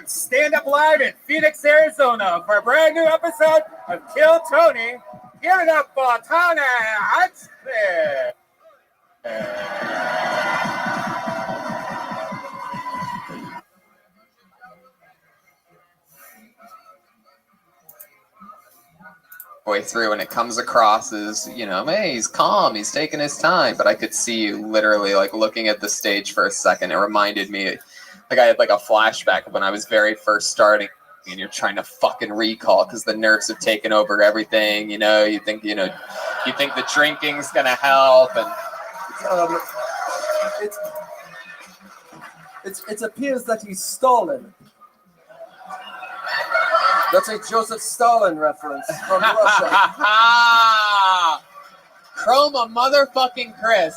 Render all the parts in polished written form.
from Stand Up Live in Phoenix, Arizona for a brand new episode of Kill Tony. Give it up for Tony Hotspur. Way through, and it comes across as, you know, hey, he's calm, he's taking his time, but I could see you literally like looking at the stage for a second. It reminded me, like I had like a flashback of when I was very first starting, and you're trying to fucking recall because the nerves have taken over everything. You know, you think the drinking's gonna help, and it appears that he's Stalin. That's a Joseph Stalin reference from Russia. Chroma motherfucking Chris.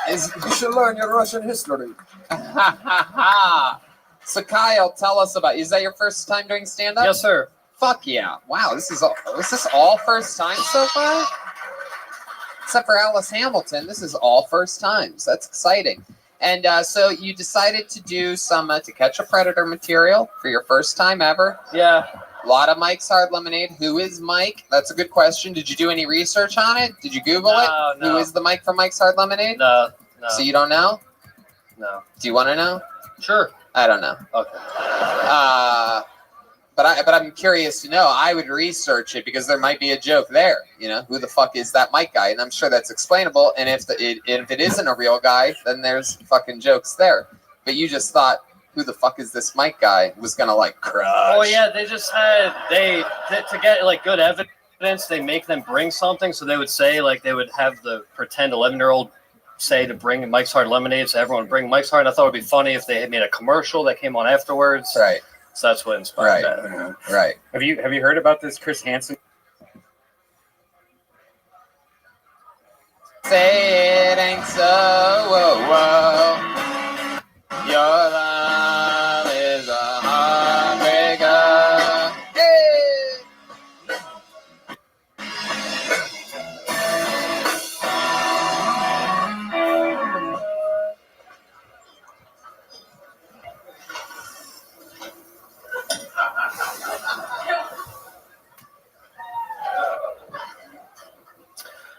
You should learn your Russian history. So Kyle, tell us about. Is that your first time doing stand-up? Yes, sir. Fuck yeah! Wow, is this all first time so far? Except for Alice Hamilton, this is all first times. That's exciting. And so you decided to do some To Catch a Predator material for your first time ever. Yeah. A lot of Mike's Hard Lemonade. Who is Mike? That's a good question. Did you do any research on it? Did you Google it? No. Who is the Mike from Mike's Hard Lemonade? No. So you don't know? No. Do you want to know? Sure. I don't know. Okay. But I'm curious to know. I would research it because there might be a joke there. You know, who the fuck is that Mike guy? And I'm sure that's explainable. And if it isn't a real guy, then there's fucking jokes there. But you just thought, who the fuck is this Mike guy? Was gonna like crush. Oh yeah, they just had to get like good evidence. They make them bring something, so they would say like they would have the pretend 11-year-old say to bring Mike's Hard Lemonade, so everyone would bring Mike's Hard. I thought it'd be funny if they had made a commercial that came on afterwards. Right. So that's what inspired that. Right. Have you heard about this Chris Hansen? Say it ain't so. Whoa, whoa. Your love is a heartbreaker. Hey.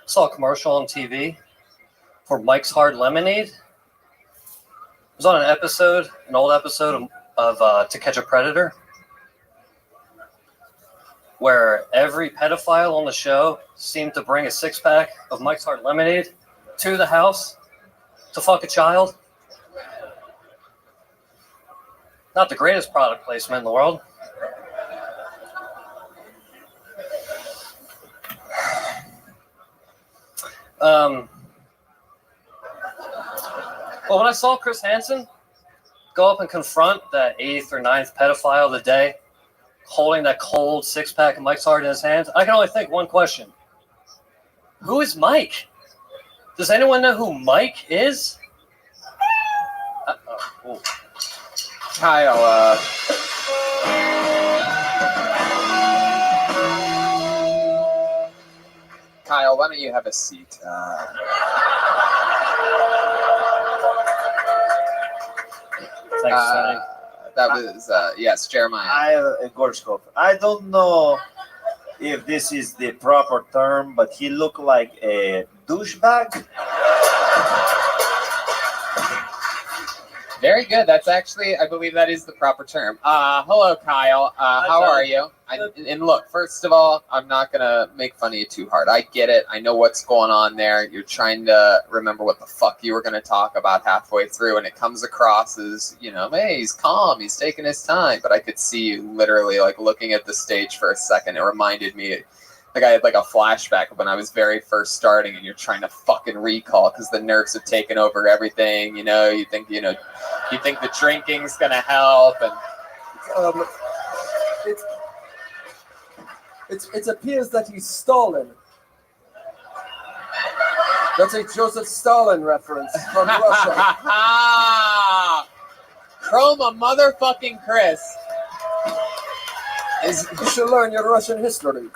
Saw a commercial on TV for Mike's Hard Lemonade. It was on an old episode of To Catch a Predator, where every pedophile on the show seemed to bring a 6-pack of Mike's Hard Lemonade to the house to fuck a child. Not the greatest product placement in the world. Well, when I saw Chris Hansen go up and confront that 8th or 9th pedophile of the day, holding that cold 6-pack of Mike's Hard in his hands, I can only think one question. Who is Mike? Does anyone know who Mike is? Kyle, Kyle, why don't you have a seat? That was, yes, Jeremiah. Gorshkov. I don't know if this is the proper term, but he looked like a douchebag. Very good. That's actually, I believe that is the proper term. Hello, Kyle. How are you? And look, first of all, I'm not going to make fun of you too hard. I get it. I know what's going on there. You're trying to remember what the fuck you were going to talk about halfway through, and it comes across as, you know, hey, he's calm, he's taking his time. But I could see you literally like looking at the stage for a second. It reminded me, like I had like a flashback of when I was very first starting, and you're trying to fucking recall because the nerves have taken over everything. You know, you think the drinking's gonna help, and it appears that he's Stalin. That's a Joseph Stalin reference from Russia. Chroma motherfucking Chris. You should learn your Russian history.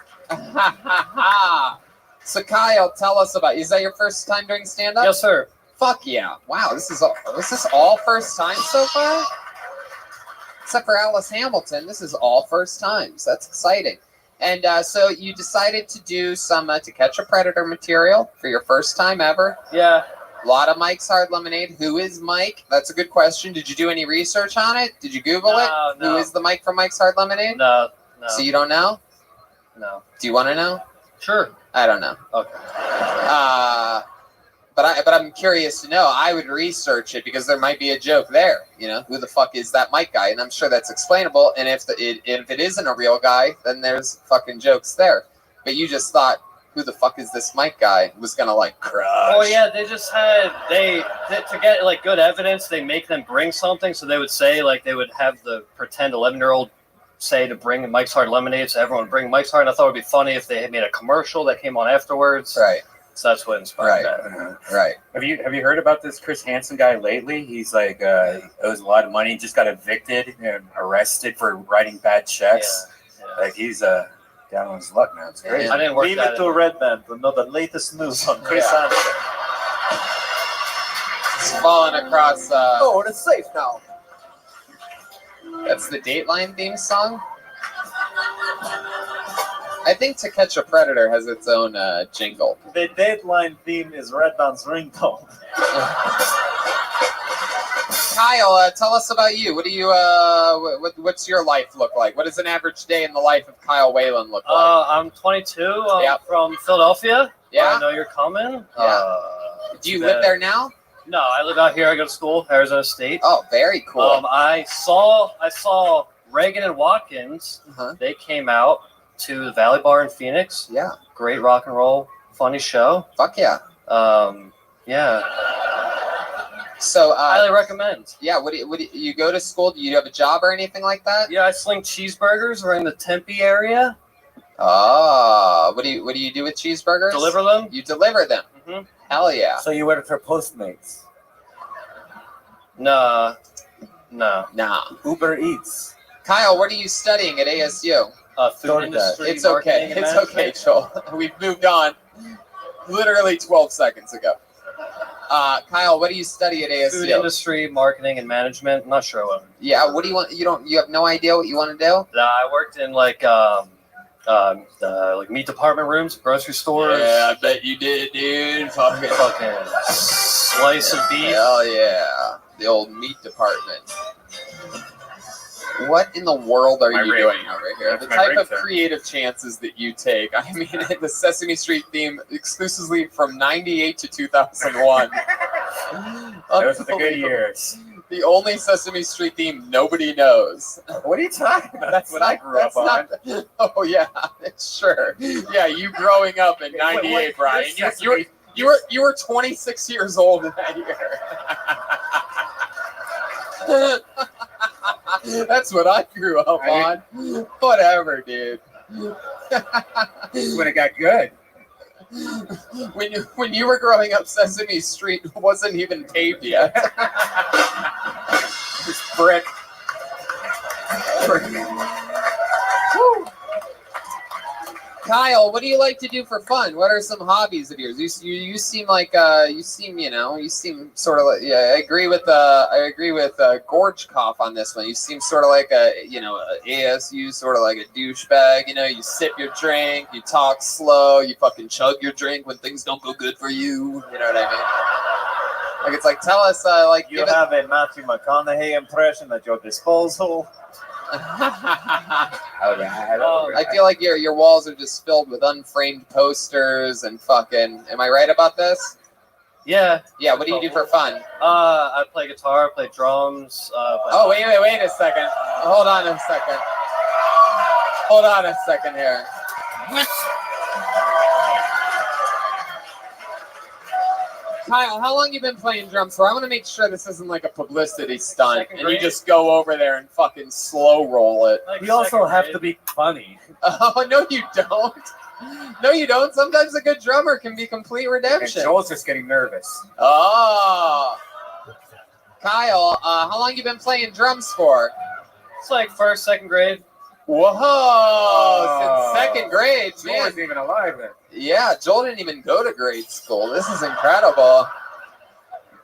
So Kyle, tell us about. Is that your first time doing stand-up? Yes, sir. Fuck yeah! Wow, this is all first time so far. except for Alice Hamilton. This is all first times. That's exciting. And so you decided to do some To Catch a Predator material for your first time ever. Yeah. A lot of Mike's Hard Lemonade. Who is Mike? That's a good question. Did you do any research on it? Did you Google it? No. Who is the Mike from Mike's Hard Lemonade? No. So you don't know? No. Do you want to know? Sure. I don't know. Okay. But I'm curious to know. I would research it because there might be a joke there. You know, who the fuck is that Mike guy? And I'm sure that's explainable. And if it isn't a real guy, then there's fucking jokes there. But you just thought, who the fuck is this Mike guy? Was gonna like crush. Oh yeah, they just had to get like good evidence. They make them bring something, so they would say like they would have the pretend 11-year-old say to bring Mike's Hard Lemonade, so everyone would bring Mike's Hard. And I thought it would be funny if they had made a commercial that came on afterwards. Right. So that's what inspired that. Right. Have you heard about this Chris Hansen guy lately? He's like he owes a lot of money. He just got evicted and arrested for writing bad checks. Yeah. Like he's down on his luck now. It's crazy. I didn't work Leave that it to in. Redman to know the latest news on Chris Yeah. Hansen. It's falling across. Oh, it's safe now. That's the Dateline theme song. I think To Catch a Predator has its own jingle. The Dateline theme is Redman's ringtone. Kyle, tell us about you. What do you? What's your life look like? What does an average day in the life of Kyle Whalen look like? I'm 22. I'm Yeah. from Philadelphia. Yeah? I know you're coming. Yeah. Do you live there now? No, I live out here. I go to school, Arizona State. Oh, very cool. I saw Reagan and Watkins. Uh-huh. They came out to the Valley Bar in Phoenix. Yeah. Great rock and roll, funny show. Fuck yeah. Yeah, So, highly recommend. yeah. What do you go to school? Do you have a job or anything like that? Yeah, I sling cheeseburgers around the Tempe area. Oh, what do you do with cheeseburgers? Deliver them. You deliver them. Mhm. Hell yeah. So you work for Postmates, No. Nah. Uber Eats. Kyle, what are you studying at ASU? Food DoorDash. industry. It's okay. marketing and It's okay, management. Joel. We've moved on. Literally 12 seconds ago. Kyle, what do you study at ASU? Food industry, marketing, and management. I'm not sure what. Yeah. What do you want? You have no idea what you want to do? I worked in like meat department rooms, grocery stores. I bet you did, dude. Fucking slice of beef. Hell yeah. The old meat department. What in the world are My you ring. doing over here? That's The my type of ringtone. creative chances that you take. I mean, the Sesame Street theme exclusively from 98 to 2001. Those are the good years. The only Sesame Street theme nobody knows. What are you talking about? That's what I grew up on. Oh yeah, sure. Yeah, you growing up in '98, Brian. You were 26 years old in that year. That's what I grew up on. Whatever, dude. When it got good. When you were growing up, Sesame Street wasn't even paved yet. Just brick. Woo. Kyle, what do you like to do for fun? What are some hobbies of yours? You seem like you seem sort of like, yeah. I agree with Gorge Cough on this one. You seem sort of like a ASU sort of like a douchebag. You know, you sip your drink, you talk slow, you fucking chug your drink when things don't go good for you. You know what I mean? Like it's like tell us like You have a Matthew McConaughey impression at your disposal. I feel like your walls are just filled with unframed posters and fucking. Am I right about this? Yeah. Yeah. What do you do for fun? I play guitar, play drums. Oh wait a second. Hold on a second here. Kyle, how long you been playing drums for? I want to make sure this isn't like a publicity stunt, Second and you grade. just go over there and fucking slow roll it. Like We also second have grade. to be funny. Oh no, you don't. No, you don't. Sometimes a good drummer can be complete And redemption. Joel's just getting nervous. Oh, Kyle, how long you been playing drums for? It's like first, second grade. Whoa, since second grade, Joel man. wasn't even alive then. Yeah, Joel didn't even go to grade school. This is incredible.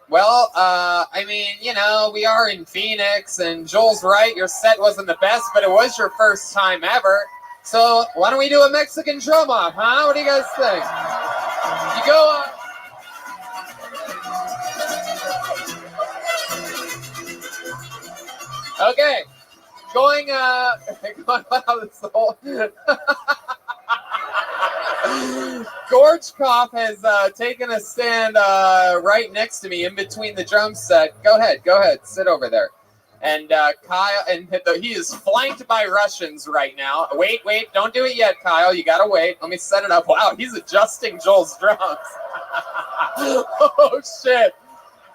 Well, I mean, you know, we are in Phoenix, and Joel's right. Your set wasn't the best, but it was your first time ever. So why don't we do a Mexican drum off, huh? What do you guys think? You go. Okay, going. Going out this whole. Gorchkopf has taken a stand right next to me in between the drum set. Go ahead, sit over there. And Kyle, and he is flanked by Russians right now. Wait, don't do it yet, Kyle. You gotta wait. Let me set it up. Wow, he's adjusting Joel's drums. Oh shit.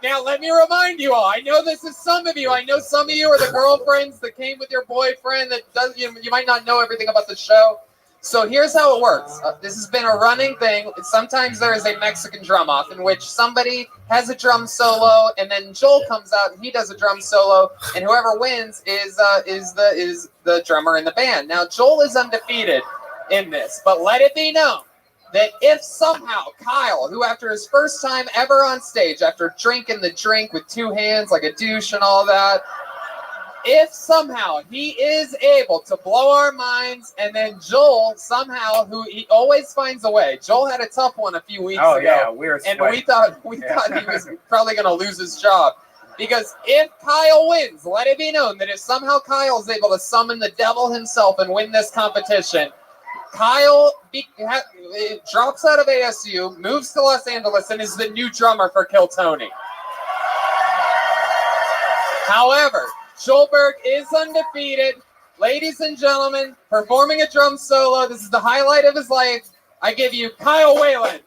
Now let me remind you all. I know this is some of you. I know some of you are the girlfriends that came with your boyfriend. That does you might not know everything about the show. So here's how it works. This has been a running thing. Sometimes there is a Mexican drum off in which somebody has a drum solo, and then Joel comes out and he does a drum solo, and whoever wins is the drummer in the band. Now Joel is undefeated in this, but let it be known that if somehow Kyle, who after his first time ever on stage, after drinking the drink with two hands like a douche and all that, if somehow he is able to blow our minds, and then Joel somehow, who he always finds a way. Joel had a tough one a few weeks ago. Yeah, we were and we thought he was probably going to lose his job. Because if Kyle wins, let it be known that if somehow Kyle is able to summon the devil himself and win this competition, Kyle drops out of ASU, moves to Los Angeles, and is the new drummer for Kill Tony. However, Joelberg is undefeated. Ladies and gentlemen, performing a drum solo. This is the highlight of his life. I give you Kyle Whalen.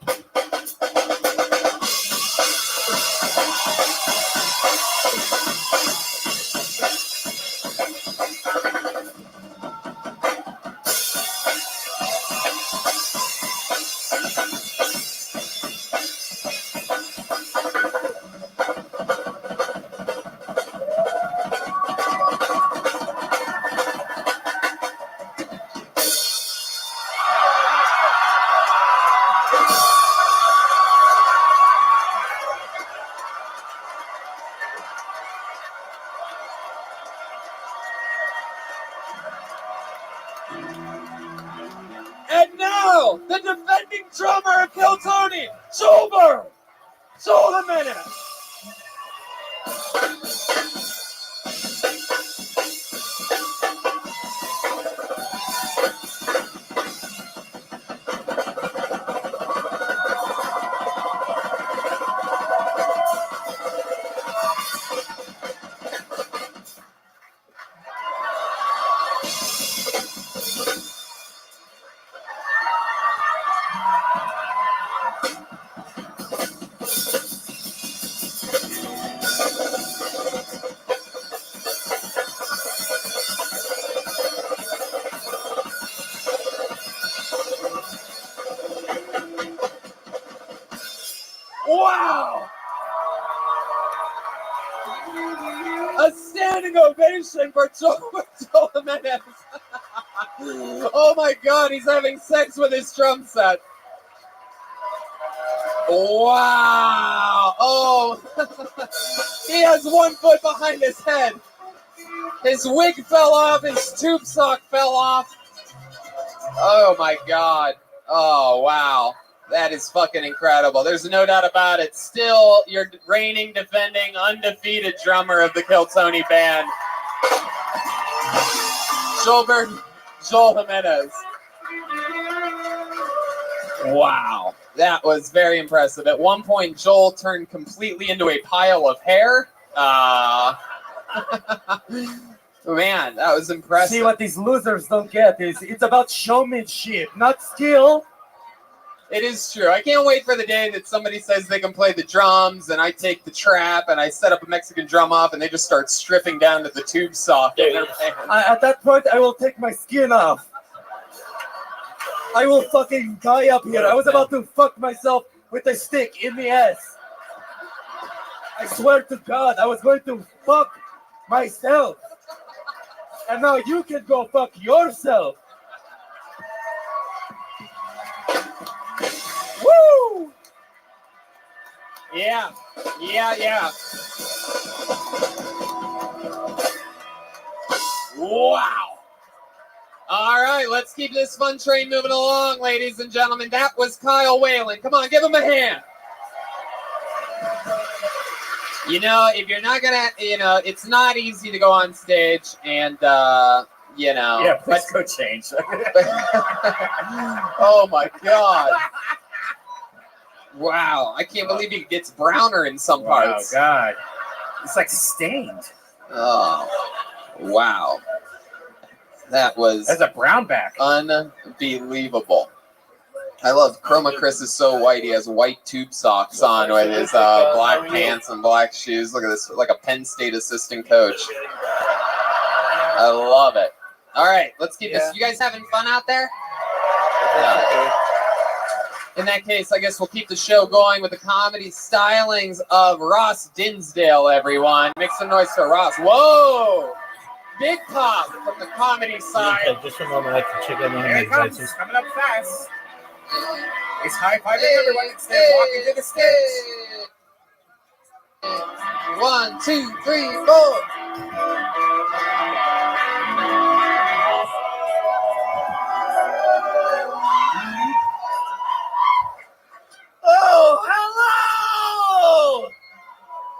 And now, the defending drummer of Kill Tony, Joelberg! Joel Jimenez! Wow! A standing ovation for Joel Jimenez. Oh my God, he's having sex with his drum set. Wow! Oh, he has 1 foot behind his head. His wig fell off, his tube sock fell off. Oh my God. Oh, wow. That is fucking incredible. There's no doubt about it. Still, your reigning, defending, undefeated drummer of the Kill Tony band, Joel Jimenez. Wow. That was very impressive. At one point, Joel turned completely into a pile of hair. Man, that was impressive. See, what these losers don't get is it's about showmanship, not skill. It is true. I can't wait for the day that somebody says they can play the drums, and I take the trap, and I set up a Mexican drum off, and they just start stripping down to the tube sock in their pants. At that point, I will take my skin off. I will fucking die up here. I was about to fuck myself with a stick in the ass. I swear to God, I was going to fuck myself. And now you can go fuck yourself. Woo! Yeah. Wow. All right, let's keep this fun train moving along, ladies and gentlemen. That was Kyle Whalen. Come on, give him a hand. You know, if you're not gonna, it's not easy to go on stage and, Yeah, please go change. Oh my God. Wow, I can't believe it gets browner in some parts. Oh God, it's like stained. Oh, wow. That was That's a brown back. unbelievable. I love Chroma Chris is so white. He has white tube socks on with his black pants and black shoes. Look at this, like a Penn State assistant coach. I love it. All right, let's keep this. You guys having fun out there? Yeah. In that case, I guess we'll keep the show going with the comedy stylings of Ross Dinsdale, everyone. Make some noise for Ross. Whoa! Big pop from the comedy side. Okay, just a moment, I can check on Here he comes, the coming up fast. He's high-fiving everyone instead of walking to the stage. 1, 2, 3, 4. Oh, hello!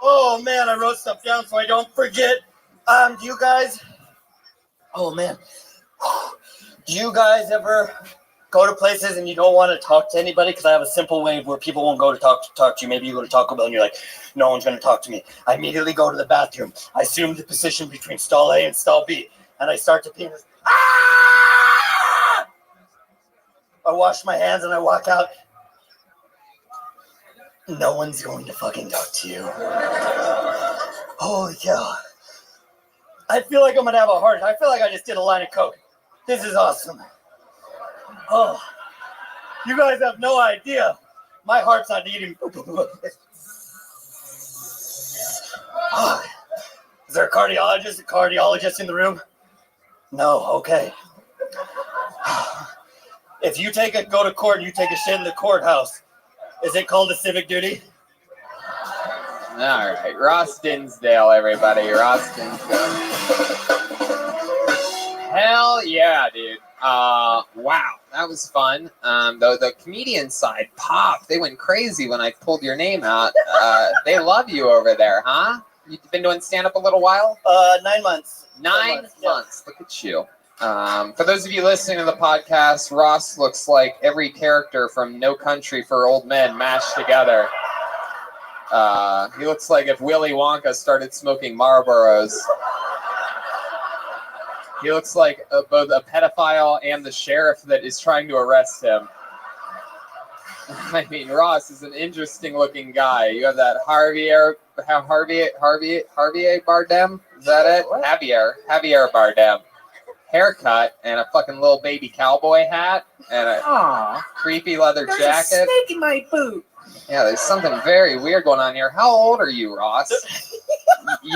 Oh man, I wrote stuff down so I don't forget. Do you guys? Oh man, do you guys ever go to places and you don't want to talk to anybody? Because I have a simple way where people won't go to talk to you. Maybe you go to Taco Bell and you're like, no one's going to talk to me. I immediately go to the bathroom. I assume the position between stall A and stall B, and I start to pee. Ah! I wash my hands and I walk out. No one's going to fucking talk to you. Holy cow. I feel like I'm going to have a heart attack. I feel like I just did a line of coke. This is awesome. Oh, you guys have no idea. My heart's not beating. Oh, is there a cardiologist in the room? No, okay. If you go to court and you take a shit in the courthouse, is it called a civic duty? All right, Ross Dinsdale, everybody. Ross Dinsdale. Hell yeah, dude. Wow, that was fun. The comedian side popped. They went crazy when I pulled your name out. They love you over there, huh? You've been doing stand-up a little while? 9 months. 9 months. Look at you. For those of you listening to the podcast, Ross looks like every character from No Country for Old Men mashed together. He looks like if Willy Wonka started smoking Marlboros. He looks like both a pedophile and the sheriff that is trying to arrest him. I mean, Ross is an interesting-looking guy. You have that Javier Bardem. Is that it? What? Javier Bardem. Haircut and a fucking little baby cowboy hat and a creepy leather jacket. There's a snake in my boot. Yeah, there's something very weird going on here. How old are you, Ross?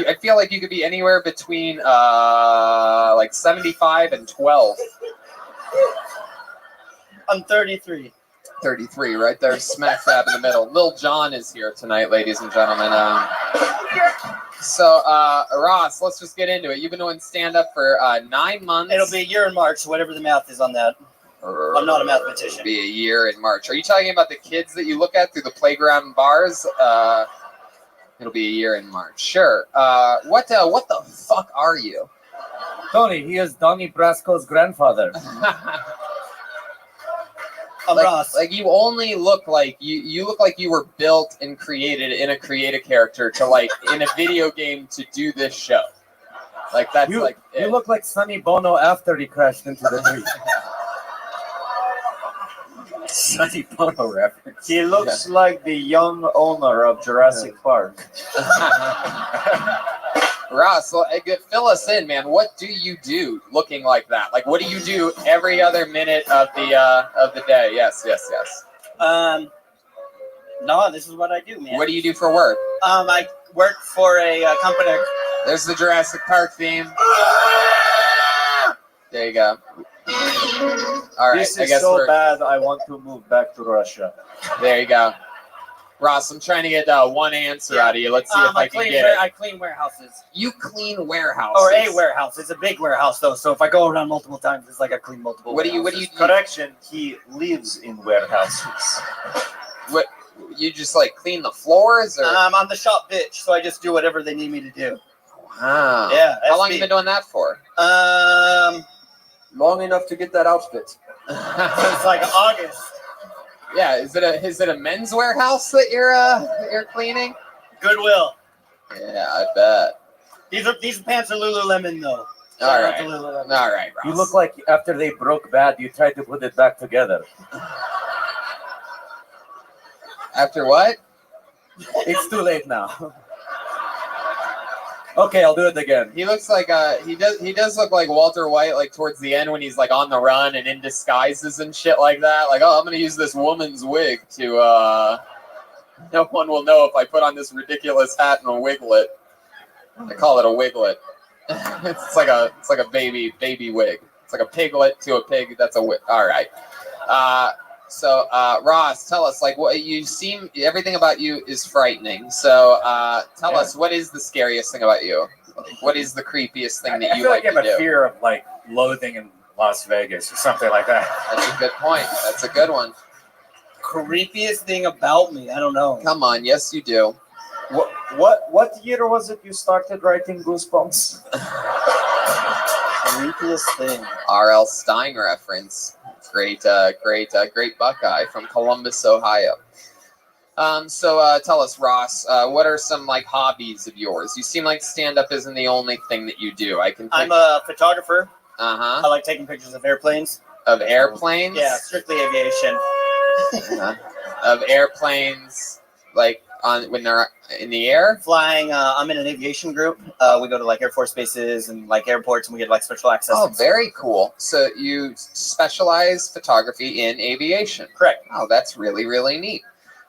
I feel like you could be anywhere between like 75 and 12. I'm 33. 33, right there, smack dab in the middle. Lil Jon is here tonight, ladies and gentlemen. So, Ross, let's just get into it. You've been doing stand-up for 9 months. It'll be a year in March, whatever the math is on that. I'm not a mathematician. It'll be a year in March. Are you talking about the kids that you look at through the playground and bars? It'll be a year in March. Sure. What the fuck are you? Tony, he is Donnie Brasco's grandfather. I'm Ross. Like you only look like you look like you were built and created in a creative character to like in a video game to do this show. Like that's You it. look like Sonny Bono after he crashed into the tree. Sonny Bono reference. He looks like the young owner of Jurassic Park. Ross, fill us in, man. What do you do looking like that? Like, what do you do every other minute of the day? Yes. No, this is what I do, man. What do you do for work? I work for a company. There's the Jurassic Park theme. There you go. All right, This I is guess so bad, I want to move back to Russia. There you go. Ross, I'm trying to get one answer out of you. Let's see if I can get it. I clean warehouses. You clean warehouses. Or a warehouse. It's a big warehouse though, so if I go around multiple times, it's like I clean multiple. What do you Correction, he lives in warehouses. What you just like clean the floors or I'm the shop bitch, so I just do whatever they need me to do. Wow. Yeah. How long you been doing that for? Long enough to get that outfit. It's like August. Yeah, is it a men's warehouse that you're cleaning? Goodwill. Yeah, I bet. These pants are Lululemon though. All right. Lululemon. All right, Ross. You look like after they broke bad, you tried to put it back together. After what? It's too late now. Okay, I'll do it again. He looks like he does look like Walter White, like towards the end when he's like on the run and in disguises and shit like that. Like, oh, I'm gonna use this woman's wig to no one will know if I put on this ridiculous hat and a wiglet. I call it a wiglet. it's like a baby wig. It's like a piglet to a pig. That's a wig. All right. So Ross, tell us, like, what you seem, everything about you is frightening. So tell us, what is the scariest thing about you? What is the creepiest thing that I you feel like like I to have do? a fear of like loathing in Las Vegas or something like that. That's a good point. That's a good one. Creepiest thing about me, I don't know. Come on, yes you do. What year was it you started writing Goosebumps? Creepiest thing. R.L. Stein reference. Great Buckeye from Columbus, Ohio. So tell us, Ross, what are some like hobbies of yours? You seem like stand-up isn't the only thing that you do. I'm a photographer. Uh-huh. I like taking pictures of airplanes. Of airplanes? Yeah, strictly aviation. Of airplanes, like when they're in the air? Flying, I'm in an aviation group. We go to like Air Force bases and like airports and we get like special access. Oh, very cool. So you specialize photography in aviation? Correct. Oh, that's really, really neat.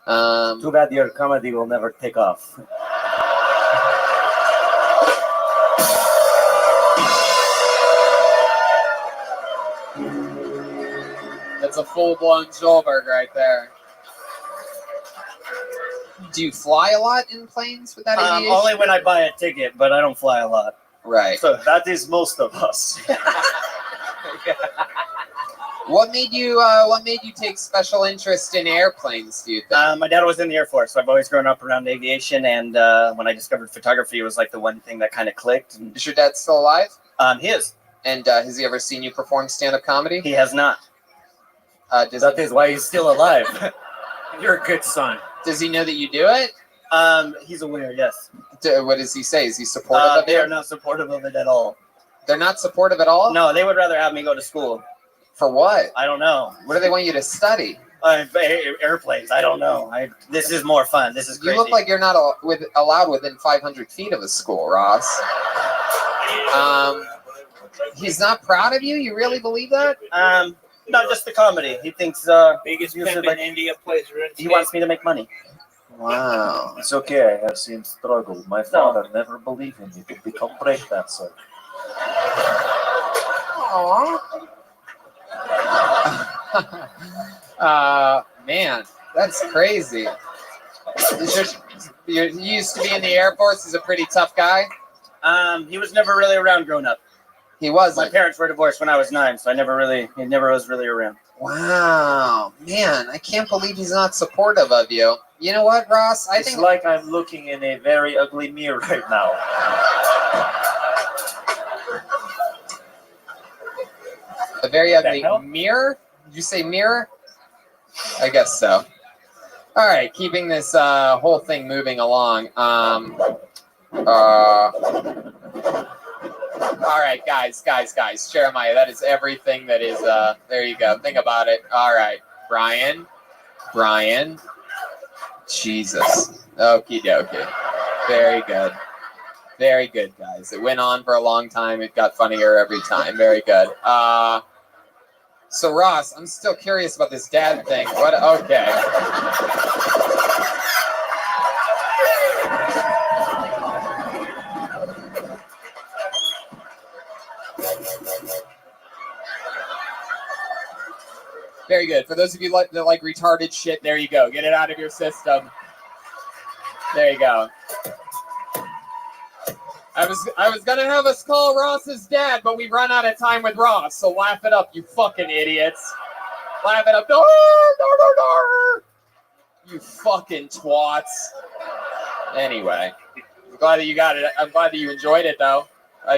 Too bad your comedy will never take off. That's a full-blown Joelberg right there. Do you fly a lot in planes with that aviation? Only when I buy a ticket, but I don't fly a lot. Right. So that is most of us. What made you take special interest in airplanes, do you think? My dad was in the Air Force, so I've always grown up around aviation, and when I discovered photography, it was like the one thing that kind of clicked. And, Is your dad still alive? he is. And has he ever seen you perform stand-up comedy? He has not. That is why he's still alive. You're a good son. Does he know that you do it? He's aware, yes. What does he say? Is he supportive of They it? are not supportive of it at all. They're not supportive at all? No, they would rather have me go to school. For what? I don't know. What do they want you to study? Airplanes. I don't know. This is more fun. This is crazy. You look like you're not allowed within 500 feet of a school, Ross. He's not proud of you? You really believe that? No, just the comedy. He thinks Biggest he pimp in India plays he wants me to make money. Wow. It's okay, I have seen struggle. My father never believed in me to become breakdancer. Man, that's crazy. You used to be in the Air Force. He's a pretty tough guy. He was never really around growing up. He was. My parents were divorced when I was 9, so he never was really around. Wow, man, I can't believe he's not supportive of you. You know what, Ross? I It's think like I'm looking in a very ugly mirror right now. a very ugly mirror. Did you say mirror? I guess so. All right, keeping this whole thing moving along. All right, guys. Jeremiah, that is everything that is, there you go. Think about it. All right, Brian. Jesus. Okie dokie. Very good. Very good, guys. It went on for a long time. It got funnier every time. Very good. So, Ross, I'm still curious about this dad thing. What? Okay. Very good. For those of you that like retarded shit, there you go. Get it out of your system. There you go. I was gonna have us call Ross's dad, but we run out of time with Ross, so laugh it up, you fucking idiots. Laugh it up. Dar, dar, dar, dar. You fucking twats. Anyway, I'm glad that you got it. I'm glad that you enjoyed it, though.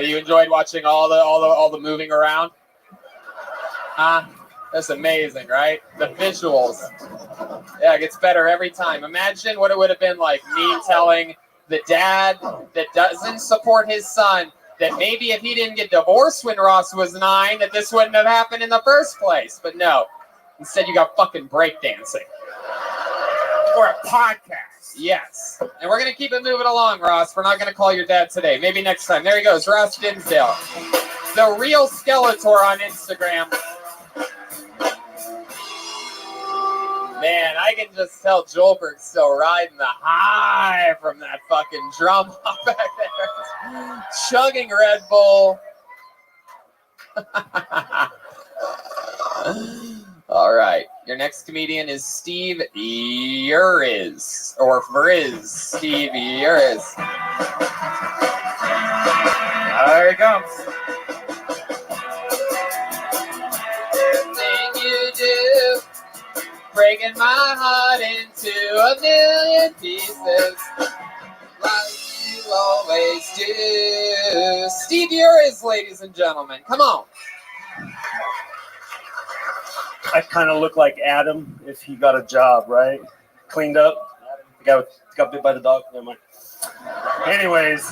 You enjoyed watching all the moving around. That's amazing, right? The visuals. Yeah, it gets better every time. Imagine what it would have been like me telling the dad that doesn't support his son that maybe if he didn't get divorced when Ross was 9, that this wouldn't have happened in the first place. But no, instead you got fucking breakdancing. For a podcast. Yes. And we're going to keep it moving along, Ross. We're not going to call your dad today. Maybe next time. There he goes, Ross Dinsdale. The real Skeletor on Instagram. Man, I can just tell Joelberg's still riding the high from that fucking drum back there. Chugging Red Bull. All right. Your next comedian is Steve Uriz. Or Vriz. Steve Uriz. There he comes. Everything you do, breaking my heart into a million pieces, like you always do. Steve Uriz, ladies and gentlemen. Come on. I kind of look like Adam if he got a job, right? Cleaned up. The guy got bit by the dog. Never mind. Anyways.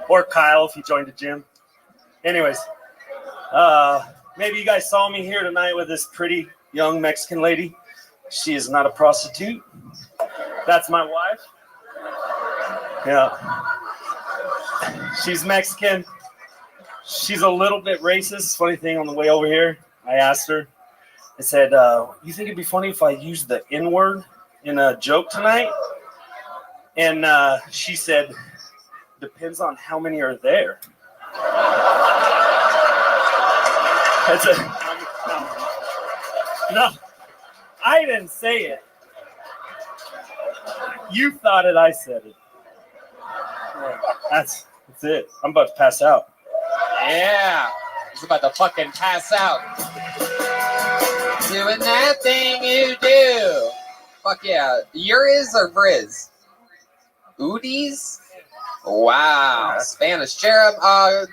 Or Kyle if he joined the gym. Anyways. Maybe you guys saw me here tonight with this pretty young Mexican lady. She is not a prostitute. That's my wife. Yeah. She's Mexican. She's a little bit racist. Funny thing, on the way over here, I asked her, I said, you think it'd be funny if I used the N-word in a joke tonight? And she said, depends on how many are there. No, I didn't say it. You thought it, I said it. That's it. I'm about to pass out. Yeah. He's about to fucking pass out. Doing that thing you do. Fuck yeah. Uriz or Vriz? Udis? Wow. Spanish. Jerem,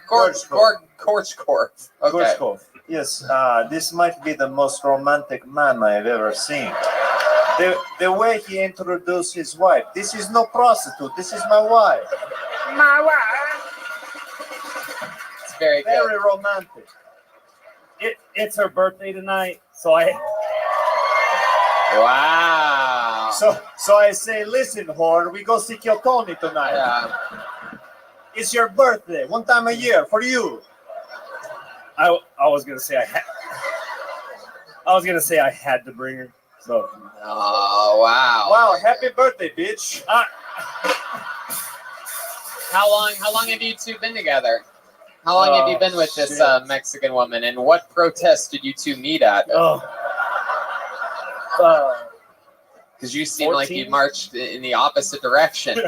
Korchkov. Okay. Korchkov. Yes, this might be the most romantic man I've ever seen. The way he introduced his wife. This is no prostitute. This is my wife. My wife. It's very good. Very romantic. It's her birthday tonight, so Wow. So I say, listen, whore, we go see Tony tonight. Yeah. It's your birthday, one time a year for you. I was gonna say I had to bring her. So. Oh wow. Wow! Happy birthday, bitch. How long have you two been together? How long have you been with this Mexican woman? And what protest did you two meet at? Because you seem 14? like you marched in the opposite direction.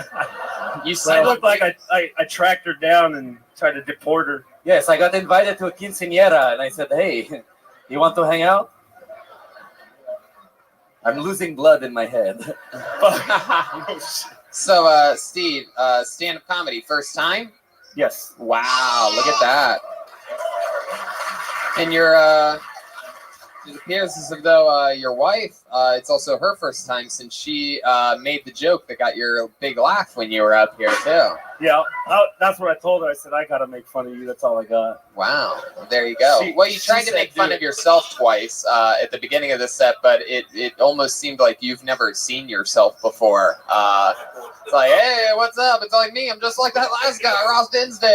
You I looked like I tracked her down and tried to deport her. Yes, I got invited to a quinceañera, and I said, hey, you want to hang out? I'm losing blood in my head. So, Steve, stand-up comedy, first time? Yes. Wow, look at that. And it appears as though your wife, it's also her first time since she made the joke that got your big laugh when you were up here, too. Yeah, that's what I told her. I said, I got to make fun of you. That's all I got. Wow, there you go. Well, you tried to make fun of yourself twice at the beginning of the set, but it almost seemed like you've never seen yourself before. It's like, hey, what's up? It's like me. I'm just like that last guy, Ross Dinsdale.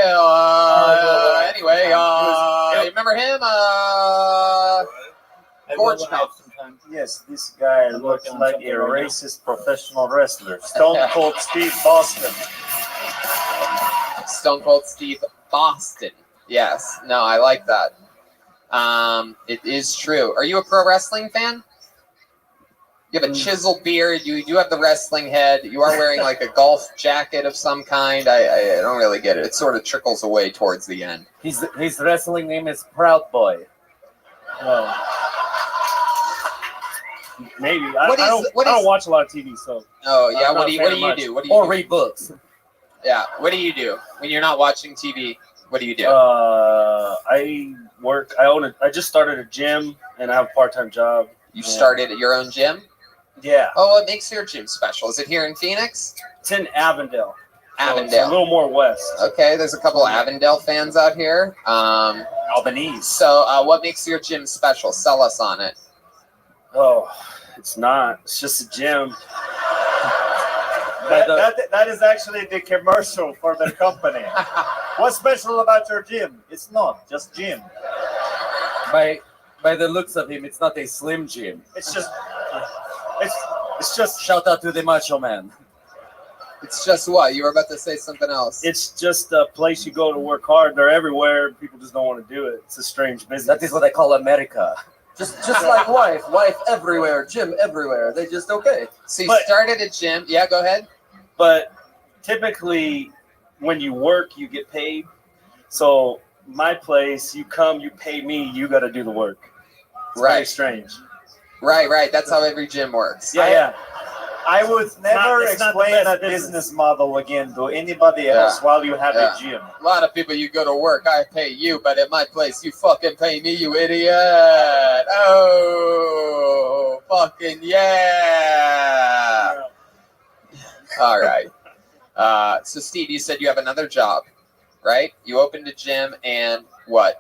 Anyway, you remember him? Yes, this guy looks like a racist professional wrestler. Stone Cold Steve Boston. Stone Cold Steve Boston. Yes. No, I like that. It is true. Are you a pro wrestling fan? You have a chiseled beard. You do have the wrestling head. You are wearing like a golf jacket of some kind. I don't really get it. It sort of trickles away towards the end. His wrestling name is Proud Boy. Maybe. I don't watch a lot of TV, so. Oh yeah. I'm What not do a you fan do? much. What do you Or do? read books. Yeah. What do you do when you're not watching TV? What do you do? I work. I just started a gym, and I have a part-time job. You started at your own gym? Yeah. Oh, what makes your gym special? Is it here in Phoenix? It's in Avondale. So it's Avondale. a little more west. Okay, there's a couple Avondale fans out here. Albanese. So, what makes your gym special? Sell us on it. Oh, it's not. It's just a gym. That is actually the commercial for their company. What's special about your gym? It's not just gym. By the looks of him, it's not a slim gym. It's just It's just Shout out to the Macho Man. It's just what? You were about to say something else. it's just a place you go to work hard. They're everywhere. People just don't want to do it. It's a strange business. That is what I call America. Just like wife everywhere, gym everywhere. They just okay. So you But- started a gym. Yeah, go ahead. But typically, when you work, you get paid. So my place, you come, you pay me, you got to do the work. It's very Right. strange. Right. That's how every gym works. Yeah. I would never it's not the explain best that business model again to anybody else while you have Yeah. a gym. A lot of people, you go to work, I pay you, but at my place, you fucking pay me, you idiot. Oh, fucking yeah. All right. So, Steve, you said you have another job, right? You opened a gym and what?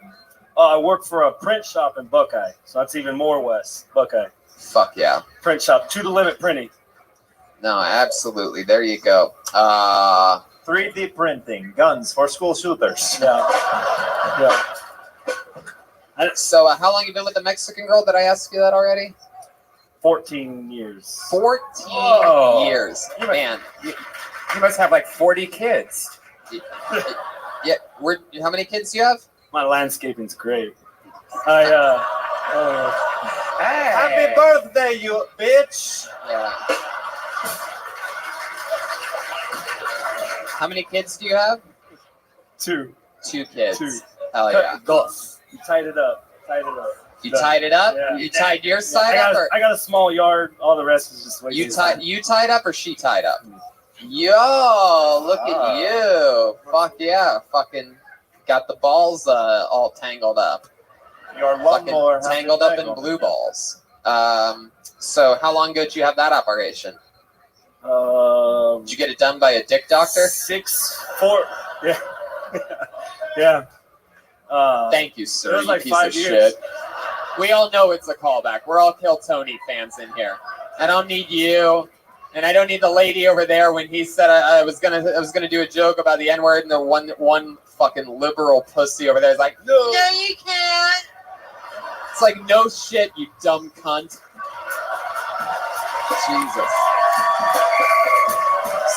I work for a print shop in Buckeye, so that's even more west. Buckeye Fuck yeah. print shop, to the limit printing. No, absolutely. There you go. 3D printing, guns for school shooters. Yeah. So, how long you been with the Mexican girl? Did I ask you that already? 14 years. 14 Whoa. years. Man. You must have like 40 kids. Yeah. How many kids do you have? My landscaping's great. Happy birthday, you bitch! Yeah. How many kids do you have? 2. 2 kids. 2. Hell yeah. Dos. You tied it up. You tied it up? Yeah. You tied your side up? Or I got a small yard. All the rest is just you tied up or she tied up? Yo, look at you. Fuck yeah. Fucking got the balls all tangled up. Your Fucking lawnmower has tangled a up tag in on blue it. balls. So how long ago did you have that operation? Did you get it done by a dick doctor? 6, 4. Yeah. Yeah. Thank you, It sir. was You like piece 5 of years. shit. We all know it's a callback. We're all Kill Tony fans in here. I don't need you, and I don't need the lady over there when he said I was gonna do a joke about the N-word, and the one fucking liberal pussy over there is like, no, you can't. It's like, no shit, you dumb cunt. Jesus.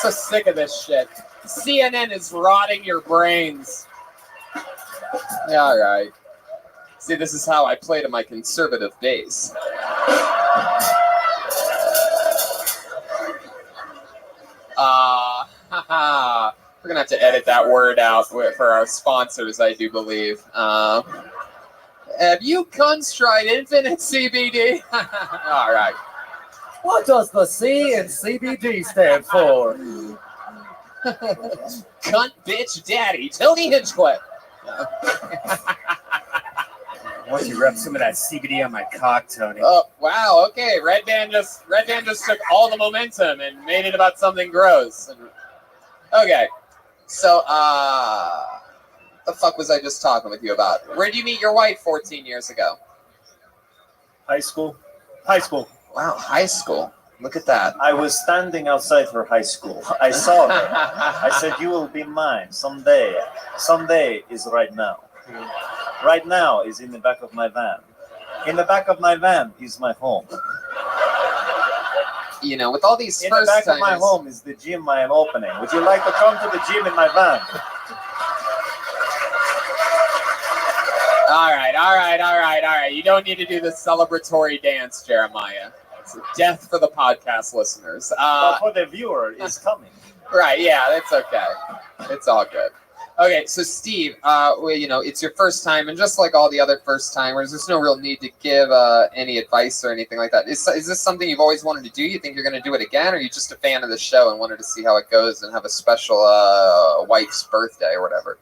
So sick of this shit. CNN is rotting your brains. Yeah, all right. See, this is how I play to my conservative base. We're gonna have to edit that word out for our sponsors, I do believe. Have you cunts tried Infinite CBD? All right. What does the C in CBD stand for? Cunt, bitch, daddy, Tony Hinchcliffe. Once you rub some of that CBD on my cock, Tony. Oh wow, okay. Red Band just took all the momentum and made it about something gross. Okay, so the fuck was I just talking with you about? Where did you meet your wife 14 years ago? High school. Wow, high school. Look at that. I was standing outside her high school. I saw her. I said, "You will be mine someday." Someday is right now. Right now is in the back of my van. In the back of my van is my home. You know, with all these In the first back of my timers, home is the gym I am opening. Would you like to come to the gym in my van? All right. You don't need to do the celebratory dance, Jeremiah. It's death for the podcast listeners. But for the viewer, it's coming. Right, yeah, that's okay. It's all good. Okay, so Steve, well, it's your first time, and just like all the other first timers, there's no real need to give any advice or anything like that. Is this something you've always wanted to do? You think you're going to do it again, or are you just a fan of the show and wanted to see how it goes and have a special wife's birthday or whatever?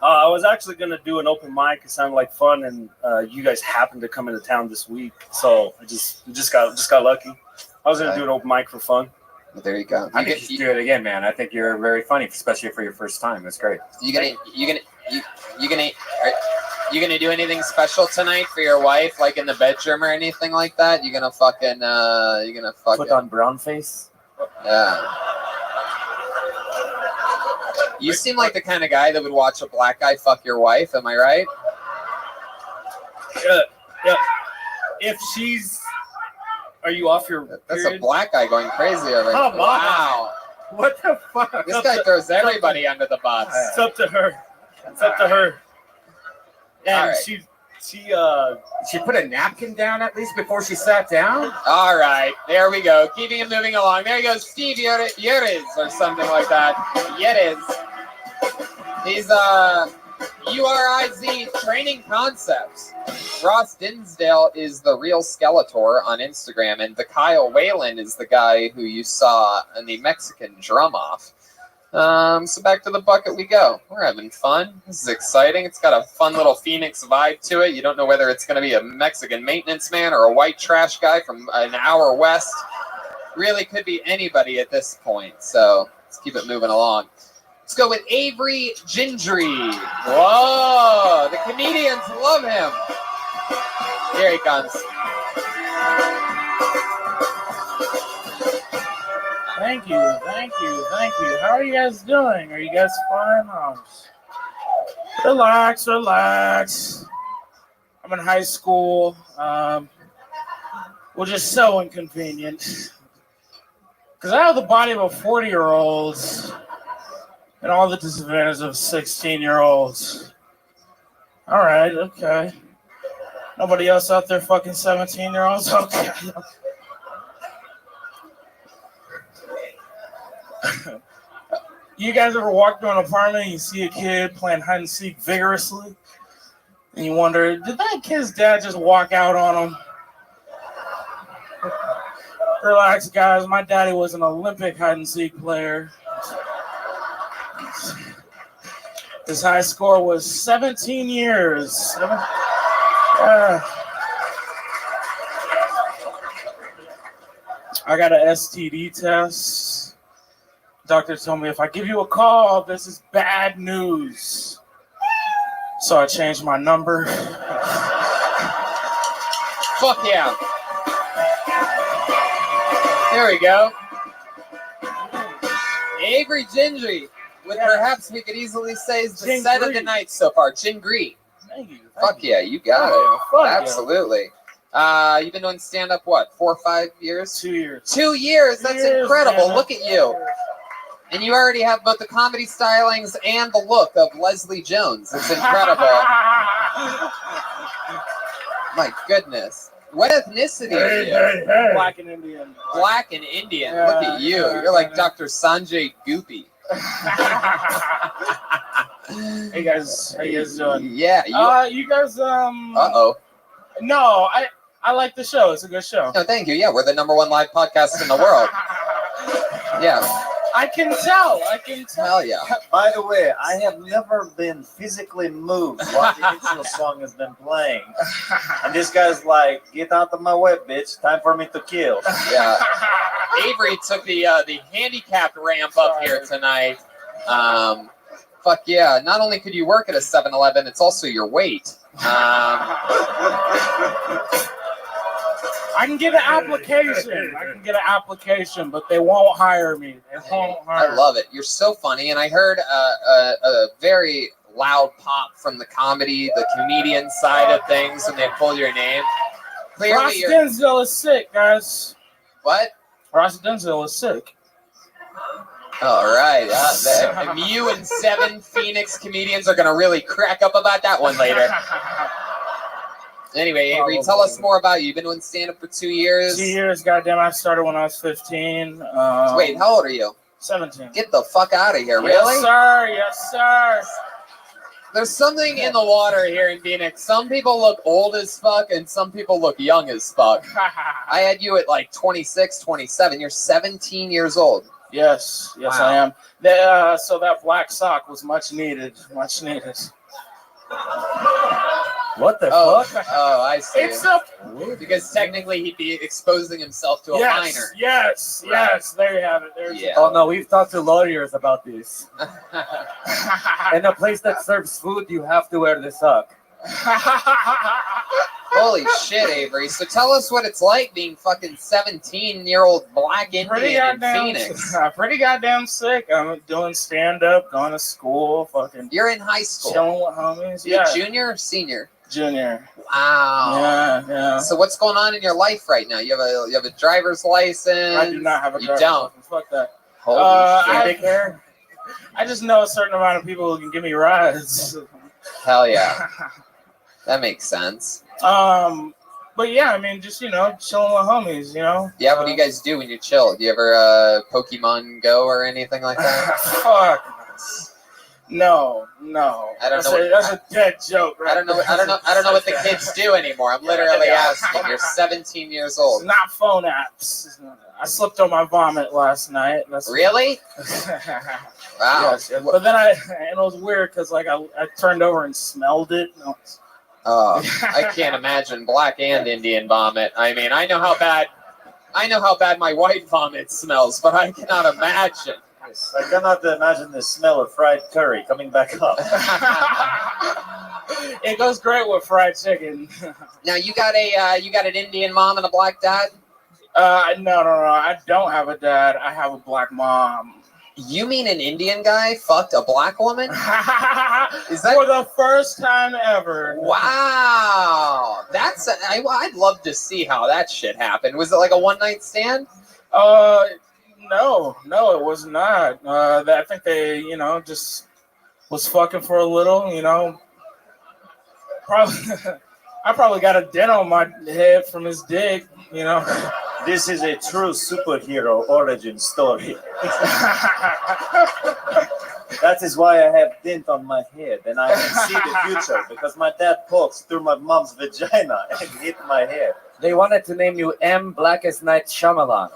I was actually going to do an open mic. It sounded like fun, and you guys happened to come into town this week, so I just got lucky. I was going to do an open mic for fun. Well, there you go. I think you should do it again, man. I think you're very funny, especially for your first time. That's great. You gonna do anything special tonight for your wife, like in the bedroom or anything like that? You gonna fucking Put on brown face? Yeah. You seem like the kind of guy that would watch a black guy fuck your wife. Am I right? Yeah. If she's... Are you off your That's period? a black guy going crazy over here. Come on. Wow. What the fuck? This guy throws everybody under the bus. It's up to her. It's up to her. And All right. She put a napkin down at least before she sat down? All right, there we go. Keeping it moving along. There he goes, Steve Yeriz or something like that. Yeriz. He's URIZ Training Concepts. Ross Dinsdale is the real Skeletor on Instagram, and the Kyle Whalen is the guy who you saw in the Mexican drum off. So back to the bucket we go. We're having fun. This is exciting. It's got a fun little Phoenix vibe to it. You don't know whether it's going to be a Mexican maintenance man or a white trash guy from an hour west. Really could be anybody at this point. So let's keep it moving along. Let's go with Avery Gendry. Whoa, the comedians love him. Here he comes. Thank you. How are you guys doing? Are you guys fine? Relax. I'm in high school. Which is so inconvenient. Because I have the body of a 40-year-old and all the disadvantages of 16-year-olds. All right, okay. Nobody else out there fucking 17-year-olds? Okay. You guys ever walk through an apartment and you see a kid playing hide and seek vigorously? And you wonder, did that kid's dad just walk out on him? Relax, guys. My daddy was an Olympic hide and seek player. His high score was 17 years. I got an STD test. Doctor told me if I give you a call, this is bad news. So I changed my number. Fuck yeah. There we go. Avery Gendry, with perhaps we could easily say is the set of the night so far. Gendry. Thank you. Fuck yeah, you got it. Absolutely. You've been doing stand-up, what, 4 or 5 years? 2 years. 2 years? That's incredible. Look at you. And you already have both the comedy stylings and the look of Leslie Jones. It's incredible. My goodness. What ethnicity are you? Hey. Black and Indian. Black and Indian. Look at you. You're like Dr. Sanjay Goopy. Hey guys, how you guys doing? Yeah. You guys Uh-oh. No, I like the show. It's a good show. No, thank you. Yeah, we're the #1 live podcast in the world. Yeah. I can tell. Hell yeah. By the way, I have never been physically moved while the intro song has been playing. And this guy's like, get out of my way, bitch. Time for me to kill. Yeah. Avery took the handicapped ramp up here tonight. Fuck yeah. Not only could you work at a 7-Eleven, it's also your weight. I can get an application. But they won't hire me. I love it. You're so funny. And I heard a very loud pop from the comedy, the comedian side of things when they pulled your name. Ross Denzel is sick, guys. What? Ross Denzel is sick. All right. You and 7 Phoenix comedians are going to really crack up about that one later. Anyway, Avery, tell us more about you. You've been doing stand-up for 2 years. 2 years, goddamn. I started when I was 15. Wait, how old are you? 17. Get the fuck out of here, really? Yes, sir. Yes, sir. There's something in the water here in Phoenix. Some people look old as fuck, and some people look young as fuck. I had you at like 26, 27. You're 17 years old. Yes, Wow. I am. So that black sock was much needed. Much needed. What the fuck? Oh, I see. It's a Because technically he'd be exposing himself to a minor. Yes. There you have it. There's Yeah. Oh no, we've talked to lawyers about this. In a place that serves food, you have to wear the sock. Holy shit, Avery. So tell us what it's like being fucking 17-year-old black Indian in Phoenix. Pretty goddamn sick. I'm doing stand-up, going to school, fucking You're in high school. chilling with homies. You're Yeah, junior or senior? junior. Wow. Yeah. So what's going on in your life right now? You have a driver's license? I do not have a You driver's don't? license. Fuck that. Holy shit. I just know a certain amount of people who can give me rides. Hell yeah. That makes sense. But yeah, I mean, just chilling with homies. Yeah, what do you guys do when you chill? Do you ever Pokemon Go or anything like that? Fuck. No. I don't know. That's a dead joke. Right? I don't know what the kids do anymore. I'm literally asking. You're 17 years old. It's not phone apps. I slipped on my vomit last night. Really? Wow. Yes, but then it was weird because I turned over and smelled it. Oh, I can't imagine black and Indian vomit. I mean, I know how bad my white vomit smells, but I cannot imagine. Yes, I cannot imagine the smell of fried curry coming back up. It goes great with fried chicken. Now you got an Indian mom and a black dad? No. I don't have a dad. I have a black mom. You mean an Indian guy fucked a black woman? Is that for the first time ever? Wow, I'd love to see how that shit happened. Was it like a one-night stand? No, it was not. I think they, just was fucking for a little, Probably, I probably got a dent on my head from his dick, This is a true superhero origin story. That is why I have dent on my head and I can see the future because my dad poked through my mom's vagina and hit my head. They wanted to name you M. Blackest Night Shyamalan.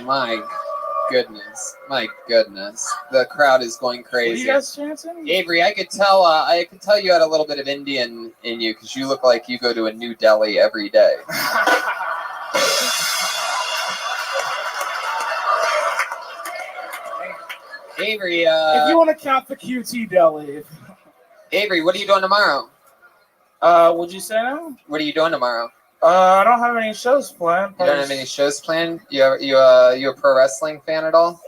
My goodness. The crowd is going crazy. What are you guys chanting? Avery, I could tell you had a little bit of Indian in you because you look like you go to a New Delhi every day. Avery, if you want to count the QT deli. Avery, what are you doing tomorrow? What'd you say now? What are you doing tomorrow? I don't have any shows planned. You don't have any shows planned? You a pro wrestling fan at all?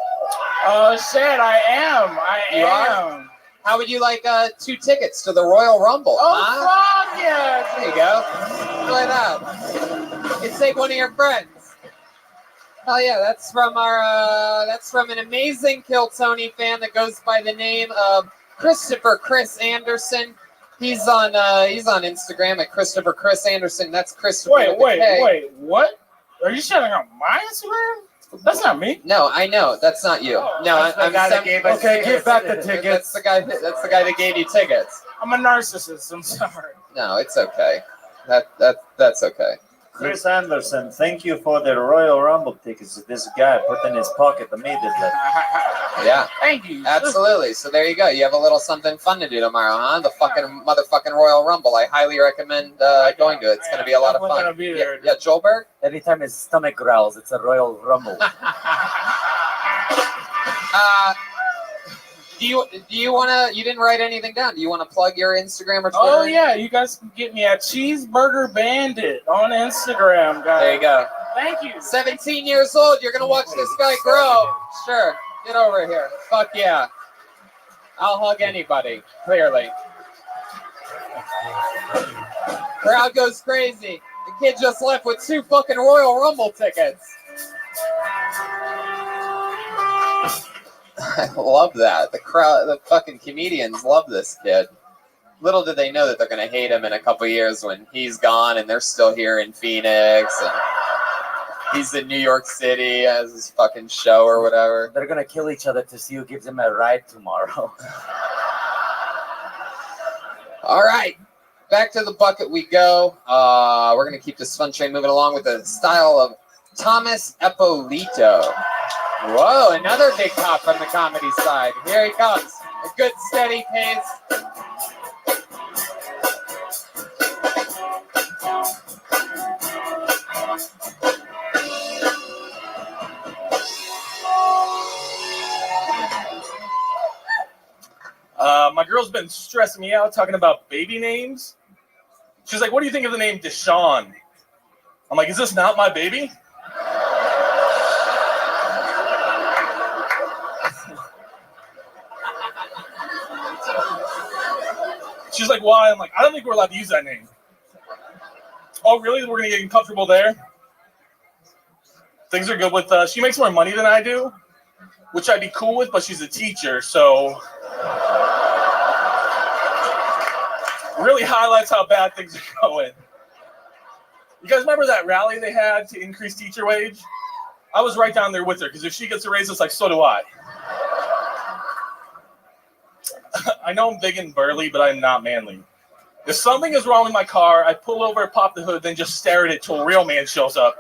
Oh shit, I am. You are? How would you like 2 tickets to the Royal Rumble? Oh fuck yeah! There you go. Enjoy that. You can take one of your friends. Hell yeah, that's from an amazing Kill Tony fan that goes by the name of Christopher Chris Anderson. He's on Instagram at Christopher Chris Anderson. That's Christopher. Wait, what? Are you shouting out my Instagram? That's not me. No, I know that's not you. Okay, give back the tickets. That's the guy that gave you tickets. I'm a narcissist. I'm sorry. No, it's okay. That's okay. Chris Anderson, thank you for the Royal Rumble tickets that this guy put in his pocket immediately. Yeah. Thank you. Absolutely. So there you go. You have a little something fun to do tomorrow, huh? The fucking motherfucking Royal Rumble. I highly recommend going to it. It's going to be a lot of fun. Gonna be there. Yeah, Joelberg? Anytime his stomach growls, it's a Royal Rumble. Do you want to? You didn't write anything down. Do you want to plug your Instagram or Twitter? Oh yeah, you guys can get me at Cheeseburger Bandit on Instagram, guys. There you go. Thank you. 17 years old. You're gonna watch this guy grow. Sure. Get over here. Fuck yeah. I'll hug anybody. Clearly. Crowd goes crazy. The kid just left with 2 fucking Royal Rumble tickets. I love that. The crowd, the fucking comedians love this kid. Little did they know that they're going to hate him in a couple years when he's gone and they're still here in Phoenix and he's in New York City as his fucking show or whatever. They're gonna kill each other to see who gives them a ride tomorrow. All right, back to the bucket we go. We're going to keep this fun train moving along with the style of Thomas Eppolito. Whoa, another big pop from the comedy side. Here he comes. A good steady pace. My girl's been stressing me out talking about baby names. She's like, what do you think of the name Deshaun? I'm like, is this not my baby? She's like, why? I'm like, I don't think we're allowed to use that name. Oh, really? We're going to get uncomfortable there? Things are good with, she makes more money than I do, which I'd be cool with, but she's a teacher, so really highlights how bad things are going. You guys remember that rally they had to increase teacher wage? I was right down there with her, because if she gets a raise, it's like, so do I. I know I'm big and burly, but I'm not manly. If something is wrong with my car, I pull over, pop the hood, then just stare at it till a real man shows up.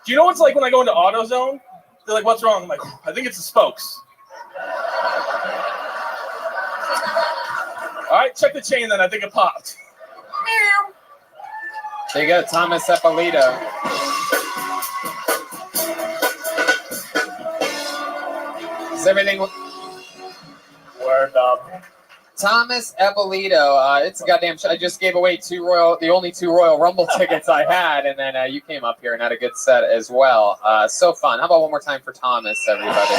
Do you know what it's like when I go into AutoZone? They're like, what's wrong? I'm like, I think it's the spokes. All right, check the chain then. I think it popped. There you go, Thomas Eppolito. Is everything... Word up. Thomas Eppolito. It's a goddamn show. I just gave away the only two Royal Rumble tickets I had, and then you came up here and had a good set as well. So fun. How about one more time for Thomas, everybody?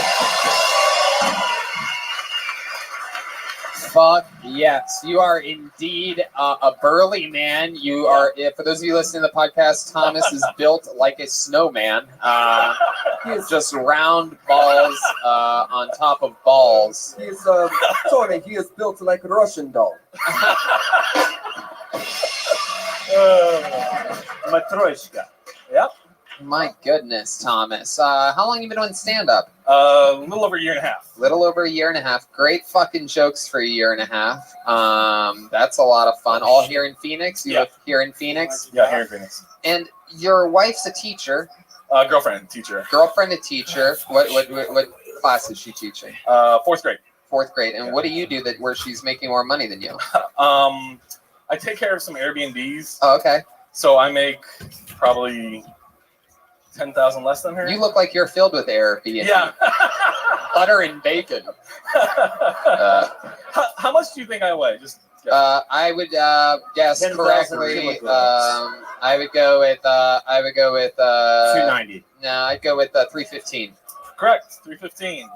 Fuck yes. You are indeed a burly man. You are, for those of you listening to the podcast, Thomas is built like a snowman. He is just round balls on top of balls. He is, Tony, he is built like a Russian doll. Matryoshka. Yep. My goodness, Thomas. How long have you been doing stand-up? A little over a year and a half. Little over a year and a half. Great fucking jokes for a year and a half. That's a lot of fun. All here in Phoenix? You live here in Phoenix? Yeah, here in Phoenix. And your wife's a teacher. Girlfriend, teacher. Girlfriend, a teacher. What class is she teaching? Fourth grade. Fourth grade. And what do you do where she's making more money than you? I take care of some Airbnbs. Oh, okay. So I make probably 10,000 less than her. You look like you're filled with Airbnb. Yeah. Butter and bacon. How much do you think I weigh? Just I would guess 10,000 correctly. kilograms. I would go with 290. No, I'd go with 315. correct. 315.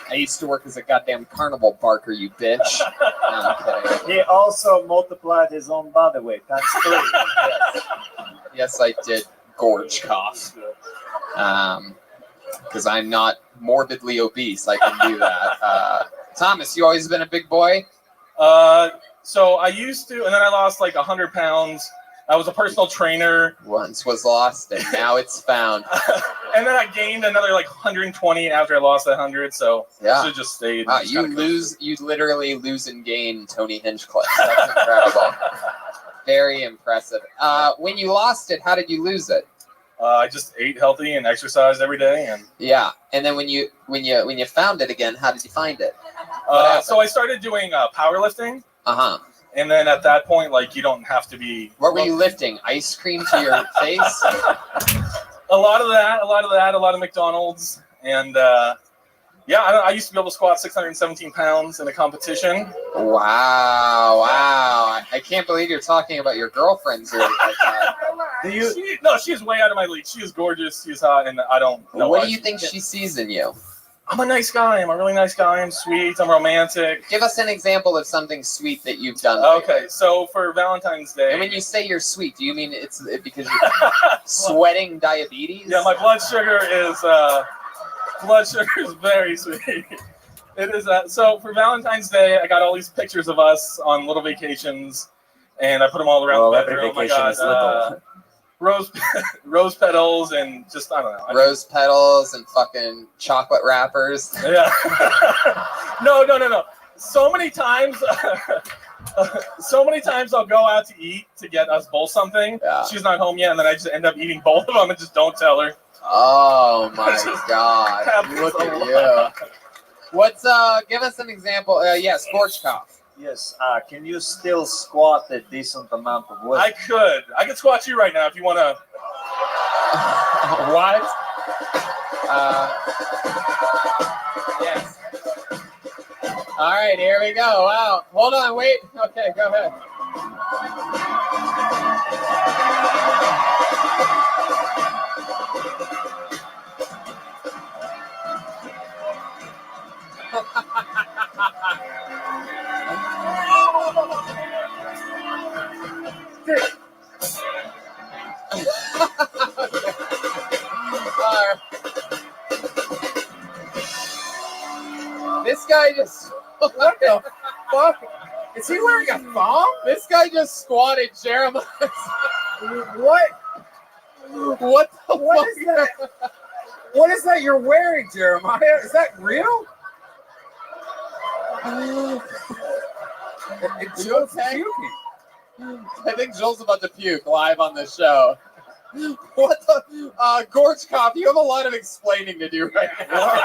I used to work as a goddamn carnival barker, you bitch. No, I'm kidding. He also multiplied his own body weight times 3. Yes, I did gorge cough. Because I'm not morbidly obese. I can do that. Thomas, you always been a big boy? So I used to, and then I lost like 100 pounds. I was a personal trainer. Once was lost, and now it's found. And then I gained another like 120 after I lost 100. So Yeah. I should have just stayed. Wow, you literally lose and gain Tony Hinchcliffe. That's incredible. Very impressive. When you lost it, how did you lose it? I just ate healthy and exercised every day, and Yeah, and then when you found it again, how did you find it? so I started doing powerlifting. Uh-huh. And then at that point, like, you don't have to be. What were you lifting? Ice cream to your face? A lot of that, a lot of McDonald's, and yeah, I used to be able to squat 617 pounds in a competition. Wow. I can't believe you're talking about your girlfriends here like that. No, she's way out of my league. She is gorgeous. She's hot, and I don't know. What why do you think she sees in you? I'm a nice guy. I'm a really nice guy. I'm sweet. I'm romantic. Give us an example of something sweet that you've done. Okay, so for Valentine's Day. And when you say you're sweet, do you mean it's because you're sweating diabetes? Yeah, my blood sugar is very sweet. It is. So for Valentine's Day, I got all these pictures of us on little vacations, and I put them all around the bedroom. Every vacation is little. Rose petals and just I don't know. Rose petals and fucking chocolate wrappers. Yeah. No. So many times I'll go out to eat to get us both something. Yeah. She's not home yet, and then I just end up eating both of them and just don't tell her. Oh my God! Look at you. What's give us an example? Yes, Scorch Cough. Yes. Can you still squat a decent amount of weight? I could squat you right now if you want to. What? Yes. All right, here we go. Wow. Hold on, wait. Okay, go ahead. This guy just. What the fuck? Is he wearing a thong? This guy just squatted Jeremiah. What? What the What fuck? is that? What is that you're wearing, Jeremiah? Is that real? Joe's puking. I think Joel's about to puke live on the show. What the? Gorchkov, you have a lot of explaining to do right now.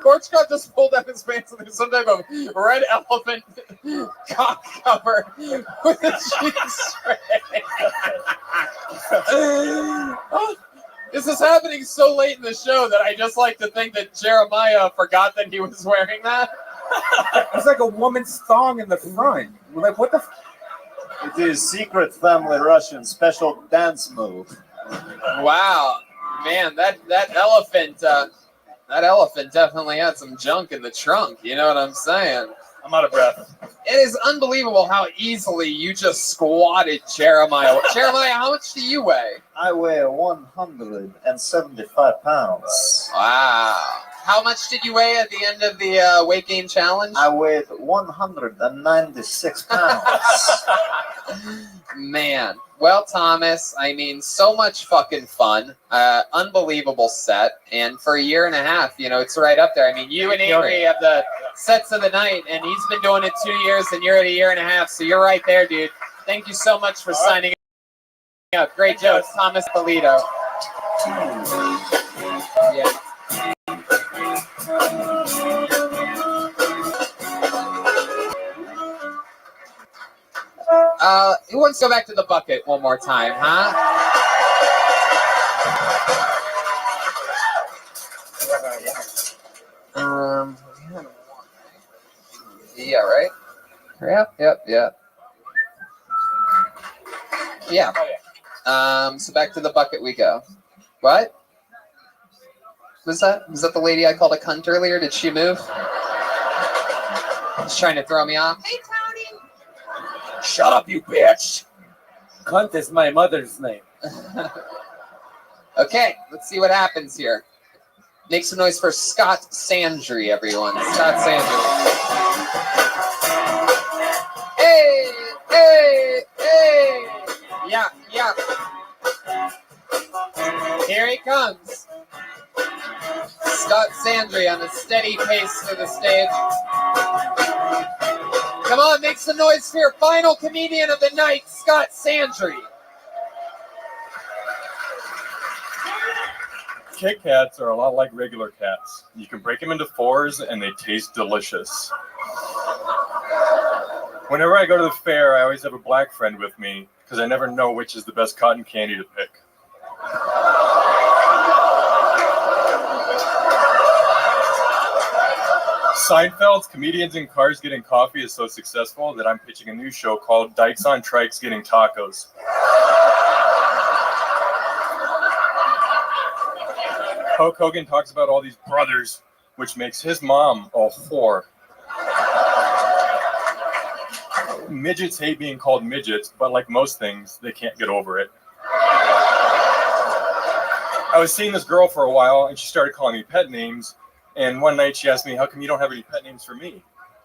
Gorchkov just pulled down his pants and there's some type of red elephant cock cover with a cheese tray. This is happening so late in the show that I just like to think that Jeremiah forgot that he was wearing that. It's like a woman's thong in the front. Like, what the? It is secret family Russian special dance move. Wow, man, that elephant definitely had some junk in the trunk. You know what I'm saying? I'm out of breath. It is unbelievable how easily you just squatted Jeremiah. Jeremiah, how much do you weigh? I weigh 175 pounds. Wow. How much did you weigh at the end of the weight gain challenge? I weighed 196 pounds. Man. Well, Thomas, I mean, so much fucking fun. Unbelievable set. And for a year and a half, you know, it's right up there. I mean, you and Avery have the sets of the night, and he's been doing it 2 years, and you're at a year and a half. So you're right there, dude. Thank you so much for signing up. Great jokes, Thomas Polito. Yeah. Who wants to go back to the bucket one more time, huh? Yeah, right? Yep. Yeah. So back to the bucket we go. What? Was that the lady I called a cunt earlier? Did she move? She's trying to throw me off. Hey, Tony. Shut up, you bitch. Cunt is my mother's name. Okay, let's see what happens here. Make some noise for Scott Sandry, everyone. Scott Sandry. Hey! Yeah. Here he comes. Scott Sandry on a steady pace to the stage. Come on, make some noise for your final comedian of the night, Scott Sandry. Kit Kats are a lot like regular cats. You can break them into fours and they taste delicious. Whenever I go to the fair, I always have a black friend with me because I never know which is the best cotton candy to pick. Seinfeld's Comedians in Cars Getting Coffee is so successful that I'm pitching a new show called Dykes on Trikes Getting Tacos. Hulk Hogan talks about all these brothers which makes his mom a whore. Midgets hate being called midgets, but like most things, they can't get over it. I was seeing this girl for a while, and she started calling me pet names. And one night she asked me, how come you don't have any pet names for me?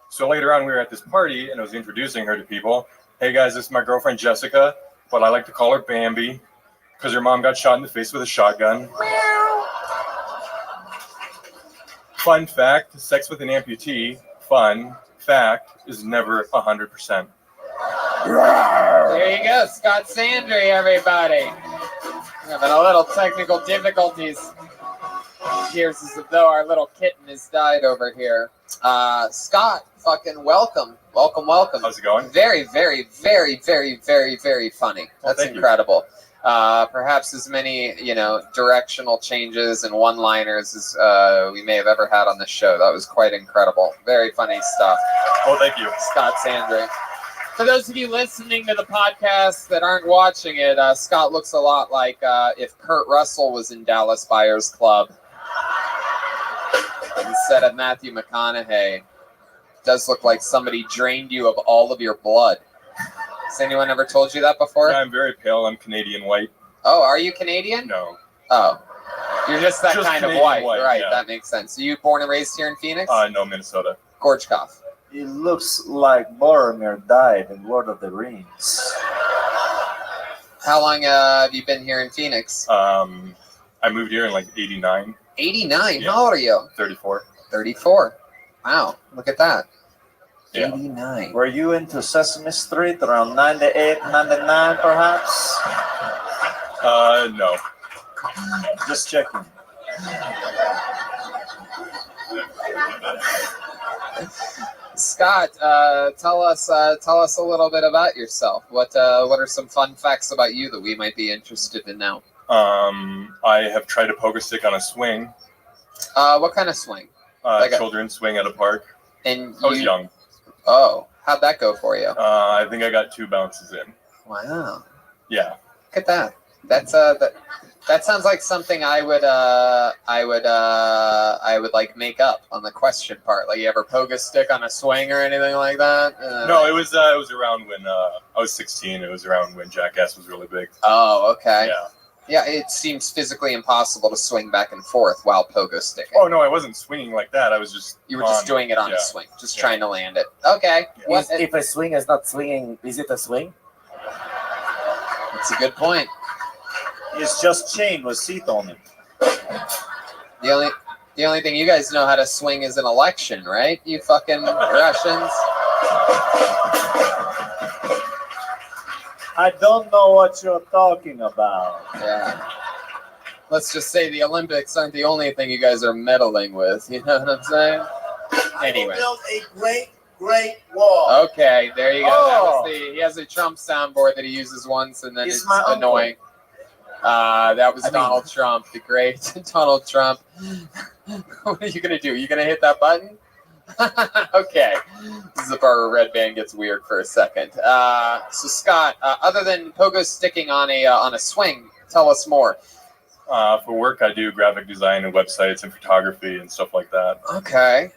So later on, we were at this party, and I was introducing her to people. Hey guys, this is my girlfriend Jessica, but I like to call her Bambi because her mom got shot in the face with a shotgun. Fun fact, sex with an amputee, fun fact, is never 100%. There you go, Scott Sandry, everybody. Having a little technical difficulties. Appears as though our little kitten has died over here. Scott, fucking welcome. Welcome. How's it going? Very, very, very, very, very, very funny. Well, That's incredible. Perhaps as many, directional changes and one-liners as we may have ever had on the show. That was quite incredible. Very funny stuff. Well, thank you. Scott Sandry. For those of you listening to the podcast that aren't watching it, Scott looks a lot like if Kurt Russell was in Dallas Buyers Club instead of Matthew McConaughey. Does look like somebody drained you of all of your blood. Has anyone ever told you that before? Yeah, I'm very pale. I'm Canadian white. Oh, are you Canadian? No. Oh. You're just that Just kind of Canadian white. white, Right, yeah. that makes sense. Are you born and raised here in Phoenix? No, Minnesota. Gorchkoff. It looks like Boromir died in Lord of the Rings. How long have you been here in Phoenix? I moved here in like 89. 89? Yeah. How old are you? 34. 34. Wow, look at that. Yeah. 89. Were you into Sesame Street around 98, 99 perhaps? No. Just checking. Scott, tell us a little bit about yourself. What are some fun facts about you that we might be interested in now? I have tried a poker stick on a swing. What kind of swing? Children's swing at a park. And I was young. Oh, how'd that go for you? I think I got 2 bounces in. Wow. Yeah. Look at that. That's that sounds like something I would like make up on the question part. Like, you ever pogo stick on a swing or anything like that? No, it was around when I was 16. It was around when Jackass was really big. Oh, okay. Yeah. Yeah, it seems physically impossible to swing back and forth while pogo sticking. Oh no, I wasn't swinging like that. I was just. You were just doing it on yeah. a swing, just trying to land it. Okay. What? If a swing is not swinging, is it a swing? That's a good point. It's just chain with seat on it. The only thing you guys know how to swing is an election, right? You fucking Russians. I don't know what you're talking about. Yeah. Let's just say the Olympics aren't the only thing you guys are meddling with. You know what I'm saying? Anyway. I will build a great wall. Okay, there you go. Oh. He has a Trump soundboard that he uses once, and then He's it's my uncle. annoying. That was Donald Trump, the great Donald Trump. What are you going to do? Are you going to hit that button? Okay. This is the part where Red Band gets weird for a second. So, Scott, other than pogo sticking on a swing, tell us more. For work, I do graphic design and websites and photography and stuff like that. Okay.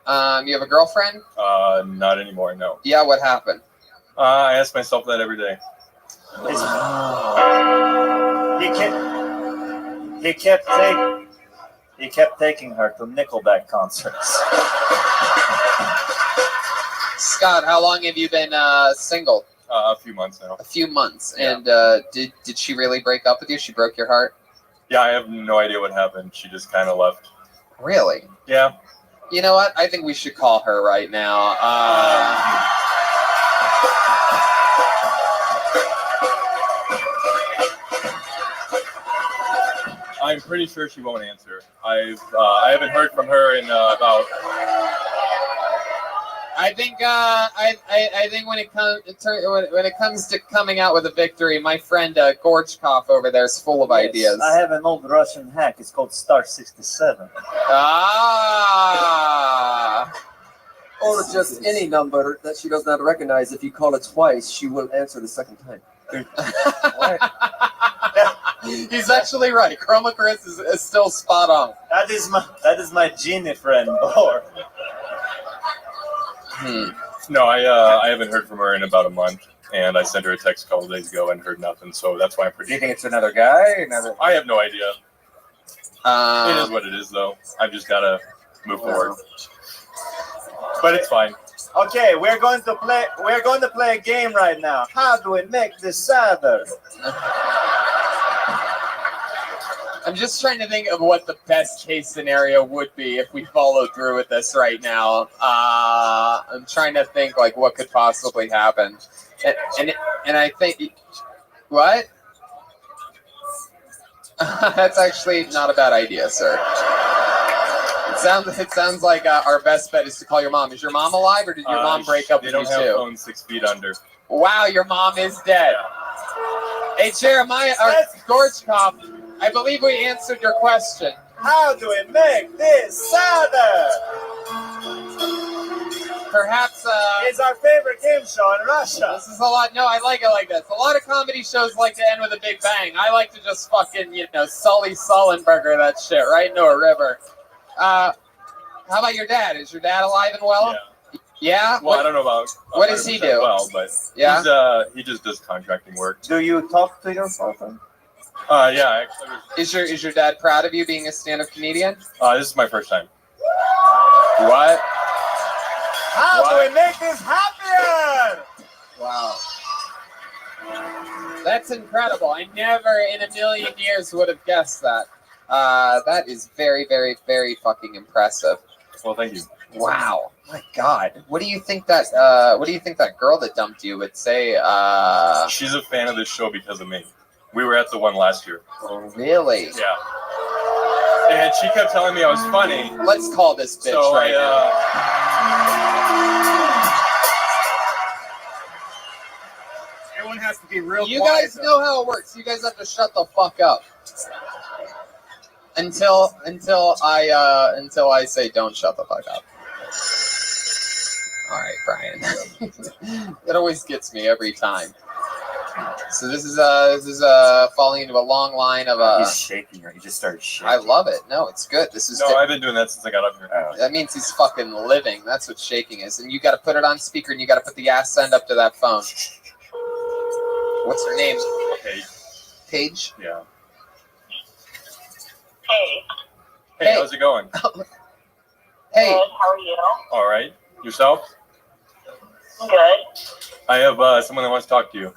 You have a girlfriend? Not anymore, no. Yeah, what happened? I ask myself that every day. He kept taking her to Nickelback concerts. Scott, how long have you been single? A few months now. A few months. Yeah. And did she really break up with you? She broke your heart? Yeah, I have no idea what happened. She just kind of left. Really? Yeah. You know what? I think we should call her right now. I'm pretty sure she won't answer. I haven't heard from her in about. I think when it comes to coming out with a victory, my friend Gorchkoff over there is full of ideas. I have an old Russian hack. It's called Star 67. Or just any number that she does not recognize. If you call it twice, she will answer the second time. He's actually right. Chroma Chris is still spot on. That is my genie friend, Bor. No, I haven't heard from her in about a month, and I sent her a text a couple days ago and heard nothing. So that's why I'm pretty. Do you think it's another guy? I have no idea. It is Um, what it is, though. I've just gotta move forward. But it's fine. Okay, we're going to play a game right now. How do we make this sadder? I'm just trying to think of what the best case scenario would be if we follow through with this right now. I'm trying to think like what could possibly happen, and I think what? That's actually not a bad idea, sir. It sounds like our best bet is to call your mom. Is your mom alive, or did your mom break up They with you don't have too? phones 6 feet under. Wow, your mom is dead. Hey, Jeremiah, or Gorchkov, I believe we answered your question. How do we make this sadder? Perhaps It's our favorite game show in Russia. this is a lot. No, I like it like this. A lot of comedy shows like to end with a big bang. I like to just fucking, Sully Sullenberger that shit right into a river. How about your dad? Is your dad alive and well? Yeah. Well, I don't know about. What does he do? Well, but Yeah? he just does contracting work. Do you talk to your father? Yeah. Actually, Is your dad proud of you being a stand-up comedian? this is my first time. What? How do we make this happier? Wow. That's incredible. I never in a million years would have guessed that. That is very, very, very fucking impressive. Well, thank you. Wow. My God. What do you think that girl that dumped you would say? She's a fan of this show because of me. We were at the one last year. Oh, really? Yeah. And she kept telling me I was funny. Let's call this bitch So right now. Everyone has to be real You quiet, guys know how it works. You guys have to shut the fuck up. Until I say don't shut the fuck up. All right, Brian. That always gets me every time. So this is falling into a long line of He's shaking, or he just started shaking. I love it. No, it's good. This is No, I've been doing that since I got up here. that means he's fucking living. That's what shaking is. And you got to put it on speaker, and you got to put the ass end up to that phone. What's her name? Paige. Paige. Yeah. Hey. Hey, how's it going? Hey. Good. How are you? All right. Yourself? Good. I have someone that wants to talk to you.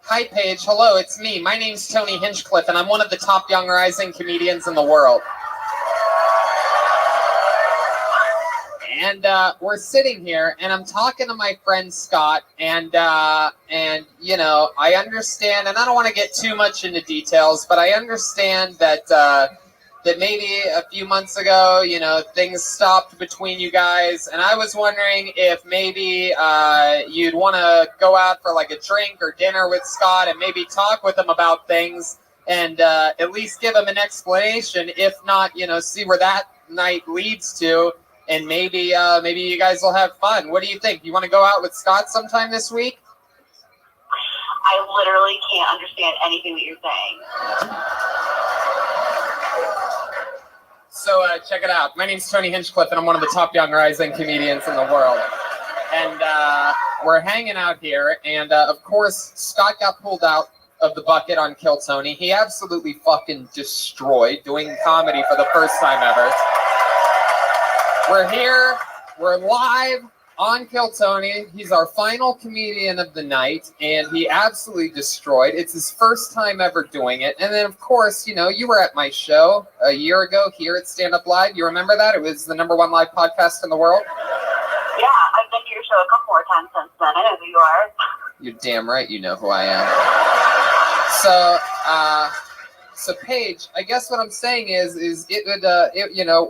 Hi, Paige. Hello, it's me. My name's Tony Hinchcliffe, and I'm one of the top young rising comedians in the world. And we're sitting here, and I'm talking to my friend Scott, and I understand, and I don't want to get too much into details, but I understand that that maybe a few months ago, things stopped between you guys, and I was wondering if maybe you'd want to go out for like a drink or dinner with Scott and maybe talk with him about things and at least give him an explanation, if not, see where that night leads to. And maybe you guys will have fun. What do you think? You want to go out with Scott sometime this week? I literally can't understand anything that you're saying. So check it out. My name's Tony Hinchcliffe, and I'm one of the top young rising comedians in the world. And we're hanging out here, and of course, Scott got pulled out of the bucket on Kill Tony. He absolutely fucking destroyed doing comedy for the first time ever. We're here. We're live on Kill Tony. He's our final comedian of the night, and he absolutely destroyed. It's his first time ever doing it. And then, of course, you were at my show a year ago here at Stand Up Live. You remember that? It was the #1 live podcast in the world. Yeah, I've been to your show a couple more times since then. I know who you are. You're damn right you know who I am. So Paige, I guess what I'm saying is it would,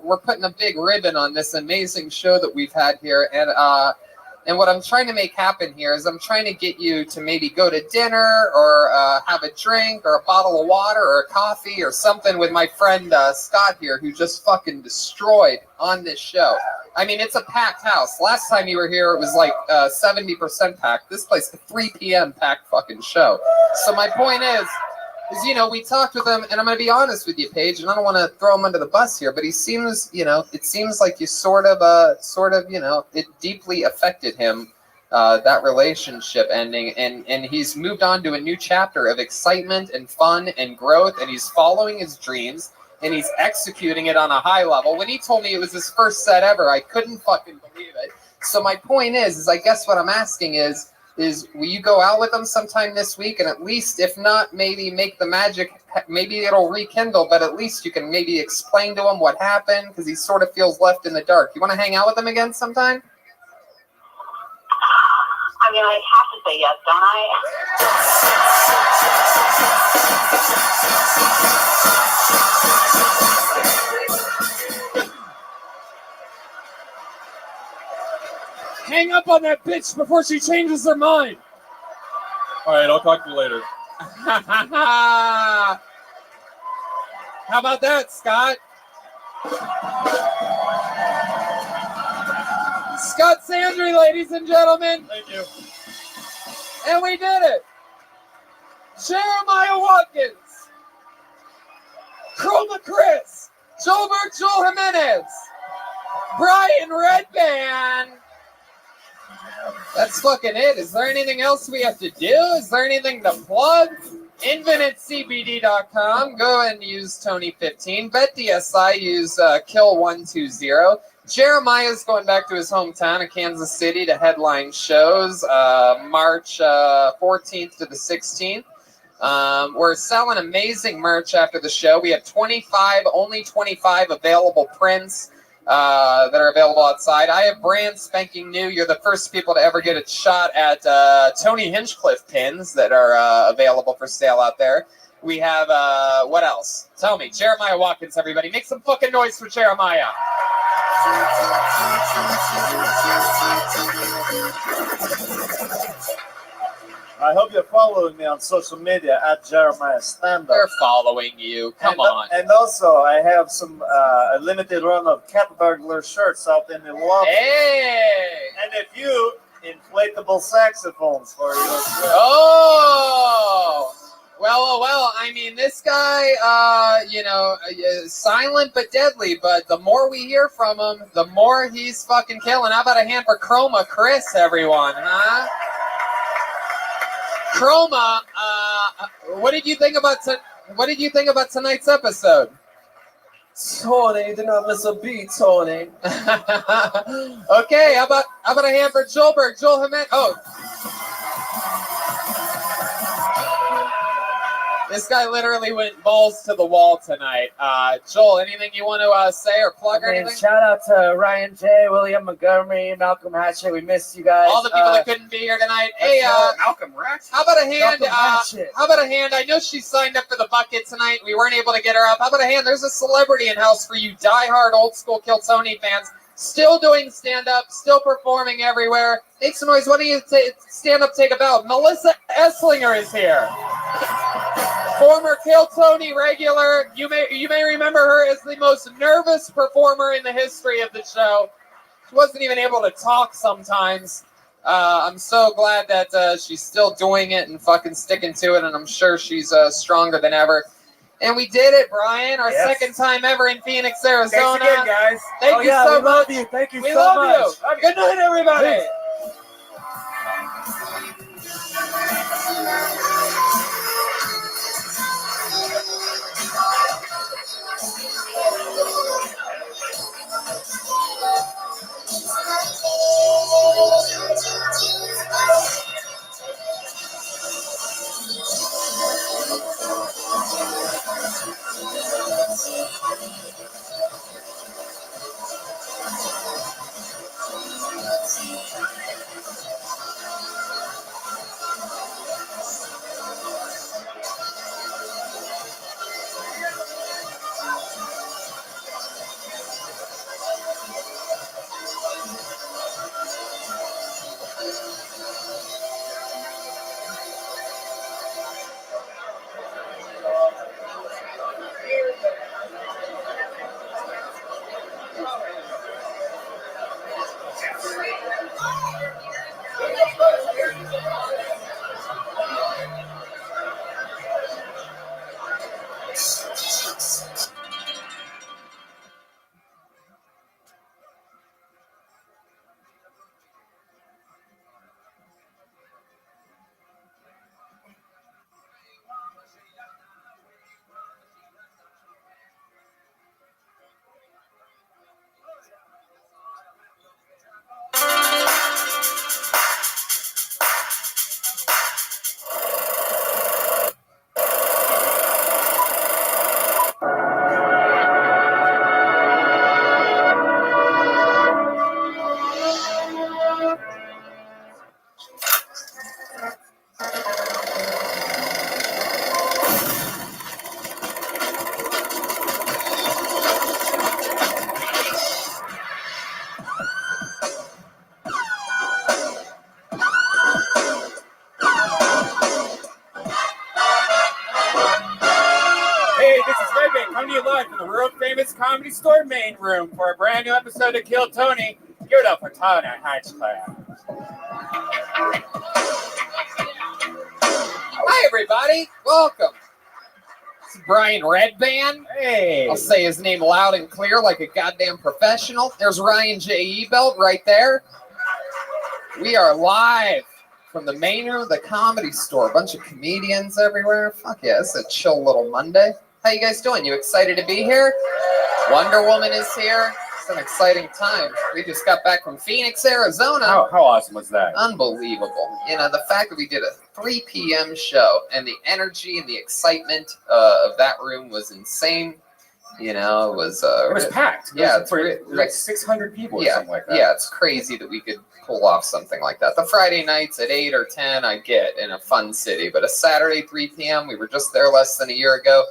we're putting a big ribbon on this amazing show that we've had here, and what I'm trying to make happen here is I'm trying to get you to maybe go to dinner or have a drink or a bottle of water or a coffee or something with my friend Scott here, who just fucking destroyed on this show. I mean, it's a packed house. Last time you were here, it was like 70% packed. This place, a 3 p.m. packed fucking show. So my point is, Is, we talked with him, and I'm going to be honest with you, Paige, and I don't want to throw him under the bus here, but he seems, it seems like you sort of, it deeply affected him, that relationship ending, and he's moved on to a new chapter of excitement and fun and growth, and he's following his dreams, and he's executing it on a high level. When he told me it was his first set ever, I couldn't fucking believe it. So my point is I guess what I'm asking is will you go out with him sometime this week, and at least, if not, maybe make the magic, maybe it'll rekindle, but at least you can maybe explain to him what happened, because he sort of feels left in the dark. You want to hang out with him again sometime? I mean, I have to say yes, don't I? Hang up on that bitch before she changes her mind. All right, I'll talk to you later. How about that, Scott? Scott Sandry, ladies and gentlemen. Thank you. And we did it. Jeremiah Watkins, Chroma Chris, Joelberg Joel Jimenez, Brian Redband. That's fucking it. Is there anything else we have to do? Is there anything to plug? InfiniteCBD.com. Go and use Tony15. BetDSI, use Kill120. Jeremiah's going back to his hometown of Kansas City to headline shows March 14th to the 16th. We're selling amazing merch after the show. We have only 25 available prints that are available outside. I have brand spanking new. You're the first people to ever get a shot at Tony Hinchcliffe pins that are available for sale out there. We have, what else? Tell me. Jeremiah Watkins, everybody. Make some fucking noise for Jeremiah. I hope you're following me on social media at Jeremiah Standup. They're following you. Come on. And also, I have some a limited run of Cat Burglar shirts out in Milwaukee. Hey! And a few inflatable saxophones for you. Oh! Well, I mean, this guy, silent but deadly, but the more we hear from him, the more he's fucking killing. How about a hand for Chroma Chris, everyone, huh? Chroma, what did you think about tonight's episode? Tony, you did not miss a beat, Tony. Okay, how about a hand for Joelberg, Joel Jimenez? Oh. This guy literally went balls to the wall tonight. Joel, anything you want to say or plug or anything? Shout out to Ryan J, William Montgomery, Malcolm Hatchet. We missed you guys. All the people that couldn't be here tonight. Hey, Malcolm Ratchet. How about a hand? How about a hand? I know she signed up for the bucket tonight. We weren't able to get her up. How about a hand? There's a celebrity in house for you diehard old school Kill Tony fans. Still doing stand-up, still performing everywhere. Make some noise. Why don't you stand up, take a bow? Melissa Esslinger is here. Former Kill Tony regular. You may remember her as the most nervous performer in the history of the show. She wasn't even able to talk sometimes. I'm so glad that she's still doing it and fucking sticking to it, and I'm sure she's stronger than ever. And we did it, Brian. Our second time ever in Phoenix, Arizona. Thanks again, guys. Thank you so much. Love you. Thank you we so love much. you. Good night, everybody. Peace. to you live from the world famous Comedy Store main room for a brand new episode of Kill Tony. Give it up for Tony Hatchclass. Hi, everybody. Welcome. It's Brian Redband. Hey. I'll say his name loud and clear like a goddamn professional. There's Ryan J. Ebelt right there. We are live from the main room of the Comedy Store. A bunch of comedians everywhere. Fuck yeah, it's a chill little Monday. How you guys doing? You excited to be here? Wonder Woman is here. It's an exciting time. We just got back from Phoenix, Arizona. How awesome was that? Unbelievable. You know, the fact that we did a 3 p.m. show and the energy and the excitement of that room was insane. You know, it was packed. Yeah, it's like 600 people or something like that. Yeah, it's crazy that we could pull off something like that. The Friday nights at 8 or 10, I get, in a fun city. But a Saturday, 3 p.m., we were just there less than a year ago.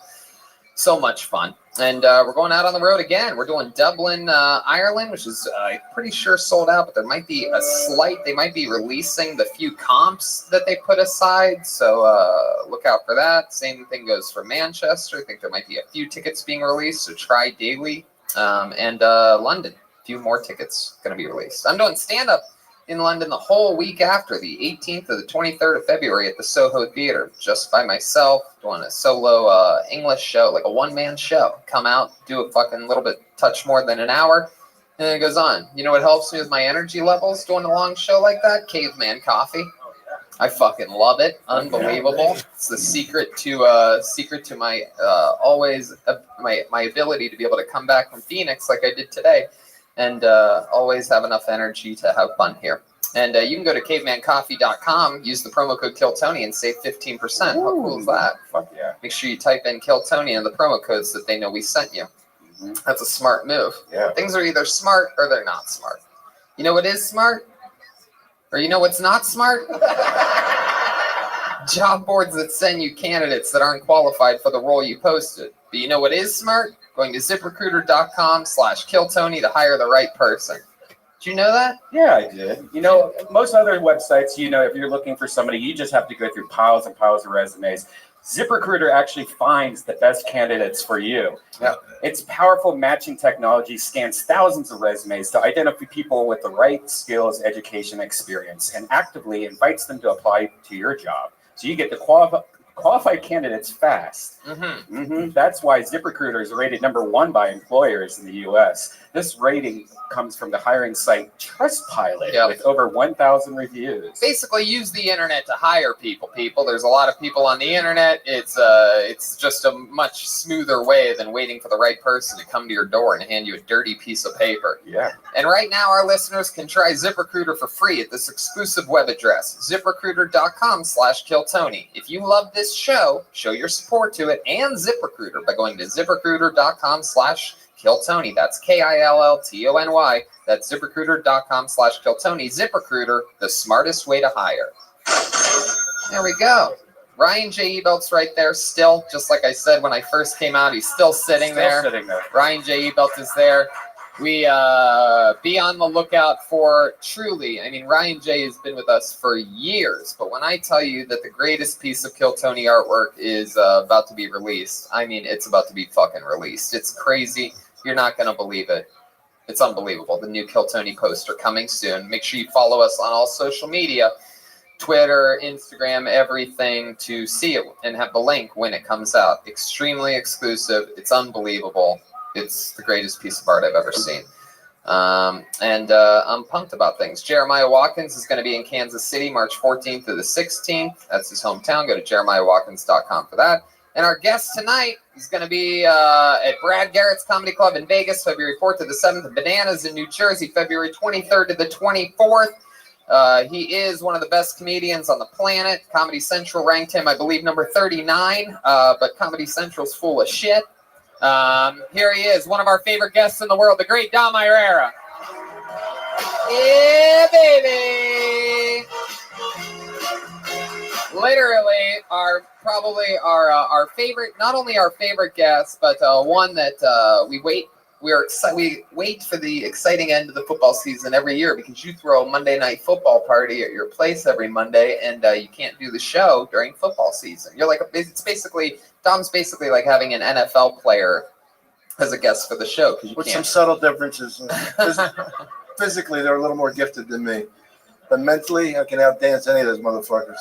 So much fun. And we're going out on the road again. We're doing Dublin, Ireland, which is pretty sure sold out, but there might be they might be releasing the few comps that they put aside. So look out for that. Same thing goes for Manchester. I think there might be a few tickets being released, so try daily. And London, a few more tickets going to be released. I'm doing stand-up in London the whole week after, the 18th to the 23rd of February at the Soho Theatre, just by myself, doing a solo English show, like a one-man show. Come out, do a fucking little bit, touch more than an hour, and then it goes on. You know what helps me with my energy levels doing a long show like that? Caveman coffee. I fucking love it. Unbelievable. It's the secret to my always my ability to be able to come back from Phoenix like I did today. And always have enough energy to have fun here. And you can go to cavemancoffee.com, use the promo code KillTony, and save 15%. How cool is that? Fuck yeah. Make sure you type in KillTony in the promo code so that they know we sent you. Mm-hmm. That's a smart move. Yeah. Things are either smart or they're not smart. You know what is smart? Or you know what's not smart? Job boards that send you candidates that aren't qualified for the role you posted. But you know what is smart? Going to ZipRecruiter.com/KillTony to hire the right person. Did you know that? Yeah, I did. You know, most other websites, you know, if you're looking for somebody, you just have to go through piles and piles of resumes. ZipRecruiter actually finds the best candidates for you. Yeah. Its powerful matching technology scans thousands of resumes to identify people with the right skills, education, experience, and actively invites them to apply to your job. So you get the qualified candidates fast. That's why ZipRecruiter is rated #1 by employers in the U.S. This rating comes from the hiring site Trustpilot with over 1,000 reviews. Basically, use the internet to hire people. There's a lot of people on the internet. It's just a much smoother way than waiting for the right person to come to your door and hand you a dirty piece of paper. Yeah. And right now, our listeners can try ZipRecruiter for free at this exclusive web address, ZipRecruiter.com/KillTony. If you love this show, show your support to it and ZipRecruiter by going to ZipRecruiter.com/KillTony. That's KILLTONY. That's ZipRecruiter.com/KillTony. ZipRecruiter, the smartest way to hire. There we go. Ryan J. Ebelt's right there still, just like I said when I first came out. He's still sitting there. Ryan J. Ebelt is there. We be on the lookout for truly. I mean, Ryan J. has been with us for years, but when I tell you that the greatest piece of Kill Tony artwork is about to be released, I mean, it's about to be fucking released. It's crazy. You're not going to believe it. It's unbelievable. The new Kill Tony poster coming soon. Make sure you follow us on all social media, Twitter, Instagram, everything, to see it and have the link when it comes out. Extremely exclusive. It's unbelievable. It's the greatest piece of art I've ever seen. And I'm pumped about things. Jeremiah Watkins is going to be in Kansas City March 14th to the 16th. That's his hometown. Go to jeremiahwatkins.com for that. And our guest tonight is going to be at Brad Garrett's Comedy Club in Vegas, February 4th to the 7th, and Bananas in New Jersey, February 23rd to the 24th. He is one of the best comedians on the planet. Comedy Central ranked him, I believe, number 39, but Comedy Central's full of shit. Here he is, one of our favorite guests in the world, the great Dom Irrera. Yeah, baby! Literally, our favorite, not only our favorite guest, but one that we wait for the exciting end of the football season every year, because you throw a Monday night football party at your place every Monday, and you can't do the show during football season. You're like, Dom's basically like having an NFL player as a guest for the show because you With some can't. subtle differences. Physically, they're a little more gifted than me. But mentally, I can outdance any of those motherfuckers.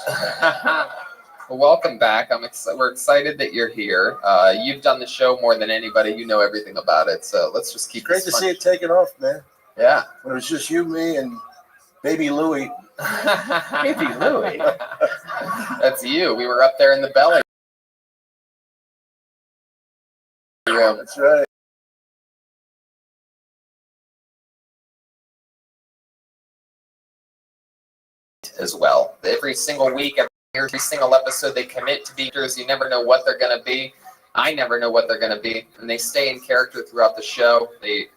Well, welcome back. We're excited that you're here. You've done the show more than anybody. You know everything about it. So let's just keep. Great to see it taking off, man. Yeah. When it was just you, me, and baby Louie. Baby Louie. That's you. We were up there in the belly room. That's right. As well. Every single week, every single episode, they commit to be actors. You never know what they're going to be. I never know what they're going to be. And they stay in character throughout the show. They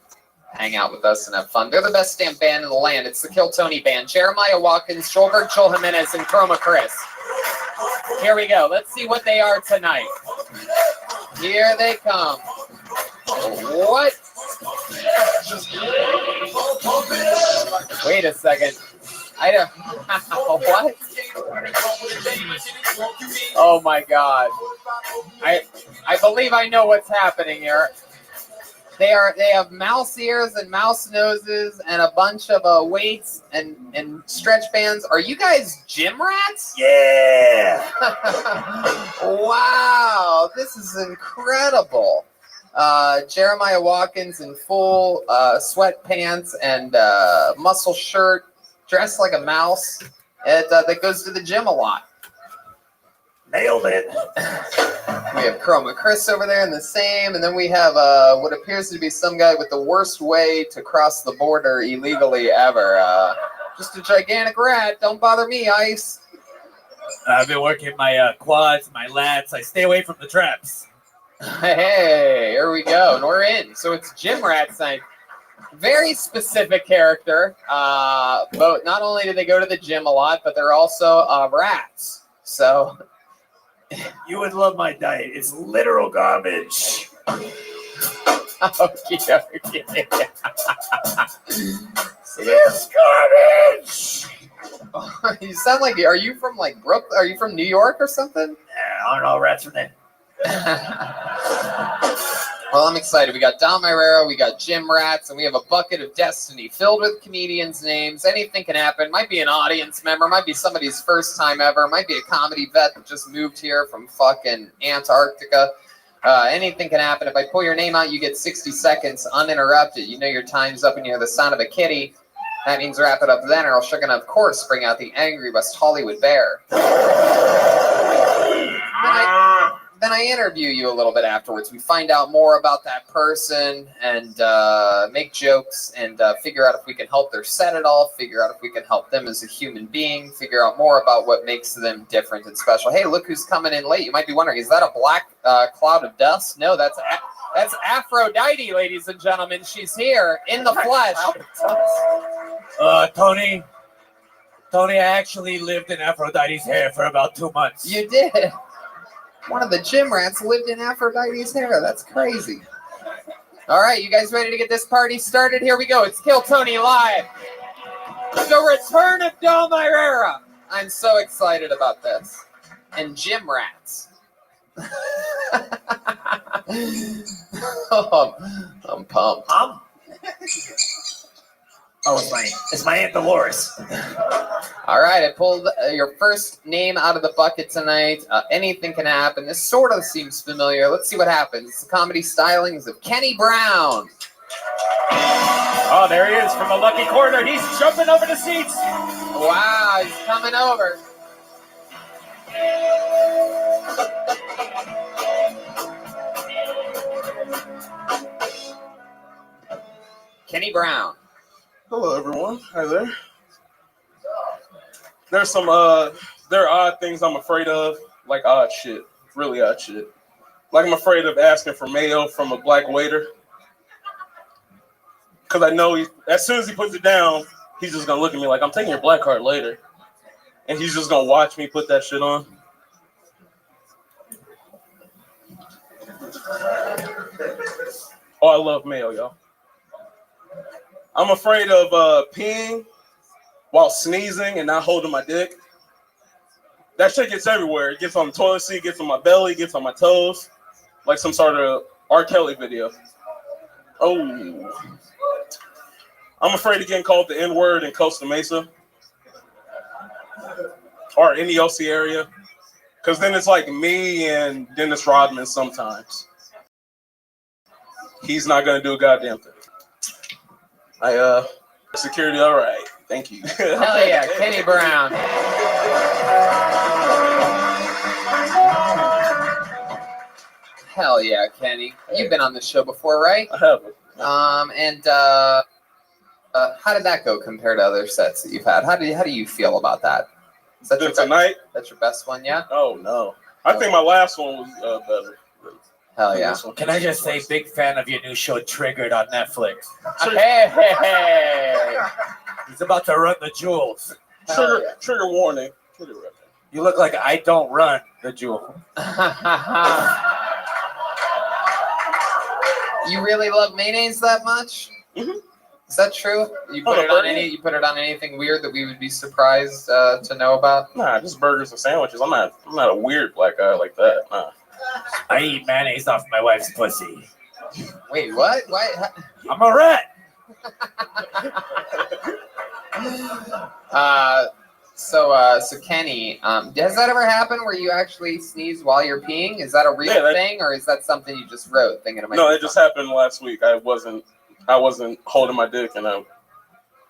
hang out with us and have fun. They're the best damn band in the land. It's the Kill Tony Band. Jeremiah Watkins, Joelberg, Joel Jimenez, and Chroma Chris. Here we go. Let's see what they are tonight. Here they come. What? Wait a second. I don't. What? Oh my God! I believe I know what's happening here. They have mouse ears and mouse noses and a bunch of weights and stretch bands. Are you guys gym rats? Yeah. Wow, this is incredible. Jeremiah Watkins in full sweatpants and muscle shirt. Dressed like a mouse that goes to the gym a lot. Nailed it. We have Chroma Chris over there in the same, and then we have what appears to be some guy with the worst way to cross the border illegally ever. Just a gigantic rat. Don't bother me, Ice. I've been working my quads, my lats. I stay away from the traps. Hey, here we go, and we're in. So it's Gym Rats night. Very specific character. But not only do they go to the gym a lot, but they're also rats. So you would love my diet. It's literal garbage. Okay. It's garbage. You sound like, are you from like Brooklyn? Are you from New York or something? Yeah, aren't all rats from there? Well, I'm excited. We got Dom Irera, we got Gym Rats, and we have a bucket of destiny filled with comedians' names. Anything can happen. Might be an audience member, might be somebody's first time ever, might be a comedy vet that just moved here from fucking Antarctica. Anything can happen. If I pull your name out, you get 60 seconds uninterrupted. You know your time's up and you hear the sound of a kitty. That means wrap it up then, or else you're going to, of course, bring out the angry West Hollywood bear. Then I interview you a little bit afterwards. We find out more about that person and make jokes and figure out if we can help their set at all, figure out if we can help them as a human being, figure out more about what makes them different and special. Hey, look who's coming in late. You might be wondering, is that a black cloud of dust? No, that's Aphrodite, ladies and gentlemen. She's here in the flesh. Tony, I actually lived in Aphrodite's hair for about 2 months. You did? One of the Gym Rats lived in Aphrodite's hair. That's crazy. All right, you guys ready to get this party started? Here we go. It's Kill Tony Live. The return of Dom Irera. I'm so excited about this. And Gym Rats. I'm pumped. Oh, it's my Aunt Dolores. All right, I pulled your first name out of the bucket tonight. Anything can happen. This sort of seems familiar. Let's see what happens. It's the comedy stylings of Kenny Brown. Oh, there he is from the lucky corner. He's jumping over the seats. Wow, he's coming over. Kenny Brown. Hello, everyone. Hi there. There's some there are odd things I'm afraid of, like odd shit, really odd shit. Like I'm afraid of asking for mail from a black waiter, because I know as soon as he puts it down, he's just gonna look at me like I'm taking your black card later, and he's just gonna watch me put that shit on. Oh, I love mail, y'all. I'm afraid of peeing while sneezing and not holding my dick. That shit gets everywhere. It gets on the toilet seat, gets on my belly, gets on my toes, like some sort of R. Kelly video. Oh, I'm afraid of getting called the N-word in Costa Mesa or in the OC area, because then it's like me and Dennis Rodman sometimes. He's not gonna do a goddamn thing. Security, all right. Thank you. Hell yeah, Kenny Brown. Hell yeah, Kenny. You've been on the show before, right? I haven't. How did that go compared to other sets that you've had? How do you feel about that? Is that your Tonight? That's your best one, yeah? Oh no, I think my last one was better. Hell yeah. Can I just say, big fan of your new show, Triggered, on Netflix. Hey! He's about to run the jewels. Trigger warning. You look like I don't run the jewel. You really love mayonnaise that much? Mm-hmm. Is that true? You put it on anything weird that we would be surprised to know about? Nah, just burgers and sandwiches. I'm not a weird black guy like that. Nah. I eat mayonnaise off my wife's pussy. Wait, what? What? I'm a rat. So Kenny, has that ever happened where you actually sneeze while you're peeing? Is that a real thing, or is that something you just wrote thinking it might? No, it just happened last week. I wasn't holding my dick, and I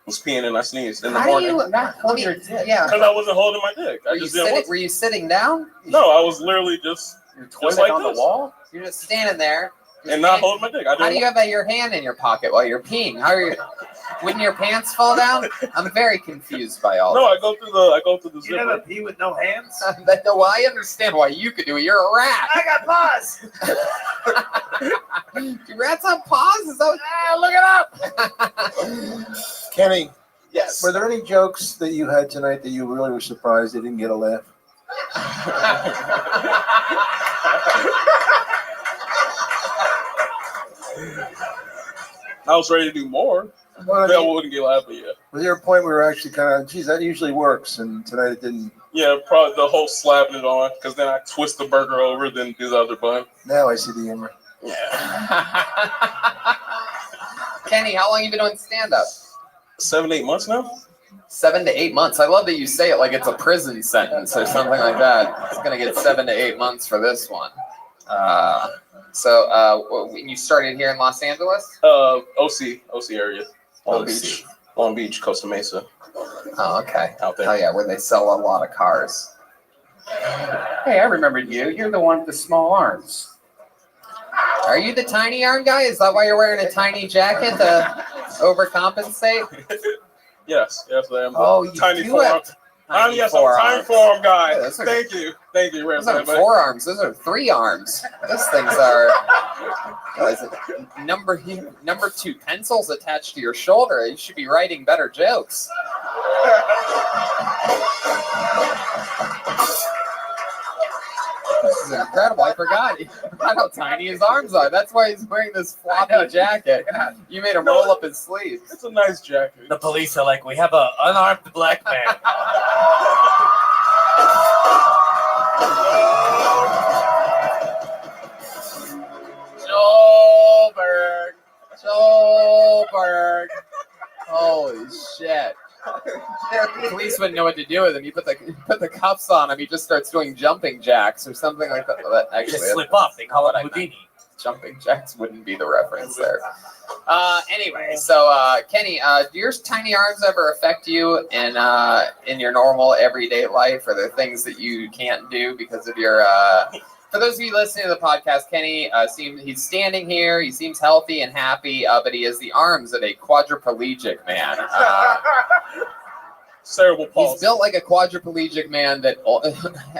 was peeing and I sneezed in the morning. How do you not hold your dick? Yeah. Because I wasn't holding my dick. Were you sitting down? No, I was literally just like on this. the wall. You're just standing there and not holding my dick. How do you have your hand in your pocket while you're peeing? How are you? Wouldn't your pants fall down? I'm very confused by all. No, I go through the You zipper. never pee with no hands? Well, I understand why you could do it. You're a rat. I got paws. Do rats have paws? Is that? Look it up. Kenny, Yes. were there any jokes that you had tonight that you really were surprised they didn't get a laugh? I was ready to do more. Well, That wouldn't get loud, but yeah. Was there a point where we were actually kind of, geez, that usually works, and tonight it didn't? Yeah, probably the whole slapping it on, because then I twist the burger over, then do the other bun. Now I see the humor. Yeah. Kenny, how long you been doing stand-up? 7-8 months now. 7 to 8 months. I love that you say it like it's a prison sentence or something like that. It's gonna get 7 to 8 months for this one. So when you started here in Los Angeles? OC area. Long Beach, Costa Mesa. Oh, okay. Out there. Oh yeah, where they sell a lot of cars. Hey, I remembered you. You're the one with the small arms. Are you the tiny arm guy? Is that why you're wearing a tiny jacket to overcompensate? Yes, I am. Oh, you tiny do forearm. have I'm tiny forearm guy. Yeah, Thank you, Those aren't 4 arms. Those are 3 arms. Those things are. Is it number 2 pencils attached to your shoulder. You should be writing better jokes. This is incredible. I forgot how tiny his arms are. That's why he's wearing this floppy jacket. You made him roll up his sleeves. It's a nice jacket. The police are like, we have an unarmed black man. Joelberg. Holy shit. The police wouldn't know what to do with him. You put the cuffs on him, he just starts doing jumping jacks or something like that. Well, that actually, Just slip off. They call it Houdini. Jumping jacks wouldn't be the reference there. Anyway, so Kenny, do your tiny arms ever affect you in your normal everyday life? Are there things that you can't do because of your? For those of you listening to the podcast, Kenny he's standing here. He seems healthy and happy, but he has the arms of a quadriplegic man. Cerebral palsy. He's built like a quadriplegic man that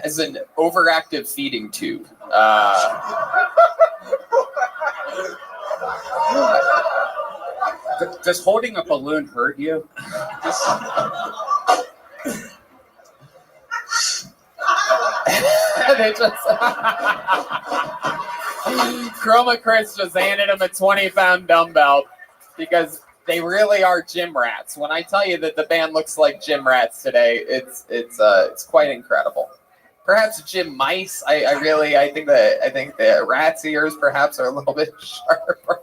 has an overactive feeding tube. Does holding a balloon hurt you? They just Chroma Chris just handed him a 20-pound dumbbell because they really are gym rats. When I tell you that the band looks like gym rats today, it's quite incredible. Perhaps gym mice. I think the rat's ears perhaps are a little bit sharper.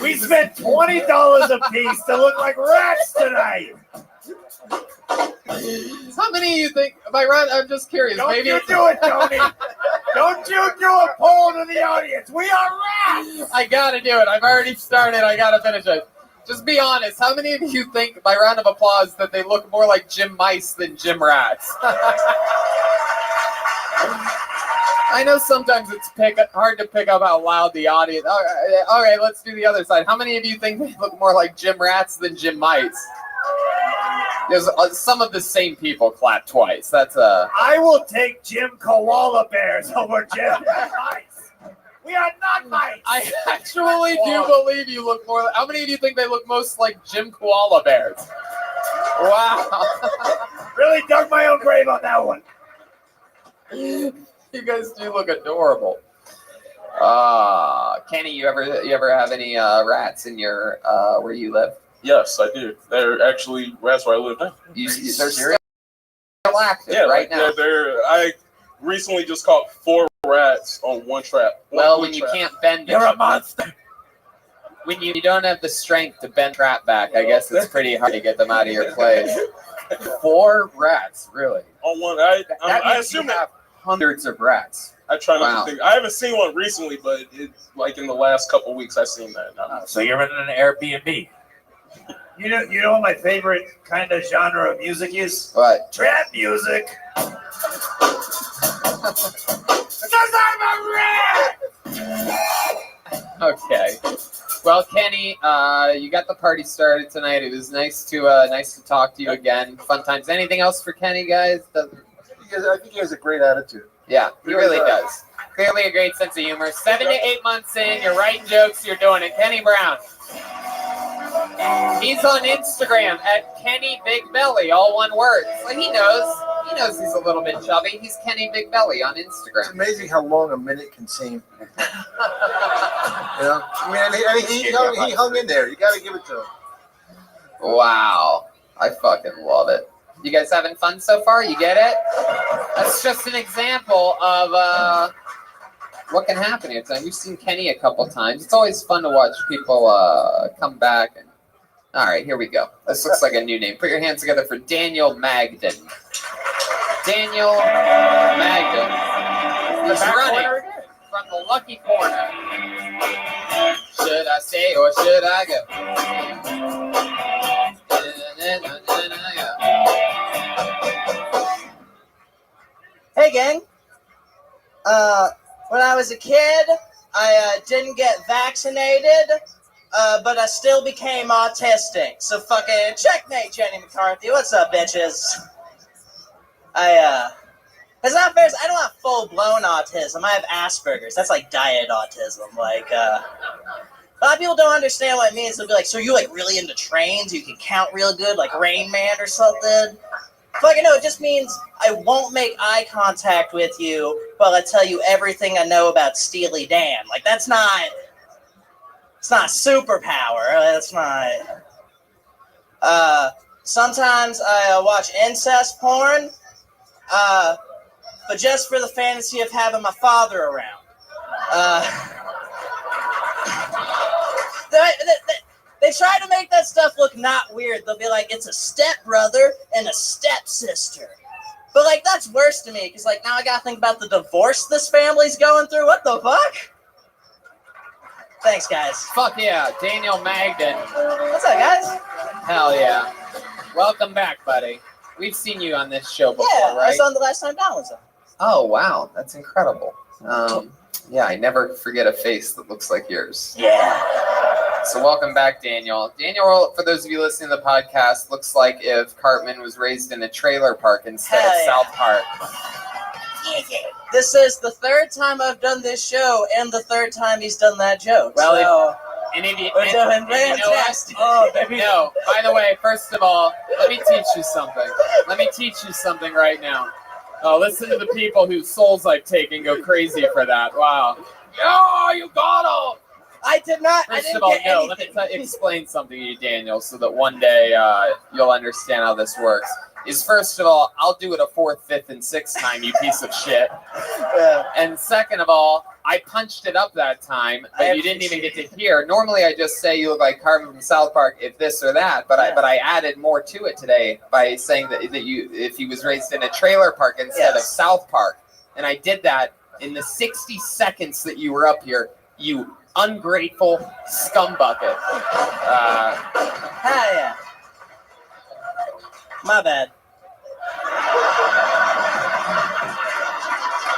We spent $20 a piece to look like rats tonight. How many of you think? I'm just curious. Don't maybe you do it, Tony. Don't you do a poll to the audience. We are rats. I gotta do it. I've already started. I gotta finish it. Just be honest. How many of you think, by round of applause, that they look more like gym mice than gym rats? I know sometimes it's hard to pick up how loud the audience. All right, let's do the other side. How many of you think they look more like gym rats than gym mice? There's some of the same people clap twice. That's I will take Jim Koala Bears over Jim mice. We are not mice. I actually do believe you look more. How many of you think they look most like Jim Koala Bears? Wow. Really dug my own grave on that one. You guys do look adorable. Kenny, you ever have any rats in your where you live? Yes, I do. They're actually rats where I live now. They're still active right now. I recently just caught 4 rats on one trap. When you can't bend it, you're a monster. When you don't have the strength to bend trap back, I guess it's pretty hard to get them out of your place. 4 rats, really? On one, I assume you have hundreds of rats. I try not to think. I haven't seen one recently, but it's like in the last couple of weeks I've seen that. So you're in an Airbnb. You know what my favorite kind of genre of music is? What? Trap music. Because I'm a rat! Okay. Well, Kenny, you got the party started tonight. It was nice to talk to you again. Fun times. Anything else for Kenny, guys? I think he has a great attitude. Yeah, he really does. Clearly a great sense of humor. 7 to 8 months in, you're writing jokes, you're doing it. Kenny Brown. He's on Instagram at Kenny Big Belly, all one word. So he knows he's a little bit chubby. He's Kenny Big Belly on Instagram. It's amazing how long a minute can seem. You know, he hung in there. You got to give it to him. Wow, I fucking love it. You guys having fun so far? You get it? That's just an example of what can happen here tonight. We've seen Kenny a couple times. It's always fun to watch people come back. All right, here we go. This looks like a new name. Put your hands together for Daniel Magden. Daniel Magden. He's running from the lucky corner. Should I stay or should I go? Hey, gang. When I was a kid, I didn't get vaccinated, but I still became autistic. So fucking checkmate, Jenny McCarthy. What's up, bitches? It's not fair. I don't have full-blown autism. I have Asperger's. That's like diet autism. Like, a lot of people don't understand what it means. They'll be like, so you're like really into trains? You can count real good, like Rain Man or something? Fucking no, it just means I won't make eye contact with you, but I'll tell you everything I know about Steely Dan. Like, it's not superpower. That's not. Sometimes I watch incest porn, but just for the fantasy of having my father around. They try to make that stuff look not weird. They'll be like, it's a stepbrother and a stepsister. But, like, that's worse to me, because, like, now I gotta think about the divorce this family's going through. What the fuck? Thanks, guys. Fuck yeah, Daniel Magden. What's up, guys? Hell yeah. Welcome back, buddy. We've seen you on this show before, Yeah, right? I saw him the last time Don was on. Oh, wow. That's incredible. Yeah, I never forget a face that looks like yours. Yeah. So welcome back, Daniel. Daniel, for those of you listening to the podcast, looks like if Cartman was raised in a trailer park instead of South Park. This is the third time I've done this show, and the third time he's done that joke. Well, so and if you, we're doing fantastic. Oh, baby. No, by the way, first of all, let me teach you something. Let me teach you something right now. Oh, listen to the people whose souls I've taken go crazy for that. Wow. Oh, you got them. I did not. First of all, no, let me explain something to you, Daniel, so that one day you'll understand how this works. is first of all, I'll do it a fourth, fifth, and sixth time, you piece of shit. Yeah. And second of all, I punched it up that time, but you didn't even get to hear. Normally, I just say you look like Carmen from South Park, if this or that. But I added more to it today by saying that if he was raised in a trailer park instead of South Park, and I did that in the 60 seconds that you were up here. You ungrateful scumbucket. Yeah. My bad.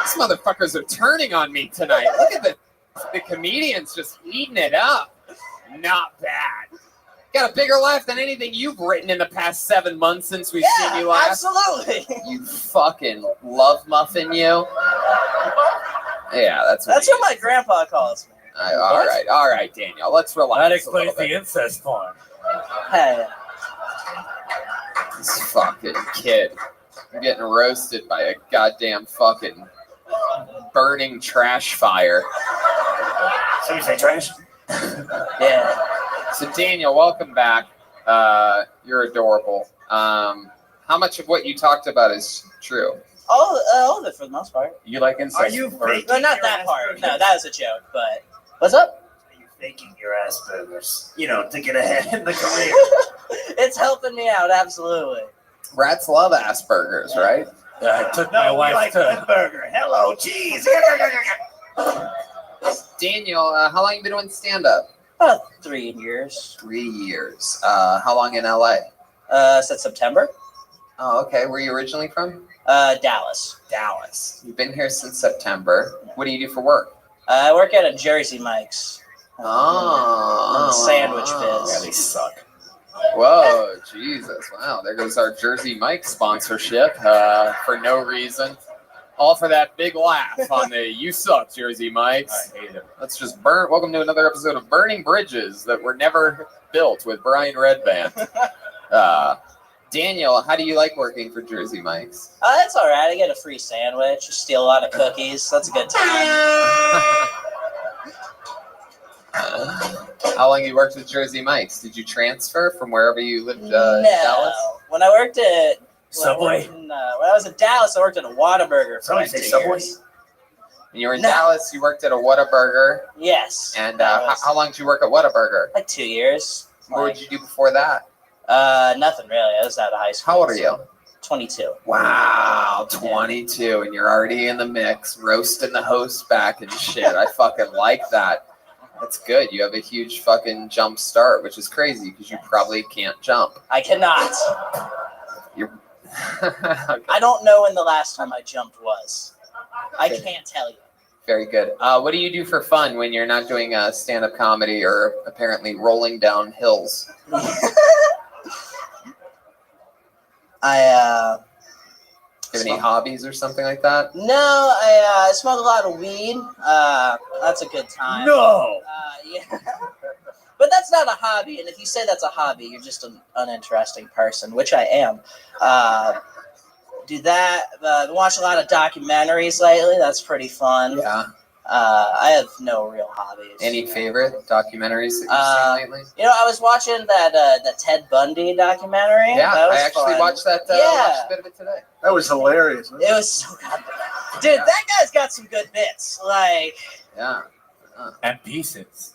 These motherfuckers are turning on me tonight. Look at the comedians just eating it up. Not bad. Got a bigger laugh than anything you've written in the past 7 months since we've seen you last. Absolutely. You fucking love muffin, you. Yeah, that's what my grandpa calls me. All right, Daniel. Let's relax. That explains the incest porn. Hey. This fucking kid. I'm getting roasted by a goddamn fucking burning trash fire. So you say trash? Yeah. So Daniel, welcome back. You're adorable. How much of what you talked about is true? All of it for the most part. You like incest? Are you faking No, not that part. No, that was a joke. But what's up? Are you faking your Asperger's? You know, to get ahead in the career. It's helping me out, absolutely. Rats love Asperger's, right? I took my wife to burger. Hello, cheese. Daniel, how long you been doing stand-up? About 3 years. 3 years. How long in LA? Since September. Oh, okay. Where are you originally from? Dallas. Dallas. You've been here since September. What do you do for work? I work at a Jersey Mike's. Oh. Sandwich biz. Yeah, they suck. Whoa, Jesus. Wow, there goes our Jersey Mike sponsorship for no reason. All for that big laugh on the You Suck, Jersey Mike's. I hate it. Let's just burn. Welcome to another episode of Burning Bridges that were never built with Brian Redband. Daniel, how do you like working for Jersey Mike's? That's all right. I get a free sandwich. Steal a lot of cookies. That's a good time. How long you worked with Jersey Mike's? Did you transfer from wherever you lived? No. Dallas? When I worked at Subway. When I was in Dallas, I worked at a Whataburger for Somebody like say 2 Subway? years. When you were in Dallas, you worked at a Whataburger. Yes. And that was how long did you work at Whataburger? like 2 years. What did you do before that? Nothing really. I was out of high school. How old are you? 22. Wow, 22, and you're already in the mix, roasting the host back and shit. I fucking like that. That's good. You have a huge fucking jump start, which is crazy because you probably can't jump. I cannot. You're okay. I don't know when the last time I jumped was. I can't tell you. Very good. What do you do for fun when you're not doing stand-up comedy or apparently rolling down hills? I Do you have any hobbies or something like that? No, I smoke a lot of weed. That's a good time. No. Yeah. But that's not a hobby, and if you say that's a hobby, you're just an uninteresting person, which I am. Do that. Watch a lot of documentaries lately. That's pretty fun. Yeah. I have no real hobbies. Any favorite documentaries that you've seen lately? You know, I was watching that Ted Bundy documentary. Yeah, that was I actually fun. watched that. Yeah. Watched a bit of it today. That was hilarious. It was so good. Dude, that guy's got some good bits. Like, Yeah. And pieces.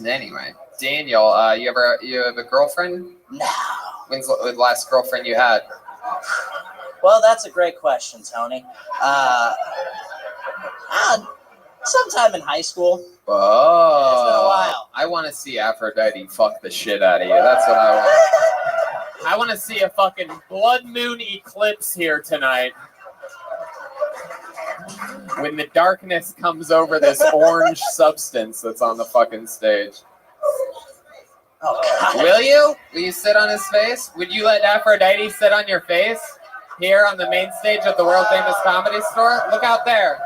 Anyway, Daniel, you have a girlfriend? no. When's the last girlfriend you had? Well, that's a great question, Tony. Sometime in high school. Oh, It's been a while. I want to see Aphrodite fuck the shit out of you. That's what I want. I want to see a fucking blood moon eclipse here tonight. When the darkness comes over this orange substance that's on the fucking stage. Oh, God. Will you? Will you sit on his face? Would you let Aphrodite sit on your face? Here on the main stage of the world famous comedy store? Look out there.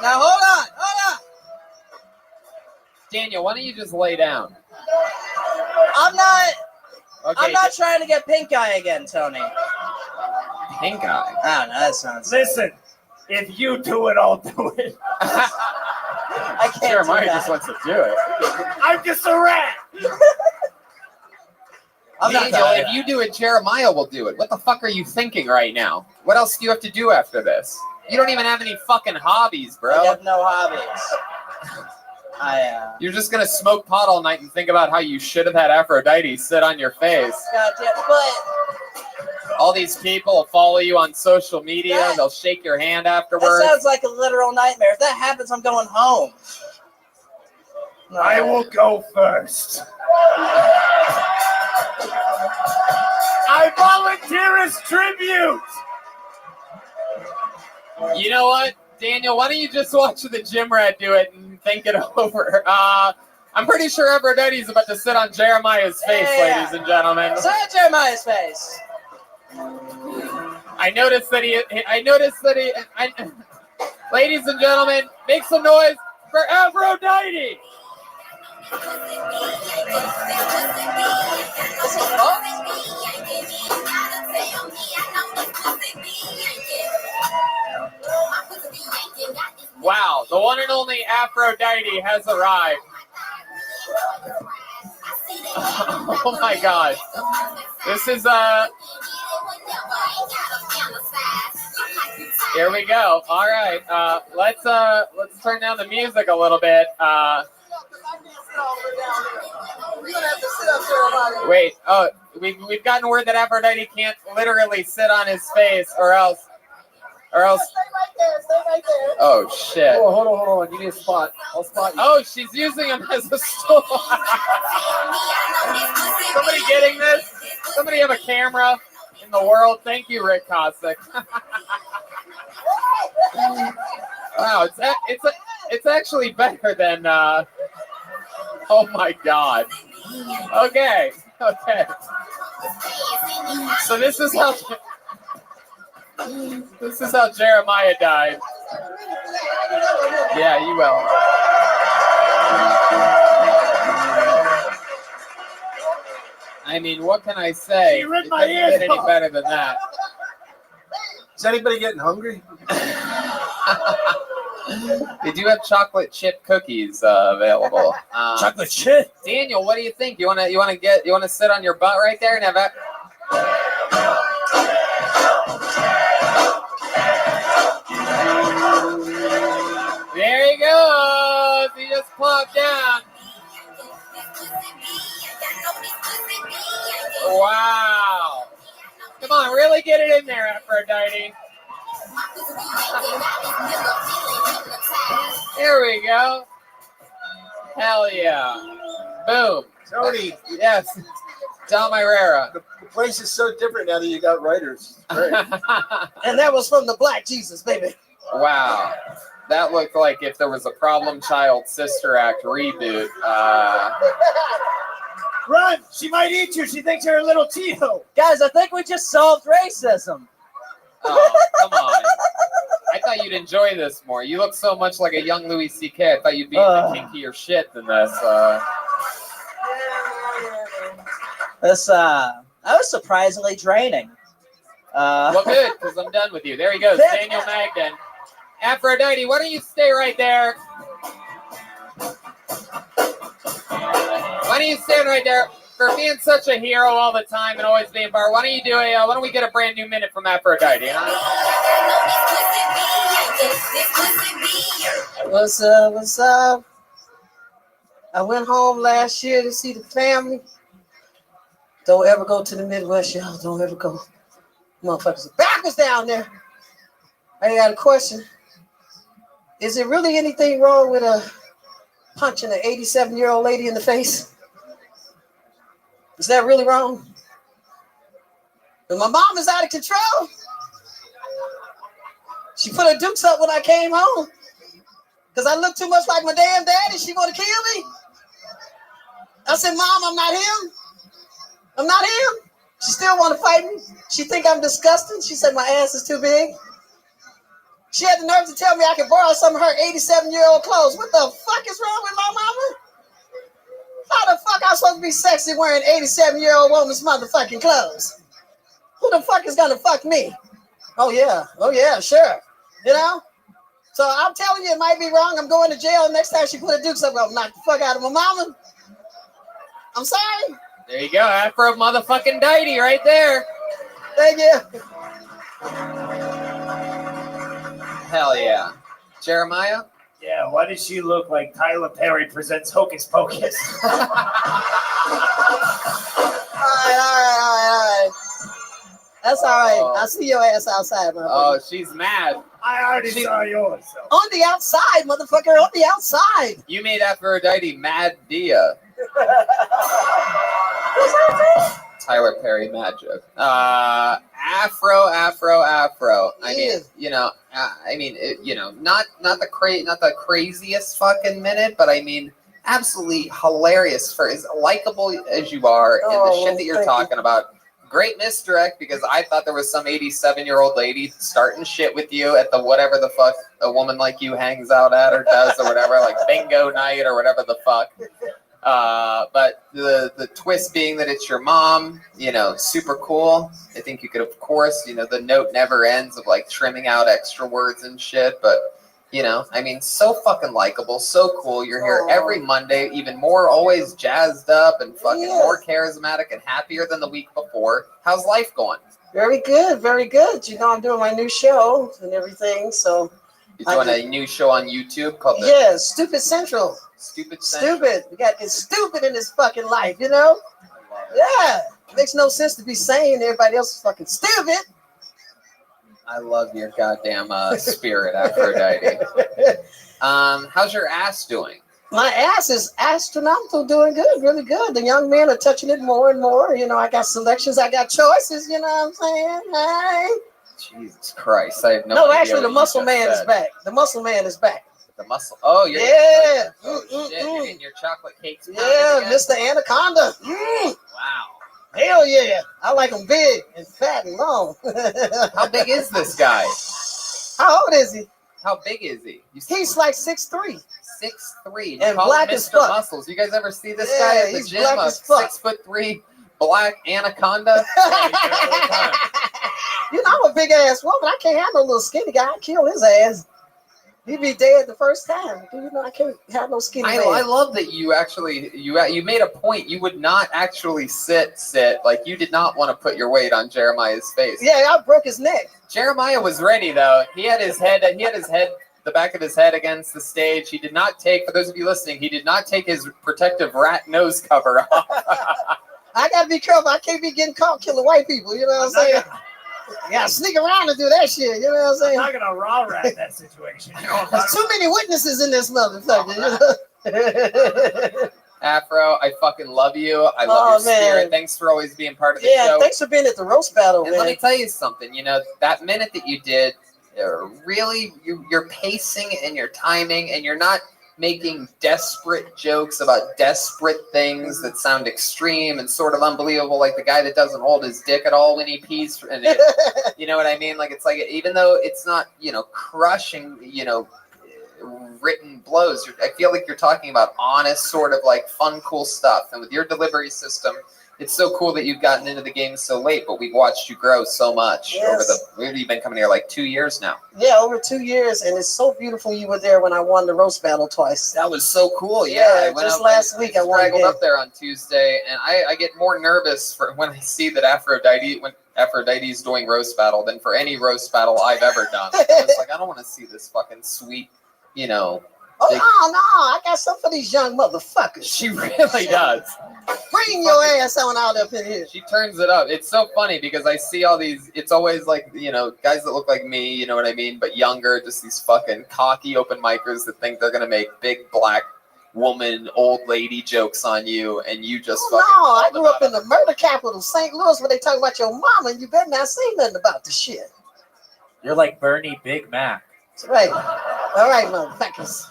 Now, hold on. Daniel, why don't you just lay down? I'm not Okay, trying to get pink eye again, Tony. pink eye. I don't know. That sounds. Listen, if you do it, I'll do it. I I can't Jeremiah do that. just wants to do it. I'm just a rat. I'm not Angel, doing if you do it, Jeremiah will do it. What the fuck are you thinking right now? What else do you have to do after this? You don't even have any fucking hobbies, bro. I have no hobbies. You're just gonna smoke pot all night and think about how you should have had Aphrodite sit on your face. Goddamn, but All these people will follow you on social media. They'll shake your hand that afterwards. sounds like a literal nightmare. If that happens, I'm going home. No. I will go first. I volunteer as tribute. You know what, Daniel? Why don't you just watch the gym rat do it and think it over? I'm pretty sure Aphrodite's about to sit on Jeremiah's face, Yeah. ladies and gentlemen. Sit on Jeremiah's face. I noticed that he. Ladies and gentlemen, make some noise for Aphrodite. Wow, the one and only Aphrodite has arrived. Oh my God. This is here we go. All right. Let's turn down the music a little bit. Wait. Oh, we've gotten word that Aphrodite can't literally sit on his face, or else. Stay right there. Oh shit. Oh, hold on. Give me a spot. I'll spot you. Oh, she's using him as a stool. Somebody getting this? Somebody have a camera in the world? Thank you, Rick Cossack. Wow, it's actually better than. Oh my God. Okay. So this is how Jeremiah died. Yeah, you will. I mean, what can I say? It doesn't get any better than that. Is anybody getting hungry? They do have chocolate chip cookies available. Chocolate chip. Daniel, what do you think? You wanna sit on your butt right there and have that? There he goes. He just plopped down. Wow. Come on, really get it in there, Aphrodite. Here we go. Hell yeah. Boom. Tony. Yes. Dom Irera. The place is so different now that you got writers. Great. And that was from the Black Jesus, baby. Wow. That looked like if there was a Problem Child Sister Act reboot. Run! She might eat you. She thinks you're a little Tito. Guys, I think we just solved racism. Oh, come on. I thought you'd enjoy this more. You look so much like a young Louis C.K. I thought you'd be into kinkier shit than this. That was surprisingly draining. Well, good, because I'm done with you. There he goes, Daniel Magden. Aphrodite, why don't you stay right there? Why don't you stand right there? For being such a hero all the time and always being bar, why don't you do why don't we get a brand new minute from Aphrodite, huh? What's up? I went home last year to see the family. Don't ever go to the Midwest, y'all. Don't ever go. Motherfuckers are backwards down there. I got a question. Is there really anything wrong with punching an 87-year-old lady in the face? Is that really wrong? But my mom is out of control. She put her dukes up when I came home. Because I look too much like my damn daddy. She want to kill me. I said, Mom, I'm not him. I'm not him. She still want to fight me. She think I'm disgusting. She said my ass is too big. She had the nerve to tell me I could borrow some of her 87-year-old clothes. What the fuck is wrong with my mama? How the fuck I'm supposed to be sexy wearing 87-year-old woman's motherfucking clothes? Who the fuck is gonna fuck me? Oh yeah, sure. You know? So I'm telling you, it might be wrong. I'm going to jail. Next time she put a dukes up, I'm gonna knock the fuck out of my mama. I'm sorry. There you go. Afro motherfucking Diety right there. Thank you. Hell yeah. Jeremiah? Yeah, why does she look like Tyler Perry presents Hocus Pocus? All right. That's all right. I'll see your ass outside, motherfucker. Oh, she's mad. I already saw yours. So. On the outside, motherfucker. On the outside. You made Aphrodite mad Dia. Tyler Perry magic. Afro. I mean, not the craziest fucking minute, but I mean, absolutely hilarious for as likable as you are and the shit that you're talking about. Great misdirect because I thought there was some 87-year-old lady starting shit with you at the whatever the fuck a woman like you hangs out at or does or whatever, like bingo night or whatever the fuck. But the twist being that it's your mom, super cool. I think you could, of course, the note never ends of like trimming out extra words and shit. But, I mean, so fucking likable, so cool. You're here every Monday, even more, always jazzed up and fucking more charismatic and happier than the week before. How's life going? Very good, very good. I'm doing my new show and everything, so. You're doing a new show on YouTube called Stupid Central. Stupid Central. Stupid. We got this stupid in this fucking life, Yeah. It makes no sense to be sane. Everybody else is fucking stupid. I love your goddamn spirit, Aphrodite. How's your ass doing? My ass is astronomical, doing good, really good. The young men are touching it more and more. I got selections, I got choices, you know what I'm saying? Hey. Jesus Christ. I have no idea. No, actually, the muscle man is back. The muscle man is back. The muscle. Oh, you're yeah. Shit, you're getting your chocolate cakes. Yeah, Mr. Anaconda. Wow. Hell yeah. I like them big and fat and long. How big is this guy? How old is he? How big is he? He's like 6'3". 6'3". And black as fuck. Muscles. You guys ever see this guy at the he's gym? Black as fuck. 6'3" black anaconda. I'm a big ass woman. I can't have no little skinny guy. I kill his ass. He'd be dead the first time. I can't have no skinny man. I love that you actually you made a point. You would not actually sit like you did not want to put your weight on Jeremiah's face. Yeah, I broke his neck. Jeremiah was ready though. He had his head, the back of his head against the stage. He did not take, for those of you listening, he did not take his protective rat nose cover off. I gotta be careful. I can't be getting caught killing white people. You know what I'm saying? Yeah, sneak around and do that shit. You know what I'm saying? I'm not gonna raw rat that situation. There's too many witnesses in this motherfucker. Afro, I fucking love you. I love your spirit. Thanks for always being part of the show. Yeah, thanks for being at the roast battle, and man. let me tell you something. That minute that you did, really, your pacing and your timing, and you're not making desperate jokes about desperate things that sound extreme and sort of unbelievable, like the guy that doesn't hold his dick at all when he pees. And you know what I mean? Like, it's like, even though it's not, crushing, written blows, I feel like you're talking about honest, sort of like fun, cool stuff. And with your delivery system, it's so cool that you've gotten into the game so late, but we've watched you grow so much you've been coming here like 2 years now. Yeah, over 2 years, and it's so beautiful you were there when I won the roast battle twice. That was so cool. Yeah, just last week I won. Straggled up there on Tuesday, and I get more nervous for when I see that Aphrodite's doing roast battle than for any roast battle I've ever done. It's like, I don't want to see this fucking sweet, Oh, no, I got something for these young motherfuckers. She really does. Bring your ass on out up in here. She turns it up. It's so funny because I see all these, it's always like, guys that look like me, you know what I mean, but younger, just these fucking cocky open micers that think they're going to make big black woman, old lady jokes on you, and you just I grew up in the murder capital, St. Louis, where they talk about your mama, and you better not say nothing about the shit. You're like Bernie Big Mac. That's right. All right, motherfuckers.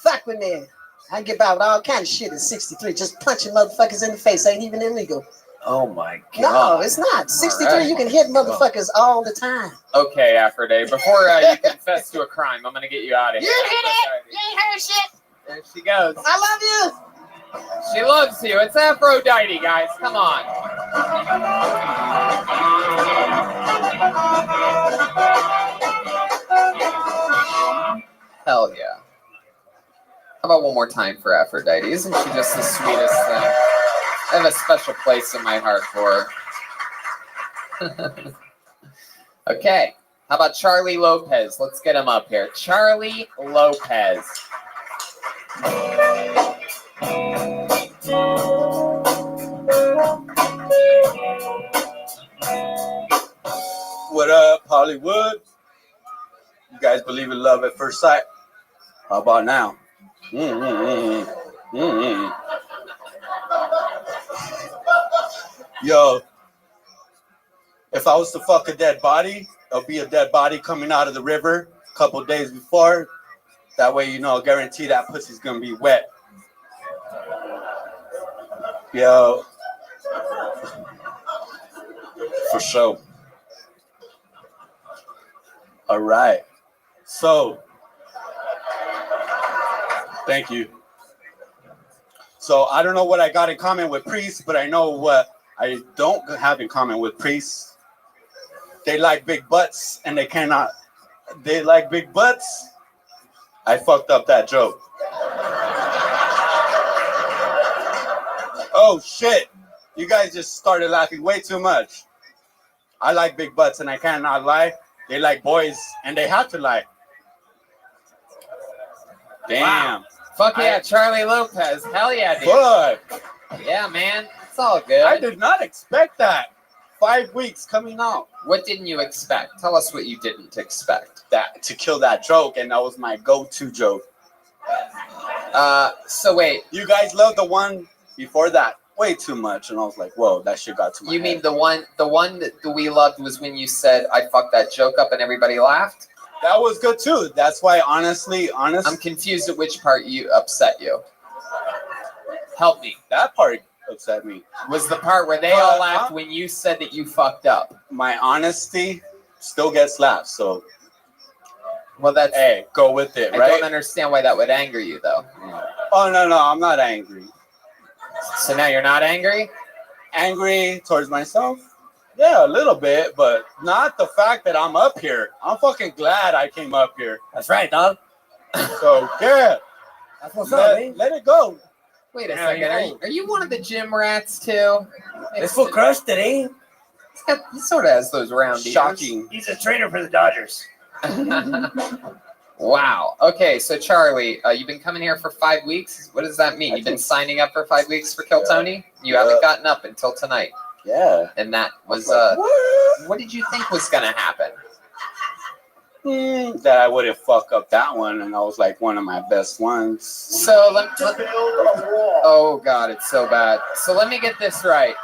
Fuck with me. I get by with all kind of shit at 63. Just punching motherfuckers in the face ain't even illegal. Oh my God. No, it's not. 63, you can hit motherfuckers all the time. Okay, Aphrodite, before you confess to a crime, I'm going to get you out of here. You didn't hit it. You ain't heard shit. There she goes. I love you. She loves you. It's Aphrodite, guys. Come on. about one more time for Aphrodite? Isn't she just the sweetest thing? I have a special place in my heart for her. Okay. How about Charlie Lopez? Let's get him up here. Charlie Lopez. What up, Hollywood? You guys believe in love at first sight? How about now? Yo, if I was to fuck a dead body, there'll be a dead body coming out of the river a couple days before. That way, guarantee that pussy's gonna be wet. Yo, for sure. All right. So, thank you. So, I don't know what I got in common with priests, but I know what I don't have in common with priests. They like big butts, and they like big butts. I fucked up that joke. Oh, shit. You guys just started laughing way too much. I like big butts, and I cannot lie. They like boys, and they have to lie. Damn. Wow. Fuck yeah, Charlie Lopez. Hell yeah, dude. Fuck. Yeah, man. It's all good. I did not expect that. 5 weeks coming out. What didn't you expect? Tell us what you didn't expect. That to kill that joke, and that was my go-to joke. So wait. You guys love the one before that way too much, and I was like, whoa, that shit got to my You head. mean the one that we loved was when you said I fucked that joke up and everybody laughed? That was good too. That's why honestly, I'm confused at which part you upset you. Help me. That part upset me. Was the part where they all laughed when you said that you fucked up. My honesty still gets laughed, so well, that's hey, go with it, right? I don't understand why that would anger you though. Oh no, I'm not angry. So now you're not angry? Angry towards myself? Yeah, a little bit, but not the fact that I'm up here. I'm fucking glad I came up here. That's right, dog. So yeah, that's what's up, man. Let it go. Wait a second. Are you one of the gym rats too? This foot crushed it, eh? He sort of has those round ears. Shocking. He's a trainer for the Dodgers. Wow. Okay, so Charlie, you've been coming here for 5 weeks. What does that mean? You've been signing up for 5 weeks for Kill Tony? You haven't gotten up until tonight. Yeah. And that was what did you think was gonna happen? That I wouldn't fuck up that one, and I was like one of my best ones. So oh god, it's so bad. So let me get this right.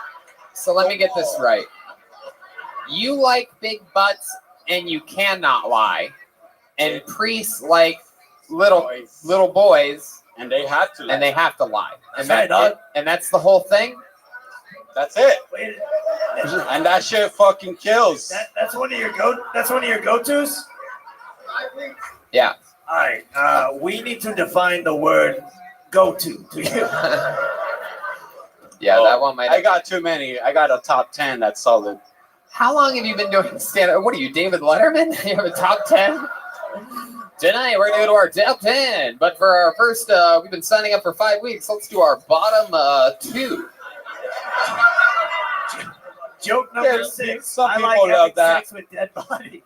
You like big butts and you cannot lie. And priests like little boys, and they have to lie. And that's the whole thing. That's it. And that shit fucking kills. That's one of your go-tos? Yeah. All right. We need to define the word go-to to you. Yeah, that one might. I got too many. I got a top 10 that's solid. How long have you been doing stand-up? What are you, David Letterman? You have a top 10? Tonight we're gonna go to our top 10. But for our first, we've been signing up for 5 weeks. Let's do our bottom 2. Joke number 6. Some I people like love that. sex with dead bodies.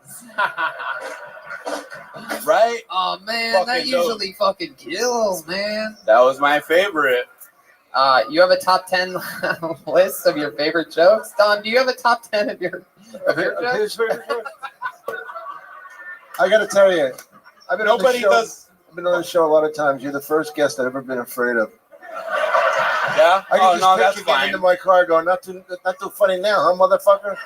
Right? Oh man, Fucking that usually fucking kills, man. That was my favorite. You have a top 10 list of your favorite jokes? Don, do you have a top 10 of your jokes? I gotta tell you, I've been on the show a lot of times. You're the first guest I've ever been afraid of. Yeah? I can just picture getting into my car going, not too funny now, huh, motherfucker?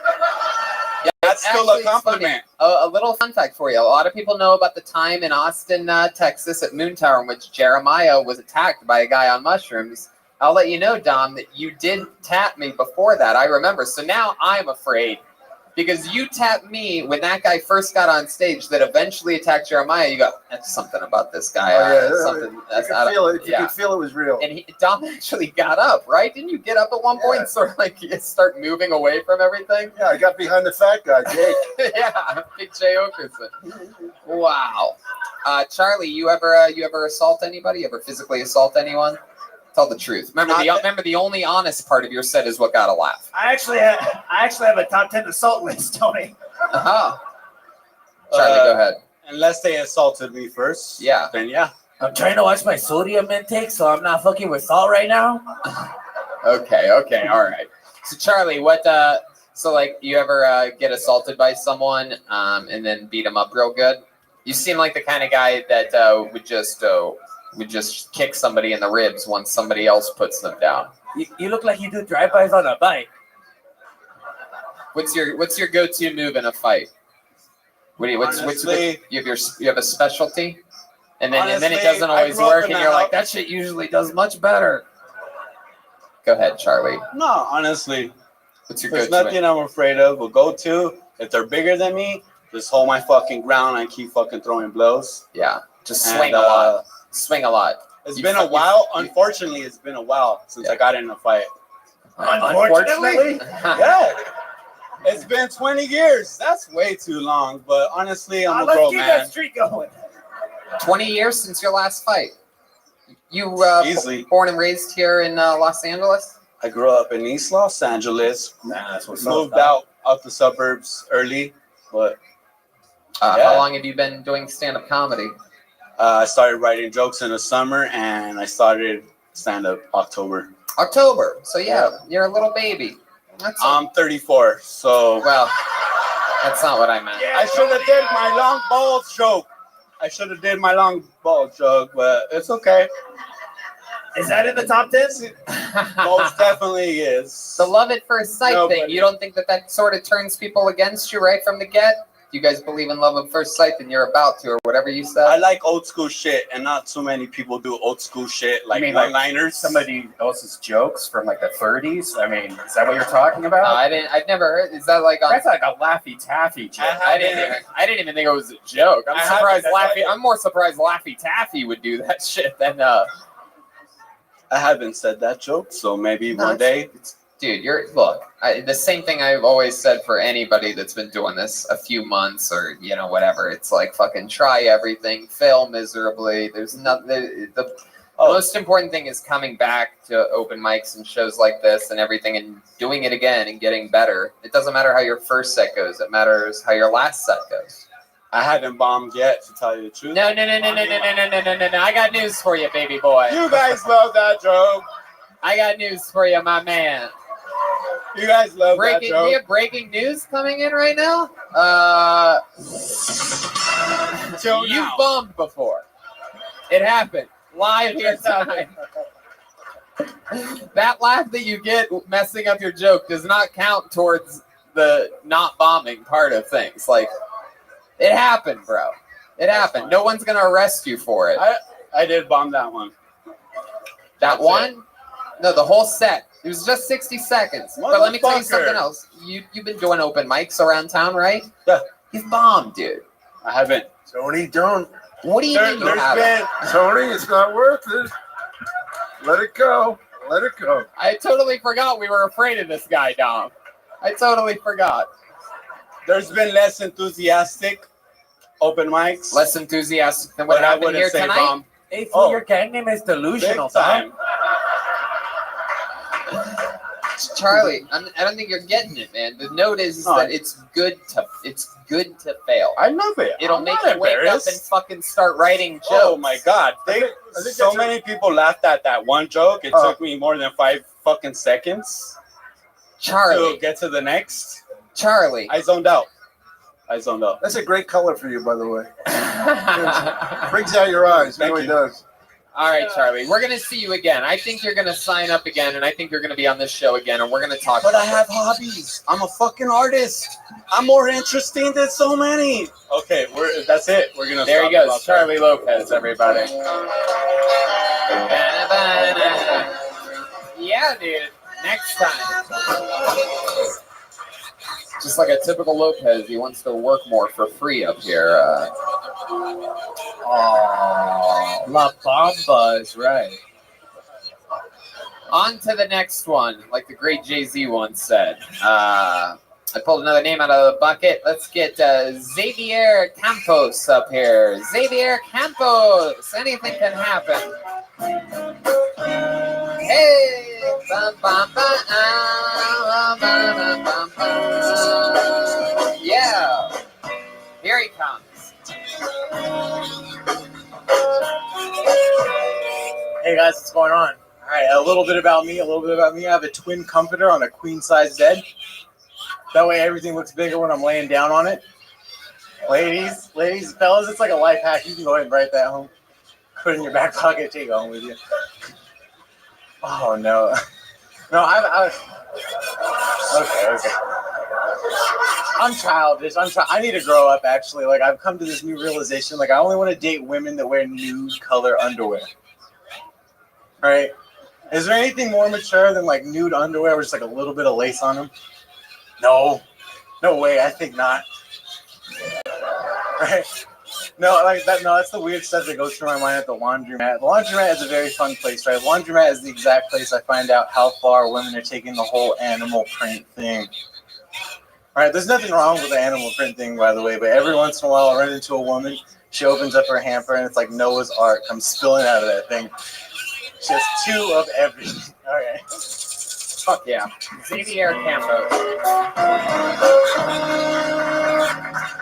Yeah, that's still a compliment. A little fun fact for you. A lot of people know about the time in Austin, Texas at Moon Tower in which Jeremiah was attacked by a guy on mushrooms. I'll let you know, Dom, that you did tap me before that. I remember. So now I'm afraid. Because you tapped me when that guy first got on stage that eventually attacked Jeremiah. You go, that's something about this guy. Something that's you could feel it was real. And Dom actually got up, right? Didn't you get up at one point and sort of like you start moving away from everything? Yeah, I got behind the fat guy, Jake. Yeah, Big Jay Okerson. Wow. Charlie, you ever assault anybody? You ever physically assault anyone? Tell the truth. Remember the only honest part of your set is what got a laugh. I actually have a top 10 assault list, Tony. Uh-huh. Charlie, go ahead. Unless they assaulted me first. Yeah. Then yeah. I'm trying to watch my sodium intake, so I'm not fucking with salt right now. Okay, all right. So Charlie, you ever get assaulted by someone and then beat them up real good? You seem like the kind of guy that would just kick somebody in the ribs once somebody else puts them down. You look like you do drive-bys on a bike. What's your go-to move in a fight? You have a specialty, and then it doesn't always work, and you're like, that shit usually does much better. Go ahead, Charlie. No, honestly, what's your there's go-to? nothing I'm afraid of. A go-to, if they're bigger than me, just hold my fucking ground and keep fucking throwing blows. Yeah, just swing a lot. Swing a lot. It's been a while. Unfortunately, it's been a while since I got in a fight. Unfortunately? Yeah. It's been 20 years. That's way too long. But honestly, I'm a let's grown keep man. that streak going. 20 years since your last fight. You Easily. Born and raised here in Los Angeles? I grew up in East Los Angeles. That's what's Moved out the suburbs early. But how long have you been doing stand-up comedy? I started writing jokes in the summer, and I started stand-up October. October. So you're a little baby. I'm 34, so well, that's not what I meant. I should have did my long balls joke. But it's okay. Is that in the top 10? Most definitely is. The love at first sight No, thing. but- You don't think that sort of turns people against you right from the get? You guys believe in love at first sight, then you're about to, or whatever you said? I like old school shit, and not too many people do old school shit like one-liners. Somebody else's jokes from like the 30s. I mean, is that what you're talking about? I've never heard. Is that like on? That's like a Laffy Taffy joke. I didn't even think it was a joke. I'm more surprised Laffy Taffy would do that shit than I haven't said that joke, so maybe one day. Dude, the same thing I've always said for anybody that's been doing this a few months or, whatever. It's like fucking try everything, fail miserably. There's nothing. The most important thing is coming back to open mics and shows like this and everything and doing it again and getting better. It doesn't matter how your first set goes. It matters how your last set goes. I haven't bombed yet, to tell you the truth. No. I got news for you, baby boy. You guys love that joke. I got news for you, my man. You guys love that joke. We have breaking news coming in right now. You've bombed before. It happened. Live here tonight. That laugh that you get messing up your joke does not count towards the not bombing part of things. Like, it happened, bro. It happened. No one's going to arrest you for it. I did bomb that one. That one? No, the whole set. It was just 60 seconds. But let me tell you something else. You've been doing open mics around town, right? Yeah. You've bombed, dude. I haven't. Tony, don't. What do you mean you haven't? Tony, it's not worth it. Let it go. Let it go. I totally forgot we were afraid of this guy, Dom. I totally forgot. There's been less enthusiastic open mics. Less enthusiastic than what happened here tonight? Bomb. Hey, fool, your gang name is Delusional, time. Charlie, I don't think you're getting it, man. The note is that it's good to fail. I love it. It'll I'm make not you wake up and embarrassed. fucking start writing jokes. Oh my God! So many people laughed at that one joke. It took me more than 5 fucking seconds. Charlie, to get to the next. Charlie, I zoned out. That's a great color for you, by the way. Brings out your eyes. It really does. All right, Charlie, we're going to see you again. I think you're going to sign up again, and I think you're going to be on this show again, and we're going to talk But about I have hobbies. I'm a fucking artist. I'm more interesting than so many. Okay, that's it. We're going to There he goes, Charlie Lopez, everybody. Yeah, dude. Next time. Just like a typical Lopez, he wants to work more for free up here. La Bamba is right. On to the next one, like the great Jay-Z once said. I pulled another name out of the bucket. Let's get Xavier Campos up here. Xavier Campos. Anything can happen. Hey! Bum, bum, bum, bum, bum, bum. Yeah. Here he comes. Hey guys, what's going on? All right, a little bit about me. I have a twin comforter on a queen-size bed. That way everything looks bigger when I'm laying down on it. Ladies, fellas, it's like a life hack. You can go ahead and write that home. Put it in your back pocket, take it home with you. Oh, no. No, okay. I'm childish. I need to grow up, actually. Like, I've come to this new realization. Like, I only want to date women that wear nude color underwear. Right? Is there anything more mature than like nude underwear with just like a little bit of lace on them? No way. I think not. Right? No, like that. No, that's the weird stuff that goes through my mind at the laundromat. The laundromat is a very fun place, right? The laundromat is the exact place I find out how far women are taking the whole animal print thing. All right, there's nothing wrong with the animal print thing, by the way, but every once in a while I run into a woman. She opens up her hamper and it's like Noah's Ark comes spilling out of that thing. Just two of everything. All right. Fuck yeah. Xavier Campos.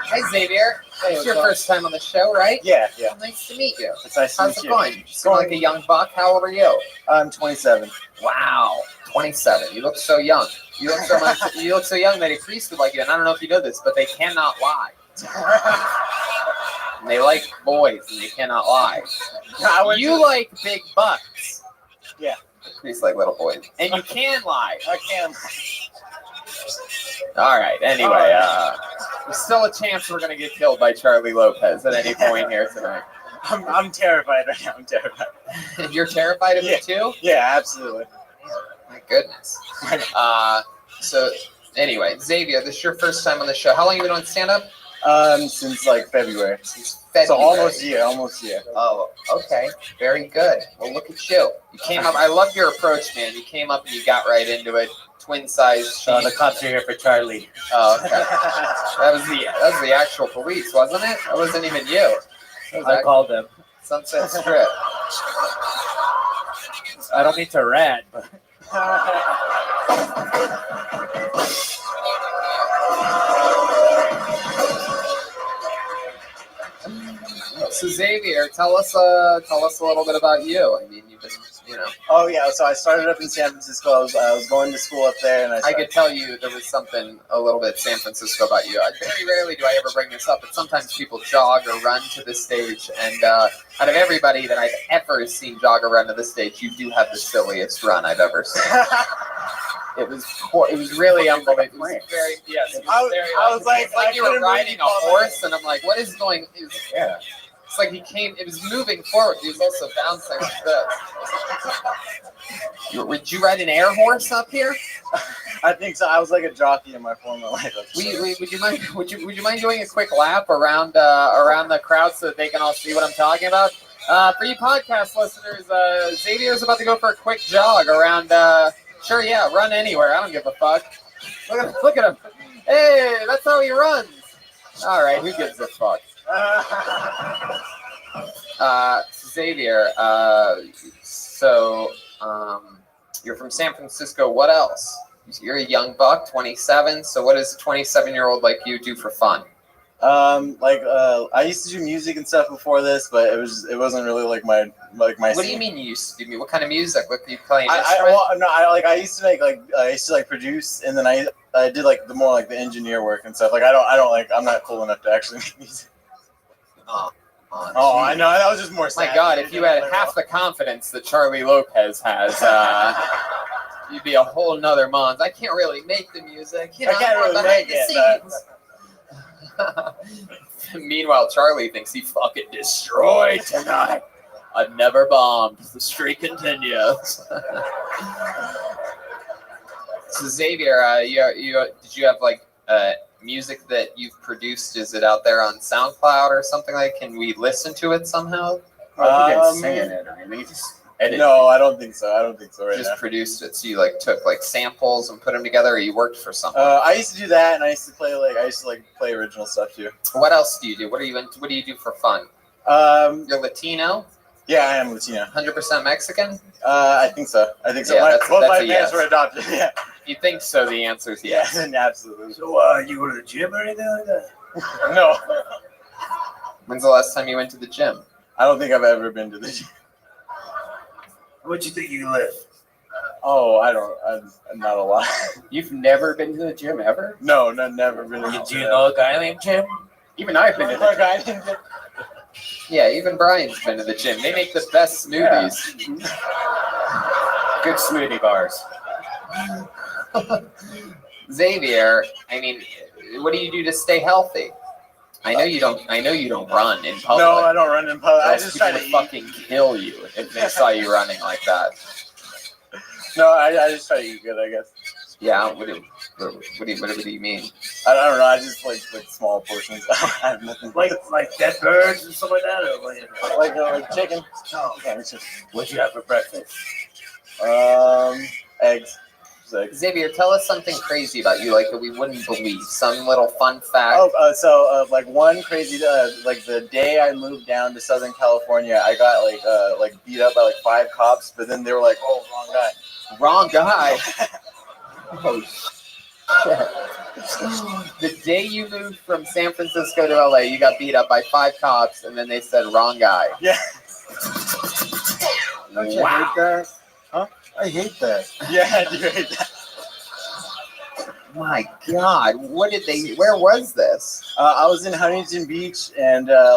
Hey, Xavier. Hey, It's your first time on the show, right? Yeah. Well, nice to meet you. It's nice to How's meet it you. going? You seem like a young buck. How old are you? I'm 27. Wow. 27. You look so young. You look so much. You look so young that a priest would like you. And I don't know if you know this, but they cannot lie. And they like boys, and they cannot lie. You like big bucks. Yeah. Priests like little boys, and you can lie. I can. All right. Anyway, there's still a chance we're gonna get killed by Charlie Lopez at any point here tonight. I'm terrified right now. I'm terrified. You're terrified of it too? Yeah, absolutely. My goodness. So anyway, Xavier, this is your first time on the show. How long have you been on stand-up? Since like February. February. So almost a year. Oh, okay. Very good. Well, look at you. You came up. I love your approach, man. You came up and you got right into it. Twin size. The cops are here for Charlie. Oh, okay. That was the actual police, wasn't it? That wasn't even you. I called them. Sunset Strip. I don't mean to rat, but So Xavier, tell us a little bit about you. I mean, you've been, Oh yeah, so I started up in San Francisco. I was going to school up there, and I could tell you there was something a little bit San Francisco about you. Very rarely do I ever bring this up, but sometimes people jog or run to the stage, and out of everybody that I've ever seen jog or run to the stage, you do have the silliest run I've ever seen. It was really unbelievable. It was very, yes. It was I was like, it's like you were riding a horse, and I'm like, what is going? Yeah. It's like he came. It was moving forward. He was also bouncing like this. Would you ride an air horse up here? I think so. I was like a jockey in my former life. Would you mind? Would you mind doing a quick lap around the crowd so that they can all see what I'm talking about? For you podcast listeners, Xavier's about to go for a quick jog around. Sure, yeah, run anywhere. I don't give a fuck. Look at him. Hey, that's how he runs. All right, who gives a fuck? Xavier, you're from San Francisco. What else? You're a young buck, 27. So what does a 27-year-old like you do for fun? I used to do music and stuff before this, but it wasn't really like my What scene. do you mean you used to do? What kind of music? What do you play? I used to produce, and then I did like the more like the engineer work and stuff. Like I'm not cool enough to actually make music. Oh, I know. That was just more sad. My God, if you had half the confidence that Charlie Lopez has, you'd be a whole nother month. I can't really make the music. I can't really make it. Meanwhile, Charlie thinks he fucking destroyed tonight. I've never bombed. The streak continues. So Xavier, did you have like music that you've produced? Is it out there on SoundCloud or something like? Can we listen to it somehow? Well, you can sing it. I mean, you just edited? No, I don't think so. I don't think so right Just now. produced it. So you like took like samples and put them together, or you worked for someone? I used to do that, and I used to play original stuff too. What else do you do? What are you into? What do you do for fun? You're Latino? Yeah, I am Latino. 100% Mexican? I think so. I think so. Yeah, Both that's my a parents yes. were adopted. Yeah. If you think so, the answer is yes. Yeah, absolutely. So, you go to the gym or anything like that? No. When's the last time you went to the gym? I don't think I've ever been to the gym. How much you think you lift? Oh, I'm not a lot. You've never been to the gym ever? No, never been to the Do gym. you know a guy named Jim? Even I've been to the gym. Yeah, even Brian's been to the gym. They make the best smoothies. Good smoothie bars. Xavier, I mean, what do you do to stay healthy? I know you don't run in public. No, I don't run in public. I Else just people try to would eat. fucking kill you if they saw you running like that. No, I just try to eat good, I guess. Yeah, what do you mean? I don't know. I just like small portions. I have nothing. Like dead birds and stuff like that, or what? Like chicken. Oh, Yeah, it's just, what'd you have for breakfast? eggs. Just eggs. Xavier, tell us something crazy about you, like that we wouldn't believe. Some little fun fact. So like one crazy, like the day I moved down to Southern California, I got like beat up by like 5 cops, but then they were like, "Oh, wrong guy." Wrong guy. Oh shit. The day you moved from San Francisco to LA, you got beat up by 5 cops, and then they said wrong guy. Yeah. Don't you hate that? Huh? I hate that. Yeah, I do hate that. My God, where was this? I was in Huntington Beach, and I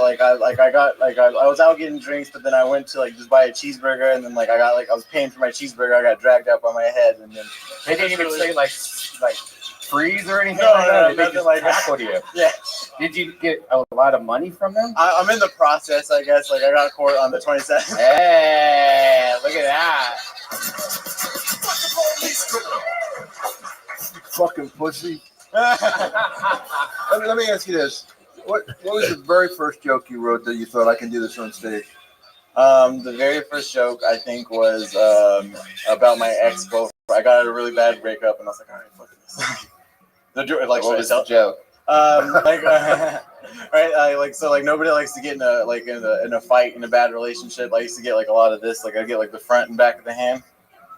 was out getting drinks, but then I went to like just buy a cheeseburger, and then I was paying for my cheeseburger. I got dragged out by my head, and then They didn't even say like freeze or anything No, like that. They nothing just like that. tackled you. Yeah. Did you get a lot of money from them? I'm in the process, I guess. Like I got court on the 27th. Hey, look at that. Fucking pussy. Let me ask you this. What was the very first joke you wrote that you thought I can do this on stage? The very first joke I think was about my ex-girlfriend. I got in a really bad breakup, and I was like, all right, fuck this. The joke, like, What was the joke? Right, nobody likes to get in a fight in a bad relationship. I used to get like a lot of this. Like I get like the front and back of the hand.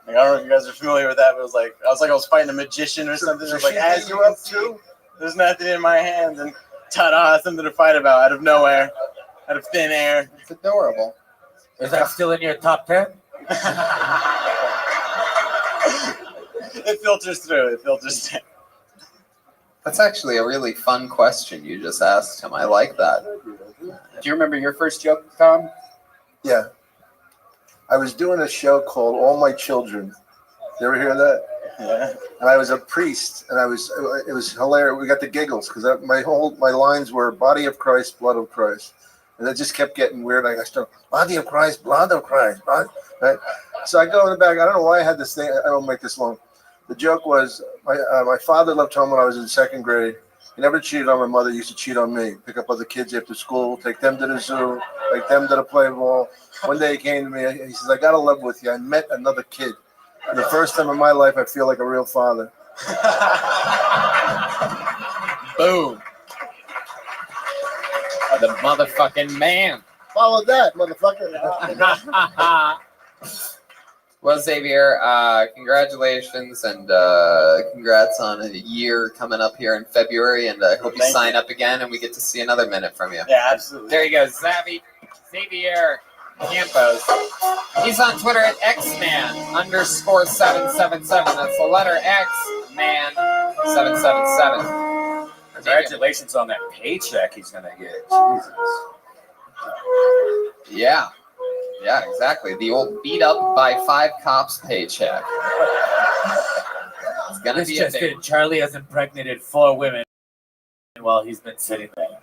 Like, I don't know if you guys are familiar with that, but it was like I was fighting a magician or something. It was like, as you up too, there's nothing in my hands, and ta-da, something to fight about out of nowhere, out of thin air. It's adorable. Is that still in your top 10? It filters through. That's actually a really fun question you just asked him. I like that. Do you remember your first joke, Tom? Yeah. I was doing a show called All My Children. You ever hear that? Yeah. And I was a priest, and it was hilarious. We got the giggles because my lines were body of Christ, blood of Christ. And it just kept getting weird. Like I started, body of Christ, blood of Christ. Right? So I go in the back. I don't know why I had this thing. I don't make this long. The joke was my father left home when I was in 2nd grade. He never cheated on my mother. He used to cheat on me. Pick up other kids after school, take them to the zoo, take them to the play ball. One day he came to me. He says, I got to live with you. I met another kid. And the first time in my life, I feel like a real father. Boom. The motherfucking man. Follow that, motherfucker. Well, Xavier, congratulations and congrats on a year coming up here in February, and I hope you sign up again and we get to see another minute from you. Yeah, absolutely. There you go, Xavier Campos. He's on Twitter at xman_777. That's the letter X man 777. Congratulations on that paycheck he's gonna get. Jesus. Yeah. Yeah, exactly. The old beat up by 5 cops paycheck. It's gonna It's be just a big that Charlie has impregnated 4 women while he's been sitting there.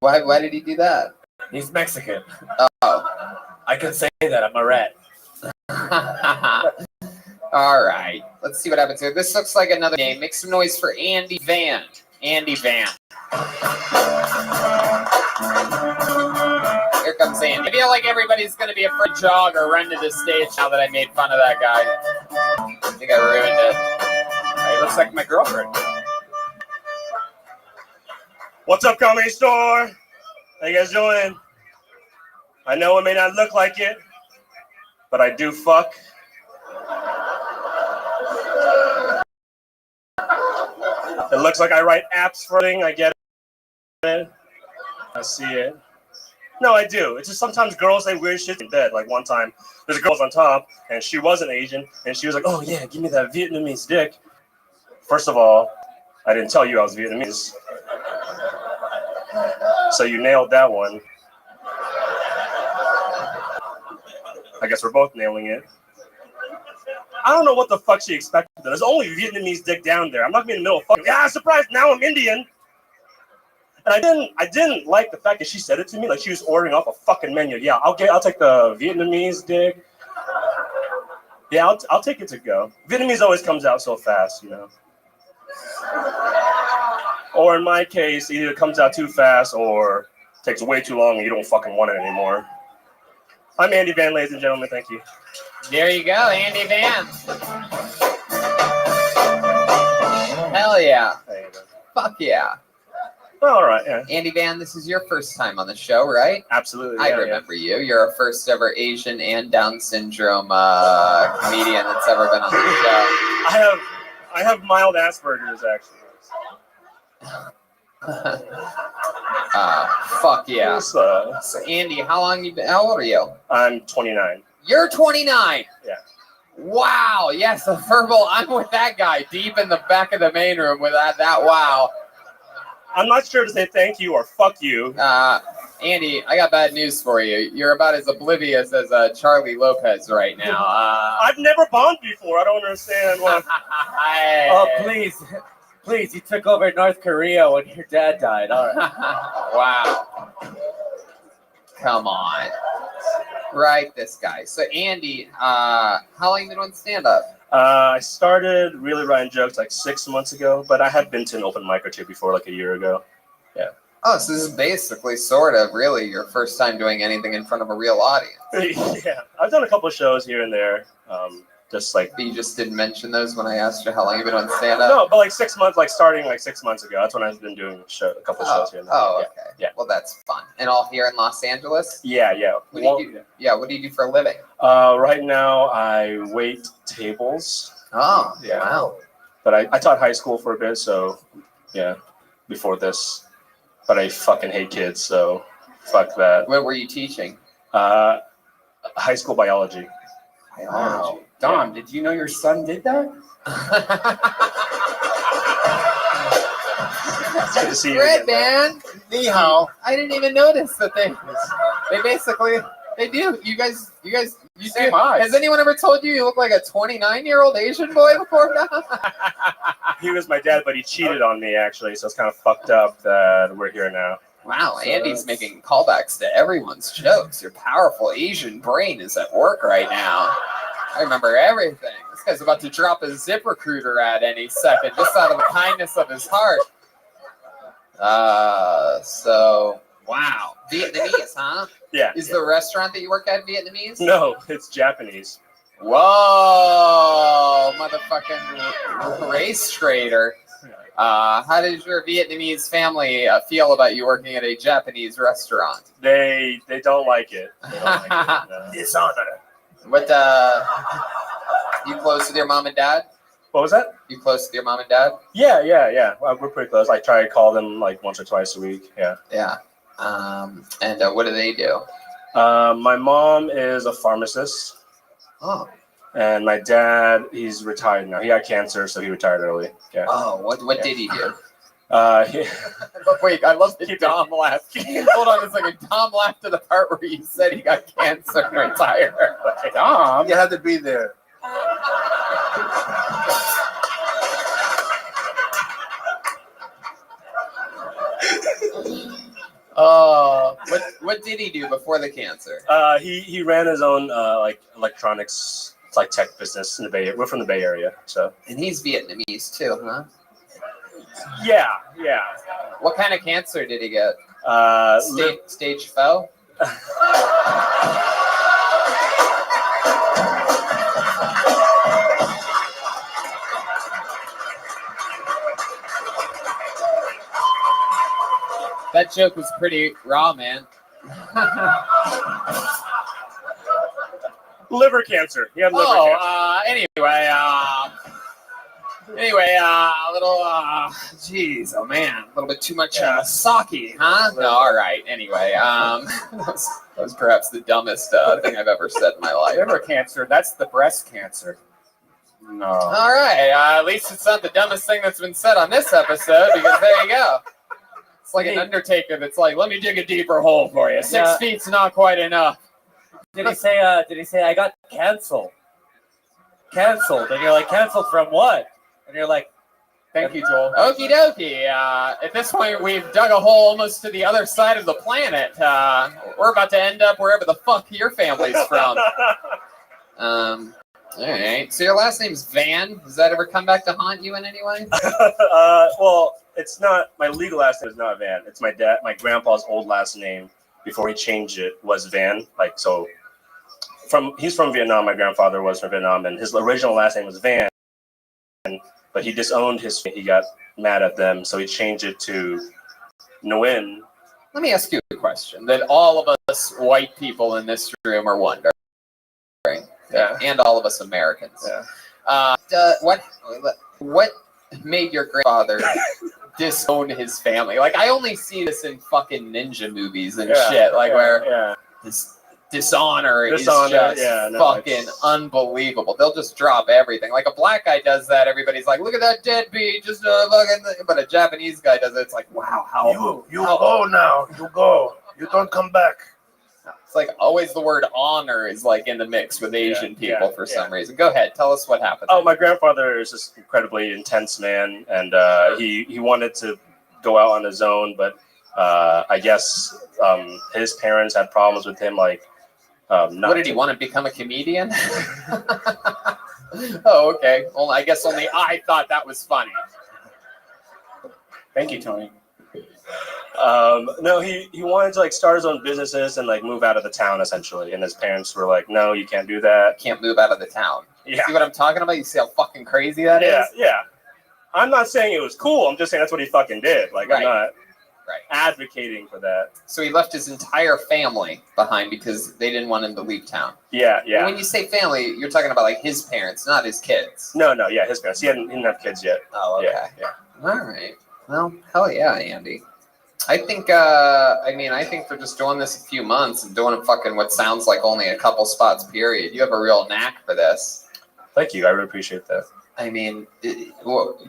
Why did he do that? He's Mexican. Oh. I can say that. I'm a rat. All right. Let's see what happens here. This looks like another game. Make some noise for Andy Van. Andy Van. Here comes Andy. I feel like everybody's gonna be afraid to jog or run to the stage now that I made fun of that guy. I think I ruined it. It looks like my girlfriend. What's up, Comedy Store? How you guys doing? I know it may not look like it, but I do fuck. It looks like I write apps for thing. I get it. I see it. No, I do. It's just sometimes girls say weird shit in bed. Like one time, there's a girl on top, and she wasn't Asian, and she was like, "Oh yeah, give me that Vietnamese dick." First of all, I didn't tell you I was Vietnamese, so you nailed that one. I guess we're both nailing it. I don't know what the fuck she expected. There's only Vietnamese dick down there. I'm not gonna be in the middle of fucking. Yeah, surprise! Now I'm Indian. And I didn't like the fact that she said it to me like she was ordering off a fucking menu. Yeah, I'll take the Vietnamese dick. Yeah, I'll take it to go. Vietnamese always comes out so fast, you know. Or in my case, either it comes out too fast or takes way too long and you don't fucking want it anymore. I'm Andy Van, ladies and gentlemen. Thank you. There you go, Andy Van. Hell yeah. Fuck yeah. All right, yeah. Andy Van, this is your first time on the show, right? Absolutely. I remember you. You're our first ever Asian and Down syndrome comedian that's ever been on the show. I have mild Asperger's, actually. Fuck yeah. So Andy, how old are you? I'm 29. You're 29. Yeah. Wow. Yes, a verbal. I'm with that guy deep in the back of the main room with that wow. I'm not sure to say thank you or fuck you. Andy, I got bad news for you. You're about as oblivious as Charlie Lopez right now. I've never bombed before. I don't understand why. Oh, please, you took over North Korea when your dad died. All right. Wow. Come on. Right, this guy. So, Andy, how long have you been doing stand-up? I started really writing jokes like 6 months ago, but I had been to an open mic or two before, like a year ago. Yeah. Oh, so this is basically sort of really your first time doing anything in front of a real audience. Yeah, I've done a couple of shows here and there. Just like. But you just didn't mention those when I asked you how long you've been on stand-up? No, but like 6 months, like starting like 6 months ago. That's when I've been doing a couple of shows here and there. Oh, yeah. okay. Yeah. Well, that's fun. And all here in Los Angeles? Yeah. What do you do? Yeah, what do you do for a living? Right now, I wait tables. Oh, yeah. Wow. But I taught high school for a bit, so yeah, before this. But I fucking hate kids, so fuck that. What were you teaching? High school biology. Wow. Dom, did you know your son did that? It's good to see you Great, again, man. Ni hao. I didn't even notice that they basically, they do. You guys, you Same do. eyes. Has anyone ever told you look like a 29-year-old Asian boy before now? He was my dad, but he cheated on me, actually, so it's kind of fucked up that we're here now. Wow, Andy's making callbacks to everyone's jokes. Your powerful Asian brain is at work right now. I remember everything. This guy's about to drop a ZipRecruiter ad any second, just out of the kindness of his heart. So, wow. Vietnamese, huh? Yeah. Is the restaurant that you work at Vietnamese? No, it's Japanese. Whoa, motherfucking race trader. How does your Vietnamese family feel about you working at a Japanese restaurant? They don't like it. They don't like it. No. Dishonor. What, you close with your mom and dad? What was that? You close with your mom and dad? Yeah. Well, we're pretty close. I try to call them like once or twice a week. Yeah. Yeah. And what do they do? My mom is a pharmacist. Oh. And my dad, he's retired now. He had cancer, so he retired early. Yeah. Oh, what did he do? Wait, I love that Dom laughed. Hold on a second. Dom laughed at the part where you said he got cancer and retired. Dom, you had to be there. What did he do before the cancer? He ran his own like electronics, like tech business in the Bay. We're from the Bay Area, so. And he's Vietnamese too, huh? Yeah. What kind of cancer did he get? Stage 4? That joke was pretty raw, man. Liver cancer. He had liver cancer. Anyway, a little, jeez, oh man, a little bit too much sake, huh? No, all right. Anyway, that was perhaps the dumbest thing I've ever said in my life. Liver cancer, that's the breast cancer. No. All right, at least it's not the dumbest thing that's been said on this episode, because there you go. It's like an Undertaker that's like, let me dig a deeper hole for you. 6 feet's not quite enough. Did he say I got canceled? Canceled. And you're like, canceled from what? And you're like, thank you, Joel. Okie dokie. At this point, we've dug a hole almost to the other side of the planet. We're about to end up wherever the fuck your family's from. All right. So your last name's Van. Does that ever come back to haunt you in any way? Well, it's not, my legal last name is not Van. It's my grandpa's old last name before he changed it was Van. Like, so he's from Vietnam. My grandfather was from Vietnam, and his original last name was Van, but he disowned he got mad at them, so he changed it to Nguyen. Let me ask you a question that all of us white people in this room are wondering. Yeah. And all of us Americans. Yeah. What made your grandfather disown his family? Like, I only see this in fucking ninja movies and shit, like where this dishonor is just fucking unbelievable. They'll just drop everything. Like a black guy does that, everybody's like, look at that deadbeat, just fucking. But a Japanese guy does it, it's like, wow, how You go now. You go. You don't come back. It's like always the word honor is like in the mix with Asian people for some reason. Go ahead, tell us what happened. Oh, my grandfather is just incredibly intense man, and he wanted to go out on his own, but I guess his parents had problems with him, like. What did he want to become a comedian? Oh, okay. Well, I guess only I thought that was funny. Thank you, Tony. No, he wanted to like start his own businesses and like move out of the town essentially, and his parents were like, "No, you can't do that. Can't move out of the town." Yeah. See what I'm talking about? You see how fucking crazy that is? Yeah. I'm not saying it was cool. I'm just saying that's what he fucking did. Like, I'm not advocating for that. So he left his entire family behind because they didn't want him to leave town. Yeah. And when you say family, you're talking about like his parents, not his kids. No, yeah, his parents. He didn't have kids yet. Oh, okay. Yeah. All right. Well, hell yeah, Andy. I think for just doing this a few months and doing fucking what sounds like only a couple spots period, you have a real knack for this. Thank you. I really appreciate that. I mean, do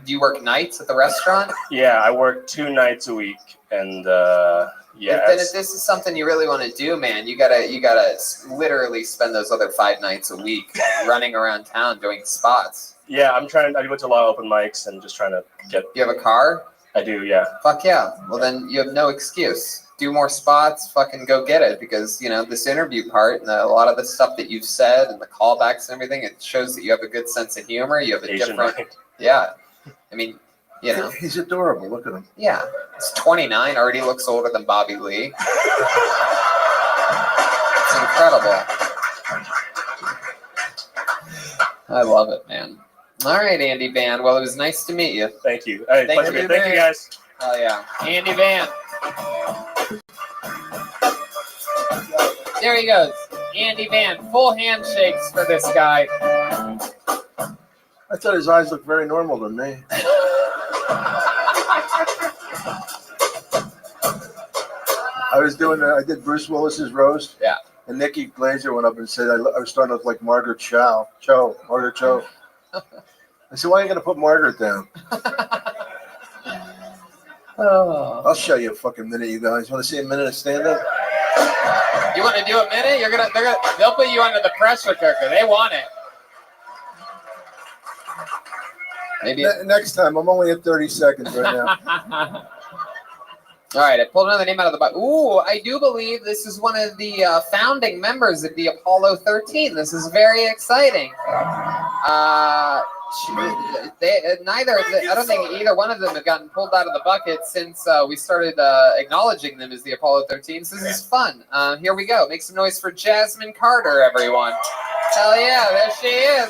you work nights at the restaurant? Yeah, I work 2 nights a week, and Then if this is something you really want to do, man, you gotta literally spend those other 5 nights a week running around town doing spots. Yeah, I'm trying. I go to a lot of open mics and just trying to get. You have a car? I do, yeah. Fuck yeah. Well, then you have no excuse. Do more spots, fucking go get it. Because, this interview part and a lot of the stuff that you've said and the callbacks and everything, it shows that you have a good sense of humor. You have a Asian different... mind. Yeah. I mean, He's adorable. Look at him. Yeah. He's 29, already looks older than Bobby Lee. It's incredible. I love it, man. All right, Andy Van. Well, it was nice to meet you. Thank you. Hey, Thank you, guys. Oh, yeah. Andy Van. There he goes. Andy Van. Full handshakes for this guy. I thought his eyes looked very normal to me. I did Bruce Willis's roast. Yeah. And Nikki Glazer went up and said I was starting to look like Margaret Cho. I said, why are you going to put Margaret down? Oh. I'll show you a fucking minute, you guys. Want to see a minute of stand-up? You want to do a minute? They'll put you under the pressure cooker. They want it. Maybe next time. I'm only at 30 seconds right now. All right, I pulled another name out of the box. Ooh, I do believe this is one of the founding members of the Apollo 13. This is very exciting. Neither. I don't think either one of them have gotten pulled out of the bucket since we started acknowledging them as the Apollo 13s. This is fun. Here we go. Make some noise for Jasmine Carter, everyone. Hell yeah, there she is.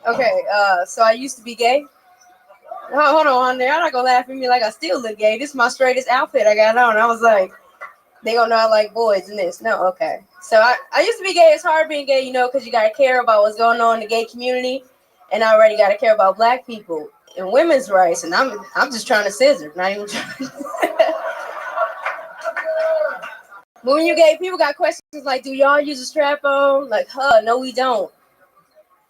Okay, so I used to be gay. Oh, hold on, y'all not gonna laugh at me like I still look gay. This is my straightest outfit I got on. I was like, they gonna know I like boys in this. No, okay. So I used to be gay. It's hard being gay, because you gotta care about what's going on in the gay community, and I already gotta care about black people and women's rights. And I'm just trying to scissor, not even trying. But when you gay, people got questions like, do y'all use a strap on? Like, no, we don't.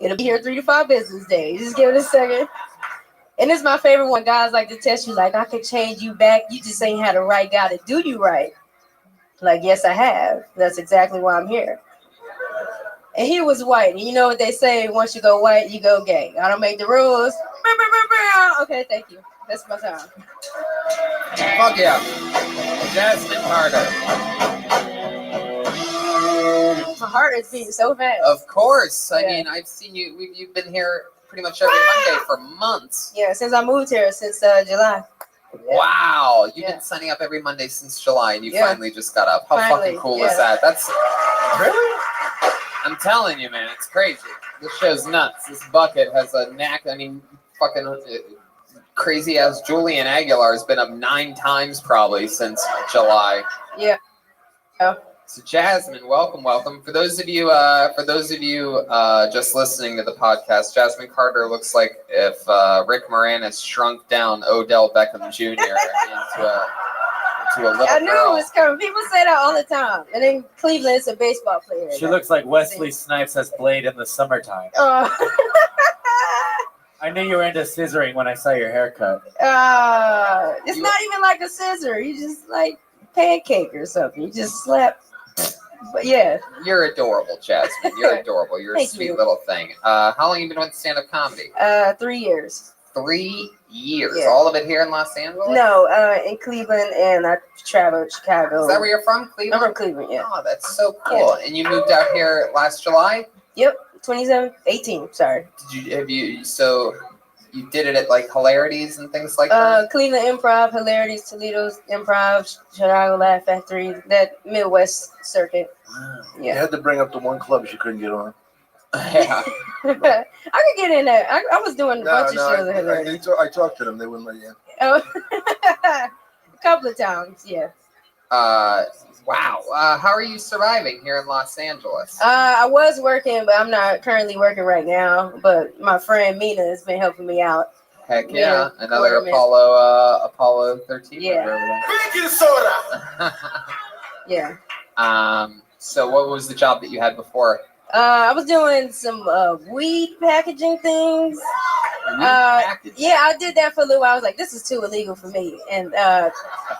It'll be here 3 to 5 business days. Just give it a second. And it's my favorite one. Guys like to test you, like, I could change you back. You just ain't had the right guy to do you right. Like, yes, I have. That's exactly why I'm here. And he was white. And you know what they say? Once you go white, you go gay. I don't make the rules. Okay, thank you. That's my time. Fuck yeah. Jasmine Carter. My heart is beating so fast. Of course. I mean, I've seen you. You've been here pretty much every Monday for months. Yeah, since I moved here, since July. Wow. You've been signing up every Monday since July, and you finally just got up. How fucking cool is that? That's really. I'm telling you, man, it's crazy. This show's nuts. This bucket has a knack. I mean, fucking crazy ass Julian Aguilar has been up 9 times probably since July. Yeah. So Jasmine, welcome. For those of you just listening to the podcast, Jasmine Carter looks like if Rick Moranis shrunk down Odell Beckham Jr. into a little I knew girl. it was coming. People say that all the time. And in Cleveland, it's a baseball player. She looks like Wesley Snipes as Blade in the summertime. I knew you were into scissoring when I saw your haircut. It's not even like a scissor. You just like pancake or something. You just slap. But yeah. You're adorable, Jasmine. You're adorable. You're a Thank sweet you. little thing. How long have you been with stand-up comedy? 3 years. 3 years. Yeah. All of it here in Los Angeles? No, in Cleveland, and I traveled Chicago. Is that where you're from, Cleveland? I'm from Cleveland, yeah. Oh, that's so cool. And you moved out here last July? Yep, 18, sorry. You did it at like Hilarities and things like that? Cleveland Improv, Hilarities, Toledo's Improv, Chicago Laugh Factory, that Midwest circuit. You had to bring up the one club you couldn't get on. Yeah. I could get in there. I was doing a bunch of shows at Hilarities. I talked to them. They wouldn't let you in. Oh, a couple of times, yeah. Wow. How are you surviving here in Los Angeles? I was working, but I'm not currently working right now. But my friend Mina has been helping me out. Heck yeah. Another Quarterman. Apollo 13. Yeah. Baking soda. Yeah. So what was the job that you had before? I was doing some weed packaging things. Yeah, I did that for a little while. I was like, this is too illegal for me. And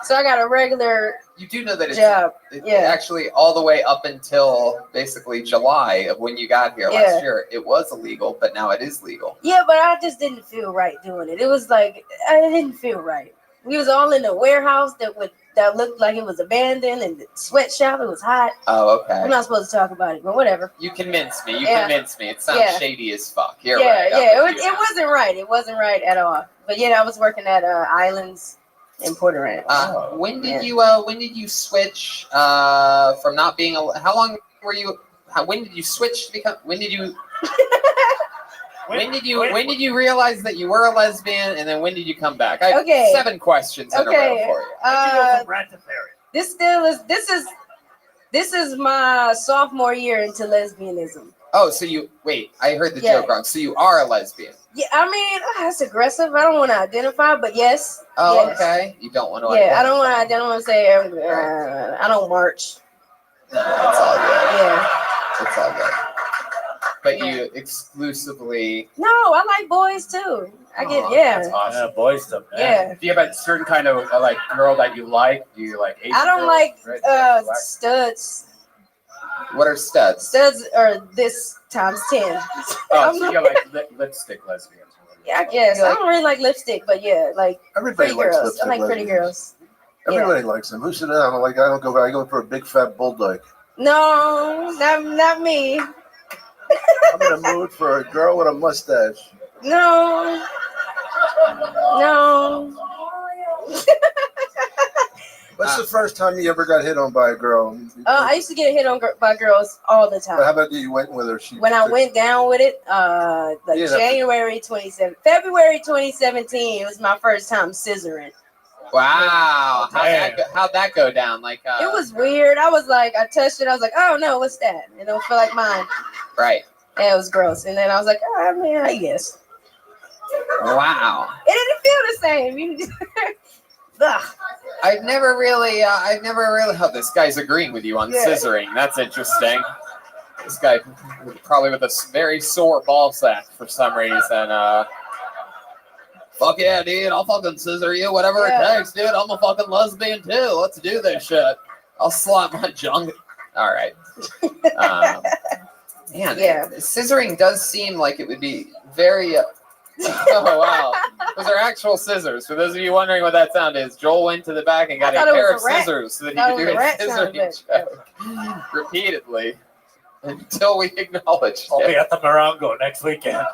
so I got a regular You do know that job. it's actually all the way up until basically July of when you got here last year. It was illegal, but now it is legal. Yeah, but I just didn't feel right doing it. It was like, I didn't feel right. We was all in a warehouse that looked like it was abandoned, and the sweatshop, it was hot. Oh, okay. I'm not supposed to talk about it, but whatever. You convinced me. It sounds Yeah. shady as fuck. You're Yeah, right. yeah. It wasn't right. It wasn't right at all. But yeah, I was working at Islands in Puerto Rico. When did you switch from not being how long were you? When did you switch to become? When did you realize that you were a lesbian, and then when did you come back? I have 7 questions in a row for you. This is my sophomore year into lesbianism. Oh, so I heard the joke wrong. So you are a lesbian. Yeah, I mean, that's aggressive. I don't want to identify, but yes. Oh, yes. okay. You don't want to I don't want to identify and say, I don't march. It's all good. Yeah. It's all good. But you exclusively... No, I like boys too. That's awesome. Yeah, boys stuff. Yeah. Do you have a certain kind of like girl that you like? Do you like Asian I don't girls, like red, black? studs. What are studs? Studs are this times 10. Oh, so you're like lipstick lesbians. Yeah, I guess. I don't really like lipstick, but yeah, like Everybody pretty likes girls. lipstick I like pretty lesbians. girls. Everybody likes them. Who said that? I don't go. I go for a big fat bulldog. No, not me. I'm in a mood for a girl with a mustache. No. What's the first time you ever got hit on by a girl? I used to get hit on by girls all the time. But how about you went with her? When I went down with it, February 2017, it was my first time scissoring. Wow. How'd that go down? Like it was weird. I touched it. I was like, oh no, what's that? It don't feel like mine. Right. Yeah, it was gross. And then I was like, oh man, I guess. Wow. It didn't feel the same. Ugh. I've never really. Oh, this guy's agreeing with you on scissoring. That's interesting. This guy probably with a very sore ball sack for some reason. Fuck yeah, dude! I'll fucking scissor you, whatever it takes, dude. I'm a fucking lesbian too. Let's do this shit. I'll slap my junk. All right. Man, scissoring does seem like it would be very. Oh wow! Those are actual scissors. For those of you wondering what that sound is, Joel went to the back and got a pair of scissors so that he could do a scissoring joke repeatedly until we acknowledge I'll be it. at the Morongo next weekend.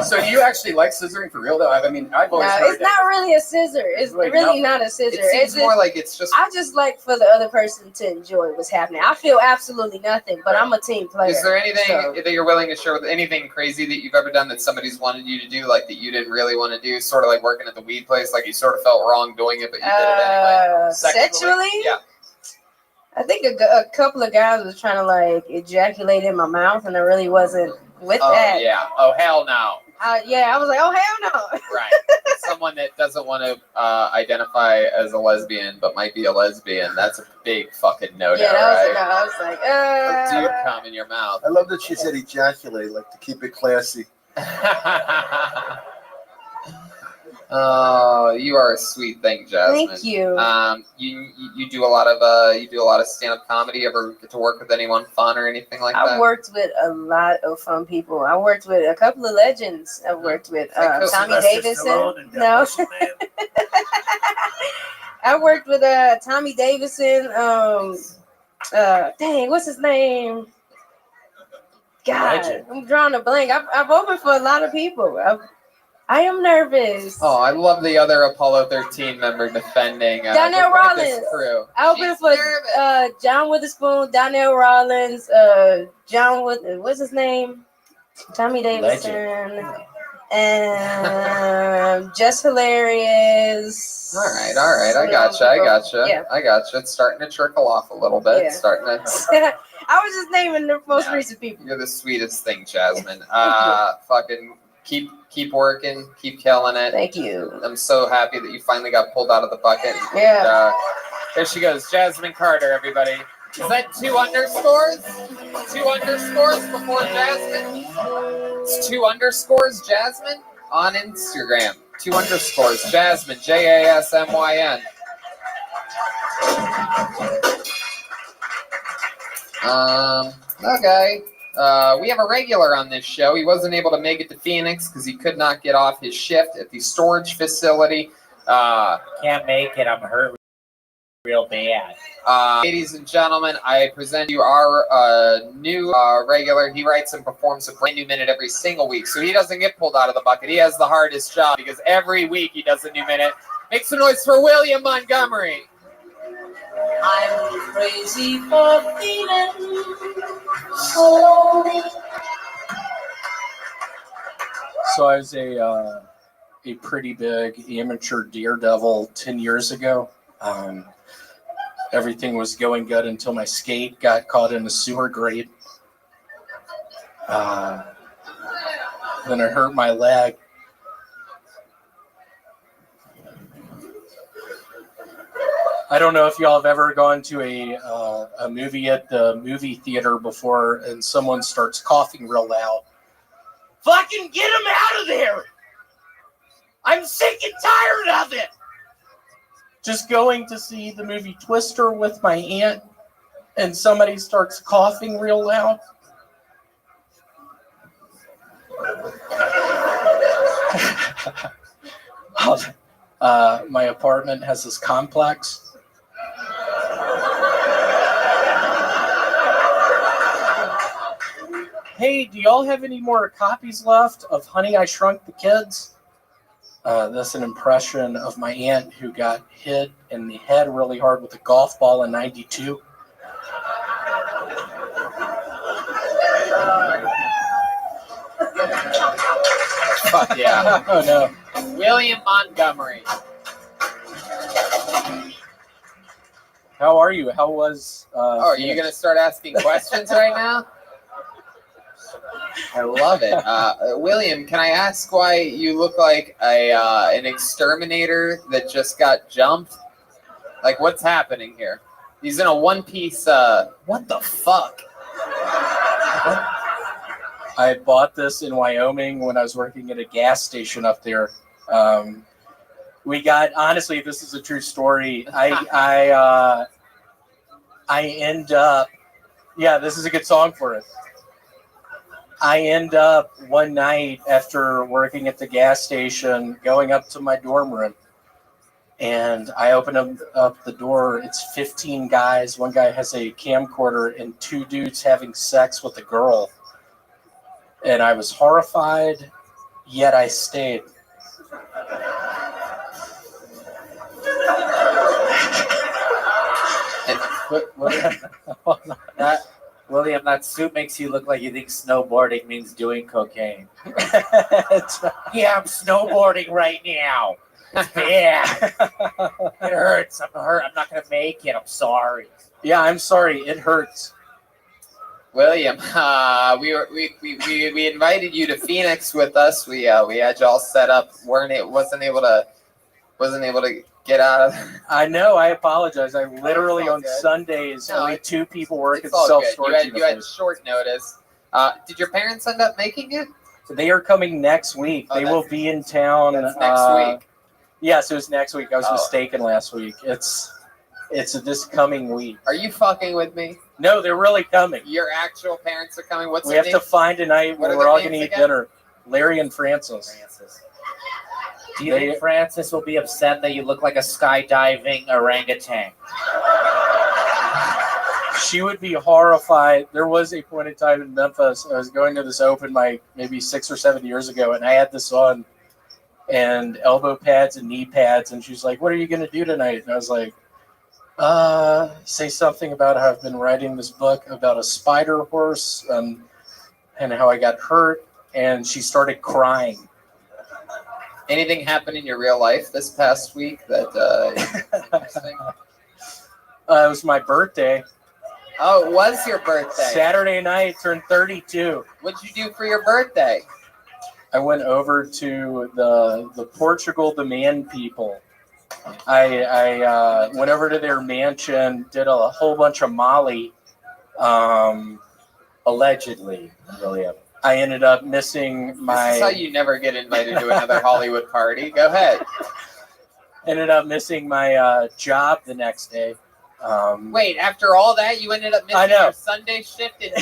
So do you actually like scissoring for real though? I've always heard it's not really a scissor. It's Like, really no. not a scissor. It seems more like it's just. I just like for the other person to enjoy what's happening. I feel absolutely nothing, but I'm a team player. Is there anything so. that you're willing to share with anything crazy that you've ever done that somebody's wanted you to do, like that you didn't really want to do? Sort of like working at the weed place, like you sort of felt wrong doing it, but you did it anyway. Sexually? Yeah. I think a couple of guys was trying to like ejaculate in my mouth, and I really wasn't with that. Yeah. Oh hell no. I was like, oh hell no. Right. Someone that doesn't want to identify as a lesbian but might be a lesbian. That's a big fucking no-no, right? I was like, Dude, come in your mouth. I love that she said ejaculate, like to keep it classy. Oh, you are a sweet thing, Jasmine. Thank you. You do a lot of stand-up comedy. Ever get to work with anyone fun or anything like that? I've worked with a lot of fun people. I worked with a couple of legends. I've worked with Tommy Davidson. No. I worked with Tommy Davidson. Dang, what's his name? God, Legend. I'm drawing a blank. I've opened for a lot of people. I am nervous. Oh, I love the other Apollo 13 member defending Donnell Rollins. Crew. I opened for John Witherspoon, Donnell Rollins, what's his name? Tommy Davidson, and Just Hilarious. All right. I gotcha. Yeah. I gotcha. It's starting to trickle off a little bit. Yeah. It's starting to. I was just naming the most recent people. You're the sweetest thing, Jasmine. Fucking keep working, keep killing it. Thank you. I'm so happy that you finally got pulled out of the bucket. Yeah. There she goes, Jasmine Carter, everybody. Is that 2 underscores? 2 underscores before Jasmine? It's 2 underscores Jasmine on Instagram. 2 underscores Jasmine, Jasmyn. Okay. We have a regular on this show. He wasn't able to make it to Phoenix because he could not get off his shift at the storage facility. Can't make it. I'm hurt real bad. Ladies and gentlemen, I present you our new regular. He writes and performs a brand new minute every single week, so he doesn't get pulled out of the bucket. He has the hardest job because every week he does a new minute. Make some noise for William Montgomery. I'm crazy for feeling lonely. So I was a pretty big amateur daredevil 10 years ago. Everything was going good until my skate got caught in a sewer grate. Then I hurt my leg. I don't know if y'all have ever gone to a movie at the movie theater before and someone starts coughing real loud. Fucking get him out of there! I'm sick and tired of it! Just going to see the movie Twister with my aunt and somebody starts coughing real loud. My apartment has this complex. Hey, do y'all have any more copies left of Honey, I Shrunk the Kids? That's an impression of my aunt who got hit in the head really hard with a golf ball in '92. Fuck yeah. Oh, no. William Montgomery. How are you? How was... are you going to start asking questions right now? I love it. William, can I ask why you look like an exterminator that just got jumped? Like, what's happening here? He's in a one-piece, what the fuck? I bought this in Wyoming when I was working at a gas station up there. We got, honestly, this is a true story. I end up, yeah, this is a good song for it. I end up one night after working at the gas station going up to my dorm room. And I open up the door. It's 15 guys. One guy has a camcorder and 2 dudes having sex with a girl. And I was horrified, yet I stayed. William, that suit makes you look like you think snowboarding means doing cocaine. Yeah, I'm snowboarding right now. It's bad. It hurts. I'm hurt. I'm not gonna make it. I'm sorry. Yeah, I'm sorry. It hurts. William, we invited you to Phoenix with us. We had you all set up. Wasn't able to get out of. I know. I apologize. I literally on Sundays only 2 people work at the self-storage. You had short notice. Did your parents end up making it? They are coming next week. They will be in town. That's next week. Yes, it was next week. I was mistaken last week. It's this coming week. Are you fucking with me? No, they're really coming. Your actual parents are coming. What's we their have name? to find a night where we're all going to eat dinner. Larry and Francis. Do you think Francis will be upset that you look like a skydiving orangutan? She would be horrified. There was a point in time in Memphis. I was going to this open mic maybe 6 or 7 years ago, and I had this on and elbow pads and knee pads, and she's like, "What are you going to do tonight?" And I was like, say something about how I've been writing this book about a spider horse and how I got hurt, and she started crying. Anything happened in your real life this past week that interesting? It was my birthday. Oh, it was your birthday. Saturday night, turned 32. What'd you do for your birthday? I went over to the Portugal Demand people. I went over to their mansion, did a whole bunch of Molly. Allegedly, William. I ended up missing my... This is how you never get invited to another Hollywood party. Go ahead. Ended up missing my job the next day. Wait, after all that, you ended up missing your Sunday shift? And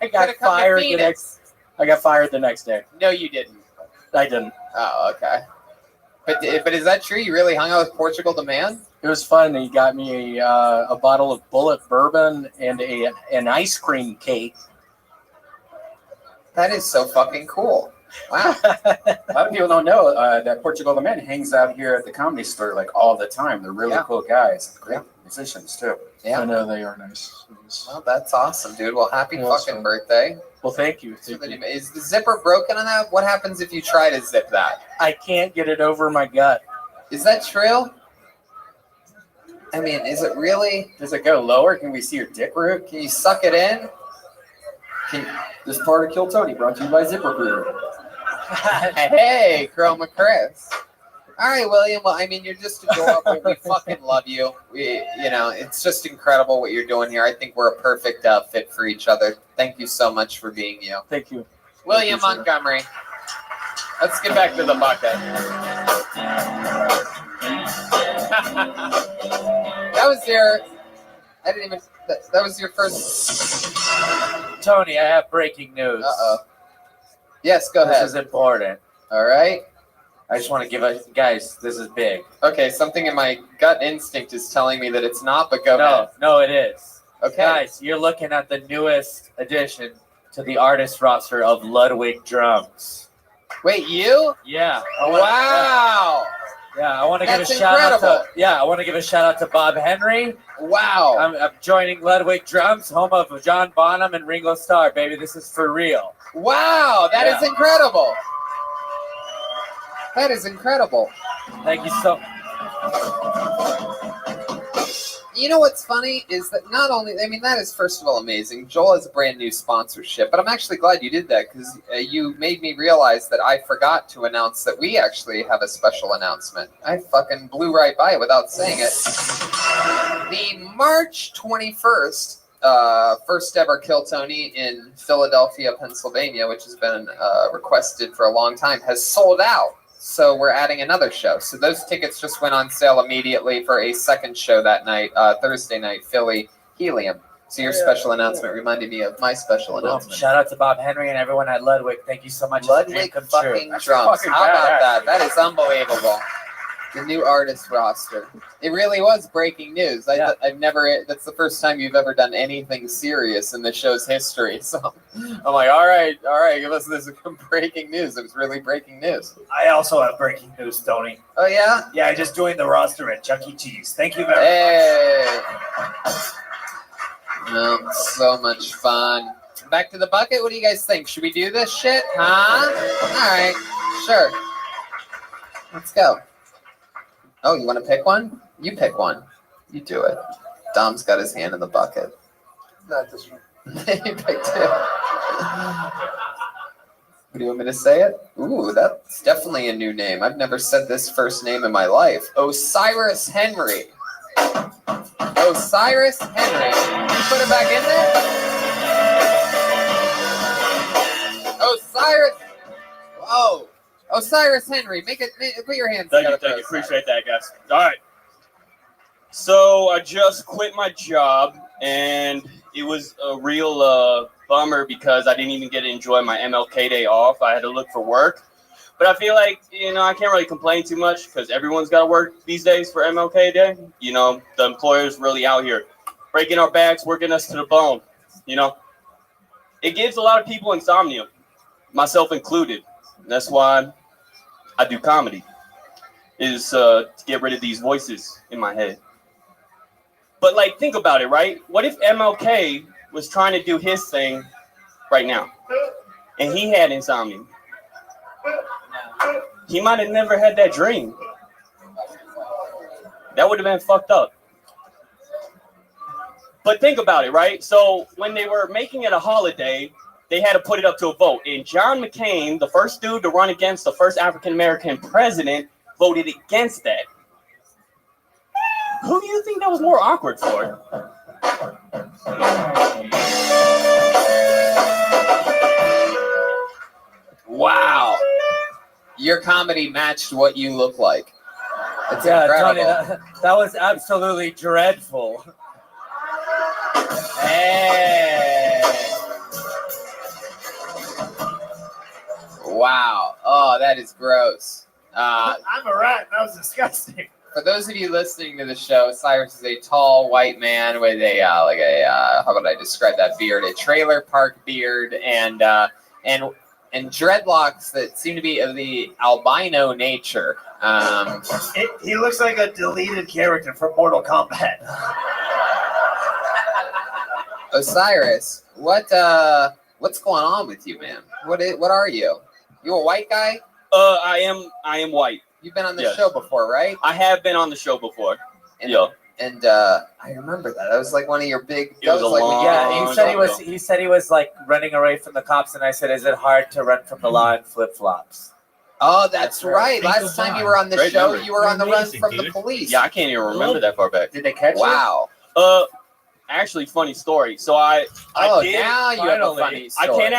I got fired the next... I got fired the next day. No, you didn't. I didn't. Oh, okay. But is that true? You really hung out with Portugal Demand? It was fun. He got me a bottle of Bullet bourbon and an ice cream cake. That is so fucking cool. Wow. A lot of people don't know that Portugal the Man hangs out here at the Comedy Store like all the time. They're really cool guys. Great musicians too. Yeah, I know they are nice. Well, that's awesome, dude. Well, happy fucking birthday. Well, thank you. Is the zipper broken on that? What happens if you try to zip that? I can't get it over my gut. Is that true? I mean, is it really? Does it go lower? Can we see your dick root? Can you suck it in? This part of Kill Tony brought to you by ZipRecruiter. Hey, Chroma Chris. All right, William. Well, I mean, you're just adorable. We fucking love you. It's just incredible what you're doing here. I think we're a perfect fit for each other. Thank you so much for being you. Thank you. William Montgomery. Let's get back to the bucket. That was your first. Tony, I have breaking news. Yes, go ahead. This is important. All right. I just want to give a guys. This is big. Okay, something in my gut instinct is telling me that it's not, but go ahead. No, it is. Okay. Guys, you're looking at the newest addition to the artist roster of Ludwig Drums. Wait, you? Yeah. Wow. Yeah, I want to give a That's shout out incredible. to I want to give a shout out to Bob Henry. Wow. I'm joining Ludwig Drums, home of John Bonham and Ringo Starr. Baby, this is for real. Wow, that is incredible. That is incredible. Thank you so. You know what's funny is that not only, I mean, that is first of all amazing. Joel has a brand new sponsorship, but I'm actually glad you did that because you made me realize that I forgot to announce that we actually have a special announcement. I fucking blew right by it without saying it. The March 21st, first ever Kill Tony in Philadelphia, Pennsylvania, which has been requested for a long time, has sold out. So we're adding another show. So those tickets just went on sale immediately for a second show that night, Thursday night, Philly Helium. So your special announcement reminded me of my special announcement. Shout out to Bob Henry and everyone at Ludwig. Thank you so much. Ludwig fucking Drums. How about that? That is unbelievable. The new artist roster. It really was breaking news. I've never. That's the first time you've ever done anything serious in the show's history. So I'm like, all right, give us this breaking news. It was really breaking news. I also have breaking news, Tony. Oh yeah? Yeah, I just joined the roster at Chuck E. Cheese. Thank you very much. No, so much fun. Back to the bucket. What do you guys think? Should we do this shit? Huh? All right, sure. Let's go. Oh, you want to pick one? You pick one. You do it. Dom's got his hand in the bucket. Not this one. You picked it. Do you want me to say it? Ooh, that's definitely a new name. I've never said this first name in my life. Osiris Henry. Osiris Henry. You put it back in there? Osiris. Whoa. Osiris Henry. Put your hands together. Thank you. Appreciate that, guys. All right. So I just quit my job, and it was a real bummer because I didn't even get to enjoy my MLK Day off. I had to look for work. But I feel like, I can't really complain too much because everyone's got to work these days for MLK Day. The employer's really out here breaking our backs, working us to the bone. It gives a lot of people insomnia, myself included. And that's why I do comedy, is to get rid of these voices in my head. But, think about it, right? What if MLK was trying to do his thing right now, and he had insomnia? He might have never had that dream. That would have been fucked up. But think about it, right? So when they were making it a holiday, they had to put it up to a vote. And John McCain, the first dude to run against the first African-American president, voted against that. Who do you think that was more awkward for? Wow. Your comedy matched what you look like. It's incredible. Tony, that was absolutely dreadful. Hey. Wow. Oh, that is gross. I'm a rat. That was disgusting. For those of you listening to the show, Cyrus is a tall white man with a how would I describe that beard? A trailer park beard and dreadlocks that seem to be of the albino nature. He looks like a deleted character from Mortal Kombat. Osiris, what's going on with you, man? What are you? You a white guy? I am white. You've been on the show before, right? I have been on the show before. And I remember that. That was like one of your big. It was a long he said he was like running away from the cops, and I said, "Is it hard to run from the law in flip flops?" Oh, that's right. Last time you were on the show, you were on the run from the police. Yeah, I can't even remember that far back. Did they catch you? Wow. Actually, funny story. So I did. Now you have a funny story.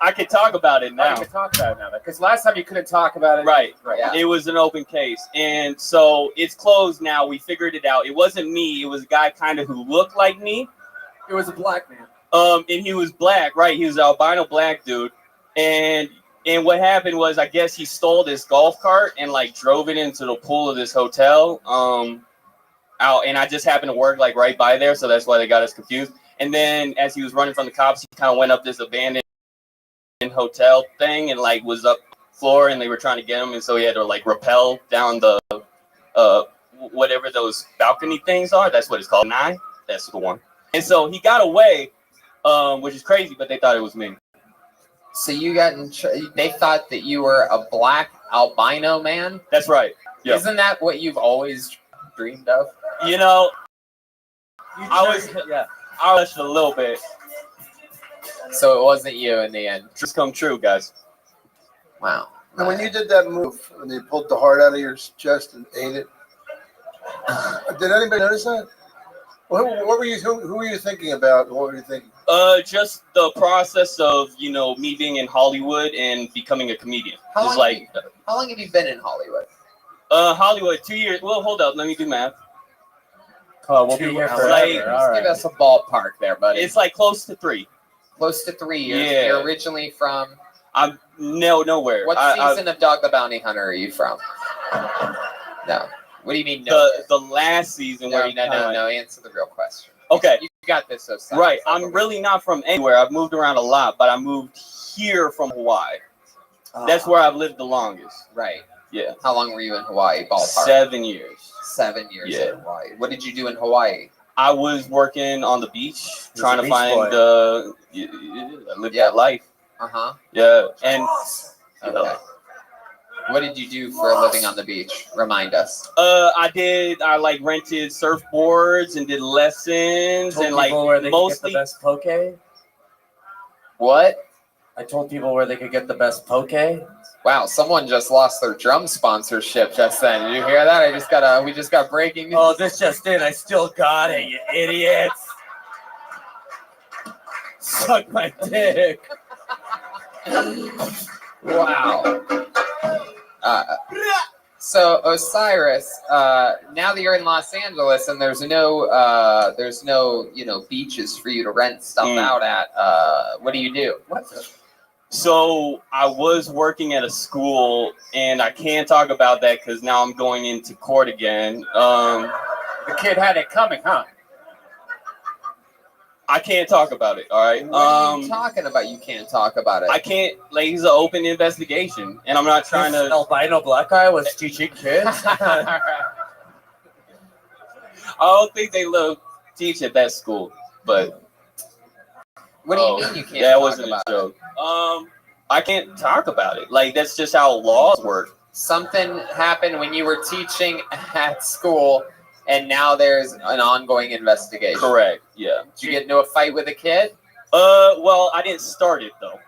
I can talk about it now. You can talk about it now because last time you couldn't talk about it. Right. Yeah. It was an open case, and so it's closed now. We figured it out. It wasn't me. It was a guy kind of who looked like me. It was a black man. And he was black, right? He was an albino black dude, and And what happened was, I guess he stole this golf cart and like drove it into the pool of this hotel. Out, and I just happened to work like right by there, so that's why they got us confused. And then as he was running from the cops, he kind of went up this abandoned hotel thing and like was up floor, and they were trying to get him, and so he had to like rappel down the whatever those balcony things are. That's what it's called. 9. That's the one. And so he got away, which is crazy, but they thought it was me. So you got they thought that you were a black albino man? That's right. Yeah. Isn't that what you've always dreamed of? You know, I was a little bit. So it wasn't you in the end. Just come true, guys. Wow. And when you did that move, when you pulled the heart out of your chest and ate it, did anybody notice that? What were you? Who were you thinking about? What were you thinking? Just the process of me being in Hollywood and becoming a comedian. How long have you been in Hollywood? Hollywood, 2 years. Well, hold up. Let me do math. Oh, we'll be here forever. Just give us a ballpark there, buddy. It's like close to 3. Close to 3 years. Yeah. You're originally from? I'm nowhere. What season of Dog the Bounty Hunter are you from? No. What do you mean no? The last season where no. Answer the real question. Okay. You got this. So right. I'm really not from anywhere. I've moved around a lot, but I moved here from Hawaii. That's where I've lived the longest. Right. Yeah. How long were you in Hawaii, ballpark? 7 years. 7 years in Hawaii. What did you do in Hawaii? I was working on the beach, trying to find I lived that life. Yeah. And okay. What did you do for a living on the beach? Remind us. I like rented surfboards and did lessons and like where they mostly could get the best poke. What? I told people where they could get the best poke. Wow, someone just lost their drum sponsorship just then. Did you hear that? We just got breaking news. Oh, this just in. I still got it, you idiots. Suck my dick. Wow. So Osiris, now that you're in Los Angeles and there's no beaches for you to rent stuff out at, what do you do? So I was working at a school, and I can't talk about that because now I'm going into court again. The kid had it coming, huh? I can't talk about it. All right. What are you talking about? You can't talk about it. I can't. Like, it's an open investigation, and I'm not trying to. Albino black guy was teaching kids. I don't think they teach at that school, but. What do you mean you can't that talk wasn't about a joke. I can't talk about it. Like, that's just how laws work. Something happened when you were teaching at school, and now there's an ongoing investigation. Correct. Yeah. Did you get into a fight with a kid? Well, I didn't start it though.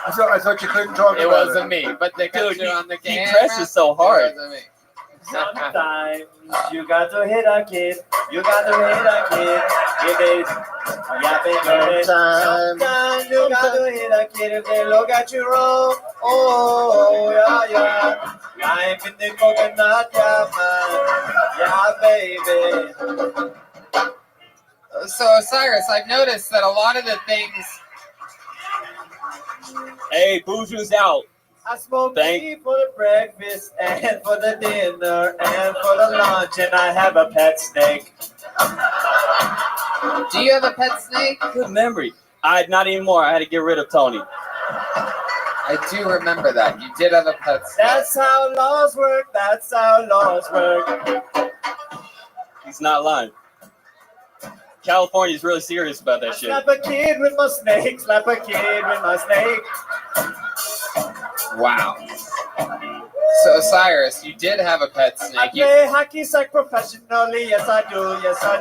I thought you couldn't talk about it. It wasn't me, but they got you on the camera. He presses so hard. It wasn't me. Sometimes you got to hit a kid. You got to hit a kid. If they sometimes you got to hit a kid if they look at you wrong. Oh, yeah. Life in the coconut, yeah, man. Yeah, baby. So, Osiris, I've noticed that a lot of the things. Hey, Boozoo's out. I smoke weed for the breakfast and for the dinner and for the lunch, and I have a pet snake. Do you have a pet snake? Good memory. Not anymore. I had to get rid of Tony. I do remember that. You did have a pet snake. That's how laws work. That's how laws work. He's not lying. California's really serious about that shit. Slap a kid with my snake. Slap a kid with my snake. Wow. So, Osiris, you did have a pet snake. I play hockey sack professionally. Yes, I do. Yes, I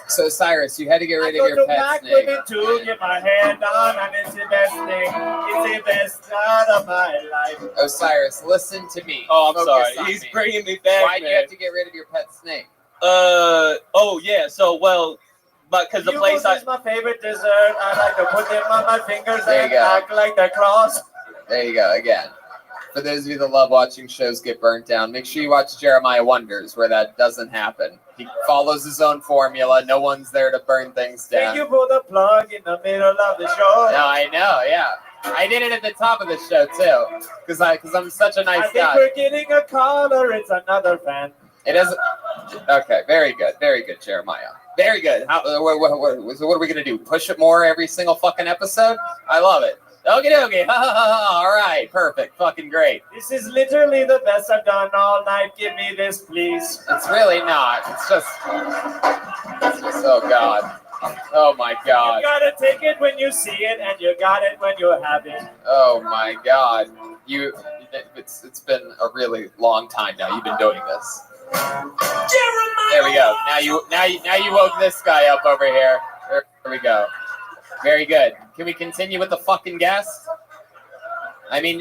So, Osiris, you had to get rid of your I go to pet back snake. with it to get my hair done, and it's the best thing. It's the best part of my life. Osiris, listen to me. Oh, I'm Focus sorry. on He's me. bringing me back. Why do you have to get rid of your pet snake? Oh yeah. So but because the place is my favorite dessert. I like to put them on my fingers There you and go. act like the cross. There you go again. For those of you that love watching shows get burnt down, make sure you watch Jeremiah Wonders, where that doesn't happen. He follows his own formula. No one's there to burn things down. Thank you for the plug in the middle of the show. No, I know, yeah. I did it at the top of the show too, because I'm such a nice I think guy. we're getting a caller. It's another fan. It is okay. Very good, Jeremiah. Very good. So what are we gonna do? Push it more every single fucking episode? I love it. Okie dokie. All right, perfect. Fucking great. This is literally the best I've done all night. Give me this, please. It's really not. It's just oh god. Oh my god. You gotta take it when you see it, and you got it when you have it. Oh my god. It's been a really long time now. You've been doing this. There we go. Now you woke this guy up over here. There we go. Very good. Can we continue with the fucking guest? I mean,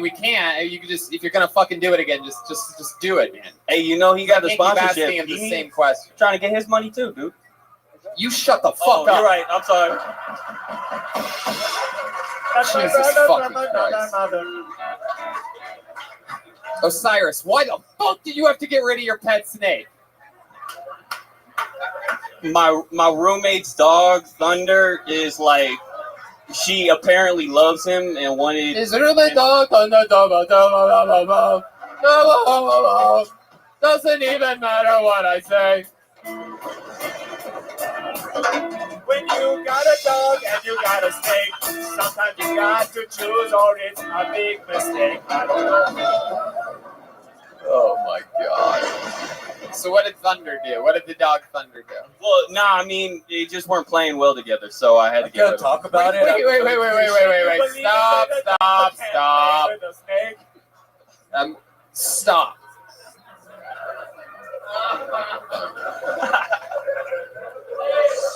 we can't. You can just, if you're gonna fucking do it again, just do it, man. Hey, you know he got the sponsorship. Keep asking him the same question. Trying to get his money too, dude. You shut the fuck up. You're right. I'm sorry. Jesus fucking Christ. Osiris, why the fuck did you have to get rid of your pet snake? My roommate's dog, Thunder, is like, she apparently loves him and wanted. His roommate dog, Thunder, doesn't even matter what I say. When you got a dog and you got a snake, sometimes you got to choose, or it's a big mistake. I don't know. Oh my god. So what did Thunder do? What did the dog Thunder do? Well, I mean, they just weren't playing well together, so I had to get rid of them. Talk about it. Wait. Stop. Stop.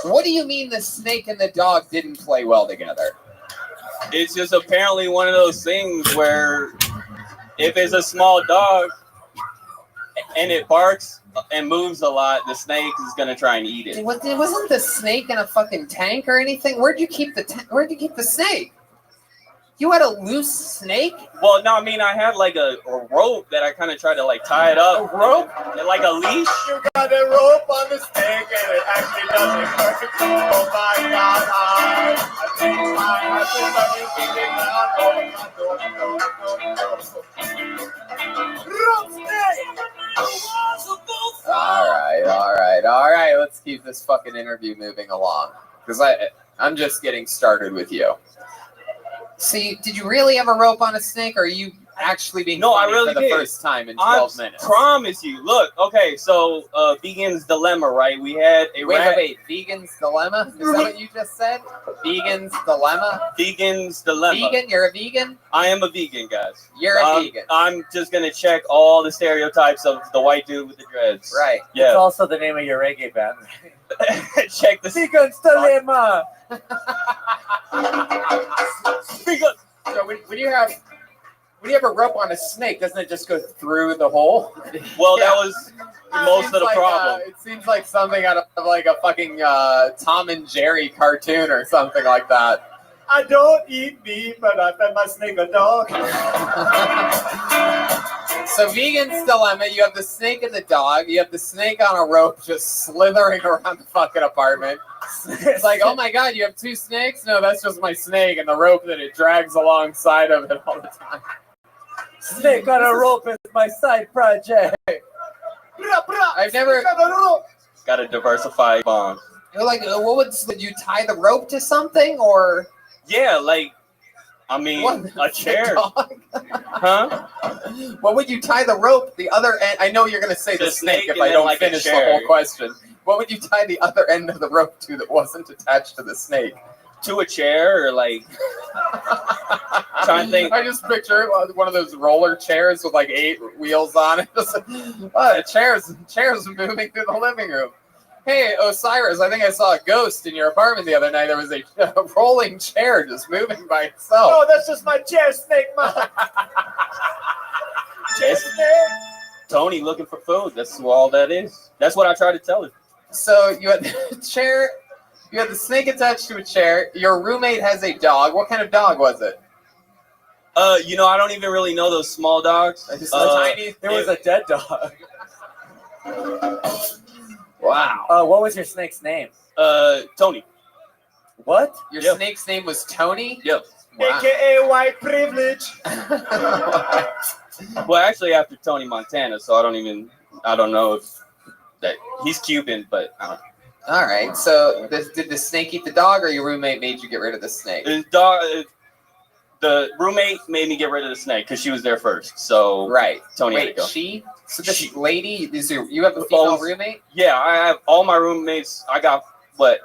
What do you mean the snake and the dog didn't play well together? It's just apparently one of those things where if it's a small dog and it barks and moves a lot, the snake is gonna try and eat it. Wasn't the snake in a fucking tank or anything? Where'd you keep the snake? You had a loose snake? Well, no, I mean, I had like a rope that I kind of tried to like tie it up. A rope? Like a leash. You got a rope on the snake and it actually does it perfectly. Oh my god, I think I have All right. Let's keep this fucking interview moving along. Because I'm just getting started with you. See, did you really have a rope on a snake, or are you actually being funny for the first time in 12 minutes? I promise you. Look, okay, so Vegan's Dilemma, right? We had a Wait. Vegan's Dilemma? Is that what you just said? Vegan's Dilemma? Vegan's Dilemma. Vegan? You're a vegan? I am a vegan, guys. You're a vegan. I'm just going to check all the stereotypes of the white dude with the dreads. Right. Yeah. It's also the name of your reggae band. Check the Vegan's Dilemma. So when you have a rope on a snake, doesn't it just go through the hole? Well, that was most of the problem. It seems like something out of like a fucking Tom and Jerry cartoon or something like that. I don't eat meat, but I fed my snake a dog. So Vegan's Dilemma, you have the snake and the dog. You have the snake on a rope just slithering around the fucking apartment. It's like, oh my god, you have two snakes? No, that's just my snake and the rope that it drags alongside of it all the time. Snake on a rope is my side project. I've never... Got to diversify bond. You're like, would you tie the rope to something, or... Yeah, like, I mean, a chair. Huh? What would you tie the rope? The other end? I know you're going to say the snake if I don't like finish the whole question. What would you tie the other end of the rope to that wasn't attached to the snake? To a chair, or like... trying to think. I just picture one of those roller chairs with like 8 wheels on it. Chairs moving through the living room. Hey, Osiris, I think I saw a ghost in your apartment the other night. There was a rolling chair just moving by itself. Oh, that's just my chair snake, man. Tony looking for food. That's all that is. That's what I try to tell him. So you had the chair, you had the snake attached to a chair. Your roommate has a dog. What kind of dog was it? I don't even really know those small dogs. Tiny. There was a dead dog. Wow. What was your snake's name? Tony. What? Your Yep. snake's name was Tony? Yep. Wow. AKA white privilege. Well, actually, after Tony Montana, so I don't know if that he's Cuban, but I don't know. All right. So did the snake eat the dog, or your roommate made you get rid of the snake? The roommate made me get rid of the snake because she was there first. So Right. Tony had to Wait, go. So this lady, you have a female roommate? Yeah, I have all my roommates. I got four.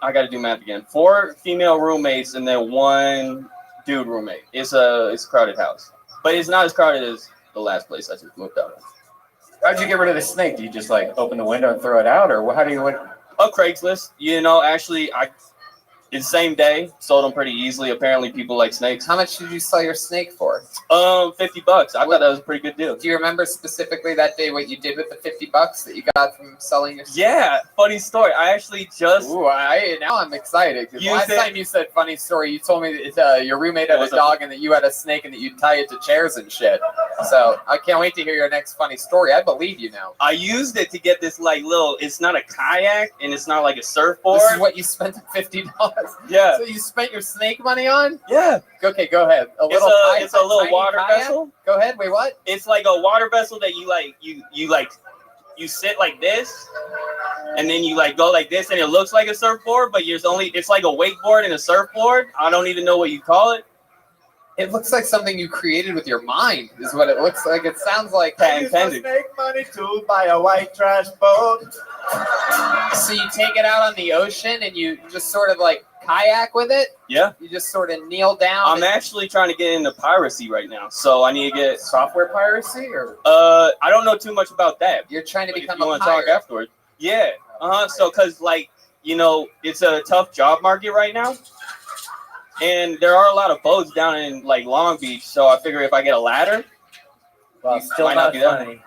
I got to do math again. 4 female roommates and then 1 dude roommate. It's a crowded house, but it's not as crowded as the last place I just moved out of. How'd you get rid of the snake? Do you just like open the window and throw it out, or how do you? Craigslist. Actually, the same day sold them pretty easily. Apparently, people like snakes. How much did you sell your snake for? $50. I thought that was a pretty good deal. Do you remember specifically that day what you did with the $50 that you got from selling your snake? Yeah, funny story. I actually just. Ooh, now I'm excited. Because last time you said funny story, you told me that your roommate had a dog and that you had a snake and that you'd tie it to chairs and shit. So I can't wait to hear your next funny story. I believe you now. I used it to get this it's not a kayak and it's not like a surfboard. This is what you spent the $50. Yeah. So you spent your snake money on? Yeah. Okay, go ahead. It's a little water kayak? vessel. Go ahead. Wait, what? It's like a water vessel that you sit like this, and then you go like this, and it looks like a surfboard, but it's like a wakeboard and a surfboard. I don't even know what you call it. It looks like something you created with your mind, is what it looks like. It sounds like I use my snake money to buy a white trash boat. So you take it out on the ocean and you just sort of like kayak with it? Yeah. You just sort of kneel down? I'm actually trying to get into piracy right now, so I need to get software piracy, or I don't know too much about that. You're trying to become you a want to pirate. talk afterwards? Yeah. So because it's a tough job market right now, and there are a lot of boats down in Long Beach. So I figure if I get a ladder, well, still might not be that funny.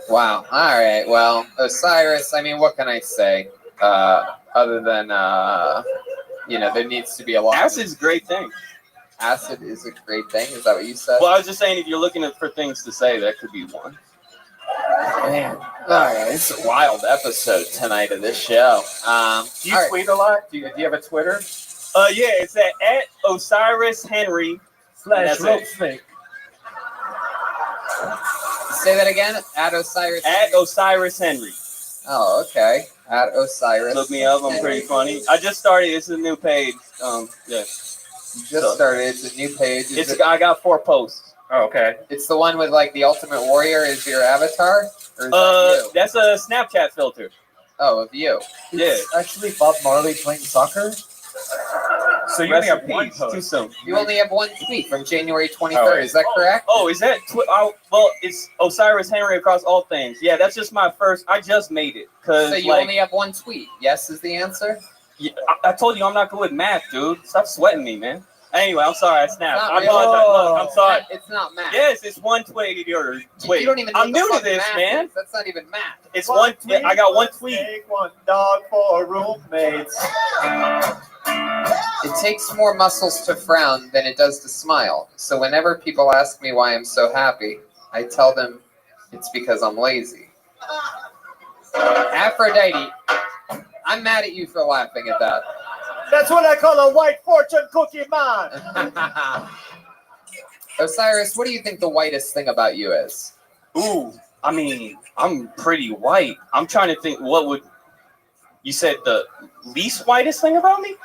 Wow. All right. Well, Osiris, I mean, what can I say? Other than, there needs to be a lot. Acid's a great thing. Acid is a great thing. Is that what you said? Well, I was just saying, if you're looking for things to say, that could be one. Man. All right. It's a wild episode tonight of this show. Do you tweet a lot? Do you have a Twitter? Yeah, it's at Osiris Henry /Ropesnake. Say that again. At Osiris. At Osiris Henry. Oh, okay. At Osiris. Look me up. I'm pretty funny. I just started. It's a new page. Yeah. You just started. It's a new page. I got 4 posts. Oh, okay. It's the one with the Ultimate Warrior is your avatar? Or is that you? That's a Snapchat filter. Oh, of you. It's actually Bob Marley playing soccer. So you only have one post. Too soon. You only have one tweet from January 23rd. Is that correct? Oh, is that? Well, it's Osiris Henry across all things. Yeah, that's just my first. I just made it So you only have one tweet. Yes is the answer. Yeah, I told you I'm not good with math, dude. Stop sweating me, man. Anyway, I'm sorry. I snapped. Not I really. apologize. Look, I'm sorry. It's not math. Yes, it's one tweet. You don't even know I'm what the new to fuck this, math man. is. That's not even math. It's one. I got one tweet. Take one dog for roommates. It takes more muscles to frown than it does to smile. So whenever people ask me why I'm so happy, I tell them it's because I'm lazy. Aphrodite, I'm mad at you for laughing at that. That's what I call a white fortune cookie man. Osiris, what do you think the whitest thing about you is? Ooh, I mean, I'm pretty white. I'm trying to think you said the least whitest thing about me?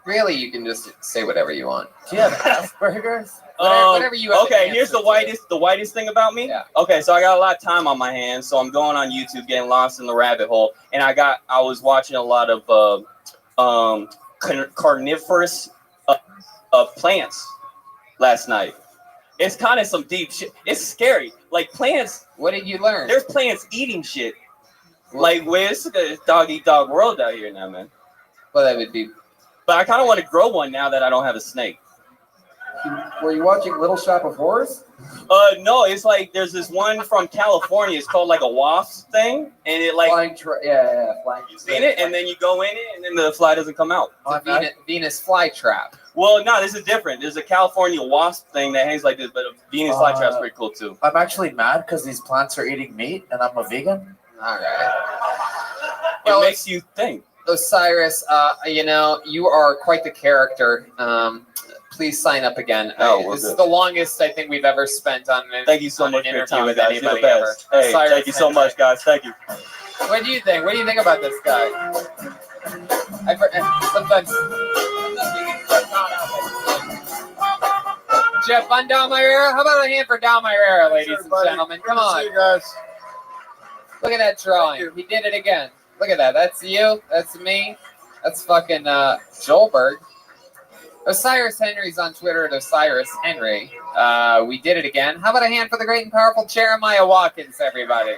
Really, you can just say whatever you want. Do you have Asperger's? Whatever you have. Okay, here's the whitest thing about me. Yeah. Okay, so I got a lot of time on my hands, so I'm going on YouTube, getting lost in the rabbit hole, and I was watching a lot of carnivorous plants last night. It's kind of some deep shit. It's scary. Like plants. What did you learn? There's plants eating shit. Where's the dog eat dog world out here now, man? Well, that would be. But I kind of want to grow one now that I don't have a snake. Were you watching Little Shop of Horrors? No, it's there's this one from California. It's called a wasp thing, and it flying. You seen it, and then you go in it, and then the fly doesn't come out. It's a Venus flytrap. Well, no, this is different. There's a California wasp thing that hangs like this, but a Venus flytrap is pretty cool too. I'm actually mad because these plants are eating meat and I'm a vegan. All right. It makes you think. Osiris, you are quite the character. Please sign up again. This is the longest I think we've ever spent on an Thank you so much an for your interview time, with guys. You're the anybody ever. best. Hey, Osiris thank you so Henry. much, guys. Thank you. What do you think? What do you think about this guy? Sometimes. Jeff on Dom Irera? How about a hand for Dom Irera, ladies and gentlemen? Come on. See you guys. Look at that drawing. He did it again. Look at that. That's you. That's me. That's fucking Joelberg. Osiris Henry's on Twitter at Osiris Henry. We did it again. How about a hand for the great and powerful Jeremiah Watkins, everybody?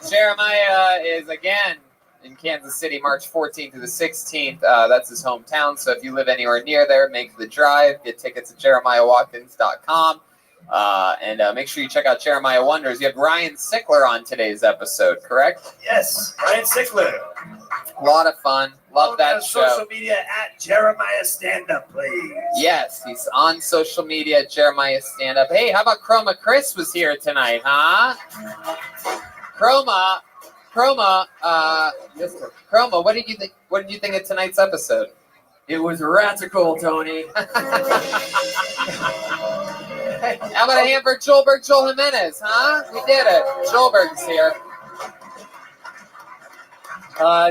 Jeremiah is again in Kansas City, March 14th through the 16th. That's his hometown. So if you live anywhere near there, make the drive. Get tickets at jeremiahwatkins.com. And make sure you check out Jeremiah Wonders. You have Ryan Sickler on today's episode, correct? Yes, Ryan Sickler. A lot of fun. Love that on show. social media at Jeremiah Stand Up, please. Yes, he's on social media at Jeremiah Stand Up. Hey, how about Chroma Chris was here tonight, huh? Chroma, what did you think? What did you think of tonight's episode? It was radical, Tony. How about a hand for Joel Jimenez, huh? We did it. Joelberg's here.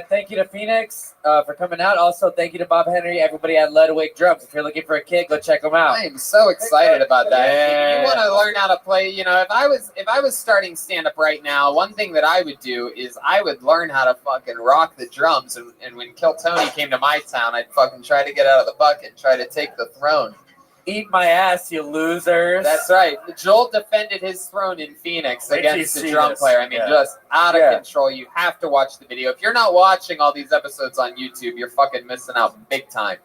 Thank you to Phoenix for coming out. Also, thank you to Bob Henry, everybody at Ludwig Drums. If you're looking for a kid, go check them out. I am so excited about that. Yeah. You want to learn how to play, if I was starting stand up right now, one thing that I would do is I would learn how to fucking rock the drums. And when Kill Tony came to my town, I'd fucking try to get out of the bucket and try to take the throne. Eat my ass, you losers. That's right. Joel defended his throne in Phoenix against the drum player. I mean, just out of control. You have to watch the video. If you're not watching all these episodes on YouTube, you're fucking missing out big time.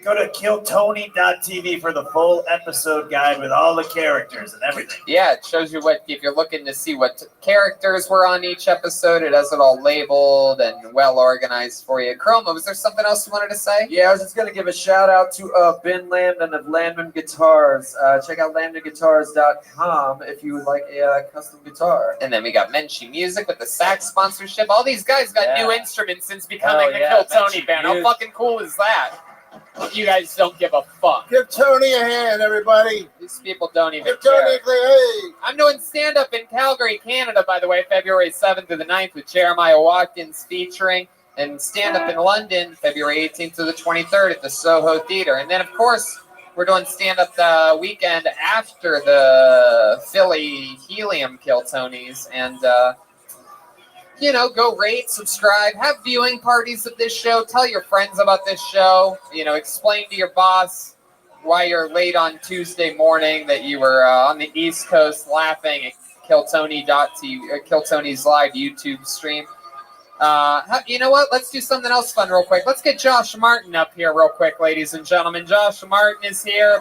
Go to killtony.tv for the full episode guide with all the characters and everything. Yeah, it shows you if you're looking to see what characters were on each episode, it has it all labeled and well organized for you. Chroma, was there something else you wanted to say? Yeah, I was just going to give a shout out to Ben Landman of Landman Guitars. Check out landmanguitars.com if you would like a custom guitar. And then we got Menchie Music with the sax sponsorship. All these guys got new instruments since becoming the Kill Tony band. How fucking cool is that? You guys don't give a fuck. Give Tony a hand, everybody. These people don't even Give care. Tony a hey. I'm doing stand-up in Calgary, Canada, by the way, February 7th to the 9th with Jeremiah Watkins featuring, and stand-up in London, February 18th to the 23rd at the Soho Theater. And then, of course, we're doing stand-up the weekend after the Philly Helium Kill Tonys. And, go rate, subscribe, have viewing parties of this show. Tell your friends about this show. Explain to your boss why you're late on Tuesday morning, that you were on the East Coast laughing at Killtony's live YouTube stream. You know what? Let's do something else fun real quick. Let's get Josh Martin up here real quick, ladies and gentlemen. Josh Martin is here.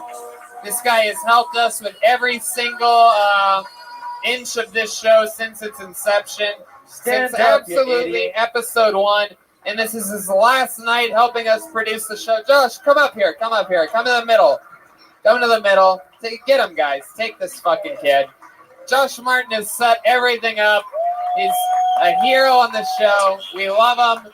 This guy has helped us with every single inch of this show since its inception. Since absolutely episode 1, and this is his last night helping us produce the show. Josh, come up here. Come to the middle. Come to the middle. Get him, guys. Take this fucking kid. Josh Martin has set everything up. He's a hero on the show. We love him.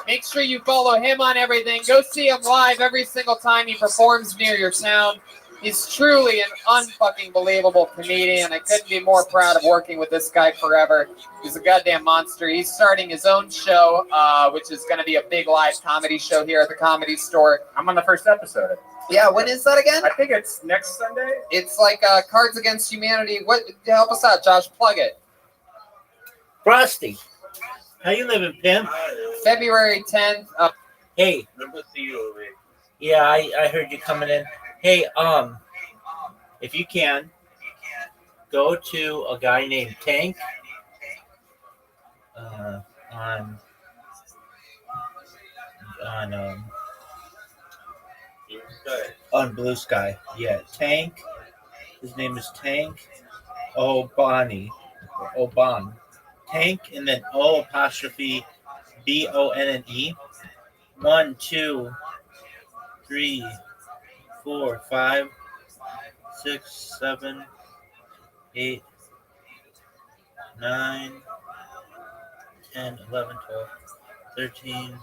Make sure you follow him on everything. Go see him live every single time he performs near your town. He's truly an unfucking believable comedian. I couldn't be more proud of working with this guy forever. He's a goddamn monster. He's starting his own show, which is going to be a big live comedy show here at the Comedy Store. I'm on the first episode. Yeah, when is that again? I think it's next Sunday. It's like Cards Against Humanity. Help us out, Josh. Plug it. Frosty, how you living, Pim? February 10th. Hey. Yeah, I heard you coming in. Hey, if you can, go to a guy named Tank on Blue Sky. Yeah, Tank. His name is Tank Oban. Tank, and then O apostrophe BONNE. 1, 2, 3, 4, 5, 6, 7, 8, 9, 10, 11, 12, 13,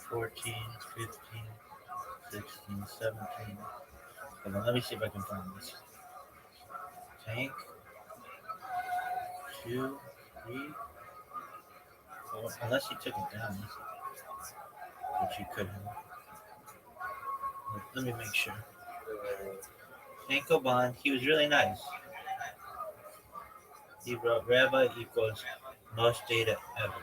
14, 15, 16, 17. Hold on, let me see if I can find this. Tank. 2, 3, 4. Unless you took it down, which you could have. Let me make sure. Tank Oban, he was really nice. He wrote Rabbi equals most data ever.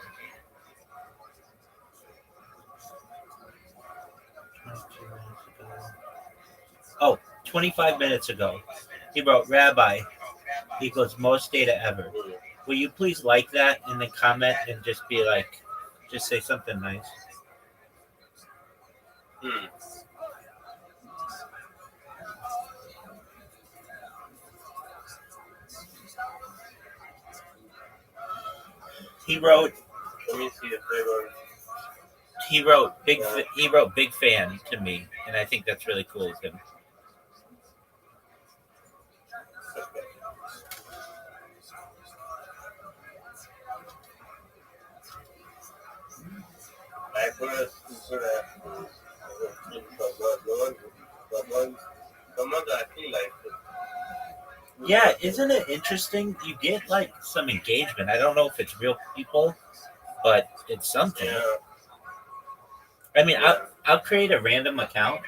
22 minutes ago. Oh, 25 minutes ago. He wrote Rabbi equals most data ever. Will you please like that and then comment and just be like, just say something nice? He wrote. Let me see if they wrote. He wrote big fan to me, and I think that's really cool of him. Someone's actually liked it. Yeah, isn't it interesting? You get like some engagement. I don't know if it's real people, but it's something. Yeah. I mean, I'll create a random account,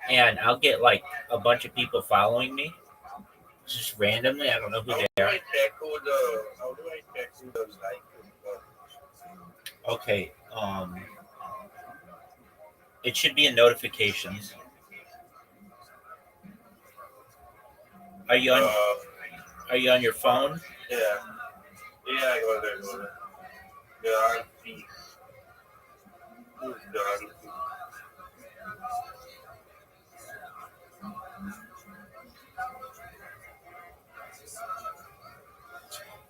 and I'll get like a bunch of people following me, just randomly. I don't know who they are. How do I check who the like is? Okay, it should be in notifications. Are you on your phone? Yeah. Yeah, I got it. John P. Who's John P?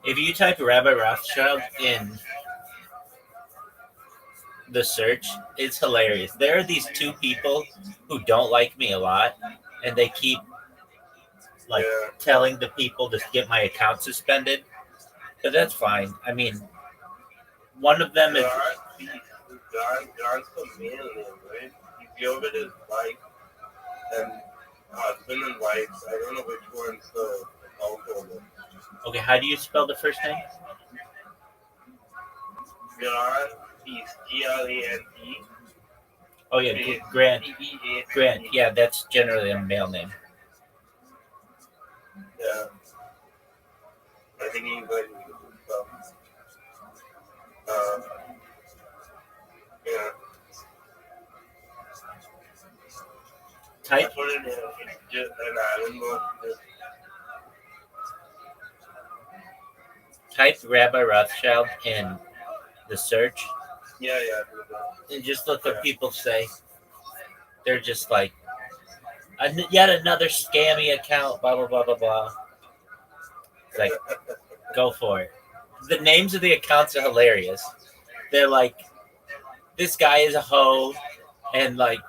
If you type Rabbi Rothschild in the search, it's hilarious. There are these two people who don't like me a lot, and they keep like telling the people to get my account suspended. But that's fine. I mean, one of them is. John's the male name, right? He's here with his wife and husband and wife. I don't know which one's the householder. Okay, how do you spell the first name? John, he's Grant. Oh yeah, Grant. Grant. Yeah, that's generally a male name. Yeah. I think he's like yeah. Type. Put it in just an island book. Type Rabbi Rothschild in the search. Yeah. And just look what people say. They're just like, yet another scammy account, blah, blah, blah, blah, blah. It's like, go for it. The names of the accounts are hilarious. They're like, this guy is a hoe, and like,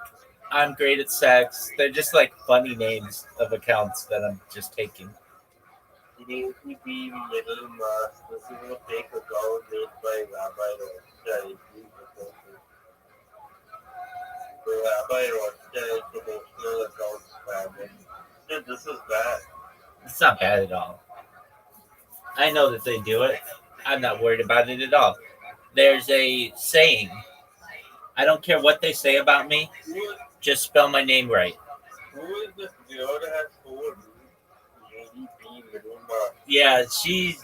I'm great at sex. They're just like funny names of accounts that I'm just taking. Needs to be middle mass. This is a fake account made by Rabbi Rothschild. The Rabbi Rothschild promotional account spamming. Dude, this is bad. It's not bad at all. I know that they do it. I'm not worried about it at all. There's a saying. I don't care what they say about me. Just spell my name right. Who is this girl that has four? Yeah, she's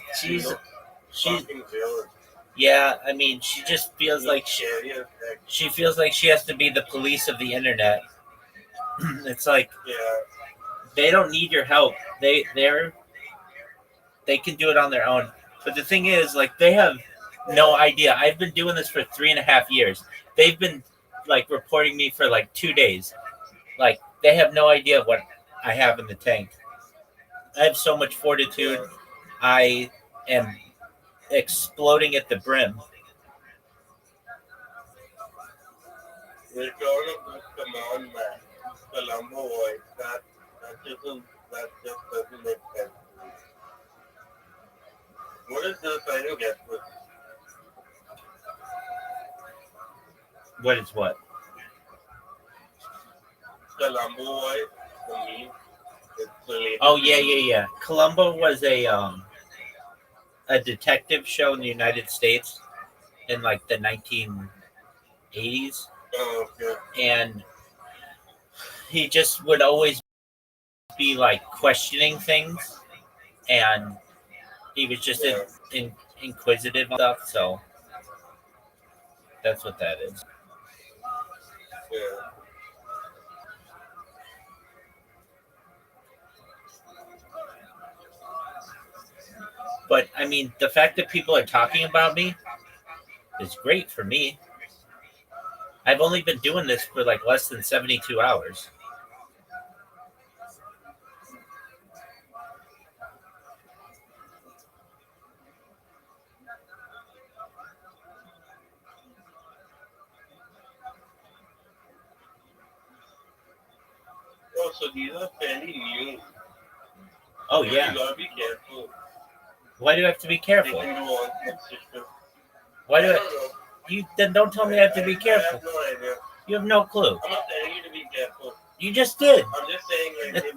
yeah, I mean, she just feels like she feels like she has to be the police of the internet. It's like they don't need your help. They can do it on their own. But the thing is, like, they have no idea. I've been doing this for 3.5 years. They've been like reporting me for like 2 days. Like, they have no idea what I have in the tank. I have so much fortitude. I am exploding at the brim. Return of the Command Man, Columbo voice. That just doesn't make sense. What is this? I don't get this. What is what? Columbo voice, the meme. It's related. Oh yeah. Columbo was a detective show in the United States in like the 1980s, Oh, okay. and he just would always be like questioning things, and he was just inquisitive and stuff. So that's what that is. Yeah. But I mean, the fact that people are talking about me is great for me. I've only been doing this for like less than 72 hours. Oh, so these are fairly new. Oh You yeah. gotta be careful. Why do I have to be They careful? can do all sorts of stuff. Why do I I? don't know. You then don't tell me I have to be I careful. have no idea. You have no clue. I'm not telling you to be careful. You just did. I'm just saying, like, they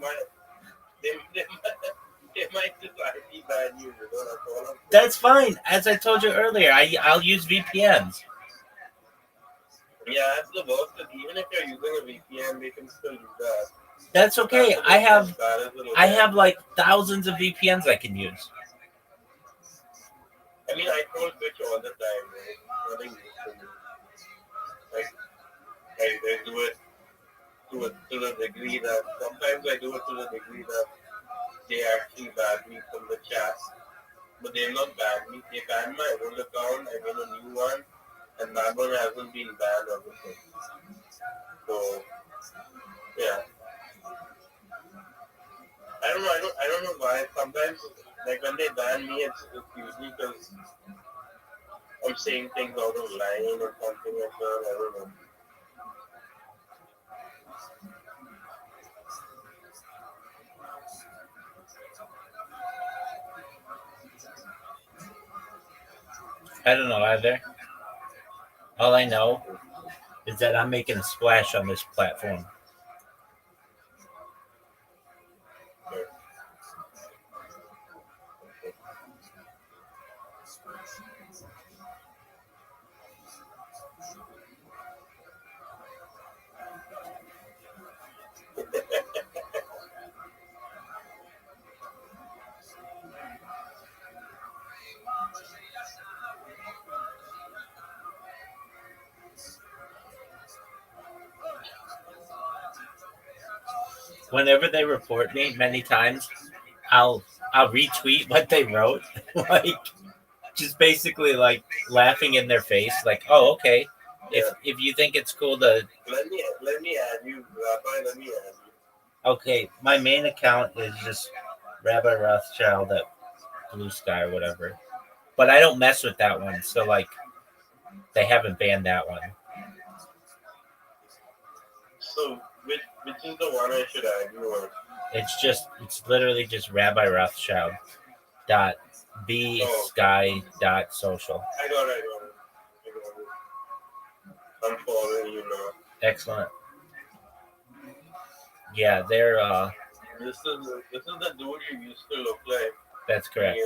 might just be bad news. You know, that's all I'm saying. That's fine. As I told you earlier, I'll use VPNs. Yeah, that's the worst. Even if you're using a VPN, they can still do that. That's okay. That's I have bad as little I bit. have like thousands of VPNs I can use. I mean, I call Twitch all the time, right? Nothing new to me. Like, I do it to the degree that sometimes I do it to the degree that they actually ban me from the chat. But they've not banned me. They banned my old account. I made a new one, and that one hasn't been banned ever since. So, yeah. I don't know why. Sometimes, like when they ban me, it's usually because I'm saying things out of line or something like that. I don't know. I don't know either. All I know is that I'm making a splash on this platform. Whenever they report me, many times, I'll retweet what they wrote, like just basically like laughing in their face, like, oh, okay. If you think it's cool to, Let me add you, Rabbi. Let me add you. okay, my main account is just Rabbi Rothschild at Blue Sky or whatever, but I don't mess with that one, so like they haven't banned that one. So, which is the one I should add you on? It's literally just Rabbi Rothschild dot bsky dot social. I got it. I'm following you now. Excellent. Yeah, they're This is the dude you used to look like. that's correct.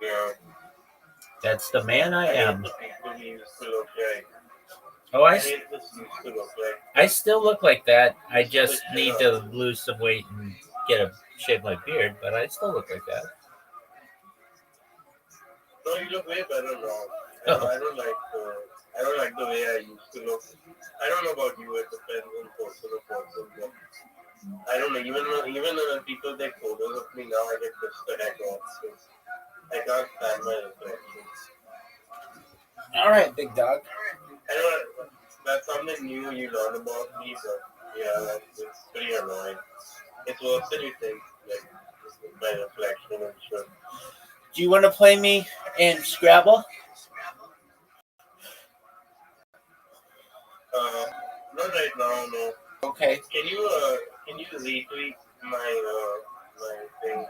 Yeah. That's the man I am. The people you used to look like. Oh, I hate this used to look like. I still look like that. I just need to lose some weight and shave my beard, but I still look like that. No, you look way better now. Oh. I don't like the way I used to look. I don't know about you. It depends on person to person. But I don't know. Even when people take photos of me now, I get pissed the heck off. I can't stand my reflection. All right, big dog. I know that's something new you learn about me, but yeah, it's pretty annoying. It's worse than you think, like my reflection and shit. Do you want to play me in Scrabble? Not right now, no. Okay. Can you retweet my things?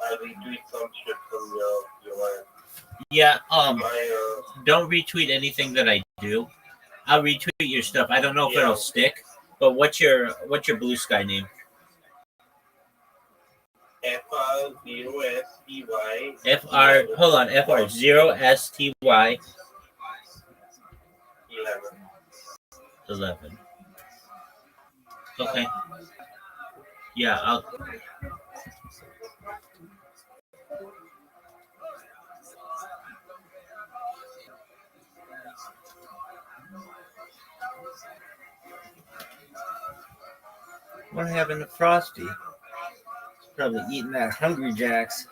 I'll retweet some shit from your wife. Yeah. Don't retweet anything that I do. I'll retweet your stuff. I don't know if it'll stick, but what's your Blue Sky name? FR0STY. Hold on. FR0STY 11. Okay. Yeah. I'll. What happened to Frosty? Probably eating that Hungry Jacks.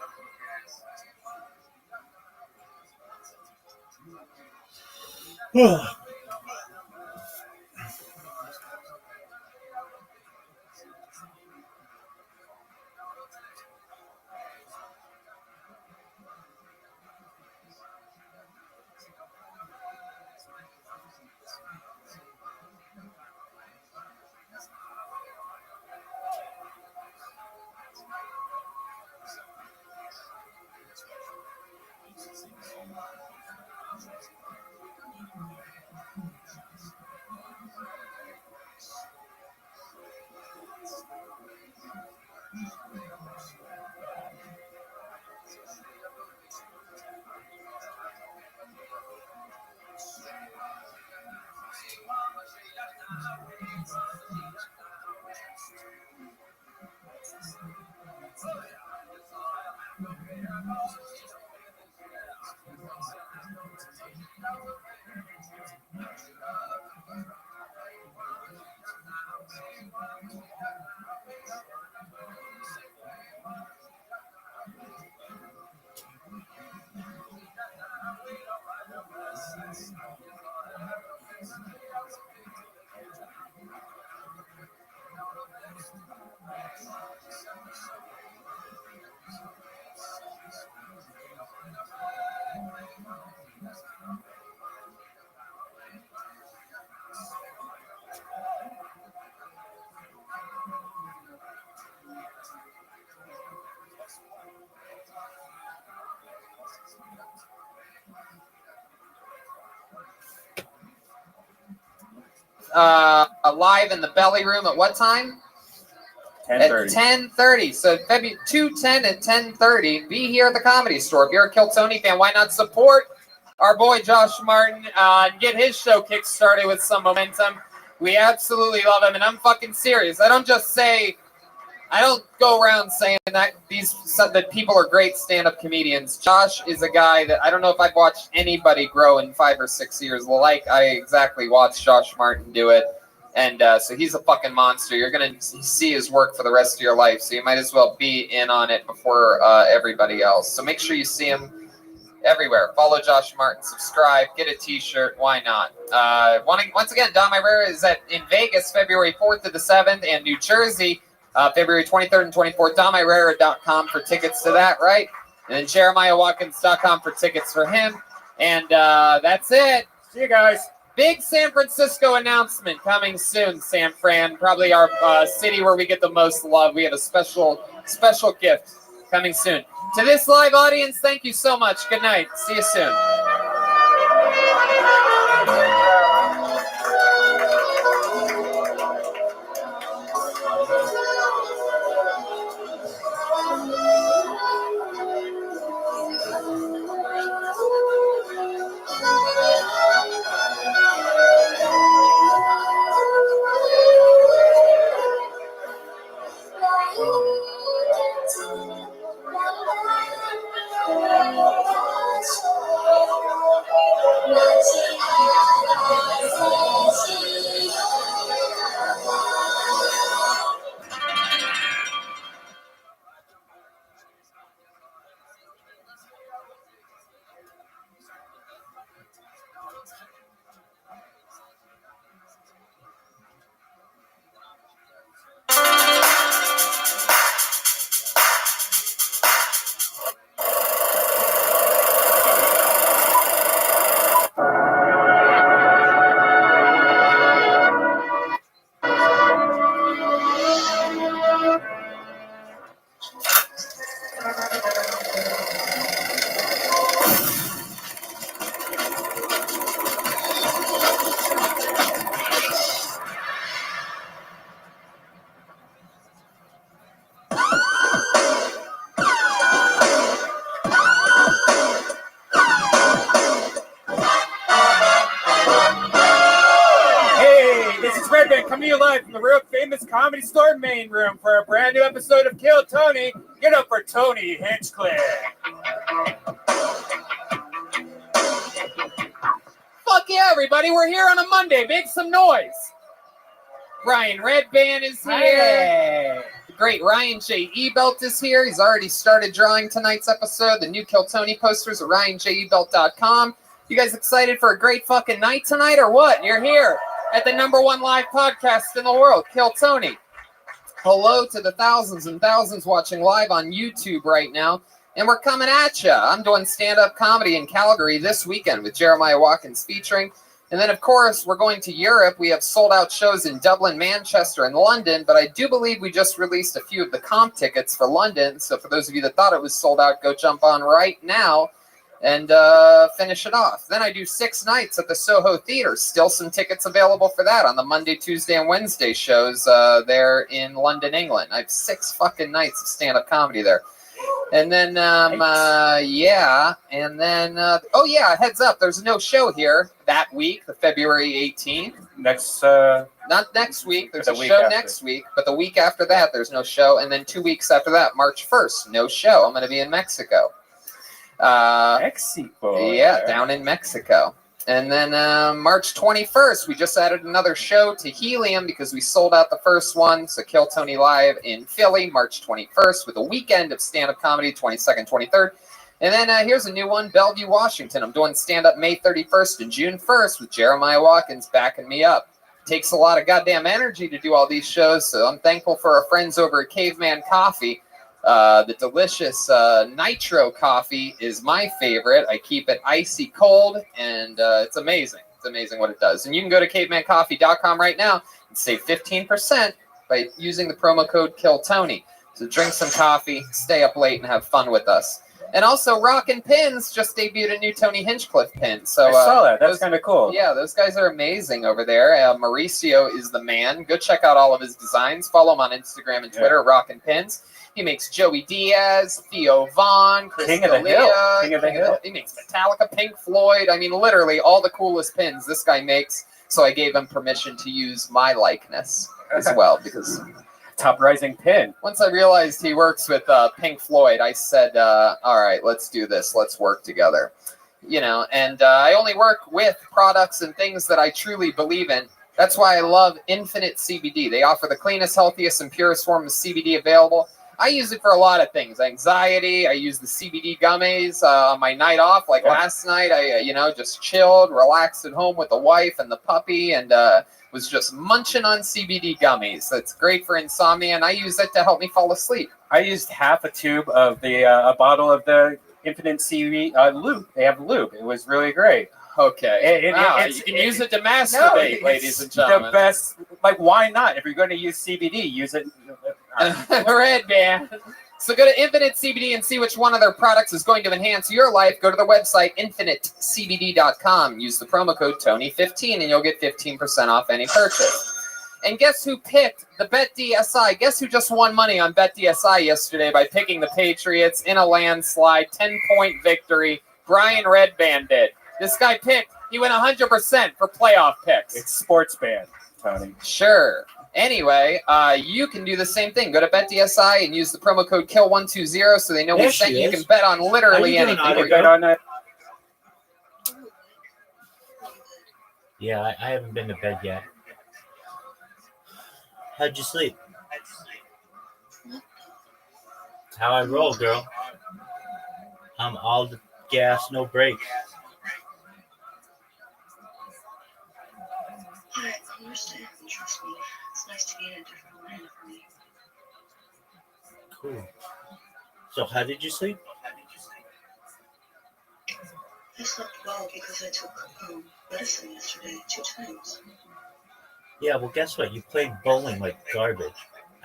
Live in the belly room at what time? 10:30. At 10:30. So February 2/10 at 10:30. Be here at the Comedy Store. If you're a Kill Tony fan, why not support our boy Josh Martin and get his show kick-started with some momentum? We absolutely love him, and I'm fucking serious. I don't go around saying that that people are great stand-up comedians. Josh is a guy that I don't know if I've watched anybody grow in 5 or 6 years like I exactly watched Josh Martin do it. And so he's a fucking monster. You're going to see his work for the rest of your life. So you might as well be in on it before everybody else. So make sure you see him everywhere. Follow Josh Martin. Subscribe. Get a t-shirt. Why not? Once again, Don Myra is in Vegas February 4th to the 7th and New Jersey February 23rd and 24th. DonMyra.com for tickets to that, right? And then JeremiahWatkins.com for tickets for him. And that's it. See you guys. Big San Francisco announcement coming soon, San Fran. Probably our city where we get the most love. We have a special gift coming soon. To this live audience, thank you so much. Good night. See you soon. Thank you. Red Band coming to you live from the Real Famous Comedy Store main room for a brand new episode of Kill Tony. Get up for Tony Hinchcliffe. Fuck yeah, everybody. We're here on a Monday. Make some noise. Brian Redband is here. Hey. The great Ryan J. Ebelt is here. He's already started drawing tonight's episode. The new Kill Tony posters at RyanJEbelt.com. You guys excited for a great fucking night tonight or what? You're here at the #1 live podcast in the world, Kill Tony. Hello to the thousands and thousands watching live on YouTube right now. And we're coming at you. I'm doing stand-up comedy in Calgary this weekend with Jeremiah Watkins featuring. And then, of course, we're going to Europe. We have sold-out shows in Dublin, Manchester, and London. But I do believe we just released a few of the comp tickets for London. So for those of you that thought it was sold out, go jump on right now and finish it off. Then I do 6 nights at the Soho Theatre. Still some tickets available for that on the Monday, Tuesday, and Wednesday shows there in London, England. I have 6 fucking nights of stand-up comedy there. And then, heads up, there's no show here that week, the February 18th. Not next week, there's a show next week, but the week after that, there's no show. And then 2 weeks after that, March 1st, no show. I'm going to be in Mexico. Mexico. Yeah, down in Mexico. And then March 21st, we just added another show to Helium because we sold out the first one. So Kill Tony Live in Philly, March 21st, with a weekend of stand-up comedy, 22nd, 23rd. And then here's a new one, Bellevue, Washington. I'm doing stand-up May 31st and June 1st with Jeremiah Watkins backing me up. Takes a lot of goddamn energy to do all these shows, so I'm thankful for our friends over at Caveman Coffee. The delicious nitro coffee is my favorite. I keep it icy cold, and it's amazing. It's amazing what it does. And you can go to cavemancoffee.com right now and save 15% by using the promo code KILLTONY. So drink some coffee, stay up late, and have fun with us. And also, Rockin' Pins just debuted a new Tony Hinchcliffe pin. So I saw that. That's kind of cool. Yeah, those guys are amazing over there. Mauricio is the man. Go check out all of his designs. Follow him on Instagram and Twitter, Rockin' Pins. He makes Joey Diaz, Theo Vaughn, Chris King of the Hill. King of the Hill. He makes Metallica, Pink Floyd. I mean, literally all the coolest pins this guy makes. So I gave him permission to use my likeness as well because top rising pin. Once I realized he works with Pink Floyd, I said, all right, let's do this. Let's work together. You know, and I only work with products and things that I truly believe in. That's why I love Infinite CBD. They offer the cleanest, healthiest, and purest form of CBD available. I use it for a lot of things. Anxiety. I use the CBD gummies on my night off. Like last night, I just chilled, relaxed at home with the wife and the puppy, and was just munching on CBD gummies. It's great for insomnia, and I use it to help me fall asleep. I used half a tube of a bottle of the Infinite CBD lube. They have lube. It was really great. Okay. You can use it to masturbate, ladies and gentlemen. The best. Like, why not? If you're going to use CBD, use it. Red Band. So go to Infinite CBD and see which one of their products is going to enhance your life. Go to their website, infinitecbd.com. Use the promo code Tony15 and you'll get 15% off any purchase. And guess who picked the BetDSI? Guess who just won money on BetDSI yesterday by picking the Patriots in a landslide, 10-point victory? Brian Redband did. This guy picked, he went 100% for playoff picks. It's sports band, Tony. Sure. Anyway, you can do the same thing. Go to BetDSI and use the promo code KILL120 so they know we sent you. You can bet on literally anything. Bet on that. Yeah, I haven't been to bed yet. How'd you sleep? How I roll, girl. I'm all the gas, no brakes. I understand. Trust me. It's nice to be in a different land for me. Cool. So how did you sleep? I slept well because I took medicine yesterday 2 times. Yeah, well, guess what? You played bowling like garbage.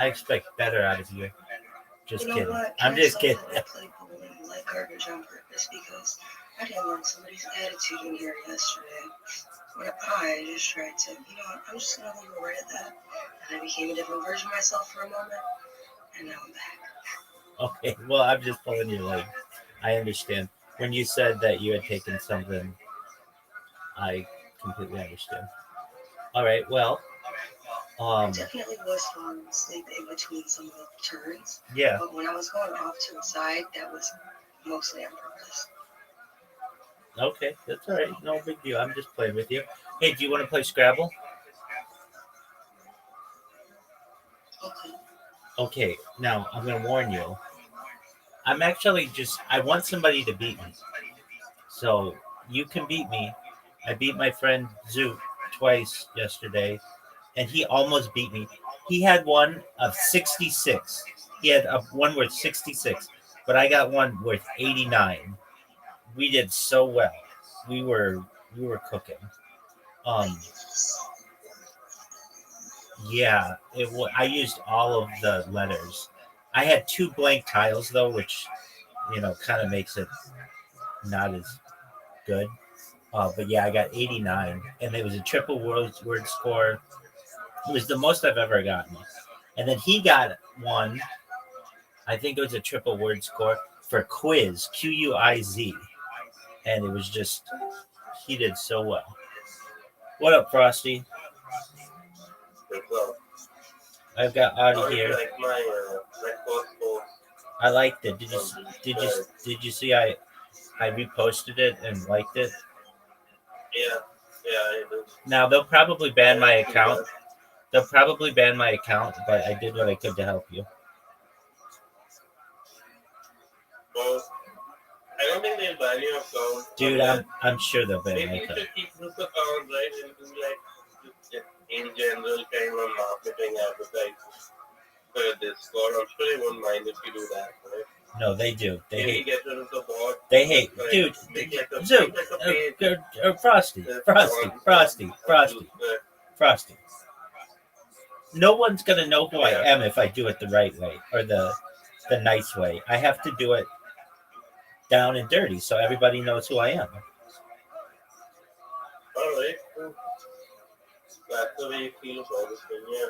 I expect better out of you. Just kidding. What? I'm just kidding. I played bowling like garbage on purpose because I didn't want somebody's attitude in here yesterday. When I just tried to, I'm just going to leave it right at that. And I became a different version of myself for a moment, and now I'm back. Okay, well, I'm just pulling your leg. I understand. When you said that you had taken something, I completely understand. All right, well, It definitely was fun sleeping in between some of the turns. Yeah. But when I was going off to the side, that was mostly on purpose. Okay, that's all right. No big deal. I'm just playing with you. Hey, do you want to play Scrabble? Okay. Okay, now I'm going to warn you. I'm actually I want somebody to beat me. So you can beat me. I beat my friend Zoot twice yesterday, and he almost beat me. He had one of 66. He had one worth 66, but I got one worth 89. We did so well. We were cooking. Yeah, I used all of the letters. I had 2 blank tiles though, which kind of makes it not as good. But yeah, I got 89, and it was a triple word score. It was the most I've ever gotten. And then he got one. I think it was a triple word score for quiz, Quiz, and it was just he did so well. What up, Frosty? I've got Audie here. Like my first post. I liked it. Did you see I reposted it and liked it? Yeah, I do. Now they'll probably ban my account. They'll probably ban my account, but I did what I could to help you. Well, I don't think they'll ban your account. Dude, I'm sure they'll ban my Maybe you account. should keep this account, right? And do like just in general kind of marketing advertising for your Discord. I'm sure they won't mind if you do that, right? No, they do. They Maybe hate. get rid of the bot. They hate, Like, dude. make like a, Zoot, make like a page. Frosty. No one's gonna know who I am if I do it the right way or the nice way. I have to do it down and dirty so everybody knows who I am. All right. Cool. That's the way you feel about this thing, yeah.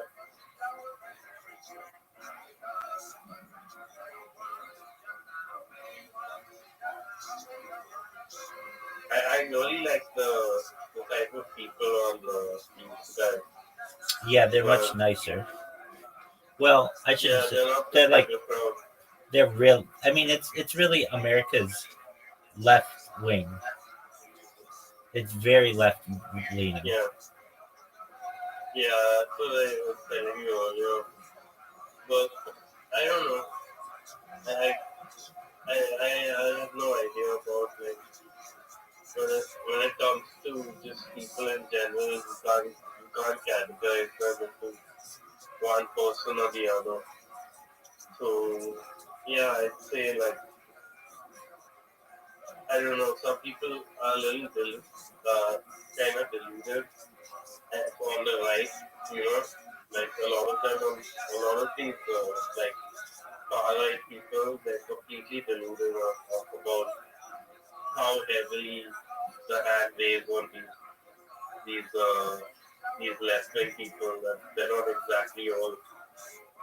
I really like the type of people on the Instagram. Yeah, they're much nicer. Well, I should. Yeah, They're like type of crowd. they're real. I mean, it's really America's left wing. It's very left leaning. Yeah. Yeah, that's what I was telling you earlier. But I don't know. I have no idea about like when it comes to just people in general, you can't categorize them into one person or the other. So yeah, I'd say like I don't know. Some people are a little kind of deluded on the right, you know. Like a lot of time, a lot of these like far right people, they're completely deluded about how heavily the hand weighs on these left-wing people. That they're not exactly all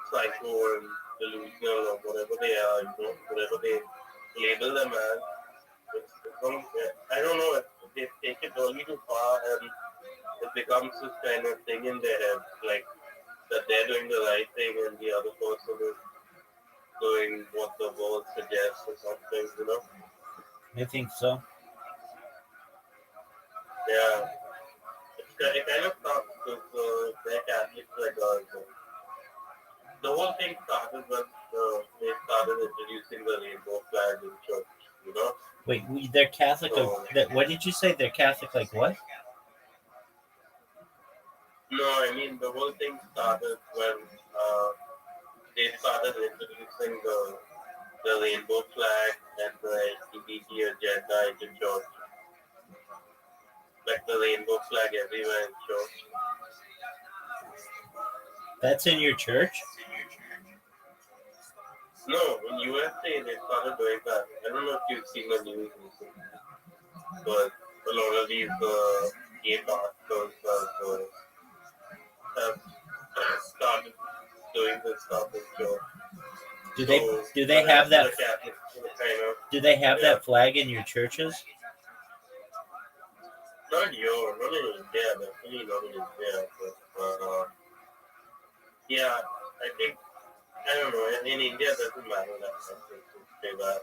psycho and delusional or whatever they are, you know, whatever they label them as. I don't know if they take it only too far and it becomes this kind of thing in their head, like that they're doing the right thing and the other person is doing what the world suggests or something, you know? I think so. Yeah. It kind of sucks because they're Catholics like us. The whole thing started when they started introducing the rainbow flag in church, you know? Wait, they're Catholic. What did you say? They're Catholic, like what? No, I mean the whole thing started when they started introducing the rainbow flag and the LGBT agenda into church. Like the rainbow flag everywhere in church. That's in your church? No, in USA they started doing that. I don't know if you've seen the news recently, but a lot of these gay pastors have started doing this stuff in church. Do they have that? Do they have that flag in your churches? Not in India, definitely not in India, but Yeah, I think I don't know. In India, it doesn't matter that much to say that,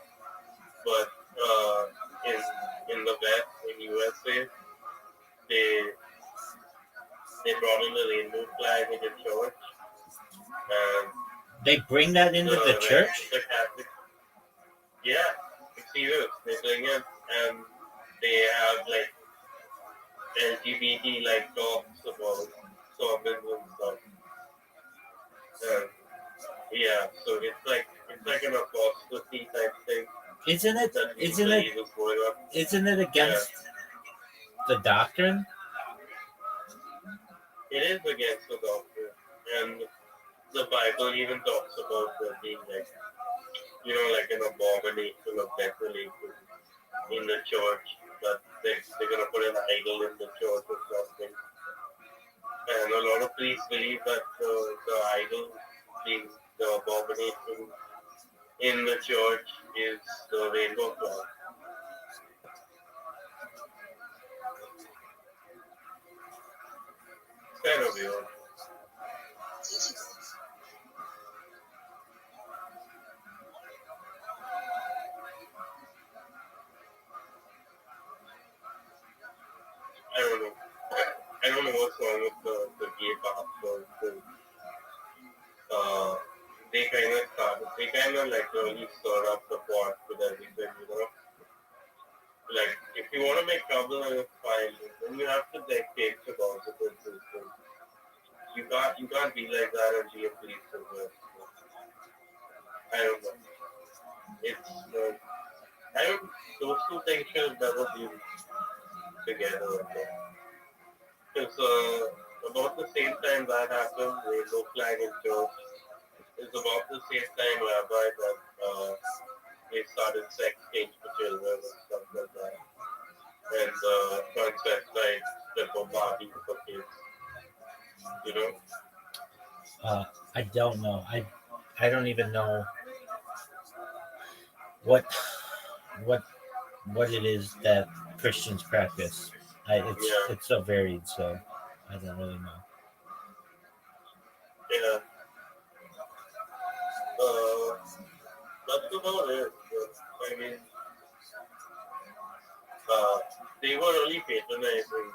but in the West, in USA, they they brought in the rainbow flag in the church, and They bring that into the church? The Catholic, yeah, it's serious. They bring it, and they have like LGBT like talks about topics and stuff. And yeah, so it's like an apostasy type thing. Isn't it? That we Isn't believe it? is going on. Isn't it against the doctrine? It is against the doctrine, and the Bible even talks about there being like, like an abomination of desolation in the church, that they're gonna put an idol in the church or something. And a lot of priests believe that the idol being the abomination in the church is the rainbow flag. Kind of weird. I don't know what's wrong with the gay pastors. They kind of like really stir up the pot with everything, Like, if you want to make trouble, it's fine. Then you have to take consequences. You can't be like that and be a priest as well. I don't know. It's those two things should never be together. Because about the same time that happened, rainbow flag in church, is about the same time Rabbi that they started sex change for children and stuff like that. And transvestite stripper parties for kids. I don't know. I don't even know what it is that Christians practice. It's so varied, so I don't really know. Yeah. That's about it. I mean, they were really patronizing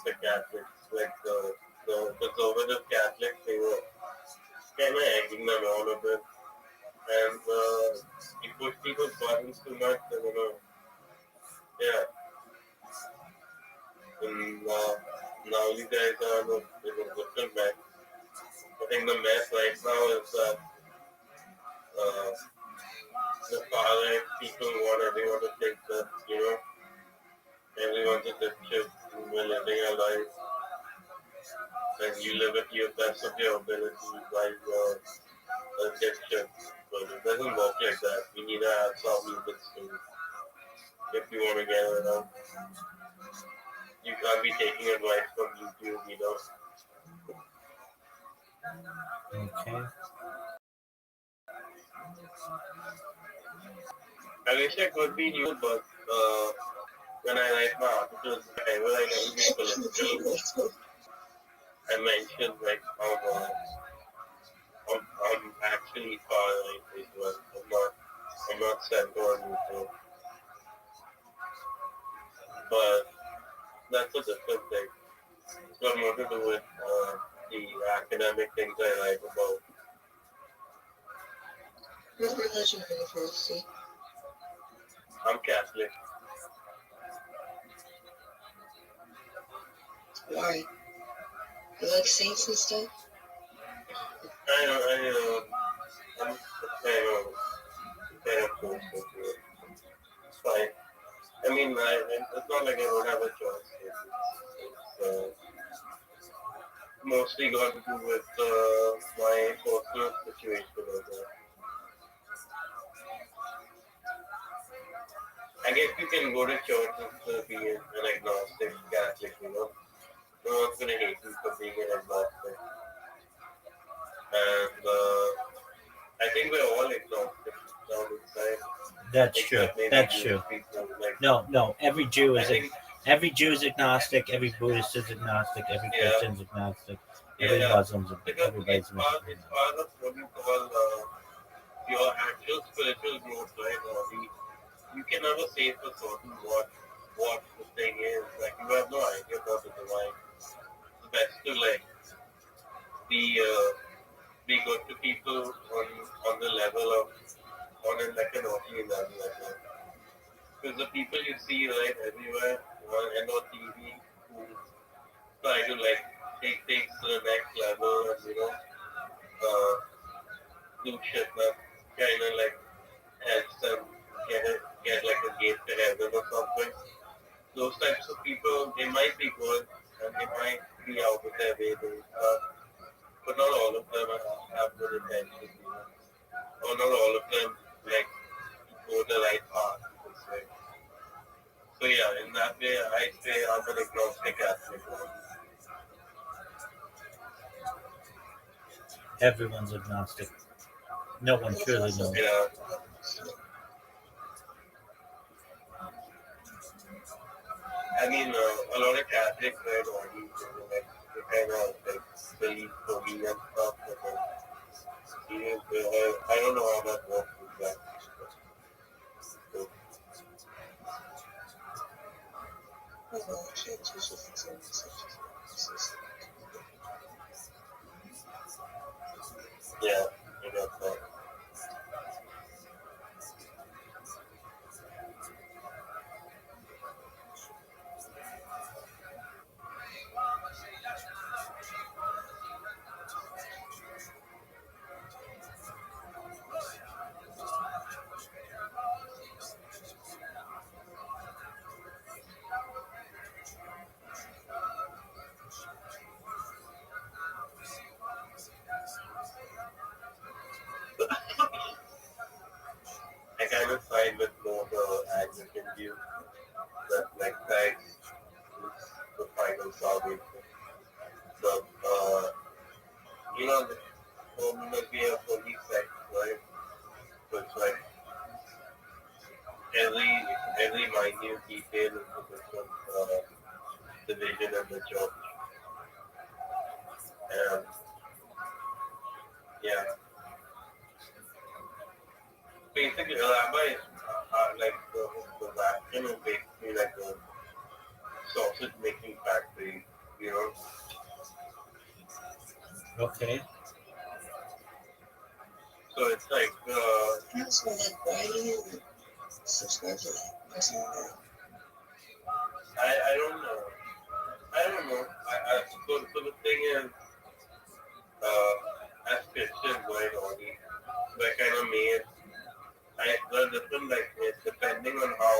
the Catholics, like the conservative Catholics. They were kind of egging them on a bit, and you push people's buttons too much, and yeah. And now you guys are in a different mess. I think the mess right now is that the far-right people want everyone to think that, everyone's a dipshit and we're living our life. And you live at your best of your ability while you're a dipshit. But it doesn't work like that. We need to have some humans too. If you want to get it out. You can't be taking advice from YouTube, Okay. I wish I could be new, but when I write my articles, I will never be political. I mentioned how I'm actually far right as well. I'm not center on YouTube. But that's a different thing. It's got more to do with the academic things I write about. What religion are you from, Steve? I'm Catholic. Why? You like saints and stuff? I'm kind of close to it. It's fine. I mean, it's not like I don't have a choice. It's mostly got to do with my personal situation over there. I guess you can go to church and still be an agnostic Catholic, No one's going to hate you for being an agnostic. And I think we're all agnostic down inside. That's true. That's true. No. Every Jew is agnostic. Every Buddhist is agnostic. Every Christian is agnostic. Every Muslim's Because everybody's it's part of what you call your actual spiritual growth, right? You can never say for certain what the thing is. Like you have no idea about the divine. It's best to like be good to people on the level of on a, like an earthly level, like that. Because the people you see right everywhere on TV who try to like take things to the next level and do shit that kind of like helps them get like a gate to heaven or something. Those types of people, they might be good and they might be out of their way doing stuff, but not all of them have good intentions, or not all of them like go the right path, you could say. So yeah, in that way, I say I'm an agnostic Catholic. Everyone's agnostic. No one truly knows. Yeah. I mean, a lot of Catholics, right, or like, they kind of like believe for me and stuff, but I don't know how that works exactly. Yeah, I got that. I kind of side with more the Anglican view that like Christ is the final salvation. But the home must be a holy sex, right? So it's like every minute detail is a different division of the church. And yeah, basically Rabbi is like the Vatican is basically like a sausage making factory, Okay. So it's like subscribe to that. I don't know. So the thing is, as Christians, right, we're kind of made. We're different, like depending on how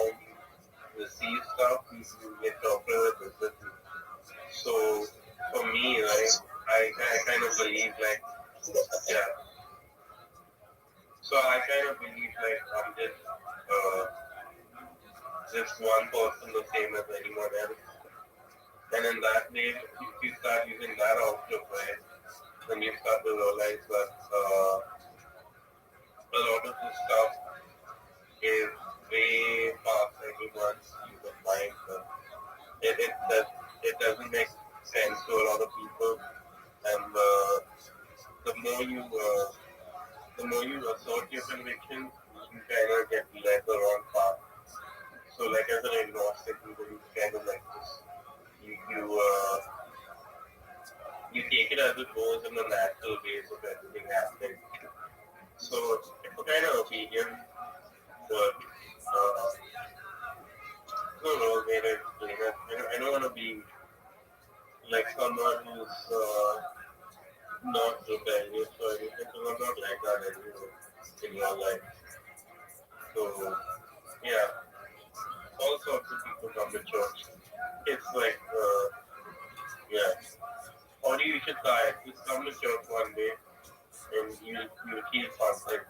we see stuff, we interpret it differently. So for me, right, I kind of believe like, yeah. So I kind of believe like I'm just one person the same as anyone else. And in that way, if you start using that outlook, right, then you start to realize that a lot of this stuff is way past anyone's human mind. It doesn't make sense to a lot of people. And the more you assert your convictions, you kind of get led the wrong path. So like as an agnostic, you kind of like this. You take it as it goes in the natural ways of everything happening. So it's a kind of opinion, but I don't know way to explain it. I don't want to be like someone who's not rebellious or anything, because I'm not like that anymore in your life. So yeah, all sorts of people come to church. It's like yeah. Or you should try it. Just come to church one day and you'll feel something.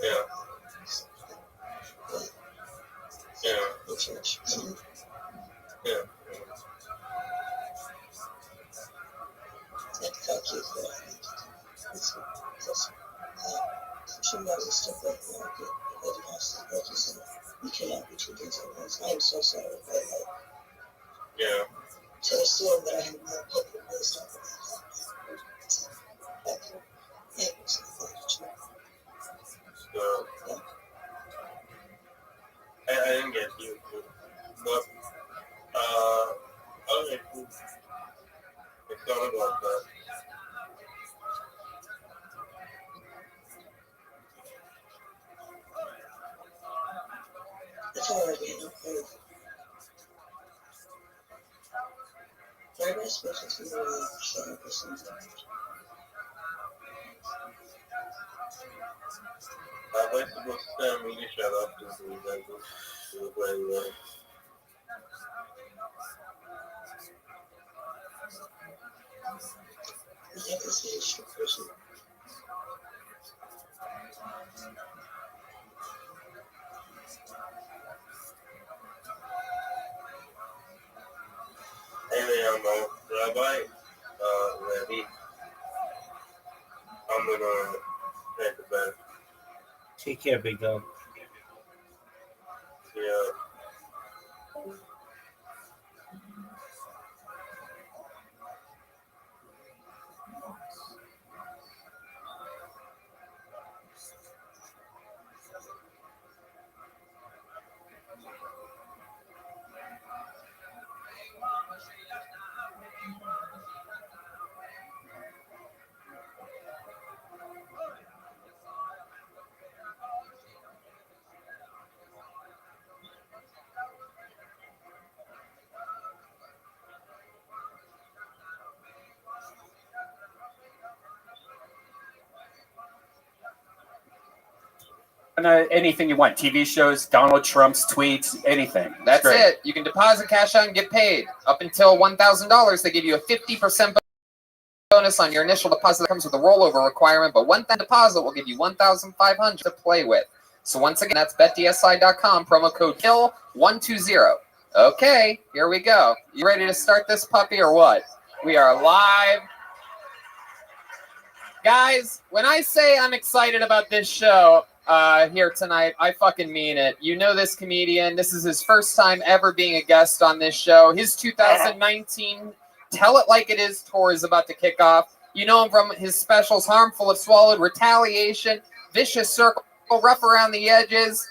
Yeah. Yeah. Yeah. Thank you for that. She knows stuff like that. Thank you so much. We cannot be two things at once. I am so sorry about that. Yeah. To assume that I have more public based off of that. Thank you so much. So, I didn't get you. But, okay, cool. It's not about that. It's already in okay. Maybe I'm supposed to really shut up or something. I was supposed to tell me to shut up to do that. Do it very well. I think this is a person. Anyway, I'm Rabbi, Rabbi. I'm gonna head to bed. Take care, big dog. Yeah. Anything you want, TV shows, Donald Trump's tweets, anything. That's Great. it. You can deposit, cash out, and get paid. Up until $1,000, they give you a 50% bonus on your initial deposit. That comes with a rollover requirement, but $1,000 deposit will give you $1,500 to play with. So once again, that's betdsi.com, promo code KILL120. Okay, here we go. You ready to start this puppy or what? We are live. Guys, when I say I'm excited about this show here tonight, I fucking mean it. You know this comedian. This is his first time ever being a guest on this show. His 2019 Tell It Like It Is tour is about to kick off. You know him from his specials Harmful If Swallowed, Retaliation, Vicious Circle, Rough Around the Edges,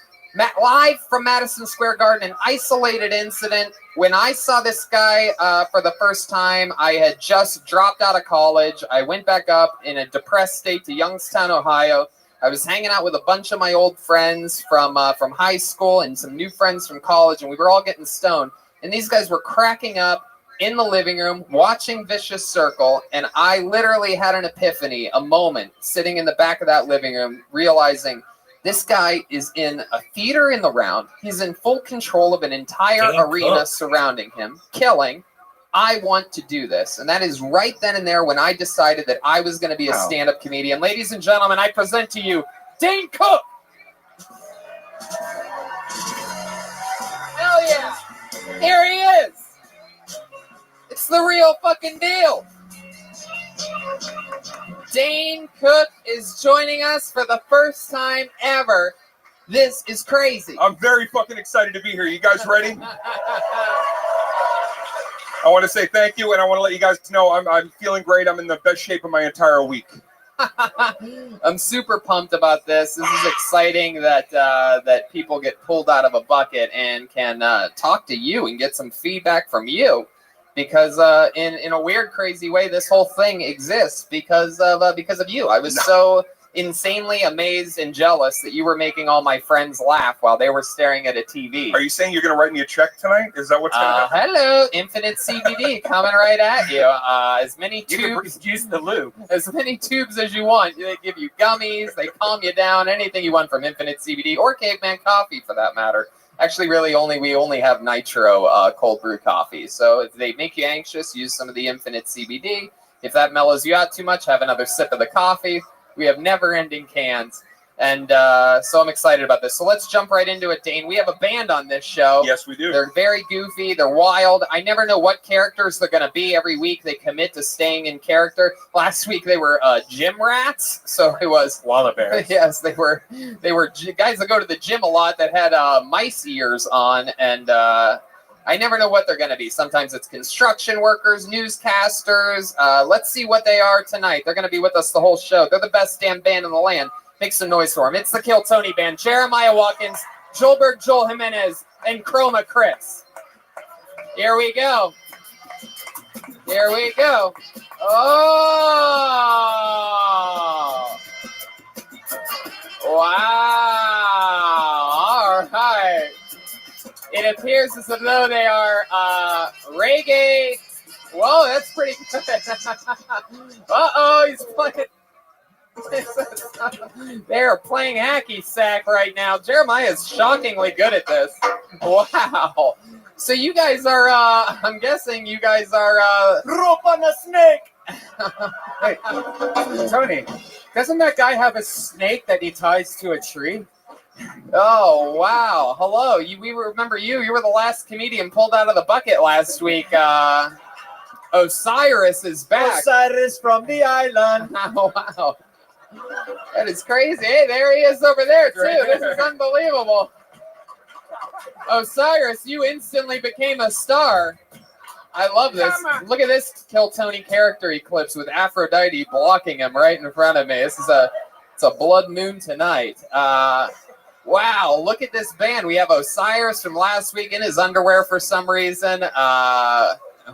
live from Madison Square Garden, an isolated incident. When I saw this guy for the first time, I had just dropped out of college. I went back up in a depressed state to Youngstown, Ohio. I was hanging out with a bunch of my old friends from high school and some new friends from college, and we were all getting stoned. And these guys were cracking up in the living room, watching Vicious Circle, and I literally had an epiphany, a moment, sitting in the back of that living room, realizing this guy is in a theater in the round. He's in full control of an entire arena surrounding him, killing. I want to do this. And that is right then and there when I decided that I was going to be a stand-up comedian. Ladies and gentlemen, I present to you Dane Cook. Hell yeah. Here he is. It's the real fucking deal. Dane Cook is joining us for the first time ever. This is crazy. I'm very fucking excited to be here. You guys ready? I want to say thank you, and I want to let you guys know I'm feeling great. I'm in the best shape of my entire week. I'm super pumped about this. This is exciting that that people get pulled out of a bucket and can talk to you and get some feedback from you. Because in a weird, crazy way, this whole thing exists because of you. I was so insanely amazed and jealous that you were making all my friends laugh while they were staring at a TV. Are you saying you're going to write me a check tonight? Is that what's going to happen? Hello, Infinite CBD coming right at you. As many tubes, use the lube. As many tubes as you want. They give you gummies, they calm you down, anything you want from Infinite CBD or Caveman Coffee for that matter. Actually, really, we only have nitro cold brew coffee. So if they make you anxious, use some of the Infinite CBD. If that mellows you out too much, have another sip of the coffee. We have never-ending cans. And so I'm excited about this. So let's jump right into it, Dane. We have a band on this show. Yes, we do. They're very goofy. They're wild. I never know what characters they're going to be. Every week they commit to staying in character. Last week they were gym rats. So it was koala bears. Yes, they were guys that go to the gym a lot that had mice ears on, and I never know what they're going to be. Sometimes it's construction workers, newscasters. Let's see what they are tonight. They're going to be with us the whole show. They're the best damn band in the land. Make some noise for them. It's the Kill Tony Band. Jeremiah Watkins, Joelberg Joel Jimenez, and Chroma Chris. Here we go. Here we go. Oh! Wow! All right. It appears as though they are reggae. Whoa, that's pretty good. Uh-oh, he's playing. They're playing hacky sack right now. Jeremiah is shockingly good at this. Wow. So you guys are, I'm guessing you guys are, rope on a snake. Hey, Tony, doesn't that guy have a snake that he ties to a tree? Oh, wow. Hello. We remember you. You were the last comedian pulled out of the bucket last week. Osiris is back. Osiris from the island. Wow. That is crazy. Hey, there he is over there, too. Right there. This is unbelievable. Osiris, you instantly became a star. I love this. Look at this Kill Tony character eclipse with Aphrodite blocking him right in front of me. It's a blood moon tonight. Wow, look at this band. We have Osiris from last week in his underwear for some reason.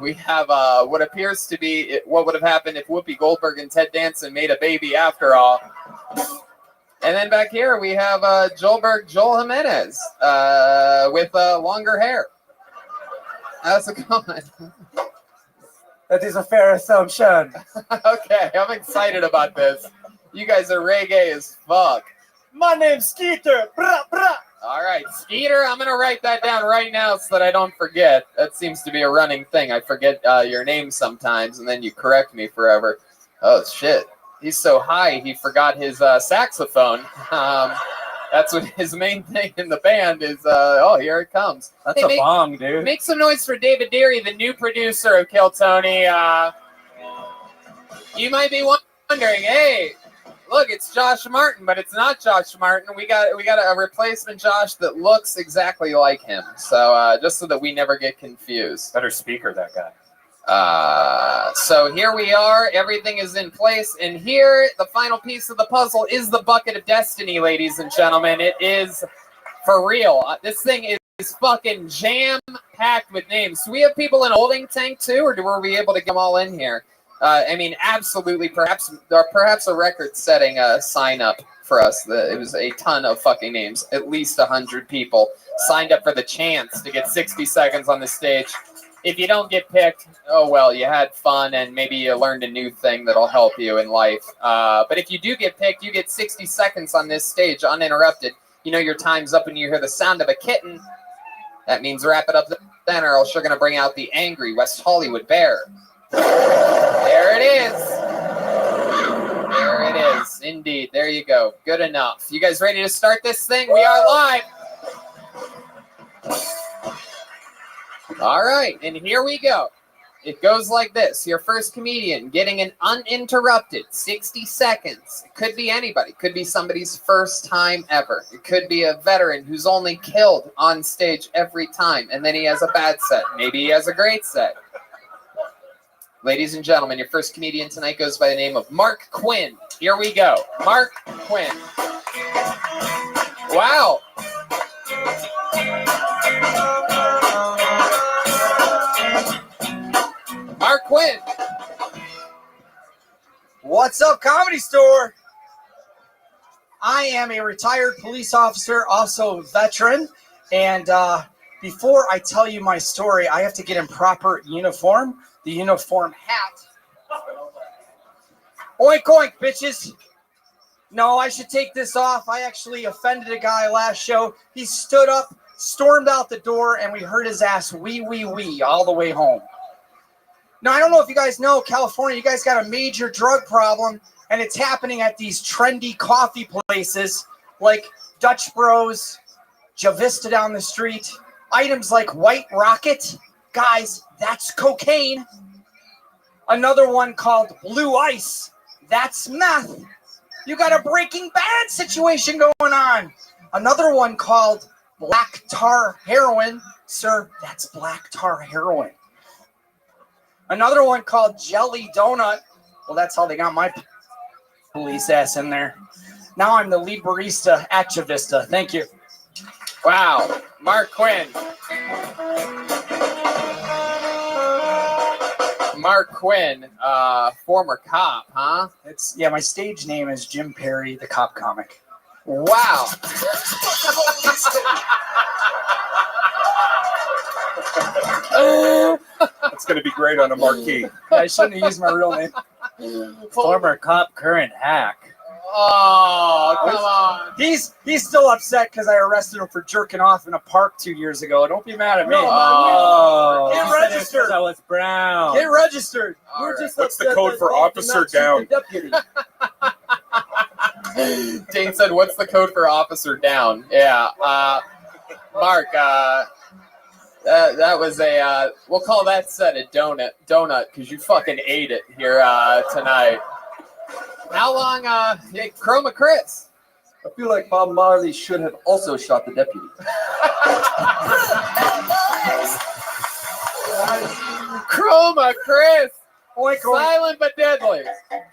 We have what appears to be what would have happened if Whoopi Goldberg and Ted Danson made a baby after all. And then back here we have Joelberg Joel Jimenez with longer hair. How's it going? That is a fair assumption. Okay, I'm excited about this. You guys are reggae as fuck. My name's Skeeter. Brah, brah. All right, Skeeter, I'm going to write that down right now so that I don't forget. That seems to be a running thing. I forget your name sometimes, and then you correct me forever. Oh, shit. He's so high, he forgot his saxophone. That's what his main thing in the band is. Oh, here it comes. That's a bong, dude. Make some noise for David Deary, the new producer of Kill Tony. You might be wondering, hey, look, it's Josh Martin, but it's not Josh Martin. We got a replacement Josh that looks exactly like him. So just so that we never get confused. Better speaker, that guy. So here we are. Everything is in place. And here, the final piece of the puzzle is the bucket of destiny, ladies and gentlemen. It is for real. This thing is fucking jam-packed with names. Do we have people in holding tank, too, or were we able to get them all in here? I mean, absolutely, perhaps a record-setting sign-up for us. It was a ton of fucking names. At least 100 people signed up for the chance to get 60 seconds on the stage. If you don't get picked, oh well, you had fun and maybe you learned a new thing that'll help you in life. But if you do get picked, you get 60 seconds on this stage uninterrupted. You know your time's up and you hear the sound of a kitten. That means wrap it up then, or else you're going to bring out the angry West Hollywood bear. There it is. There it is. Indeed. There you go. Good enough. You guys ready to start this thing? We are live. All right. And here we go. It goes like this. Your first comedian getting an uninterrupted 60 seconds. It could be anybody. It could be somebody's first time ever. It could be a veteran who's only killed on stage every time. And then he has a bad set. Maybe he has a great set. Ladies and gentlemen, your first comedian tonight goes by the name of Mark Quinn. Here we go. Mark Quinn. Wow. Mark Quinn. What's up, Comedy Store? I am a retired police officer, also a veteran. And before I tell you my story, I have to get in proper uniform. The uniform hat. Oink, oink, bitches. No, I should take this off. I actually offended a guy last show. He stood up, stormed out the door, and we heard his ass wee, wee, wee all the way home. Now, I don't know if you guys know, California, you guys got a major drug problem, and it's happening at these trendy coffee places like Dutch Bros, Javista down the street, items like White Rocket. Guys, that's cocaine. Another one called Blue Ice. That's meth. You got a Breaking Bad situation going on. Another one called Black Tar Heroin. Sir, that's black tar heroin. Another one called Jelly Donut. Well, that's how they got my police ass in there. Now I'm the lead barista at Javista. Thank you. Wow. Mark Quinn. Mark Quinn, former cop, huh? It's my stage name is Jim Perry, the cop comic. Wow. That's going to be great on a marquee. I shouldn't have used my real name. Former cop, current hack. Oh, come on. He's still upset because I arrested him for jerking off in a park 2 years ago. Don't be mad at me. Oh, Get registered. I was brown. Get registered. All right. What's the code for officer down? Dane said, "What's the code for officer down?" Yeah, Mark. That was a. We'll call that set a donut because you fucking ate it here tonight. How long? Chroma Chris. I feel like Bob Marley should have also shot the deputy. Chroma Chris. Oink, oink. Silent but deadly.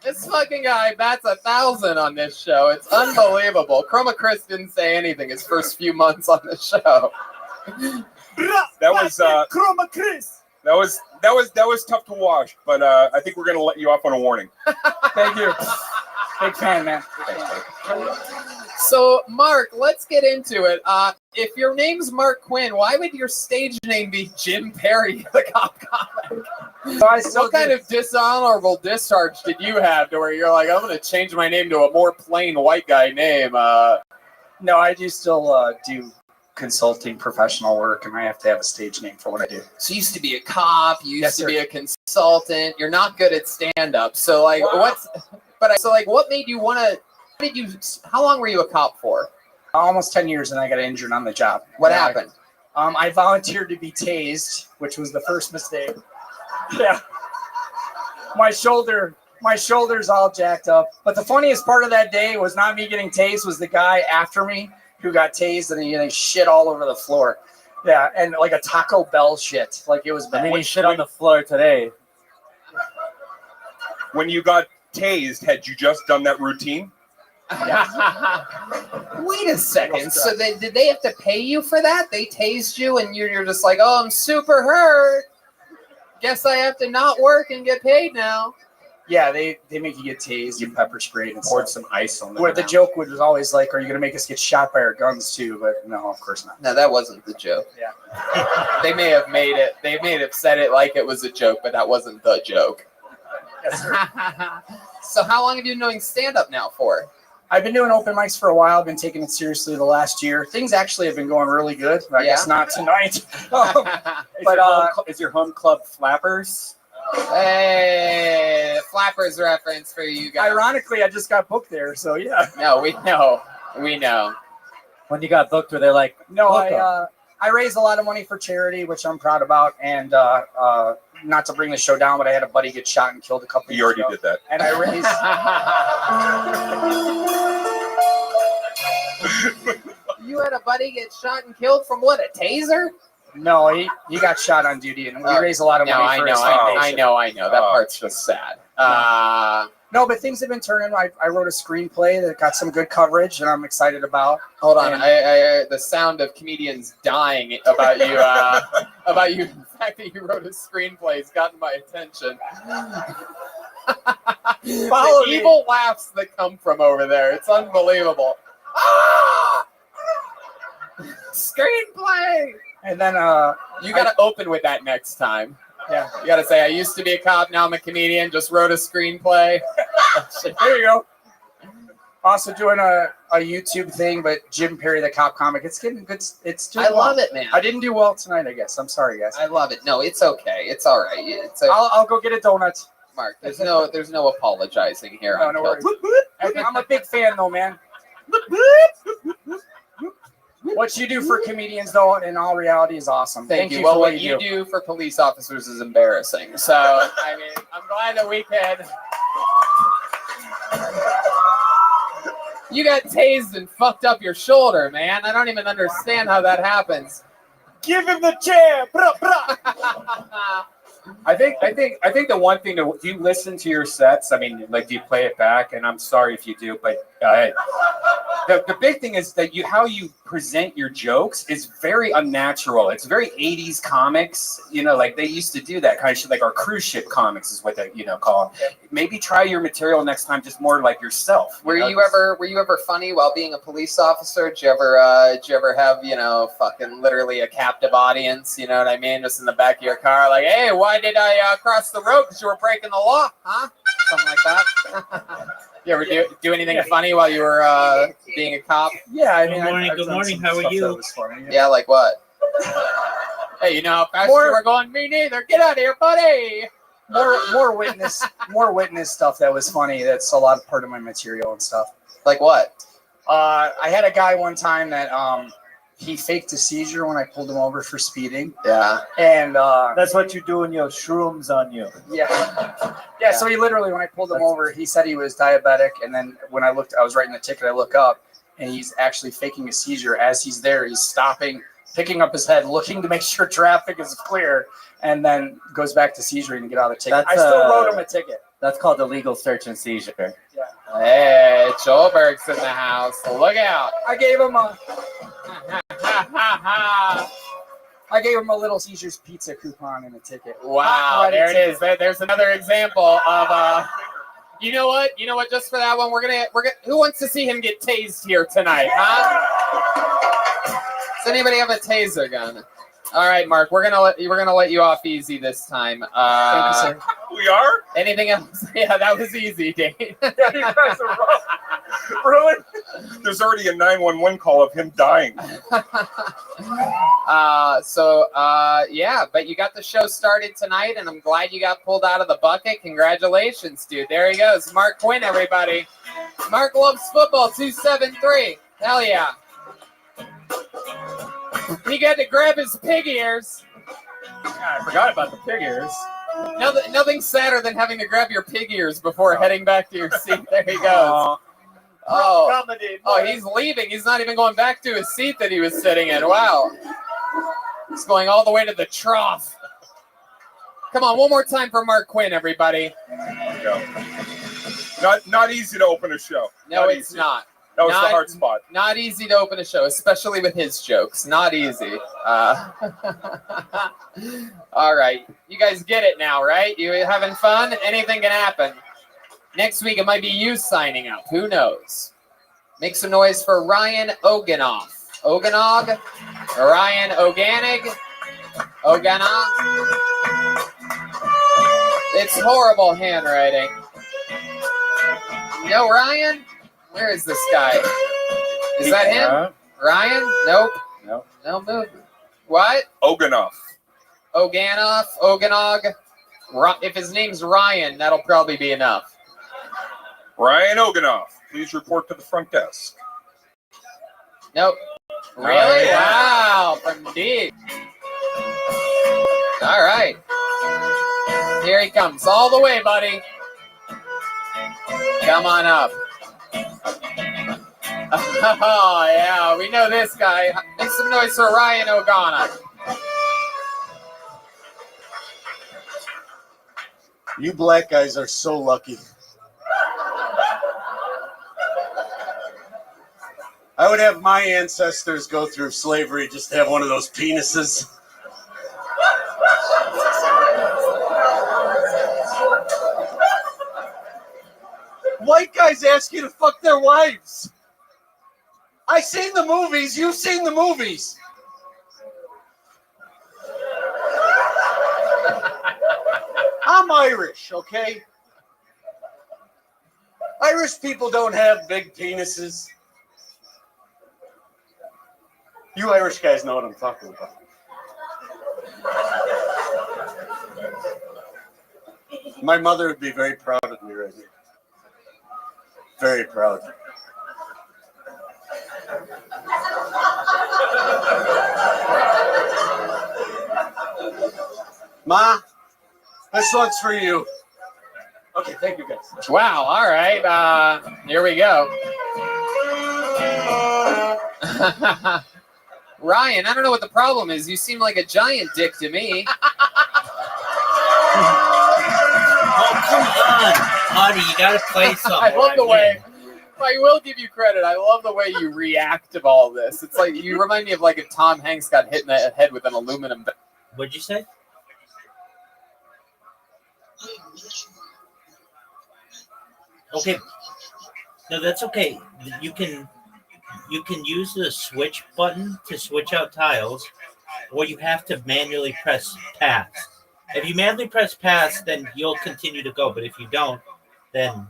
This fucking guy bats 1,000 on this show. It's unbelievable. Chroma Chris didn't say anything his first few months on the show. That was Chroma Chris. that was tough to wash, but I think we're going to let you off on a warning. Thank you. Big fan, man. So, Mark, let's get into it. If your name's Mark Quinn, why would your stage name be Jim Perry, the cop comic? What kind of dishonorable discharge did you have to where you're like, I'm going to change my name to a more plain white guy name? No, I do still do consulting professional work, and I have to have a stage name for what I do. So you used to be a cop, you used Yes, to sir. be a consultant. You're not good at stand-up. So, like, what made you want to... How long were you a cop for? Almost 10 years, and I got injured on the job. What And happened? I volunteered to be tased, which was the first mistake. Yeah. My shoulder's all jacked up. But the funniest part of that day was not me getting tased, was the guy after me who got tased, and he shit all over the floor. Yeah, and like a Taco Bell shit. Like it was I bad. mean, he shit on the floor today. When you got tased, had you just done that routine? Wait a second. So did they have to pay you for that? They tased you, and you're just like, oh, I'm super hurt. Guess I have to not work and get paid now. Yeah, they make you get tased and pepper sprayed and Poured stuff. some ice on Where the ground. joke was always like, are you going to make us get shot by our guns too? But no, of course not. No, that wasn't the joke. Yeah. They may have said it like it was a joke, but that wasn't the joke. Yes, sir. So how long have you been doing stand-up now for? I've been doing open mics for a while. I've been taking it seriously the last year. Things actually have been going really good. I guess not tonight. Is your home club Flappers? Hey, Flappers reference for you guys. Ironically, I just got booked there, so yeah. No, we know. We know. When you got booked, were they like, No, "Welcome." I raised a lot of money for charity, which I'm proud about. And not to bring the show down, but I had a buddy get shot and killed a couple You years already ago. did that. And I raised... You had a buddy get shot and killed from what, a taser? No, he got shot on duty, and we raised a lot of money for his foundation. I know. That part's just sad. No, but things have been turning. I wrote a screenplay that got some good coverage, and I'm excited about. Hold on, And- the sound of comedians dying about you, about you. The fact that you wrote a screenplay has gotten my attention. The evil laughs that come from over there. It's unbelievable. Ah! Screenplay. And then you got to open with that next time. Yeah, you got to say, I used to be a cop, now I'm a comedian, just wrote a screenplay. There you go. Also doing a YouTube thing, but Jim Perry, the cop comic. It's getting good. It's doing I love it, man. I didn't do well tonight, I guess. I'm sorry, guys. I love it. No, it's okay. It's all right. It's I'll go get a donut. Mark, there's no apologizing here. No worries. I'm a big fan, though, man. What you do for comedians, though, in all reality, is awesome. Thank you. for Well, what you do for police officers is embarrassing. So, I mean, I'm glad that we can. You got tased and fucked up your shoulder, man. I don't even understand how that happens. Give him the chair. Bruh, bruh. I think the one thing that, do you listen to your sets? I mean, like, do you play it back? And I'm sorry if you do, but the big thing is that how you present your jokes is very unnatural. It's very 80s comics, like they used to do that kind of shit, like our cruise ship comics is what they, call them. Maybe try your material next time just more like yourself. Were you ever funny while being a police officer? Did you ever have, fucking literally a captive audience, you know what I mean? Just in the back of your car, like, hey, why did I cross the road? Because you were breaking the law, huh? Something like that. You ever do anything funny while you were being a cop? Yeah, I mean, Good morning. How are you? Yeah, like what? Hey, how fast you were going? Me neither. Get out of here, buddy. More witness stuff that was funny. That's a lot of part of my material and stuff. Like what? I had a guy one time that he faked a seizure when I pulled him over for speeding. Yeah. And that's what you do when you have shrooms on you. Yeah. So he literally, when I pulled him over, he said he was diabetic, and then when I was writing the ticket, I look up, and he's actually faking a seizure as he's there. He's stopping, picking up his head, looking to make sure traffic is clear, and then goes back to seizuring to get out of the ticket. I still wrote him a ticket. That's called illegal search and seizure. Yeah. Hey, Joelberg's in the house. Look out. I gave him a little Caesar's pizza coupon and a ticket. Wow, there it is. There's another example of you know what? Just for that one, we're gonna who wants to see him get tased here tonight, huh? Does anybody have a taser gun? All right, Mark, we're gonna let you off easy this time. Thank you, sir. We are? Anything else? Yeah, that was easy, Dave. You guys are rough. Really? There's already a 911 call of him dying. Yeah, but you got the show started tonight, and I'm glad you got pulled out of the bucket. Congratulations, dude. There he goes. Mark Quinn, everybody. Mark loves football, 273. Hell yeah. He got to grab his pig ears. I forgot about the pig ears. Nothing sadder than having to grab your pig ears before heading back to your seat. There he goes. Oh, he's leaving. He's not even going back to his seat that he was sitting in. Wow. He's going all the way to the trough. Come on, one more time for Mark Quinn, everybody. There you go. Not easy to open a show. No, it's not. That was the hard spot. Not easy to open a show, especially with his jokes. Not easy. All right. You guys get it now, right? You having fun? Anything can happen. Next week, it might be you signing up. Who knows? Make some noise for Ryan Oganoff. Oganog? Ryan Oganig? Oganog? It's horrible handwriting. No, Ryan? Where is this guy? Is that him? Ryan? Nope. Nope. No movement. What? Oganoff. Oganoff? Oganog? If his name's Ryan, that'll probably be enough. Ryan Oganoff, please report to the front desk. Nope. Really? Wow. From deep. All right. Here he comes. All the way, buddy. Come on up. Oh, yeah. We know this guy. Make some noise for Ryan Ogana. You black guys are so lucky. I would have my ancestors go through slavery just to have one of those penises. White guys ask you to fuck their wives. I seen the movies. You've seen the movies. I'm Irish, okay? Irish people don't have big penises. You Irish guys know what I'm talking about. My mother would be very proud of me right here. Very proud. Ma, this one's for you. Okay, thank you guys. Wow. All right. Here we go. Ryan, I don't know what the problem is. You seem like a giant dick to me. Oh, come on, Audie, you gotta play something. I love the way. I will give you credit. I love the way you react to all this. It's like you remind me of like if Tom Hanks got hit in the head with an aluminum. What'd you say? Okay. No, that's okay. You can use the switch button to switch out tiles, or you have to manually press pass. If you manually press pass, then you'll continue to go. But if you don't, then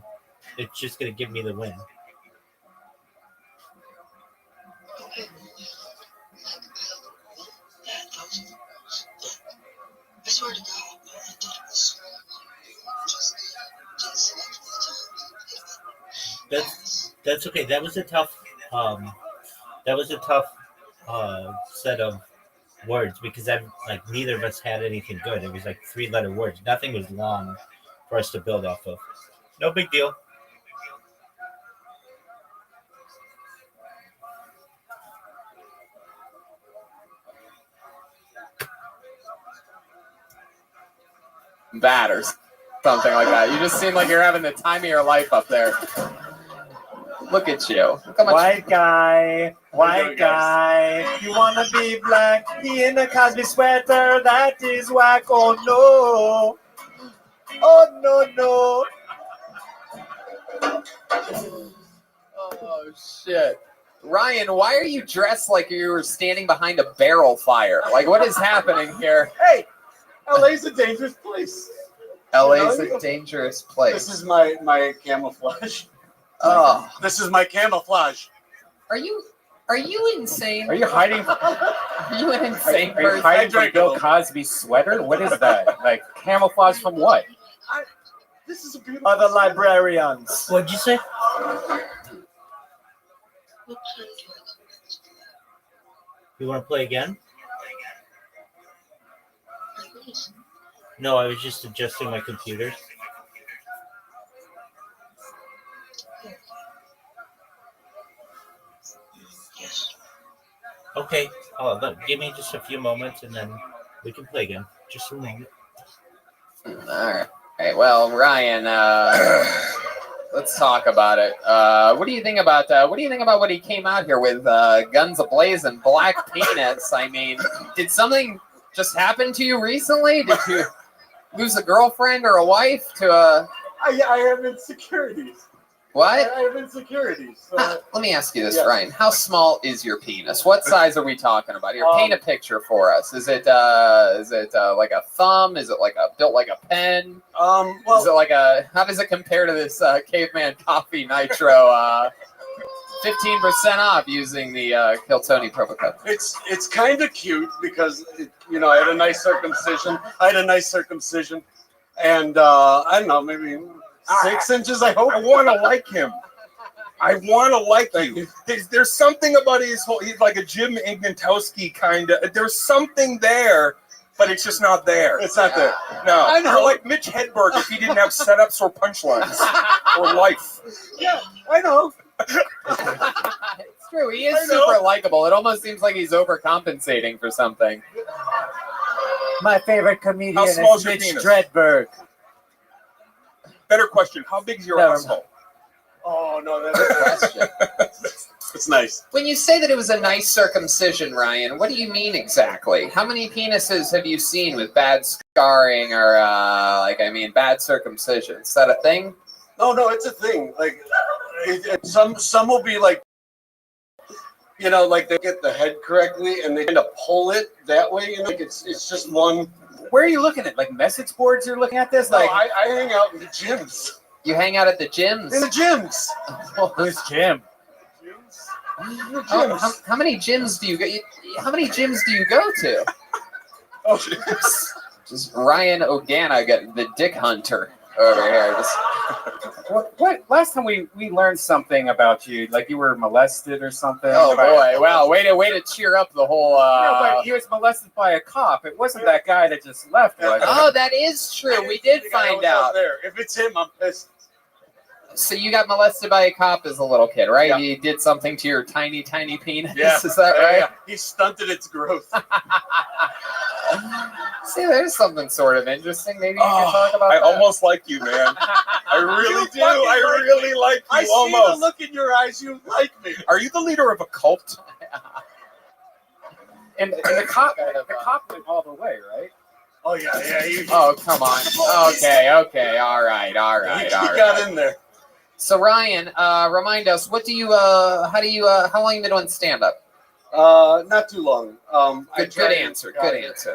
it's just gonna give me the win. I swear to God, I did this. That's okay. That was a tough set of words because neither of us had anything good. It was like 3-letter words. Nothing was long for us to build off of. No big deal. That or something like that. You just seem like you're having the time of your life up there. Look at you. Look how much White guy, you wanna be black? He in a Cosby sweater, that is whack. Oh no, oh no. Oh shit. Ryan, why are you dressed like you were standing behind a barrel fire? Like what is happening here? Hey, LA's a dangerous place. LA's a dangerous place. This is my camouflage. Oh, this is my camouflage. Are you insane? Are you hiding? Are you an insane Are you person? hiding from Bill Cosby's sweater? What is that? Like camouflage from what? This is a beautiful. Other librarians. What'd you say? You want to play again? No, I was just adjusting my computer. Okay, give me just a few moments and then we can play again. Just a moment. All right. Well, Ryan, let's talk about it. What do you think about what he came out here with? Guns ablazing, black penis. I mean, did something just happen to you recently? Did you lose a girlfriend or a wife to a? I have insecurities. What? I have insecurities. So. Let me ask you this, Ryan. How small is your penis? What size are we talking about here? Paint a picture for us. Is it like a thumb? Is it built like a pen? Well, is it like a? How does it compare to this Caveman Coffee Nitro? 15% off using the Kill Tony promo code. It's kind of cute because I had a nice circumcision. And I don't know, maybe 6 inches. I hope. I want to like him. I want to like you. There's something about his whole. He's like a Jim Ignatowski kind of. There's something there, but it's just not there. It's not there. No. I know. You're like Mitch Hedberg if he didn't have setups or punchlines or life. Yeah, I know. It's true. He is super likable. It almost seems like he's overcompensating for something. My favorite comedian How small is is your Mitch penis? Dredberg. Better question. How big is your Never asshole? Oh no, that's a question. It's nice. When you say that it was a nice circumcision, Ryan, what do you mean exactly? How many penises have you seen with bad scarring or bad circumcision? Is that a thing? No, it's a thing. Like some will be like, like they get the head correctly and they kind of pull it that way. Like it's just one. Where are you looking at? Like message boards? You're looking at this? No, Like I hang out in the gyms. You hang out at the gyms? In the gyms. Who's Jim? How many gyms do you go? How many gyms do you go to? Oh, just Ryan Ogana, the dick hunter over here. Just What? Last time we learned something about you, like you were molested or something. Oh boy! Wow, way to cheer up the whole. No, but he was molested by a cop. It wasn't that guy that just left, was it? Oh, that is true. We did find out. There. If it's him, I'm pissed. So you got molested by a cop as a little kid, right? Yeah. He did something to your tiny penis. Yeah. Is that right? Yeah. He stunted its growth. See, there's something sort of interesting. Maybe you can talk about I that. almost like you, man. I really do. I really like you. I see almost. the look in your eyes. You like me. Are you the leader of a cult? And the cop went all the way, right? Oh yeah. Oh, come on. Okay. All right. He got in there. So Ryan, remind us, how long you been doing stand up? Not too long. Good answer.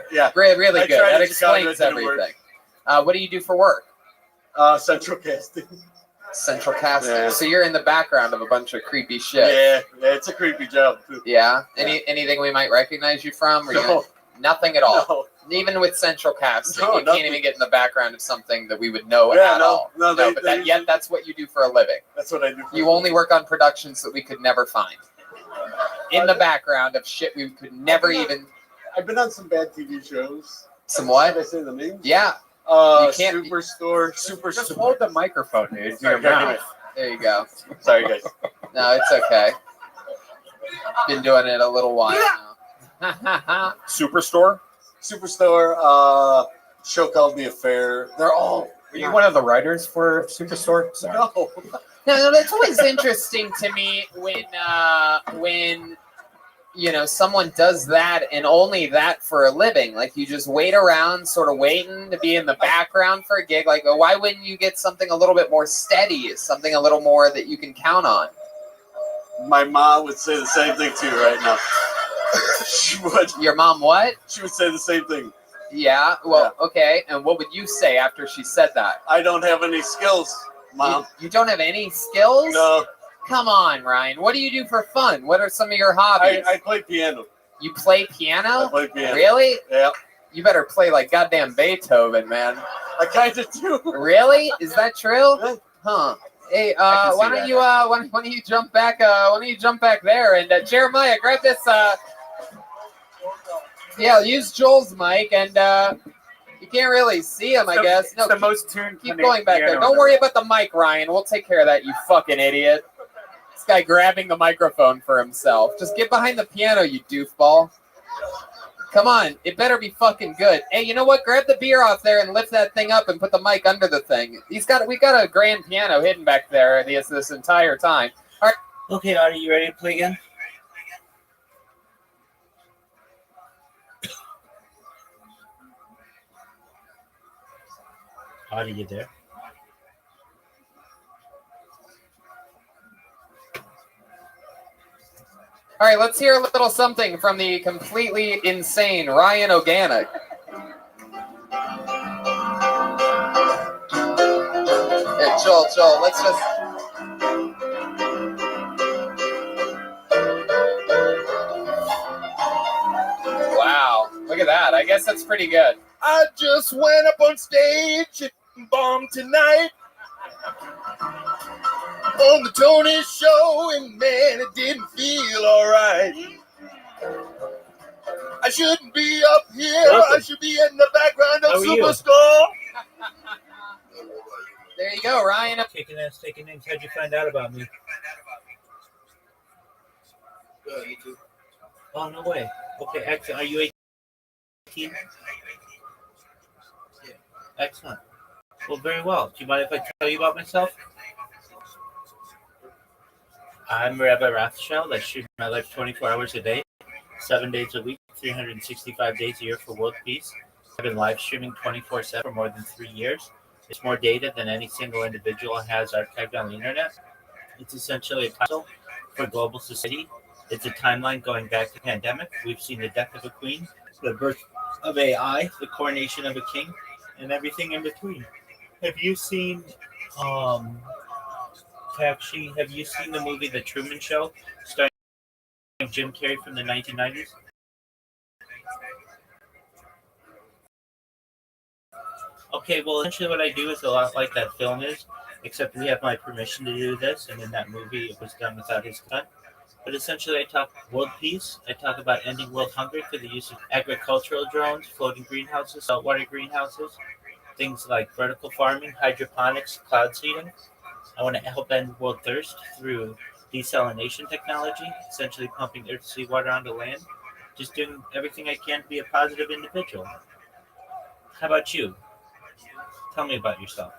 Yeah. Really I good. tried That in Chicago, explains it didn't work. everything. What do you do for work? Central casting. Central casting. Yeah. So you're in the background of a bunch of creepy shit. Yeah, it's a creepy job too. Yeah. Anything we might recognize you from? Or No. Nothing at all. No. Even with central casting, No, you nothing. can't even get in the background of something that we would know Yeah, at no, all. no, Yet that's what you do for a living. That's what I do. You only work on productions that we could never find. In the background of shit we could never even. I've been on some bad TV shows. Some what? Should I say the names? Yeah. You can't. Superstore. Just hold the microphone, dude. To your Sorry, mouth. There you go. Sorry, guys. No, it's okay. Been doing it a little while now. Superstore. Show called The Affair. They're all. Were you one of the writers for Superstore? Sorry. No. No, that's always interesting to me when someone does that and only that for a living. Like you just wait around, sort of waiting to be in the background for a gig. Like, why wouldn't you get something a little bit more steady, something a little more that you can count on? My mom would say the same thing to you right now. She would. Your mom what? She would say the same thing. Yeah. Well, okay. And what would you say after she said that? I don't have any skills, Mom. You don't have any skills? No. Come on, Ryan. What do you do for fun? What are some of your hobbies? I play piano. You play piano? I play piano. Really? Yeah. You better play like goddamn Beethoven, man. I kind of do. Really? Is that true? Huh. Hey, can why see don't you why don't you jump back? Why don't you jump back there and Jeremiah, grab this. Yeah, use Joel's mic and you can't really see him, I guess. It's No, the most tuned. keep going back there. Don't worry about the mic, Ryan. We'll take care of that, you fucking idiot. This guy grabbing the microphone for himself. Just get behind the piano, you doofball. Come on, it better be fucking good. Hey, you know what? Grab the beer off there and lift that thing up and put the mic under the thing. We've got a grand piano hidden back there this entire time. All right. Okay, Artie, you ready to play again? Artie, you there? All right, let's hear a little something from the completely insane Ryan Organic. Yeah, Joel, let's just. Wow, look at that. I guess that's pretty good. I just went up on stage and bombed tonight on the Tony Show, and man, it didn't feel all right. I shouldn't be up here. Welcome. I should be in the background How of are you? Superstore. There you go, Ryan. Kicking ass, taking names. How'd you find out about me? Oh, no way. Okay, excellent. Are you 18? Excellent. Well, very well. Do you mind if I tell you about myself? I'm Rabbi Rothschild. I shoot my life 24 hours a day, 7 days a week, 365 days a year for world peace. I've been live streaming 24/7 for more than 3 years. It's more data than any single individual has archived on the internet. It's essentially a puzzle for global society. It's a timeline going back to the pandemic. We've seen the death of a queen, the birth of AI, the coronation of a king, and everything in between. Have you seen have you seen the movie The Truman Show starring Jim Carrey from the 1990s? Okay, well, essentially what I do is a lot like that film is. except we have my permission to do this, and in that movie it was done without his cut. But essentially, I talk world peace. I talk about ending world hunger through the use of agricultural drones, floating greenhouses, saltwater greenhouses, things like vertical farming, hydroponics, cloud seeding. I want to help end world thirst through desalination technology, essentially pumping earth seawater onto land. Just doing everything I can to be a positive individual. How about you? Tell me about yourself.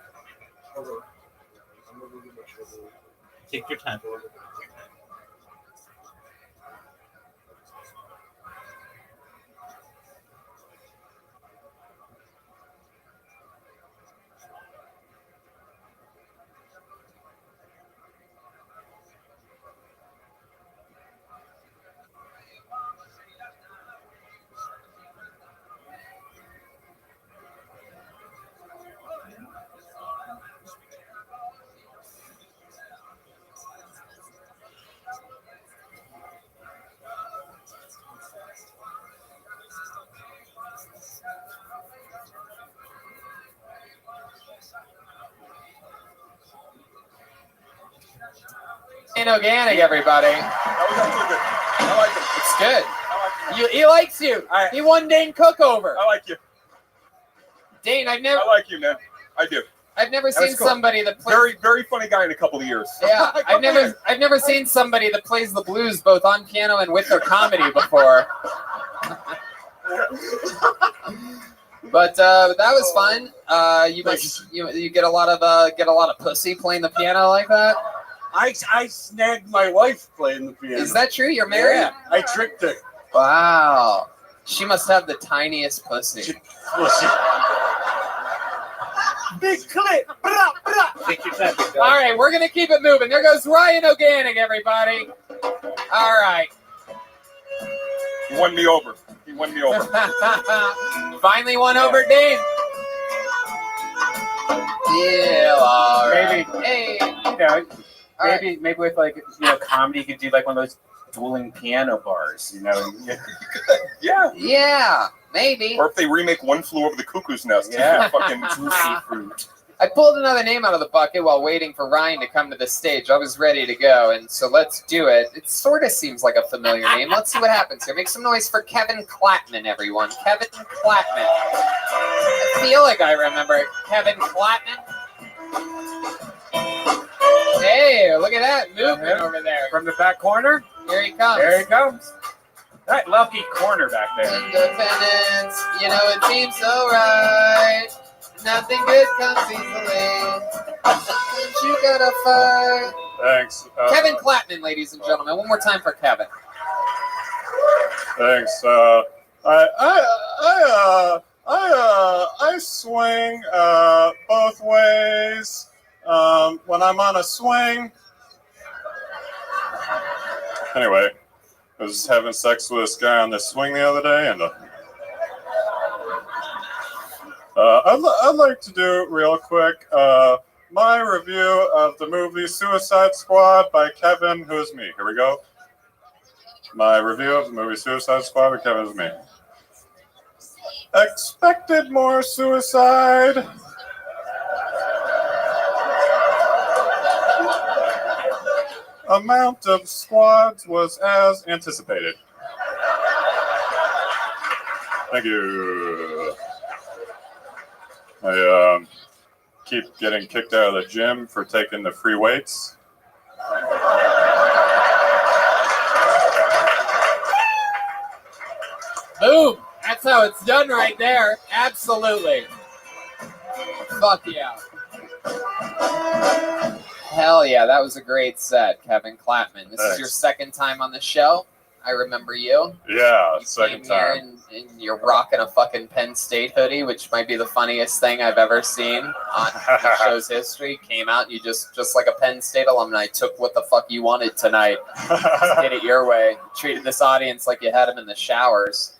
Take your time. Organic, everybody. I like him. It's good. He likes you. He won Dane Cook over. I like you. Dane, I like you, man. I do. I've never That was seen cool. somebody that plays. Very, very funny guy in a couple of years. Yeah, I've never seen somebody that plays the blues both on piano and with their comedy before. But that was fun. You get a lot of pussy playing the piano like that. I snagged my wife playing the piano. Is that true? You're married? Yeah, I tricked her. Wow. She must have the tiniest pussy. Big clip. Take your time. All right, we're gonna keep it moving. There goes Ryan Organic, everybody. All right. He won me over. Finally won over Dane. Yeah, all right. Maybe, Hey. you know, maybe with like, you know, comedy, you could do like one of those dueling piano bars, you know. Yeah. Yeah, maybe. Or if they remake One Flew Over the Cuckoo's Nest, Yeah. fucking juicy fruit. I pulled another name out of the bucket while waiting for Ryan to come to the stage. I was ready to go, and so let's do it. It sort of seems like a familiar name. Let's see what happens here. Make some noise for Kevin Klapman, everyone. Kevin Klapman. I feel like I remember it. Kevin Klapman. Hey, look at that movement over there. From the back corner. Here he comes. There he comes. That lucky corner back there. Independence, you know it seems so right. Nothing good comes easily. Sometimes you gotta fight. Thanks. Kevin Klapman, ladies and gentlemen. One more time for Kevin. Thanks. I swing both ways when I'm on a swing. Anyway, I was having sex with this guy on the swing the other day, and I'd like to do real quick my review of the movie Suicide Squad by Kevin, who's me. Here we go. My review of the movie Suicide Squad by Kevin, who's me. Expected more suicide. Amount of squads was as anticipated. Thank you. I keep getting kicked out of the gym for taking the free weights. Boom! That's how it's done right there. Absolutely. Fuck yeah. Hell yeah, that was a great set, Kevin Klapman. This is your second time on the show. I remember you. Yeah, You second came here time. and you're rocking a fucking Penn State hoodie, which might be the funniest thing I've ever seen on the show's history. Came out and you just like a Penn State alumni, took what the fuck you wanted tonight. Just did it your way. Treated this audience like you had them in the showers.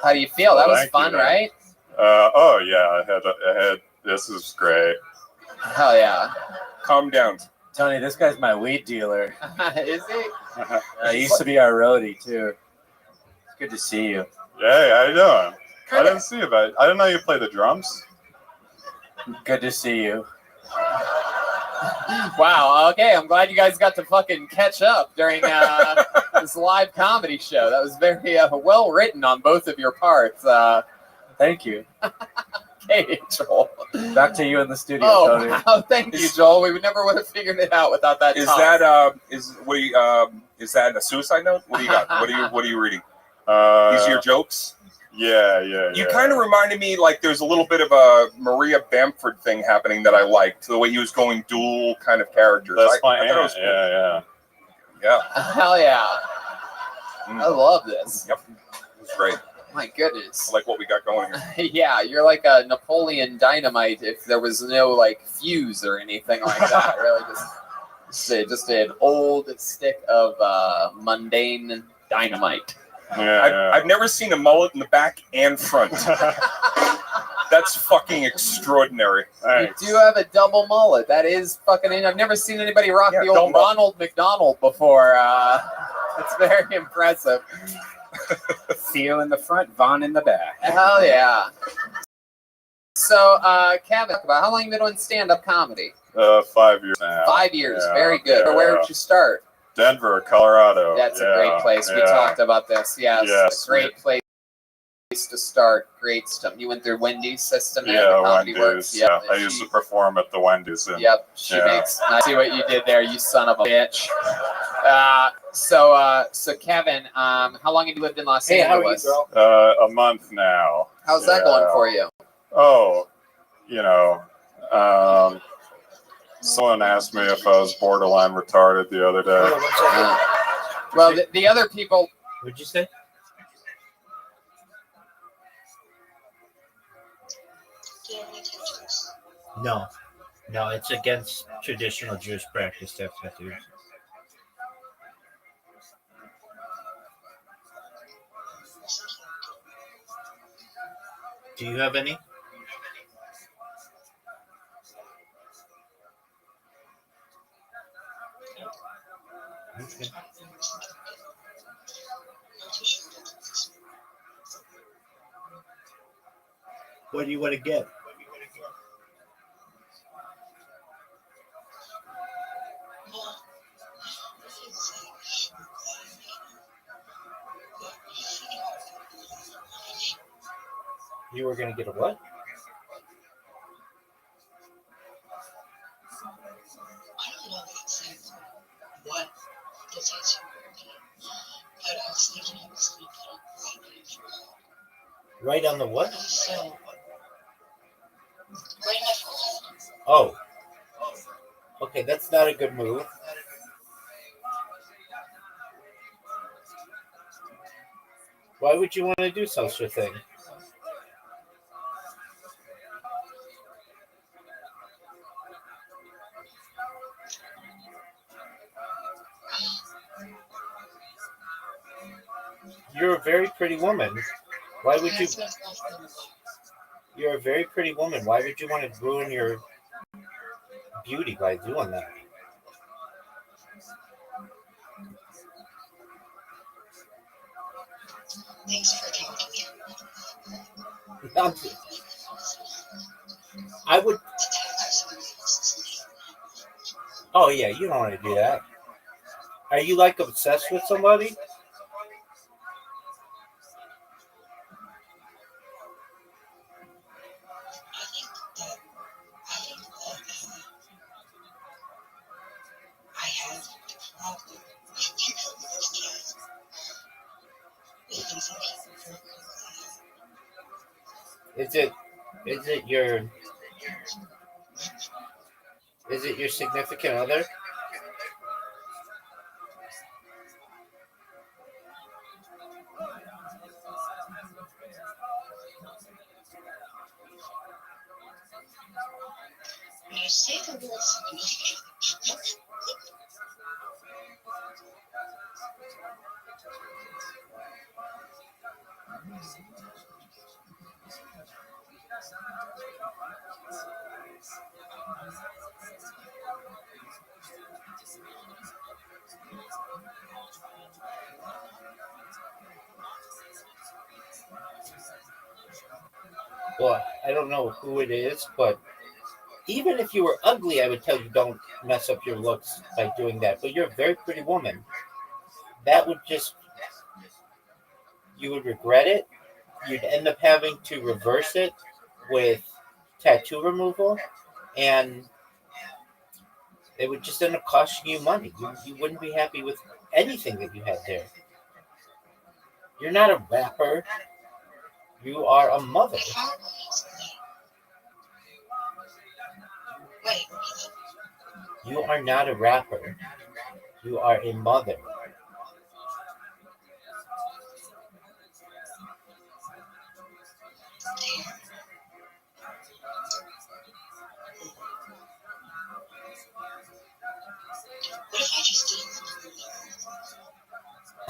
How do you feel? That was Thank fun, you, man. right? Oh yeah, I had. This is great. Hell yeah. Calm down. Tony, this guy's my weed dealer. Is he? He used to be our roadie too. It's good to see you. Hey, how you doing? I didn't see you, but I didn't know you play the drums. Good to see you. Wow. Okay, I'm glad you guys got to fucking catch up during this live comedy show. That was very well written on both of your parts. Thank you. Okay, Joel. Back to you in the studio, Oh, Tony. wow. Thank you, Joel. We never would have figured it out without that. Is talk. that is that a suicide note? What do you got? What are you reading? These are your jokes? Yeah. You kind of reminded me like there's a little bit of a Maria Bamford thing happening that I liked. The way he was going dual kind of characters. That's my I thought it aunt. was cool. Yeah. Hell yeah. I love this. Yep. It's great. My goodness. I like what we got going here. Yeah, you're like a Napoleon Dynamite if there was no like fuse or anything like that. Really, just an old stick of mundane dynamite. I've never seen a mullet in the back and front. That's fucking extraordinary. You do have a double mullet. That is fucking. I've never seen anybody rock the old Ronald McDonald before. It's very impressive. Theo in the front, Vaughn in the back. Hell yeah. So, Kevin, how long have you been doing stand-up comedy? 5 years now. 5 years. Yeah, Very good. yeah. Where did you start? Denver, Colorado. That's a great place. We talked about this. Yes. Great place to start. Great stuff. You went through Wendy's system. Yeah, Comedy Wendy's. Works. Yeah, I used to perform at the Wendy's. And, She makes. I see what you did there, you son of a bitch. So Kevin, how long have you lived in Los Angeles? a month now. How's that going for you? Oh, someone asked me if I was borderline retarded the other day. Well, the other people. What'd you say? No, it's against traditional Jewish practice to have tattoos. Do you have any? Okay. What do you want to get? You were going to get a what? I don't know exactly what the tattoo would be, but I was thinking I was going to put it Right on the what? So, right in my forehead. Oh. Okay, that's not a good move. Why would you want to do such a thing? You're a very pretty woman. Why would you? You're a very pretty woman. Why would you want to ruin your beauty by doing that? Thanks for talking. I would. Oh yeah, you don't want to do that. Are you like obsessed with somebody? I have a problem. Is it your significant other? When you say the word significant, Well, I don't know who it is, but Even if you were ugly, I would tell you don't mess up your looks by doing that. But you're a very pretty woman. That would just, you would regret it. You'd end up having to reverse it with tattoo removal, and it would just end up costing you money. You wouldn't be happy with anything that you had there. You're not a rapper. You are a mother. You are not a rapper. You are a mother.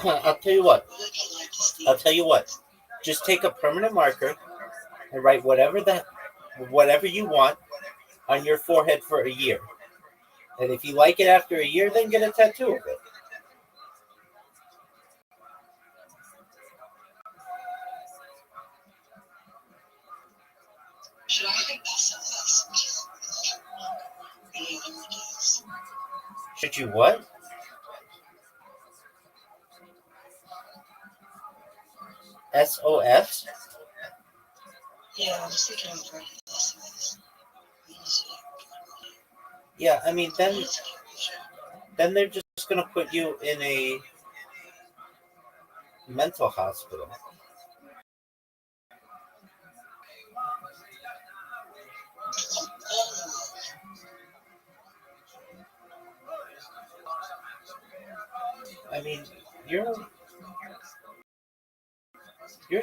I'll tell you what. I'll tell you what. Just take a permanent marker and write whatever you want on your forehead for a year. And if you like it after a year, then get a tattoo of it. Should I have SOS? Should you what? SOS? Yeah, I was thinking of writing SOS. Yeah, I mean, then they're just going to put you in a mental hospital. I mean, you're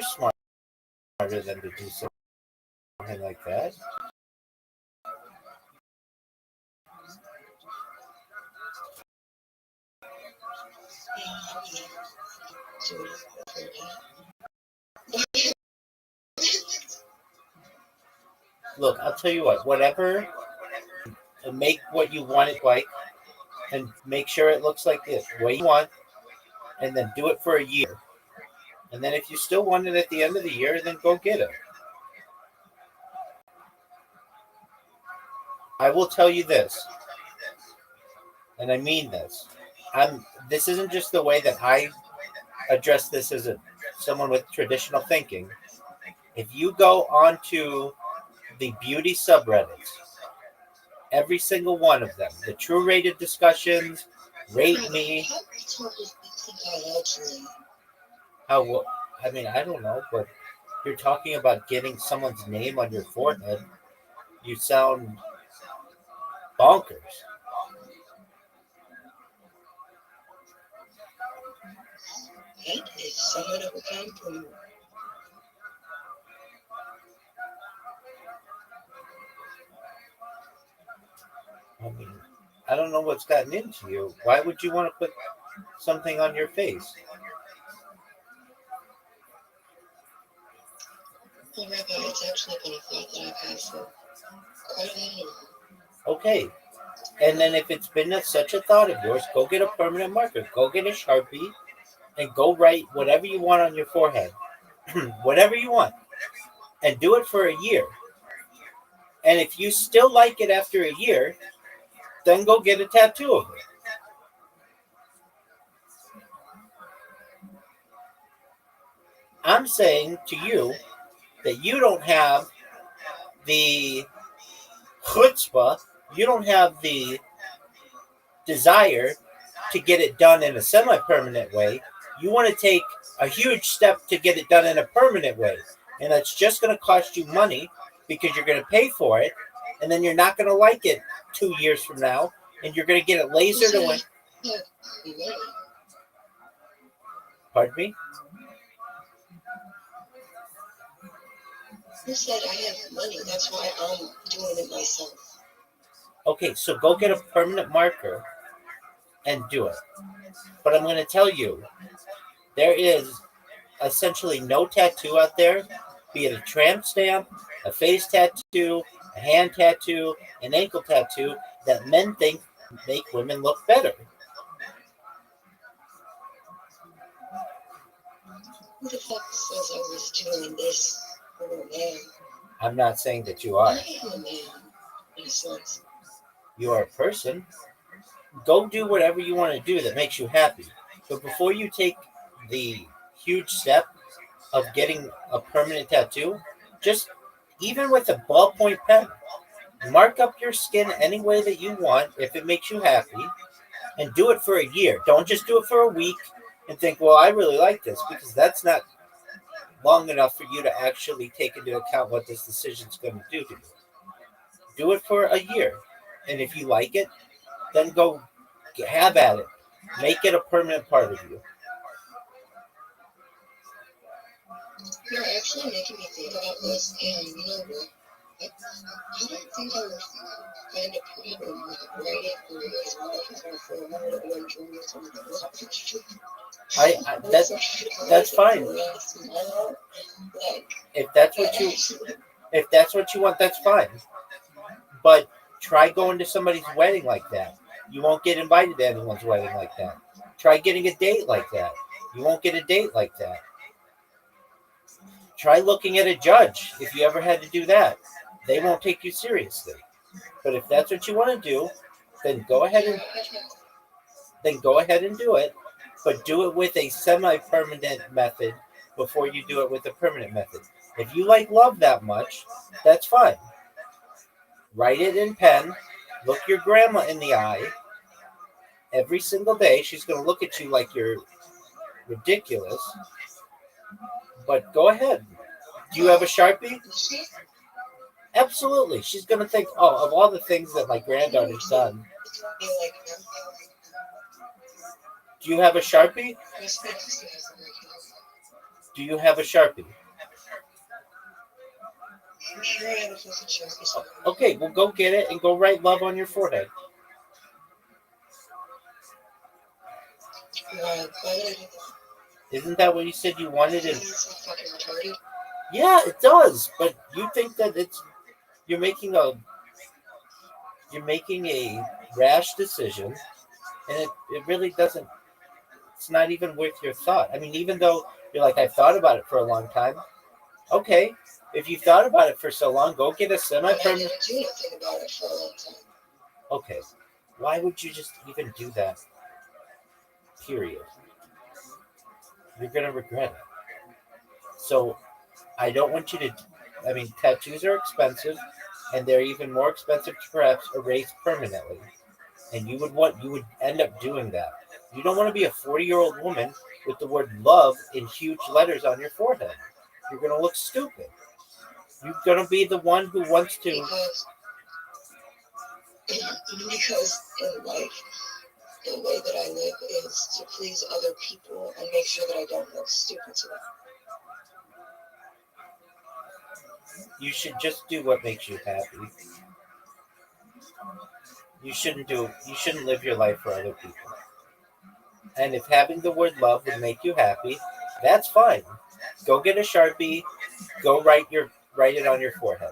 smarter than to do something like that. Look, I'll tell you what, whatever, make what you want it like, and make sure it looks like this, the way you want, and then do it for a year. And then if you still want it at the end of the year, then go get it. I will tell you this, and I mean this. This isn't just the way that I address this as someone with traditional thinking. If you go onto the beauty subreddits, every single one of them, the true rated discussions, rate me. How? I mean, I don't know, but you're talking about getting someone's name on your forehead. You sound bonkers. Hate is someone that would come from. I mean, I don't know what's gotten into you. Why would you want to put something on your face? Well, Rabbi, it's actually been a thought that I've had for quite a while now. Okay. And then if it's been such a thought of yours, go get a permanent marker. Go get a Sharpie and go write whatever you want on your forehead. Whatever you want. And do it for a year. And if you still like it after a year, then go get a tattoo of it. I'm saying to you that you don't have the chutzpah, you don't have the desire to get it done in a semi-permanent way. You want to take a huge step to get it done in a permanent way. And that's just going to cost you money because you're going to pay for it. And then you're not going to like it 2 years from now. And you're going to get it lasered away. Pardon me? You said I have money. That's why I'm doing it myself. Okay, so go get a permanent marker and do it. But I'm going to tell you, there is essentially no tattoo out there, be it a tramp stamp, a face tattoo, a hand tattoo, an ankle tattoo, that men think make women look better. Who the fuck says I was doing this for a man? I'm not saying that you are. I am a man. in a sense. You are a person. Go do whatever you want to do that makes you happy. But before you take the huge step of getting a permanent tattoo, just even with a ballpoint pen, mark up your skin any way that you want if it makes you happy, and do it for a year. Don't just do it for a week and think, well, I really like this, because that's not long enough for you to actually take into account what this decision is going to do to you. Do it for a year. And if you like it, then go have at it. Make it a permanent part of you. You're actually making me think about this, and you know what? I don't think I would find a problem with writing or erasing my life on a forehead or drawing something. That's fine. If that's what you want, that's fine. But try going to somebody's wedding like that. You won't get invited to anyone's wedding like that. Try getting a date like that. You won't get a date like that. Try looking at a judge if you ever had to do that. They won't take you seriously. But if that's what you want to do, then go ahead and do it. But do it with a semi-permanent method before you do it with a permanent method. If you like love that much, that's fine. Write it in pen. Look your grandma in the eye. Every single day, she's going to look at you like you're ridiculous. But go ahead. Do you have a Sharpie? Absolutely. She's going to think, oh, of all the things that my granddaughter's done. Do you have a Sharpie? Do you have a Sharpie? I'm sure I have a piece of Sharpie somewhere. Okay, well, go get it and go write love on your forehead. Why would I do that? Isn't that what you said you wanted? Doesn't that sound fucking retarded? Yeah, it does. But you think that you're making a rash decision, and it really doesn't. It's not even worth your thought. I mean, even though you're like, I thought about it for a long time. Okay, if you thought about it for so long, go get a semi-permanent. I didn't do anything about it for a long time. Okay, why would you just even do that? Period. You're gonna regret it. So, I don't want you to. I mean, tattoos are expensive, and they're even more expensive to perhaps erase permanently. And you would end up doing that. You don't want to be a 40-year-old woman with the word love in huge letters on your forehead. You're going to look stupid. You're going to be the one who wants to. Because in life, the way that I live is to please other people and make sure that I don't look stupid to them. You should just do what makes you happy. You shouldn't live your life for other people. And if having the word love would make you happy, that's fine. Go get a Sharpie, go write it on your forehead.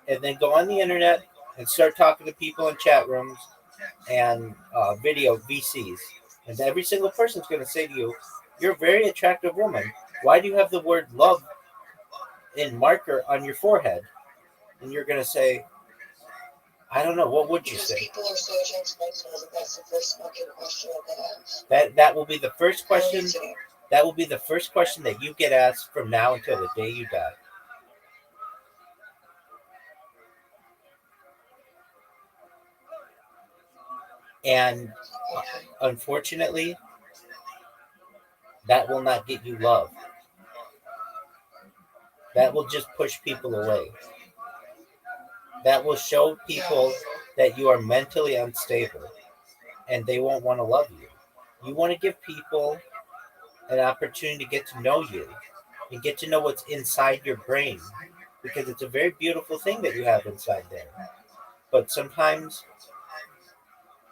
And then go on the internet and start talking to people in chat rooms and video VCs. And every single person's going to say to you, you're a very attractive woman. Why do you have the word love in marker on your forehead? And you're going to say, I don't know. What would you say? People are so judgmental that that's the first fucking question that they ask. That will be the first question. That will be the first question that you get asked from now until the day you die. And unfortunately, that will not get you love. That will just push people away. That will show people that you are mentally unstable and they won't want to love you. You want to give people an opportunity to get to know you and get to know what's inside your brain, because it's a very beautiful thing that you have inside there. But sometimes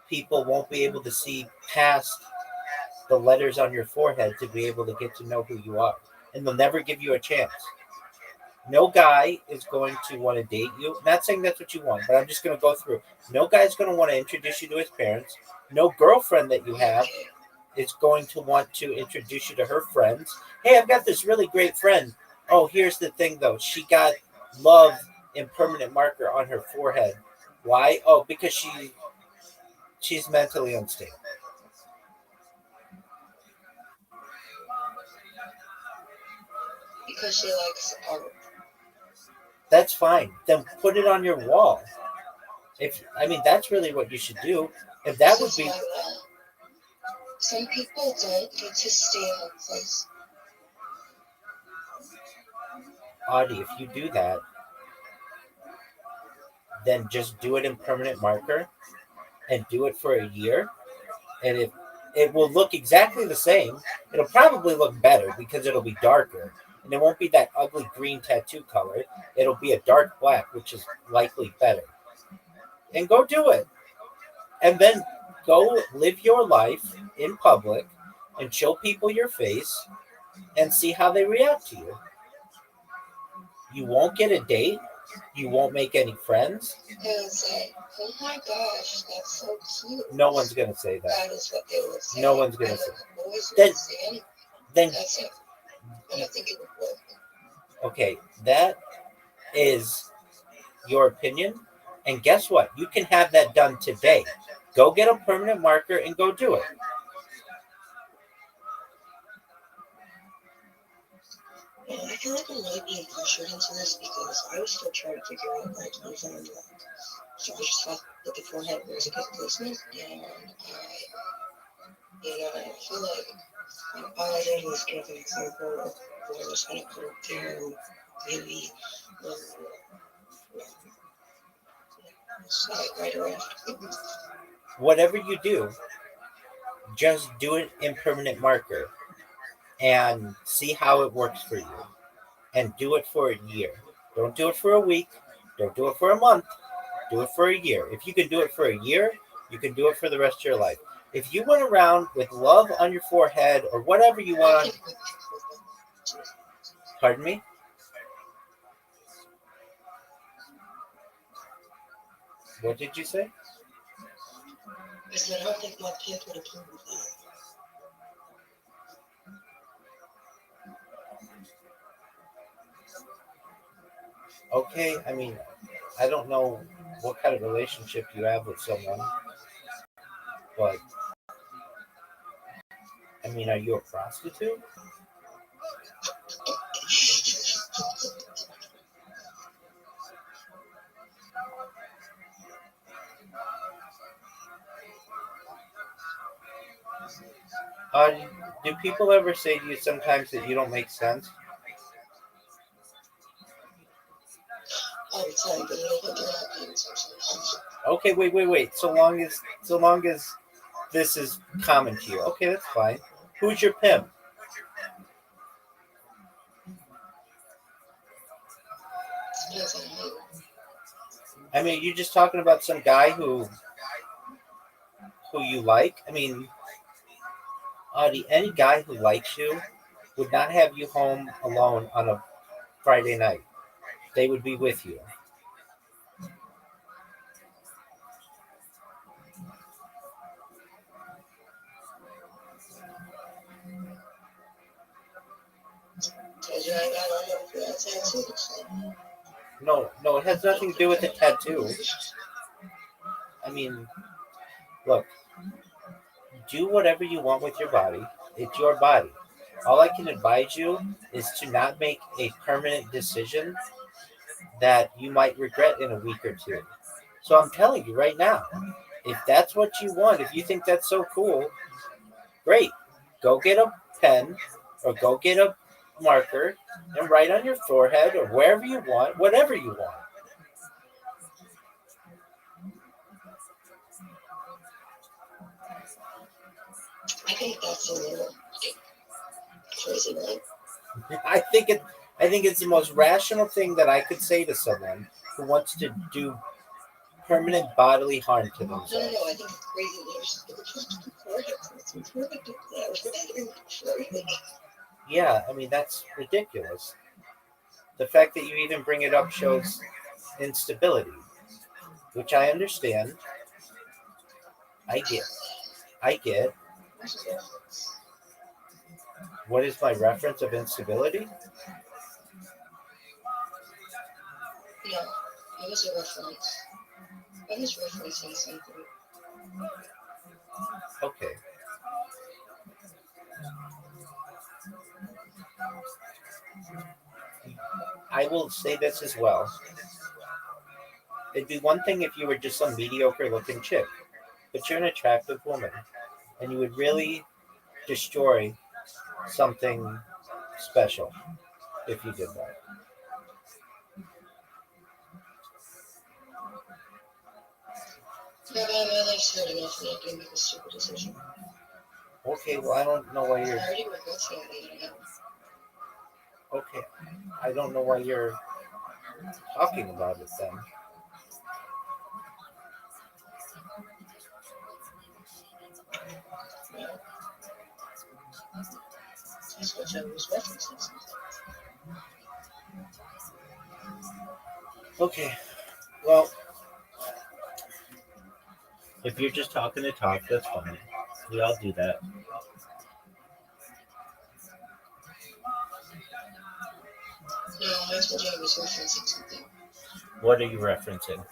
people won't be able to see past the letters on your forehead to be able to get to know who you are, and they'll never give you a chance. No guy is going to want to date you. Not saying that's what you want, but I'm just going to go through. No guy is going to want to introduce you to his parents. No girlfriend that you have is going to want to introduce you to her friends. Hey, I've got this really great friend. Oh, here's the thing, though. She got love in permanent marker on her forehead. Why? Oh, because she's mentally unstable. Because she likes art. That's fine. Then put it on your wall. If I mean, that's really what you should do. If that would be, Some people don't get to stay in one place. Audie, if you do that, then just do it in permanent marker and do it for a year, and it will look exactly the same. It'll probably look better because it'll be darker, and it won't be that ugly green tattoo color. It'll be a dark black, which is likely better. And go do it, and then go live your life in public and show people your face and see how they react to you. You won't get a date. You won't make any friends. Because like, oh my gosh, that's so cute. No one's gonna say that. That is what they would say. No one's gonna say. Boys Then, would say anything. then That's it. And I think it would work. okay, that is your opinion. And guess what? You can have that done today. Go get a permanent marker and go do it. Yeah, I feel like I'm really being pressured into this because I was still trying to figure out like I found like so I just thought that the forehead was a good placement and I feel like all I did was give an example of where I was gonna put it there and maybe slide right around. Whatever you do, just do it in permanent marker and see how it works for you. And do it for a year. Don't do it for a week. Don't do it for a month. Do it for a year. If you can do it for a year, you can do it for the rest of your life. If you went around with love on your forehead or whatever you want on... Pardon me? What did you say? I said I don't think my pimp would approve of that. Okay, I mean, I don't know what kind of relationship you have with someone, but I mean, are you a prostitute? Uh, do people ever say to you sometimes that you don't make sense? All the time, but you know, they're not being sexually. Okay, wait. So long as this is common to you, okay, that's fine. Who's your pimp? Depends on who. I mean, you're just talking about some guy who you like. I mean, Audie, any guy who likes you would not have you home alone on a Friday night. They would be with you. Told you I ain't got no money for that tattoo. So. No, it has nothing to do with the tattoo. I mean, look, do whatever you want with your body. It's your body. All I can advise you is to not make a permanent decision that you might regret in a week or two. So I'm telling you right now, if that's what you want, if you think that's so cool, great. Go get a pen or go get a marker and write on your forehead or wherever you want, whatever you want. I think that's a little crazy, right? I think it's the most rational thing that I could say to someone who wants to do permanent bodily harm to themselves. No, I think it's crazy. Yeah, I mean, that's ridiculous. The fact that you even bring it up shows instability, which I understand. I get. What is my reference of instability? No, it was a reference I was referencing something. Okay. I will say this as well. It'd be one thing if you were just some mediocre looking chick, but you're an attractive woman, and you would really destroy something special if you did that. No, I like said enough. I'm not gonna make a stupid decision. Okay, well, I don't know why I you're. already regret saying that. Okay, I don't know why you're talking about it then. That's what I was referencing something. Okay, well, if you're just talking to talk, that's fine. We all do that. No, I told you I was referencing something. What are you referencing?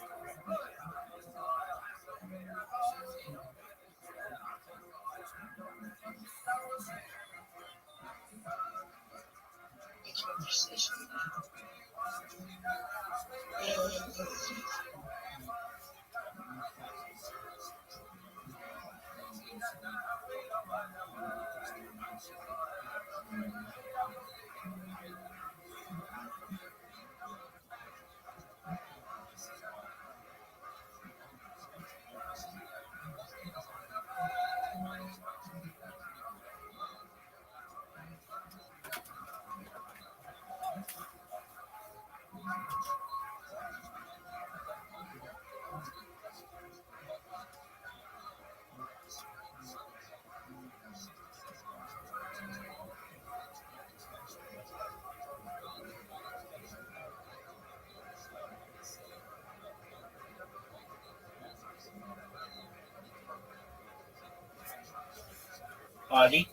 A conversation. I don't remember. Audie?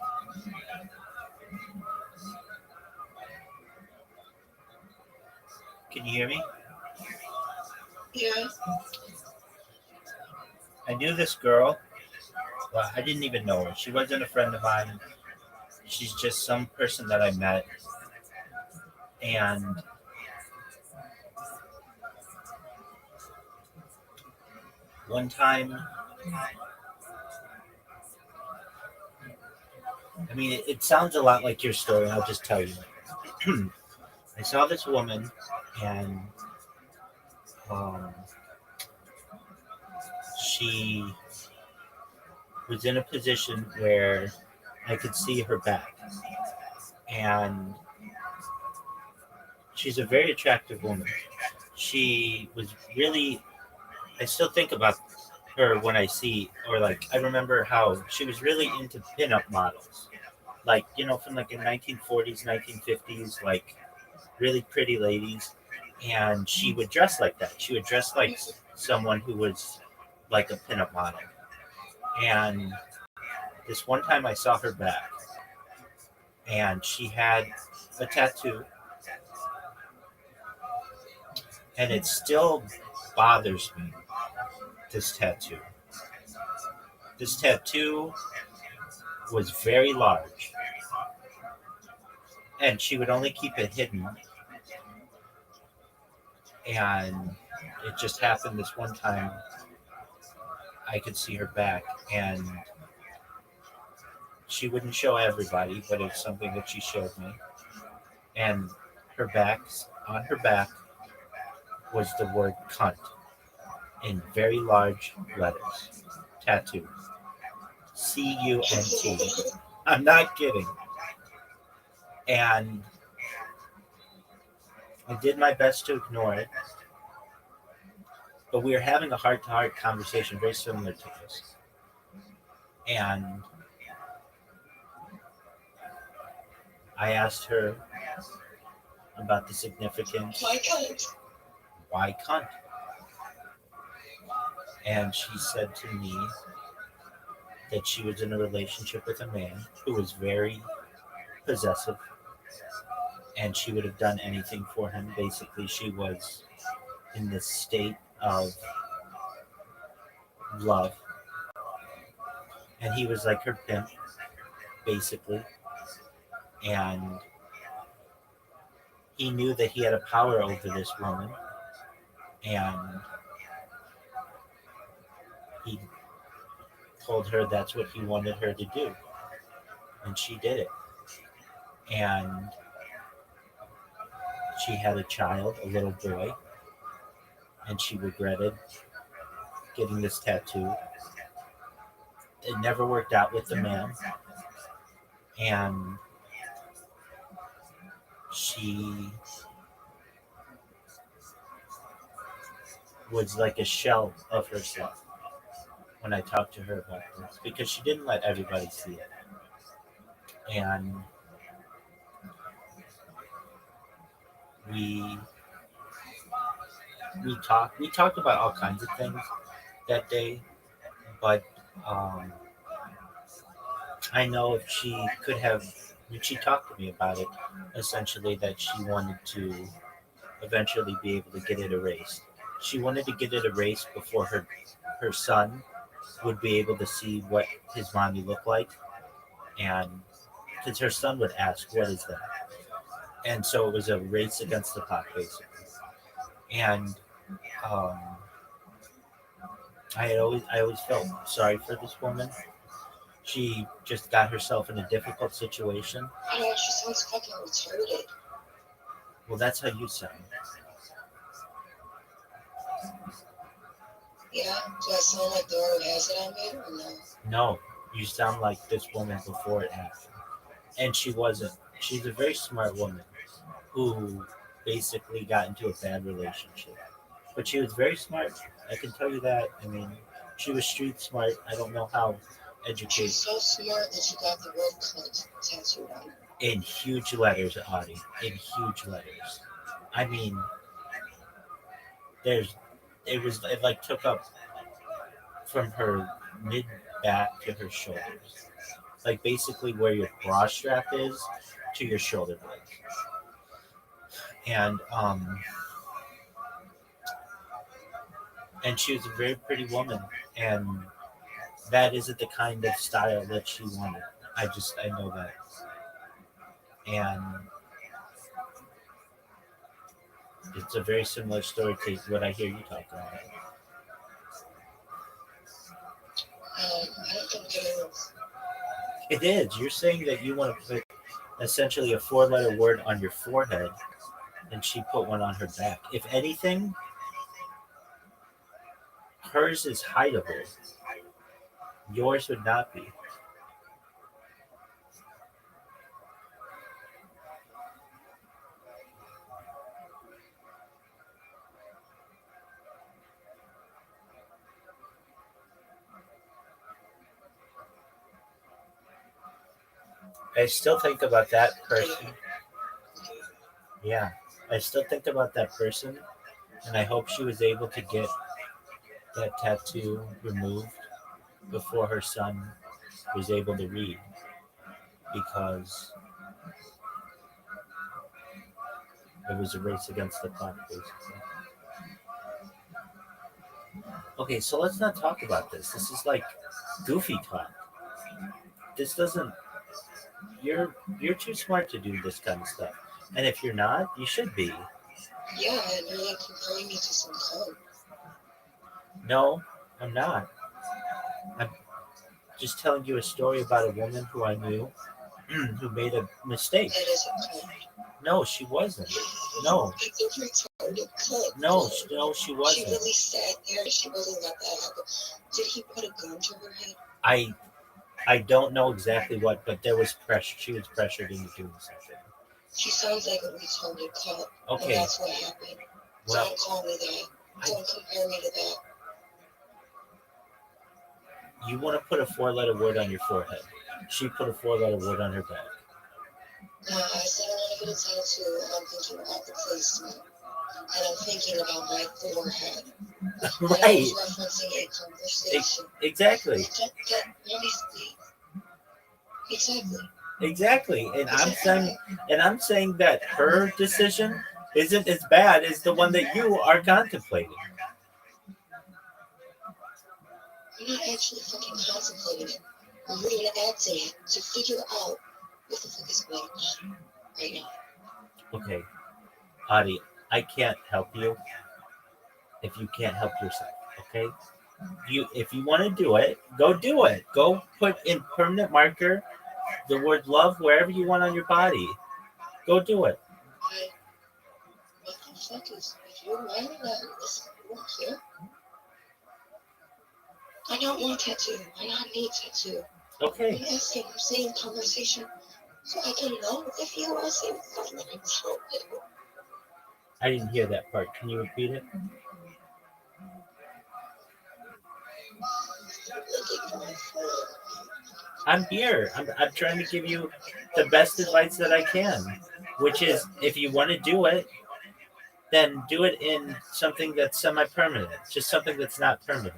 Can you hear me? Yeah. I knew this girl. Well, I didn't even know her. She wasn't a friend of mine. She's just some person that I met. And one time, I mean, it sounds a lot like your story. I'll just tell you. I saw this woman, and she was in a position where I could see her back. And she's a very attractive woman. She was really, I still think about her when I see, or like, I remember how she was really into pinup models. Like, from like the 1940s, 1950s, like really pretty ladies. And she would dress like that. She would dress like someone who was like a pinup model. And this one time I saw her back, and she had a tattoo, and it still bothers me. This tattoo. This tattoo was very large, and she would only keep it hidden. And it just happened this one time. I could see her back, and she wouldn't show everybody, but it's something that she showed me. And on her back was the word cunt in very large letters, tattooed. C-U-N-T. I'm not kidding. And I did my best to ignore it, but we were having a heart-to-heart conversation very similar to this. And I asked her about the significance. Why cunt? Why cunt? And she said to me that she was in a relationship with a man who was very possessive, and she would have done anything for him. Basically, she was in this state of love, and he was like her pimp, basically. And he knew that he had a power over this woman, and he told her that's what he wanted her to do, and she did it. And she had a child, a little boy, and she regretted getting this tattoo. It never worked out with the man, and she was like a shell of herself when I talked to her about this, because she didn't let everybody see it. And we talked about all kinds of things that day, but I know if she could have, when she talked to me about it, essentially that she wanted to eventually be able to get it erased. She wanted to get it erased before her son would be able to see what his mommy looked like, and because her son would ask, "What is that?" And so it was a race against the clock, basically. And I always felt sorry for this woman. She just got herself in a difficult situation. I know, she sounds fucking retarded. Well, that's how you sound. Yeah? Do I sound like the one who has it on me or no? No, you sound like this woman before it happened. And she wasn't. She's a very smart woman who basically got into a bad relationship. But she was very smart. I can tell you that. I mean, she was street smart. I don't know how educated. She's so smart that she got the word cunt tattooed on her. In huge letters, Audie. In huge letters. I mean, it like took up from her mid back to her shoulders. Like basically where your bra strap is to your shoulder blades. And she was a very pretty woman, and that isn't the kind of style that she wanted. I know that. And it's a very similar story to what I hear you talk about. I don't think it is. It is. You're saying that you want to put essentially a 4-letter word on your forehead, and she put one on her back. If anything, hers is hideable. Yours would not be. I still think about that person. Yeah, I still think about that person, and I hope she was able to get that tattoo removed before her son was able to read, because it was a race against the clock, basically. Okay, so let's not talk about this. This is like goofy talk. This doesn't. You're too smart to do this kind of stuff, and if you're not, you should be. Yeah, and you're like comparing me to some cunt. No, I'm not. I'm just telling you a story about a woman who I knew who made a mistake. That is a cunt. No, she wasn't. No. It's a retarded cunt. No, she wasn't. She really sat there and she really let that happen. Did he put a gun to her head? I don't know exactly what, but there was pressure. She was pressured into doing something. She sounds like a retarded cunt. Okay. And that's what happened. Well, don't call me that. Don't compare me to that. You want to put a 4-letter word on your forehead. She put a 4-letter word on her back. No, I said I want to get a tattoo, and I'm thinking about the placement. And I'm thinking about my forehead. Right. And I was referencing a conversation. Exactly. Exactly. And I'm saying that her decision isn't as bad as the one that you are contemplating. I'm not actually fucking contemplating it. I'm reading an ad today to figure out what the fuck is going on right now. Okay, Adi, I can't help you if you can't help yourself. Okay, if you want to do it, go do it. Go put in permanent marker the word love wherever you want on your body. Go do it. What the fuck is, if you're mad at this work here? I don't want a tattoo. I don't need a tattoo. Okay. I'm asking, I'm saying conversation so I can know if you want to say something that I tell you. I didn't hear that part. Can you repeat it? Looking for my phone. I'm here. I'm trying to give you the best advice that I can, which is if you want to do it, then do it in something that's semi-permanent, just something that's not permanent.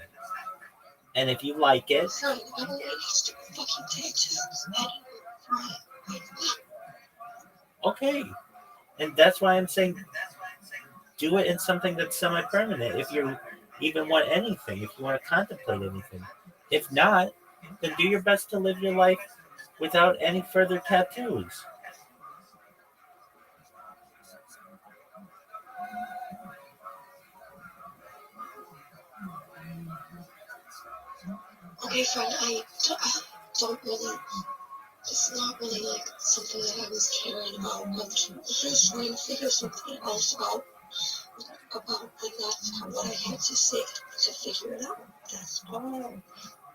And if you like it, Son, I don't want to fucking tattoos. okay. And that's why I'm saying do it in something that's semi-permanent. If you even want anything, if you want to contemplate anything. If not, then do your best to live your life without any further tattoos. Okay, friend, I don't really, it's not really like something that I was caring about. I'm just trying to figure something else out. About, like, that's what I had to say to figure it out. That's all.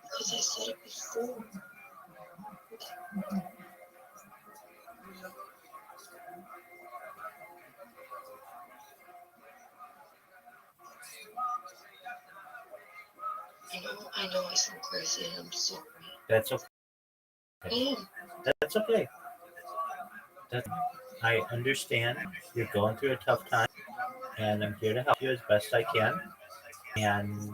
Because I said it before. I know I sound crazy and I'm sorry. That's okay. I am. That's okay. I understand you're going through a tough time, and I'm here to help you as best I can. And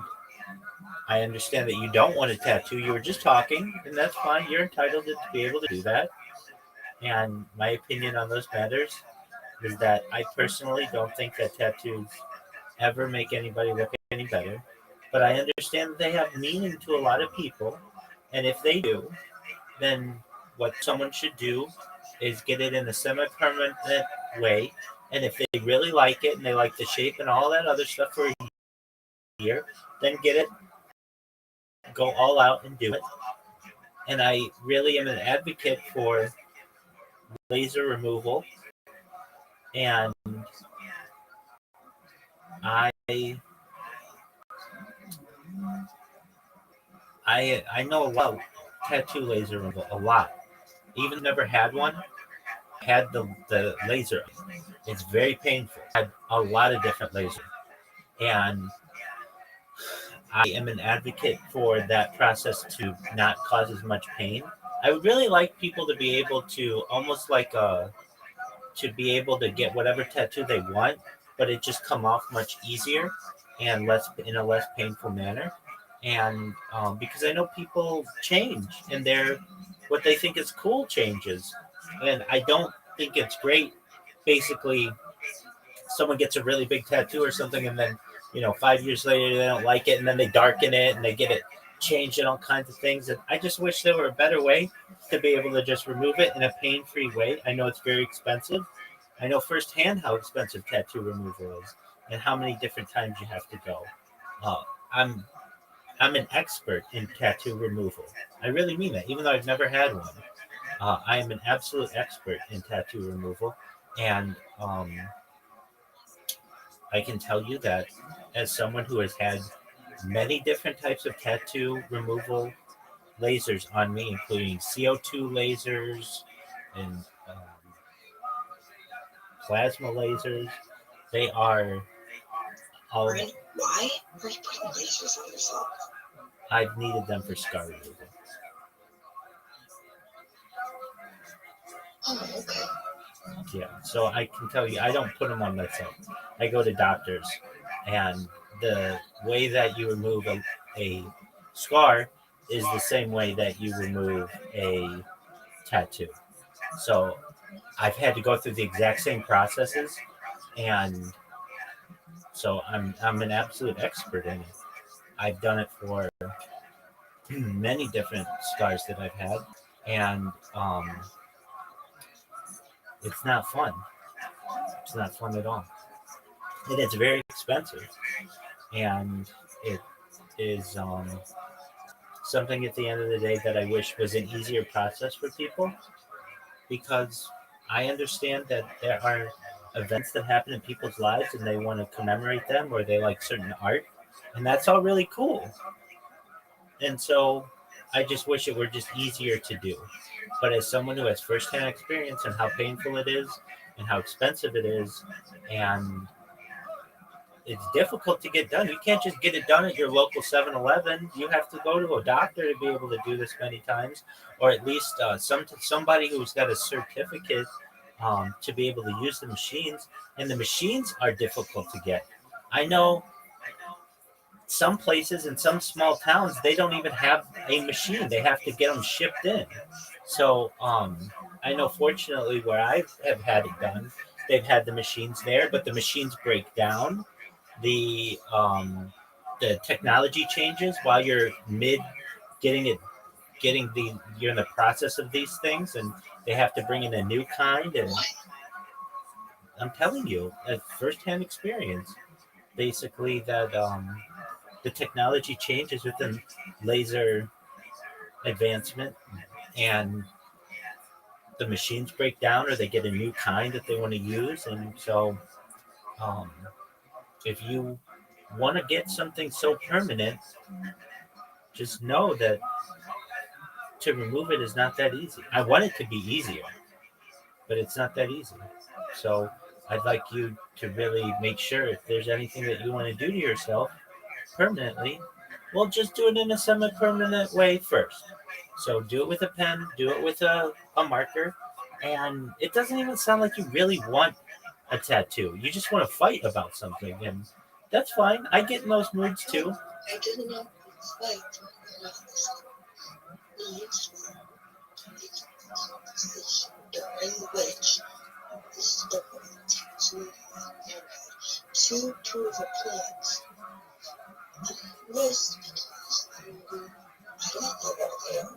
I understand that you don't want a tattoo. You were just talking, and that's fine. You're entitled to be able to do that. And my opinion on those matters is that I personally don't think that tattoos ever make anybody look any better. But I understand that they have meaning to a lot of people. And if they do, then what someone should do is get it in a semi-permanent way. And if they really like it and they like the shape and all that other stuff for a year, then get it, go all out and do it. And I really am an advocate for laser removal. And I know a lot of tattoo laser removal, a lot. Even never had one, had the laser. It's very painful. I had a lot of different lasers. And I am an advocate for that process to not cause as much pain. I would really like people to be able to almost like to be able to get whatever tattoo they want, but it just come off much easier and less in a less painful manner. And because I know people change and what they think is cool changes, and I don't think it's great. Basically, someone gets a really big tattoo or something, and then 5 years later they don't like it, and then they darken it and they get it changed and all kinds of things. And I just wish there were a better way to be able to just remove it in a pain-free way. I know it's very expensive. I know firsthand how expensive tattoo removal is and how many different times you have to go. I'm an expert in tattoo removal. I really mean that, even though I've never had one. I am an absolute expert in tattoo removal, and I can tell you that as someone who has had many different types of tattoo removal lasers on me, including CO2 lasers and plasma lasers, they are all. Why are you putting lasers on yourself? I've needed them for scar removal. Oh, okay. Yeah, so I can tell you, I don't put them on myself. I go to doctors, and the way that you remove a scar is the same way that you remove a tattoo. So I've had to go through the exact same processes, and so I'm an absolute expert in it. I've done it for many different scars that I've had, and it's not fun. It's not fun at all, and it's very expensive, and it is something at the end of the day that I wish was an easier process for people, because I understand that there are events that happen in people's lives and they want to commemorate them, or they like certain art, and that's all really cool. And so I just wish it were just easier to do. But as someone who has firsthand experience and how painful it is and how expensive it is, and it's difficult to get done. You can't just get it done at your local 7-Eleven. You have to go to a doctor to be able to do this many times, or at least somebody who's got a certificate to be able to use the machines. And the machines are difficult to get. I know some places in some small towns, they don't even have a machine. They have to get them shipped in. So I know fortunately where I have had it done, they've had the machines there, but the machines break down. The technology changes while you're mid you're in the process of these things, and they have to bring in a new kind. And I'm telling you, a firsthand experience, basically, that the technology changes with the laser advancement, and the machines break down, or they get a new kind that they want to use. And so if you want to get something so permanent, just know that to remove it is not that easy. I want it to be easier, but it's not that easy. So I'd like you to really make sure, if there's anything that you want to do to yourself permanently, well, just do it in a semi-permanent way first. So do it with a pen, do it with a marker, and it doesn't even sound like you really want a tattoo. You just want to fight about something, and that's fine. I get in those moods too. I did not fight during which the story to prove a point. This because I don't know where they are.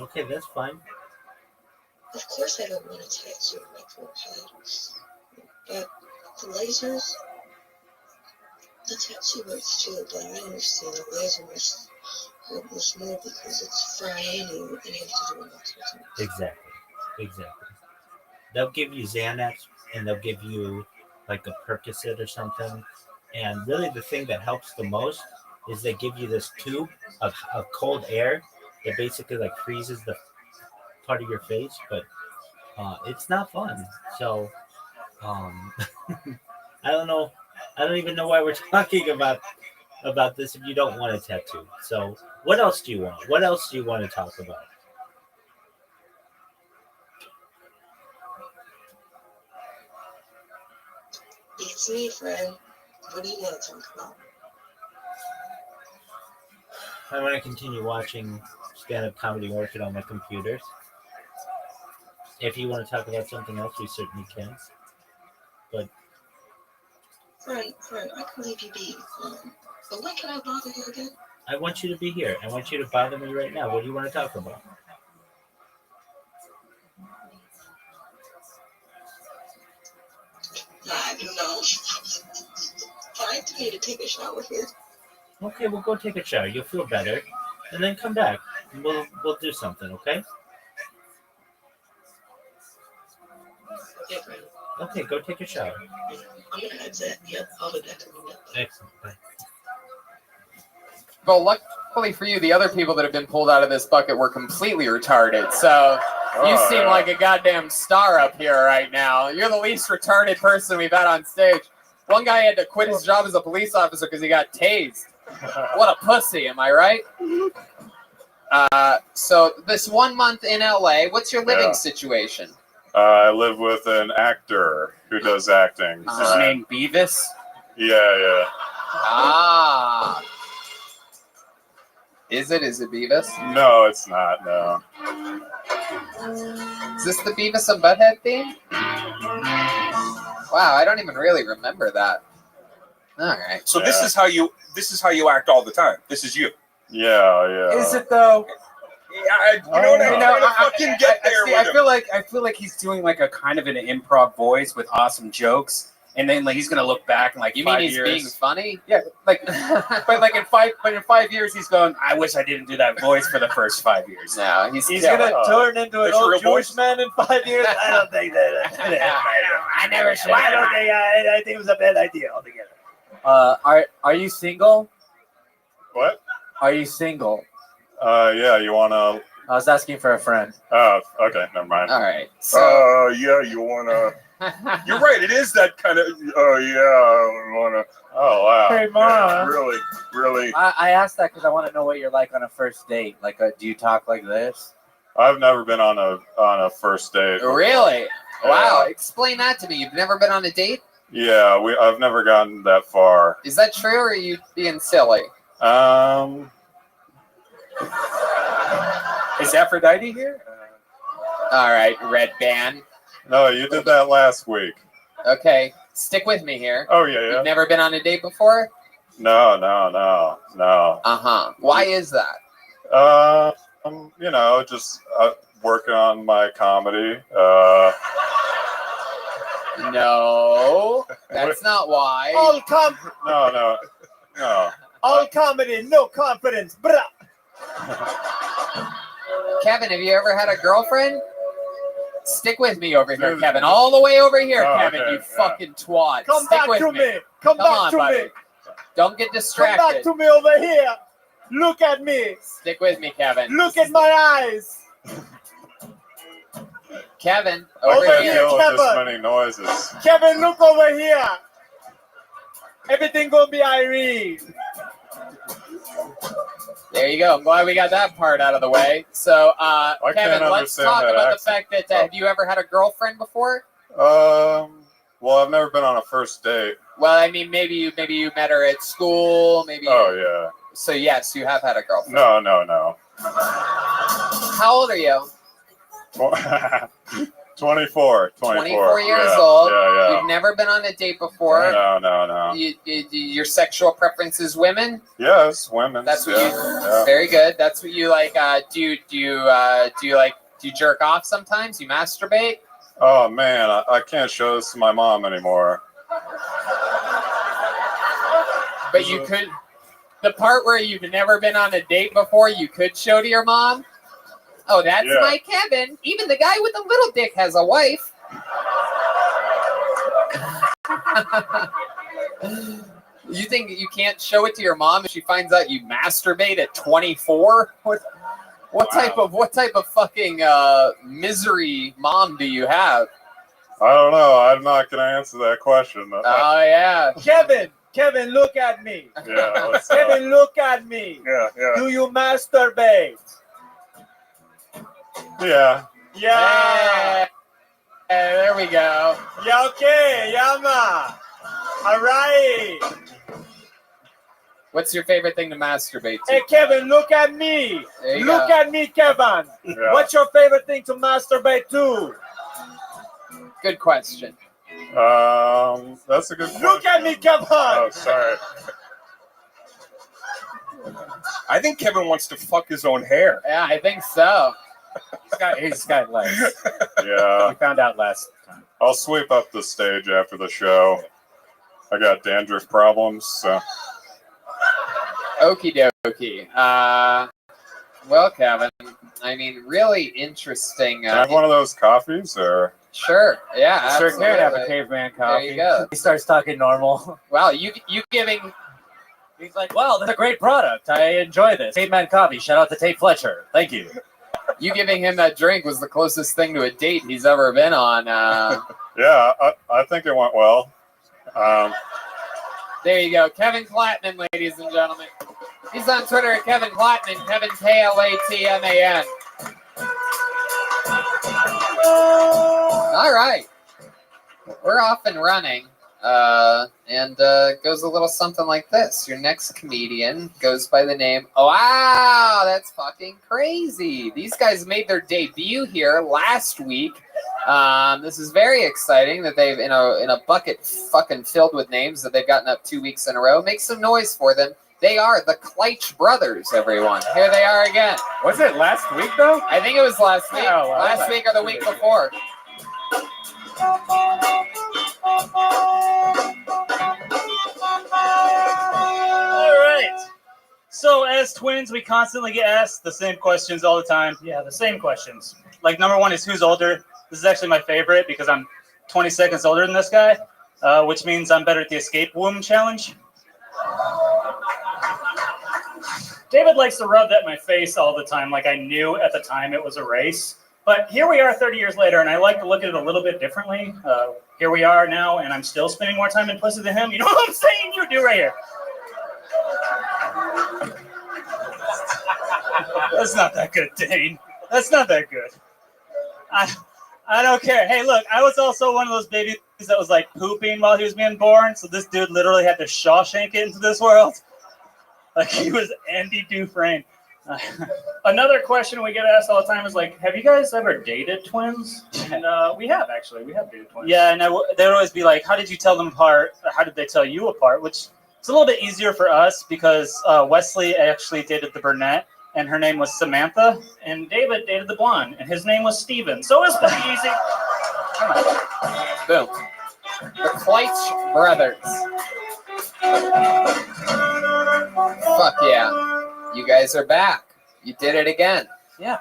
Okay, that's fine. Of course, I don't want to tattoo my forehead, but the lasers, the tattoo hurts too. But I understand the laser must hurt much more because it's Friday and you have to do an exercise. Exactly. They'll give you Xanax, and they'll give you like a Percocet or something. And really, the thing that helps the most is they give you this tube of cold air that basically like freezes the part of your face, but it's not fun. So I don't know. I don't even know why we're talking about this if you don't want a tattoo. So what else do you want? What else do you want to talk about? It's me, friend. What do you want to talk about? I want to continue watching stand-up comedy working on my computers. If you want to talk about something else, we certainly can. But Friend, I can leave you be. But when can I bother you again? I want you to be here. I want you to bother me right now. What do you want to talk about? I don't know. Time to me to take a shower here. Okay, we'll go take a shower. You'll feel better, and then come back. And we'll do something. Okay? Okay, friend. Okay, go take a shower. I'm gonna exit. Yep, I'll be back in a minute. Excellent. Bye. Well, luckily for you, the other people that have been pulled out of this bucket were completely retarded. So you seem like a goddamn star up here right now. You're the least retarded person we've had on stage. One guy had to quit his job as a police officer because he got tased. What a pussy, am I right? So this 1 month in LA, what's your living situation? I live with an actor who does acting. Is his name Beavis? Yeah. Ah. Is it? Is it Beavis? No, it's not. No. Is this the Beavis and Butthead theme? Wow, I don't even really remember that. All right. So this is how you act all the time. This is you. Yeah. Is it though? Yeah, you know what I'm trying to fucking get there See, with him. I feel like he's doing like a kind of an improv voice with awesome jokes, and then like he's gonna look back and like You mean 5 he's years. being funny? Yeah, like, but like in 5 years, he's going. I wish I didn't do that voice for the first 5 years. No, He's gonna turn into an That's old real Jewish voice. man in 5 years. I don't think that. I never should. I don't think. I think it was a bad idea altogether. Are you single? What? Are you single? Yeah. You wanna? I was asking for a friend. Oh, okay. Never mind. All right. Yeah, you wanna? You're right. It is that kind of. I wanna. Oh wow. Hey, Ma. Really. I asked that because I want to know what you're like on a first date. Like, do you talk like this? I've never been on a first date. Really? Wow. Explain that to me. You've never been on a date? Yeah, I've never gotten that far. Is that true, or are you being silly? Is Aphrodite here? All right, Red Band. No, you did that last week. Okay, stick with me here. Oh yeah. You've never been on a date before? No. Uh-huh. Why is that? You know, just working on my comedy. No, that's not why. All comedy, no confidence, bruh. Kevin, have you ever had a girlfriend? Stick with me over here, Kevin. All the way over here, Kevin, okay, you fucking twat. Come Stick back with to me. Come back on, to buddy. me. Don't get Come distracted. back to me over here. Look at me. Stick with me, Kevin. Look at my eyes. Kevin, I over can't here. deal with this Kevin. many noises. Kevin, look over here. Everything gonna be Irene. There you go. I'm glad we got that part out of the way. So, can't Kevin, let's understand talk that about accent. the fact that have you ever had a girlfriend before? Well, I've never been on a first date. Well, I mean, maybe you met her at school, maybe. Oh yeah. So yes, you have had a girlfriend. No. How old are you? 24. 24 years Yeah, old. Yeah. You've never been on a date before. No. Your sexual preference is women. Yes, women. That's what yeah. Very good. That's what you like. Do you jerk off sometimes? You masturbate? Oh man, I can't show this to my mom anymore. But you could. The part where you've never been on a date before, you could show to your mom. Oh, that's Yeah. my Kevin. Even the guy with the little dick has a wife. You think you can't show it to your mom if she finds out you masturbate at 24? What type of fucking misery mom do you have? I don't know. I'm not gonna answer that question. Oh yeah. Kevin, look at me. Yeah. Kevin, look at me. Yeah. Do you masturbate? Yeah. Yeah. There we go. Yeah, okay. Yama. All right. What's your favorite thing to masturbate to? Hey, Kevin, look at me. There you Look go. at me, Kevin. Yeah. What's your favorite thing to masturbate to? Good question. That's a good question. Look at me, Kevin. Oh, sorry. I think Kevin wants to fuck his own hair. Yeah, I think so. He's got legs. Yeah. We found out last time. I'll sweep up the stage after the show. I got dandruff problems, so. Okie dokie. Well, Kevin, I mean, really interesting. Can I have one of those coffees, or? Sure. Yeah. Sure absolutely. can have a caveman coffee. There you go. He starts talking normal. Wow, you giving. He's like, "Wow, that's a great product. I enjoy this." Caveman coffee. Shout out to Tate Fletcher. Thank you. You giving him that drink was the closest thing to a date he's ever been on. Yeah, I think it went well. There you go. Kevin Klatman, ladies and gentlemen. He's on Twitter at Kevin Klatman. Kevin Klatman. All right. We're off and running. and goes a little something like this. Your next comedian goes by the name. Oh, wow, that's fucking crazy. These guys made their debut here last week. This is very exciting that they've in a bucket fucking filled with names that they've gotten up 2 weeks in a row. Make some noise for them. They are the Kleitch brothers, everyone. Here they are again. Was it last week though? I think it was last week. Oh, wow. Last week or the week before. All right. So as twins, we constantly get asked the same questions all the time. Yeah, the same questions. Like number one is who's older? This is actually my favorite because I'm 20 seconds older than this guy, which means I'm better at the escape womb challenge. David likes to rub that in my face all the time, like I knew at the time it was a race. But here we are 30 years later, and I like to look at it a little bit differently. Here we are now, and I'm still spending more time in pussy than him. You know what I'm saying? You do right here. That's not that good, Dane. That's not that good. I don't care. Hey, look, I was also one of those babies that was like pooping while he was being born. So this dude literally had to Shawshank it into this world. Like he was Andy Dufresne. Another question we get asked all the time is like, have you guys ever dated twins? And we have actually. We have dated twins. Yeah, and they would always be like, how did you tell them apart? Or how did they tell you apart? Which it's a little bit easier for us because Wesley actually dated the brunette, and her name was Samantha, and David dated the blonde, and his name was Steven. So it's pretty easy. Boom. The Kleitch brothers. Fuck yeah. You guys are back. You did it again. Yeah.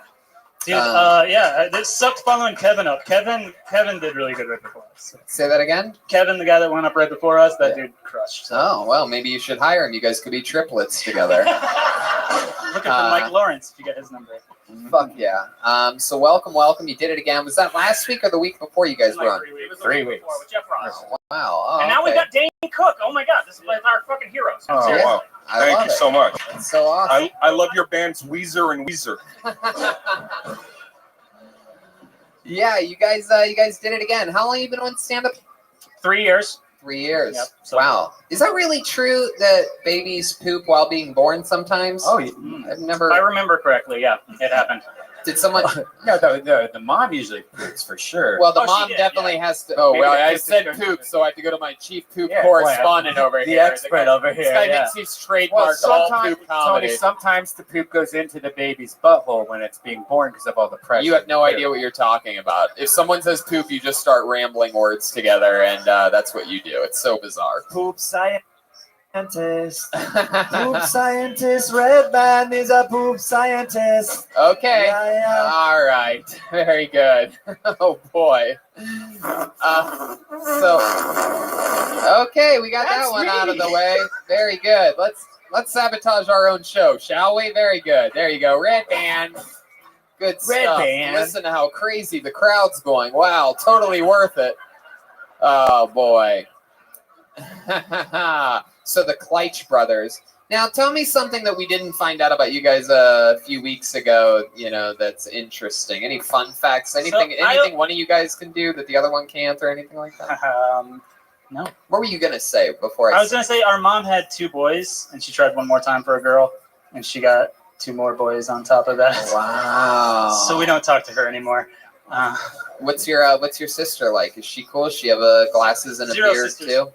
Dude, yeah, this sucked following Kevin up. Kevin did really good right before us. Say that again? Kevin, the guy that went up right before us, that dude crushed. Oh, well, maybe you should hire him. You guys could be triplets together. Looking for Mike Lawrence if you get his number. Fuck yeah. So welcome. You did it again. Was that last week or the week before you guys were on? 3 weeks. With Jeff Ross. Wow. Oh, and now we got Dane Cook. Oh my God, this is like our fucking heroes. Oh, Seriously. wow. Thank you so much. That's so awesome. I love your bands Weezer and Weezer. Yeah, you guys did it again. How long have you been on stand-up? 3 years. 3 years. Yep, so wow. Is that really true that babies poop while being born sometimes? Oh, I've never. If I remember correctly, yeah, it happened. Did someone? No, the mom usually poops for sure. Well, the mom definitely has to. Oh, Maybe well, the I kids said are- poop, so I have to go to my chief poop Yeah, correspondent over the here. expert over here. This guy yeah. thinks he's trademarked all poop comedy. Tony, sometimes the poop goes into the baby's butthole when it's being born because of all the pressure. You have no idea what you're talking about. If someone says poop, you just start rambling words together, and that's what you do. It's so bizarre. Poop scientist. Poop scientist. Red man is a poop scientist. Okay. Yeah. All right. Very good. Oh boy. Okay, we got that one out of the way. Very good. Let's sabotage our own show, shall we? Very good. There you go. Red band. Good Red stuff. band. Listen to how crazy the crowd's going. Wow, totally worth it. Oh boy. So the Kleitch brothers. Now tell me something that we didn't find out about you guys a few weeks ago, that's interesting. Any fun facts? Anything one of you guys can do that the other one can't or anything like that? No. What were you going to say before I was going to say our mom had 2 boys, and she tried one more time for a girl, and she got 2 more boys on top of that. Wow. So we don't talk to her anymore. What's your sister like? Is she cool? Does she have glasses and a 0 beard sisters. too?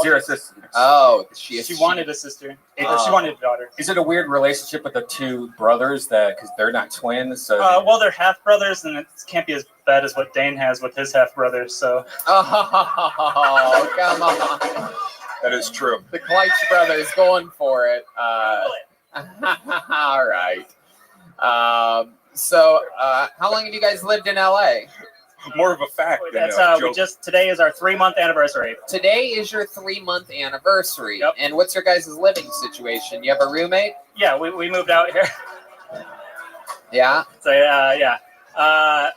Zero sisters. Oh, she wanted a sister. Or she wanted a daughter. Is it a weird relationship with the 2 brothers because they're not twins? So Well, they're half brothers, and it can't be as bad as what Dane has with his half brothers. So. Oh, come on. That is true. The Kleitch brothers going for it. All right. So, how long have you guys lived in LA? More of a fact than That's a joke. today is our 3-month anniversary. Today is your 3-month anniversary. Yep. And what's your guys' living situation? You have a roommate? Yeah, we moved out here. Yeah. So yeah.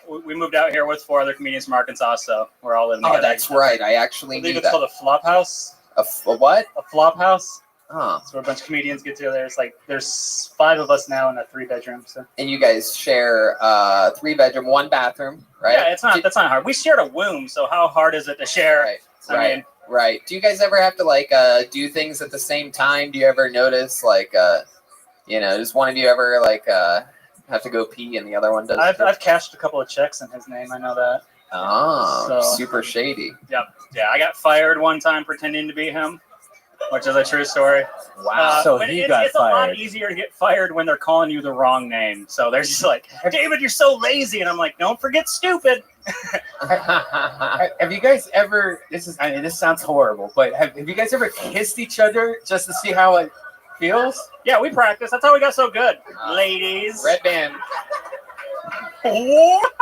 We moved out here with 4 other comedians from Arkansas, so we're all living together. Oh, that's right. I actually I believe knew it's that. called a flop house. A what? A flop house. Huh. So a bunch of comedians get together. There's 5 of us now in a 3-bedroom. So. And you guys share 3-bedroom, 1 bathroom, right? Yeah, that's not hard. We shared a womb, so how hard is it to share? Right. I mean, Right. Do you guys ever have to like do things at the same time? Do you ever notice like does one of you ever like have to go pee and the other one does? I've cashed a couple of checks in his name. I know that. Oh, So- super shady. Yep. Yeah, I got fired one time pretending to be him, which is a true story. Wow. So but he it's, got it's a lot fired. easier to get fired when they're calling you the wrong name. So they're just like, David, you're so lazy. And I'm like, don't forget stupid. Have you guys ever? This sounds horrible, but have you guys ever kissed each other just to see how it feels? Yeah, we practice. That's how we got so good. Ladies. Red Band. What?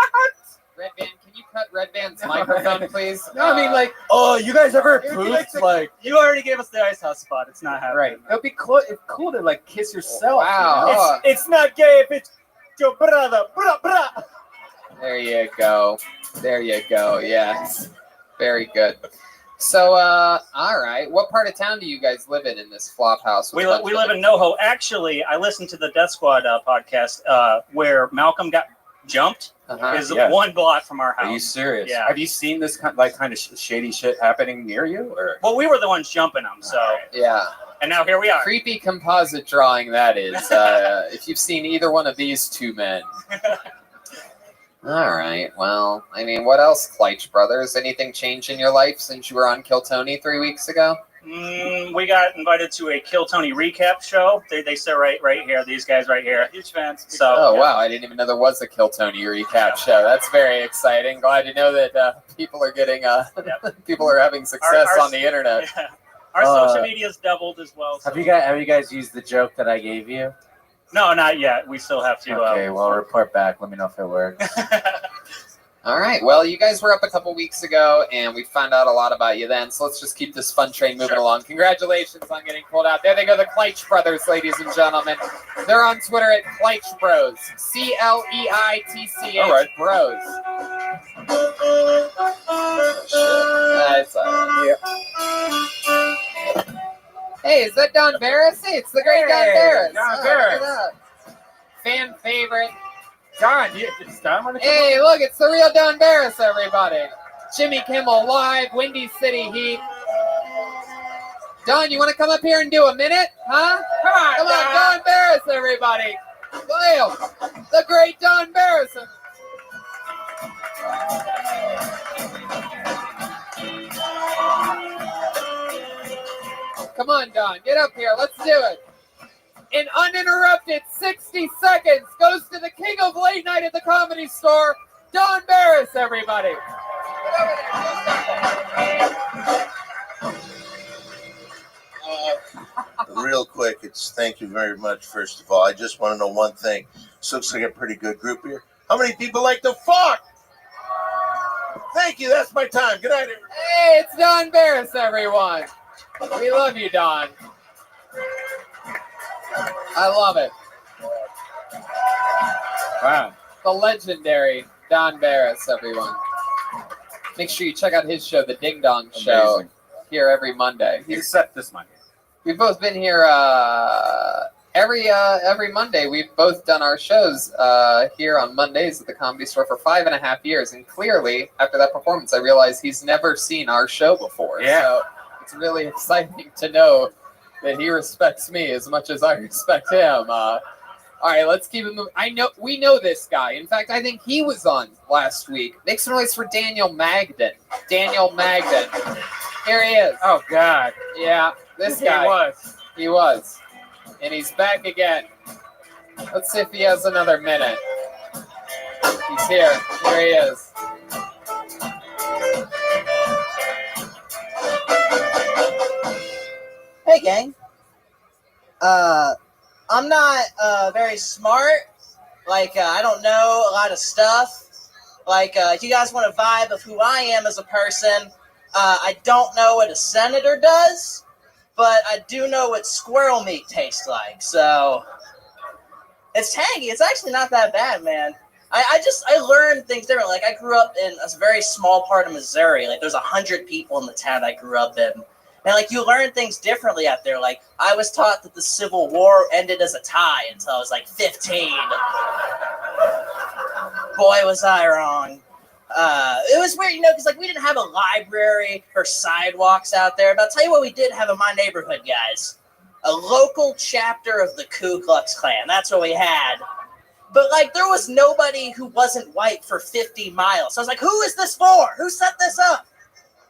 Red Band, can you cut Red Band's microphone, please? No, I mean like, Oh, you guys ever It'd be pooped? like Like, You already gave us the ice house spot. It's not happening. right? It'll be cool. It's cool to like kiss yourself. Wow. you know? it's not gay if it's your brother. Bra, bra. There you go. There you go. Yes. Very good. So, all right. What part of town do you guys live in this flop house? We live in NoHo. Actually, I listened to the Death Squad podcast where Malcolm got jumped. Is Yeah. 1 block from our house. Are you serious? Yeah. Have you seen this kind of shady shit happening near you? Or Well, we were the ones jumping them, so. Yeah. And now here we are. Creepy composite drawing that is. If you've seen either one of these two men. All right. Well, I mean, what else, Kleitch brothers? Anything change in your life since you were on Kill Tony 3 weeks ago? We got invited to a Kill Tony recap show. They sit right here. These guys right here. Huge fans. So. Oh, wow. I didn't even know there was a Kill Tony recap show. That's very exciting. Glad to know that people are getting, people are having success Our- on the internet. Yeah. Our social media's doubled as well. So. Have you guys used the joke that I gave you? No, not yet. We still have to. Okay, well, report back. Let me know if it works. All right. Well, you guys were up a couple weeks ago, and we found out a lot about you then. So let's just keep this fun train moving along. Congratulations on getting pulled out. There they go, the Kleitch brothers, ladies and gentlemen. They're on Twitter at Kleitch Bros. CLEITCH All right. Bros. That's all right. Hey, is that Don Barris? Hey, it's the great Don Barris. Don Oh, Barris. look at that. Fan favorite. Don, it's Don on the Hey, look, it's the real Don Barris, everybody. Jimmy Kimmel Live, Windy City Heat. Don, you want to come up here and do a minute? Huh? Come on, Don Barris, everybody. Damn, the great Don Barris. Come on, Don, get up here. Let's do it. In uninterrupted 60 seconds goes to the king of late night at the Comedy Store, Don Barris, everybody. Real quick, it's thank you very much. First of all, I just want to know one thing. This looks like a pretty good group here. How many people like to fuck? Thank you. That's my time. Good night, everybody. Hey, it's Don Barris, everyone. We love you, Don. I love it. Wow. The legendary Don Barris, everyone. Make sure you check out his show, The Ding Dong Show, Amazing. here every Monday. Except this Monday. We've both been here every Monday. We've both done our shows here on Mondays at the Comedy Store for 5.5 years. And clearly, after that performance, I realized he's never seen our show before. Yeah. So it's really exciting to know that he respects me as much as I respect him. All right, let's keep it moving. We know this guy. In fact, I think he was on last week. Make some noise for Daniel Magden. Daniel Magden. Here he is. Oh, God. Yeah, this guy. He was. He was. And he's back again. Let's see if he has another minute. He's here. Here he is. Hey, gang. I'm not very smart. Like, I don't know a lot of stuff. Like, if you guys want a vibe of who I am as a person, I don't know what a senator does, but I do know what squirrel meat tastes like. So, it's tangy. It's actually not that bad, man. I learned things different. Like, I grew up in a very small part of Missouri. Like, there's 100 people in the town I grew up in. And, like, you learn things differently out there. Like, I was taught that the Civil War ended as a tie until I was, like, 15. Boy, was I wrong. It was weird, because like we didn't have a library or sidewalks out there. But I'll tell you what we did have in my neighborhood, guys. A local chapter of the Ku Klux Klan. That's what we had. But like there was nobody who wasn't white for 50 miles. So I was like, who is this for? Who set this up?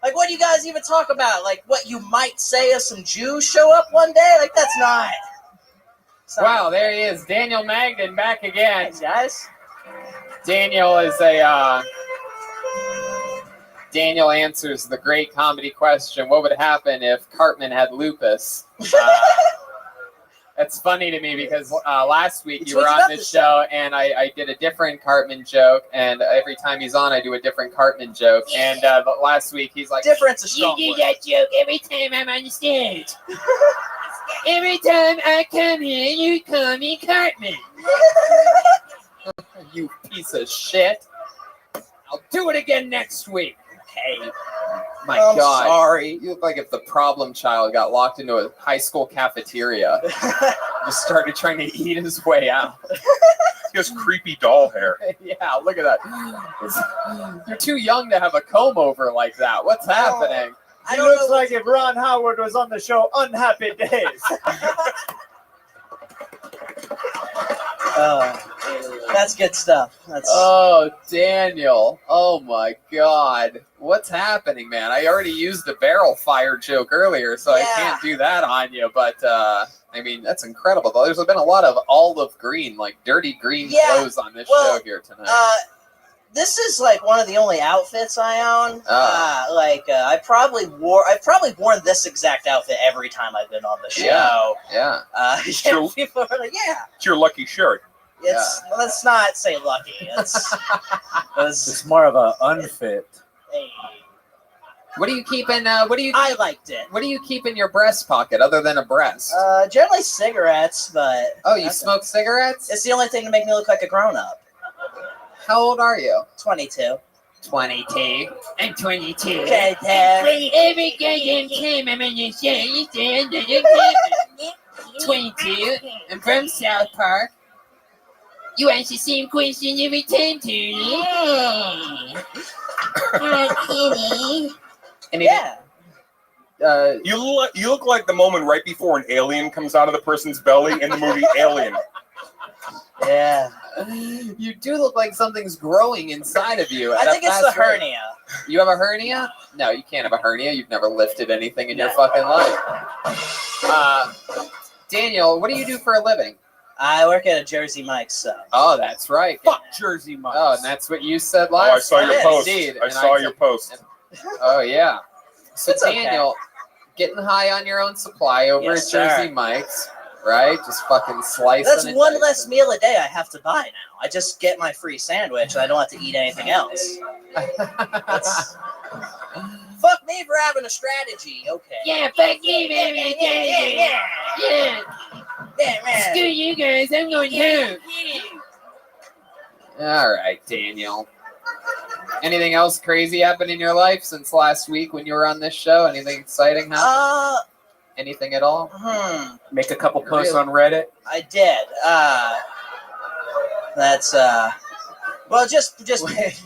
Like, what do you guys even talk about? Like, what you might say if some Jews show up one day? Like, that's not. Wow, there he is, Daniel Magden, back again. Thanks, guys. Daniel is Daniel answers the great comedy question: what would happen if Cartman had lupus? That's funny to me because last week you were on this show and I did a different Cartman joke, and every time he's on, I do a different Cartman joke. And last week he's like, difference is strong. You do that joke every time I'm on the stage. Every time I come here, you call me Cartman. You piece of shit. I'll do it again next week. Okay. My I'm God. sorry. You look like if the problem child got locked into a high school cafeteria. Just started trying to eat his way out. He has creepy doll hair. Yeah, look at that. You're too young to have a comb over like that. What's happening? He looks like if Ron Howard was on the show Unhappy Days. That's good stuff. Oh, Daniel. Oh, my God. What's happening, man? I already used the barrel fire joke earlier, so I can't do that on you. But, I mean, that's incredible. There's been a lot of olive green, like dirty green clothes on this show here tonight. This is like one of the only outfits I own. I've probably worn this exact outfit every time I've been on the show. Yeah. People are like, yeah. It's your lucky shirt. Let's not say lucky. It's more of a unfit. What do you keep in? I liked it. What do you keep in your breast pocket other than a breast? Generally cigarettes, but. Oh, you smoke cigarettes? It's the only thing to make me look like a grown up. How old are you? 22. 22. I'm 22. Okay, Every goddamn time I'm on your show, you say I'm 22. I'm from South Park. You ask the same question every time, Tony. Yeah. You look like the moment right before an alien comes out of the person's belly in the movie Alien. Yeah. You do look like something's growing inside of you. I think it's the hernia. You have a hernia? No, you can't have a hernia. You've never lifted anything in your fucking life. Daniel, what do you do for a living? I work at a Jersey Mike's. So. Oh, that's right. Fuck Jersey Mike's. Oh, and that's what you said last I saw your post. Indeed. I saw your post. Oh, yeah. So, It's okay. Daniel, getting high on your own supply over at Jersey Mike's, right? Just fucking slicing That's it. one less meal a day I have to buy now. I just get my free sandwich and I don't have to eat anything else. Fuck me for having a strategy. Okay. Yeah, fuck you, man. Yeah, man. Screw you guys. I'm going home. All right, Daniel. Anything else crazy happened in your life since last week when you were on this show? Anything exciting happen? Anything at all? Make a couple posts on Reddit. I did. That's well, just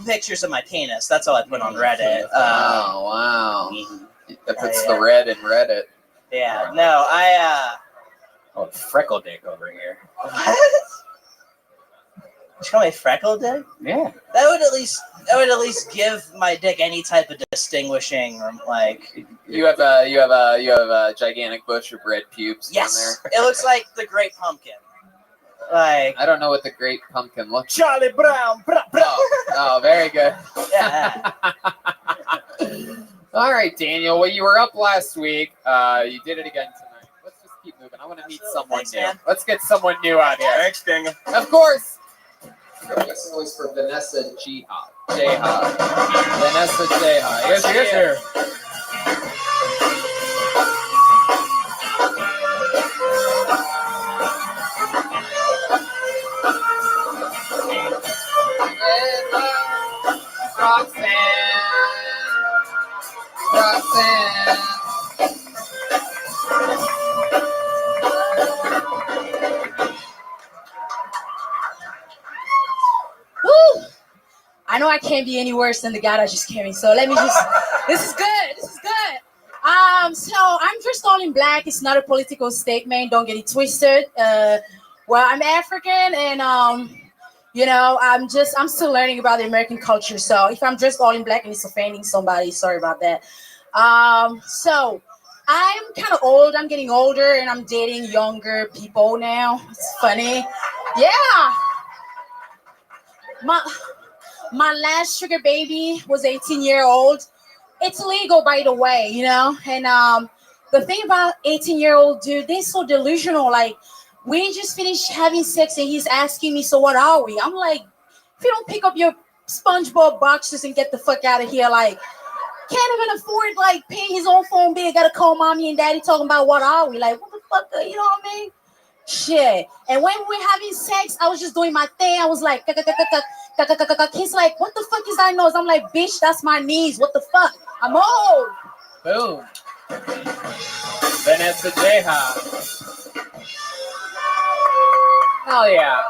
pictures of my penis. That's all I put on Reddit. Oh wow! That puts the red in Reddit. Yeah. No, Oh, freckle dick over here. What? You call me freckle dick? Yeah. That would at least give my dick any type of distinguishing, like. You have a gigantic bush of red pubes. Yes, on it looks like the Great Pumpkin. Like. I don't know what the Great Pumpkin looks. Charlie Brown. Oh, very good. Yeah. All right, Daniel. Well, you were up last week. You did it again tonight. Let's just keep moving. I want to meet someone new. man. Let's get someone new out here. Thanks, Daniel. Of course. This noise for Vanessa Jihad. Vanessa Jihad. Yes, here. Roxanne. Woo! I I know I can't be any worse than the guy that just came in. So let me just. This is good. This is good. So I'm dressed all in black. It's not a political statement. Don't get it twisted. Well, I'm African, and I'm still learning about the American culture. So if I'm dressed all in black and it's offending somebody, sorry about that. So I'm kind of old. I'm getting older, and I'm dating younger people now. It's funny. Yeah. My last sugar baby was 18-year-old. It's legal, by the way, And the thing about 18-year-old dude, they're so delusional. Like, we just finished having sex, and he's asking me, so what are we? I'm like, if you don't pick up your SpongeBob boxes and get the fuck out of here, like, can't even afford, like, paying his own phone bill. Gotta call mommy and daddy talking about what are we? Like, what the fuck, you know what I mean? Shit. And when we were having sex, I was just doing my thing. I was like, he's like, what the fuck is that noise? I'm like, bitch, that's my knees. What the fuck? I'm old. Boom. Vanessa Jeha. Hell yeah.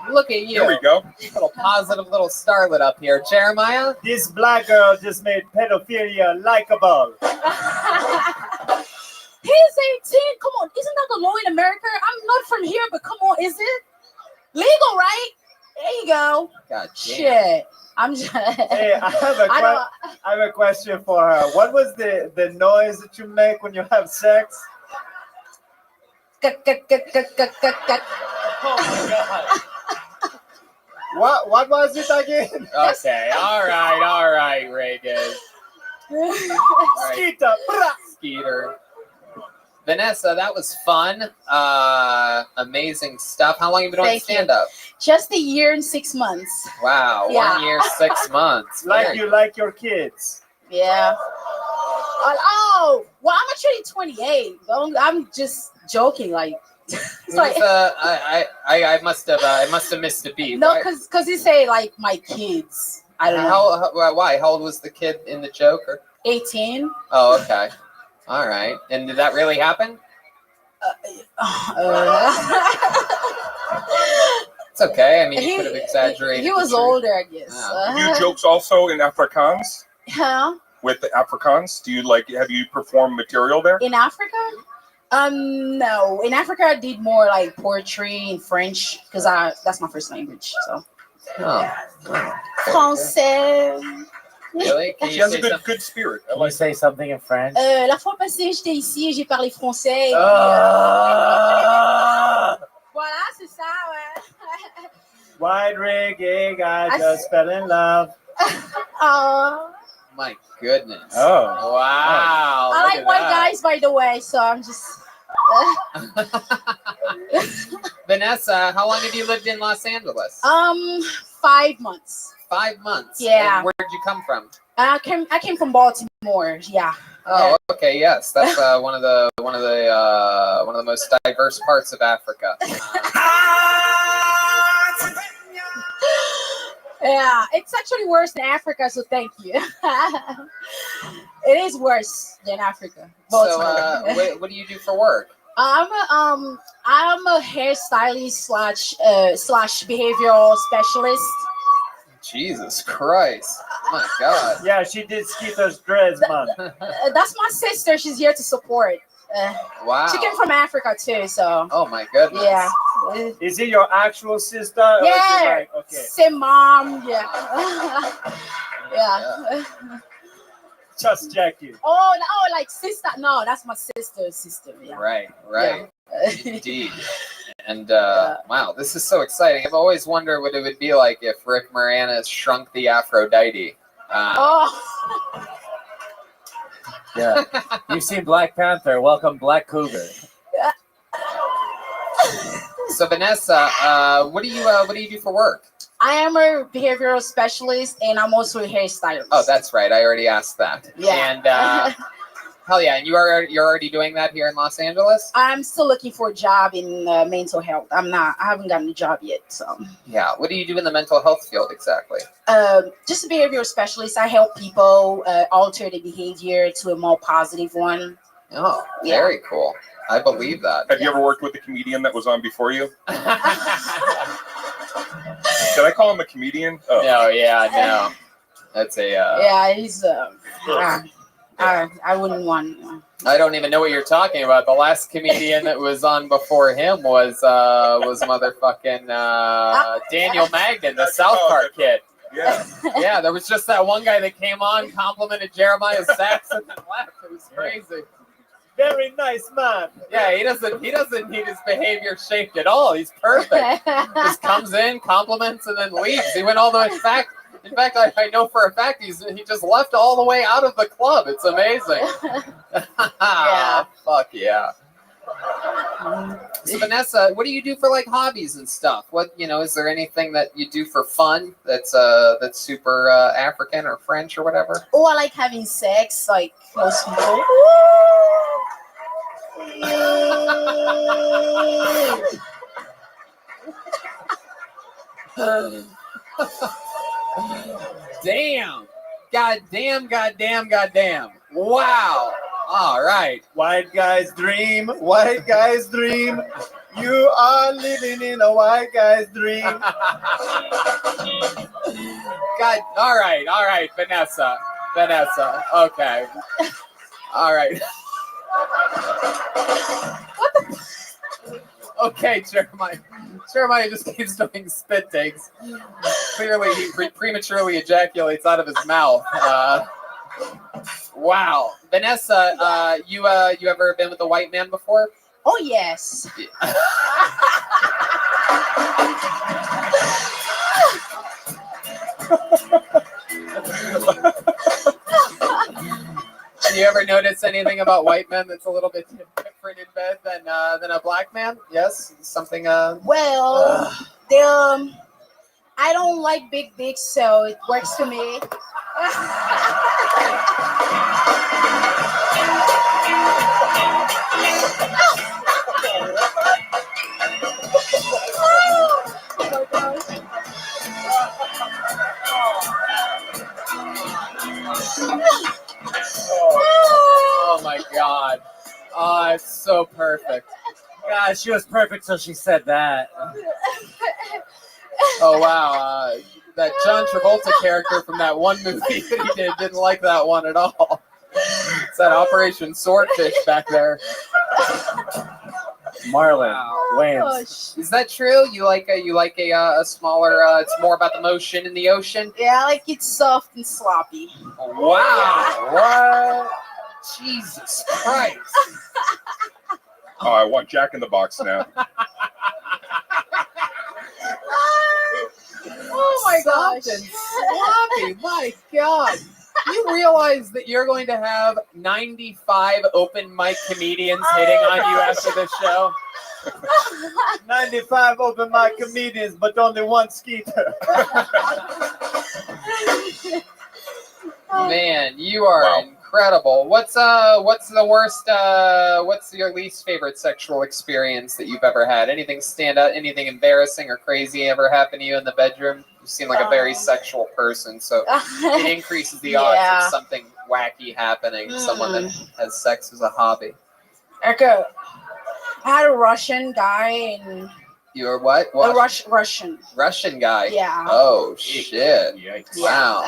Look at you. Here we go. Little positive little starlet up here. Jeremiah? This black girl just made pedophilia likable. He's 18. Come on. Isn't that the law in America? I'm not from here, but come on. Is it? Legal, right? There you go. God damn. Shit. I'm just. Hey, I have a question for her. What was the noise that you make when you have sex? Oh my God. What was it again? Okay, all right, Reagan. Skeeter. Skeeter. Vanessa, that was fun. Amazing stuff. How long have you been doing stand-up? Just a year and 6 months. Wow, Yeah. 1 year, 6 months. Like you like your kids. Yeah. Oh, well, I'm actually 28. I'm just joking. Like, it's like I must have missed a beat. no, Why- because you say like my kids. I don't know. Why? How old was the kid in the joke? Or? 18. Oh, okay. All right. And did that really happen? It's okay. I mean, you could have exaggerated. He was the truth. older, I guess. You do jokes also in Afrikaans? Huh? With the Afrikaans? Have you performed material there? In Africa? No. In Africa, I did more like poetry in French because that's my first language. So. Français. Really? She has a good spirit. Can you say something in French? La fois passée, j'étais ici et j'ai parlé français. Voilà, c'est ça, ouais. White reggae guy just fell in love. My goodness. Oh. Wow. I like white guys, by the way, so I'm just. Vanessa, how long have you lived in Los Angeles? 5 months. 5 months. Yeah. And where did you come from? I came from Baltimore. Yeah. Oh, okay. Yes, that's one of the most diverse parts of Africa. Yeah, it's actually worse than Africa, so thank you. It is worse than Africa. So, what do you do for work? I'm a hairstylist slash behavioral specialist. Jesus Christ! Oh my God! Yeah, she did Skeeter's dreads, man. That's my sister. She's here to support. Wow. She came from Africa too, so. Oh my goodness. Yeah. Is it your actual sister? Or is it Yeah. like, okay. Same mom. Yeah. Yeah. Just checking. Oh, like sister. No, that's my sister's sister. Yeah. Right. Indeed. And wow, this is so exciting. I've always wondered what it would be like if Rick Moranis shrunk the Aphrodite. Yeah. You've seen Black Panther. Welcome, Black Cougar. So Vanessa, what do you do for work? I am a behavioral specialist, and I'm also a hairstylist. Oh, that's right. I already asked that. Yeah. And hell yeah, and you're already doing that here in Los Angeles? I'm still looking for a job in mental health. I haven't gotten a job yet. So. Yeah. What do you do in the mental health field exactly? Just a behavioral specialist. I help people alter their behavior to a more positive one. Oh, very cool. I believe that. Have you ever worked with a comedian that was on before you? Did I call him a comedian? Oh. No, yeah, no. That's a. Yeah, he's. I wouldn't want. I don't even know what you're talking about. The last comedian that was on before him was motherfucking Daniel Magnan, the South Park kid. Yeah. Yeah, there was just that one guy that came on, complimented Jeremiah's sax, and then left. It was crazy. Very nice man. Yeah, he doesn't need his behavior shaped at all. He's perfect. Just comes in, compliments, and then leaves. He went all the way back. In fact, I know for a fact he just left all the way out of the club. It's amazing. Yeah. Fuck yeah. So Vanessa, what do you do for like hobbies and stuff? What is there anything that you do for fun that's super African or French or whatever? Oh, I like having sex, like most people. Damn. Goddamn. Wow. All right. White guy's dream. White guy's dream. You are living in a white guy's dream. God. All right. Vanessa. Okay. All right. Okay, Jeremiah. Jeremiah just keeps doing spit takes. Clearly, he prematurely ejaculates out of his mouth. Wow, Vanessa, you ever been with a white man before? Oh yes. Do you ever notice anything about white men that's a little bit different in bed than a black man? Yes, something. Well, I don't like big dicks, so it works for me. Oh my God. Oh, it's so perfect. God, she was perfect till she said that. Oh wow. That John Travolta character from that one movie that he didn't like that one at all. It's that Operation Swordfish back there. Marlon wins. Gosh. Is that true? You like a smaller? It's more about the motion in the ocean. Yeah, I like it soft and sloppy. Wow! What? Jesus Christ! Oh, I want Jack in the Box now. Oh my gosh! Sloppy! My God! You realize that you're going to have 95 open mic comedians hitting on you after this show? 95 open mic comedians, but only one skeeter. Man, you are incredible. What's the worst? What's your least favorite sexual experience that you've ever had? Anything stand out? Anything embarrassing or crazy ever happen to you in the bedroom? You seem like a very sexual person, so it increases the odds of something wacky happening. Someone that has sex as a hobby. Okay, I had a Russian guy and. You're what? A Russian. Russian guy. Yeah. Oh shit! Yikes. Wow.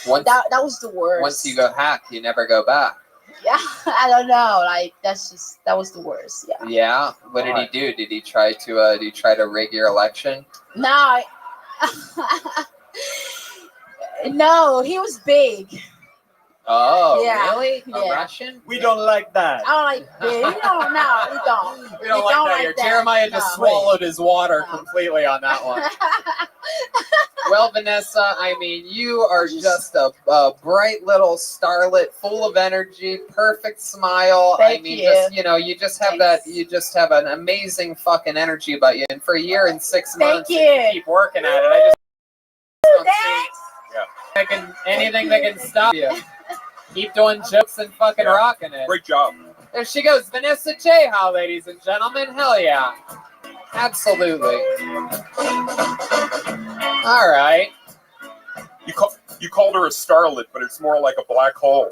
Once, that was the worst. Once you go hack, you never go back. Yeah, I don't know. Like that was the worst. Yeah. Yeah. What did he do? Did he try to rig your election? No. No, he was big. Oh, Yeah. really? A Yeah. Russian? We don't like that. I don't like big. We don't. We don't like that here. Jeremiah just swallowed his water completely on that one. Well, Vanessa, I mean, you are just a bright little starlet, full of energy, perfect smile. Thank I mean, you. you just have you just have an amazing fucking energy about you. And for a year and 6 months, Thank if you you. keep working at it. I just don't Thanks. see anything that can stop you. Keep doing jokes and fucking rocking it. Great job. There she goes, Vanessa Cheha, ladies and gentlemen. Hell yeah. Absolutely. All right. You called her a starlet, but it's more like a black hole.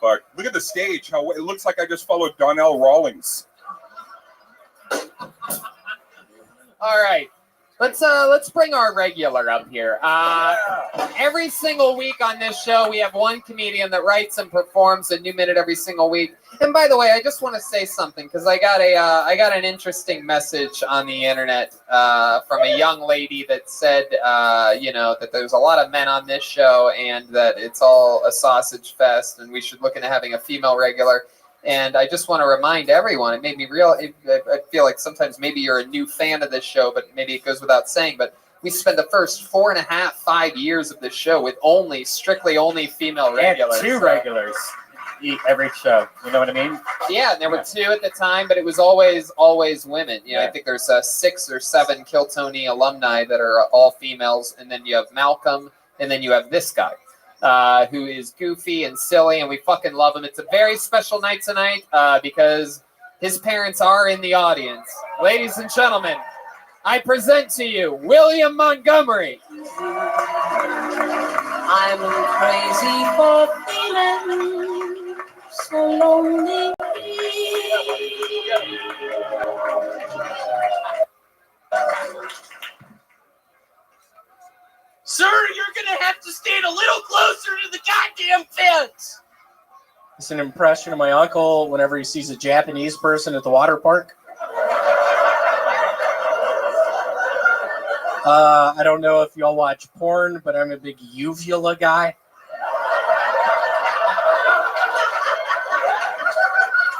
Fuck. Look at the stage. How it looks like I just followed Donnell Rawlings. All right. Let's bring our regular up here. Every single week on this show, we have one comedian that writes and performs a new minute every single week. And by the way, I just want to say something because I got an interesting message on the internet from a young lady that said, that there's a lot of men on this show and that it's all a sausage fest and we should look into having a female regular. And I just want to remind everyone, it made me I feel like sometimes maybe you're a new fan of this show, but maybe it goes without saying, but we spent the first 4.5, 5 years of this show with strictly only female regulars. Two regulars every show. You know what I mean? Yeah, and there were 2 at the time, but it was always women. I think there's 6 or 7 Kill Tony alumni that are all females, and then you have Malcolm, and then you have this guy. Who is goofy and silly, and we fucking love him. It's a very special night tonight because his parents are in the audience. Ladies and gentlemen, I present to you William Montgomery. I'm crazy for feeling so lonely. Sir, you're gonna have to stand a little closer to the goddamn fence. It's an impression of my uncle whenever he sees a Japanese person at the water park. I don't know if y'all watch porn, but I'm a big uvula guy.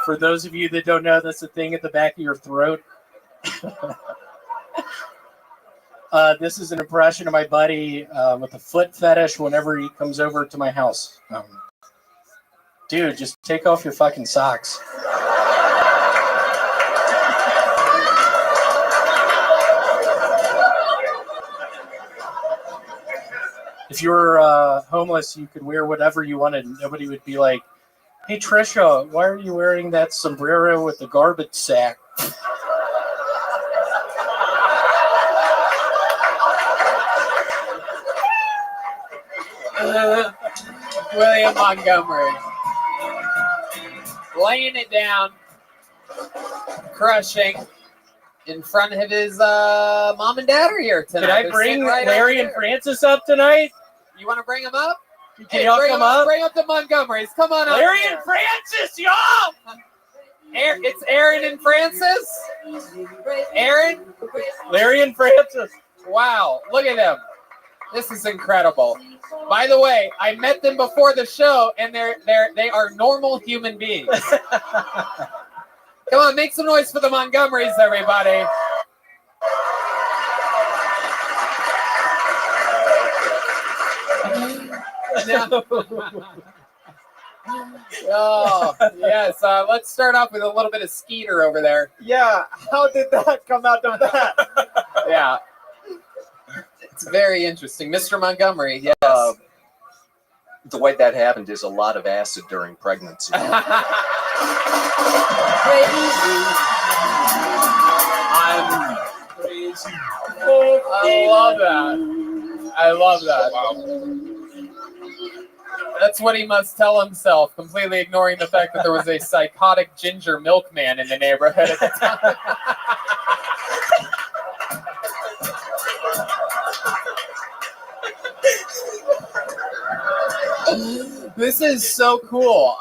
For those of you that don't know, that's the thing at the back of your throat. This is an impression of my buddy with a foot fetish whenever he comes over to my house. Dude, just take off your fucking socks. If you were homeless, you could wear whatever you wanted. Nobody would be like, hey, Trisha, why are you wearing that sombrero with the garbage sack? William Montgomery. Laying it down, crushing in front of his mom and dad are here tonight. Did I They're bring sitting right Larry over and here. Francis up tonight? You want to bring them up? Can y'all bring come them up? Bring up the Montgomerys. Come on up. Larry here. and Francis, y'all! It's Aaron and Francis. Aaron? Larry and Francis. Wow, look at them. This is incredible. By the way, I met them before the show, and they are normal human beings. Come on, make some noise for the Montgomerys, everybody. Oh, yes. Let's start off with a little bit of Skeeter over there. Yeah, how did that come out of that? Yeah. It's very interesting. Mr. Montgomery, yes. The way that happened is a lot of acid during pregnancy. I'm crazy. I love that. I love that. That's what he must tell himself, completely ignoring the fact that there was a psychotic ginger milkman in the neighborhood at the time. This is so cool.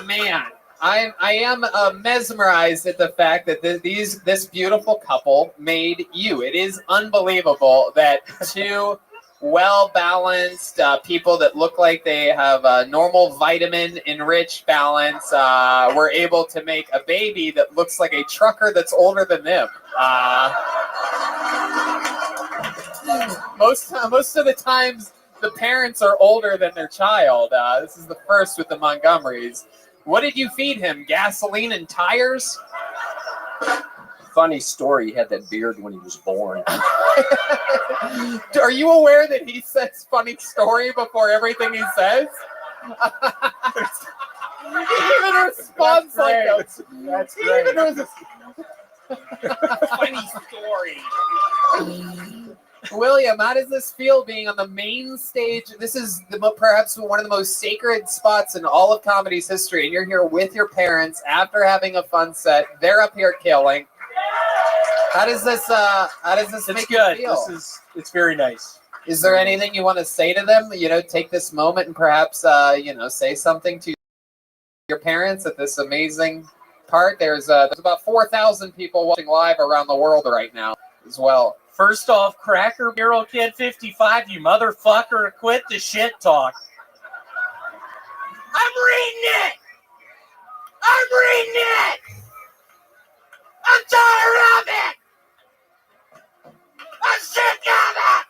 Man, I am mesmerized at the fact that this beautiful couple made you. It is unbelievable that two well-balanced people that look like they have a normal vitamin-enriched balance were able to make a baby that looks like a trucker that's older than them. Most of the times, the parents are older than their child. This is the first with the Montgomerys. What did you feed him? Gasoline and tires? Funny story, he had that beard when he was born. Are you aware that he says funny story before everything he says? He even responds like that. That's He great. even Funny story. William, how does this feel being on the main stage? This is perhaps one of the most sacred spots in all of comedy's history, and you're here with your parents after having a fun set. They're up here killing. How does this make good. you feel? It's very nice. Is there anything you want to say to them? Take this moment and perhaps say something to your parents at this amazing part. There's about 4,000 people watching live around the world right now as well. First off, Cracker Barrel Kid 55, you motherfucker, quit the shit talk. I'm reading it. I'm tired of it. I'm sick of it.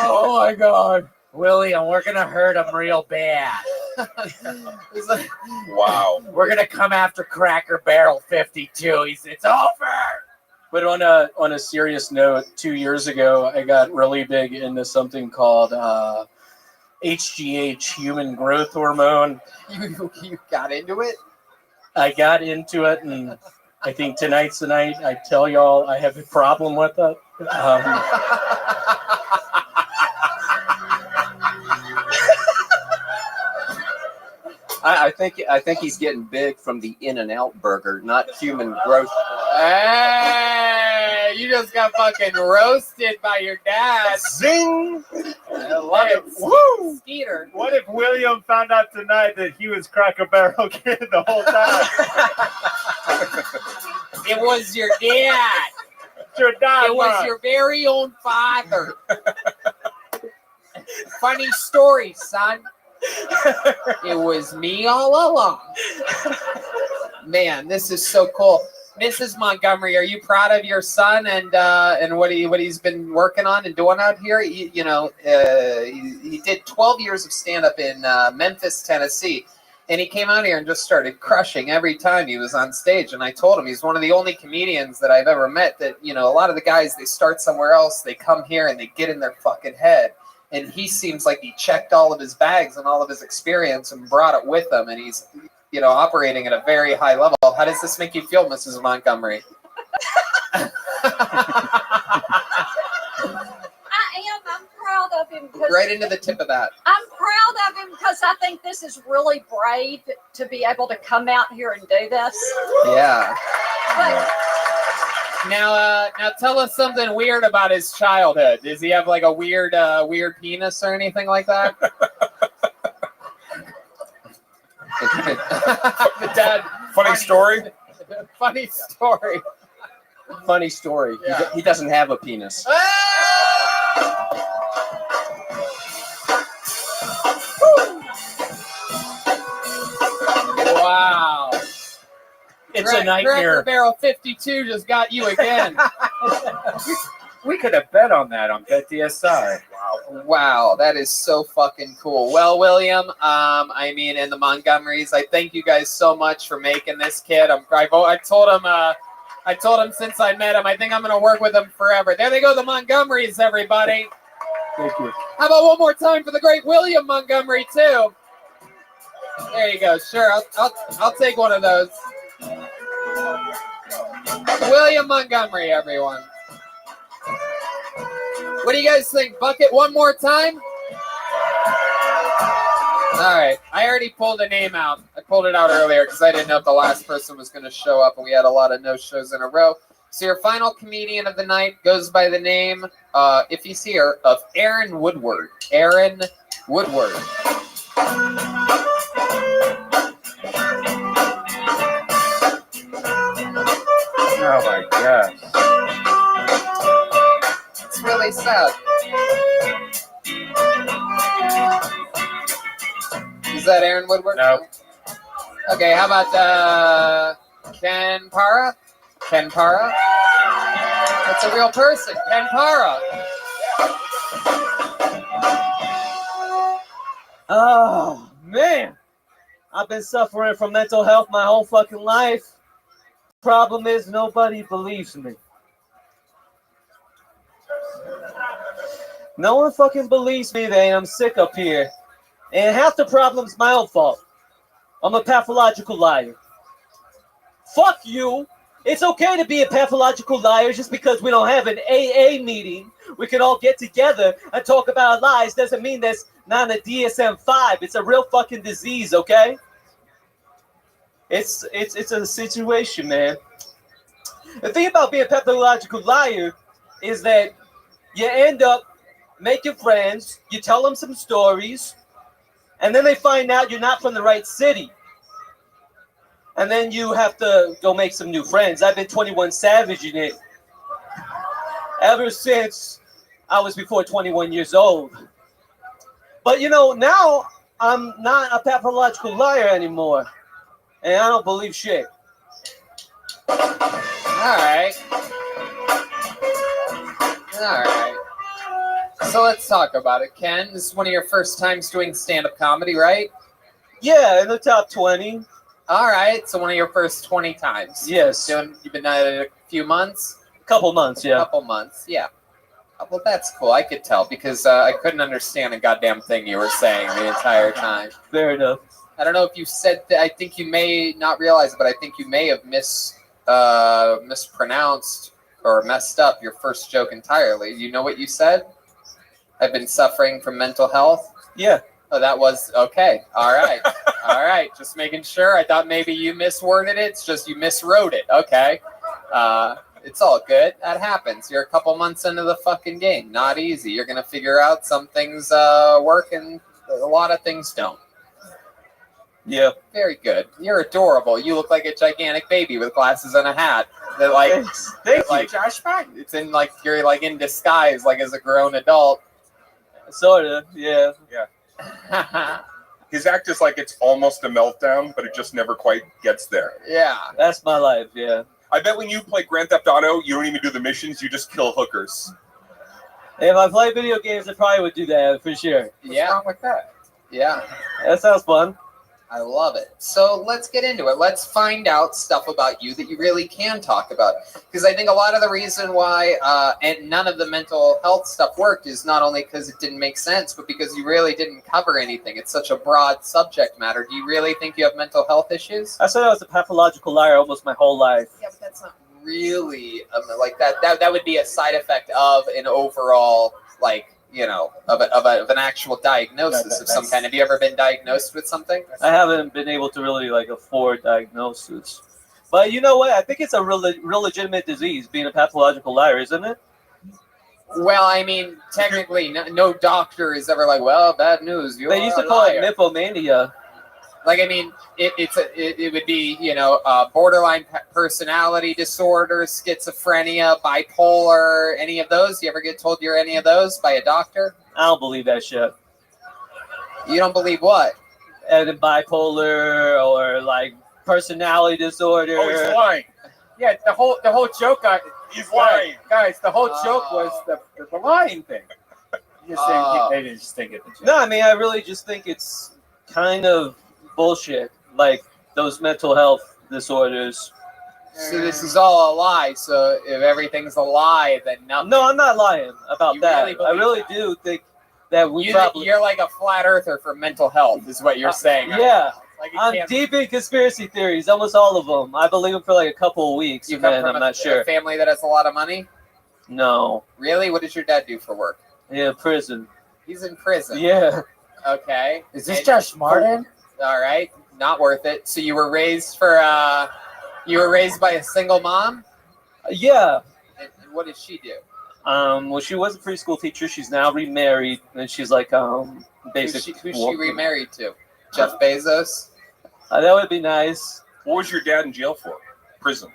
Oh my God, William, we're gonna hurt him real bad. Wow. We're gonna come after Cracker Barrel 52. It's over. But on a serious note, 2 years ago, I got really big into something called HGH, human growth hormone. You got into it? I got into it, and I think tonight's the night I tell y'all I have a problem with it. I think he's getting big from the In-N-Out burger, not human growth. Hey, you just got fucking roasted by your dad. Zing! I love it. Woo! Skeeter. What if William found out tonight that he was Cracker Barrel Kid the whole time? It was your dad. Your dad. It was your very own father. Funny story, son. It was me all along. Man, this is so cool. Mrs. Montgomery, are you proud of your son and what he's been working on and doing out here? He did 12 years of stand-up in Memphis, Tennessee, and he came out here and just started crushing every time he was on stage. And I told him he's one of the only comedians that I've ever met that, a lot of the guys, they start somewhere else, they come here and they get in their fucking head. And he seems like he checked all of his bags and all of his experience and brought it with him. And he's, operating at a very high level. How does this make you feel, Mrs. Montgomery? I'm proud of him. Right into the tip of that. I'm proud of him because I think this is really brave to be able to come out here and do this. Yeah. But Now tell us something weird about his childhood. Does he have like a weird penis or anything like that? The dad. Funny story. Funny story. Funny story. Yeah. He doesn't have a penis. Wow. It's a nightmare. Cracker Barrel 52 just got you again. We could have bet on that on BetDSI. Wow, that is so fucking cool. Well, William, and the Montgomerys, I thank you guys so much for making this kid. I told him since I met him, I think I'm gonna work with him forever. There they go, the Montgomerys, everybody. Thank you. How about one more time for the great William Montgomery too? There you go. Sure, I'll take one of those. William Montgomery, everyone. What do you guys think? Bucket one more time? All right. I already pulled a name out. I pulled it out earlier because I didn't know if the last person was going to show up, and we had a lot of no-shows in a row. So your final comedian of the night goes by the name, if he's here, of Aaron Woodward. Aaron Woodward. Oh my gosh. It's really sad. Is that Aaron Woodward? No. Okay, how about Ken Para? Ken Para? That's a real person. Ken Para. Oh, man. I've been suffering from mental health my whole fucking life. Problem is, nobody believes me. No one fucking believes me, man. I'm sick up here. And half the problem's my own fault. I'm a pathological liar. Fuck you. It's okay to be a pathological liar. Just because we don't have an AA meeting, we can all get together and talk about lies doesn't mean that's not a DSM-5. It's a real fucking disease, okay? It's a situation, man. The thing about being a pathological liar is that you end up making friends, you tell them some stories, and then they find out you're not from the right city. And then you have to go make some new friends. I've been 21 Savaging it ever since I was before 21 years old. But now I'm not a pathological liar anymore. And I don't believe shit. All right. So let's talk about it, Ken. This is one of your first times doing stand-up comedy, right? Yeah, in the top 20. All right. So one of your first 20 times. Yes. You've been at it a few months? Couple months, yeah. Couple months, yeah. Well, that's cool. I could tell because I couldn't understand a goddamn thing you were saying the entire time. Fair enough. I don't know if you said that. I think you may not realize it, but I think you may have mispronounced or messed up your first joke entirely. You know what you said? I've been suffering from mental health? Yeah. Oh, that was okay. All right. All right. Just making sure. I thought maybe you misworded it. It's just you miswrote it. Okay. It's all good. That happens. You're a couple months into the fucking game. Not easy. You're going to figure out some things work and a lot of things don't. Yeah. Very good. You're adorable. You look like a gigantic baby with glasses and a hat. That like, Thank you, Josh. It's in like you're like in disguise, like as a grown adult. Sorta. Yeah. Yeah. His act is like it's almost a meltdown, but it just never quite gets there. Yeah. That's my life. Yeah. I bet when you play Grand Theft Auto, you don't even do the missions; you just kill hookers. If I play video games, I probably would do that for sure. What's wrong with that? Yeah. That sounds fun. I love it. So let's get into it. Let's find out stuff about you that you really can talk about. Because I think a lot of the reason why and none of the mental health stuff worked is not only because it didn't make sense, but because you really didn't cover anything. It's such a broad subject matter. Do you really think you have mental health issues? I said I was a pathological liar almost my whole life. Yeah, but that's not really like that. That would be a side effect of an overall of an actual diagnosis of some kind. Have you ever been diagnosed with something? I haven't been able to really afford diagnosis. But you know what? I think it's a real legitimate disease, being a pathological liar, isn't it? Well, I mean, technically, no doctor is ever like, well, bad news. They used to call it nymphomania. Like, I mean, it would be, borderline personality disorder, schizophrenia, bipolar, any of those? You ever get told you're any of those by a doctor? I don't believe that shit. You don't believe what? And bipolar or personality disorder. Oh, he's lying. Yeah, the whole joke. He's lying, guys. The whole joke was the lying thing. Just saying, they didn't just think it. No, I mean, I really just think it's kind of bullshit, like those mental health disorders. So this is all a lie. So if everything's a lie, then nothing. No, I'm not lying about that. Really I really do think that you're like a flat earther for mental health, is what you're saying. Yeah. Like I'm deep in conspiracy theories, almost all of them. I believe them for a couple of weeks, You and come then from I'm not sure. a family that has a lot of money? No. Really? What does your dad do for work? Yeah, prison. He's in prison. Yeah. Okay. Is this Josh Martin? All right. Not worth it. So you were raised by a single mom? Yeah. And what did she do? Well, she was a preschool teacher. She's now remarried, and she's basic. Who's she remarried to? Jeff Bezos? That would be nice. What was your dad in jail for? Prison.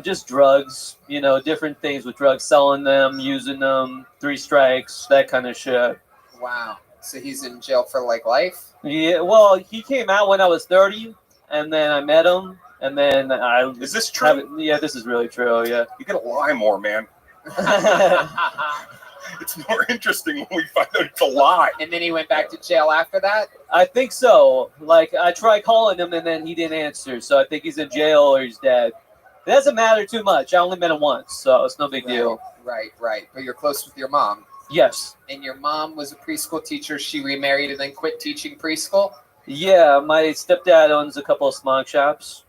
Just drugs. Different things with drugs, selling them, using them, 3 strikes, that kind of shit. Wow. So he's in jail for life? Yeah. Well, he came out when I was 30, and then I met him, and then I. Is this true? Yeah, this is really true. Yeah. You gotta lie more, man. It's more interesting when we find out it's a lie. And then he went back to jail after that? I think so. I tried calling him, and then he didn't answer. So I think he's in jail or he's dead. It doesn't matter too much. I only met him once, so it's no big deal. Right. But you're close with your mom. Yes. And your mom was a preschool teacher. She remarried and then quit teaching preschool? Yeah, my stepdad owns a couple of smock shops.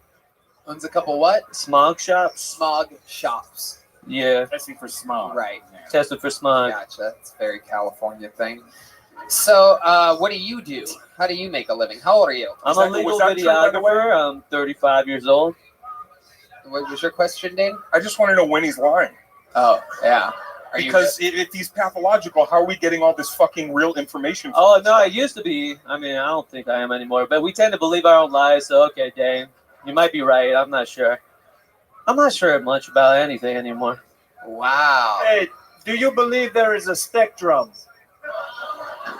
Owns a couple what? Smog shops. Smog shops. Yeah. Testing for smog. Right. Tested for smog. Gotcha. It's a very California thing. So, what do you do? How do you make a living? How old are you? I'm a legal videographer. I'm 35 years old. What was your question, Dane? I just want to know when he's lying. Oh, yeah. Because if he's pathological, how are we getting all this fucking real information? From Oh, no, I used to be. I mean, I don't think I am anymore. But we tend to believe our own lies. So, okay, Dane, you might be right. I'm not sure. I'm not sure much about anything anymore. Wow. Hey, do you believe there is a spectrum?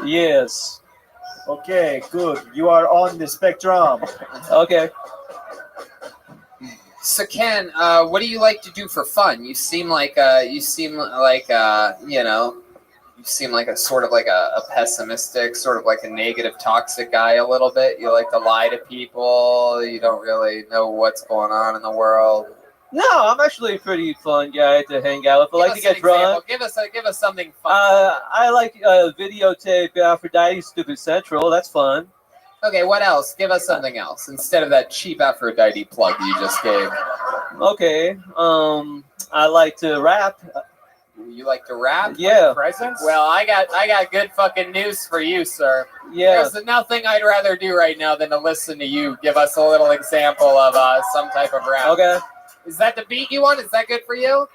Yes. Okay, good. You are on the spectrum. Okay. So Ken, what do you like to do for fun? You seem like a sort of like a pessimistic, sort of like a negative, toxic guy a little bit. You like to lie to people. You don't really know what's going on in the world. No, I'm actually a pretty fun guy to hang out with. I like to get drunk. Give us something fun. I like videotape Aphrodite Stupid Central. That's fun. Okay, what else? Give us something else instead of that cheap Aphrodite plug you just gave. Okay. I like to rap. You like to rap? Yeah. Presents? Well, I got good fucking news for you, sir. Yeah. There's nothing I'd rather do right now than to listen to you give us a little example of some type of rap. Okay. Is that the beat you want? Is that good for you?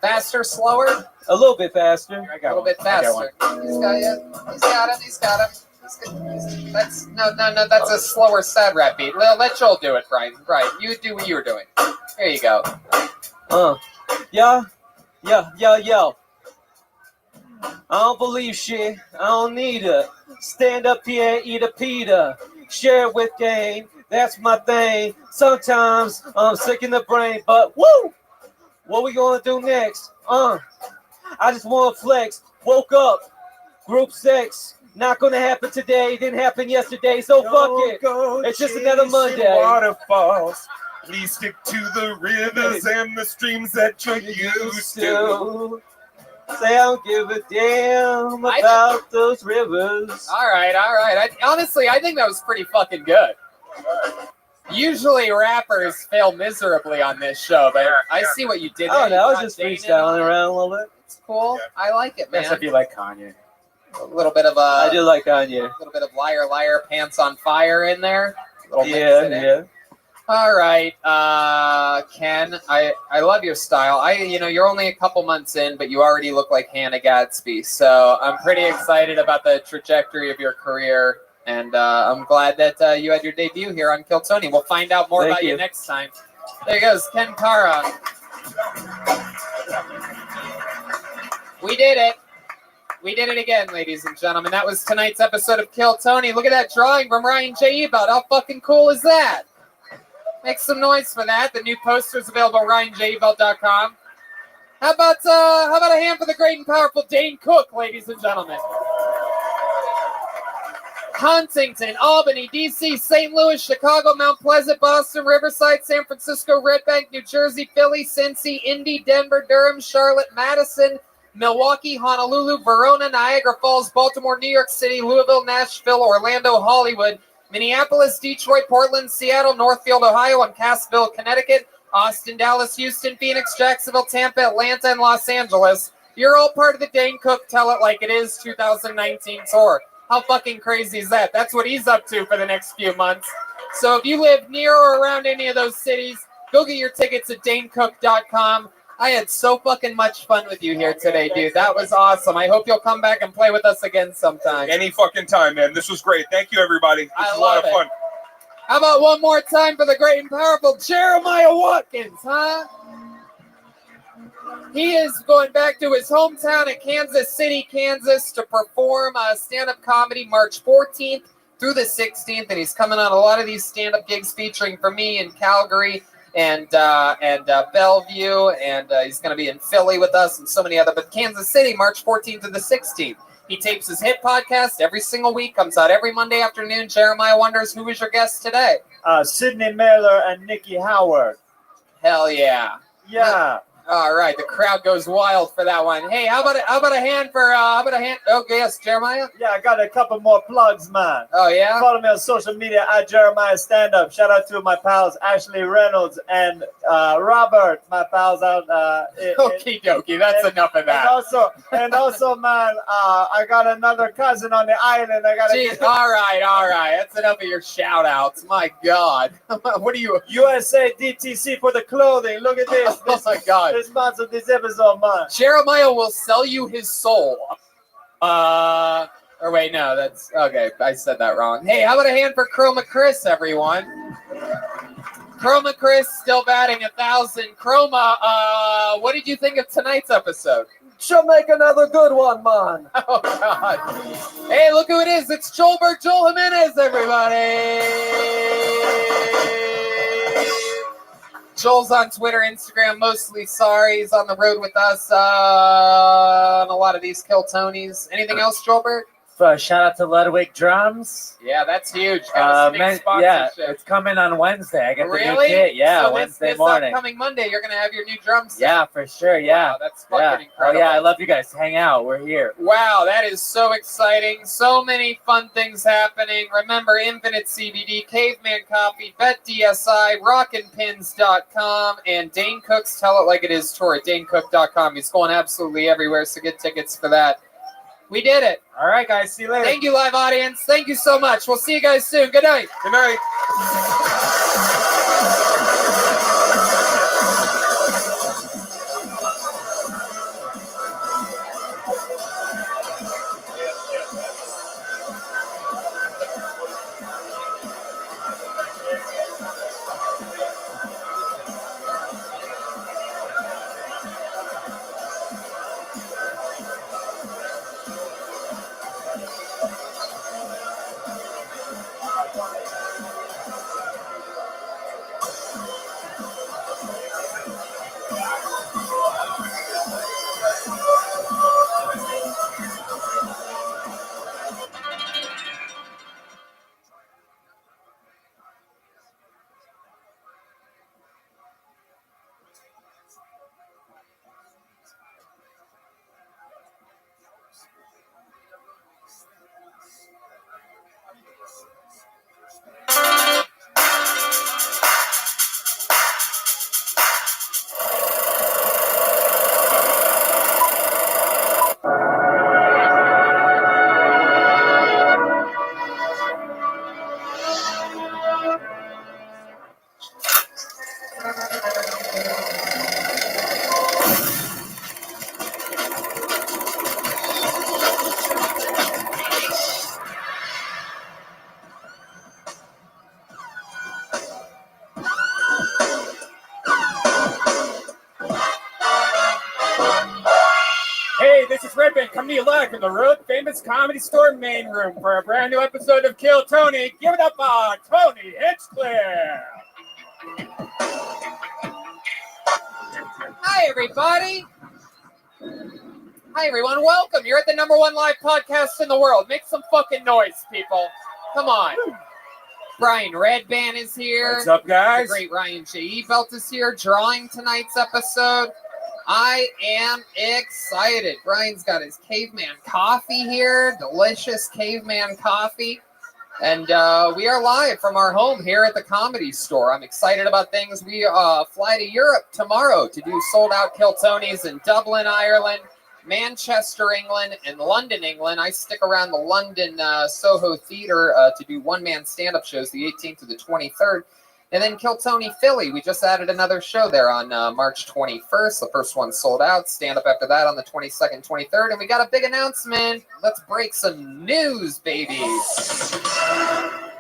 Faster, slower? A little bit faster. A little bit faster. He's got it. He's got it. That's that's a slower, sad rap beat. Let Joel do it, Brian. Right, you do what you were doing. There you go. Yo. I don't believe shit. I don't need it. Stand up here and eat a pita. Share it with game. That's my thing. Sometimes I'm sick in the brain, but woo! What we gonna do next? I just wanna flex. Woke up. Group sex. Not gonna happen today. Didn't happen yesterday. So fuck it. It's just another Monday. Waterfalls. Please stick to the rivers and the streams that you're used to. Say I don't give a damn about those rivers. All right. Honestly, I think that was pretty fucking good. Usually rappers fail miserably on this show, but I see what you did there. Oh no, I was just freestyling around a little bit. It's cool. I like it, man. That's if you like Kanye. A little bit of I do like Kanye. A little bit of liar, liar, pants on fire in there. Yeah. All right, Ken. I love your style. You're only a couple months in, but you already look like Hannah Gadsby. So I'm pretty excited about the trajectory of your career, and I'm glad that you had your debut here on Kill Tony. We'll find out more about you next time. There goes Ken Kara. We did it. We did it again, ladies and gentlemen. That was tonight's episode of Kill Tony. Look at that drawing from Ryan J. Ebelt. How fucking cool is that? Make some noise for that. The new poster is available at RyanJebelt.com. How about a hand for the great and powerful Dane Cook, ladies and gentlemen? Huntington, Albany, D.C., St. Louis, Chicago, Mount Pleasant, Boston, Riverside, San Francisco, Red Bank, New Jersey, Philly, Cincy, Indy, Denver, Durham, Charlotte, Madison, Milwaukee, Honolulu, Verona, Niagara Falls, Baltimore, New York City, Louisville, Nashville, Orlando, Hollywood, Minneapolis, Detroit, Portland, Seattle, Northfield, Ohio, and Cassville, Connecticut, Austin, Dallas, Houston, Phoenix, Jacksonville, Tampa, Atlanta, and Los Angeles. You're all part of the Dane Cook Tell It Like It Is 2019 tour. How fucking crazy is that? That's what he's up to for the next few months. So if you live near or around any of those cities, go get your tickets at DaneCook.com. I had so fucking much fun with you here today, dude. That was awesome. I hope you'll come back and play with us again sometime. Any fucking time, man. This was great. Thank you, everybody. This was a lot of fun. How about one more time for the great and powerful Jeremiah Watkins, huh? He is going back to his hometown at Kansas City, Kansas to perform stand-up comedy March 14th through the 16th, and he's coming on a lot of these stand-up gigs featuring for me in Calgary and Bellevue, and he's going to be in Philly with us and so many other, but Kansas City, March 14th to the 16th. He tapes his hit podcast every single week, comes out every Monday afternoon. Jeremiah wonders, who is your guest today? Sidney Miller and Nikki Howard. Hell yeah. Yeah. All right, the crowd goes wild for that one. Hey, how about a hand for Okay, yes, Jeremiah. Yeah, I got a couple more plugs, man. Oh yeah. Follow me on social media at Jeremiah Stand Up. Shout out to my pals Ashley Reynolds and Robert, my pals out. Okie dokie, that's enough of that. And also, man, I got another cousin on the island. I got. Jeez, all right. That's enough of your shout outs. My God, what are you? USA DTC for the clothing. Look at this. Oh my God. They sponsored this episode, man. Jeremiah will sell you his soul. Or wait, no, that's okay. I said that wrong. Hey, how about a hand for Chroma Chris, everyone? Chroma Chris still batting 1,000. Chroma, what did you think of tonight's episode? She'll make another good one, man. Oh God! Hey, look who it is! It's Joel Jimenez, everybody. Joel's on Twitter, Instagram, mostly sorry. He's on the road with us on a lot of these Kill Tonys. Anything else, Joelbert? Shout out to Ludwig Drums. Yeah, that's huge. Got a big Yeah, sponsorship. it's coming on Wednesday. I got the new Really? kit. Yeah, So Wednesday this morning. upcoming Monday, you're gonna have your new drum set. Yeah, for sure. Yeah, Wow, that's fucking Oh incredible. yeah, I love you guys. Hang out. We're here. Wow, that is so exciting. So many fun things happening. Remember, Infinite CBD, Caveman Coffee, BetDSI, RockinPins.com, and Dane Cook's Tell It Like It Is tour at DaneCook.com. He's going absolutely everywhere, so get tickets for that. We did it. All right, guys. See you later. Thank you, live audience. Thank you so much. We'll see you guys soon. Good night. Good night. Hey, this is Redman coming to you live from the Road Famous Comedy Store main room for a brand new episode of Kill Tony. Give it up for Tony Hinchcliffe. Hi, everybody. Hi, everyone. Welcome. You're at the #1 live podcast in the world. Make some fucking noise, people. Come on. Brian Redban is here. What's up, guys? The great Ryan J.E. Belt is here, drawing tonight's episode. I am excited. Brian's got his caveman coffee here. Delicious caveman coffee. And we are live from our home here at the Comedy Store. I'm excited about things. We fly to Europe tomorrow to do sold-out Kill Tonys in Dublin, Ireland, Manchester, England, and London, England. I stick around the London Soho Theatre to do one-man stand-up shows the 18th to the 23rd. And then Kill Tony Philly. We just added another show there on March 21st. The first one sold out. Stand-up after that on the 22nd, 23rd. And we got a big announcement. Let's break some news, baby.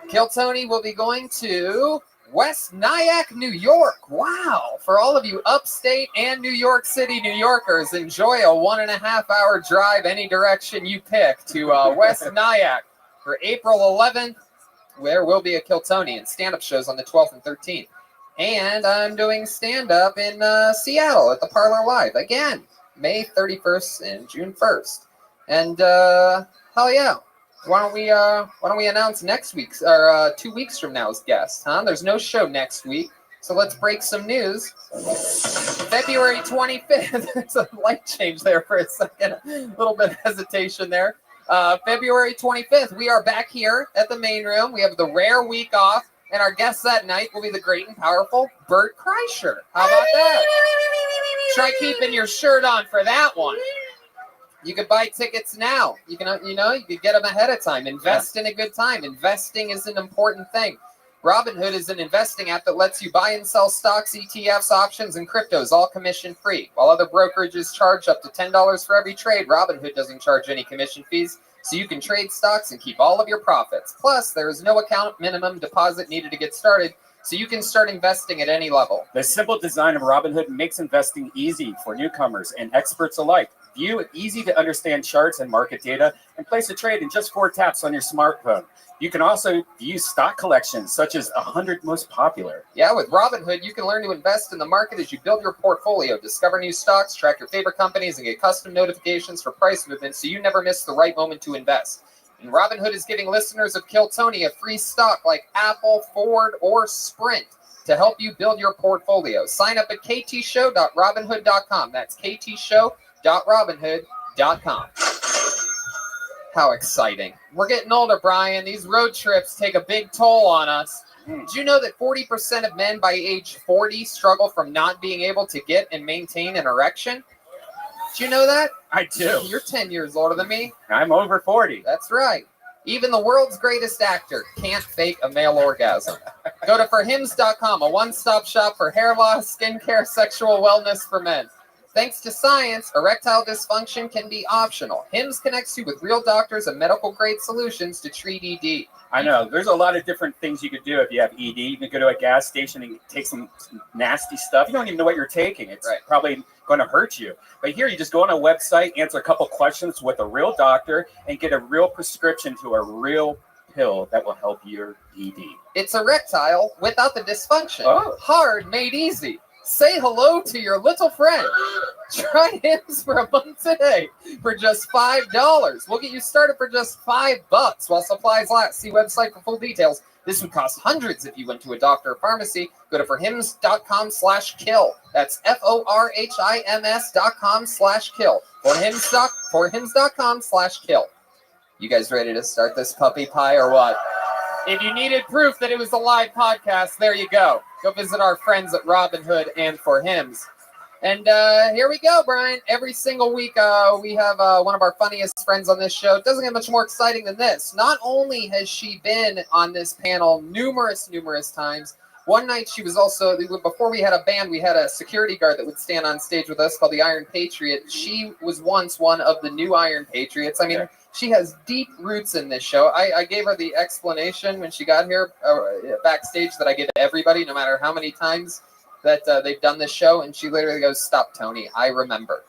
Kill Tony will be going to West Nyack, New York. Wow. For all of you upstate and New York City New Yorkers, enjoy a 1.5-hour drive any direction you pick to West Nyack for April 11th. There will be a Kill Tony and stand-up shows on the 12th and 13th. And I'm doing stand-up in Seattle at the Parlor Live again, May 31st and June 1st. And hell yeah. Why don't we announce next week's or 2 weeks from now's guest, huh? There's no show next week, so let's break some news. February 25th. There's a light change there for a second. A little bit of hesitation there. February 25th, we are back here at the main room. We have the rare week off, and our guest that night will be the great and powerful Bert Kreischer. How about that? Try keeping your shirt on for that one. You could buy tickets now. You can, you could get them ahead of time. Invest in a good time. Investing is an important thing. Robinhood is an investing app that lets you buy and sell stocks, ETFs, options, and cryptos, all commission-free. While other brokerages charge up to $10 for every trade, Robinhood doesn't charge any commission fees, so you can trade stocks and keep all of your profits. Plus, there is no account minimum deposit needed to get started, so you can start investing at any level. The simple design of Robinhood makes investing easy for newcomers and experts alike. View easy-to-understand charts and market data and place a trade in just 4 taps on your smartphone. You can also view stock collections, such as 100 most popular. Yeah, with Robinhood, you can learn to invest in the market as you build your portfolio, discover new stocks, track your favorite companies, and get custom notifications for price movements so you never miss the right moment to invest. And Robinhood is giving listeners of Kill Tony a free stock like Apple, Ford, or Sprint to help you build your portfolio. Sign up at ktshow.robinhood.com. That's ktshow.robinhood.com. How exciting. We're getting older, Brian. These road trips take a big toll on us. Did you know that 40% of men by age 40 struggle from not being able to get and maintain an erection? Did you know that? I do. You're 10 years older than me. I'm over 40. That's right. Even the world's greatest actor can't fake a male orgasm. Go to forhims.com, a one-stop shop for hair loss, skincare, sexual wellness for men. Thanks to science, erectile dysfunction can be optional. HIMS connects you with real doctors and medical-grade solutions to treat ED. I know. There's a lot of different things you could do if you have ED. You can go to a gas station and take some nasty stuff. You don't even know what you're taking. It's probably going to hurt you. But here, you just go on a website, answer a couple questions with a real doctor, and get a real prescription to a real pill that will help your ED. It's erectile without the dysfunction. Hard made easy. Say hello to your little friend. Try HIMS for a month today for just $5. We'll get you started for just $5 while supplies last. See website for full details. This would cost hundreds if you went to a doctor or pharmacy. Go to forhims.com/kill. That's FORHIMS.com/kill. Forhims.com/kill. You guys ready to start this puppy pie or what? If you needed proof that it was a live podcast, there you go. Go visit our friends at Robinhood and For Hims. And here we go, Brian. Every single week we have one of our funniest friends on this show. It doesn't get much more exciting than this. Not only has she been on this panel numerous times, one night she was also, before we had a band, we had a security guard that would stand on stage with us called the Iron Patriot. She was once one of the new Iron Patriots. I mean, she has deep roots in this show. I gave her the explanation when she got here backstage that I give to everybody, no matter how many times that they've done this show. And she literally goes, "Stop, Tony. I remember."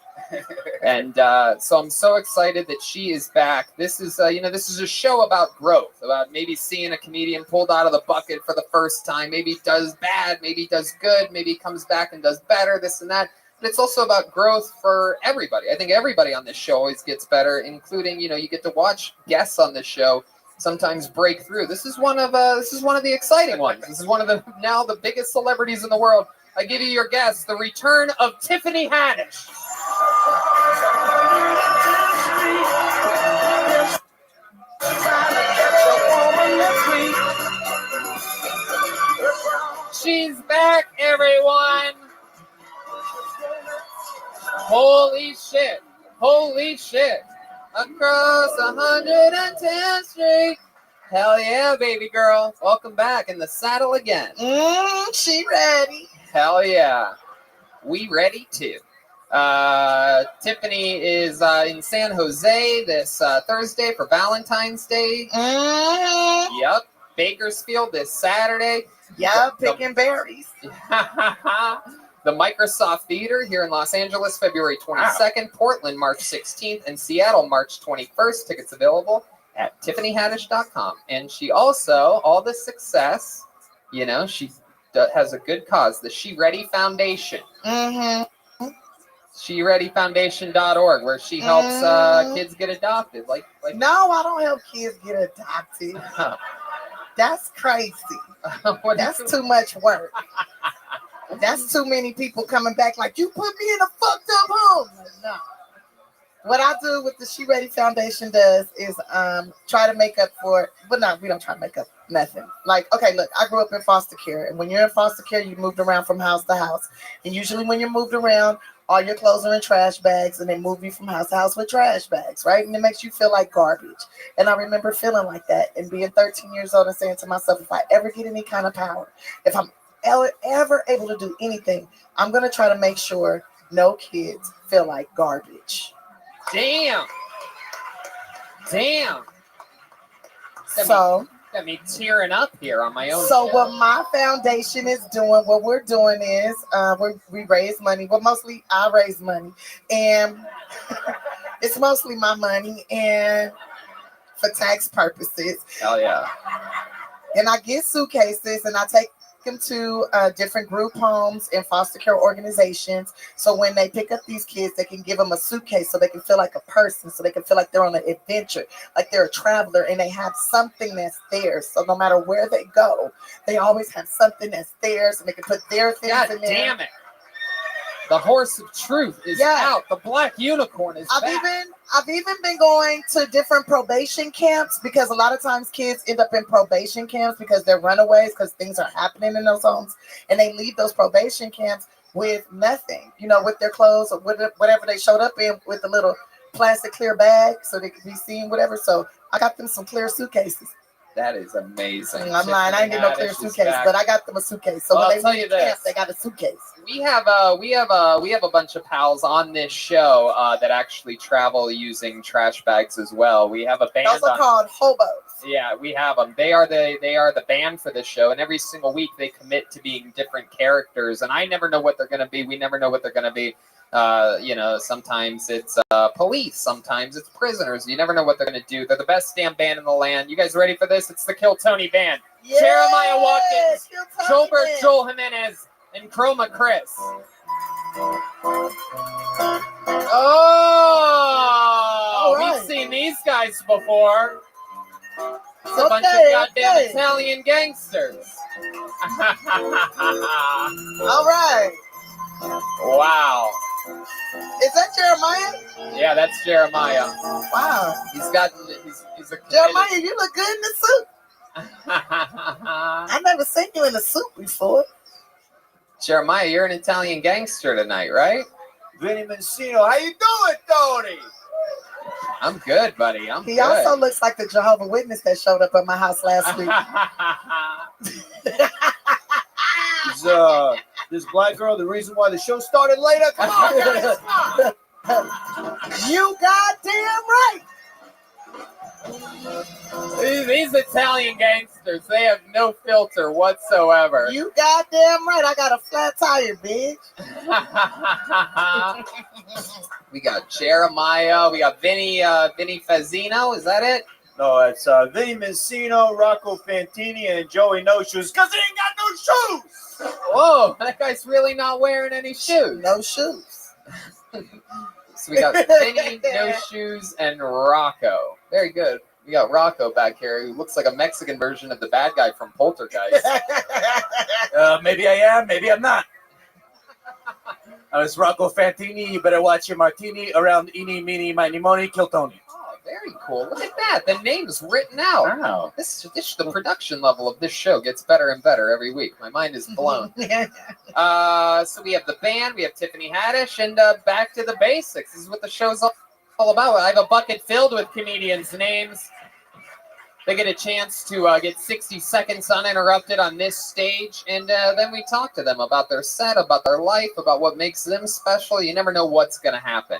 And so I'm so excited that she is back. This is, this is a show about growth, about maybe seeing a comedian pulled out of the bucket for the first time. Maybe he does bad, maybe he does good, maybe he comes back and does better, this and that. But it's also about growth for everybody. I think everybody on this show always gets better, including, you get to watch guests on this show sometimes break through. This is one of the exciting ones. This is one of the biggest celebrities in the world. I give you your guest, the return of Tiffany Haddish. She's back, everyone. Holy shit. Across 110th Street. Hell yeah, baby girl. Welcome back in the saddle again. She ready. Hell yeah. We ready too. Tiffany is in San Jose this Thursday for Valentine's Day. Yep. Bakersfield this Saturday. Yep, picking berries. The Microsoft Theater here in Los Angeles, February 22nd, Portland, March 16th, and Seattle, March 21st. Tickets available at tiffanyhaddish.com. And she also, all the success, she has a good cause, the She Ready Foundation. SheReadyFoundation.org, where she helps kids get adopted. Like No, I don't help kids get adopted. That's crazy. That's too much work. That's too many people coming back like, you put me in a fucked up home. Like, no. What I do with the She Ready Foundation does is try to make up for, but no, we don't try to make up nothing. Like, okay, look, I grew up in foster care, and when you're in foster care, you moved around from house to house. And usually when you're moved around, all your clothes are in trash bags, and they move you from house to house with trash bags, right? And it makes you feel like garbage. And I remember feeling like that and being 13 years old and saying to myself, if I ever get any kind of power, if I'm ever able to do anything, I'm going to try to make sure no kids feel like garbage. Damn. Got me tearing up here on my own. So show. what my foundation is doing, what we're doing is we raise money. Well, mostly I raise money, and it's mostly my money and for tax purposes. Hell yeah. And I get suitcases and I take them to different group homes and foster care organizations. So when they pick up these kids, they can give them a suitcase so they can feel like a person, so they can feel like they're on an adventure, like they're a traveler, and they have something that's theirs. So no matter where they go, they always have something that's theirs, and they can put their things in there. Damn it. The horse of truth is out. The black unicorn is back. I've even been going to different probation camps, because a lot of times kids end up in probation camps because they're runaways, because things are happening in those homes, and they leave those probation camps with nothing, with their clothes or whatever they showed up in, with a little plastic clear bag so they could be seen, whatever. So I got them some clear suitcases. That is amazing. I'm lying. I didn't get no clear suitcase, but I got them a suitcase. So Well, when I'll they tell you leave camp, this. they got a suitcase. We have a bunch of pals on this show that actually travel using trash bags as well. We have a band. Those are called hobos. Yeah, we have them. They are the band for this show, and every single week they commit to being different characters. And I never know what they're going to be. We never know what they're going to be. Sometimes it's police, sometimes it's prisoners. You never know what they're going to do. They're the best damn band in the land. You guys ready for this? It's the Kill Tony Band. Yes, Jeremiah Watkins, Kill Tony Joelbert Band. Joel Jimenez, and Chroma Chris. Oh, right. we've seen these guys before. It's a bunch of Okay, goddamn okay. Italian gangsters. All right. Wow. Is that Jeremiah? Yeah, that's Jeremiah. Wow. He's a Jeremiah, you look good in the suit. I've never seen you in a suit before. Jeremiah, you're an Italian gangster tonight, right? Vinny Mancino, how you doing, Tony? I'm good, buddy. I'm He good. also looks like the Jehovah's Witness that showed up at my house last week. Is this black girl the reason why the show started later? Come on, guys, come on. You goddamn right. These Italian gangsters, they have no filter whatsoever. You goddamn right. I got a flat tire, bitch. We got Jeremiah. We got Vinny Fazzino. Is that it? No, it's Vinny Mancino, Rocco Fantini, and Joey No Shoes, because he ain't got no shoes. Whoa, that guy's really not wearing any shoes. No shoes. So we got Vinny, No Shoes, and Rocco. Very good. We got Rocco back here, who looks like a Mexican version of the bad guy from Poltergeist. Maybe I am, maybe I'm not. It's Rocco Fantini. You better watch your martini around Eeny, Meeny, Miny, Mony, Kill Tony. Oh, very cool. Look at that. The name's written out. Wow. The production level of this show gets better and better every week. My mind is blown. So we have the band, we have Tiffany Haddish, and back to the basics. This is what the show's all about. I have a bucket filled with comedians' names. They get a chance to get 60 seconds uninterrupted on this stage, and then we talk to them about their set, about their life, about what makes them special. You never know what's going to happen.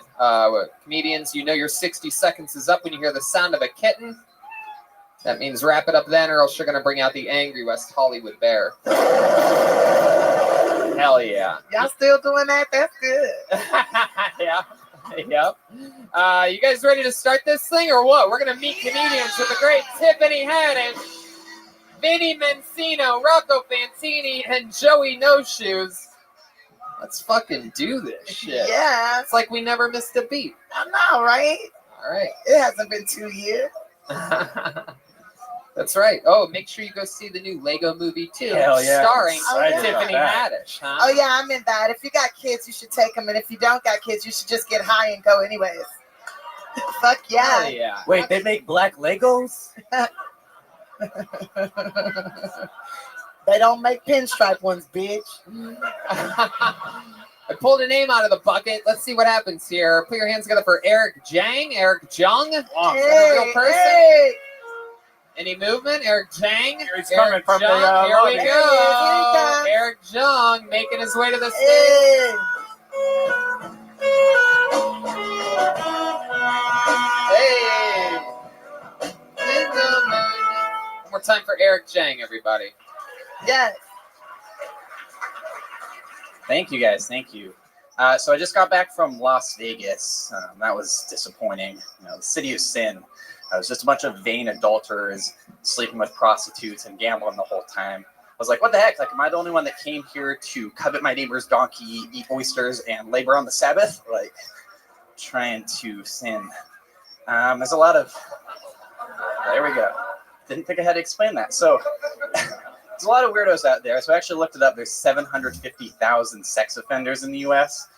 Comedians, you know your 60 seconds is up when you hear the sound of a kitten. That means wrap it up then, or else you're going to bring out the angry West Hollywood bear. Hell yeah. Y'all still doing that? That's good. Yeah. Yep. You guys ready to start this thing or what? We're going to meet comedians with the great Tiffany Haddish, Vinny Mancino, Rocco Fantini, and Joey No Shoes. Let's fucking do this shit. Yeah. It's like we never missed a beat. I know, right? All right. It hasn't been 2 years. That's right. Oh, make sure you go see the new Lego movie too, Hell yeah, starring I'm excited Tiffany about that. Haddish. Huh? Oh yeah, I'm in that. If you got kids, you should take them, and if you don't got kids, you should just get high and go anyways. Fuck yeah. Hell yeah. Wait, they make black Legos? They don't make pinstripe ones, bitch. I pulled a name out of the bucket. Let's see what happens here. Put your hands together for Eric Jang. Eric Jung. Is that a real person? Hey. Any movement? Eric Jang. He's Eric coming from the, Jung. Here we lobby. go. Eric Jung making his way to the stage. Hey. Hey. One more time for Eric Jang, everybody. Yes. Thank you, guys. Thank you. So I just got back from Las Vegas. That was disappointing. The city of sin. It was just a bunch of vain adulterers sleeping with prostitutes and gambling the whole time. I was like, what the heck? Like, am I the only one that came here to covet my neighbor's donkey, eat oysters, and labor on the Sabbath? Like, trying to sin. There's a lot of... There we go. Didn't think I had to explain that. So... There's a lot of weirdos out there. So I actually looked it up. There's 750,000 sex offenders in the U.S.,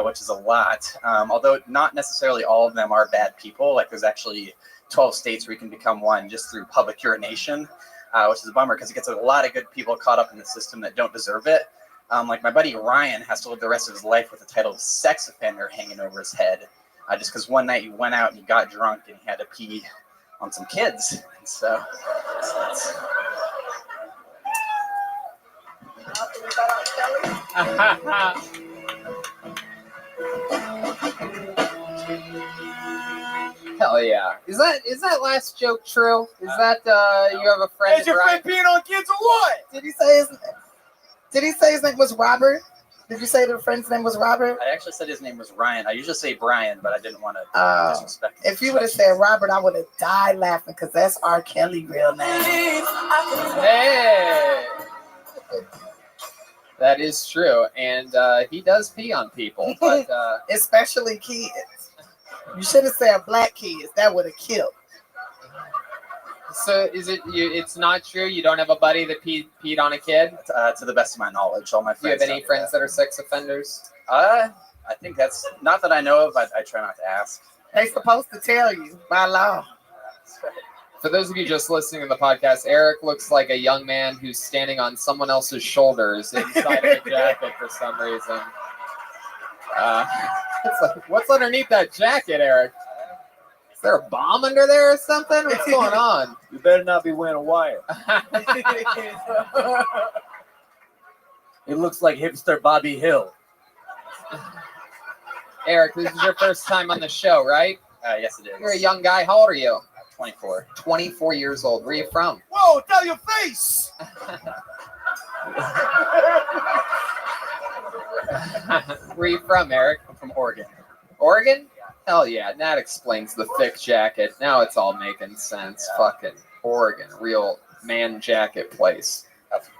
which is a lot. Although not necessarily all of them are bad people. Like there's actually 12 states where you can become one just through public urination, which is a bummer because it gets a lot of good people caught up in the system that don't deserve it. Like my buddy Ryan has to live the rest of his life with the title of sex offender hanging over his head, just because one night he went out and he got drunk and he had to pee on some kids. And so that's Hell yeah. Is that last joke true? Is that you have a friend? Is your friend peeing on kids or what? Did he say his name was Robert? Did you say the friend's name was Robert? I actually said his name was Ryan. I usually say Brian, but I didn't want to disrespect him. If you would have said Robert, I would have died laughing because that's R. Kelly real name. Hey. That is true, and he does pee on people, but especially kids. You should have said black kids. That would have killed. So is it? It's not true. You don't have a buddy that peed on a kid? To the best of my knowledge, all my friends. Do you have any friends that are sex offenders? I think that's not that I know of. I try not to ask. They're supposed to tell you by law. For those of you just listening to the podcast, Eric looks like a young man who's standing on someone else's shoulders inside of a jacket for some reason. What's underneath that jacket, Eric? Is there a bomb under there or something? What's going on? You better not be wearing a wire. It looks like hipster Bobby Hill. Eric, this is your first time on the show, right? Yes, it is. You're a young guy. How old are you? 24. 24 years old. Where are you from? Whoa, tell your face! Where are you from, Eric? I'm from Oregon. Oregon? Hell yeah, that explains the thick jacket. Now it's all making sense. Fucking Oregon, real man jacket place.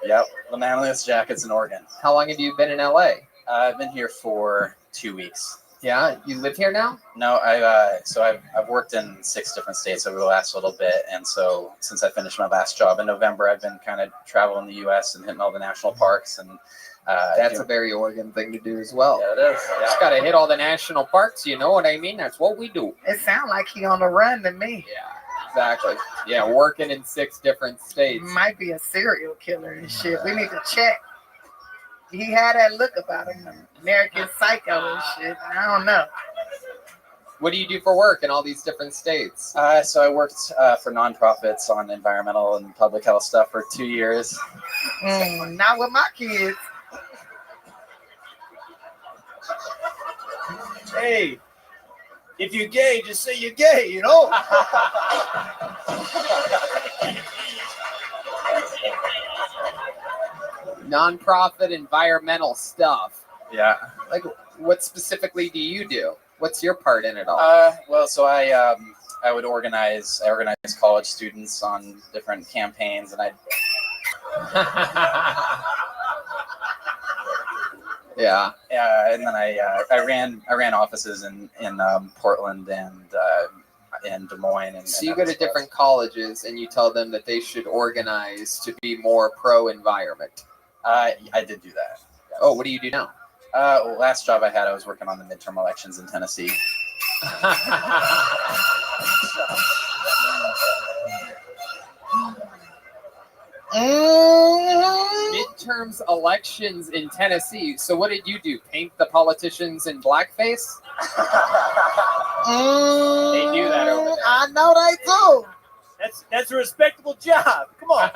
Yep, the manliest jackets in Oregon. How long have you been in LA? I've been here for 2 weeks. Yeah, you live here now? No, I've worked in 6 different states over the last little bit, and so since I finished my last job in November, I've been kind of traveling the U.S. and hitting all the national parks and. That's a very Oregon thing to do as well. Yeah, it is. Yeah. Just gotta hit all the national parks. You know what I mean? That's what we do. It sounds like he on the run to me. Yeah, exactly. Yeah, working in 6 different states. Might be a serial killer and shit. We need to check. He had that look about him, American Psycho and shit. I don't know. What do you do for work in all these different states? So I worked for nonprofits on environmental and public health stuff for 2 years. Not with my kids. Hey, if you're gay, just say you're gay, you know? Nonprofit environmental stuff. Yeah. Like, what specifically do you do? What's your part in it all? Well, so I would organize college students on different campaigns, and Yeah. And then I ran offices in Portland, and in Des Moines. And So you go to different colleges and you tell them that they should organize to be more pro-environment. I did do that. Oh, what do you do now? Last job I had, I was working on the midterm elections in Tennessee. Midterms elections in Tennessee. So what did you do? Paint the politicians in blackface? They do that over there. I know they do. That's a respectable job. Come on.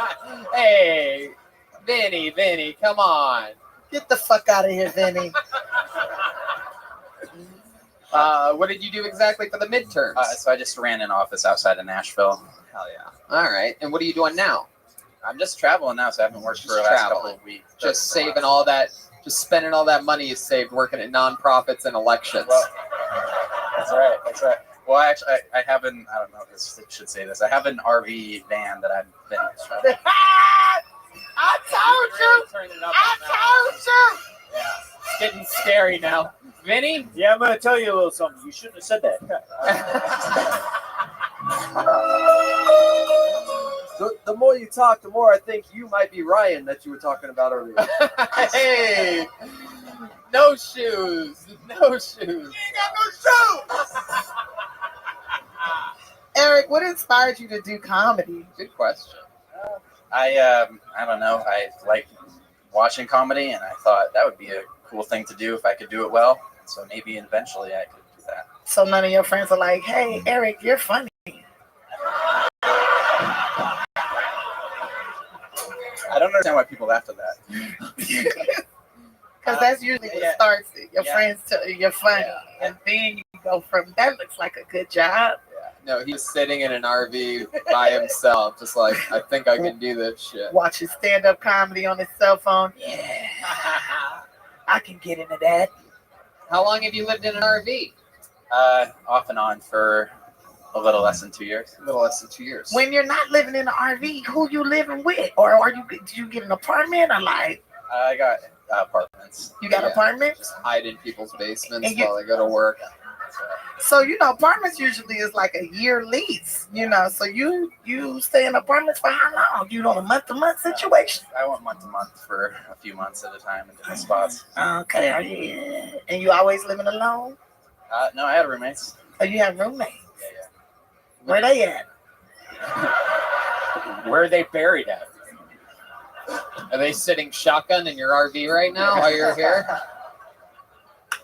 Hey, Vinny, come on. Get the fuck out of here, Vinny. What did you do exactly for the midterms? So I just ran an office outside of Nashville. Hell yeah. All right. And what are you doing now? I'm just traveling now, so I haven't worked for the last couple of weeks. Just saving all that, just spending all that money you saved working at nonprofits and elections. Well, that's right. Well, actually, I have an, I don't know if I should say this, I have an RV van that I've been traveling. I told you. Yeah. It's getting scary now. Vinny? Yeah, I'm going to tell you a little something. You shouldn't have said that. The more you talk, the more I think you might be Ryan that you were talking about earlier. Hey, no shoes. You ain't got no shoes. Eric, what inspired you to do comedy? Good question. I don't know. I like watching comedy, and I thought that would be a cool thing to do if I could do it well. So maybe eventually I could do that. So none of your friends are like, hey, Eric, you're funny. I don't understand why people laugh at that. Because that's usually what starts it. Your friends tell you you're funny. And then you go from, that looks like a good job. No, he was sitting in an RV by himself, just like, I think I can do this shit. Watching stand-up comedy on his cell phone. Yeah. I can get into that. How long have you lived in an RV? Off and on for a little less than 2 years. A little less than 2 years. When you're not living in an RV, who you living with? Or did you get an apartment or like? I got apartments. You got apartments? Just hide in people's basements And you- while they go to work. So, apartments usually is like a year lease, so you stay in apartments for how long? You on a month-to-month situation? I went month to month for a few months at a time in different spots. Okay. And you always living alone? No, I had roommates. Oh, you have roommates? Yeah. Where they at? Where are they buried at? Are they sitting shotgun in your RV right now while you're here?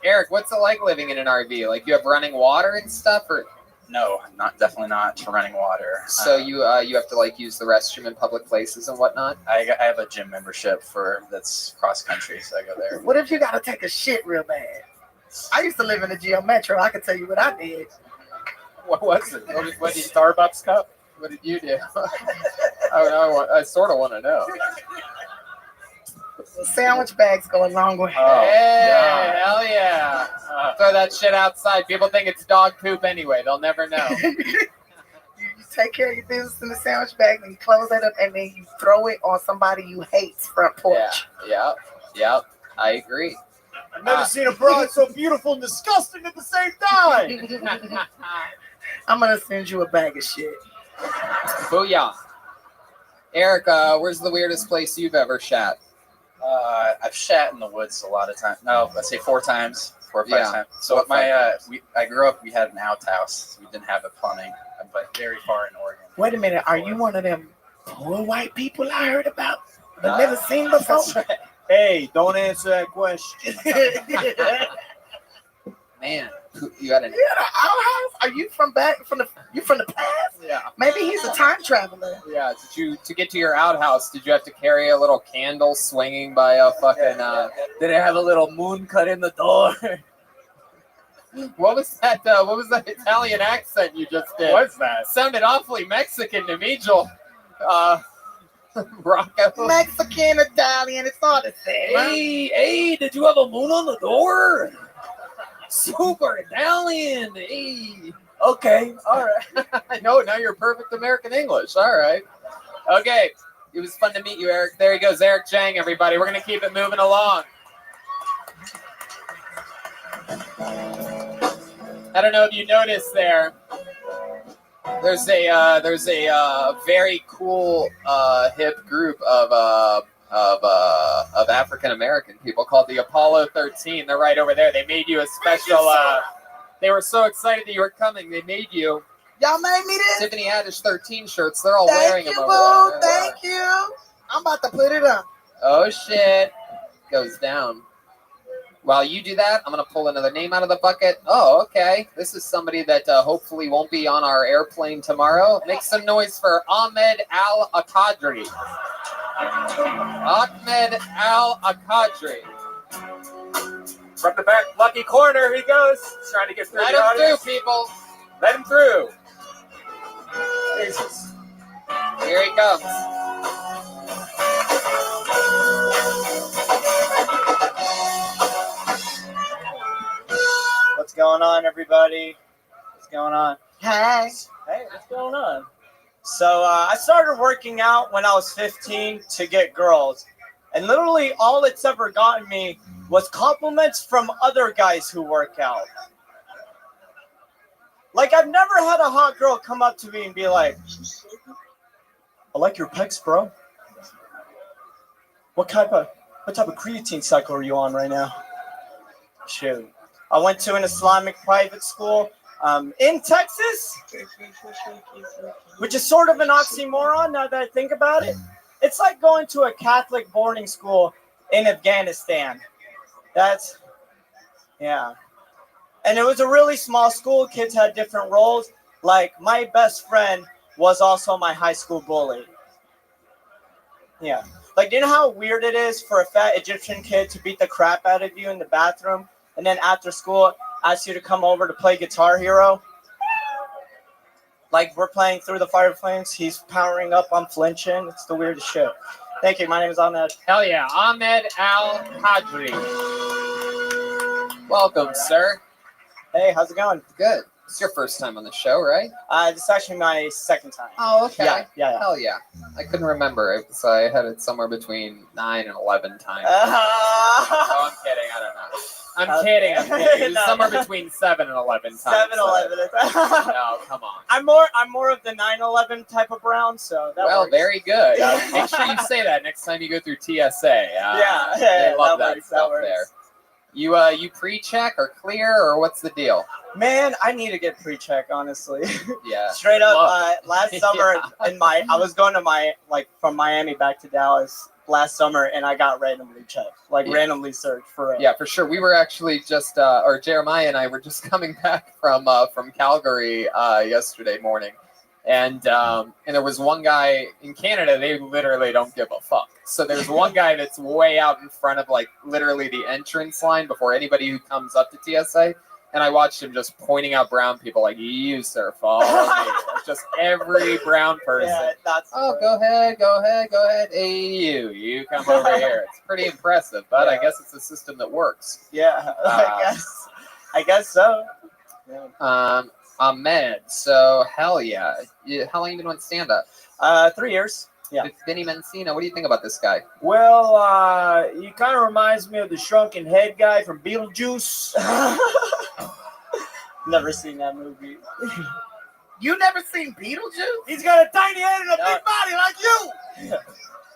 Eric, what's it like living in an RV? Like, you have running water and stuff, or No, definitely not running water. so you have to like use the restroom in public places and whatnot? I have a gym membership that's cross country, so I go there. What if you got to take a shit real bad? I used to live in the Geo Metro. I can tell you what I did. What was it? What did Starbucks cup? What did you do? I sort of want to know. Sandwich bags go a long way. Hey, hell yeah. Throw that shit outside. People think it's dog poop anyway. They'll never know. You take care of your business in the sandwich bag, and you close it up, and then you throw it on somebody you hate's front porch. Yeah. I agree. I've never seen a broad so beautiful and disgusting at the same time. I'm going to send you a bag of shit. Booyah. Eric, where's the weirdest place you've ever shat? I've shat in the woods a lot of times. No, let's say 4 or 5 times. So I grew up, we had an outhouse. We didn't have a plumbing, but very far in Oregon. Wait a minute. Are you one of them poor white people I heard about but never seen before? Hey, don't answer that question. Man, you had an outhouse? Are you from the past? Yeah. Maybe he's a time traveler. Yeah, to get to your outhouse, did you have to carry a little candle swinging by a fucking, did it have a little moon cut in the door? What was that Italian accent you just did? What's that? Sounded awfully Mexican to me, Joel. Rocco. Mexican, Italian, it's all the same. Hey, did you have a moon on the door? Super Italian. Hey. Okay, all right. No, now you're perfect American English. All right. Okay. It was fun to meet you, Eric. There he goes, Eric Chang, everybody. We're going to keep it moving along. I don't know if you noticed there, There's a very cool hip group of African American people called the Apollo 13. They're right over there. They made you a special. They were so excited that you were coming. They made you. Y'all made me this. Tiffany Haddish 13 shirts. They're all wearing Thank them you, over boo. there. Thank you. I'm about to put it on. Oh shit! Goes down. While you do that, I'm gonna pull another name out of the bucket. Oh, okay. This is somebody that hopefully won't be on our airplane tomorrow. Make some noise for Ahmed Al-Akadri. Ahmed Al-Akadri. From the back, lucky corner, he goes. He's trying to get through Let the him audience. through, people. Let him through. Jesus. Here he comes. What's going on, everybody? What's going on? Hey. Hey, what's going on? So I started working out when I was 15 to get girls. And literally all it's ever gotten me was compliments from other guys who work out. Like, I've never had a hot girl come up to me and be like, I like your pecs, bro. What type of creatine cycle are you on right now? Shoot. I went to an Islamic private school in Texas, which is sort of an oxymoron now that I think about it. It's like going to a Catholic boarding school in Afghanistan. Yeah. And it was a really small school. Kids had different roles. Like, my best friend was also my high school bully. Yeah. Like, you know how weird it is for a fat Egyptian kid to beat the crap out of you in the bathroom and then after school ask you to come over to play Guitar Hero? Like, we're playing Through the Fire Flames. He's powering up. I'm flinching. It's the weirdest shit. Thank you. My name is Ahmed. Hell yeah. Ahmed Al-Kadri. Welcome, sir. Hey, how's it going? Good. It's your first time on the show, right? This is actually my second time. Oh, okay. Yeah. Hell yeah. I couldn't remember. So I had it somewhere between 9 and 11 times. No, I'm kidding. I don't know. I'm kidding. It was somewhere between 7 and 11 times. 7-11. No, come on. I'm more of the 9/11 type of brown, so that Well, works. very good. Make sure you say that next time you go through TSA. They love that stuff there. You pre-check or clear or what's the deal? Man, I need to get pre-check, honestly. Yeah. Straight up, last summer I was going to from Miami back to Dallas last summer, and I got randomly checked, randomly searched for it. Yeah, for sure. We were actually just, or Jeremiah and I were just coming back from Calgary yesterday morning, and there was one guy in Canada. They literally don't give a fuck. So there's one guy that's way out in front of literally the entrance line before anybody who comes up to TSA. And I watched him just pointing out brown people like, you, sir, follow me. It's just every brown person. Yeah, that's go ahead. Hey, you come over here. It's pretty impressive, but I guess it's a system that works. Yeah, I guess so. Yeah. Ahmed, so hell yeah. How long you been on stand-up? 3 years. Yeah. With Vinny Mencino, what do you think about this guy? Well, he kind of reminds me of the shrunken head guy from Beetlejuice. Never seen that movie. You never seen Beetlejuice? He's got a tiny head and a big body like you.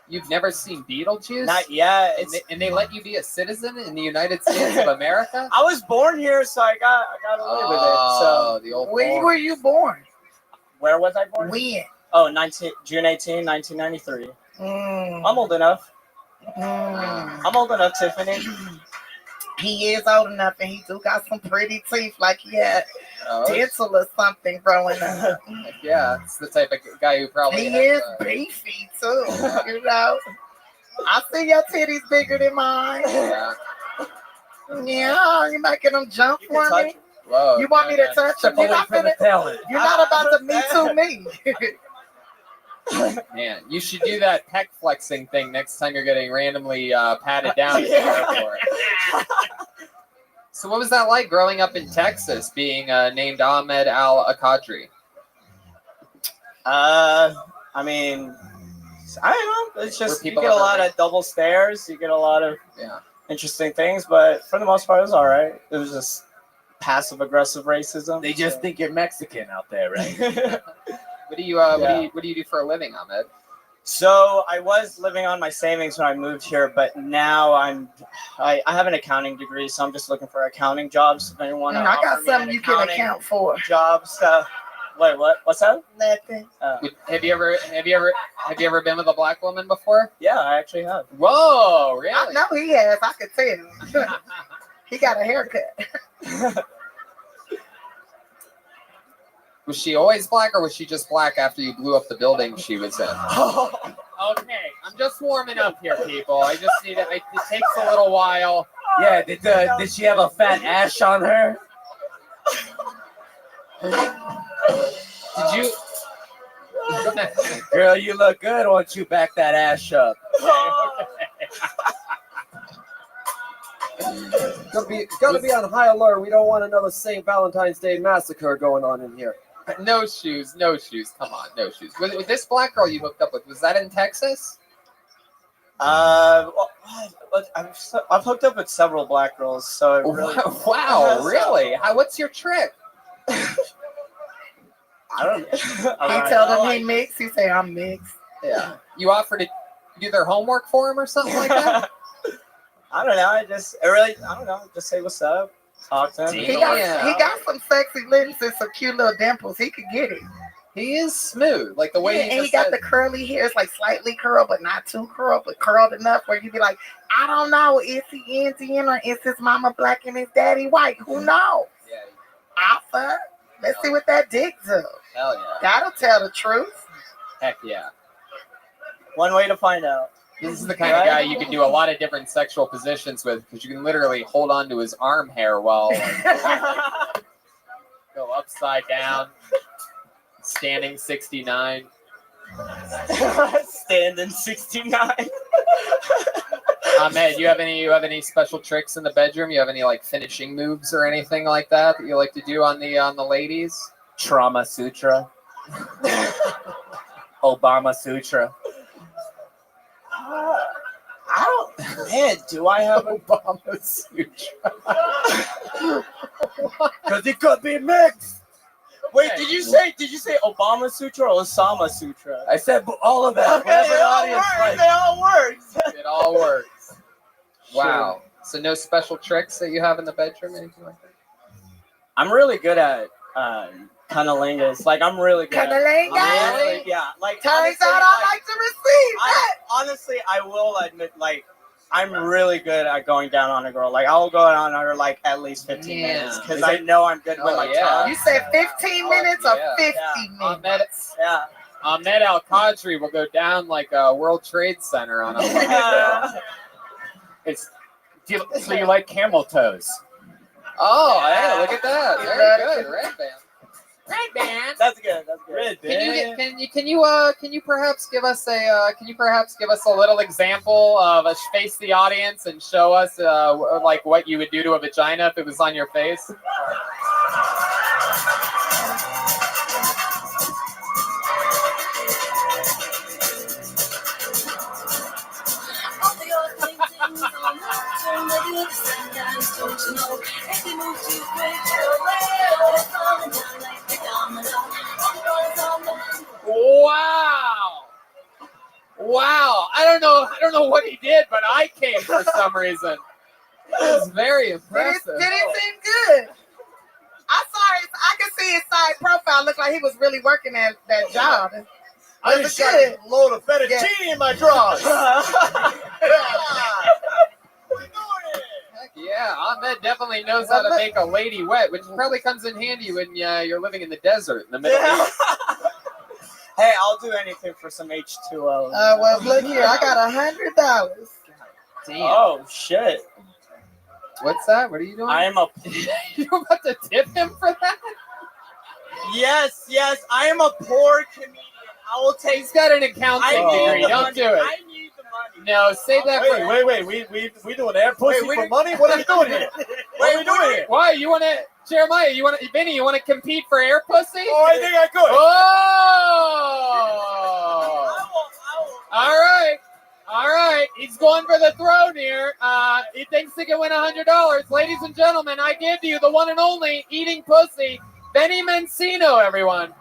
You've never seen Beetlejuice? Not yet. And they let you be a citizen in the United States of America? I was born here, so I got away with it. So the old When were you born? Where was I born? When? Oh, June 18, 1993. I'm old enough. I'm old enough, Tiffany. He is old enough, and he do got some pretty teeth, like he had dental or something growing up. Yeah, it's the type of guy who probably He is beefy too, you know. I see your titties bigger than mine. Yeah, you making them jump for me? Whoa, you want me to touch them? You're not about to me too me. Man, you should do that pec flexing thing next time you're getting randomly patted down at the airport. So what was that like growing up in Texas, being named Ahmed Al-Akadri? I mean, I don't know. It's just you get a lot of double stares. You get a lot of interesting things, but for the most part, it was all right. It was just passive aggressive racism. They just think you're Mexican out there, right? What do you do for a living, Ahmed? So I was living on my savings when I moved here, but now I have an accounting degree, so I'm just looking for accounting jobs. If anyone I got something you can account for. Jobs. Wait, what? What's that? Nothing. Have you ever been with a black woman before? Yeah, I actually have. Whoa, really? I know he has. I could tell. He got a haircut. Was she always black, or was she just black after you blew up the building she was in? Okay, I'm just warming up here, people. I just need it. It takes a little while. Yeah, did she have a fat ash on her? Did you? Girl, you look good once you back that ash up. Gotta be on high alert. We don't want another St. Valentine's Day massacre going on in here. No shoes. Come on, no shoes. With this black girl you hooked up with, was that in Texas? Well, I've hooked up with several black girls, so it really. Wow, really? What's your trick? I don't know. He told him he mixed. He said, I'm mixed. Yeah. You offered to do their homework for him or something like that? I don't know. I don't know. Just say what's up. Talk to him. He got some sexy lips and some cute little dimples. He could get it. He is smooth, like the way he got the curly hair. It's like slightly curled, but not too curled, but curled enough where you'd be like, I don't know, is he Indian or is his mama black and his daddy white? Who knows? Alpha. Let's see what that dick do. Hell yeah. That'll tell the truth. Heck yeah. One way to find out. This is the kind of guy you can do a lot of different sexual positions with, because you can literally hold on to his arm hair while go upside down, standing 69. Standing 69. Ahmed, you have any special tricks in the bedroom? You have any like finishing moves or anything like that you like to do on the ladies? Trauma Sutra. Obama Sutra. I don't. Man, do I have Obama Sutra? Because it could be mixed. Wait, did you say Obama Sutra or Osama Sutra? I said all of that. Okay, they all work. It all works. Wow. So no special tricks that you have in the bedroom, anything like that? I'm really good at cunnilingus. Like I'm really good. Cunnilingus? Yeah. Like Turns honestly, out I like to receive that. Honestly, I will admit, like I'm really good at going down on a girl. Like I'll go down on her like at least 15 minutes because I know I'm good with my tongue. You said 15 minutes or 50 minutes? Yeah. Ahmed Al-Qadri will go down like a World Trade Center on a. So you like camel toes? Oh, yeah, look at that. Very good. Red band. Red band. That's good. Red band. Can you perhaps give us a little example of face the audience and show us like what you would do to a vagina if it was on your face? Wow. I don't know what he did, but I came for some reason. It was very impressive. Did it seem good? I could see his side profile. Looked like he was really working at that job. I just got a load of fettuccine in my drawers. Yeah, Ahmed definitely knows how to make a lady wet, which probably comes in handy when you're living in the desert in the Middle East. Hey, I'll do anything for some H2O. Well, look here. I got $100. Damn. Oh, shit. What's that? What are you doing? I am a... You're about to tip him for that? Yes. I am a poor comedian. I will take... He's got an accounting degree. Don't do it. I need the money. No, save that for... Wait. We doing air pussy for money? What are we doing here? What are we doing here? Why? You want to... Jeremiah, Vinny, you want to compete for air pussy? Oh, I think I could. Oh! All right. All right, he's going for the throne here. He thinks he can win $100. Ladies and gentlemen, I give you the one and only eating pussy, Benny Mancino, everyone.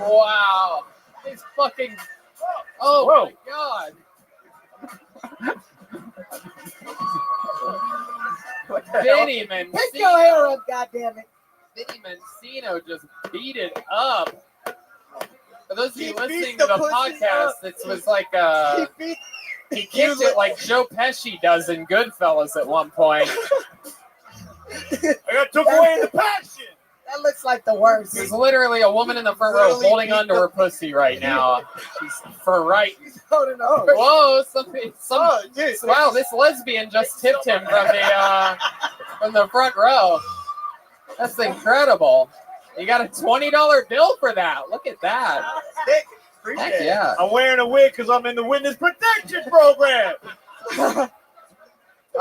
Wow. He's fucking. Oh, Whoa. my God. Benny Mancino. Pick your hair up, goddammit. Benny Mancino just beat it up. For those of you He listening beat to the the pussy podcast, up. it was like he kicked it like Joe Pesci does in Goodfellas at one point. I got took away in the passion. That looks like the worst. There's literally a woman in the front row Literally holding beat onto her pussy right now. She's for right. Holding on. Whoa! Wow! This lesbian just tipped him from the front row. That's incredible. You got a $20 bill for that. Look at that. Heck yeah. I'm wearing a wig because I'm in the witness protection program.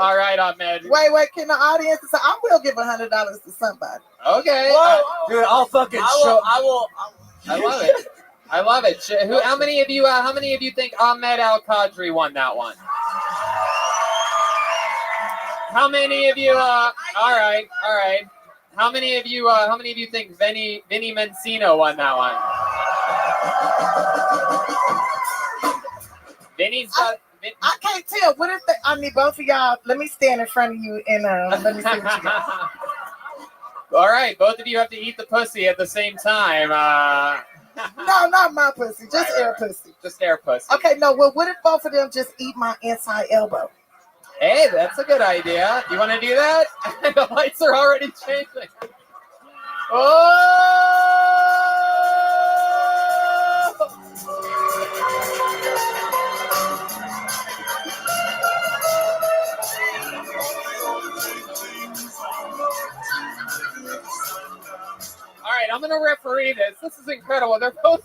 All right, Ahmed. Wait, can the audience say, I will give $100 to somebody. Okay. Dude, I'll fucking show. I love it. I love it. How many of you think Ahmed Al-Qadri won that one? How many of you? All right. How many of you think Vinny Mancino won that one? Vinny's got. I can't tell. What if I need both of y'all? Let me stand in front of you and let me see what you got. All right, both of you have to eat the pussy at the same time. No, not my pussy. Just air pussy. Just air pussy. Okay, no. Well, what if both of them just eat my inside elbow? Hey, that's a good idea. You want to do that? The lights are already changing. All right, I'm going to referee this. This is incredible. They're both.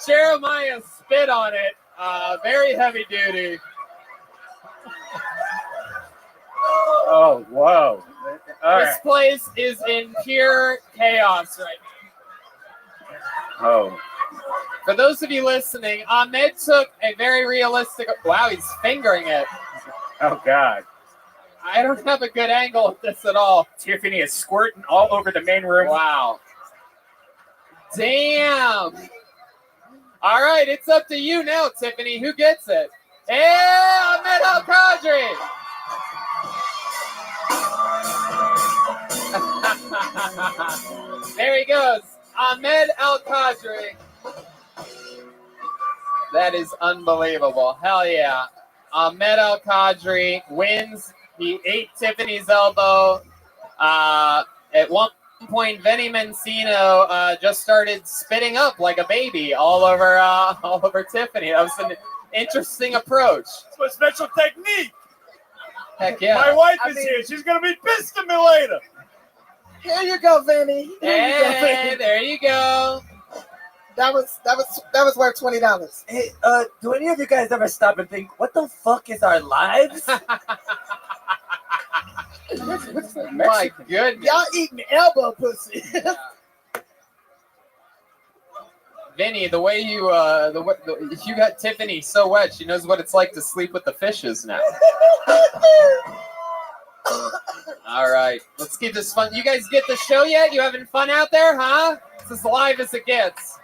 Jeremiah spit on it. Very heavy duty. Oh, whoa. All This right. place is in pure chaos right now. Oh. For those of you listening, Ahmed took a very realistic. Wow, he's fingering it. Oh, God. I don't have a good angle of this at all. Tiffany is squirting all over the main room. Wow. Damn. All right, it's up to you now, Tiffany. Who gets it? Hey, Ahmed Al-Qadri. There he goes. Ahmed Al-Qadri. That is unbelievable. Hell yeah. Ahmed Al-Qadri wins. He ate Tiffany's elbow. At one point, Vinny Mancino just started spitting up like a baby all over Tiffany. That was an interesting approach. It's my special technique. Heck yeah. My wife is here. She's gonna be pissed at me later. Here you go, Vinny. Hey, there you go. That was worth $20. Hey, do any of you guys ever stop and think, what the fuck is our lives? My goodness. Y'all eating elbow pussy. Vinny, the way you got Tiffany so wet, she knows what it's like to sleep with the fishes now. All right, let's keep this fun. You guys get the show yet? You having fun out there, huh? It's as live as it gets.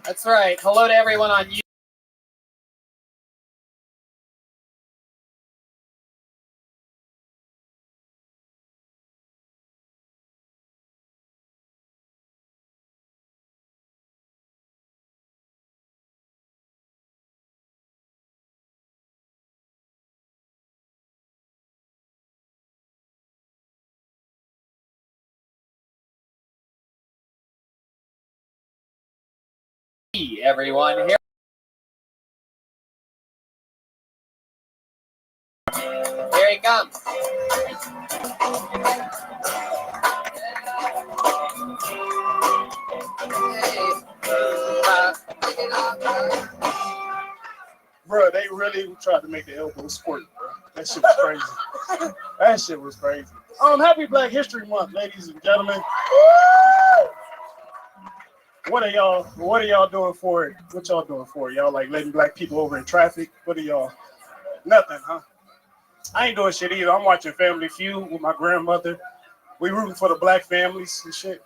That's right. Hello to everyone on YouTube. Everyone here. Here he comes. Bro, they really tried to make the elbow squirt, bro. That shit was crazy. That shit was crazy. Happy Black History Month, ladies and gentlemen. What are y'all doing for it? What y'all doing for it? Y'all like letting black people over in traffic? What are y'all? Nothing, huh? I ain't doing shit either. I'm watching Family Feud with my grandmother. We rooting for the black families and shit.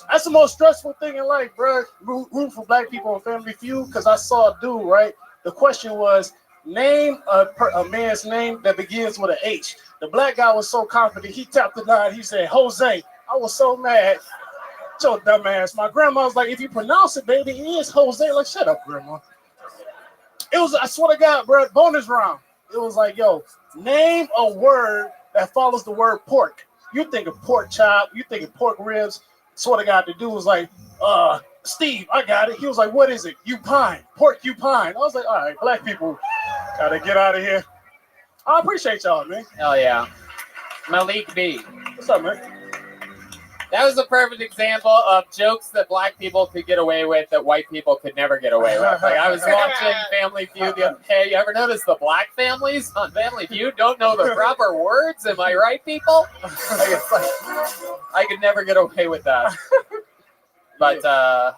That's the most stressful thing in life, bro. Rooting for black people on Family Feud, because I saw a dude, right? The question was, name a man's name that begins with an H. The black guy was so confident, he tapped the line, he said, Jose. I was so mad. Your dumb ass. My grandma was like, if you pronounce it, baby, it is Jose. Like, shut up, grandma. It was, I swear to God, bro, bonus round. It was like, yo, name a word that follows the word pork. You think of pork chop, you think of pork ribs. Swear to God, the dude was like, Steve, I got it. He was like, what is it? You pine. Pork you pine. I was like, all right, black people gotta get out of here. I appreciate y'all, man. Hell yeah. Malik B. What's up, man? That was a perfect example of jokes that black people could get away with that white people could never get away with. Like, I was watching Family Feud the other day. You ever notice the black families on Family Feud don't know the proper words? Am I right, people? Like, it's like, I could never get away with that. But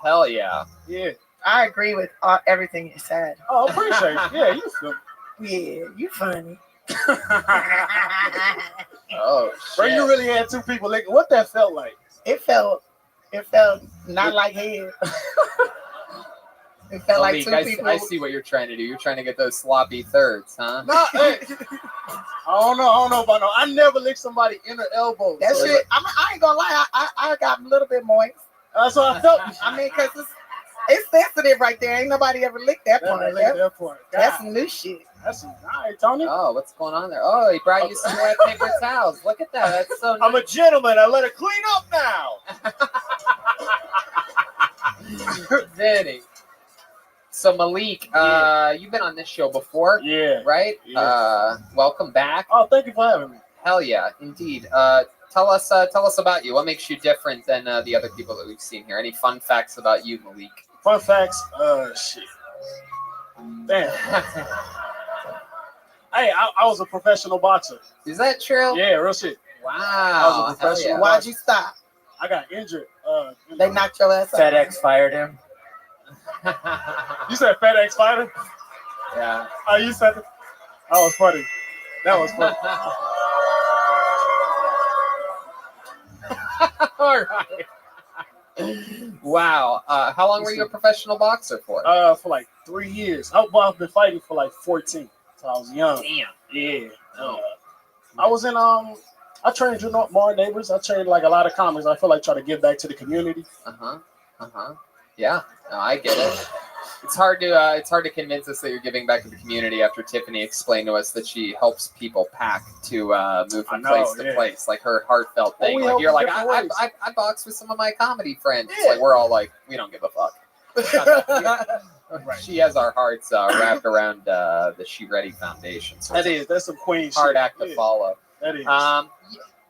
hell yeah. Yeah. I agree with everything you said. Oh, appreciate it. Yeah, you feel. Yeah, you funny. Oh, bro, you really had two people. Like, what that felt like? It felt not like head. It felt like two people. I see what you're trying to do. You're trying to get those sloppy thirds, huh? No, hey. I don't know about no. I never licked somebody in the elbow. That shit. Like, I ain't gonna lie. I got a little bit moist. That's what I felt. I mean, cause it's sensitive right there. Ain't nobody ever licked that part. That's some new shit. That's some, all right, Tony. Oh, what's going on there? Oh, he brought you some wet paper towels. Look at that. That's so nice. I'm a gentleman. I let it clean up now. Danny. So Malik, you've been on this show before. Yeah. Right? Yeah. Welcome back. Oh, thank you for having me. Hell yeah, indeed. Tell us about you. What makes you different than the other people that we've seen here? Any fun facts about you, Malik? Fun facts? Shit. Damn. Hey, I was a professional boxer. Is that true? Yeah, real shit. Wow. I was a professional boxer. Why'd you stop? I got injured. They knocked your ass out. FedEx fired him. You said FedEx fighter? Yeah. Oh, you said it? That was funny. That was funny. All right. Wow. How long were you a professional boxer for? For like 3 years. I've been fighting for like 14. So I was young. Damn. Yeah. I was in I trained more neighbors. I trained like a lot of comics. I feel like trying to give back to the community. Yeah. No, I get it. It's hard to convince us that you're giving back to the community after Tiffany explained to us that she helps people pack to move from place to place, like her heartfelt thing. Like you're like, I box with some of my comedy friends. Yeah. It's like we're all like, we don't give a fuck. Right. She has our hearts wrapped around the She Ready Foundation. So that's some queen hard shit. act to follow. That is.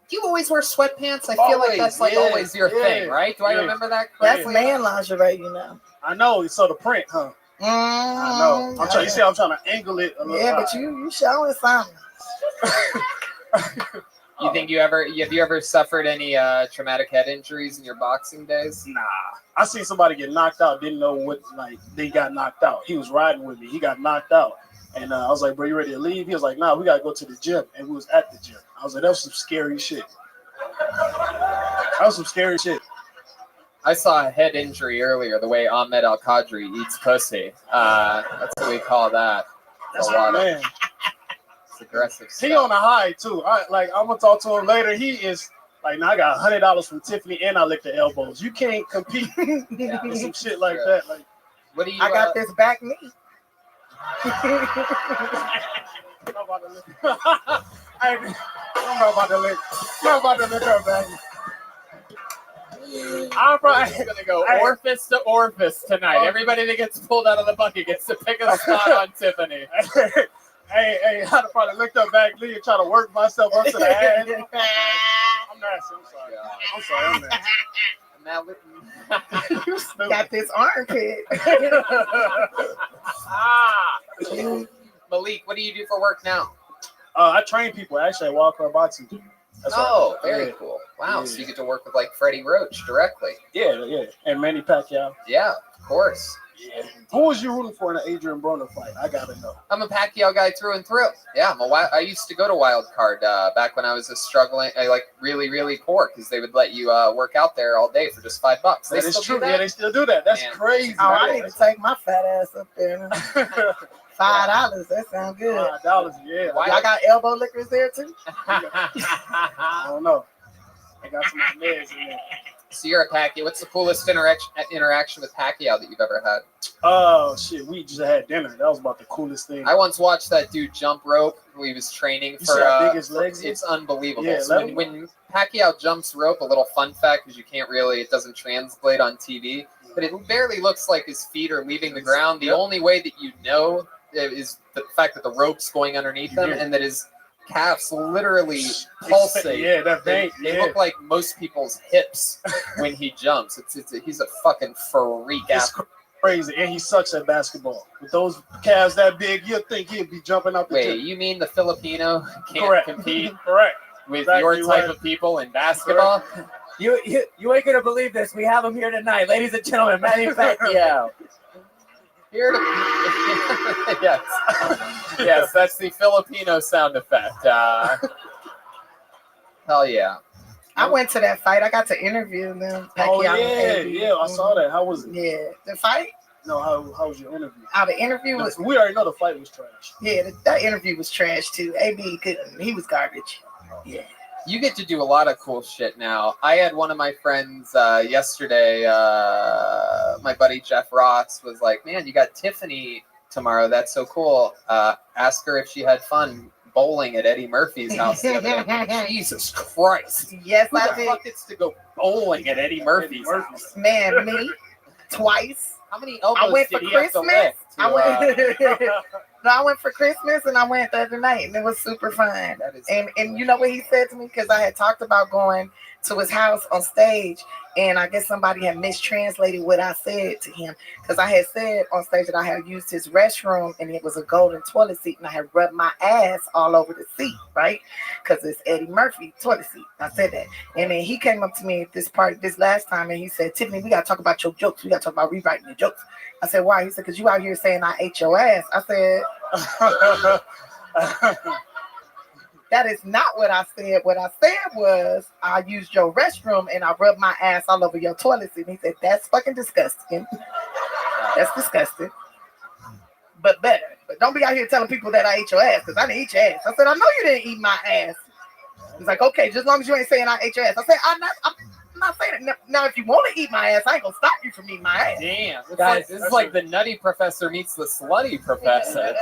Do you always wear sweatpants? I feel like that's like always your thing, right? Do I remember that correctly? That's man lingerie, you know. I know. So the print, huh? I know. I'm trying. You see, I'm trying to angle it a little. Yeah, but you showing something. You think have you ever suffered any traumatic head injuries in your boxing days? Nah. I seen somebody get knocked out. Didn't know what they got knocked out. He was riding with me. He got knocked out. And I was like, bro, you ready to leave? He was like, nah, we got to go to the gym. And we was at the gym. I was like, that was some scary shit. I saw a head injury earlier, the way Ahmed Al-Qadri eats pussy. That's what we call that. That's a lot, man. It's aggressive stuff. He on a high, too. I'm going to talk to him later. He is like, now I got $100 from Tiffany and I lick the elbows. You can't compete with some shit like that. Like, what do you? I got this back knee. I'm not about to lick. I'm not about to lick her back. I'm probably We're gonna go orifice to orifice tonight. Everybody that gets pulled out of the bucket gets to pick a spot on Tiffany. Hey, I'd have probably looked up back Lee and try to work myself up to the ad. I'm nasty. I'm sorry. I'm nasty. Now, Got this armpit. Malik, what do you do for work now? I train people actually at Wildcard Boxing Gym. That's Oh, right. very Yeah. cool. Wow, Yeah. so you get to work with like Freddie Roach directly. Yeah, and Manny Pacquiao. Yeah, of course. Yeah. Who was you rooting for in the Adrian Broner fight? I gotta know. I'm a Pacquiao guy through and through. Yeah, I used to go to Wild Card back when I was really, really poor because they would let you work out there all day for just $5. That is true. Yeah, they still do that. That's crazy. Oh, I need to take my fat ass up there. $5. That sounds good. $5, yeah. Y'all got elbow liquors there too? I don't know. I got some meds in there. So you're a Pacquiao. What's the coolest interaction with Pacquiao that you've ever had? Oh shit, we just had dinner. That was about the coolest thing. I once watched that dude jump rope when he was training You for. see how big his legs It's unbelievable. Yeah, So when Pacquiao jumps rope, a little fun fact because it doesn't translate on TV, but it barely looks like his feet are leaving the ground. The only way that you know is the fact that the rope's going underneath them and that his calves literally pulsate. Yeah, that They look like most people's hips when he jumps. He's a fucking freak. It's crazy, and he sucks at basketball. With those calves that big, you'd think he'd be jumping up the Wait, gym. you mean the Filipino can't Correct. compete Correct. with Exactly your type right. of people in basketball? You ain't gonna believe this. We have him here tonight, ladies and gentlemen. Manny Pacquiao. Here to yes, that's the Filipino sound effect. Hell yeah! I went to that fight. I got to interview them. Oh Pacquiao and yeah, AB. I saw that. How was it? Yeah, the fight. No, how was your interview? The interview was. We already know the fight was trash. Yeah, that interview was trash too. AB couldn't. He was garbage. Yeah. You get to do a lot of cool shit now. I had one of my friends yesterday, my buddy Jeff Ross was like, man, you got Tiffany tomorrow. That's so cool. Ask her if she had fun bowling at Eddie Murphy's house the other day. Jesus Christ. Yes, Who I the did. fuck gets to go bowling at Eddie Murphy's house? Man, me twice. How many elbows I went for did he have to Christmas. lift to, I went for Christmas and I went the other night and it was super fun. And you know what he said to me? Because I had talked about going to his house on stage and I guess somebody had mistranslated what I said to him. Because I had said on stage that I had used his restroom and it was a golden toilet seat and I had rubbed my ass all over the seat, right? Because it's Eddie Murphy toilet seat. I said that. And then he came up to me at this last time and he said, Tiffany, we got to talk about your jokes. We got to talk about rewriting your jokes. I said, why? He said, because you out here saying I ate your ass. I said, that is not what I said. What I said was I used your restroom and I rubbed my ass all over your toilet seat. And he said, that's fucking disgusting. That's disgusting. But better. But don't be out here telling people that I ate your ass because I didn't eat your ass. I said, I know you didn't eat my ass. He's like, okay, just as long as you ain't saying I ate your ass. I said, I'm not saying it. Now, if you want to eat my ass, I ain't gonna stop you from eating my ass. Damn. Guys, This is like the nutty professor meets the slutty professor.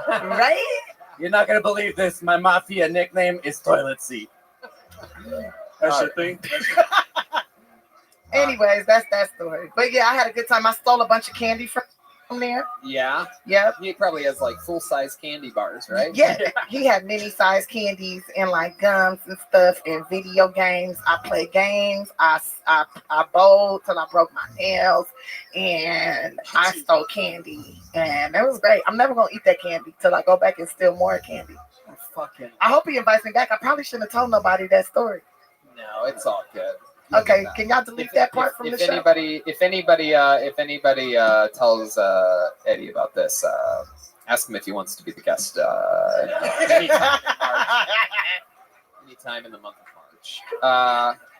Right? You're not gonna believe this. My mafia nickname is Toilet Seat. That's your thing. Anyways, that's that story. But yeah, I had a good time. I stole a bunch of candy from there. Yeah. Yep. He probably has like full-size candy bars, right? Yeah, he had mini-sized candies and like gums and stuff and video games. I played games. I bowled till I broke my nails, and I stole candy, and it was great. I'm never gonna eat that candy till I go back and steal more candy. I hope he invites me back. I probably shouldn't have told nobody that story. No, it's all good. Okay, can y'all delete that part from the show? If anybody tells Eddie about this, ask him if he wants to be the guest anytime in the month of March.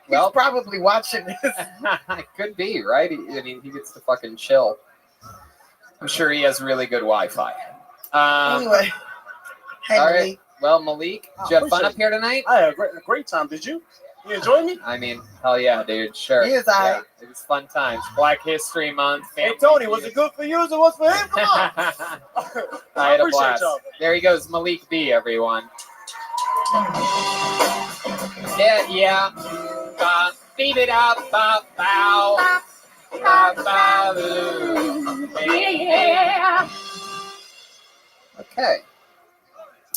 He's probably watching this. It could be, right? I mean, he gets to fucking chill. I'm sure he has really good Wi-Fi. Anyway, hey, all right. Malik. Well, Malik, did you have fun up here tonight? I had a great time. Did you? You enjoy me? I mean, hell yeah, dude. Sure. He is all right. It was fun times. Black History Month. Hey, Tony, was it good for you as it was for him? Come on. I had a appreciate blast. y'all. There he goes, Malik B, everyone. Yeah. beat it up, bop, bow. Bop, bow, boo. Yeah. Okay.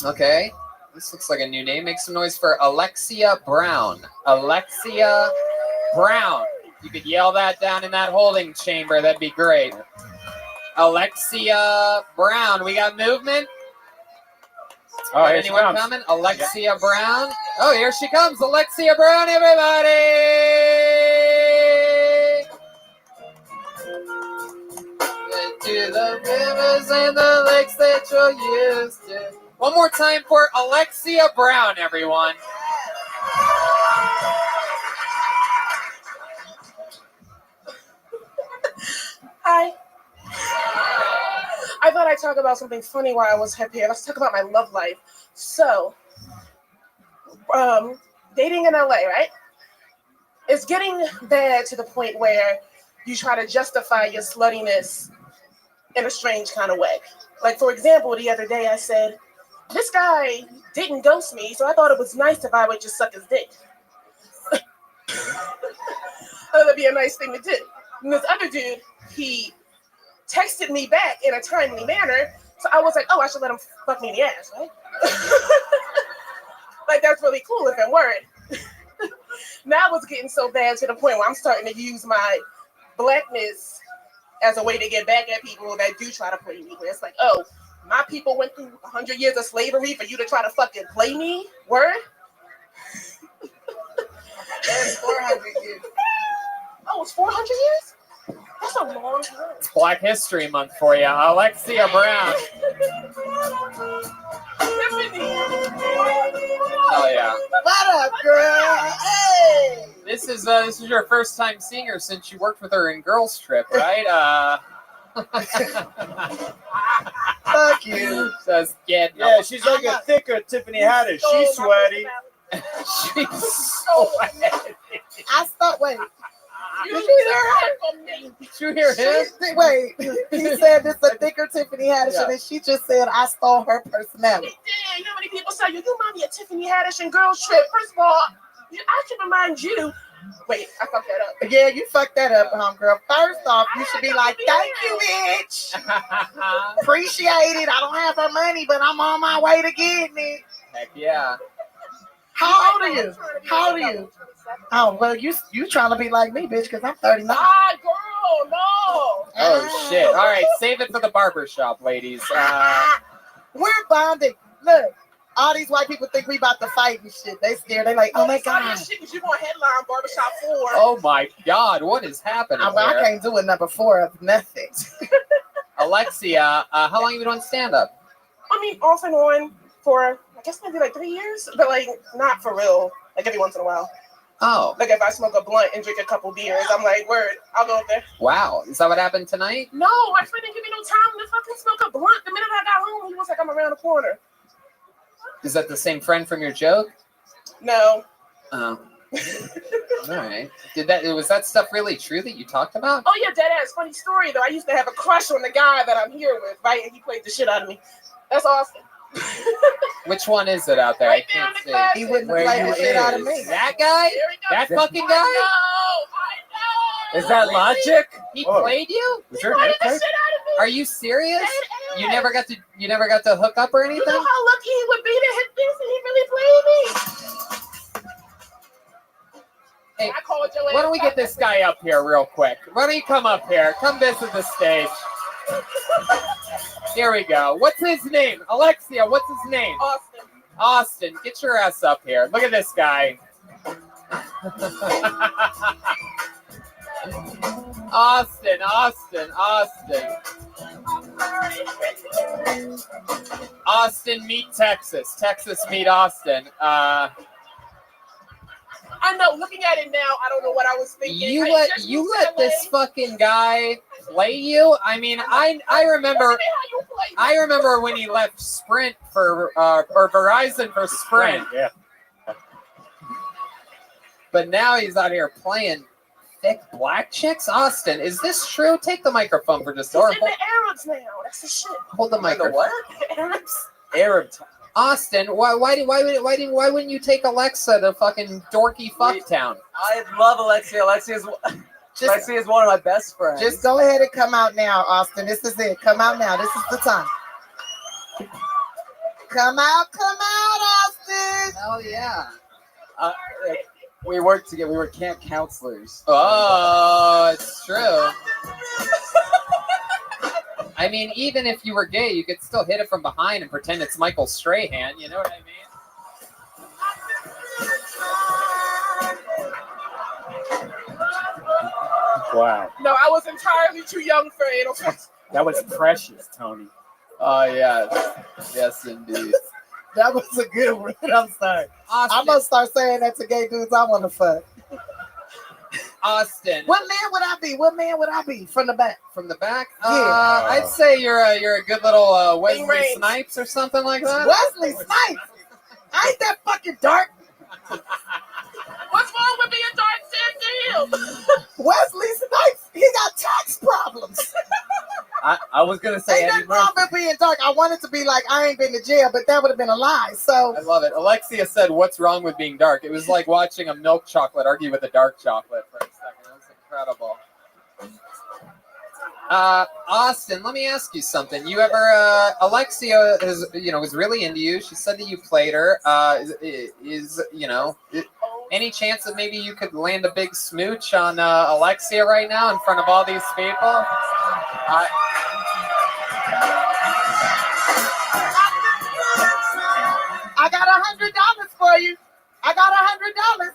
Okay. This looks like a new name. Make some noise for Alexia Brown. Alexia Brown. You could yell that down in that holding chamber. That'd be great. Alexia Brown. We got movement. Oh, Got here she anyone comes. coming? Alexia Brown. Oh, here she comes. Alexia Brown, everybody. To the rivers and the lakes that you're used to. One more time for Alexia Brown, everyone. Hi. I thought I'd talk about something funny while I was up here. Let's talk about my love life. So, dating in LA, right? It's getting bad to the point where you try to justify your sluttiness in a strange kind of way. Like, for example, the other day I said, this guy didn't ghost me, so I thought it was nice if I would just suck his dick. I thought that'd be a nice thing to do. And this other dude, he texted me back in a timely manner, so I was like, oh, I should let him fuck me in the ass, right? Like, that's really cool if it weren't. Now it's getting so bad to the point where I'm starting to use my blackness as a way to get back at people that do try to play me. Where it's like, oh, my people went through 100 years of slavery for you to try to fucking play me? Word? That's 400 years. Oh, it's 400 years? That's a long time. It's Black History Month for you. Alexia Brown. Oh, yeah. What up, girl? Hey! This is your first time seeing her since you worked with her in Girls Trip, right? Fuck you. Just kidding. Yeah, she's like a thicker Tiffany Haddish. She's sweaty. She's sweaty. I thought, wait. Did you hear her? Did you hear him? Wait, he said this a thicker Tiffany Haddish, Yeah. and then she just said I stole her personality. Yeah, you know how many people say you remind me of Tiffany Haddish and Girls Trip? First of all, I should remind you. Wait, I fucked that up. Yeah, you fucked that up, homegirl. First off, you should be like, thank you, bitch. Appreciate it. I don't have her money, but I'm on my way to getting it. Heck yeah. How old are you? How old are you? Oh, well, you trying to be like me, bitch, because I'm 39. Ah, girl, no. Oh, shit. All right, save it for the barber shop, ladies. We're bonding. Look, all these white people think we about to fight and shit. They scared. They like, oh my God. Shit, because you want headline Barbershop 4. Oh, my God. What is happening I here? can't do it number 4 of nothing. Alexia, how long have you been doing stand-up? I mean, off and on for, I guess maybe like 3 years, but like not for real. Like every once in a while. Oh. Like if I smoke a blunt and drink a couple beers, I'm like, word, I'll go up there. Wow. Is that what happened tonight? No, my friend didn't give me no time to fucking smoke a blunt. The minute I got home, he was like, I'm around the corner. Is that the same friend from your joke? No. Oh. All right. Was that stuff really true that you talked about? Oh yeah, dead ass. Funny story though. I used to have a crush on the guy that I'm here with, right? And he played the shit out of me. That's awesome. Which one is it out there? Right I can't see. there in the He wouldn't Where play you the shit out of is. me. That guy? There we go. That fucking guy? I know. Is that Logic? He Oh. played you? Was He there an played the earthquake? shit out of me. Are you serious? Dead ass. You never got to hook up or anything? You know how lucky he would be to hit this and he really played me? Hey, I called your why don't we ass get this guy up here real quick? Why don't you come up here? Come visit the stage. Here we go. What's his name? Alexia, what's his name? Austin. Austin, get your ass up here. Look at this guy. Austin. Austin meet Texas. Texas meet Austin. I know. Looking at it now, I don't know what I was thinking. You I just let moved to LA. this fucking guy play you? I mean, I remember when he left Sprint for or Verizon for Sprint. Yeah. But now he's out here playing thick black chicks. Austin, is this true? Take the microphone for just He's in the Arabs now. That's the shit. hold the microphone. The Arabs? Arab. Austin, why wouldn't you take Alexa to fucking dorky fucktown? I love Alexia. Alexia is one of my best friends. Just go ahead and come out now, Austin. This is it. Come out now. This is the time. Come out, Austin. Hell yeah. We worked together. We were camp counselors. Oh, it's true. I mean, even if you were gay, you could still hit it from behind and pretend it's Michael Strahan. You know what I mean? Wow. No, I was entirely too young for anal sex. That was precious, Tony. Oh, yes. Yes, indeed. That was a good one. I'm sorry. Austin. I'm gonna start saying that to gay dudes I want to fuck. Austin. What man would I be? What man would I be? From the back. From the back? Yeah. I'd say you're a good little Wesley range. Snipes or something like that. Wesley Snipes. I ain't that fucking dark. What's wrong with being dark skinned to you? Wesley Snipes. He got tax problems. I was gonna say Ain't Eddie nothing wrong Murphy. with being dark. I wanted to be like, I ain't been to jail, but that would have been a lie. So I love it. Alexia said, "What's wrong with being dark?" It was like watching a milk chocolate argue with a dark chocolate for a second. It was incredible. Austin, let me ask you something. You ever, Alexia was really into you. She said that you played her. Any chance that maybe you could land a big smooch on Alexia right now in front of all these people? I got $100 for you. I got $100.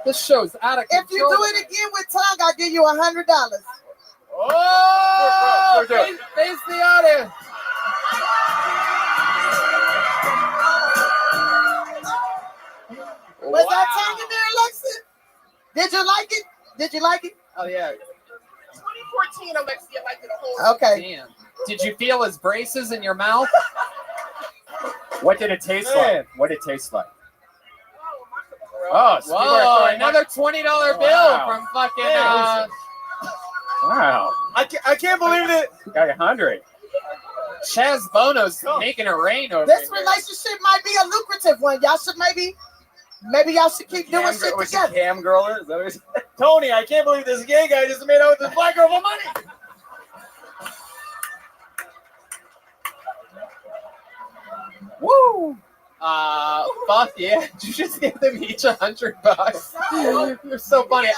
This show's out of control. If you do it again with tongue, I'll give you $100. Oh! Face the audience. Was that tongue in there, Alexia? Did you like it? Did you like it? Oh yeah. 2014, Alexia liked it a whole. Okay. Damn. Did you feel his braces in your mouth? What did it taste Man. like? What did it taste like? Oh, people are whoa! throwing Another $20 bill Wow. from fucking. Wow. I can't believe it. Got 100. Chaz Bono's making it rain over This here. relationship might be a lucrative one. Y'all should maybe y'all should keep doing Cam shit girl- was she together. Cam girl? Is that what it is? Tony, I can't believe this gay guy just made out with this black girl for money. Woo! Fuck yeah! Did you just give them each $100? You're so funny.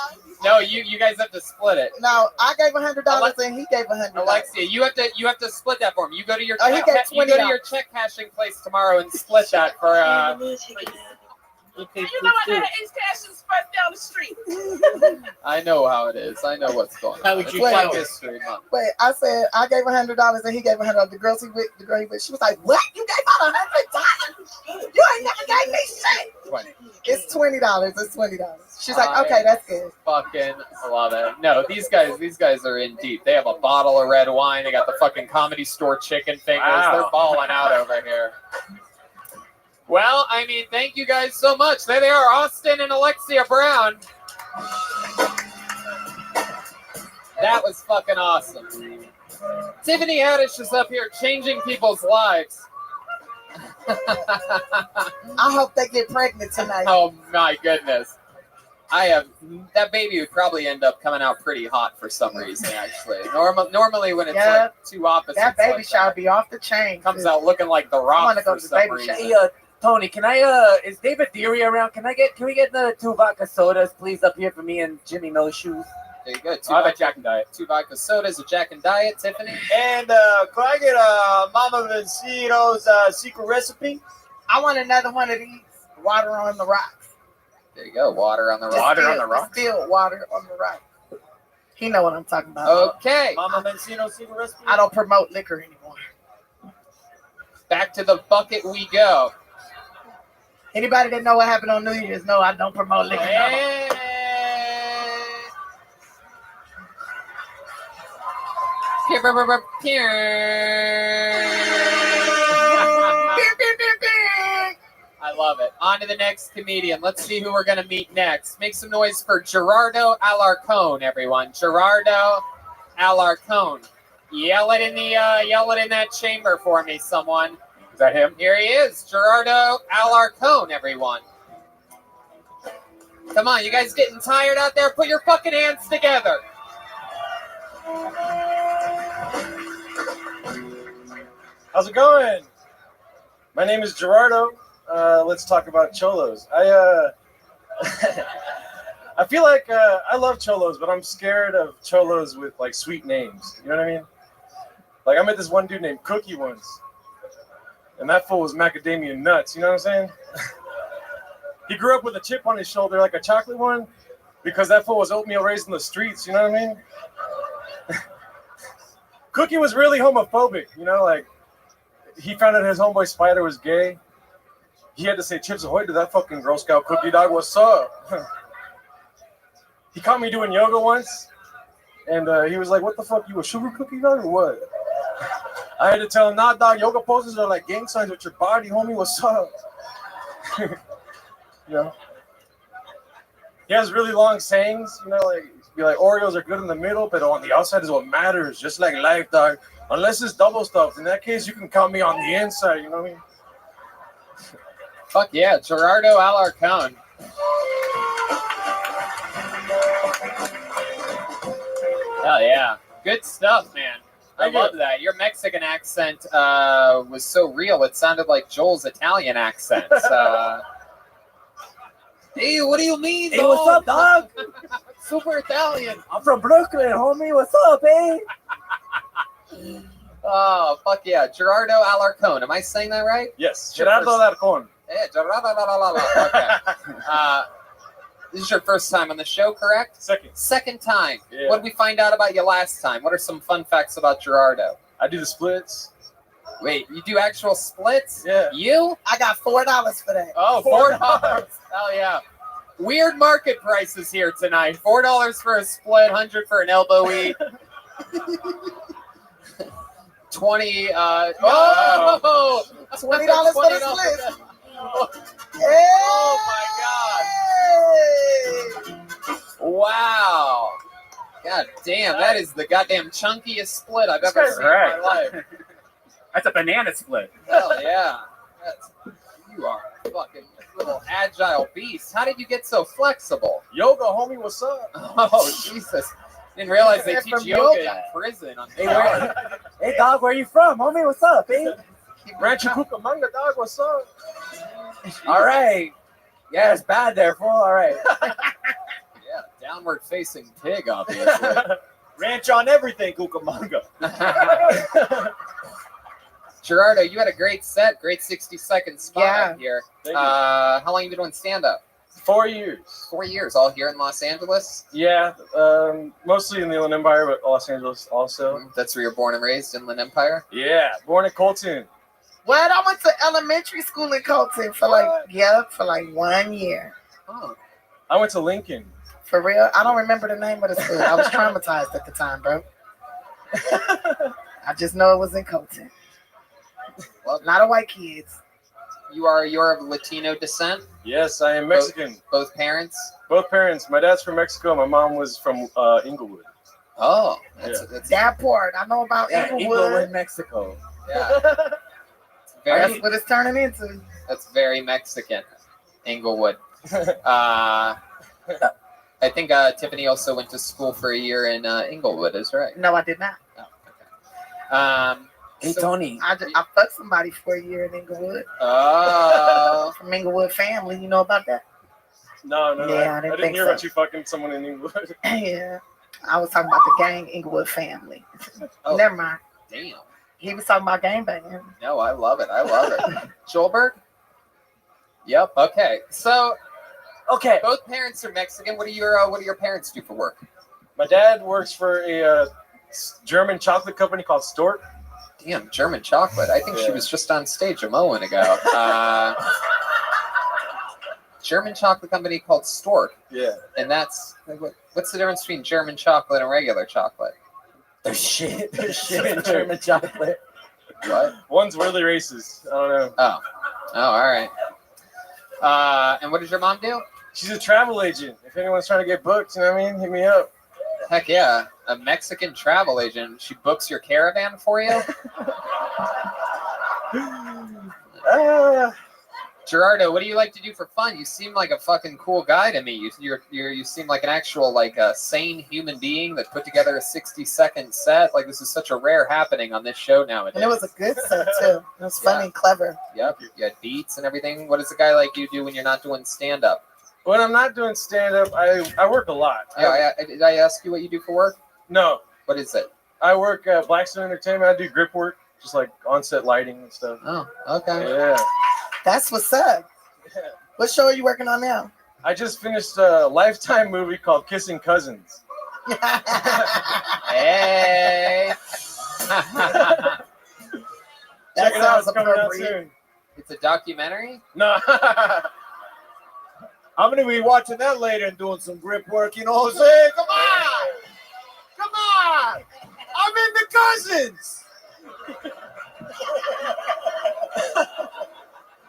No, you guys have to split it. No, I gave $100 and he gave $100. Alexia, you have to split that for him. You go to your Oh, he check, got you go to $20. your check cashing place tomorrow and split that for You know I got an Ace Cash express down the street. I know how it is. I know what's going on. How would It's you Black tell? History Month. Wait, I said I gave $100 and he gave $100. The girl he with, she was like, "What? You gave out $100? You ain't never gave me shit." 20. It's $20. It's $20. She's like, I- "Okay, that's good." Fucking love it. No, these guys are in deep. They have a bottle of red wine. They got the fucking Comedy Store chicken fingers. Wow. They're balling out over here. Well, I mean, thank you guys so much. There they are, Austin and Alexia Brown. That was fucking awesome. Tiffany Haddish is up here changing people's lives. I hope they get pregnant tonight. Oh my goodness. That baby would probably end up coming out pretty hot for some reason, actually. Normally when it's Yeah. like two opposites. That baby like shall be off the chain. comes out looking like The I Rock want to go for to the some baby reason. shower. Hey, Tony, can I? Is David Theory around? Can we get the 2 vodka sodas, please, up here for me and Jimmy No Shoes? There you go. I'll have a Jack and Diet. 2 vodka sodas, a Jack and Diet, Tiffany. And can I get a Mama Vencino's secret recipe? I want another one of these. Water on the rocks. There you go. Water on the rock. Water on the rock. Still water on the rock. He know what I'm talking about. Okay. Mama Vencino's secret recipe? I don't promote liquor anymore. Back to the bucket we go. Anybody that know what happened on New Year's know I don't promote liquor. Hey. I love it. On to the next comedian. Let's see who we're going to meet next. Make some noise for Gerardo Alarcón, everyone. Gerardo Alarcón. Yell it in that chamber for me, someone. Is that him? Here he is, Gerardo Alarcón, everyone. Come on, you guys getting tired out there? Put your fucking hands together. How's it going? My name is Gerardo. Let's talk about cholos. I feel like I love cholos, but I'm scared of cholos with like sweet names. You know what I mean? Like I met this one dude named Cookie once, and that fool was macadamia nuts. You know what I'm saying? He grew up with a chip on his shoulder, like a chocolate one, because that fool was oatmeal raised in the streets. You know what I mean? Cookie was really homophobic. You know, like he found out his homeboy Spider was gay. He had to say Chips Ahoy to that fucking Girl Scout cookie dog. What's up? He caught me doing yoga once, and he was like, "What the fuck? You a sugar cookie dog or what?" I had to tell him, "Nah, dog. Yoga poses are like gang signs with your body, homie. What's up?" You know. He has really long sayings. You know, like be like Oreos are good in the middle, but on the outside is what matters. Just like life, dog. Unless it's double stuffed. In that case, you can count me on the inside. You know what I mean? Fuck yeah, Gerardo Alarcón. Hell yeah. Good stuff, man. I love that. Your Mexican accent was so real, it sounded like Joel's Italian accent. Hey, what do you mean, Hey, what's up, dog? Super Italian. I'm from Brooklyn, homie. What's up, eh? Oh, fuck yeah. Gerardo Alarcón. Am I saying that right? Yes. Gerardo Alarcón. Yeah, Gerardo. Okay. This is your first time on the show, correct? Second time. Yeah. What did we find out about you last time? What are some fun facts about Gerardo? I do the splits. Wait, you do actual splits? Yeah. You? I got $4 for that. Oh, $4. Hell yeah. Weird market prices here tonight. $4 for a split, $100 for an elbow eat. 20 $20 for the split. Oh my god. Wow. God damn, that is the goddamn chunkiest split I've ever seen in my life. That's a banana split. Hell yeah. You are a fucking little agile beast. How did you get so flexible? Yoga, homie, what's up? Oh, Jesus. Didn't realize they teach yoga in prison. Hey, dog, where you from, homie? What's up, eh? Rancho Cucamonga, dog, what's up? All right. Yeah, it's bad there, fool. All right. Yeah, downward facing pig, obviously. Ranch on everything, Cucamonga. Gerardo, you had a great set, great 60-second spot Yeah. up here. Thank you. How long have you been doing stand-up? 4 years. 4 years, all here in Los Angeles? Yeah, mostly in the Inland Empire, but Los Angeles also. That's where you're born and raised, Inland Empire? Yeah, born in Colton. What? I went to elementary school in Colton for like 1 year. Oh. I went to Lincoln. For real? I don't remember the name of the school. I was traumatized at the time, bro. I just know it was in Colton. Well, a lot of white kids. You're of Latino descent? Yes, I am Mexican. Both parents? Both parents. My dad's from Mexico. My mom was from Inglewood. Oh, that's that part. I know about Inglewood, Mexico. Yeah. That's what it's turning into. That's very Mexican. Inglewood. I think Tiffany also went to school for a year in Inglewood, is right? No, I did not. Hey, Tony. I fucked somebody for a year in Inglewood. Oh. From Inglewood family. You know about that? No, Yeah, I I didn't think hear so. about you fucking someone in Inglewood. Yeah. I was talking about the gang Inglewood family. Oh. Never mind. Damn. He was talking about gangbanging. No, I love it. Joelberg? Yep. Okay. So, both parents are Mexican. What do your parents do for work? My dad works for a German chocolate company called Stork. Damn, German chocolate. I think she was just on stage a moment ago. German chocolate company called Stork. Yeah. And that's what's the difference between German chocolate and regular chocolate? There's shit in German chocolate. What? One's really racist. I don't know. Oh, all right. And what does your mom do? She's a travel agent. If anyone's trying to get booked, you know what I mean? Hit me up. Heck yeah, a Mexican travel agent. She books your caravan for you. Gerardo, what do you like to do for fun? You seem like a fucking cool guy to me. You seem like an actual like a sane human being that put together a 60-second set. Like this is such a rare happening on this show nowadays. And it was a good set too. It was funny, clever. Yep, you had beats and everything. What does a guy like you do when you're not doing stand up? When I'm not doing stand up, I work a lot. Yeah, did I ask you what you do for work? No. What is it? I work at Blackstone Entertainment. I do grip work, just like on-set lighting and stuff. Oh, okay. Yeah. That's what's up. What show are you working on now? I just finished a Lifetime movie called Kissing Cousins. Hey. Check it out. It's coming out soon. It's a documentary? No. I'm gonna be watching that later and doing some grip work. You know what I'm saying? Come on, come on! I'm in the Cousins.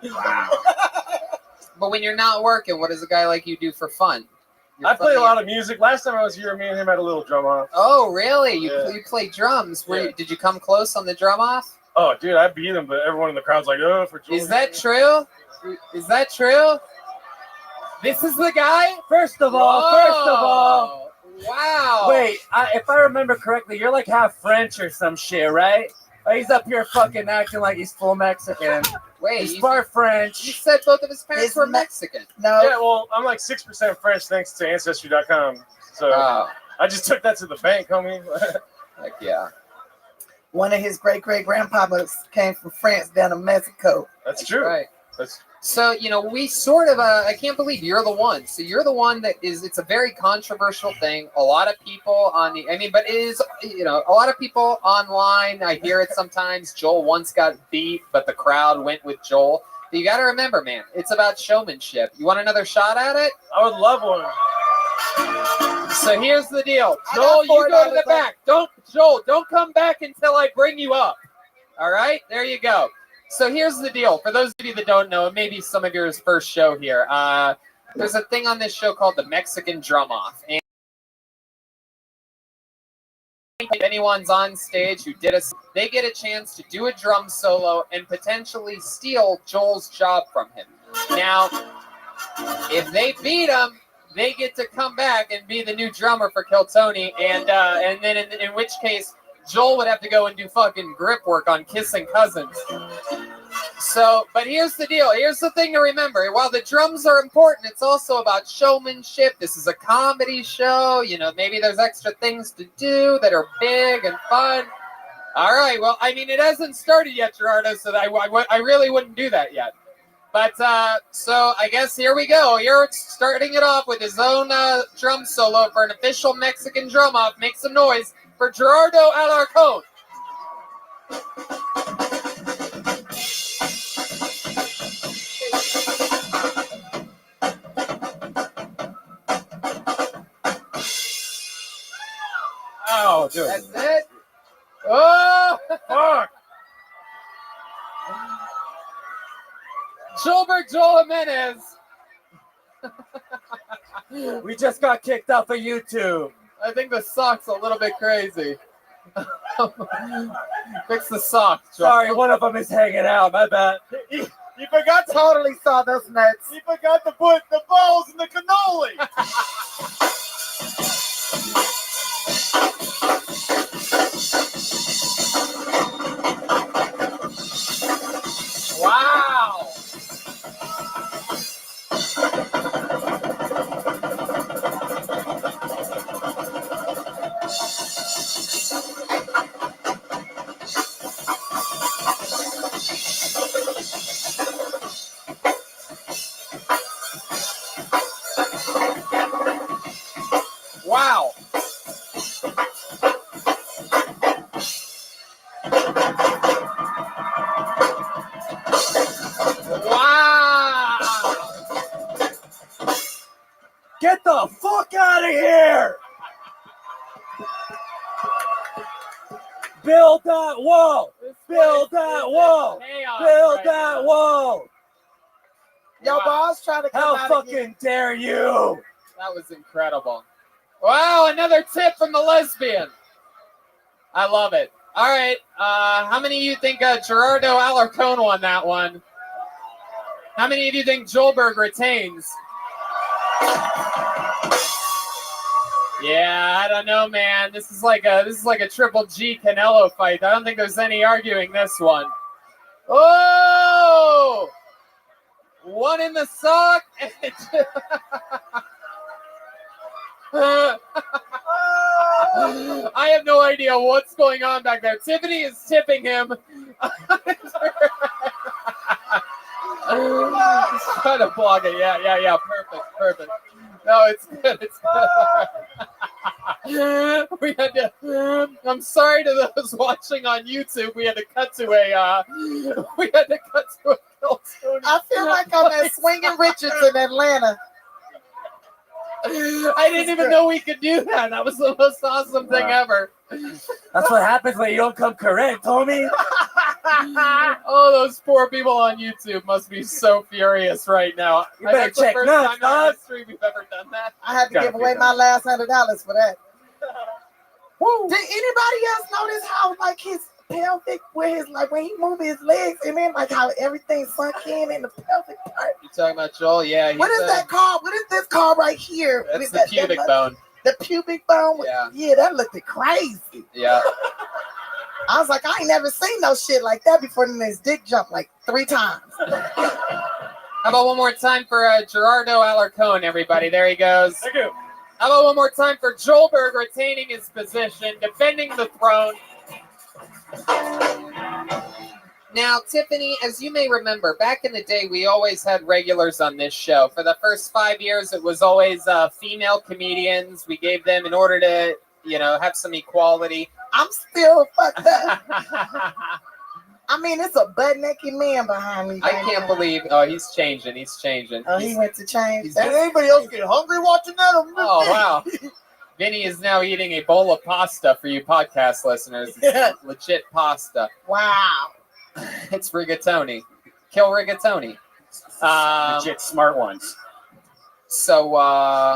Wow. But when you're not working, what does a guy like you do for fun? I play a lot of music. Last time I was here, me and him had a little drum off. Oh, really? You play drums? Did you come close on the drum off? Oh, dude, I beat him, but everyone in the crowd's like, oh, for Jordan. Is that true? Is that true? This is the guy? First of all. Wow. Wait, if I remember correctly, you're like half French or some shit, right? He's up here fucking acting like he's full Mexican. Wait, he's part French. You said both of his parents were Mexican. No. Yeah, well, I'm like 6% French thanks to Ancestry.com. So I just took that to the bank, homie. Heck yeah. One of his great-great-grandpapas came from France down to Mexico. That's true. Right. So, we sort of, I can't believe you're the one. So you're the one that it's a very controversial thing. A lot of people but it is, a lot of people online, I hear it sometimes. Joel once got beat, but the crowd went with Joel. But you got to remember, man, it's about showmanship. You want another shot at it? I would love one. So here's the deal. Joel, you go to the back. Don't come back until I bring you up. All right? There you go. So here's the deal. For those of you that don't know, maybe some of your first show here. There's a thing on this show called the Mexican Drum Off. And if anyone's on stage who they get a chance to do a drum solo and potentially steal Joel's job from him. Now, if they beat him, they get to come back and be the new drummer for Kill Tony, and then in which case Joel would have to go and do fucking grip work on Kissing Cousins. So, but here's the deal. Here's the thing to remember. While the drums are important, it's also about showmanship. This is a comedy show. Maybe there's extra things to do that are big and fun. All right. Well, it hasn't started yet, Gerardo, so I really wouldn't do that yet. But so I guess here we go. You're starting it off with his own drum solo for an official Mexican drum off. Make some noise for Gerardo Alarcón. Oh, dude. That's it? Oh! Fuck! Gilbert Joel Jimenez. We just got kicked off of YouTube. I think the sock's a little bit crazy. Fix the sock, Joel. Sorry, one of them is hanging out. My bad. You forgot Totally saw those nuts. You forgot to put the balls in the cannoli. Wow. Wow. Wow. Get the fuck out of here! Build that wall! Build that wall! Build that wall! Your boss trying to come How out fucking again. dare you? That was incredible. Wow, another tip from the lesbian. I love it. All right, how many of you think Gerardo Alarcón won that one? How many of you think Joelberg retains? Yeah, I don't know, man. This is like a Triple G Canelo fight. I don't think there's any arguing this one. Oh! One in the sock. I have no idea what's going on back there. Tiffany is tipping him. Just trying to blog it. Yeah. Perfect. No, it's good. It's good. We had to. I'm sorry to those watching on YouTube. We had to cut to a. I feel like I'm at Swinging Richards in Atlanta. I didn't even know we could do that. That was the most awesome thing ever. That's what happens when you don't come correct, homie. Oh, those poor people on YouTube must be so furious right now. You better That's the check first nuts, time in dog. history we've ever done that. I had to give away my last $100 for that. Did anybody else notice how like his pelvic, where his like when he moved his legs and then like how everything sunk in the pelvic part? You talking about Joel? Yeah. What is that called? What is this called right here? That's the pubic bone. The pubic bone? Yeah, that looked crazy. Yeah. I was like, I ain't never seen no shit like that before. Then his dick jumped like 3 times. How about one more time for Gerardo Alarcón, everybody? There he goes. Thank you. How about one more time for Joelberg retaining his position, defending the throne. Now, Tiffany, as you may remember, back in the day, we always had regulars on this show. For the first 5 years, it was always female comedians. We gave them in order to, have some equality. I'm still fucked up. I mean, it's a butt-naked man behind me. I can't believe. Oh, he's changing. Oh, he went to change. Did anybody else get hungry watching that? Oh, wow. Vinny is now eating a bowl of pasta for you podcast listeners. It's legit pasta. Wow. It's rigatoni. Kill rigatoni. Legit smart ones. So,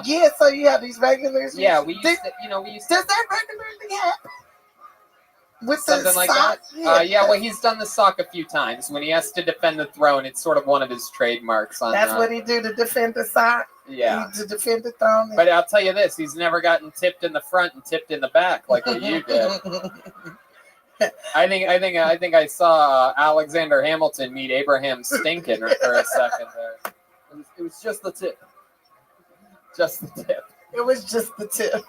yeah, so you have these regulars? Yeah, we used to, Does that regularly happen? With something like sock? that? Yeah, well, he's done the sock a few times. When he has to defend the throne, it's sort of one of his trademarks. That's what he do to defend the sock? Yeah. To defend the throne? But I'll tell you this, he's never gotten tipped in the front and tipped in the back like what you did. I think I saw Alexander Hamilton meet Abraham Stinkin for a second there. It was just the tip. Just the tip. It was just the tip.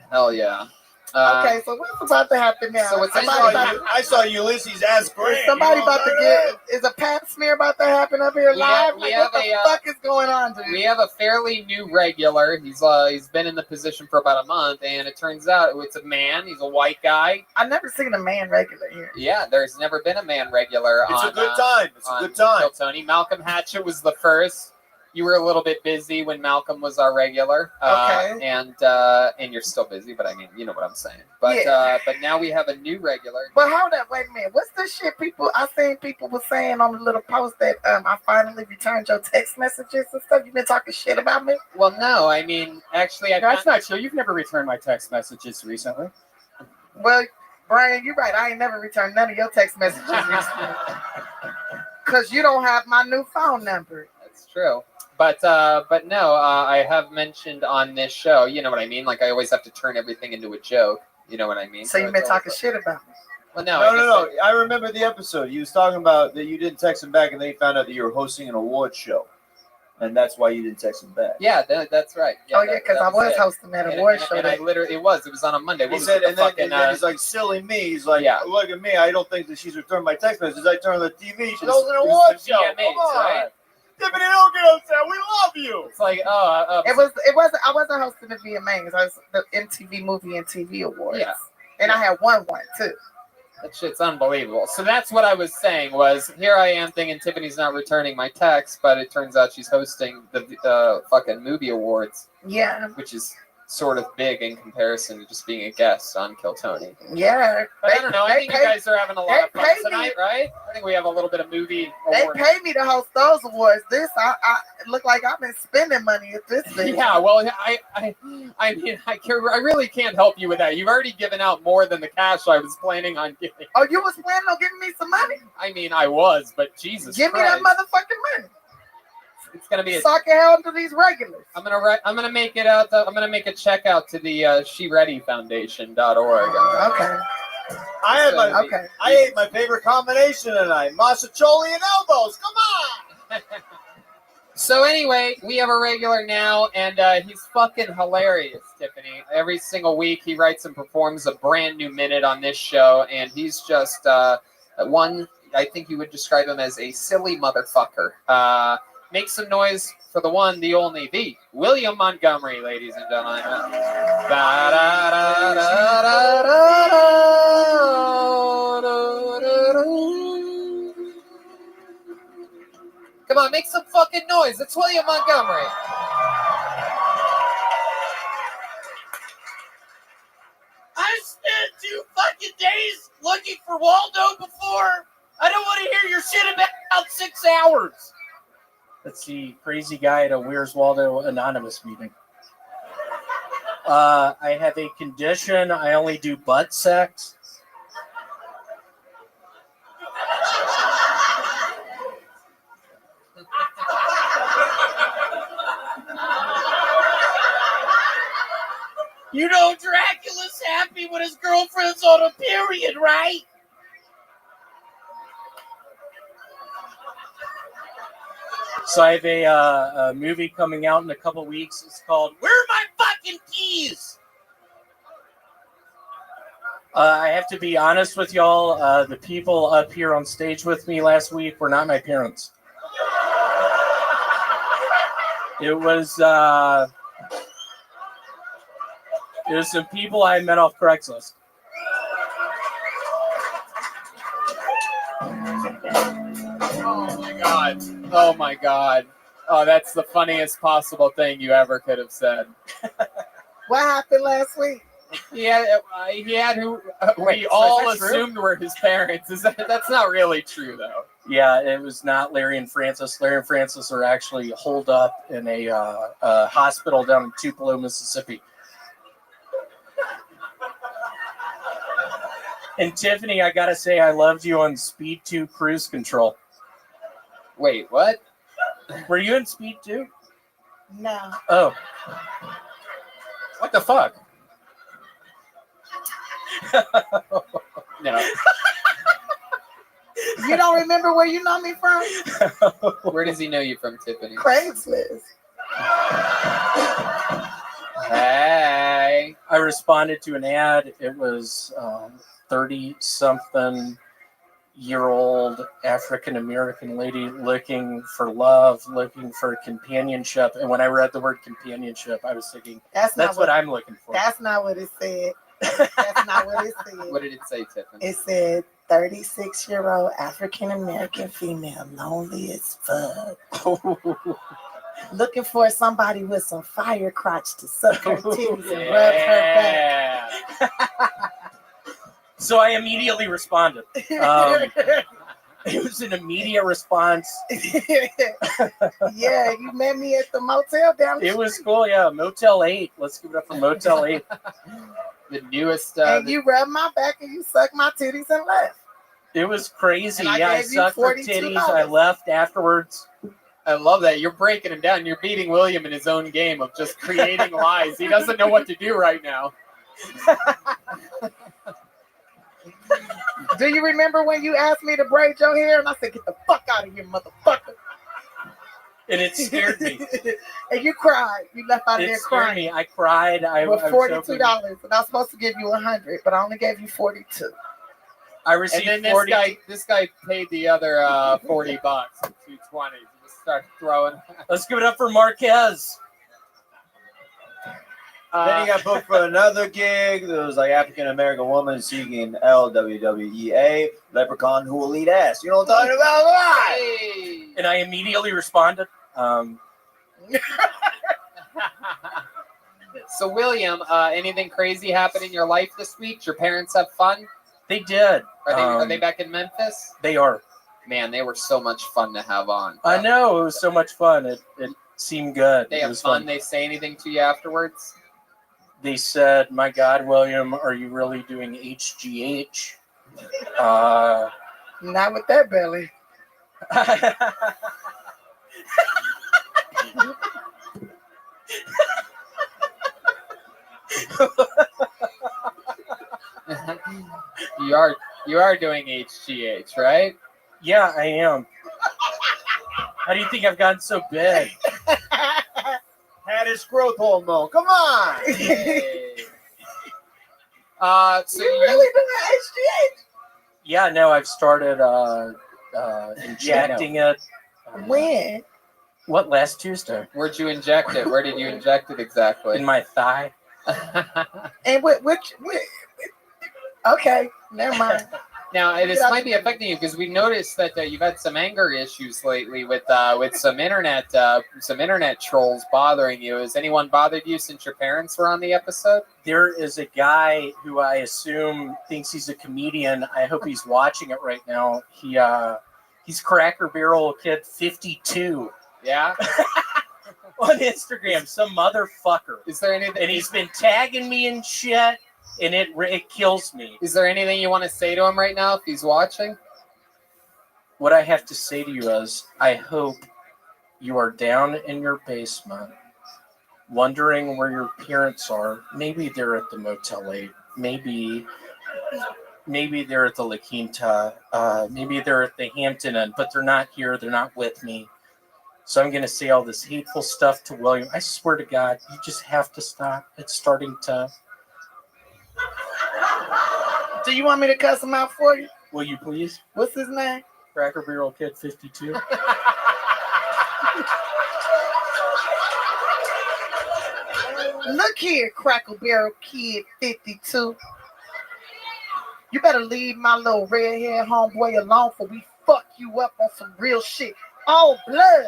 Hell yeah. Okay, so what's about to happen now? So what's I saw Ulysses ask Grant. Is somebody about to get? Is a pap smear about to happen up here live? What the fuck is going on, dude? We have a fairly new regular. He's been in the position for about a month, and it turns out it's a man. He's a white guy. I've never seen a man regular here. Yeah, there's never been a man regular. It's a good time. It's a good time. Tony Malcolm Hatchett was the first. You were a little bit busy when Malcolm was our regular. Okay. And you're still busy, but I mean, you know what I'm saying. But but now we have a new regular. But hold up, wait a minute. What's the shit I seen people were saying on the little post that I finally returned your text messages and stuff? You been talking shit about me? Well, no, I mean, actually, That's not true. You've never returned my text messages recently. Well, Brian, you're right. I ain't never returned none of your text messages recently. Because you don't have my new phone number. That's true. But no, I have mentioned on this show, you know what I mean? Like, I always have to turn everything into a joke. You know what I mean? So you've been talking shit about me. Well, no. No. I remember the episode. He was talking about that you didn't text him back, and then he found out that you were hosting an award show, and that's why you didn't text him back. Yeah, that's right. Yeah, because I was hosting that award show. And I literally, it was on a Monday. He said, and then he's like, silly me. He's like, look at me. I don't think that she's returned my text messages. I turned on the TV. She's hosting an award show. Come on. Right? Tiffany, don't get upset. We love you. It's like, it wasn't. I wasn't hosting the VMAs. I was the MTV Movie and TV Awards. Yeah. And I had won one too. That shit's unbelievable. So that's what I was saying was, here I am thinking Tiffany's not returning my text, but it turns out she's hosting the fucking movie awards. Yeah. Which is sort of big in comparison to just being a guest on Kill Tony. Yeah. But I don't know. I think you guys are having a lot of fun pay me. tonight, right? I think we have a little bit of movie. They award. pay me to host those awards. This, I it look like I've been spending money at this thing. Yeah, well, I mean, I really can't help you with that. You've already given out more than the cash I was planning on giving. Oh, you was planning on giving me some money? I mean, I was, but Jesus Give Christ. me that motherfucking money. It's gonna be. So I can help to these regulars. I'm gonna make it out. I'm gonna make a check out to the SheReadyFoundation.org. Okay. I ate my favorite combination tonight: masticholi and elbows. Come on. So anyway, we have a regular now, and he's fucking hilarious, Tiffany. Every single week, he writes and performs a brand new minute on this show, and he's just one. I think you would describe him as a silly motherfucker. Make some noise for the one, the only, the William Montgomery, ladies and gentlemen. Come on, make some fucking noise. It's William Montgomery. I spent 2 fucking days looking for Waldo before. I don't want to hear your shit in about 6 hours. That's the crazy guy at a Where's Waldo Anonymous meeting. I have a condition. I only do butt sex. You know Dracula's happy when his girlfriend's on a period, right? So I have a movie coming out in a couple weeks. It's called Where are my fucking keys? I have to be honest with y'all. The people up here on stage with me last week were not my parents. It was some people I met off Craigslist. Oh my god. Oh my god. Oh, that's the funniest possible thing you ever could have said. What happened last week? He had who we all assumed were his parents. That's not really true, though. Yeah, it was not Larry and Francis. Larry and Francis are actually holed up in a hospital down in Tupelo, Mississippi. And Tiffany, I gotta say, I loved you on Speed 2 Cruise Control. Wait, what? Were you in Speed 2? No. Oh. What the fuck? No. You don't remember where you know me from? Where does he know you from, Tiffany? Craigslist. Hey. I responded to an ad. It was 30-something-year-old African-American lady looking for love, looking for companionship. And when I read the word companionship, I was thinking, that's what I'm looking for. That's not what it said. That's not what it said. What did it say, Tiffany? It said 36-year-old African-American female, lonely as fuck. Looking for somebody with some fire crotch to suck her titties and rub her back. So I immediately responded. It was an immediate response. Yeah, you met me at the motel down. It was cool, yeah. Motel 8. Let's give it up for Motel 8. The newest. And you rubbed my back and you sucked my titties and left. It was crazy. And Yeah, I sucked her titties. I left afterwards. I love that. You're breaking him down. You're beating William in his own game of just creating lies. He doesn't know what to do right now. Do you remember when you asked me to braid your hair? And I said, get the fuck out of here, motherfucker. And it scared me. And you cried. You left out of there scared crying. me. I cried. With $42. And I was supposed to give you $100, but I only gave you $42. I received and then 40. this guy paid the other $40 and $220. Just start throwing. Let's give it up for Marquez. Then he got booked for another gig. There was like African American woman seeking LWWEA, leprechaun who will eat ass. You know what I'm talking about? Hey. And I immediately responded. So, William, anything crazy happen in your life this week? Did your parents have fun? They did. Are they back in Memphis? They are. Man, they were so much fun to have on. I know, it was so much fun. It seemed good. They It have was fun. They say anything to you afterwards? They said, "My God, William, are you really doing HGH?" Not with that belly. You are doing HGH, right? Yeah, I am. How do you think I've gotten so big? Had his growth hormone. Come on. So you really doing HGH? Yeah, no, I've started injecting it. When? What, last Tuesday? Where'd you inject it? Where did you inject it exactly? In my thigh. And which okay, never mind. Now, this might be affecting you because we noticed that you've had some anger issues lately with some internet trolls bothering you. Has anyone bothered you since your parents were on the episode? There is a guy who I assume thinks he's a comedian. I hope he's watching it right now. He's Cracker Barrel Kid 52. Yeah. On Instagram, some motherfucker. Is there anything? And he's been tagging me and shit, and it kills me. Is there anything you want to say to him right now if he's watching? What I have to say to you is, I hope you are down in your basement, wondering where your parents are. Maybe they're at the Motel 8. Maybe they're at the La Quinta. Maybe they're at the Hampton Inn, but they're not here. They're not with me. So I'm going to say all this hateful stuff to William. I swear to God, you just have to stop. It's starting to... Do you want me to cuss him out for you? Will you please? What's his name? Cracker Barrel Kid 52. Look here, Cracker Barrel Kid 52. You better leave my little red-haired homeboy alone for we fuck you up on some real shit. Oh, blood.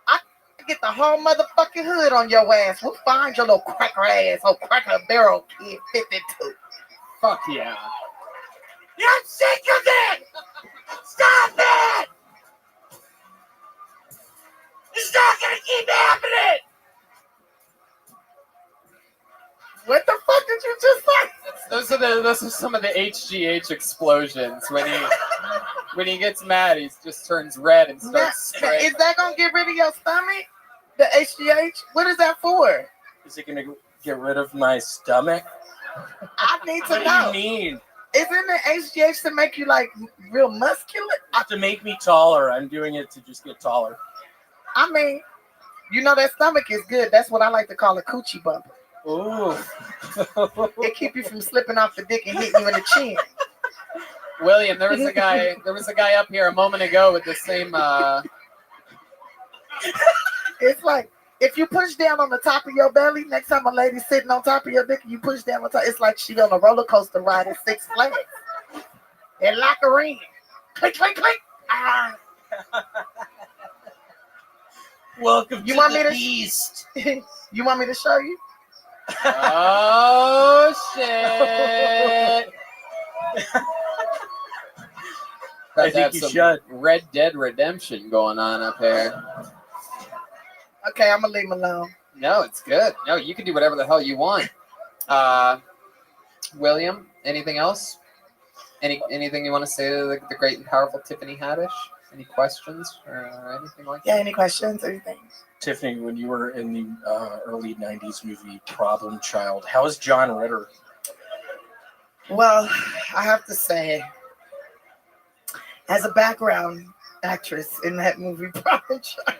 I get the whole motherfucking hood on your ass. We'll find your little cracker ass. Oh, Cracker Barrel Kid 52. Fuck yeah. I'm sick of it! Stop it! It's not gonna keep happening! What the fuck did you just say? Those are some of the HGH explosions. When he gets mad, he just turns red and starts spraying. Is that gonna get rid of your stomach? The HGH? What is that for? Is it going to get rid of my stomach? I need to What know. do you mean? Isn't the HGH to make you like real muscular? To make me taller. I'm doing it to just get taller. I mean, you know that stomach is good. That's what I like to call a coochie bumper. Ooh. It keep you from slipping off the dick and hitting you in the chin. William, there was a guy up here a moment ago with the same. It's like if you push down on the top of your belly, next time a lady's sitting on top of your dick and you push down on top, it's like she on a roller coaster ride at Six Flags. And lock her in. Click, click, click. Ah. Welcome You to want the me to beast. You want me to show you? Oh shit! I think you should. Red Dead Redemption going on up here. Okay, I'm gonna leave him alone. No, it's good. No, you can do whatever the hell you want. William, anything else? Anything you want to say to the great and powerful Tiffany Haddish? Any questions or anything like that? Yeah, any questions or anything? Tiffany, when you were in the early 90s movie Problem Child, how is John Ritter? Well, I have to say, as a background actress in that movie, Problem Child,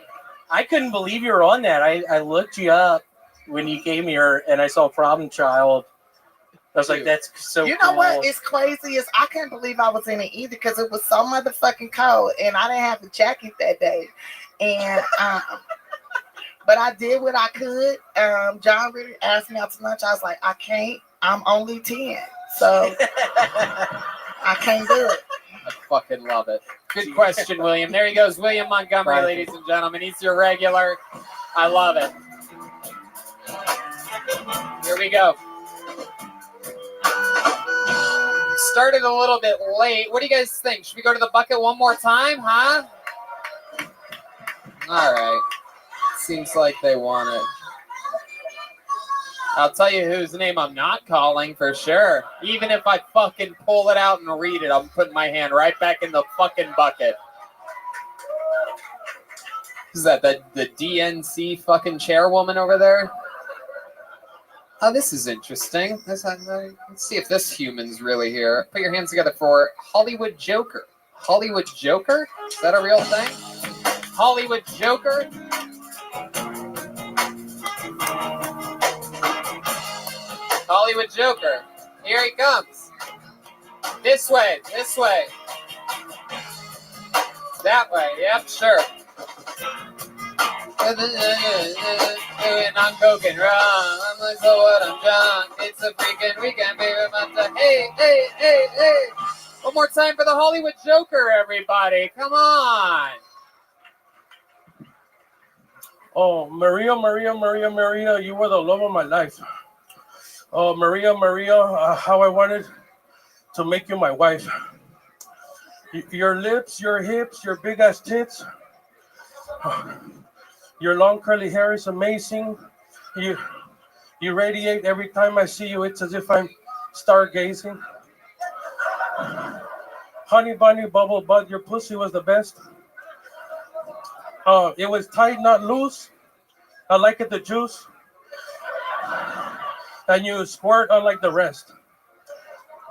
I couldn't believe you were on that. I looked you up when you came here and I saw Problem Child. I was like, that's so you know cool. what is crazy is I can't believe I was in it either because it was so motherfucking cold and I didn't have a jacket that day. And but I did what I could. John really asked me out to lunch. I was like, I can't. I'm only 10, so I can't do it. I fucking love it. Good question, William. There he goes, William Montgomery, ladies and gentlemen. He's your regular. I love it. we go. Started a little bit late. What do you guys think? Should we go to the bucket one more time, huh? All right. Seems like they want it. I'll tell you whose name I'm not calling for sure. Even if I fucking pull it out and read it, I'm putting my hand right back in the fucking bucket. Is that the DNC fucking chairwoman over there? Oh, this is interesting. Let's see if this human's really here. Put your hands together for Hollywood Joker. Hollywood Joker? Is that a real thing? Hollywood Joker? Hollywood Joker. Here he comes. This way, this way. That way, yep, sure. And I'm coking wrong. I'm like, so what? I'm drunk. It's a freaking weekend, baby. Hey, hey, hey, hey. One more time for the Hollywood Joker, everybody. Come on. Oh, Maria, Maria, Maria, Maria, you were the love of my life. Oh, Maria, Maria, how I wanted to make you my wife. Your lips, your hips, your big ass tits. Your long curly hair is amazing. You radiate every time I see you. It's as if I'm stargazing. Honey bunny bubble butt, your pussy was the best. It was tight, not loose. I like it the juice. And you squirt unlike the rest.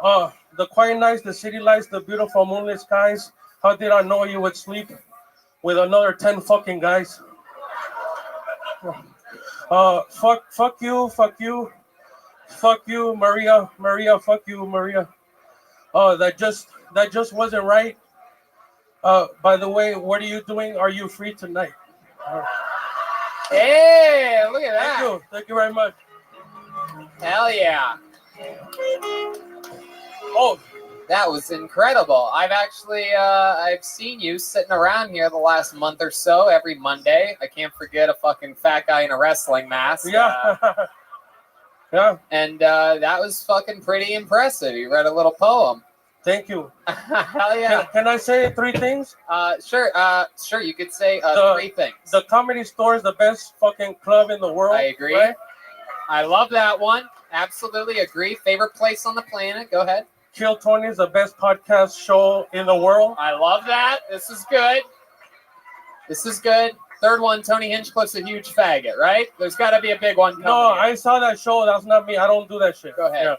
The quiet nights, the city lights, the beautiful moonlit skies. How did I know you would sleep with another 10 fucking guys? Fuck you, Maria, Maria, fuck you, Maria. That just wasn't right. By the way, what are you doing? Are you free tonight? Hey, look at that. Thank you very much. Hell yeah. Oh, that was incredible. I've actually, I've seen you sitting around here the last month or so every Monday. I can't forget a fucking fat guy in a wrestling mask. Yeah. Yeah. And that was fucking pretty impressive. You read a little poem. Thank you. Hell yeah. Can I say 3 things? Sure. Sure, you could say 3 things. The Comedy Store is the best fucking club in the world. I agree. Right? I love that one. Absolutely agree. Favorite place on the planet. Go ahead. Kill 20 is the best podcast show in the world. I love that. This is good. This is good. Third one, Tony Hinchcliffe's a huge faggot, right? There's got to be a big one coming. No, here. I saw that show. That's not me. I don't do that shit. Go ahead. Yeah.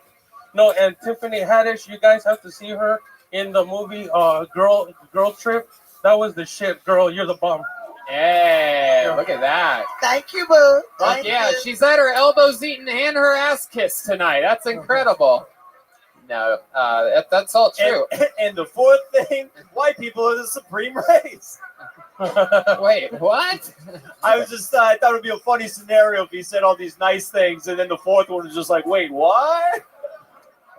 No, and Tiffany Haddish, you guys have to see her in the movie Girl Trip. That was the shit, girl. You're the bomb. Hey, look at that. Thank you, boo. Fuck yeah, she's at her elbows eating and her ass kissed tonight. That's incredible. No, that's all true. And the 4th thing, white people are the supreme race. Wait, what? I thought it would be a funny scenario if he said all these nice things, and then the 4th one was just like, wait, what?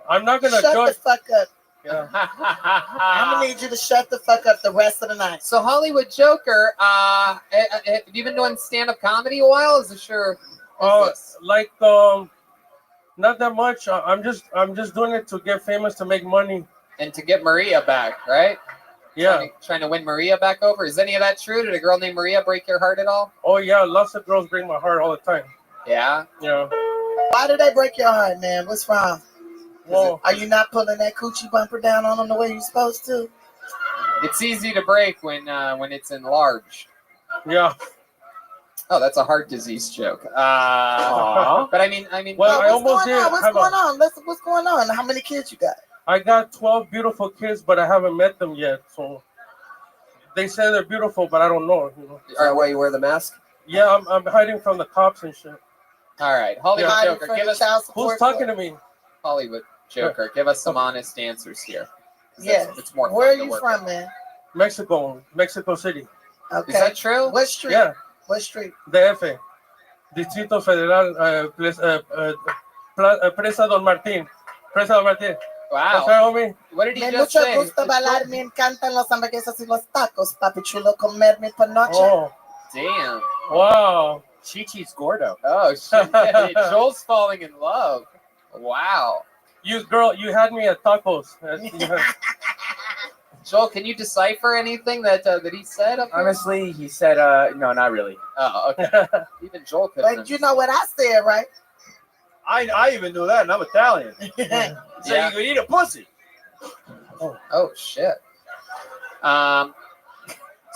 I'm not gonna Shut judge. the fuck up. Yeah. I'm gonna need you to shut the fuck up the rest of the night. So Hollywood Joker, have you been doing stand-up comedy a while? Is it sure? Like not that much. I'm just doing it to get famous, to make money, and to get Maria back, right? Yeah. Trying to win Maria back over. Is any of that true? Did a girl named Maria break your heart at all? Oh yeah, lots of girls break my heart all the time. Yeah. Yeah. Why did they break your heart, man? What's wrong? Whoa. Are you not pulling that coochie bumper down on them the way you're supposed to? It's easy to break when it's enlarged. Yeah. Oh, that's a heart disease joke. But I mean. Well, I almost What's did. going on? What's going on? Listen, what's going on? How many kids you got? I got 12 beautiful kids, but I haven't met them yet. So they say they're beautiful, but I don't know. You know. All right, why you wear the mask? Yeah, I'm hiding from the cops and shit. All right, Hollywood Joker, give us who's talking to me. Hollywood Joker, give us some honest answers here. Yeah. It's more. Where are fun to you work from, with. man? Mexico City. Okay. Is that true? What street? Yeah. What street? DF. Distrito Federal, Presa Don Martín. Presa Don Martín. Wow. Okay, homie? What did he Me just mucho say? gusto bailar, me encantan las hamburguesas y los tacos, papi chulo, comer mi panoche. Oh, Damn. wow. Chi-Chi's Gordo. Oh shit! Yeah, Joel's falling in love. Wow. You had me at tacos. Joel, can you decipher anything that he said up here? Honestly, he said, no, not really. Oh, okay. Even Joel couldn't. But you know what I said, right? I even knew that, and I'm Italian. So Yeah. you could eat a pussy. Oh shit. I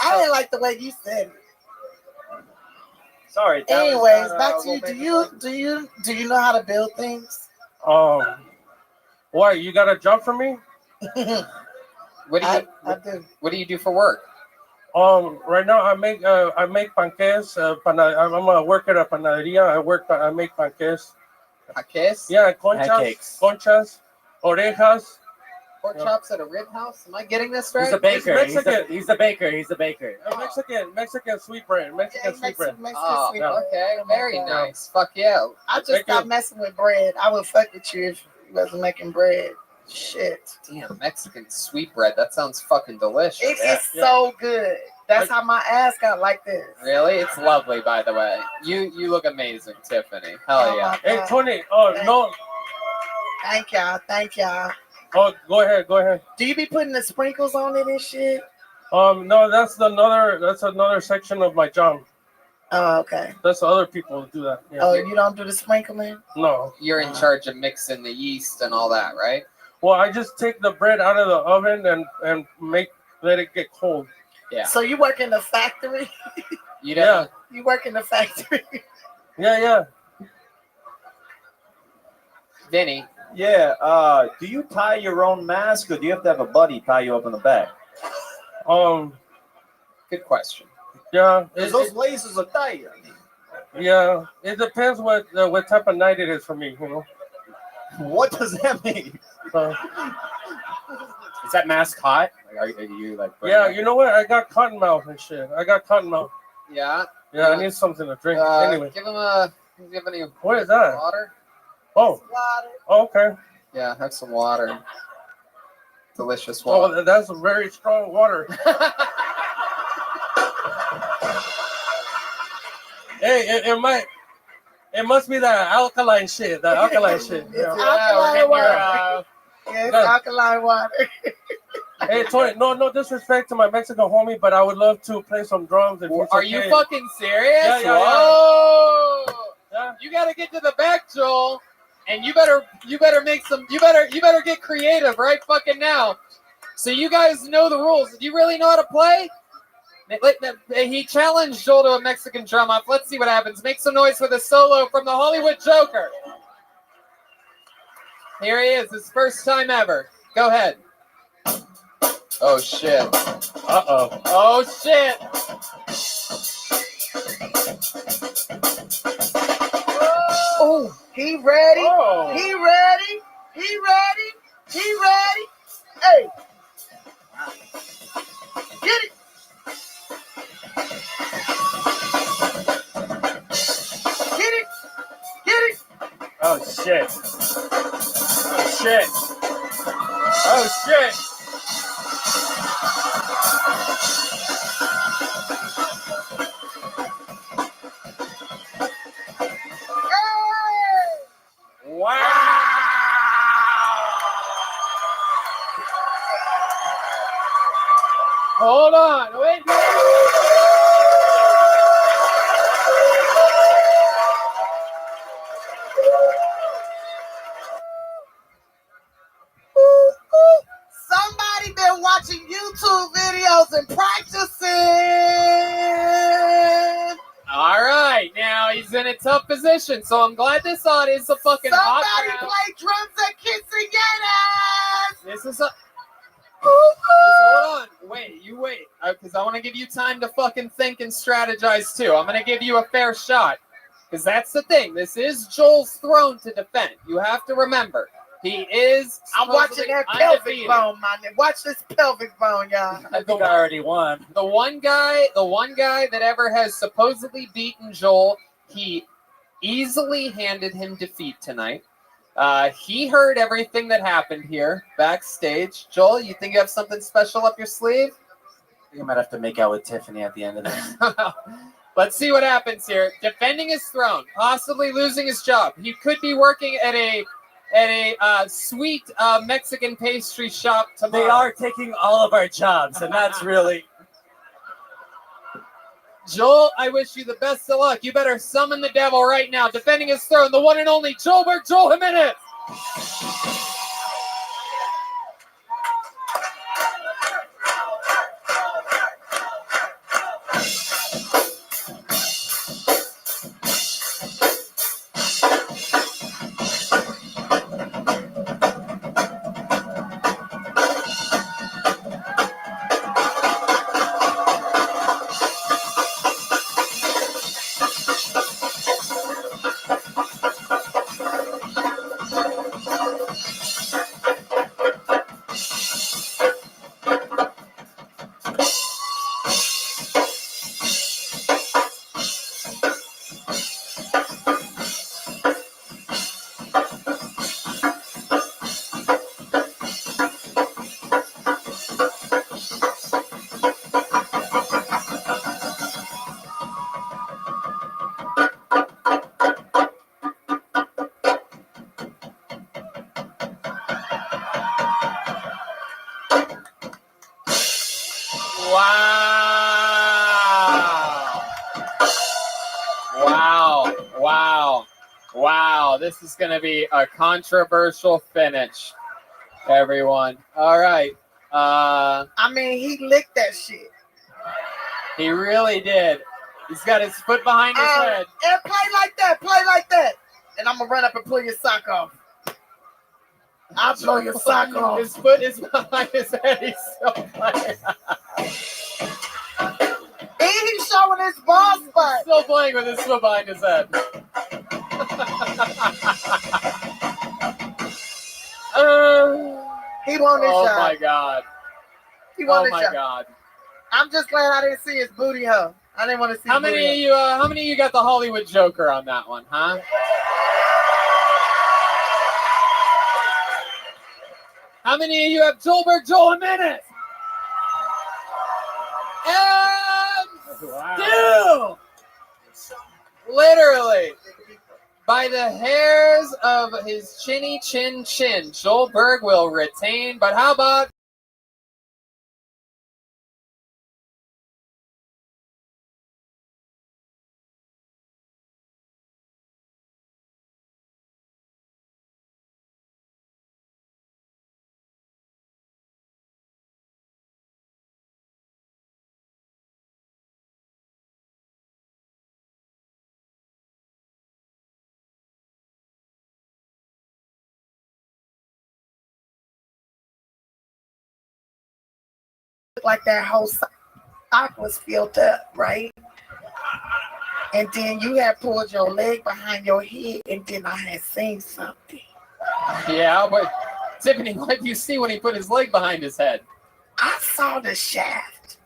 didn't like the way you said it. Sorry. Anyways, back to you. Do you know how to build things? Why you got a job for me? What do you I do. What do you do for work? Right now I make panqués. I'm a worker at a panaderia. I make panqués. Panqués? Yeah, conchas, orejas. Pork chops at a rib house? Am I getting this right? He's a baker. It's Mexican. He's the baker. He's the baker. Mexican sweet bread. Mexican sweet bread. Oh, okay. Very nice. Fuck yeah. I just stopped messing with bread. I would fuck with you if you wasn't making bread. Shit. Damn, Mexican sweet bread. That sounds fucking delicious. It is so good. That's how my ass got like this. Really? It's lovely, by the way. You look amazing, Tiffany. Hell yeah. Hey, Tony. No. Thank y'all. Oh, go ahead. Do you be putting the sprinkles on it and shit? No, that's another section of my job. Oh, okay. That's other people who do that. Yeah. Oh, you don't do the sprinkling? No. You're in charge of mixing the yeast and all that, right? Well, I just take the bread out of the oven and let it get cold. Yeah. So you work in the factory? Yeah. You work in the factory? Yeah. Vinny. Yeah. Do you tie your own mask, or do you have to have a buddy tie you up in the back? Good question. Yeah. Because those laces are tight. Yeah. It depends what type of night it is for me. You know. What does that mean? Is that mask hot? Like, are you like? Yeah. You know what? I got cotton mouth and shit. Yeah. Yeah. I need something to drink. Anyway. Give him a. Do you have any? What is that? Water. Oh. Okay. Yeah. Have some water. Delicious water. Oh, that's very strong water. Hey, it must be that alkaline shit. Yeah. Alkaline water. It's alkaline water. Hey, Tony, no disrespect to my Mexican homie, but I would love to play some drums. If it's Are okay. you fucking serious? Yeah. Whoa! Yeah. You gotta get to the back, Joel, and you better make some. You better get creative right fucking now. So you guys know the rules. Do you really know how to play? He challenged Joel to a Mexican drum off. Let's see what happens. Make some noise for the solo from the Hollywood Joker. Here he is, his first time ever. Go ahead. Oh shit. Uh-oh. Oh shit. Oh, he ready? Oh. He ready? Hey. Get it. Get it. Oh shit. Oh shit. Hold on. Wait. Somebody been watching YouTube videos and practicing. All right, now he's in a tough position, so I'm glad this audience is a fucking hot Somebody crowd. play drums at Quinceañeras. This is a. Hold on, wait, because I want to give you time to fucking think and strategize too. I'm gonna give you a fair shot, because that's the thing. This is Joel's throne to defend. You have to remember, he is. I'm watching that pelvic bone, man. Watch this pelvic bone, y'all. I think I already won. The one guy that ever has supposedly beaten Joel, he easily handed him defeat tonight. He heard everything that happened here backstage. Joel, you think you have something special up your sleeve? I think I might have to make out with Tiffany at the end of this. Let's see what happens here. Defending his throne, possibly losing his job. He could be working at a sweet Mexican pastry shop tomorrow. They are taking all of our jobs, and that's really. Joel, I wish you the best of luck. You better summon the devil right now. Defending his throne, the one and only Joelberg Joel Jimenez. Wow, this is going to be a controversial finish, everyone. All right. I mean, he licked that shit. He really did. He's got his foot behind his head. And play like that. And I'm going to run up and pull your sock off. I'll pull your sock off. His foot is behind his head. He's so playing. He's showing his ball spot. Still playing with his foot behind his head. He won his shot. Oh my God. He won his my shot. God. I'm just glad I didn't see his booty hole. I didn't want to see. How many of you? How many of you got the Hollywood Joker on that one? Huh? How many of you have Joelberg Joel Jimenez? And literally, by the hairs of his chinny chin, Joelberg will retain. But how about like that whole sock was filled up, right? And then you had pulled your leg behind your head, and then I had seen something. Yeah, but Tiffany, what did you see when he put his leg behind his head? I saw the shaft.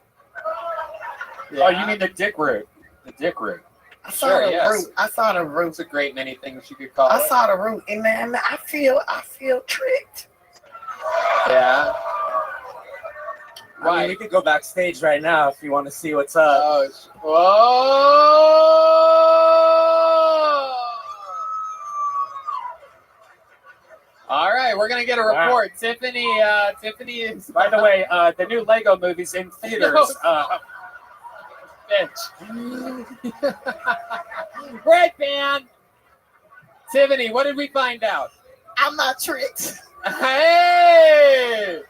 Yeah. Oh, you mean the dick root? The dick root. I saw the root. I saw the root. It's a great many things you could call I it. saw the root, and man, I feel tricked. Yeah. I mean, we could go backstage right now if you want to see what's up. Whoa! All right, we're gonna get a report. Wow. Tiffany is. By the way, the new Lego movie's in theaters. Bitch. Red band. Tiffany, what did we find out? I'm not tricked. Hey!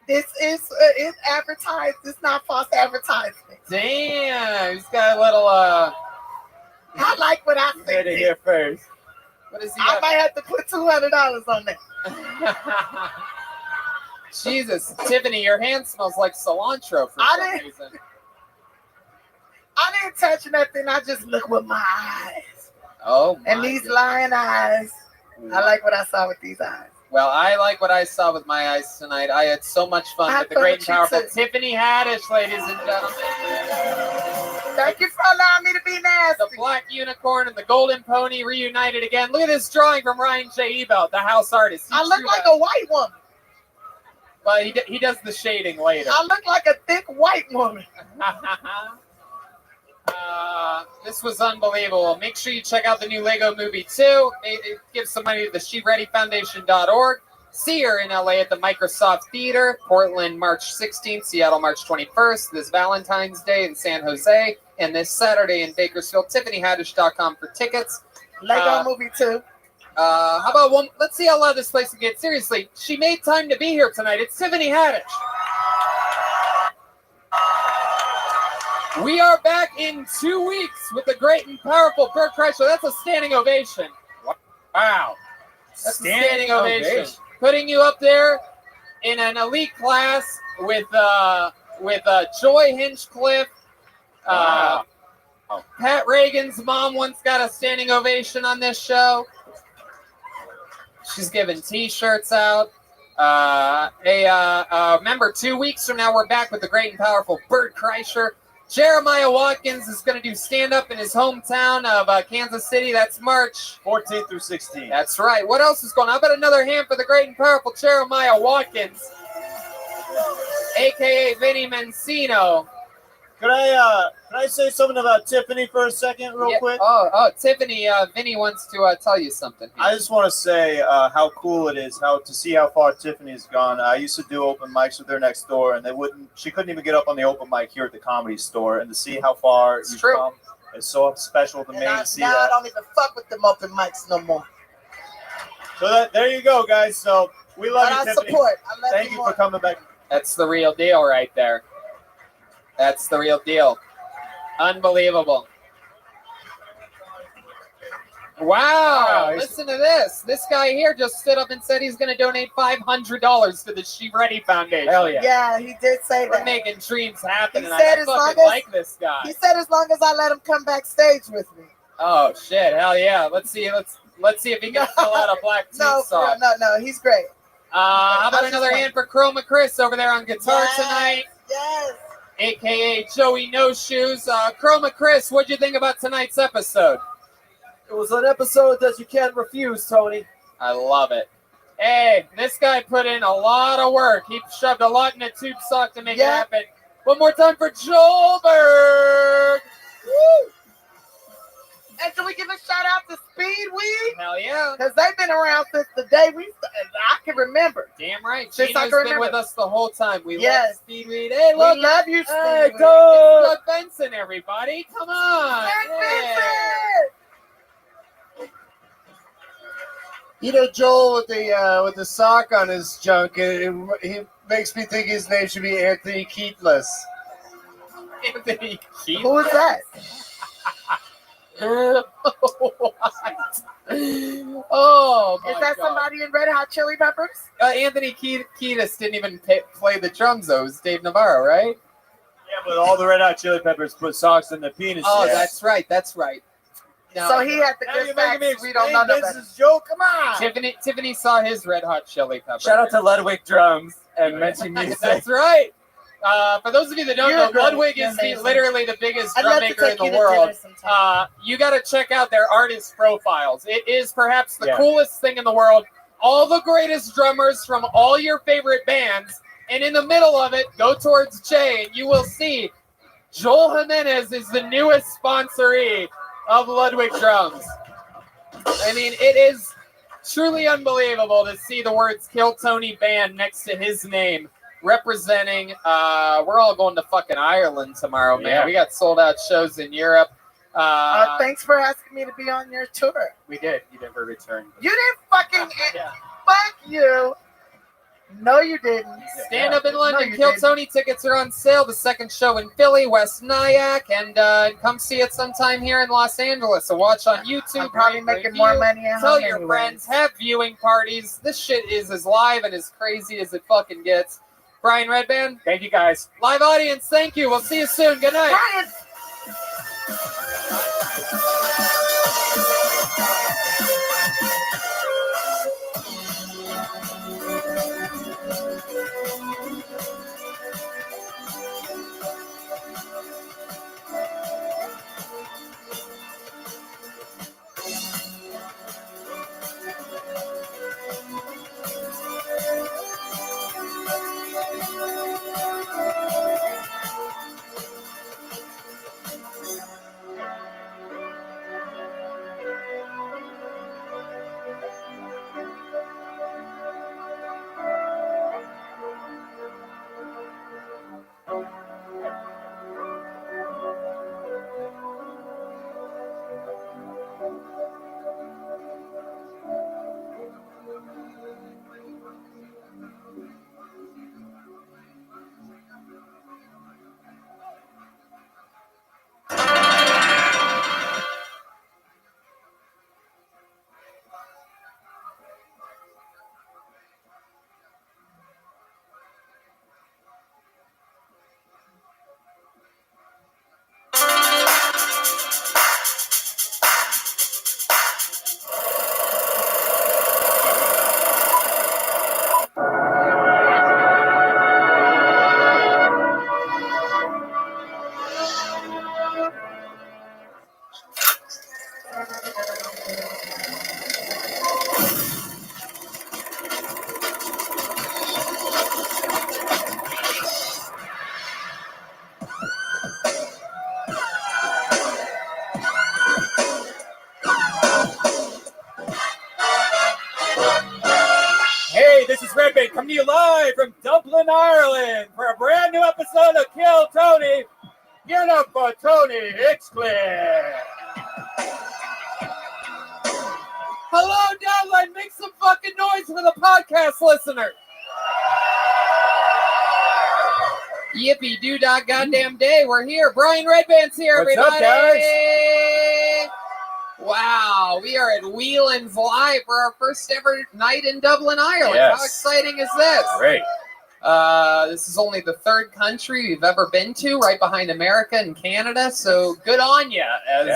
This is it's advertised. It's not false advertisement. Damn, he's got a little. I like what I You think. heard it here first. What is he? I might have to put $200 on that. Jesus, Tiffany, your hand smells like cilantro for some reason. I didn't touch nothing. I just look with my eyes. Oh, my and these lying eyes. I like what I saw with these eyes. Well, I like what I saw with my eyes tonight. I had so much fun with the great and powerful Tiffany Haddish, ladies and gentlemen. Thank you for allowing me to be nasty. The Black Unicorn and the Golden Pony reunited again. Look at this drawing from Ryan J. Ebelt, the house artist. I look like a white woman. But he does the shading later. I look like a thick white woman. This was unbelievable. Make sure you check out the new Lego Movie 2. Give some money to the SheReadyFoundation.org. See her in LA at the Microsoft Theater, Portland March 16th, Seattle March 21st, this Valentine's Day in San Jose, and this Saturday in Bakersfield. TiffanyHaddish.com for tickets. Lego Movie 2. How about one? Let's see how loud this place can get. Seriously, she made time to be here tonight. It's Tiffany Haddish. We are back in 2 weeks with the great and powerful Bert Kreischer. That's a standing ovation. Wow. That's a standing ovation. Putting you up there in an elite class with Joy Hinchcliffe. Wow. Pat Reagan's mom once got a standing ovation on this show. She's giving T-shirts out. Remember, 2 weeks from now, we're back with the great and powerful Bert Kreischer. Jeremiah Watkins is going to do stand-up in his hometown of Kansas City. That's March 14th through 16th. That's right. What else is going on? How about another hand for the great and powerful Jeremiah Watkins, a.k.a. Vinny Mencino. Could I say something about Tiffany for a second, real quick? Oh, Tiffany, Vinny wants to tell you something. I just want to say how cool it is to see how far Tiffany's gone. I used to do open mics with her next door, and she couldn't even get up on the open mic here at the Comedy Store. And to see how far you've come is so special to me to see Now that. I don't even fuck with them open mics no more. So there you go, guys. So we love But you, I Tiffany. support. I love Thank you you more. for coming back. That's the real deal right there. That's the real deal. Unbelievable. Wow, listen to this. This guy here just stood up and said he's going to donate $500 to the She Ready Foundation. Hell yeah. Yeah, he did say We're that. making dreams happen, He and said I as long fucking as- like this guy. He said as long as I let him come backstage with me. Oh, shit. Hell yeah. Let's see if he can fill out a black tube No, song. no, he's great. How about That's another just hand for Chroma Chris over there on guitar Yes, tonight? Yes. AKA Joey No Shoes. Chroma Chris, what'd you think about tonight's episode? It was an episode that you can't refuse, Tony. I love it. Hey, this guy put in a lot of work. He shoved a lot in a tube sock to make it happen. One more time for Joel Berg. Woo! And can we give a shout out to Speedweed? Hell yeah. Because they've been around since the day I can remember. Damn right. Since I Gino's can been remember. with us the whole time. We Yes. love Speedweed. Hey, look. We love you, Hey, Speedweed. go. It's Doug Benson, everybody. Come on. Yeah. You know, Joel with the sock on his junk, he makes me think his name should be Anthony Keatless. Anthony Keatless? Who is that? Oh, my Is that God. somebody in Red Hot Chili Peppers? Anthony Kiedis didn't even play the drums, though. It was Dave Navarro, right? Yeah, but all the Red Hot Chili Peppers put socks in their penises. Oh, that's right. That's right. No. So he had the Now good you're making me facts. We don't know explain nothing. Vince's joke. Come on. Tiffany saw his Red Hot Chili Pepper. Shout out to Ludwig Drums and Mention Music. That's right. For those of you that don't You're know, great. Ludwig You're is amazing. literally the biggest I'd drum love to maker in take the you to world. dinner sometime. You got to check out their artist profiles. It is perhaps the Yeah. coolest thing in the world. All the greatest drummers from all your favorite bands. And in the middle of it, go towards Jay, and you will see Joel Jimenez is the newest sponsoree of Ludwig Drums. I mean, it is truly unbelievable to see the words Kill Tony Band next to his name representing. We're all going to fucking Ireland tomorrow, man. Yeah. We got sold out shows in Europe. Thanks for asking me to be on your tour. We did. You never returned. You didn't fucking. Fuck you. No, you didn't. Stand up in No, London. you Kill didn't. Tony tickets are on sale. The second show in Philly, West Nyack, and come see it sometime here in Los Angeles. So watch on YouTube. I'm probably rate, making review, more money at Tell home your anyways. friends. Have viewing parties. This shit is as live and as crazy as it fucking gets. Brian Redband. Thank you, guys. Live audience. Thank you. We'll see you soon. Good night. Brian. coming to you live from Dublin, Ireland for a brand new episode of Kill Tony. Get up for Tony Hinchcliffe. Hello, Dublin. Make some fucking noise for the podcast listener. Yippee doo dah goddamn day. We're here. Brian Redband's here, What's everybody. up, guys? Wow, we are at Whelan's Live for our first ever night in Dublin, Ireland. Yes. How exciting is this? Great. This is only the third country we've ever been to, right behind America and Canada. So good on you, as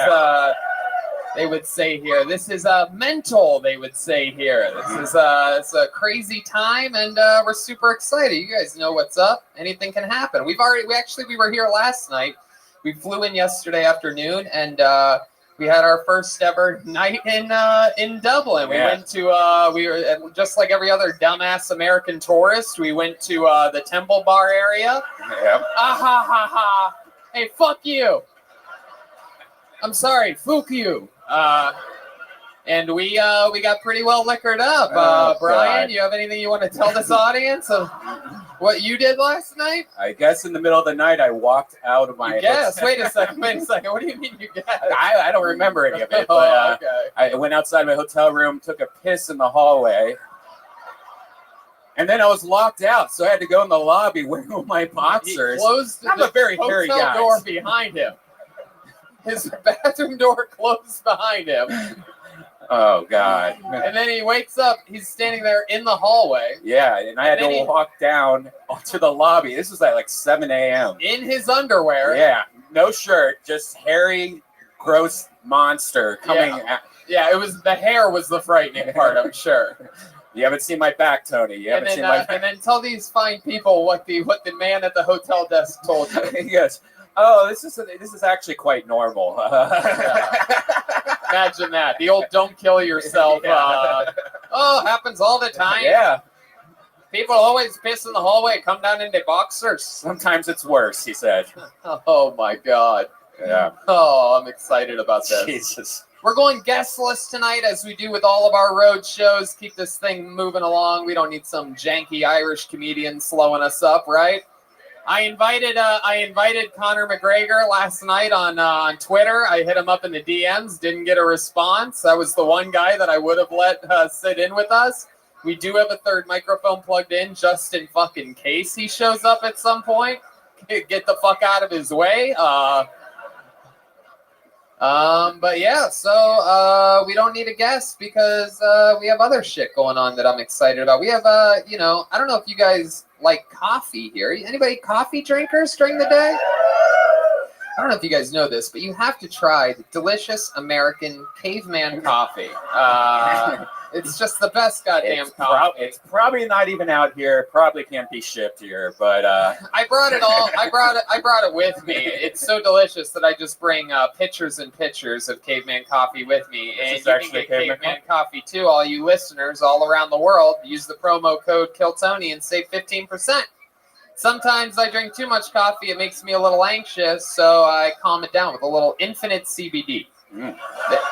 they would say here. This is mental, they would say here. This is it's a crazy time, and we're super excited. You guys know what's up. Anything can happen. We were here last night. We flew in yesterday afternoon, and we had our first ever night in Dublin. We went to we were just like every other dumbass American tourist. We went to the Temple Bar area. Yeah. Ah ha ha ha! Hey, fuck you! I'm sorry, fuck you. And we got pretty well liquored up. Brian, God. you have anything you want to tell this audience of what you did last night? I guess in the middle of the night, I walked out of my. Yes. Wait a second. What do you mean you guessed? I don't remember any of it, but Oh, okay. I went outside my hotel room, took a piss in the hallway, and then I was locked out, so I had to go in the lobby wearing my boxers. He closed I'm the a very hairy hotel guy. door behind him. His bathroom door closed behind him. Oh God! And then he wakes up. He's standing there in the hallway. Yeah, and I had And to then he- walk down to the lobby. This was at like 7 a.m. In his underwear. Yeah, no shirt, just hairy, gross monster coming. Yeah, it was the hair was the frightening part, I'm sure. You haven't seen my back, Tony. You And haven't then, seen my. and then tell these fine people what the man at the hotel desk told you. He goes, "Oh, this is actually quite normal." Imagine that. The old "don't kill yourself." Happens all the time. Yeah. People always piss in the hallway. Come down in their boxers. Sometimes it's worse, he said. Oh my God. Yeah. Oh, I'm excited about this. Jesus. We're going guestless tonight, as we do with all of our road shows. Keep this thing moving along. We don't need some janky Irish comedian slowing us up, right? I invited Conor McGregor last night on Twitter. I hit him up in the DMs, didn't get a response. That was the one guy that I would have let sit in with us. We do have a third microphone plugged in just in fucking case he shows up at some point. Get the fuck out of his way. But yeah, so we don't need a guest because we have other shit going on that I'm excited about. We have I don't know if you guys like coffee here. Anybody coffee drinkers during the day? I don't know if you guys know this, but you have to try the delicious American caveman coffee. It's just the best goddamn coffee. It's probably not even out here. Probably can't be shipped here, but I brought it all. I brought it with me. It's so delicious that I just bring pictures and pictures of caveman coffee with me. And you can actually get caveman coffee too, all you listeners all around the world. Use the promo code KILLTONY and save 15%. Sometimes I drink too much coffee. It makes me a little anxious, so I calm it down with a little infinite CBD.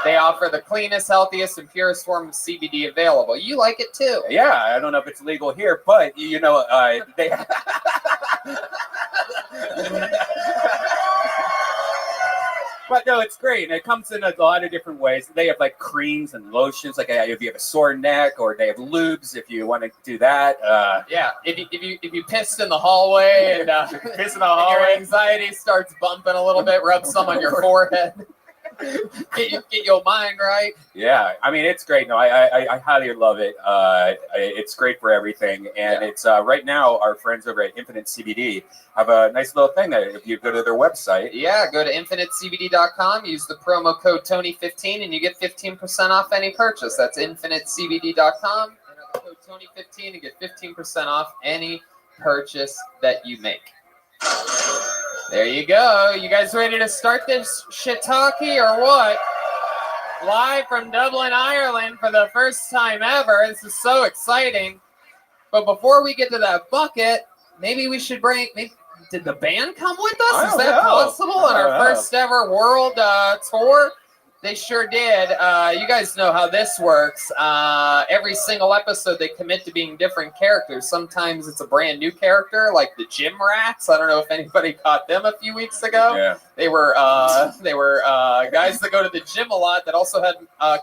They offer the cleanest, healthiest, and purest form of CBD available. You like it too. yeah, I don't know if it's legal here, but they. But no, it's great, and it comes in a lot of different ways. They have like creams and lotions, like if you have a sore neck, or they have lubes if you want to do that. Yeah, if you pissed in the hallway and Piss in the hallway. your anxiety starts bumping a little bit, rub some on your forehead. Get your mind right. Yeah, I mean it's great. No, I highly love it. It's great for everything, and it's right now our friends over at Infinite CBD have a nice little thing that if you go to their website. Yeah, go to infinitecbd.com, use the promo code Tony15, and you get 15% off any purchase. That's infinitecbd.com, enter the code Tony15 and get 15% off any purchase that you make. There you go. You guys ready to start this shiitake or what? Live from Dublin, Ireland for the first time ever. This is so exciting. But before we get to that bucket, maybe we should did the band come with us? Is that possible on our first ever world tour? They sure did. You guys know how this works. Every single episode, they commit to being different characters. Sometimes it's a brand new character, like the Gym Rats. I don't know if anybody caught them a few weeks ago. Yeah. They were guys that go to the gym a lot that also had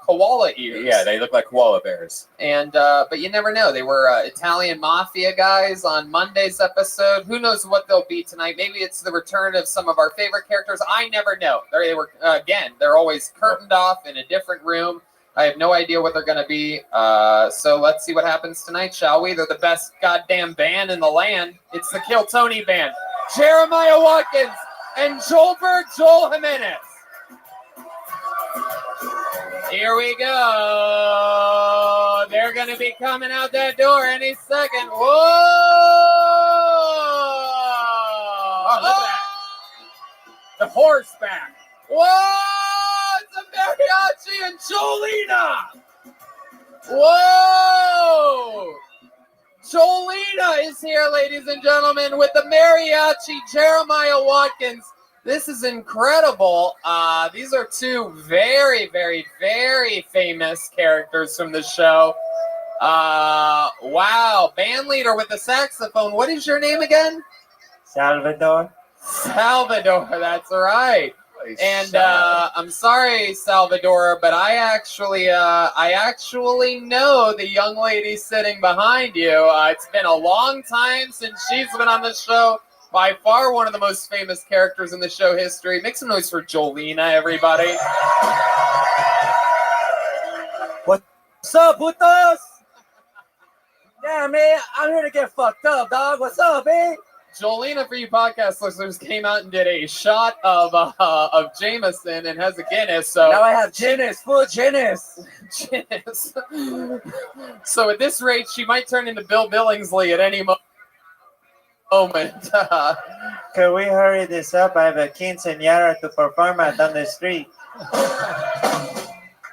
koala ears. Yeah, they look like koala bears. And but you never know. They were Italian mafia guys on Monday's episode. Who knows what they'll be tonight? Maybe it's the return of some of our favorite characters. I never know. They were again. They're always curtained off in a different room. I have no idea what they're going to be. So let's see what happens tonight, shall we? They're the best goddamn band in the land. It's the Kill Tony Band. Jeremiah Watkins and Joel Jimenez. Here we go. They're going to be coming out that door any second. Whoa! Oh, look at that. The horseback. Whoa! It's a mariachi and Jolina. Whoa! Jolina is here, ladies and gentlemen, with the mariachi, Jeremiah Watkins. This is incredible. These are two very, very, very famous characters from the show. Wow. Band leader with the saxophone. What is your name again? Salvador. Salvador, that's right. And I'm sorry, Salvador, but I actually know the young lady sitting behind you. It's been a long time since she's been on the show. By far one of the most famous characters in the show history. Make some noise for Jolina, everybody. What's up, putos? Yeah, man, I'm here to get fucked up, dog. What's up, man? Jolina, for you podcast listeners, came out and did a shot of Jameson and has a Guinness. So now I have Guinness, full Guinness. Guinness. So at this rate, she might turn into Bill Billingsley at any moment. Can we hurry this up? I have a quinceañera to perform at down the street.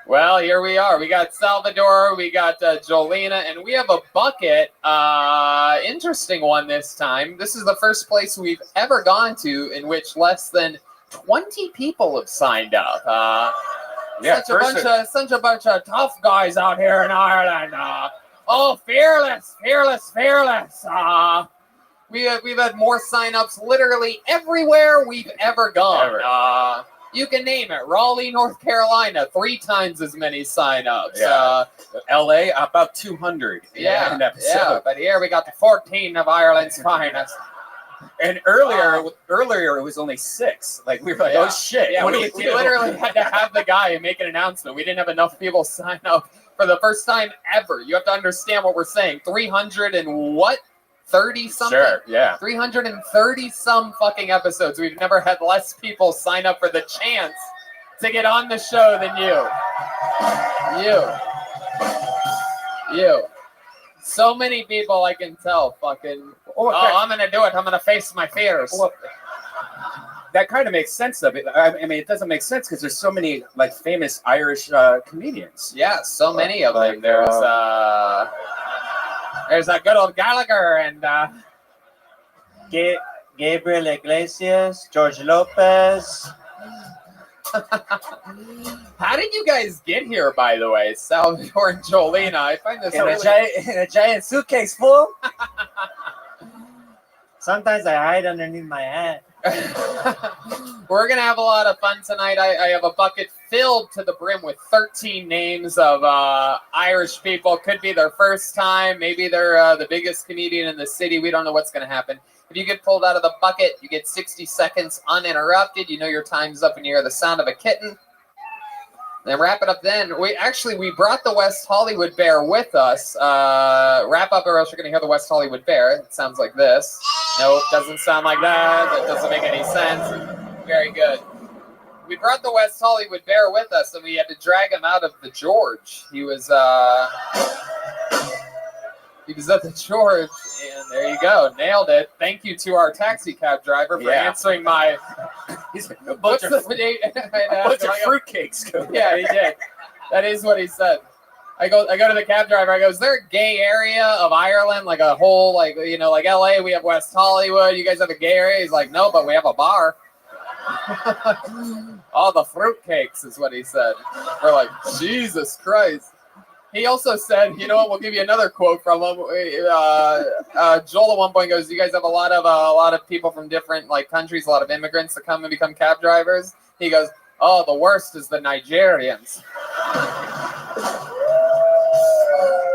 Well, here we are. We got Salvador, we got Jolina, and we have a bucket. Interesting one this time. This is the first place we've ever gone to in which less than 20 people have signed up. Such a bunch of tough guys out here in Ireland. Fearless. We've had more sign-ups literally everywhere we've ever gone. You can name it. Raleigh, North Carolina, 3 times as many sign-ups. Yeah. LA, about 200. Yeah, but here we got the 14 of Ireland's finest. And earlier it was only 6. Like, we were like, oh shit. Yeah, what we literally had to have the guy make an announcement. We didn't have enough people sign up for the first time ever. You have to understand what we're saying. 300 and what? 30 something? Sure, yeah. 330 some fucking episodes. We've never had less people sign up for the chance to get on the show than you. You. So many people I can tell fucking, I'm going to do it. I'm going to face my fears. Well, that kind of makes sense, though. I mean, it doesn't make sense because there's so many, like, famous Irish comedians. Yeah, so many of them. There's a good old Gallagher and Gabriel Iglesias, George Lopez. How did you guys get here, by the way, Salvador and Jolina? I find this in a giant suitcase full. Sometimes I hide underneath my hat. We're going to have a lot of fun tonight. I have a bucket filled to the brim with 13 names of Irish people. Could be their first time. Maybe they're the biggest comedian in the city. We don't know what's going to happen. If you get pulled out of the bucket, you get 60 seconds uninterrupted. You know your time's up and you hear the sound of a kitten. Then wrap it up then. We brought the West Hollywood Bear with us. Wrap up or else you're going to hear the West Hollywood Bear. It sounds like this. Nope, doesn't sound like that. That doesn't make any sense. Very good. We brought the West Hollywood Bear with us, and we had to drag him out of the George. He was at the George, and there you go. Nailed it. Thank you to our taxi cab driver for answering my... He's a bunch of fruitcakes. Yeah, he did. That is what he said. I go to the cab driver. I go, is there a gay area of Ireland? Like a whole, like LA, we have West Hollywood. You guys have a gay area? He's like, no, but we have a bar. All the fruitcakes is what he said. We're like, Jesus Christ. He also said, you know what? We'll give you another quote from him. Joel at one point goes, "You guys have a lot of people from different like countries, a lot of immigrants that come and become cab drivers." He goes, "Oh, the worst is the Nigerians."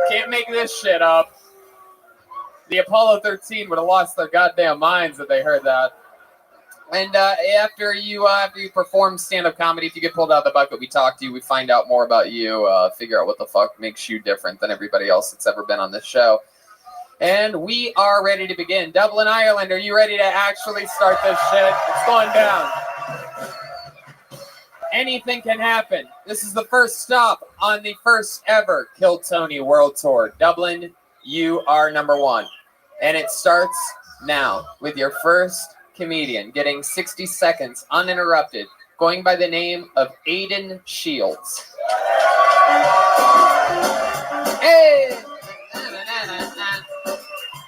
Can't make this shit up. The Apollo 13 would have lost their goddamn minds if they heard that. And after you perform stand-up comedy, if you get pulled out of the bucket, we talk to you, we find out more about you, figure out what the fuck makes you different than everybody else that's ever been on this show. And we are ready to begin. Dublin, Ireland, are you ready to actually start this shit? It's going down. Anything can happen. This is the first stop on the first ever Kill Tony World Tour. Dublin, you are number one. And it starts now with your first comedian getting 60 seconds uninterrupted, going by the name of Aiden Shields. Hey!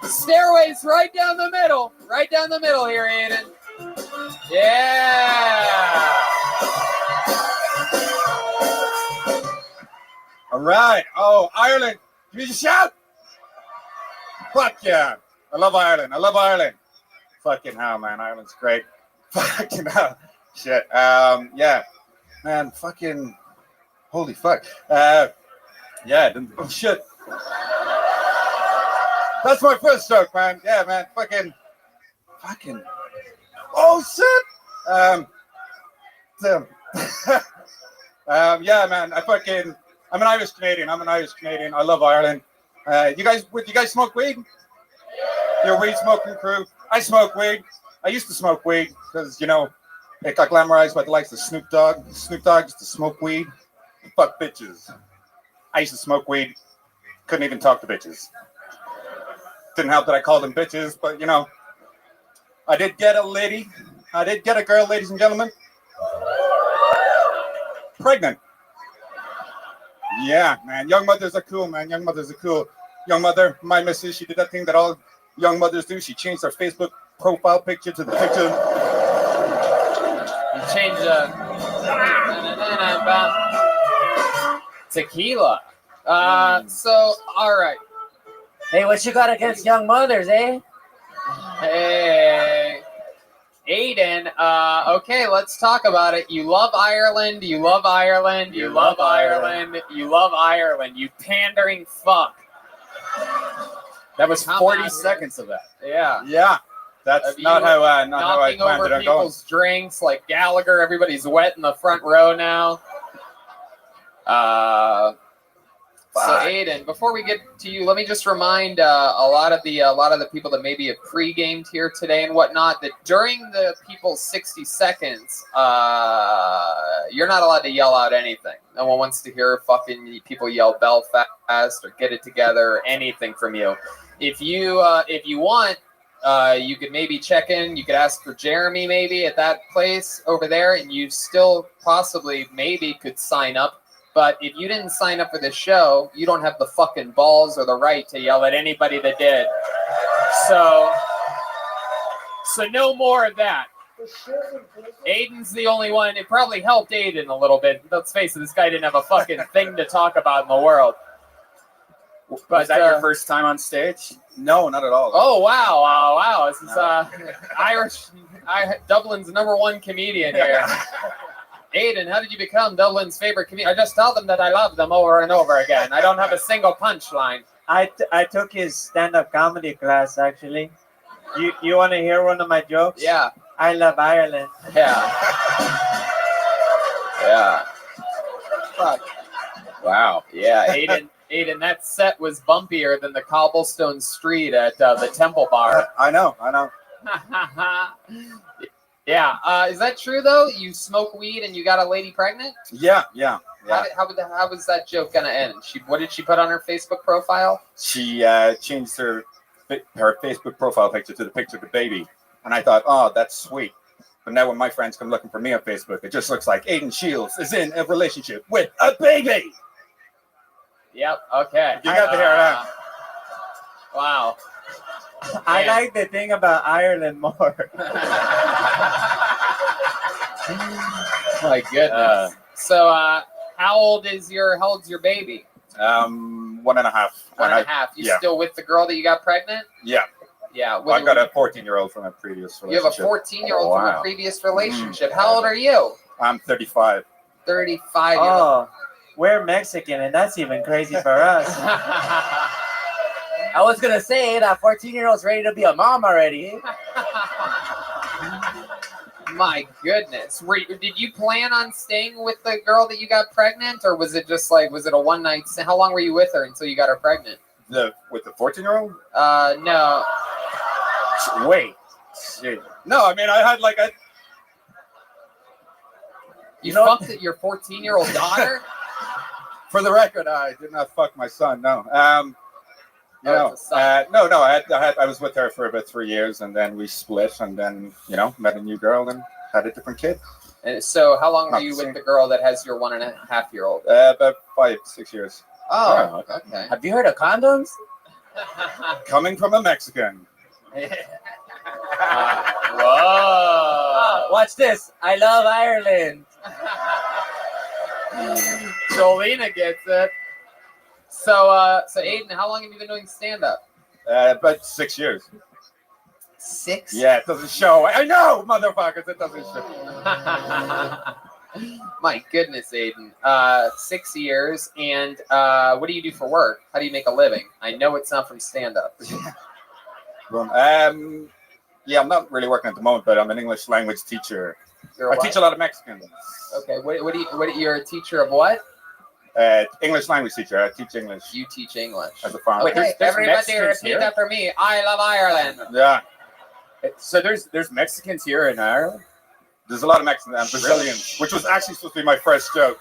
Stairways right down the middle here, Aiden. Yeah! All right. Oh, Ireland. Give me a shout. Fuck yeah. I love Ireland. Fucking hell, man. Ireland's great. Fucking hell. Shit. Yeah. Man, fucking. Holy fuck. Yeah. Oh, shit. That's my first joke, man. Yeah, man. Fucking. Oh, shit. Damn. Yeah, man. I'm an Irish Canadian. I love Ireland. You guys smoke weed? Your weed smoking crew? I smoke weed. I used to smoke weed because, you know, it got glamorized by the likes of Snoop Dogg. Snoop Dogg used to smoke weed. Fuck bitches. I used to smoke weed. Couldn't even talk to bitches. Didn't help that I called them bitches, but, you know, I did get a girl, ladies and gentlemen. Pregnant. Yeah, man. Young mothers are cool, man. Young mother, my missus, she did that thing that all young mothers do. She changed her Facebook profile picture to the picture. You changed tequila. So, all right. Hey, what you got against young mothers, eh? Hey. Aiden, okay, let's talk about it. You love Ireland, you pandering fuck. That was Come 40 on, seconds of that. Yeah. Yeah. That's not how I knocking planned over it on going. people's drinks like Gallagher. Everybody's wet in the front row now. So Aiden, before we get to you, let me just remind a lot of the people that maybe have pre-gamed here today and whatnot that during the people's 60 seconds, you're not allowed to yell out anything. No one wants to hear fucking people yell Belfast or Get It Together or anything from you. If you want, you could maybe check in. You could ask for Jeremy maybe at that place over there, and you still possibly maybe could sign up. But if you didn't sign up for this show, you don't have the fucking balls or the right to yell at anybody that did. So no more of that. Aiden's the only one. It probably helped Aiden a little bit. Let's face it, this guy didn't have a fucking thing to talk about in the world. But, was that your first time on stage? No, not at all. Oh, wow. Wow. This is Dublin's #1 comedian here. Aiden, how did you become Dublin's favorite comedian? I just tell them that I love them over and over again. I don't have a single punchline. I took his stand-up comedy class, actually. You want to hear one of my jokes? Yeah. I love Ireland. Yeah. Yeah. Fuck. Wow. Yeah, Aiden, that set was bumpier than the cobblestone street at the Temple Bar. I know. Yeah. Is that true though? You smoke weed and you got a lady pregnant? Yeah. How was that joke gonna end? What did she put on her Facebook profile? She changed her Facebook profile picture to the picture of the baby, and I thought, oh, that's sweet. But now when my friends come looking for me on Facebook, it just looks like Aiden Shields is in a relationship with a baby. Yep. Okay. You got to hear that. Wow. I like the thing about Ireland more. My goodness. So, how old's your baby? 1.5. 1.5. You yeah. still with the girl that you got pregnant? Yeah. Yeah. I've got a 14-year-old from a previous You have a relationship. 14-year-old from a previous relationship. How old are you? I'm 35. 35. Oh, we're Mexican, and that's even crazy for us. I was gonna say that 14-year-old's ready to be a mom already. My goodness. Did you plan on staying with the girl that you got pregnant, or was it just like, was it a one night stand? How long were you with her until you got her pregnant? With the 14-year-old? No. Wait. Shit. No, I mean, I had like a. You fucked your 14-year-old daughter? For the record, I did not fuck my son. No. No. I was with her for about 3 years, and then we split, and then met a new girl and had a different kid. And so, how long were you with the girl that has your 1.5-year-old? About 5-6 years. Oh, okay. Have you heard of condoms? Coming from a Mexican. Whoa! Watch this. I love Ireland. Jolena gets it. So Aiden, how long have you been doing stand-up? About 6 years. 6? Yeah, it doesn't show. I know, motherfuckers, it doesn't show. My goodness, Aiden. 6 years, and what do you do for work? How do you make a living? I know it's not from stand-up. Yeah, I'm not really working at the moment, but I'm an English language teacher. I teach a lot of Mexicans. Okay, you're a teacher of what? English language teacher. I teach English. You teach English. As a farmer. Okay, everybody repeat after me. I love Ireland. Yeah. So there's Mexicans here in Ireland? There's a lot of Mexicans and Brazilians, which was actually supposed to be my first joke.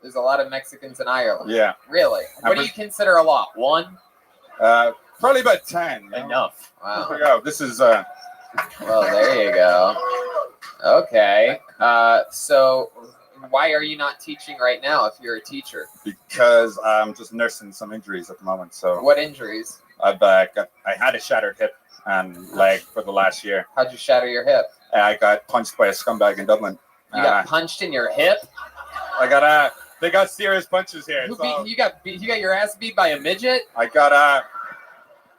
There's a lot of Mexicans in Ireland. Yeah. Really? What do you consider a lot? 1? Probably about 10. Enough. Wow. Here we go. This is well, there you go. Okay. So why are you not teaching right now if you're a teacher? because I'm just nursing some injuries at the moment. So what injuries? I had a shattered hip and leg for the last year. How'd you shatter your hip? I got punched by a scumbag in Dublin. You got punched in your hip? They got serious punches here. You got your ass beat by a midget? I got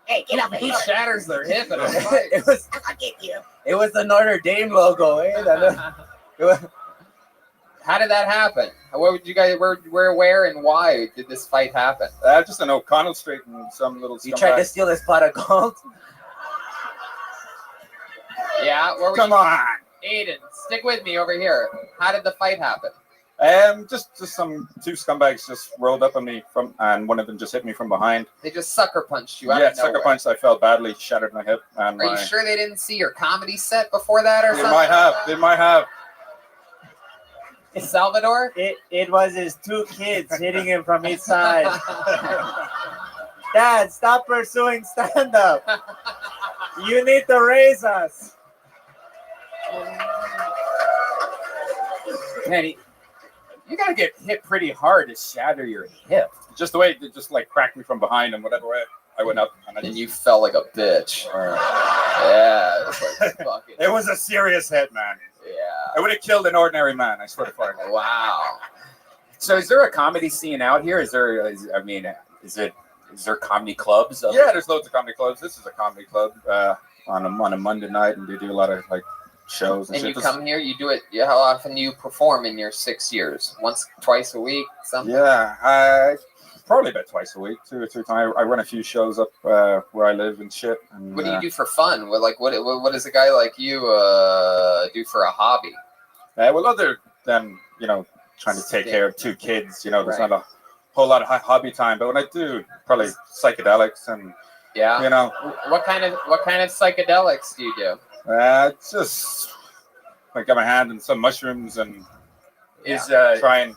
Hey, get up Who here. shatters their hip? It was. I'm gonna get you. It was the Notre Dame logo. How did that happen? Where would you guys? Where, and why did this fight happen? Just on O'Connell Street and some little. You tried to steal this pot of gold. Yeah. Come on, Aiden, stick with me over here. How did the fight happen? Just some two scumbags just rolled up on me and one of them just hit me from behind. They just sucker punched you. Yeah, sucker punched. I fell badly, shattered my hip. And Are you sure they didn't see your comedy set before that or They something? might have. Salvador? It was his two kids hitting him from each side. Dad, stop pursuing stand-up. You need to raise us. Man, you gotta get hit pretty hard to shatter your hip. Just the way it just like cracked me from behind and whatever way I went up. And you fell like a bitch. Yeah. It was, like fucking... It was a serious hit, man. Yeah. I would have killed an ordinary man, I swear to God. Wow. So is there a comedy scene out here? Is there comedy clubs? Yeah, there's loads of comedy clubs. This is a comedy club on a Monday night, and they do a lot of like shows and And shit. you come here, you do it. How often do you perform in your 6 years? Once, twice a week, something? Yeah, probably about twice a week, 2 or 3 times. I run a few shows up where I live and shit. And, What do you do for fun? What does a guy like you do for a hobby? Well, other than trying to take care of 2 kids, there's not a whole lot of hobby time. But when I do, probably psychedelics and What kind of psychedelics do you do? Just I got my hand in some mushrooms and try and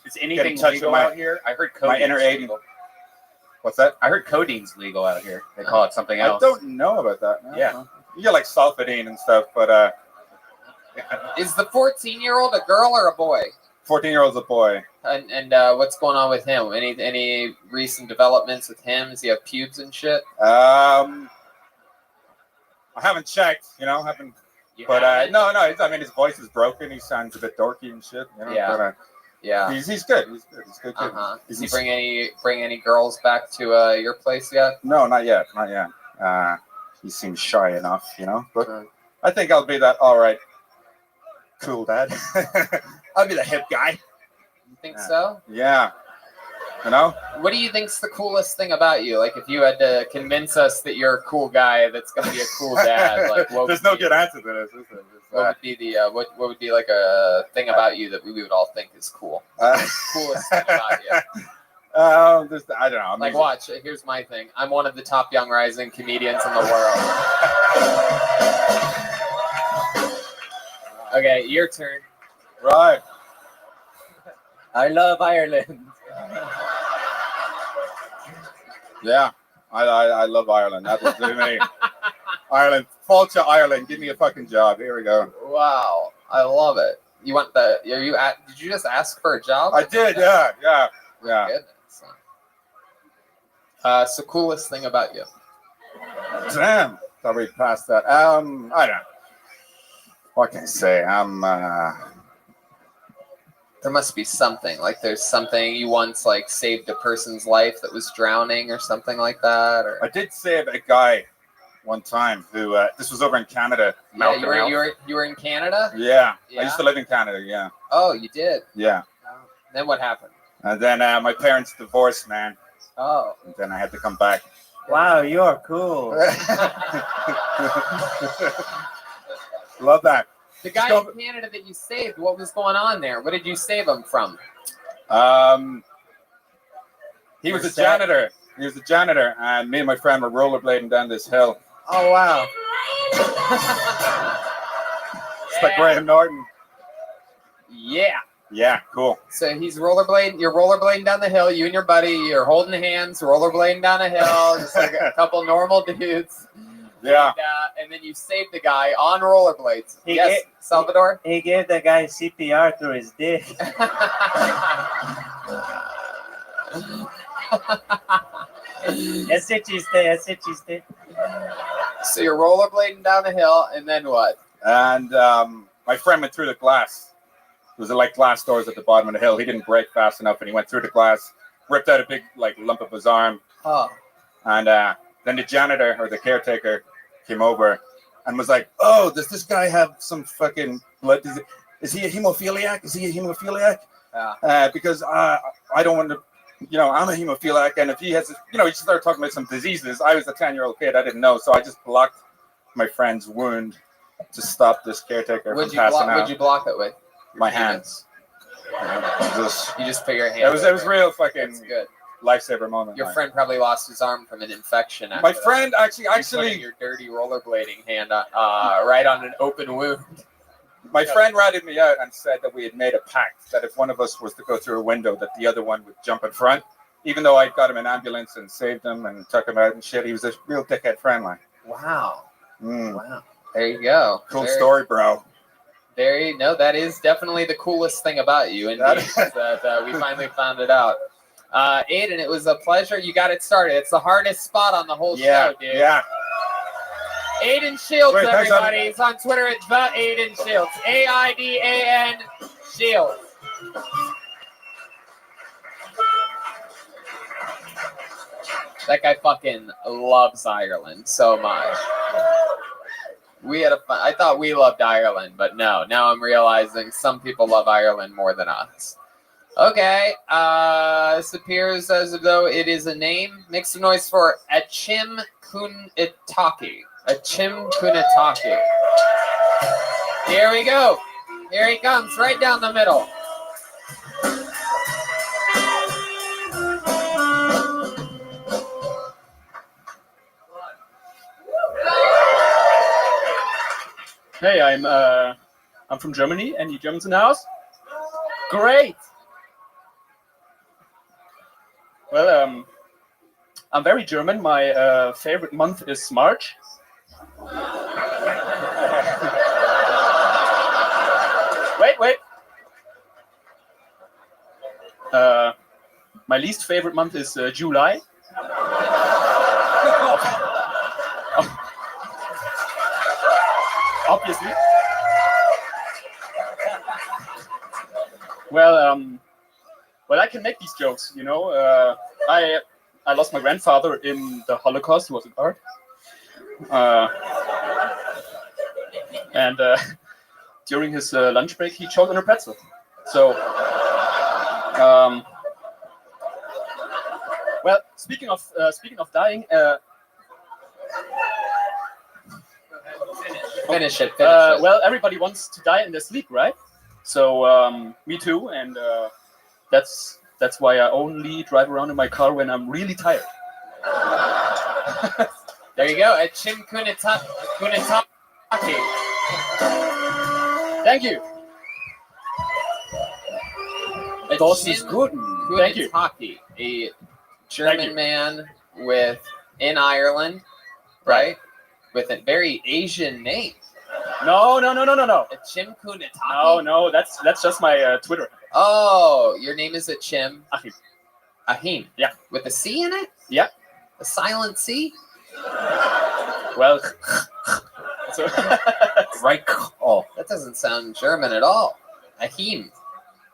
is anything get in touch legal with out here? I heard my inner codeine's Aiden. legal. What's that? I heard codeine's legal out here. They call it something else. I don't know about that. No. Yeah. You get like sulfidine and stuff, but Is the 14-year-old a girl or a boy? 14-year-old's a boy. And what's going on with him? Any recent developments with him? Does he have pubes and shit? I haven't checked. Haven't But no, I mean his voice is broken. He sounds a bit dorky and shit. You know? Yeah. But, Yeah. He's good. He's good. He's a good kid. Does he bring any girls back to your place yet? No, not yet. Not yet. He seems shy enough, you know. But I think I'll be that all right, cool dad. I'll be the hip guy. You think so? Yeah. You know. What do you think's the coolest thing about you? Like, if you had to convince us that you're a cool guy, that's gonna be a cool dad. Like, what There's no good answer to this. Is there? What would be the what would be like a thing about you that we would all think is cool? Coolest thing about you. I don't know. Like, watch. Here's my thing. I'm one of the top young rising comedians in the world. Okay, your turn. Right. I love Ireland. Yeah, I love Ireland. That was me. Ireland, fall to Ireland. Give me a fucking job. Here we go. Wow, I love it. You want the? Did you just ask for a job? I did. Yeah. Goodness. So coolest thing about you? Damn. Thought we passed that. I don't know. What can I say? There must be something. Like, there's something you once like saved a person's life that was drowning or something like that. Or I did save a guy one time who this was over in Canada. yeah, you were in Canada. Yeah. Yeah. I used to live in Canada. Yeah. Oh, you did. Yeah. Then what happened? And then my parents divorced, man. Oh. And then I had to come back. Wow, you're cool. Love that. The guy in Canada that you saved, what was going on there? What did you save him from? He was a janitor. He was a janitor, and me and my friend were rollerblading down this hill. Oh wow! It's like Graham Norton. Yeah. Yeah, cool. So he's rollerblading. You're rollerblading down the hill. You and your buddy. You're holding hands, rollerblading down a hill, just like a couple normal dudes. Yeah. And then you saved the guy on rollerblades. Yes, Salvador? He gave the guy CPR through his dick. Ese chiste. So you're rollerblading down the hill, and then what? And my friend went through the glass. There was like glass doors at the bottom of the hill. He didn't brake fast enough, and he went through the glass, ripped out a big like lump of his arm. Oh. And then the janitor or the caretaker came over and was like, "Oh, does this guy have some fucking blood? Is he a hemophiliac? Is he a hemophiliac? Yeah. Because I don't want to, I'm a hemophiliac, and if he has, he started talking about some diseases. I was a 10-year-old kid, I didn't know, so I just blocked my friend's wound to stop this caretaker from passing out. What'd you block it with? My hands. You just put your hands. It was real fucking good. Lifesaver moment. Your friend probably lost his arm from an infection. My friend actually putting your dirty rollerblading hand right on an open wound. My friend ratted me out and said that we had made a pact that if one of us was to go through a window, that the other one would jump in front. Even though I got him an ambulance and saved him and took him out and shit, he was a real dickhead friend, like. Wow. Wow. There you go. Cool story, bro. That is definitely the coolest thing about you, indeed, that we finally found it out. Aiden, it was a pleasure. You got it started. It's the hardest spot on the whole show, dude. Yeah. Aiden Shields, Wait, everybody. He's on Twitter at the Aiden Shields. AIDAN Shields. That guy fucking loves Ireland so much. We had I thought we loved Ireland, but no. Now I'm realizing some people love Ireland more than us. Okay, this appears as though it is a name. Make some noise for Achim Kunitaki. Achim Kunitaki. Here we go. Here he comes, right down the middle. Hey, I'm from Germany. Any Germans in the house? Great. Well, I'm very German. My favorite month is March. Wait. My least favorite month is July. obviously. Well, I can make these jokes. You know, I lost my grandfather in the Holocaust. He was a guard, and during his lunch break, he choked on a pretzel. So, well, speaking of dying. Finish it. Well, everybody wants to die in their sleep, right? So me too, and that's why I only drive around in my car when I'm really tired. There you go, at Chim Kunitaki. Thank you. Das ist gut. Thank you. Kunitaki, a German man in Ireland, right? With a very Asian name. No. A Chim Kunitaki? No, that's just my Twitter. Oh, your name is a Chim? Achim. Ahim. Yeah. With a C in it? Yeah. A silent C? Well, right. Oh, that doesn't sound German at all. Ahim.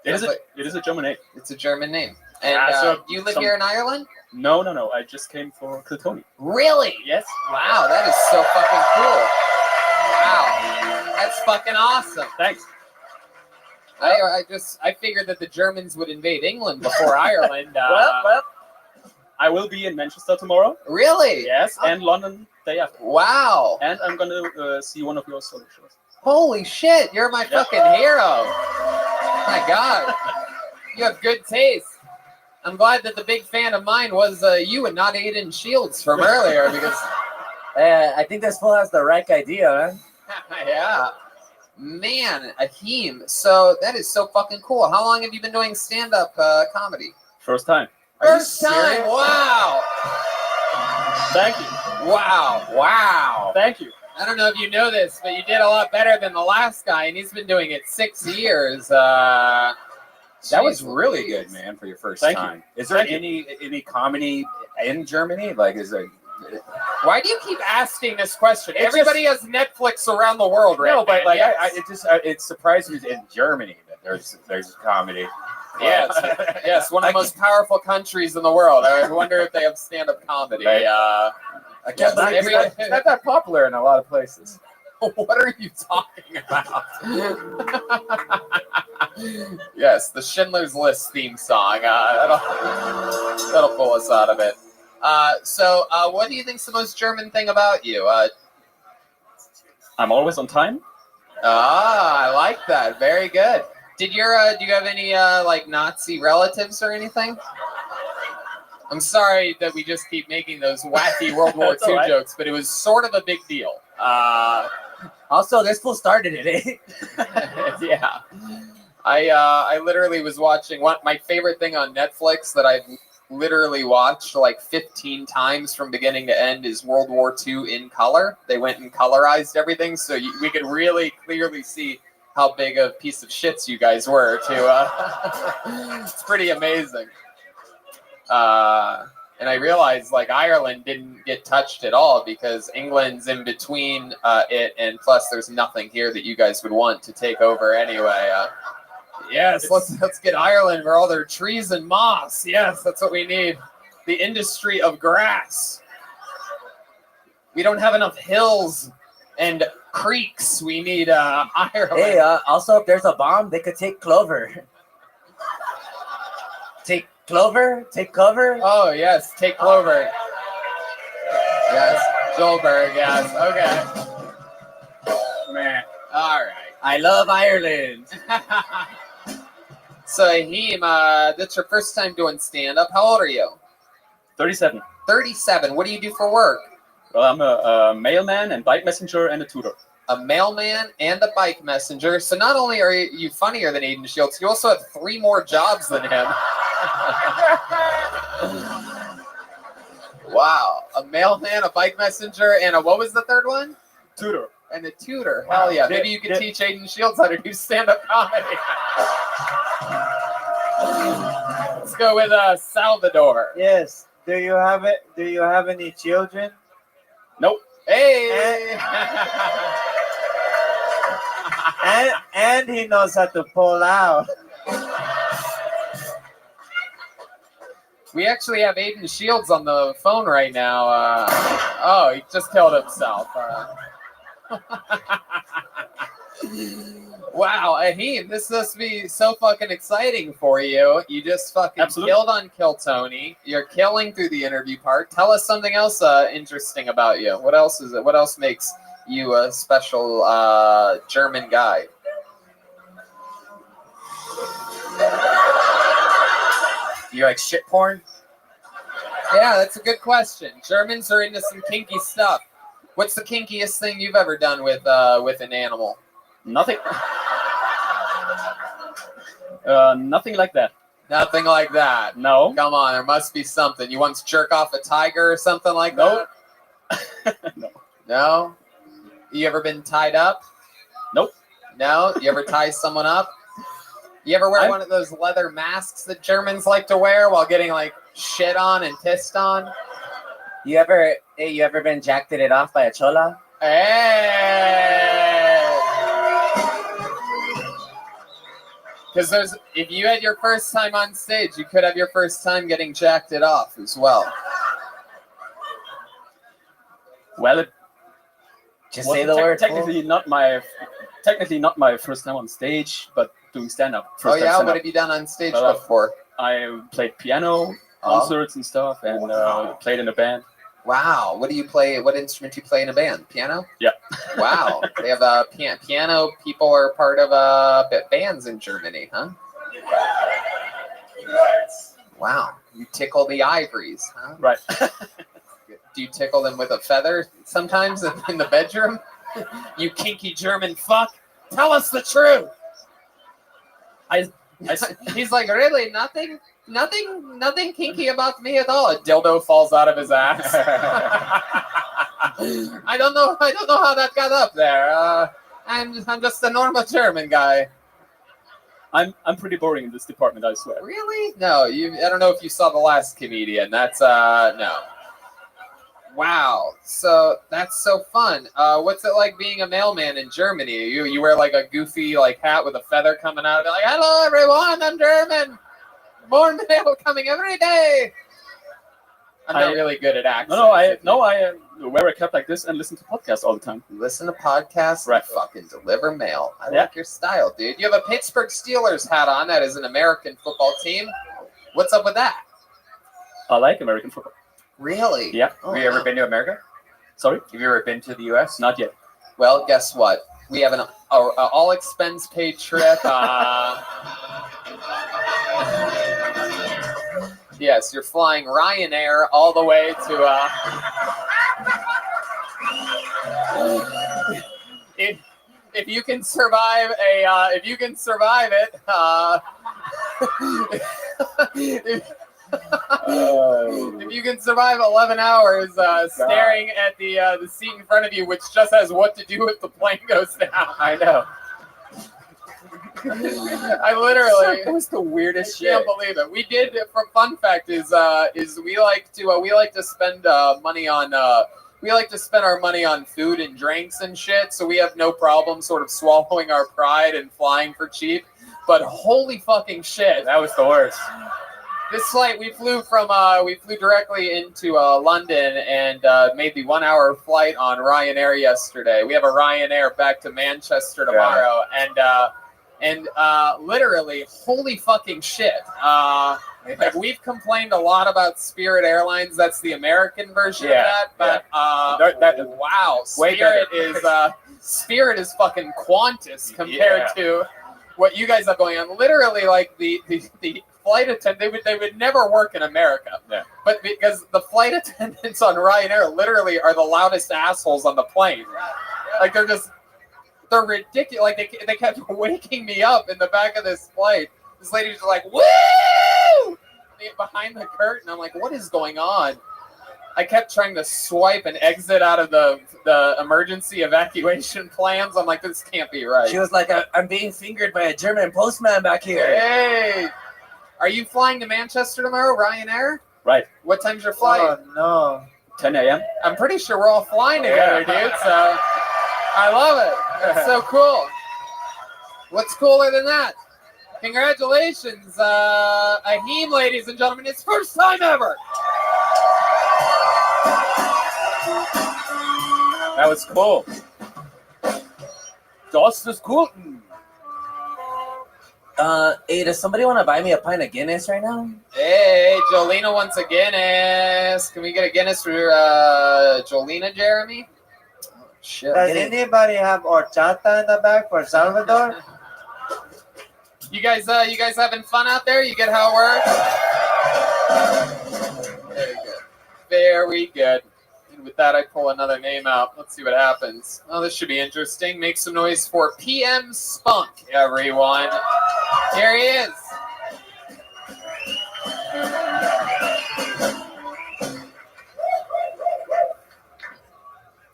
It is a German name. It's a German name. And do you live here in Ireland? No. I just came for Kiltony. Really? Yes. Wow, that is so fucking cool. Wow, that's fucking awesome. Thanks. I figured that the Germans would invade England before Ireland. Well, I will be in Manchester tomorrow. Really? Yes, and London day after. Wow. And I'm gonna see one of your solo shows. Holy shit, you're my fucking hero. My God, you have good taste. I'm glad that the big fan of mine was you and not Aiden Shields from earlier because I think this fool has the right idea, man. Yeah. Man, Ahim. So that is so fucking cool. How long have you been doing stand-up comedy? First time. First time. Wow. Thank you. Wow. Thank you. I don't know if you know this, but you did a lot better than the last guy, and he's been doing it 6 years. That was Jeez really Louise. good, man, for your first Thank you. time. Is there any comedy in Germany? Like, is there? Why do you keep asking this question? It's Everybody has Netflix around the world right now. No, but like, Yes. it surprised me in Germany that there's comedy. Yes, one of the most powerful countries in the world. I wonder if they have stand-up comedy. Right. I guess It's not that popular in a lot of places. What are you talking about? Yes, the Schindler's List theme song. That'll pull us out of it. So, what do you think's the most German thing about you? I'm always on time. I like that. Very good. Do you have any like Nazi relatives or anything? I'm sorry that we just keep making those wacky World War II right. jokes, but it was sort of a big deal. Also, this fool started it, eh? Yeah. I literally was watching my favorite thing on Netflix that I've literally watched like 15 times from beginning to end is World War II in color. They went and colorized everything, so we could really clearly see how big a piece of shits you guys were, too. It's pretty amazing. And I realized like Ireland didn't get touched at all because England's in between it, and plus there's nothing here that you guys would want to take over anyway. Yes, let's get Ireland for all their trees and moss. Yes, that's what we need. The industry of grass. We don't have enough hills and creeks. We need Ireland. Hey, also, if there's a bomb, they could take Clover. Take Clover? Take cover? Oh, yes, take Clover. Yes, Joelberg, yes. Okay. Man. All right. I love Ireland. So, Ahim, that's your first time doing stand-up. How old are you? 37. 37. What do you do for work? Well, I'm a mailman and bike messenger and a tutor. A mailman and a bike messenger. So not only are you funnier than Aiden Shields, you also have 3 more jobs than him. Wow. A mailman, a bike messenger, and what was the third one? Tutor. And a tutor. Hell yeah. Maybe you could teach Aiden Shields how to do stand-up comedy. Let's go with Salvador. Yes. Do you have it? Do you have any children? Nope. Hey. And he knows how to pull out. We actually have Aiden Shields on the phone right now. Oh, he just killed himself. Wow, Ahim, this must be so fucking exciting for you. You just fucking killed on Kill Tony. You're killing through the interview part. Tell us something else interesting about you. What else is it? What else makes you a special German guy? You like shit porn? Yeah, that's a good question. Germans are into some kinky stuff. What's the kinkiest thing you've ever done with an animal? Nothing. Nothing like that. Nothing like that. No. Come on, there must be something. You once jerk off a tiger or something like that? No. No? You ever been tied up? Nope. No? You ever tie someone up? You ever wear one of those leather masks that Germans like to wear while getting like shit on and pissed on? You ever been jacked it off by a chola? Hey! Because if you had your first time on stage, you could have your first time getting jacked it off as well. Well, it just say the word. Technically not my first time on stage, but doing stand-up. Oh yeah, what have you done on stage before? I played piano, concerts and stuff, and played in a band. Wow, what do you play? What instrument do you play in a band? Piano? Yeah. Wow, they have piano. People are part of bands in Germany, huh? Wow, you tickle the ivories, huh? Right. Do you tickle them with a feather sometimes in the bedroom? You kinky German fuck! Tell us the truth. He's like, really? Nothing kinky about me at all. A dildo falls out of his ass. I don't know how that got up there. I'm just a normal German guy. I'm pretty boring in this department, I swear. Really? No, I don't know if you saw The Last Comedian. That's no. Wow. So that's so fun. What's it like being a mailman in Germany? You wear like a goofy like hat with a feather coming out of it, like, hello everyone, I'm German. More mail coming every day. I'm not really good at accents. I wear a cap like this and listen to podcasts all the time. Listen to podcasts right. And fucking deliver mail. I like your style, dude. You have a Pittsburgh Steelers hat on. That is an American football team. What's up with that? I like American football. Really? Yeah. Have you ever been to America? Sorry? Have you ever been to the U.S.? Not yet. Well, guess what? We have an all expense paid trip. Yes, you're flying Ryanair all the way to. If you can survive if you can survive it, if you can survive 11 hours staring at the seat in front of you, which just has what to do if the plane goes down. I know. I literally, That was the weirdest shit. can't believe it. We did. For fun fact is we like to spend money on. We like to spend our money on food and drinks and shit, so we have no problem sort of swallowing our pride and flying for cheap. But holy fucking shit, that was the worst. This flight, we flew directly into London and made the 1 hour flight on Ryanair yesterday. We have a Ryanair back to Manchester tomorrow, and literally, holy fucking shit. Like, we've complained a lot about Spirit Airlines. That's the American version of that. But wow, Spirit is fucking Qantas compared to what you guys have going on. Literally, like the flight attendant, they would never work in America. Yeah. But because the flight attendants on Ryanair literally are the loudest assholes on the plane. Like they're ridiculous. Like they kept waking me up in the back of this flight. This lady's just like, woo! Behind the curtain. I'm like, what is going on? I kept trying to swipe and exit out of the emergency evacuation plans. I'm like, this can't be right. She was like, I'm being fingered by a German postman back here. Hey! Are you flying to Manchester tomorrow, Ryanair? Right. What time's your flight? Oh, no. 10 a.m. I'm pretty sure we're all flying together, dude, so I love it. That's so cool. What's cooler than that? Congratulations, Aheem, ladies and gentlemen. It's first time ever. That was cool. Das ist cool. Hey, does somebody want to buy me a pint of Guinness right now? Hey, Jolena wants a Guinness. Can we get a Guinness for Jolena, Jeremy? Oh, shit. Does anybody have horchata in the back for Salvador? You guys having fun out there? You get how it works? Very good. Very good. And with that, I pull another name out. Let's see what happens. Oh, this should be interesting. Make some noise for PM Spunk, everyone. Here he is.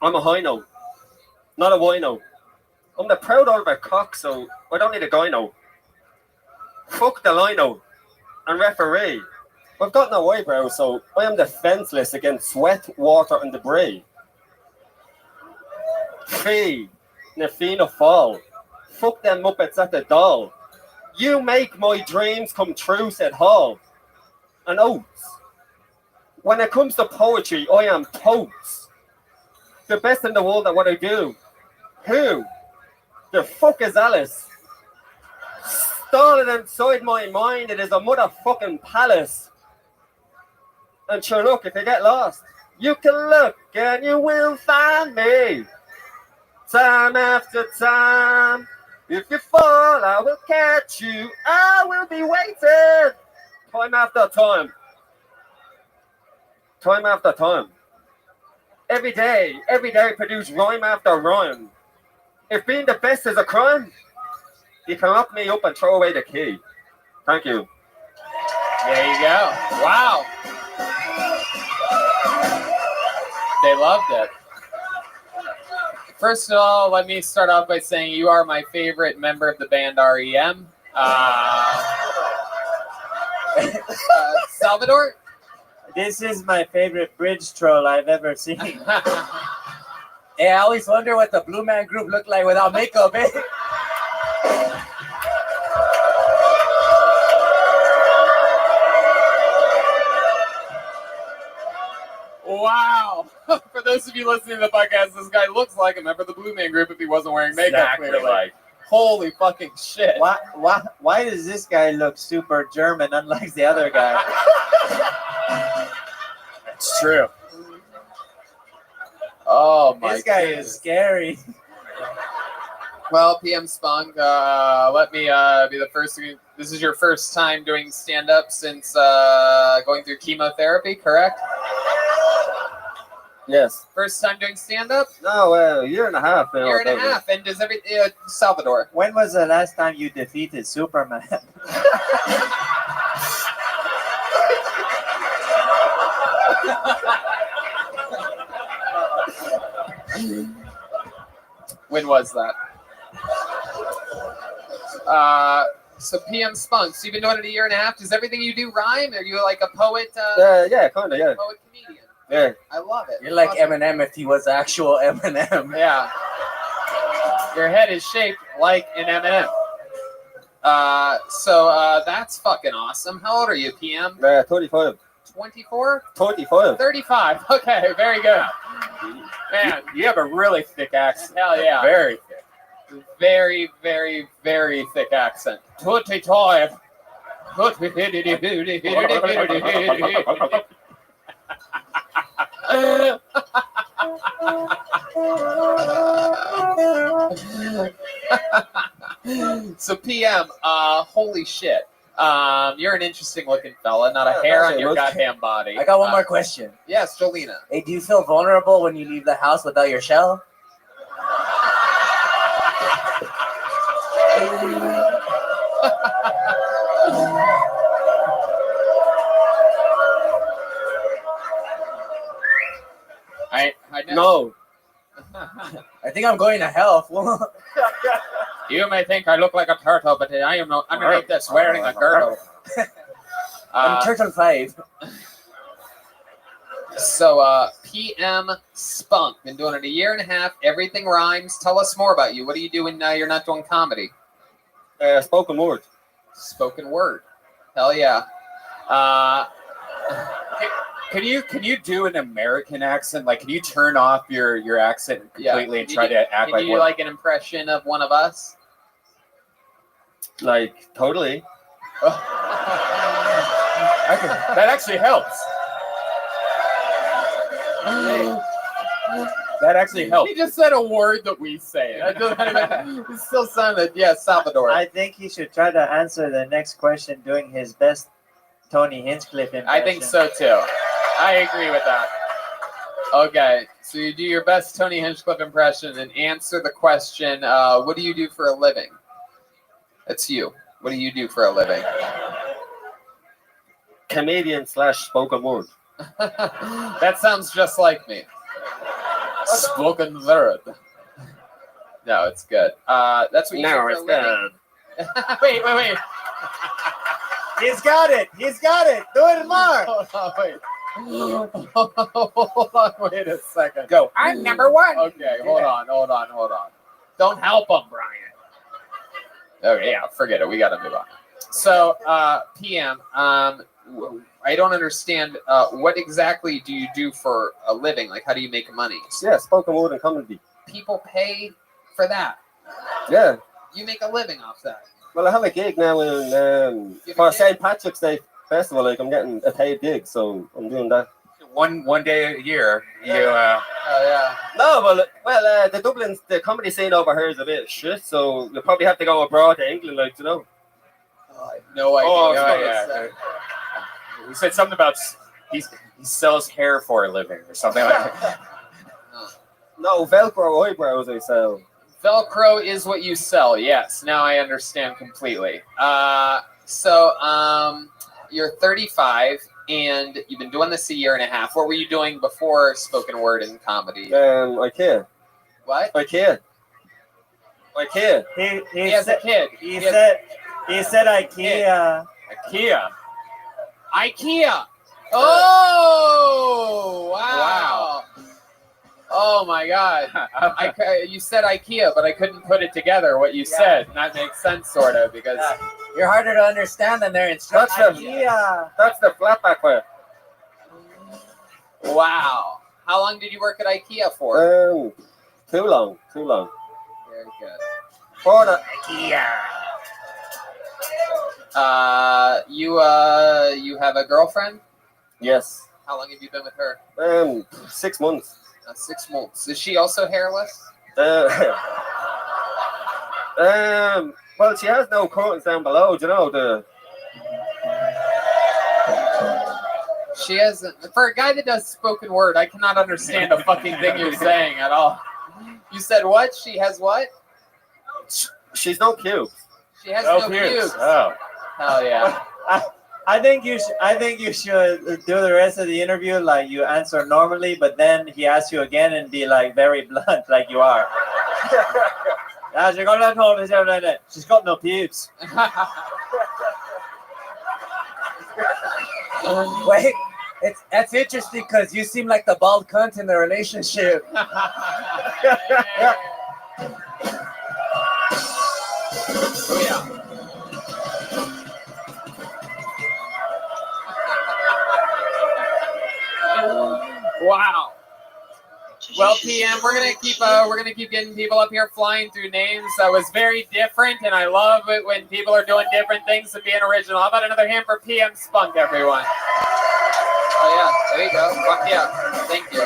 I'm a hino, not a wino. I'm the proud owner of a cock, so I don't need a gyno. Fuck the lino and referee. I've got no eyebrows, so I am defenseless against sweat, water, and debris. Fee, na Fianna Fáil. Fuck them Muppets at the doll. You make my dreams come true, said Hall. And oaths. When it comes to poetry, I am totes. The best in the world at what I do. Who? The fuck is Alice? Stalling inside my mind, it is a motherfucking palace. And sure, look, if you get lost, you can look and you will find me. Time after time. If you fall, I will catch you. I will be waiting. Time after time. Time after time. Every day produce rhyme after rhyme. If being the best is a crime, you can lock me up and throw away the key. Thank you. There you go. Wow. They loved it. First of all, let me start off by saying you are my favorite member of the band REM. Salvador? This is my favorite bridge troll I've ever seen. Hey, I always wonder what the Blue Man Group looked like without makeup, eh? Wow. For those of you listening to the podcast, this guy looks like a member of the Blue Man Group if he wasn't wearing makeup. Exactly. Clearly. Holy fucking shit. Why does this guy look super German unlike the other guy? It's true. Oh my This guy goodness. is scary. Well, PM Spunk, let me be the first. This is your first time doing stand-up since going through chemotherapy, correct? Yes. First time doing stand-up? No, a year and a half. Year and a half. And does Salvador? When was the last time you defeated Superman? When was that? So PM Spunk, so you've been doing it a year and a half. Does everything you do rhyme? Are you like a poet? Yeah, kind of, yeah. Poet comedian. Yeah. I love it. You're like Eminem if he was actual Eminem. Yeah. Your head is shaped like an M&M. So that's fucking awesome. How old are you, PM? 25. 24? 25. 35. Okay, very good. Man, You have a really thick accent. hell yeah. Very thick. Very, very, very thick accent. 25. So PM, holy shit. You're an interesting looking fella, not a hair on your goddamn body. I got one more question. Yes, Jolena. Hey, do you feel vulnerable when you leave the house without your shell? I know. No. I think I'm going to hell. You may think I look like a turtle, but I am underneath this wearing a girdle. I'm Turtle 5. So, PM Spunk, been doing it a year and a half. Everything rhymes. Tell us more about you. What do you do when you're not doing comedy? Spoken word. Spoken word. Hell yeah. Can you do an American accent? Like, can you turn off your accent completely and try to act can like you one? like an impression of one of us? Like, totally. That actually helps. That actually helps. He just said a word that we say. It still sounded, Salvador. I think he should try to answer the next question doing his best Tony Hinchcliffe impression. I think so too. I agree with that. Okay, so you do your best Tony Hinchcliffe impression and answer the question, what do you do for a living? That's you. What do you do for a living? Comedian / spoken word. That sounds just like me. Spoken word. No, it's good. That's what you do for a living. Wait. He's got it. Do it more. Hold on, wait a second. Go. I'm number one. Okay, hold on. Don't help him, Brian. Okay, yeah, forget it. We got to move on. So, PM, I don't understand. What exactly do you do for a living? Like, how do you make money? Yeah, spoken word and comedy. People pay for that. Yeah. You make a living off that. Well, I have a gig now in for St. Patrick's Day Festival. Like, I'm getting a paid gig, so I'm doing that. One day a year. You. Oh yeah. No, well, the comedy scene over here is a bit shit, so you'll probably have to go abroad to England, like, you know. No idea. Oh, yeah. We said something about he sells hair for a living or something like that. No, Velcro eyebrows I sell. Velcro is what you sell. Yes, now I understand completely. So you're 35 and you've been doing this a year and a half. What were you doing before spoken word and comedy? IKEA. What? IKEA. He has a kid. He said IKEA. IKEA. Oh, wow. Oh my God! You said IKEA, but I couldn't put it together. What you said, and that makes sense, sort of, because you're harder to understand than their instructions. That's the flatback way. Wow! How long did you work at IKEA for? Too long. Very good. For the IKEA. You have a girlfriend? Yes. How long have you been with her? 6 months. 6 months. Is she also hairless? Well, she has no curtains down below. Do you know She hasn't. For a guy that does spoken word, I cannot understand a fucking thing you're saying at all. You said what? She has what? She's no cubes. She has no pubes. Oh. Hell yeah. I think you should do the rest of the interview like you answer normally, but then he asks you again and be like very blunt, like you are. She's got no pubes. Wait, that's interesting because you seem like the bald cunt in the relationship. Oh yeah. Wow. Well, PM, we're gonna keep getting people up here flying through names. That was very different, and I love it when people are doing different things and being original. How about another hand for PM Spunk, everyone? Oh yeah, there you go. Fuck yeah. Thank you.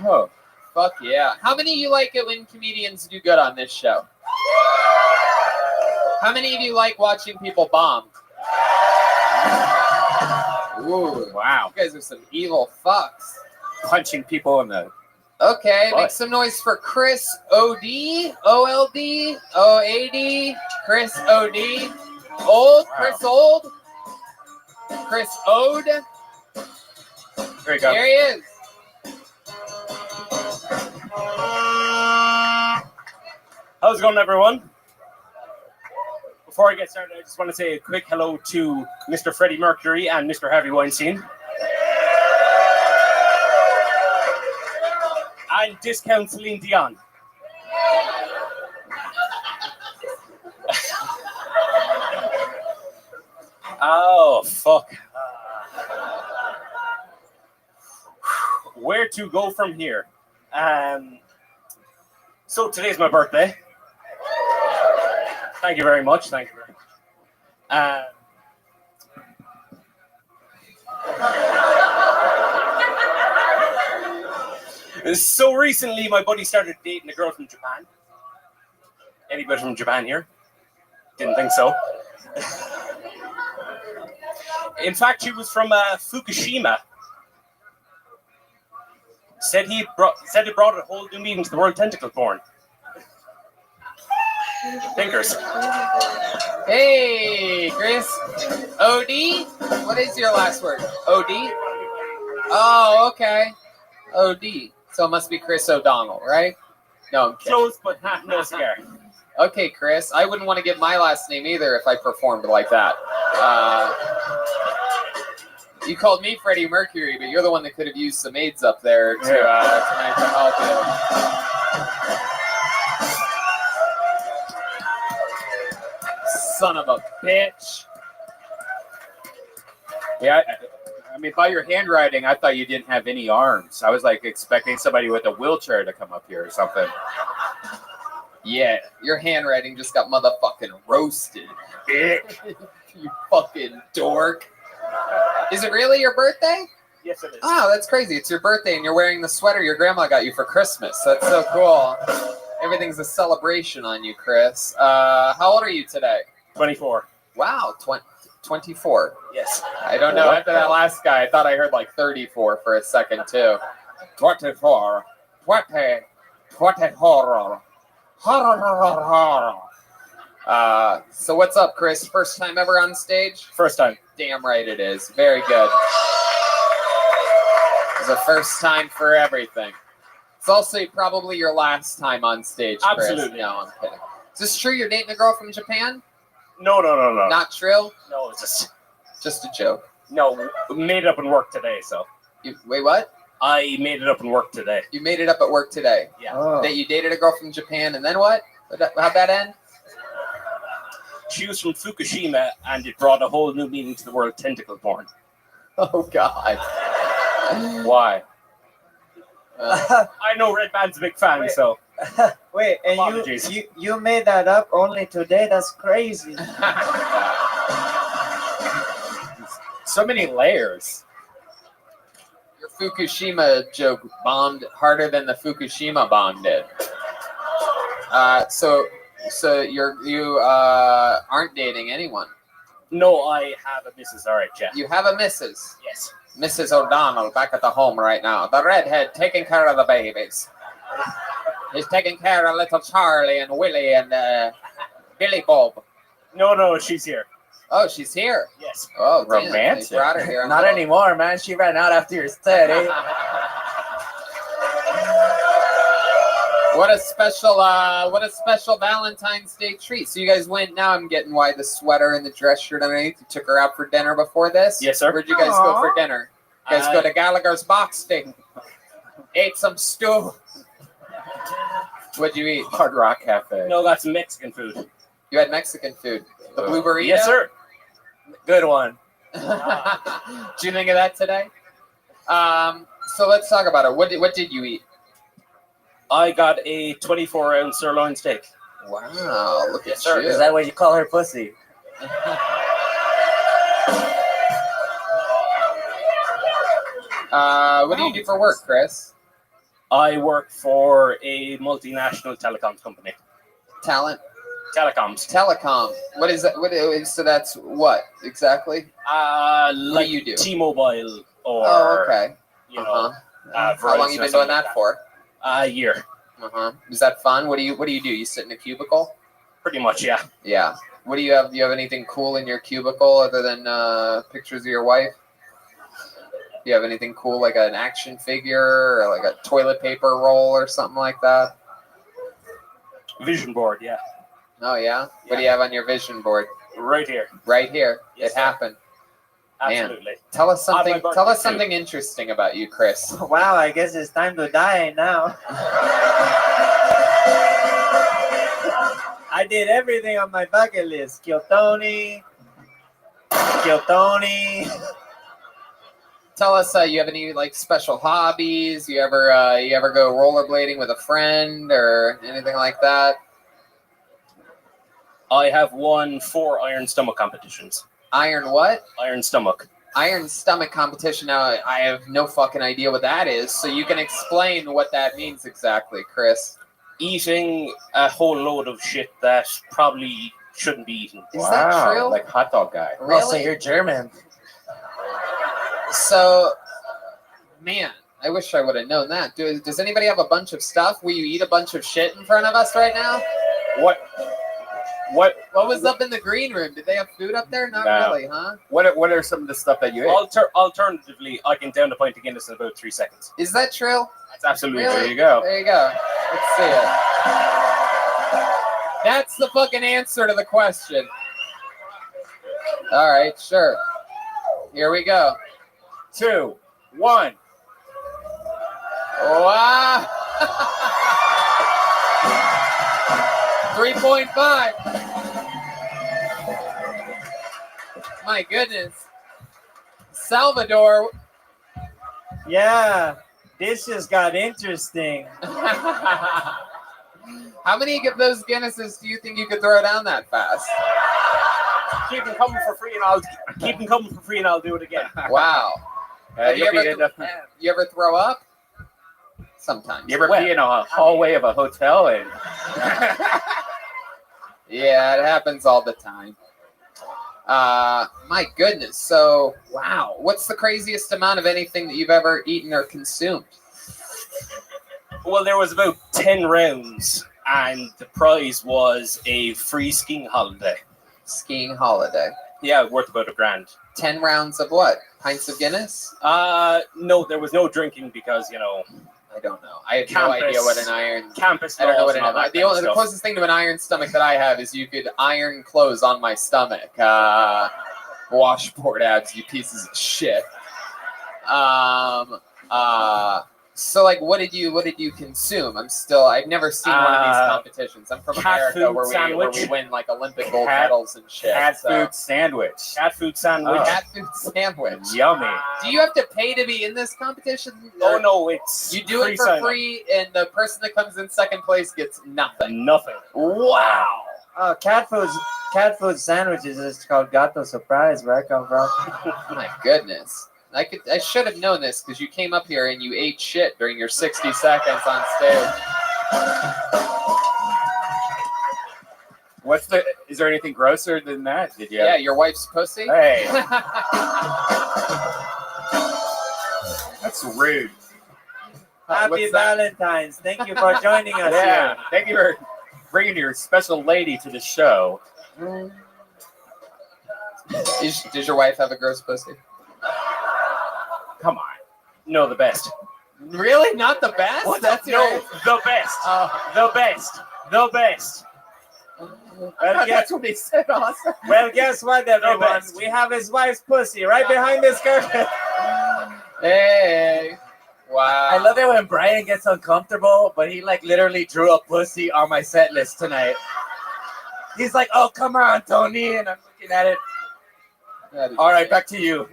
Oh, fuck yeah. How many of you like it when comedians do good on this show? How many of you like watching people bomb? Ooh, wow. You guys are some evil fucks. Punching people in the... Okay, What? make some noise for Chris O.D., O.L.D., O.A.D., Chris O.D., Old, Wow. Chris Old, Chris Ode. There you go. There he is. How's it going, everyone? Before I get started, I just want to say a quick hello to Mr. Freddie Mercury and Mr. Harvey Weinstein. And discount Celine Dion. Oh, fuck. Where to go from here? So today's my birthday. Thank you very much. Thank you very much. So recently, my buddy started dating a girl from Japan. Anybody from Japan here? Didn't think so. In fact, she was from Fukushima. Said it brought a whole new meaning to the word tentacle porn. Thinkers. Hey, Chris. OD? What is your last word? OD? Oh, okay. OD. So it must be Chris O'Donnell, right? No, I'm kidding. Close, but no cigar. Okay, Chris. I wouldn't want to give my last name either if I performed like that. You called me Freddie Mercury, but you're the one that could have used some aids up there tonight to help you. Son of a bitch. Yeah, I mean, by your handwriting, I thought you didn't have any arms. I was like expecting somebody with a wheelchair to come up here or something. Yeah, your handwriting just got motherfucking roasted. You fucking dork. Is it really your birthday? Yes, it is. Oh, that's crazy. It's your birthday and you're wearing the sweater your grandma got you for Christmas. That's so cool. Everything's a celebration on you, Chris. How old are you today? 24. Wow, 24. Yes. I don't know. After that last guy, I thought I heard like 34 for a second, too. 24. 24. So what's up, Chris? First time ever on stage? First time. Damn right it is. Very good. It's a first time for everything. It's also probably your last time on stage, Chris. Absolutely. No, I'm kidding. Is this true you're dating a girl from Japan? No. Not true? No, it's just a joke. No, made it up in work today, so. Wait, what? I made it up in work today. You made it up at work today? Yeah. That you dated a girl from Japan, and then what? How'd that end? She was from Fukushima, and it brought a whole new meaning to the word tentacle porn. Oh, God. Why? I know Red Band's a big fan, so. Wait, and you made that up only today? That's crazy. So many layers. Your Fukushima joke bombed harder than the Fukushima bomb did. So you aren't dating anyone. No, I have a Mrs. All right, yeah. You have a Mrs. Yes. Mrs. O'Donnell back at the home right now. The redhead taking care of the babies. He's taking care of little Charlie and Willie and Billy Bob. No, she's here. Oh, she's here. Yes. Oh, romantic. Damn, brought her here. Not anymore, man. She ran out after your set, eh? What a special Valentine's Day treat. So you guys went. Now I'm getting why the sweater and the dress shirt underneath. You took her out for dinner before this. Yes, sir. Where'd you guys go for dinner? You guys go to Gallagher's Boxing. Ate some stew. What'd you eat? Hard Rock Cafe. No, that's Mexican food. You had Mexican food. The blue burrito? Yes, sir. Good one. Did you think of that today? So let's talk about it. What did you eat? I got a 24-ounce sirloin steak. Wow, look at Sir, you. is that what you call her pussy? What do you do for work, Chris? I work for a multinational telecoms company. Talent? Telecoms. Telecom. What is that? So that's what exactly? Like what do you do? T-Mobile or. Oh, okay. You know. How long you been doing that for? A year. Is that fun? What do you do? You sit in a cubicle? Pretty much, yeah. Yeah. What do you have? Do you have anything cool in your cubicle other than pictures of your wife? Do you have anything cool like an action figure or like a toilet paper roll or something like that? Vision board, yeah. Oh yeah. What do you have on your vision board? Right here. Right here. Yes, it happened. Man, tell us something. Tell us something interesting about you, Chris. Wow, I guess it's time to die now. I did everything on my bucket list. Kill Tony. Tell us, you have any like special hobbies? You ever go rollerblading with a friend or anything like that? I have won 4 iron stomach competitions. Iron what? Iron stomach. Iron stomach competition. Now I have no fucking idea what that is, so you can explain what that means exactly, Chris. Eating a whole load of shit that probably shouldn't be eaten. Is that true? Like hot dog guy. Really? Also, you're German. So, man, I wish I would have known that. Does anybody have a bunch of stuff? Will you eat a bunch of shit in front of us right now? What was up in the green room? Did they have food up there? Not No. really, huh? What are some of the stuff that you ate? Alternatively, I can down a pint of Guinness in about 3 seconds. Is that true? That's absolutely Really? There you go. There you go. Let's see it. That's the fucking answer to the question. All right, sure. Here we go. 2, 1. Wow. 3.5. My goodness. Salvador. Yeah, this just got interesting. How many of those Guinnesses do you think you could throw down that fast? Keep them coming for free, and I'll do it again. Wow. Have you You'll be you ever throw up? Sometimes. You ever pee in a hallway of a hotel and Yeah, it happens all the time. My goodness. So, wow. What's the craziest amount of anything that you've ever eaten or consumed? Well, there was about 10 rounds, and the prize was a free skiing holiday. Skiing holiday. Yeah, worth about $1,000. 10 rounds of what? Pints of Guinness? No, there was no drinking because, I don't know. I have no idea what an iron. Campus. I don't know what an laws and all iron. that The closest thing to an iron stomach that I have is you could iron clothes on my stomach. Washboard abs, you pieces of shit. So like, what did you consume? I've never seen one of these competitions. I'm from cat America food where sandwich. we win like Olympic gold medals and shit. cat so. food sandwich. Cat food sandwich. Cat food sandwich. Yummy. Do you have to pay to be in this competition? Oh no, it's You do it for sign-up. free, and the person that comes in second place gets nothing. Nothing. Wow. Oh, cat food sandwiches is called Gato Surprise, where I come from. My goodness. I should have known this because you came up here and you ate shit during your 60 seconds on stage. Is there anything grosser than that? Did you? Yeah, your wife's pussy? Hey. That's rude. Happy What's that? Valentine's. Thank you for joining us Yeah. here. Thank you for bringing your special lady to the show. Does your wife have a gross pussy? Come on. No, the best. Really? Not the best? What? That's No, your... the best. The best. The best. Well, That's what they said, Austin. Well, guess what, everyone? best. We have his wife's pussy right behind this curtain. Hey. Wow. I love it when Brian gets uncomfortable, but he like literally drew a pussy on my set list tonight. He's like, "Oh, come on, Tony," and I'm looking at it. All right, back to you.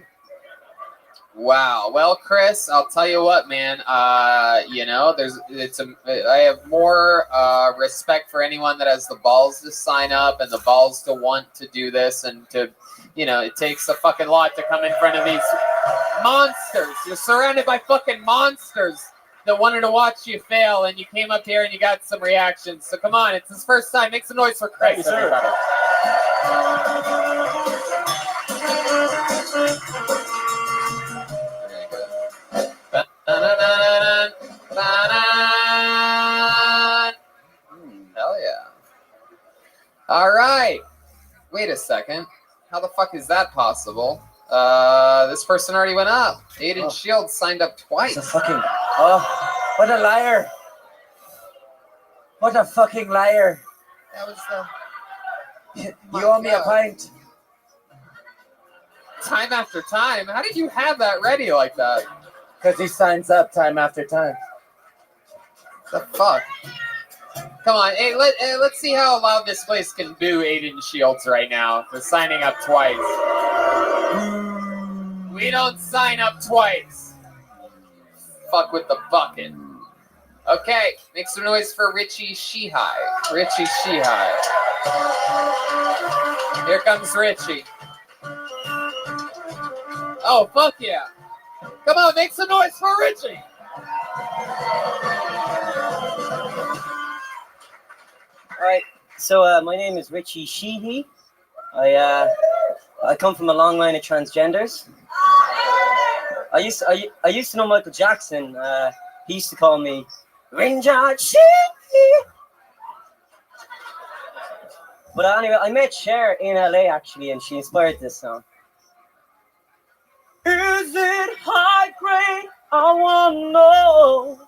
Wow. Well, Chris, I'll tell you what, man. I have more respect for anyone that has the balls to sign up and the balls to want to do this, and to, it takes a fucking lot to come in front of these monsters. You're surrounded by fucking monsters that wanted to watch you fail, and you came up here and you got some reactions. So come on, it's his first time. Make some noise for Chris. Thank you, sir. Everybody. Hell yeah. All right. Wait a second. How the fuck is that possible? This person already went up. Aiden Shields signed up twice. What a liar. What a fucking liar. That was You owe me a pint. Time after time? How did you have that ready like that? Because he signs up time after time. The fuck? Come on, hey, let's see how loud this place can boo Aiden Shields right now for signing up twice. We don't sign up twice. Fuck with the bucket. Okay, make some noise for Richie Shihai. Richie Shihai. Here comes Richie. Oh, fuck yeah. Come on, make some noise for Richie. All right. So my name is Richie Sheehy. I come from a long line of transgenders. I used to know Michael Jackson. He used to call me Rinja Sheehy. But anyway, I met Cher in LA actually, and she inspired this song. Is it high grade? I wanna know.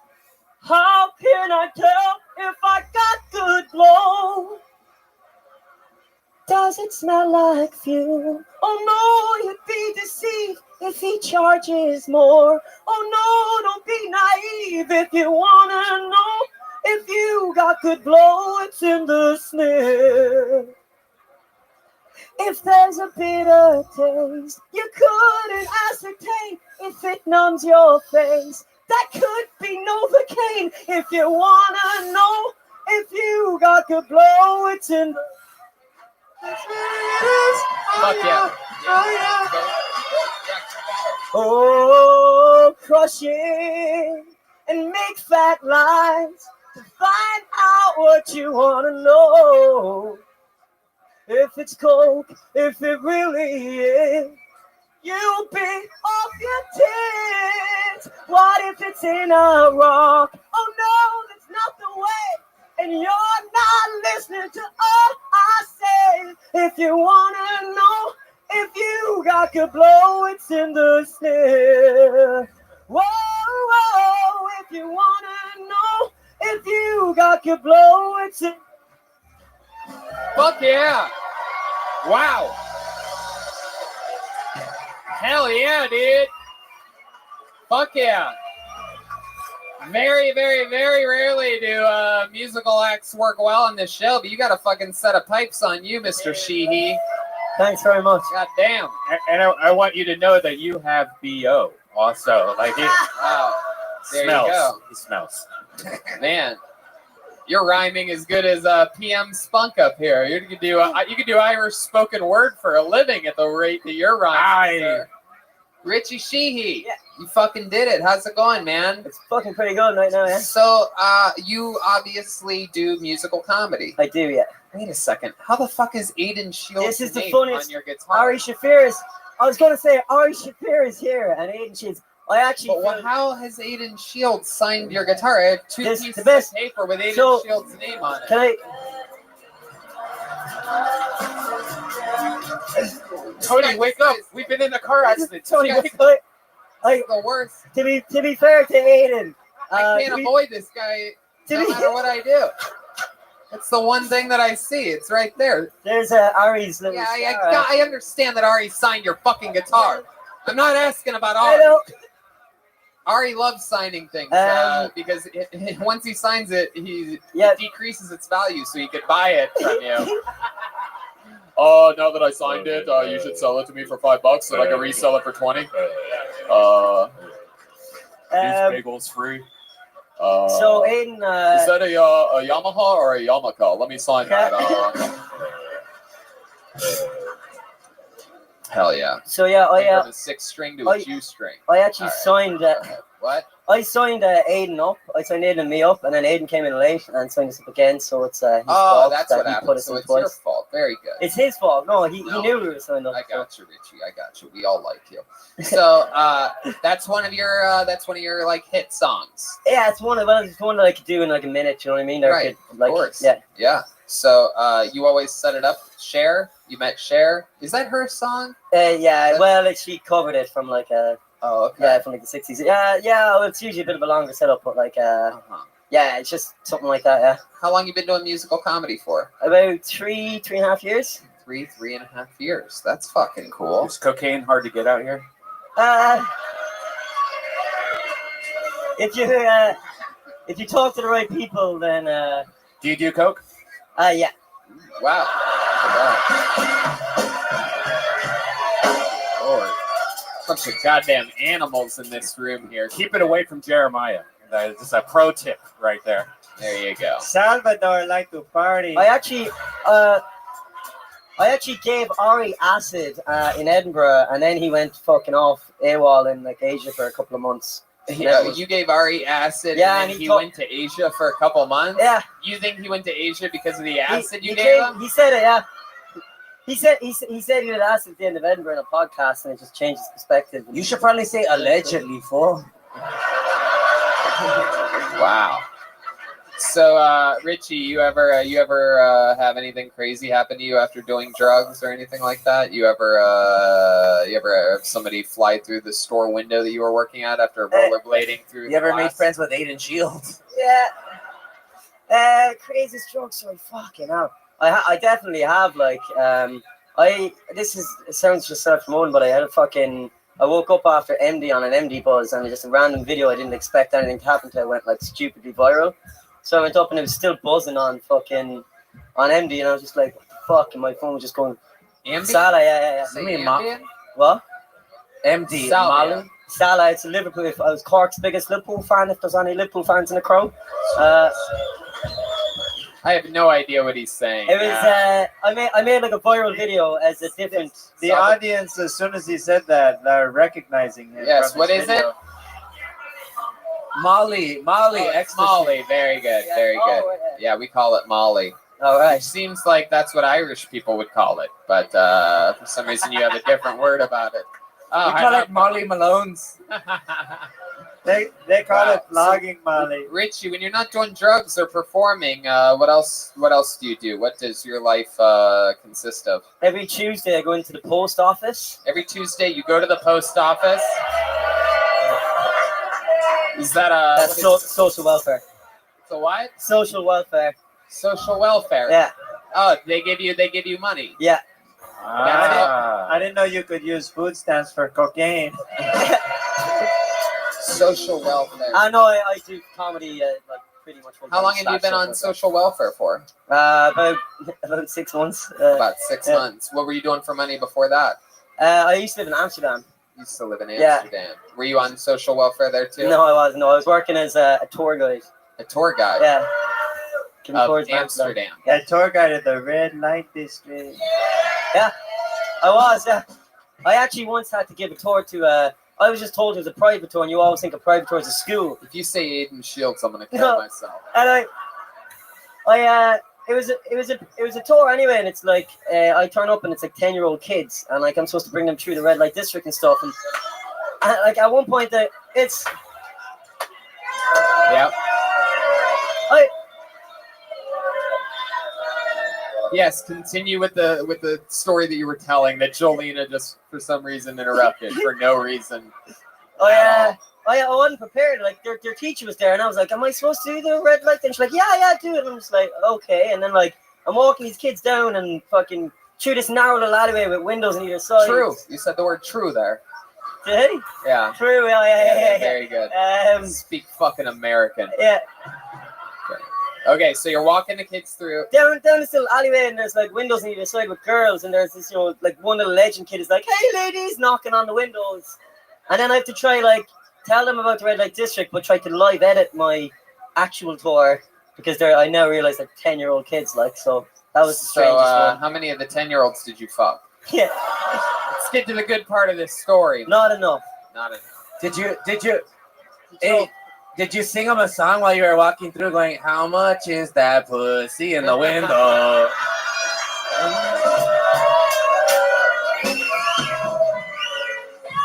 How can I tell if I got good blow? Does it smell like fuel? Oh no, you'd be deceived if he charges more. Oh no, don't be naive if you wanna know if you got good blow. It's in the sniff. If there's a bitter taste, you couldn't ascertain if it numbs your face. That could be Novocaine. If you wanna know if you got good blow, it's in the. Fuck yeah. Oh, crush it and make fat lines to find out what you wanna know. If it's coke, if it really is, you'll be off your tits. What if it's in a rock? Oh no, that's not the way. And you're not listening to all I say. If you wanna know if you got good blow, it's in the sniff. Whoa, whoa, if you wanna know if you got good blow, it's in. Fuck yeah. Wow. Hell yeah, dude. Fuck yeah. Very, very, very rarely do musical acts work well on this show, but you got a fucking set of pipes on you, Mr. Sheehy. Thanks very much. God damn. And I want you to know that you have BO also. Like, Wow. There smells. you go. He smells. Man, your rhyming is good as PM Spunk up here. You could do Irish spoken word for a living at the rate that you're rhyming. Sir. Richie Sheehy, you fucking did it. How's it going, man? It's fucking pretty good right now, yeah. So, you obviously do musical comedy. I do, yeah. Wait a second. How the fuck is Aiden Shields This is the name funniest. on your guitar? Ari Shafir is. I was gonna say Ari Shafir is here, and Aiden Shields. I actually. But how has Aiden Shields signed your guitar? I have two pieces of paper with Aiden So, Shields' name on it. Can I? Tony, wake up! We've been in a car accident. Tony, This wake guy's up! Like, the worst. To be fair to Aiden, I can't avoid this guy no matter what I do. It's the one thing that I see. It's right there. There's Ari's little. Yeah, star. I understand that Ari signed your fucking guitar. I'm not asking about Ari. I know. Ari loves signing things because once he signs it, it decreases its value, so he could buy it from you. Oh, now that I signed it, you should sell it to me for $5 so I can resell it for 20. These bagels free. So Aiden, is that a Yamaha or a Yamaka? Let me sign that. Hell yeah. So yeah, Went from a 6-string to a G-string. I actually signed. What? I signed Aiden up. I signed Aiden and me up, and then Aiden came in late and signed us up again. So it's his fault that's that what he happened. put us So in it's twice. your fault. Very good. It's his fault. No, he knew we were signed up. I got you, Richie. I got you. We all like you. So that's one of your like hit songs. Yeah, it's one that I could do in like a minute. You know what I mean? Or Right. Could, like, of course. Yeah. Yeah. So you always set it up. Cher. You met Cher. Is that her song? Yeah. Well, she covered it from like a. Oh, okay. Yeah, from like the 60s. Yeah. Well, it's usually a bit of a longer setup, but like yeah, it's just something like that. Yeah. How long you been doing musical comedy for? About 3.5 years. 3.5 years. That's fucking cool. Is cocaine hard to get out here? If you talk to the right people, then Do you do coke? yeah. Wow. Lord. Bunch of goddamn animals in this room here. Keep it away from Jeremiah. That is a pro tip right there. There you go. Salvador like to party. I actually gave Ari acid in Edinburgh, and then he went fucking off AWOL in like Asia for a couple of months. Yeah, you gave Ari acid, Yeah, and and he he went to Asia for a couple months. Yeah. You think he went to Asia because of the acid you he gave came- him? He said it. Yeah. He said he did acid at the end of Edinburgh in a podcast, and it just changed his perspective. You should probably say allegedly, fool. Wow. So, Richie, you ever have anything crazy happen to you after doing drugs or anything like that? You ever have somebody fly through the store window that you were working at after rollerblading through? You ever the made glass? friends with Aiden Shields? Yeah. Craziest drug story. Fucking hell. I definitely have. Like, it sounds just self-promoting, but I woke up after MD on an MD buzz, and just a random video. I didn't expect anything to happen to. It went like stupidly viral. So I went up and it was still buzzing on MD, and I was just like, what the fuck? And my phone was just going. Ambien? Salah, yeah. Say Ambien? What? MD. Salah. Salah, it's a Liverpool. I was Cork's biggest Liverpool fan. If there's any Liverpool fans in the crowd, I have no idea what he's saying. it was. I made like a viral video as a different. The audience, as soon as he said that, they're recognizing him. Yes, from what his is video. it? Molly, ecstasy. Molly, very good, very good. Yeah, we call it Molly. All right. Which seems like that's what Irish people would call it, but for some reason you have a different word about it. We call it Molly Malone's. They call it flogging Molly. Richie, when you're not doing drugs or performing, what else do you do? What does your life consist of? Every Tuesday, I go into the post office. Every Tuesday, you go to the post office. Is that That's social welfare. So what? Social welfare. Social welfare. Yeah. Oh, they give you money. Yeah. I didn't know you could use food stamps for cocaine. Social welfare. I know. I do comedy like pretty much. How long have you been on social welfare for? About 6 months. About 6 months. What were you doing for money before that? I used to live in Amsterdam. You used to live in Amsterdam. Were you on social welfare there too? No, I wasn't. No, I was working as a tour guide. A tour guide? Yeah. Of Amsterdam. A tour guide at the red light district. Yeah, I was. Yeah, I actually once had to give a tour to. I was just told it was a private tour, and you always think a private tour is a school. If you say Aiden Shields, I'm gonna kill myself. And it was a tour anyway, and it's like I turn up and it's like 10-year-old kids, and like I'm supposed to bring them through the red light district and stuff, and like at one point it's. Yep. Yes, continue with the story that you were telling that Jolena just for some reason interrupted for no reason. I wasn't prepared. Like their teacher was there, and I was like, "Am I supposed to do the red light thing?" She's like, "Yeah, do it." And I'm just like, "Okay." And then like I'm walking these kids down and fucking through this narrow little alleyway with windows on either side. True. You said the word "true" there. Did he? Yeah. True. Yeah. Very good. Speak fucking American. Yeah. Okay, so you're walking the kids through down this little alleyway, and there's like windows on either side with girls, and there's this, like one little legend kid is like, "Hey, ladies," knocking on the windows, and then I have to try like tell them about the red light district, but try to live edit my actual tour because I now realize they're 10-year-old kids, like, so that was the strangest one. How many of the 10-year-olds did you fuck? Yeah. Let's get to the good part of this story. Not enough. Not enough. Did you sing them a song while you were walking through going, "How much is that pussy in the window?"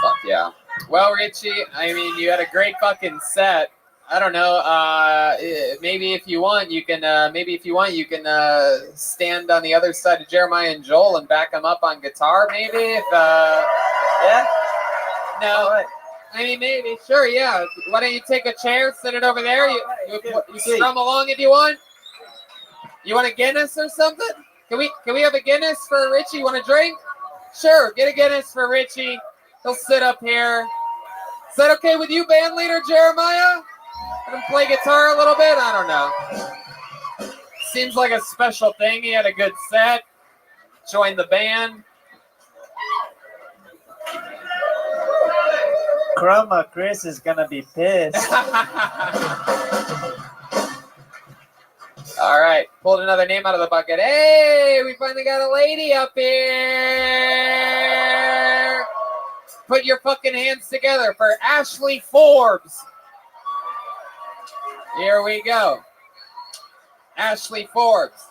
Fuck yeah. Well, Richie, I mean, you had a great fucking set. I don't know. Maybe if you want, you can stand on the other side of Jeremiah and Joel and back them up on guitar. Maybe if yeah. No. Right. I mean, maybe. Sure, yeah. Why don't you take a chair, sit it over there? You strum along if you want. You want a Guinness or something? Can we have a Guinness for Richie? You want a drink? Sure, get a Guinness for Richie. He'll sit up here. Is that okay with you, band leader Jeremiah? Let him play guitar a little bit? I don't know. Seems like a special thing. He had a good set. Joined the band. Grandma Chris is gonna be pissed. All right, pulled another name out of the bucket. Hey, we finally got a lady up here. Put your fucking hands together for Ashley Forbes. Here we go. Ashley Forbes.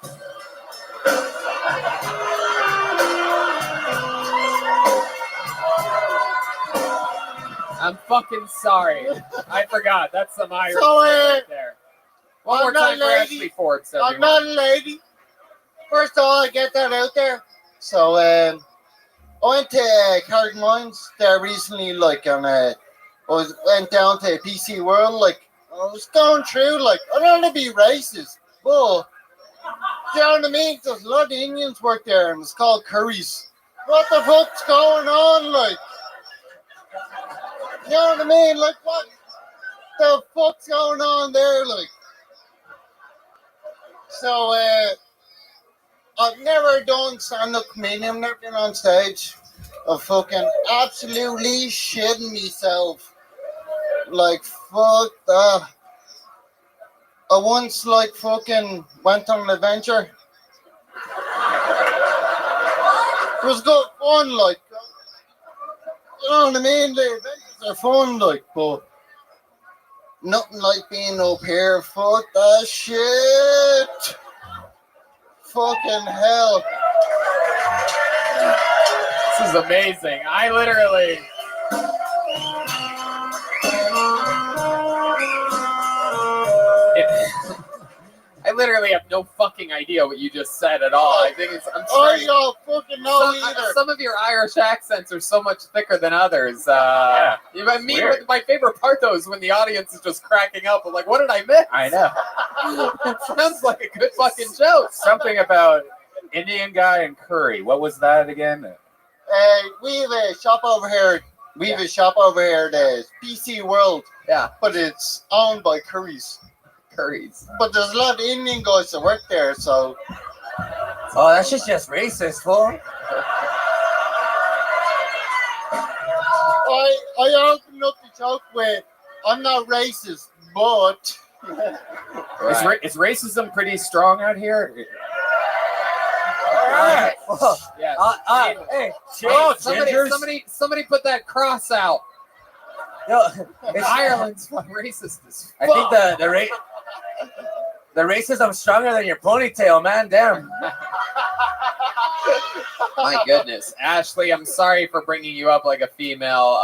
I'm fucking sorry. I forgot. That's some Irish right there. One more time for Ashley Forbes. I'm not a lady. First of all, I get that out there. So, I went to Carrick Mines there recently, like, and went down to PC World, like, I was going through, like, I don't want to be racist, but, you know what I mean? There's a lot of Indians work there, and it's called curries. What the fuck's going on, like? You know what I mean? Like, what the fuck's going on there, like? So, I've never done stand-up comedian. I've never been on stage. I'm fucking absolutely shitting myself. Like, fuck that. I once, like, fucking went on an adventure. It was good fun, like. You know what I mean? The adventures are fun, like, but nothing like being up here. Fuck that shit. Fucking hell. This is amazing. I literally... I literally have no fucking idea what you just said at all. I think I'm sorry. Oh, you don't fucking know either. Some of your Irish accents are so much thicker than others. Weird. My favorite part, though, is when the audience is just cracking up. I'm like, what did I miss? I know. It sounds like a good fucking joke. Something about Indian guy and curry. What was that again? We have a shop over here. The PC World. Yeah. But it's owned by Curry's. But there's a lot of Indian guys that work there, so. Oh, that shit's just racist, fool. I opened up the joke with, I'm not racist, but. Is racism pretty strong out here? All right. Yeah. Hey, chill, somebody put that cross out. Yo, Ireland's racist as fuck. I think the racism's stronger than your ponytail, man. Damn. My goodness. Ashley, I'm sorry for bringing you up like a female.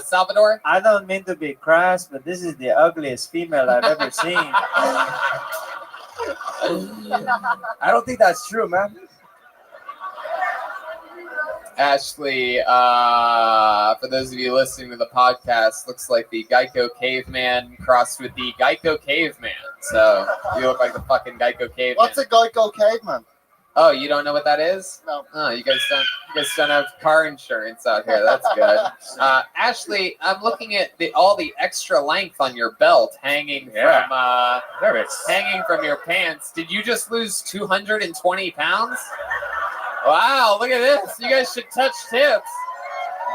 Salvador? I don't mean to be crass, but this is the ugliest female I've ever seen. I don't think that's true, man. Ashley, for those of you listening to the podcast, looks like the Geico Caveman crossed with the Geico Caveman. So you look like the fucking Geico Caveman. What's a Geico Caveman? Oh, you don't know what that is? No. Oh, you guys don't have car insurance out here. That's good. Ashley, I'm looking at all the extra length on your belt hanging from your pants. Did you just lose 220 pounds? Wow, look at this. You guys should touch tips.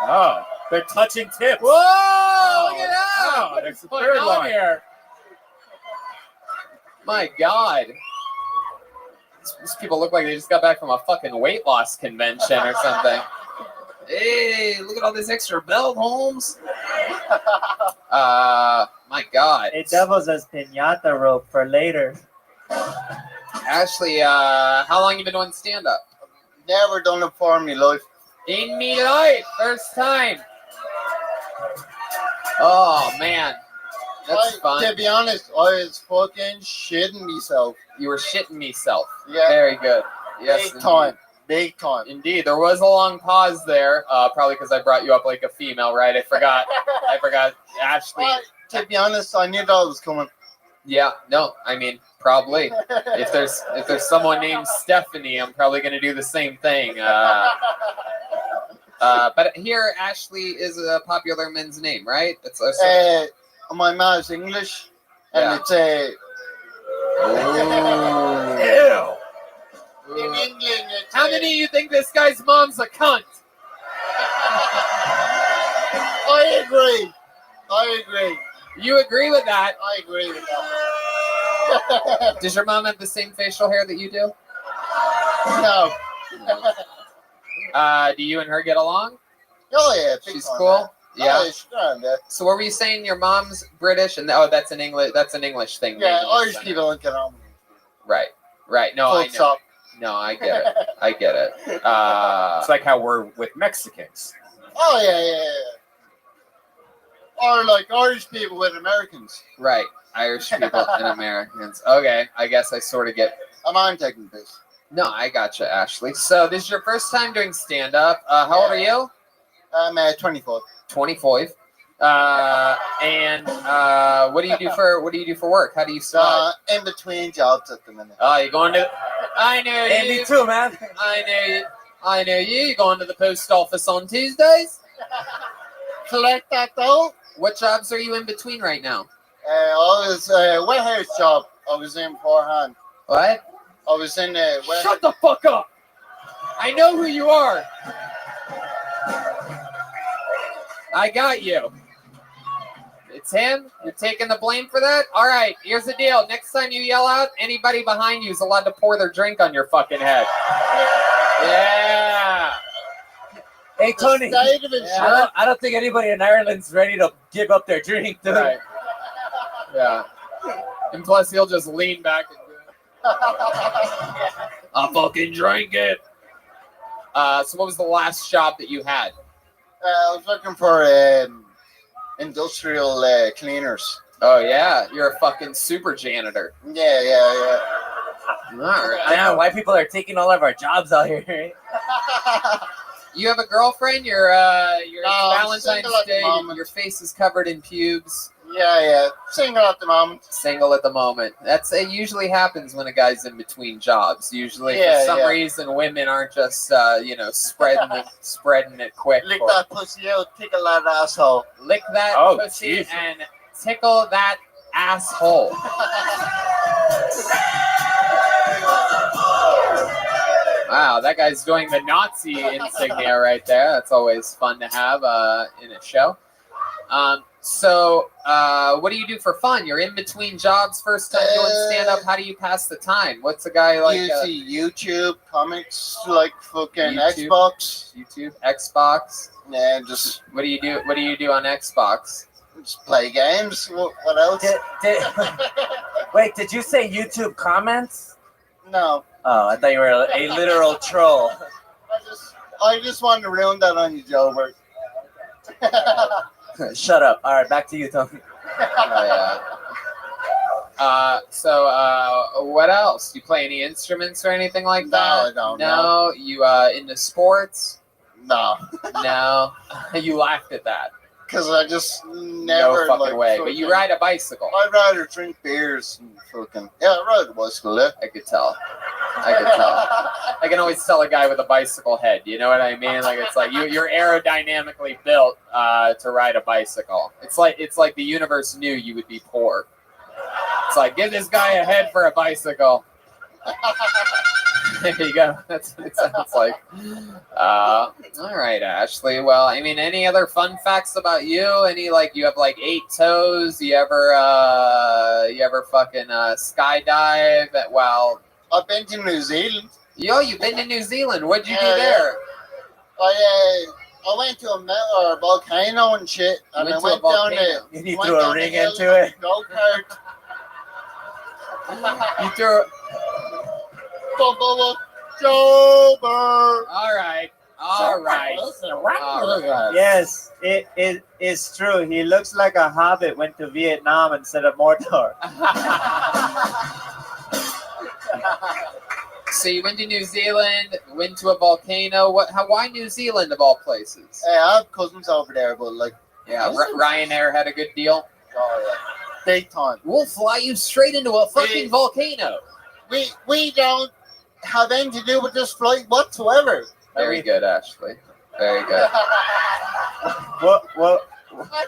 Oh, they're touching tips. Whoa, look at that. Wow, What there's is the going third on line. here? My God. These people look like they just got back from a fucking weight loss convention or something. Hey, look at all this extra belt, Holmes. My God. It doubles as piñata rope for later. Ashley, how long you been doing stand-up? Never done it for me life. In me life, first time. Oh, man. That's fun. To be honest, I was fucking shitting myself. You were shitting myself. Yeah. Very good. Yes, Big time. Big time. Indeed. There was a long pause there, probably because I brought you up like a female, right? I forgot Ashley. To be honest, I knew that was coming. Yeah, no, I mean probably. If there's someone named Stephanie, I'm probably gonna do the same thing. But here, Ashley is a popular men's name, right? It's my mom's English, and Yeah. it's a. Ew. In England, it's How many of you think this guy's mom's a cunt? I agree. You agree with that? I agree with that. Does your mom have the same facial hair that you do? No. Do you and her get along? Oh yeah, big She's time, cool. man. Yeah. Oh, she's grand, yeah. So what were you saying? Your mom's British, and that's an English. That's an English thing. Yeah, maybe. Irish people don't get on. Right. No, Full I know. stop. No, I get it. It's like how we're with Mexicans. Oh yeah. Or like Irish people with Americans. Right. Irish people and Americans. Okay, I guess I sort of get. I'm taking this. No, I gotcha, Ashley. So this is your first time doing stand-up. How old are you? I'm 24. 25. And what do you do for work? How do you start? In between jobs at the minute. Oh, you're going to. I know you. And me too, man. I know you. You're going to the post office on Tuesdays. Collect that though. What jobs are you in between right now? I was warehouse job. I was in beforehand. What? I was in warehouse. Shut the fuck up! I know who you are. I got you. It's him? You're taking the blame for that? All right, here's the deal. Next time you yell out, anybody behind you is allowed to pour their drink on your fucking head. Yeah. Hey, Tony. State of it, I don't think anybody in Ireland's ready to give up their drink, dude. Right. Yeah. And plus, he'll just lean back and do it. I fucking drank it. So what was the last job that you had? I was looking for industrial cleaners. Oh, yeah. You're a fucking super janitor. Yeah. All right. Damn, white people are taking all of our jobs out here, right? You have a girlfriend? You're I'm Valentine's single at the Day. moment. Your face is covered in pubes. Yeah. Single at the moment. Single at the moment. It usually happens when a guy's in between jobs. Usually, Yeah, for some yeah. reason, women aren't just spreading it quick. Lick that pussy out, tickle that asshole. Lick that Oh, pussy Jesus. and tickle that asshole. Wow, that guy's doing the Nazi insignia right there. That's always fun to have in a show. So, what do you do for fun? You're in between jobs, first time doing stand-up. How do you pass the time? What's a guy like? You see YouTube, comics, like fucking YouTube? Xbox. Yeah, just What do you do? What do you do on Xbox? just play games. What else? Wait, did you say YouTube comments? No. Oh, I thought you were a literal troll. I just wanted to ruin that on you, Joe. Shut up. All right, back to you, Tony. So, what else? Do you play any instruments or anything like that? I don't. No. You into sports? No. No. You laughed at that. Because I just never. No fucking way. But you ride a bicycle. I'd rather drink beers and fucking. Yeah, I ride a bicycle. Yeah. I could tell. I can always tell a guy with a bicycle head. You know what I mean? Like it's like you're aerodynamically built to ride a bicycle. It's like the universe knew you would be poor. It's like give this guy a head for a bicycle. There you go. That's what it sounds like. All right, Ashley. Well, I mean, any other fun facts about you? Any like you have like 8 toes? You ever fucking skydive? Well, I've been to New Zealand. Yo, you've been to New Zealand. What'd you do Yeah, there? I went to a volcano and shit, and Went I to a went down volcano. there. You threw a ring into it. Go kart. You threw. Jober. All right. Yes, it is true. He looks like a hobbit went to Vietnam instead of Mordor. So you went to New Zealand, went to a volcano. Why New Zealand of all places? I have cousins over there, but like. Yeah, Ryanair had a good deal. Oh big time. We'll fly you straight into a fucking volcano. We don't have anything to do with this flight whatsoever. Very good, Ashley. Very good. What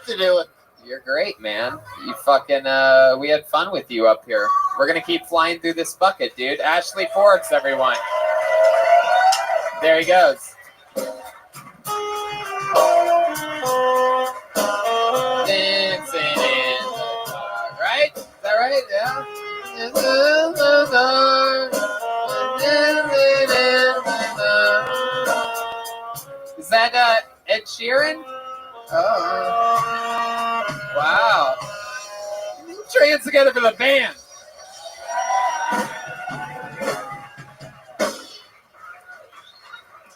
to do it? You're great, man. You fucking, we had fun with you up here. We're gonna keep flying through this bucket, dude. Ashley Forbes, everyone. There he goes. Dancing in the dark, right? Is that right? Yeah. Is that Ed Sheeran? Oh. Wow. Put your hands together for the band.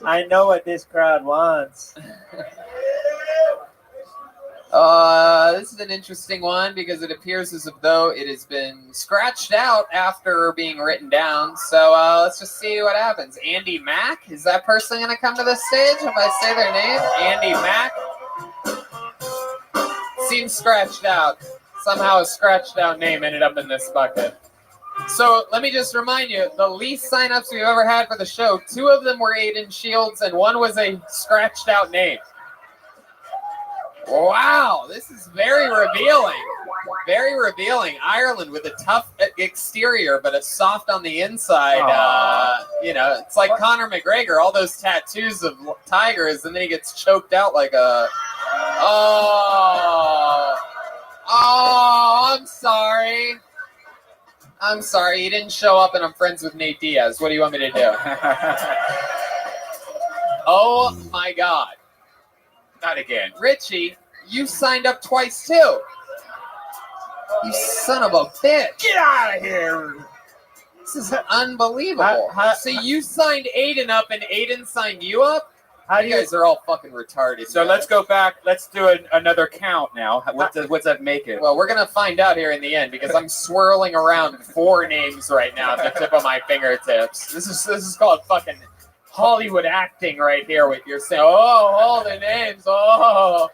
I know what this crowd wants. This is an interesting one because it appears as though it has been scratched out after being written down. So let's just see what happens. Andy Mack, is that person going to come to the stage if I say their name? Andy Mack. Seems scratched out. Somehow a scratched out name ended up in this bucket. So let me just remind you, the least signups we've ever had for the show, 2 of them were Aiden Shields and 1 was a scratched out name. Wow, this is very revealing. Very revealing. Ireland with a tough exterior, but a soft on the inside. It's like Conor McGregor, all those tattoos of tigers, and then he gets choked out like a... Oh, I'm sorry. I'm sorry, he didn't show up and I'm friends with Nate Diaz. What do you want me to do? Oh my God. Not again. Richie, you signed up twice too. You son of a bitch. Get out of here. This is unbelievable. So you signed Aiden up and Aiden signed you up? You guys are all fucking retarded. So let's go back. Let's do another count now. What's that make it? Well, we're going to find out here in the end because I'm swirling around 4 names right now at the tip of my fingertips. This is called fucking Hollywood acting right here with your saying, oh, all the names, oh.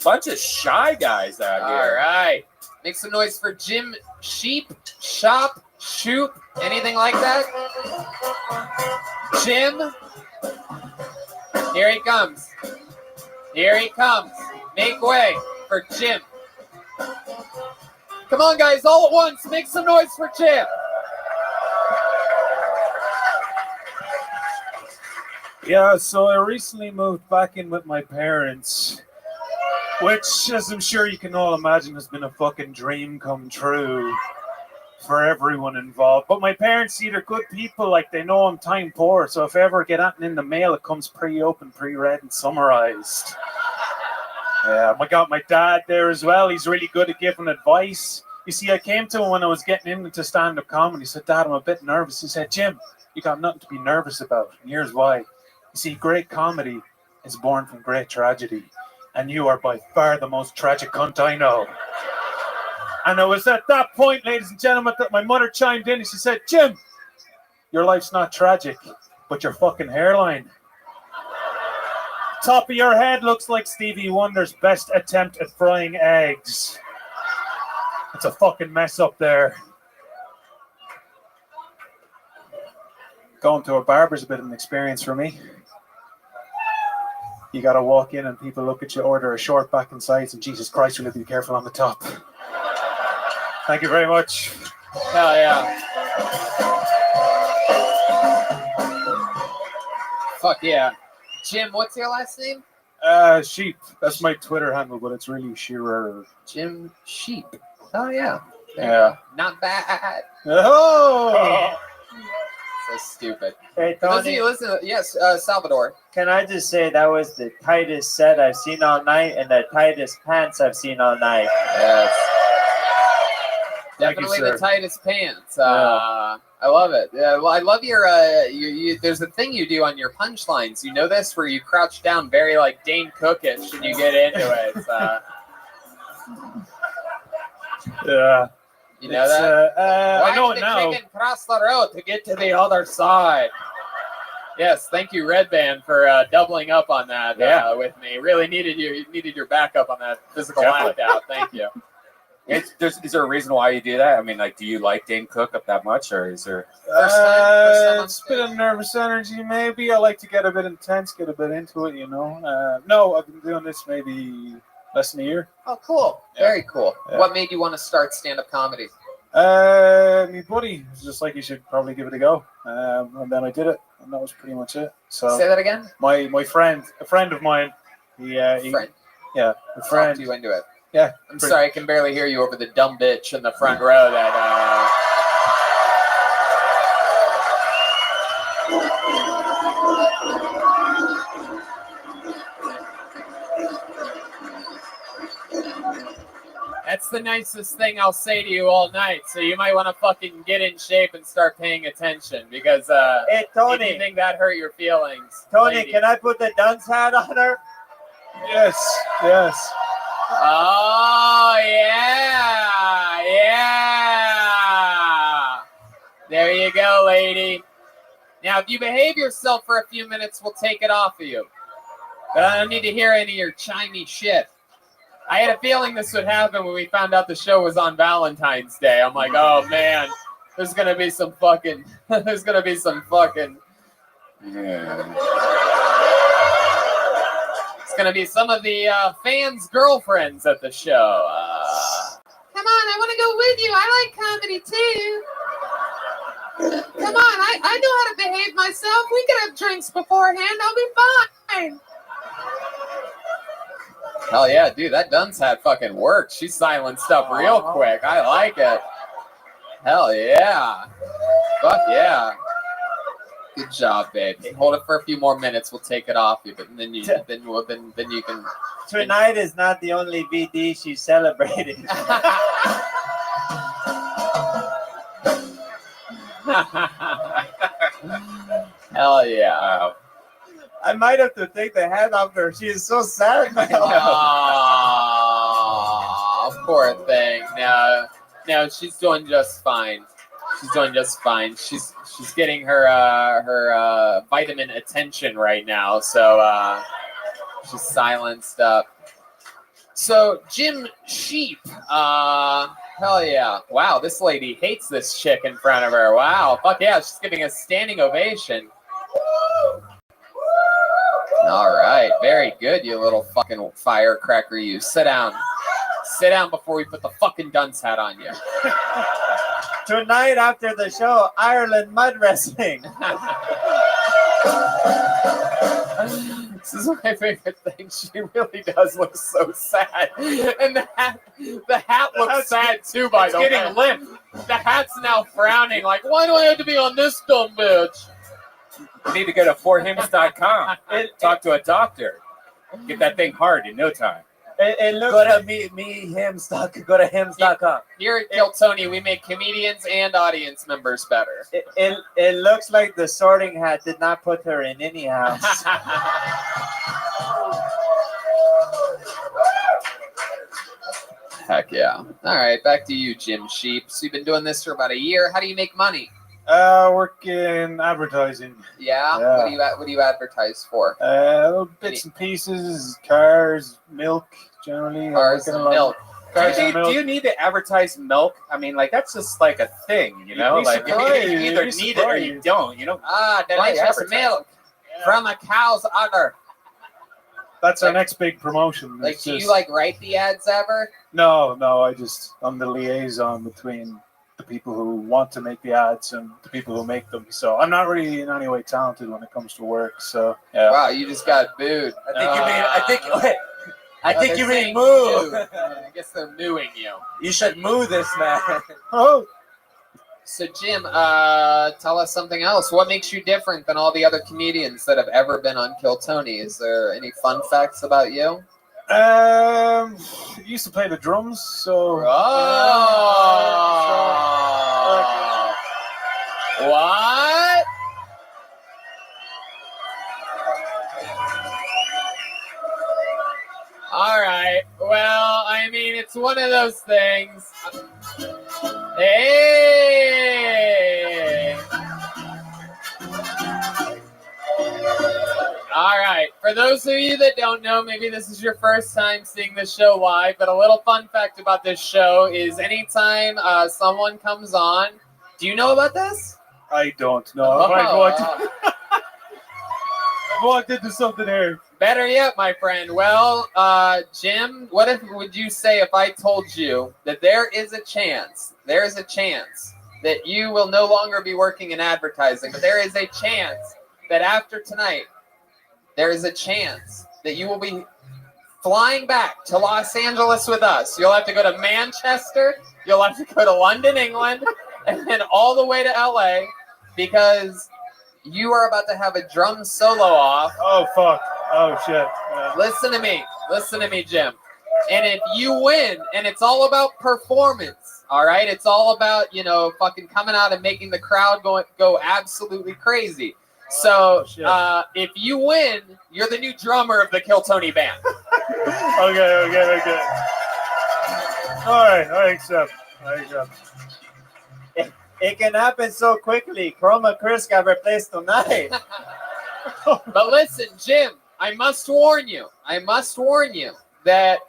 Bunch of shy guys out here. All right. Make some noise for Jim Sheep, Shop, Shoop, anything like that? Jim. Here he comes. Here he comes. Make way for Jim. Come on, guys, all at once. Make some noise for Jim. Yeah, so I recently moved back in with my parents, which, as I'm sure you can all imagine, has been a fucking dream come true for everyone involved. But my parents see they're good people, like they know I'm time poor, so if I ever get anything in the mail, it comes pre-opened, pre-read, and summarized. Yeah, I got my dad there as well. He's really good at giving advice. You see, I came to him when I was getting into stand-up comedy. He said, Dad, I'm a bit nervous. He said, Jim, you got nothing to be nervous about. And here's why. You see, great comedy is born from great tragedy. And you are by far the most tragic cunt I know. And it was at that point, ladies and gentlemen, that my mother chimed in and she said, Jim, your life's not tragic, but your fucking hairline. Top of your head looks like Stevie Wonder's best attempt at frying eggs. It's a fucking mess up there. Going to a barber's a bit of an experience for me. You gotta walk in and people look at you, order a short back and sides, and Jesus Christ, will be careful on the top. Thank you very much. Hell yeah. Fuck yeah. Jim, what's your last name? Sheep. That's my Twitter handle, but it's really Shearer. Jim Sheep. Oh yeah. Yeah. Not bad. Oh! So stupid. Hey, Doesn't Tony, he listen? Yes, Salvador. can I just say that was the tightest set I've seen all night and the tightest pants I've seen all night. Yes. Thank you, Definitely the sir. tightest pants. I love it. I love your, there's a thing you do on your punchlines. You know this? Where you crouch down very like Dane Cookish and you get into it. Yeah. You know that? I know it the now. chicken cross the road to get to the other side? Yes, thank you, Red Band, for doubling up on that with me. Really needed your backup on that physical act out. Thank you. Is there a reason why you do that? I mean, like, do you like Dane Cook up that much, or is there? First time It's a bit of nervous energy, maybe. I like to get a bit intense, get a bit into it, you know. No, I've been doing this maybe less than a year. Oh, cool. Very cool. Yeah. What made you want to start stand-up comedy? My buddy was just like, you should probably give it a go. And then I did it, and that was pretty much it. So Say that again? My friend, a friend of mine, he Friend. yeah, a friend. Talked you into it. Yeah. I'm sorry, I can barely hear you over the dumb bitch in the front row that That's the nicest thing I'll say to you all night. So you might want to fucking get in shape and start paying attention because Hey, Tony. if you think that hurt your feelings. Tony, lady. can I put the dunce hat on her? Yes, yes. Oh yeah, yeah. There you go, lady. Now, if you behave yourself for a few minutes, we'll take it off of you. But I don't need to hear any of your chimey shit. I had a feeling this would happen when we found out the show was on Valentine's Day. I'm like, oh man, there's gonna be some fucking. It's gonna be some of the fans' girlfriends at the show. Come on, I want to go with you. I like comedy too. Come on, I know how to behave myself. We can have drinks beforehand. I'll be fine. Hell yeah, dude, that dunce hat fucking worked. She silenced up real quick. I like it. Hell yeah. Fuck yeah. Good job, babe. Hold it for a few more minutes. We'll take it off you, but then you can. Tonight is not the only VD she's celebrating. Hell yeah. I might have to take the hat off her. She is so sad now. Oh, poor thing. No, she's doing just fine. She's doing just fine. She's getting her vitamin attention right now, so she's silenced up. So Jim Sheep, hell yeah! Wow, this lady hates this chick in front of her. Wow, fuck yeah! She's giving a standing ovation. All right, very good, you little fucking firecracker. You sit down. Sit down before we put the fucking dunce hat on you. Tonight after the show, Ireland mud wrestling. This is my favorite thing. She really does look so sad, and the hat looks sad too. By the way, it's getting limp. The hat's now frowning. Like, why do I have to be on this dumb bitch? You need to go to forhims.com. Talk to a doctor. Get that thing hard in no time. It looks go to Go to hims.com. Here at Kill Tony, we make comedians and audience members better. It looks like the sorting hat did not put her in any house. Heck yeah. All right, back to you, Jim Sheep. So you've been doing this for about a year. How do you make money? Work in advertising. Yeah? Yeah. What do you advertise for? Bits and pieces, cars, milk, generally. Cars and milk. Do you need to advertise milk? I mean, like, that's just like a thing, you know? Like, you either need it or you don't, you know? Delicious milk from a cow's udder. That's our next big promotion. Like, It's do just- you like write the ads ever? No, I'm the liaison between the people who want to make the ads and the people who make them. So I'm not really in any way talented when it comes to work. So yeah. Wow, you just got booed. I think you mean moo. I guess they're mooing you. You should moo this man. Oh. So Jim, tell us something else. What makes you different than all the other comedians that have ever been on Kill Tony? Is there any fun facts about you? Used to play the drums, so. What? All right. Well, I mean, it's one of those things. Hey. All right. For For those of you that don't know, maybe this is your first time seeing the show live, but a little fun fact about this show is anytime someone comes on, do you know about this? I don't know. I walked into something here. Better yet, my friend. Well, Jim, what would you say if I told you that there is a chance that you will no longer be working in advertising, but there is a chance that after tonight, there is a chance that you will be flying back to Los Angeles with us. You'll have to go to Manchester, you'll have to go to London, England, and then all the way to LA because you are about to have a drum solo off. Oh, fuck. Oh, shit. Listen to me, Jim. And if you win, and it's all about performance, all right? It's all about, fucking coming out and making the crowd go absolutely crazy. So if you win, you're the new drummer of the Kill Tony band. Okay. All right, I accept. It can happen so quickly. Chroma Chris got replaced tonight. But listen, Jim, I must warn you that,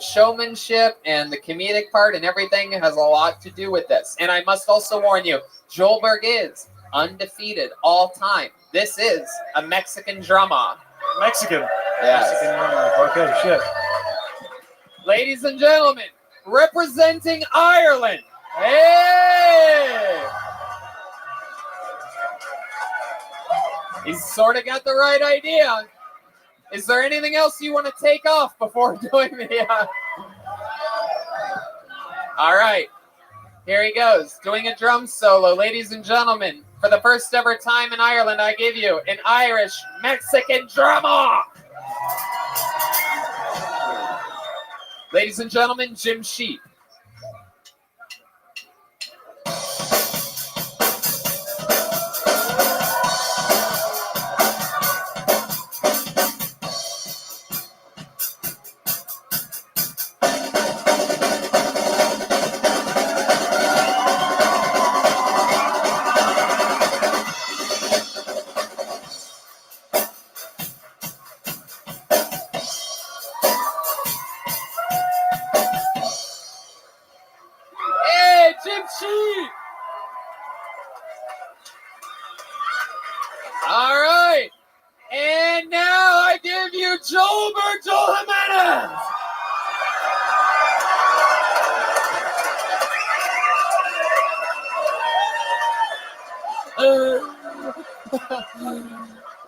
showmanship and the comedic part and everything has a lot to do with this. And I must also warn you, Joelberg is undefeated all time. This is a Mexican drama. Mexican? Yes. Mexican drama. Okay, shit. Ladies and gentlemen, representing Ireland. Hey! He's sort of got the right idea. Is there anything else you want to take off before doing the... All right. Here he goes, doing a drum solo. Ladies and gentlemen, for the first ever time in Ireland, I give you an Irish Mexican drummer. Ladies and gentlemen, Jim Sheep. All right. And now I give you Joelberg Joel Jimenez.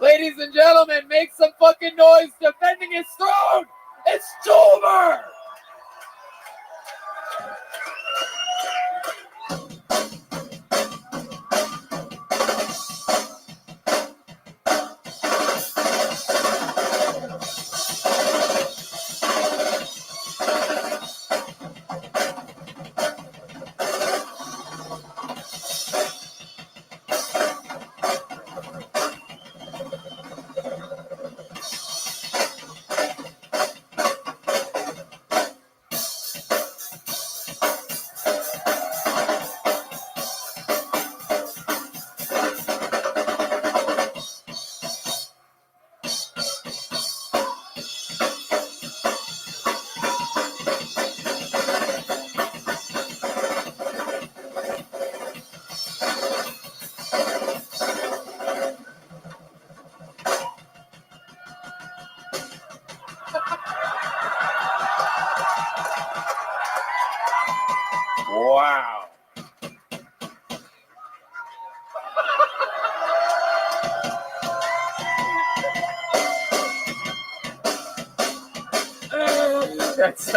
Ladies and gentlemen, make some fucking noise defending his throne. It's Joelberg. Wow. That's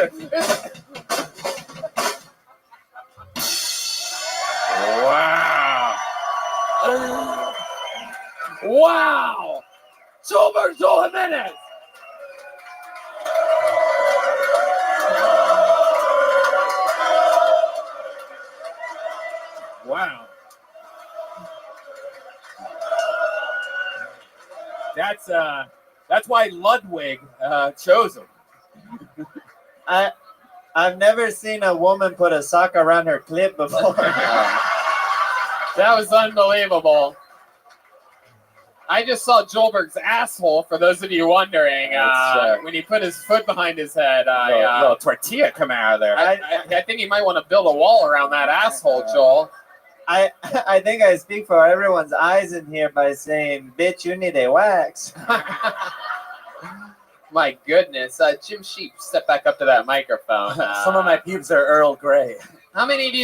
wow. Wow. Joelberg Joel Jimenez. Wow. That's why Ludwig chose him. I've never seen a woman put a sock around her clit before. That was unbelievable. I just saw Joelberg's asshole, for those of you wondering. When he put his foot behind his head. Little tortilla coming out of there. I think he might want to build a wall around that asshole, Joel. I think I speak for everyone's eyes in here by saying, bitch, you need a wax. My goodness. Jim Sheep, step back up to that microphone. Some of my pubes are Earl Grey. How many of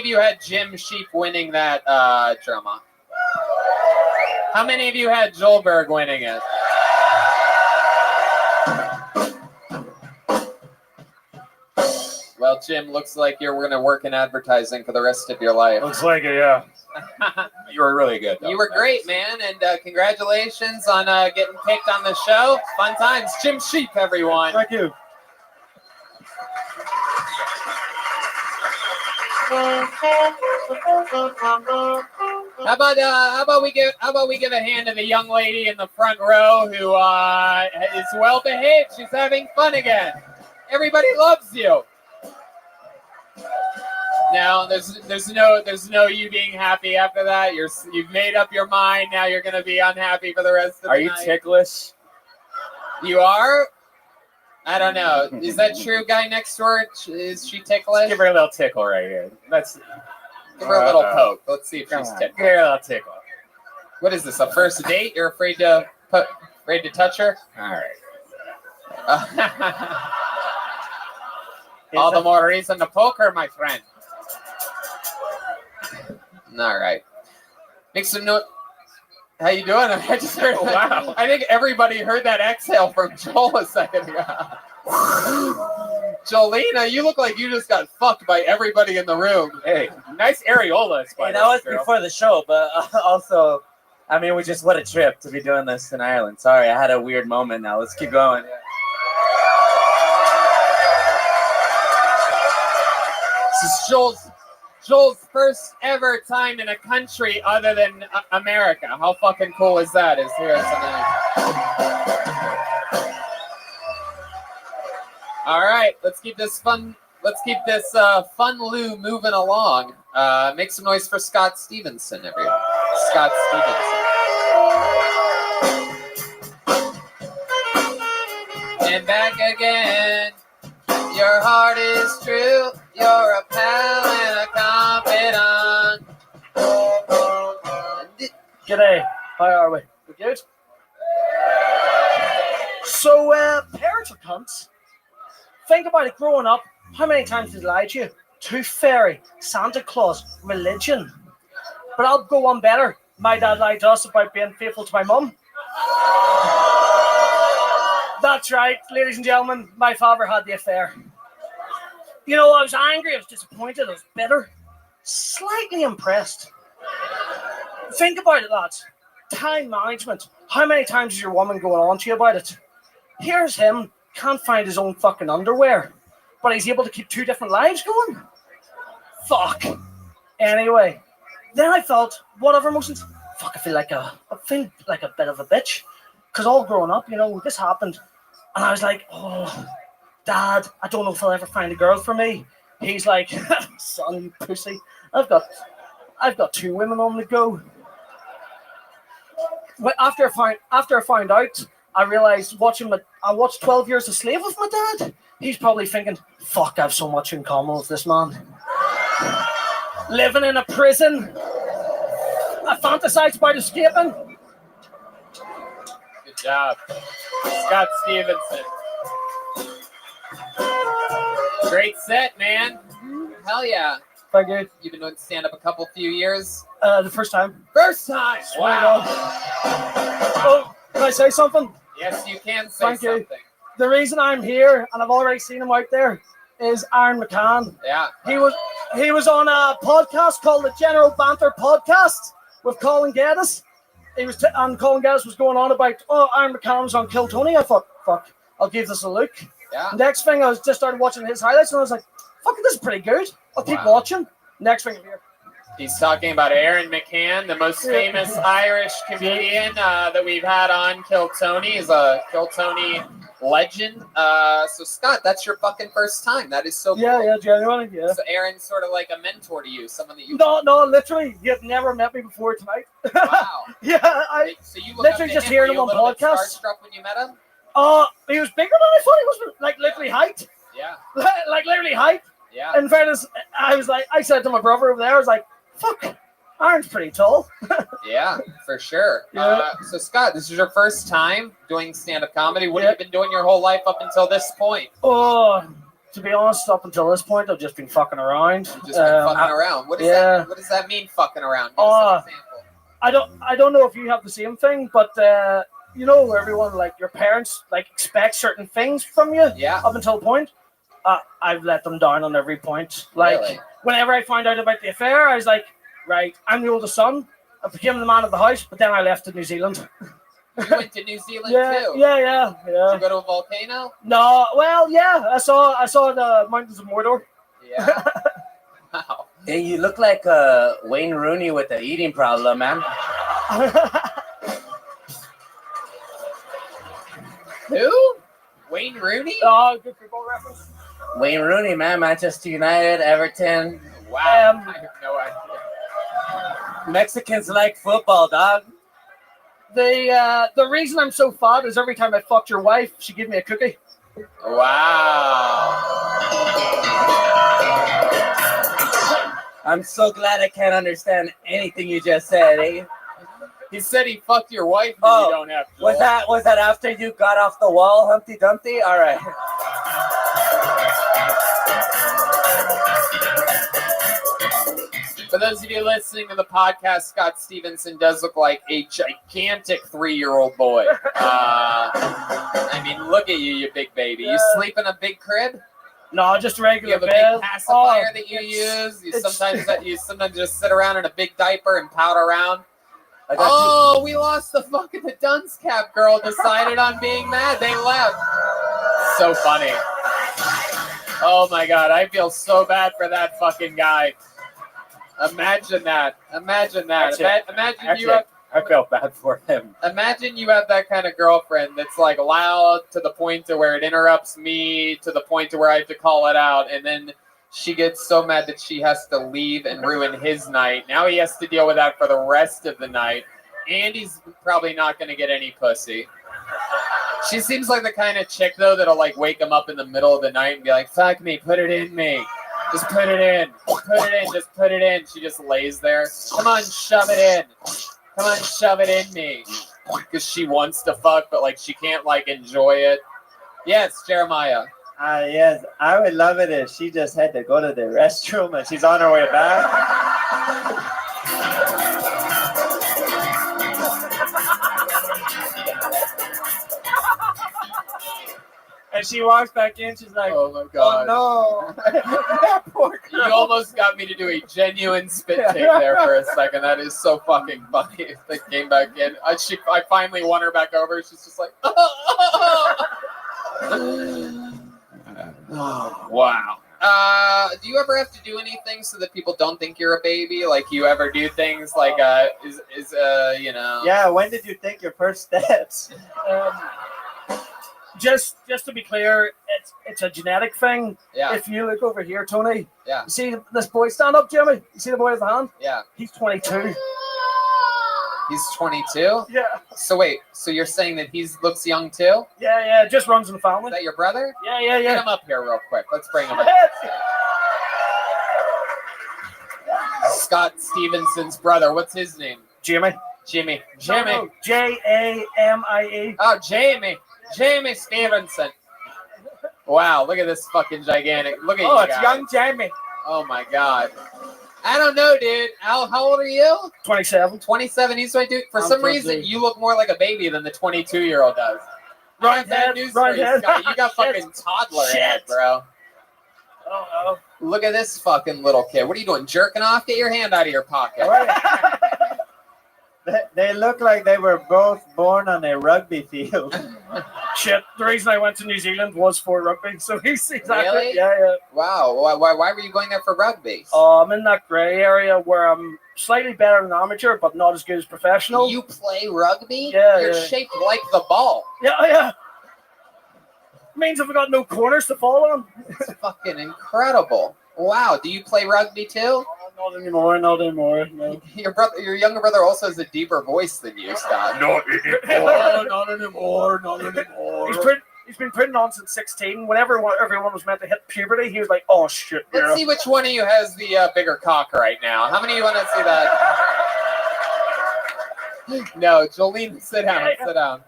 you had Jim Sheep winning that drama? How many of you had Joelberg winning it? Well, Jim, looks like you're going to work in advertising for the rest of your life. Looks like it, yeah. You were really good, though. You were great, man, and congratulations on getting picked on the show. Fun times. Jim Sheep, everyone. Thank you. How about we give a hand to the young lady in the front row who is well behaved. She's having fun again. Everybody loves you. No, there's no you being happy after that. You've made up your mind. Now you're gonna be unhappy for the rest of the night. Are you ticklish? You are? I don't know. Is that true, guy next door? Is she ticklish? Give her a little tickle right here. Give her a little poke. Let's see if she's ticklish. Give her a little tickle. What is this? A first date? You're afraid to touch her? All right. All the more reason to poke her, my friend. All right. Make some note. How you doing? I just heard. Oh, wow. I think everybody heard that exhale from Joel a second ago. Jolena, you look like you just got fucked by everybody in the room. Hey, nice areola. Hey, that was before the show, but also, I mean, what a trip to be doing this in Ireland. Sorry, I had a weird moment now. Let's keep going. This is Joel's first ever time in a country other than America. How fucking cool is that? Is here tonight. All right, let's keep this fun Lou moving along. Make some noise for Scott Stevenson, everyone. Scott Stevenson. And back again. Your heart is true. You're a pal and a confidant. G'day. How are we? We good? So, parents are cunts. Think about it growing up. How many times did they lie to you? Tooth Fairy, Santa Claus, religion. But I'll go one better. My dad lied to us about being faithful to my mum. That's right, ladies and gentlemen, my father had the affair. You know, I was angry, I was disappointed, I was bitter, slightly impressed. Think about it, lads. Time management. How many times is your woman going on to you about it? Here's him, can't find his own fucking underwear, but he's able to keep two different lives going? Fuck. Anyway, then I felt, whatever emotions, I feel like a bit of a bitch. Because all growing up, you know, this happened. And I was like, oh, Dad, I don't know if I'll ever find a girl for me. He's like, son, you pussy. I've got two women on the go. But after I found out, I realized I watched 12 Years a Slave with my dad. He's probably thinking, fuck, I have so much in common with this man. Living in a prison. I fantasize about escaping. Good job. Scott Stevenson. Great set, man. Hell yeah. Thank you. You've been doing stand-up a few years? The first time. First time! Wow. Oh, can I say something? Yes, you can say something. You. The reason I'm here, and I've already seen him out there, is Aaron McCann. Yeah. He was on a podcast called the General Banter Podcast with Colin Geddes. And Colin Geddes was going on about, Aaron McCann was on Kill Tony. I thought, fuck, I'll give this a look. Yeah. Next thing, I was just started watching his highlights, and I was like, fuck, this is pretty good. I'll keep watching. Next thing, I'm here. He's talking about Aaron McCann, the most famous Irish comedian that we've had on Kill Tony. He's a Kill Tony legend. So Scott, that's your fucking first time. That is so cool. Yeah, genuinely, yeah. So Aaron's sort of like a mentor to you, someone that you. No, literally, you've never met me before tonight. Wow. Yeah, I So you look literally up to just him. hearing Were him you on a little bit podcasts. starstruck when you met him? He was bigger than I thought he was, like literally height. Yeah. Like literally height. Yeah. In fairness, I said to my brother over there, I was like, fuck, Aaron's pretty tall. Yeah, for sure. Yeah. So Scott, this is your first time doing stand-up comedy. What have you been doing your whole life up until this point? Oh, to be honest, up until this point, I've just been fucking around. Just been fucking around. What does that mean, fucking around? Give us an example. I don't know if you have the same thing, but you know, everyone, like your parents, like expect certain things from you. Yeah. Up until a point, I've let them down on every point. Like Really? whenever I found out about the affair, I was like, right, I'm the oldest son. I became the man of the house, but then I left to New Zealand. You went to New Zealand Yeah. too. Yeah. Did you go to a volcano? No, well, yeah, I saw the mountains of Mordor. Yeah. Wow. Hey, you look like Wayne Rooney with an eating problem, man. Who? Wayne Rooney? Oh, good football reference. Wayne Rooney, man. Manchester United, Everton. Wow. I have no idea. Mexicans like football, dog. The reason I'm so fat is every time I fucked your wife, she gave me a cookie. Wow. I'm so glad I can't understand anything you just said, eh? He said he fucked your wife. Oh, you don't have to. Was that after you got off the wall, Humpty Dumpty? All right. For those of you listening to the podcast, Scott Stevenson does look like a gigantic 3-year-old boy. I mean, look at you big baby. You sleep in a big crib? No, just a regular You have a bed. big pacifier that you use. You sometimes just sit around in a big diaper and pout around. We lost the dunce cap girl decided on being mad. They left. So funny. Oh my god, I feel so bad for that fucking guy. Imagine that. Imagine you have. I felt bad for him. Imagine you have that kind of girlfriend that's like loud to the point to where it interrupts me, to the point to where I have to call it out, and then she gets so mad that she has to leave and ruin his night. Now he has to deal with that for the rest of the night, and he's probably not going to get any pussy. She seems like the kind of chick, though, that'll like wake him up in the middle of the night and be like, fuck me, put it in me. Just put it in. Put it in. Just put it in. She just lays there. Come on, shove it in. Come on, shove it in me. Because she wants to fuck, but like she can't like enjoy it. Yes, Jeremiah. Yes, I would love it if she just had to go to the restroom and she's on her way back. And she walks back in, she's like, oh my god. Oh no. You almost got me to do a genuine spit take there for a second. That is so fucking funny. They came back in. I finally won her back over. She's just like, oh, wow. Do you ever have to do anything so that people don't think you're a baby? Like, you ever do things like, you know? Yeah, when did you take your first steps? Just to be clear, it's a genetic thing. Yeah. If you look over here, Tony. Yeah. You see this boy stand up, Jimmy? You see the boy with the hand? Yeah. He's 22. He's 22? Yeah. So wait, so you're saying that he looks young too? Yeah, just runs in the family. Is that your brother? Yeah. Get him up here real quick. Let's bring him up. Scott Stevenson's brother. What's his name? Jimmy. Jimmy. No, Jamie. Oh, Jamie Stevenson. Wow, look at this fucking gigantic. Look at you it's guys. young Jamie. Oh my god. I don't know, dude. Al, how old are you? 27. 27. He's 22. For some reason, you look more like a baby than the 22-year-old does. Right head, news for you, Scott. You got fucking toddler head, bro. Oh. Look at this fucking little kid. What are you doing? Jerking off? Get your hand out of your pocket. They look like they were both born on a rugby field. Shit, the reason I went to New Zealand was for rugby, so he's exactly. Really? Yeah. Wow. Why were you going there for rugby? I'm in that grey area where I'm slightly better than amateur, but not as good as professional. You play rugby? Yeah. You're shaped like the ball. Yeah. Means I've got no corners to fall on. It's fucking incredible. Wow. Do you play rugby too? Not anymore. Not anymore. No. Your younger brother also has a deeper voice than you, Scott. Not anymore. Not anymore. Not anymore. He's been putting on since 16. Whenever everyone was meant to hit puberty, he was like, "Oh shit." Let's see which one of you has the bigger cock right now. How many of you want to see that? No, Jolene, sit down. Sit down.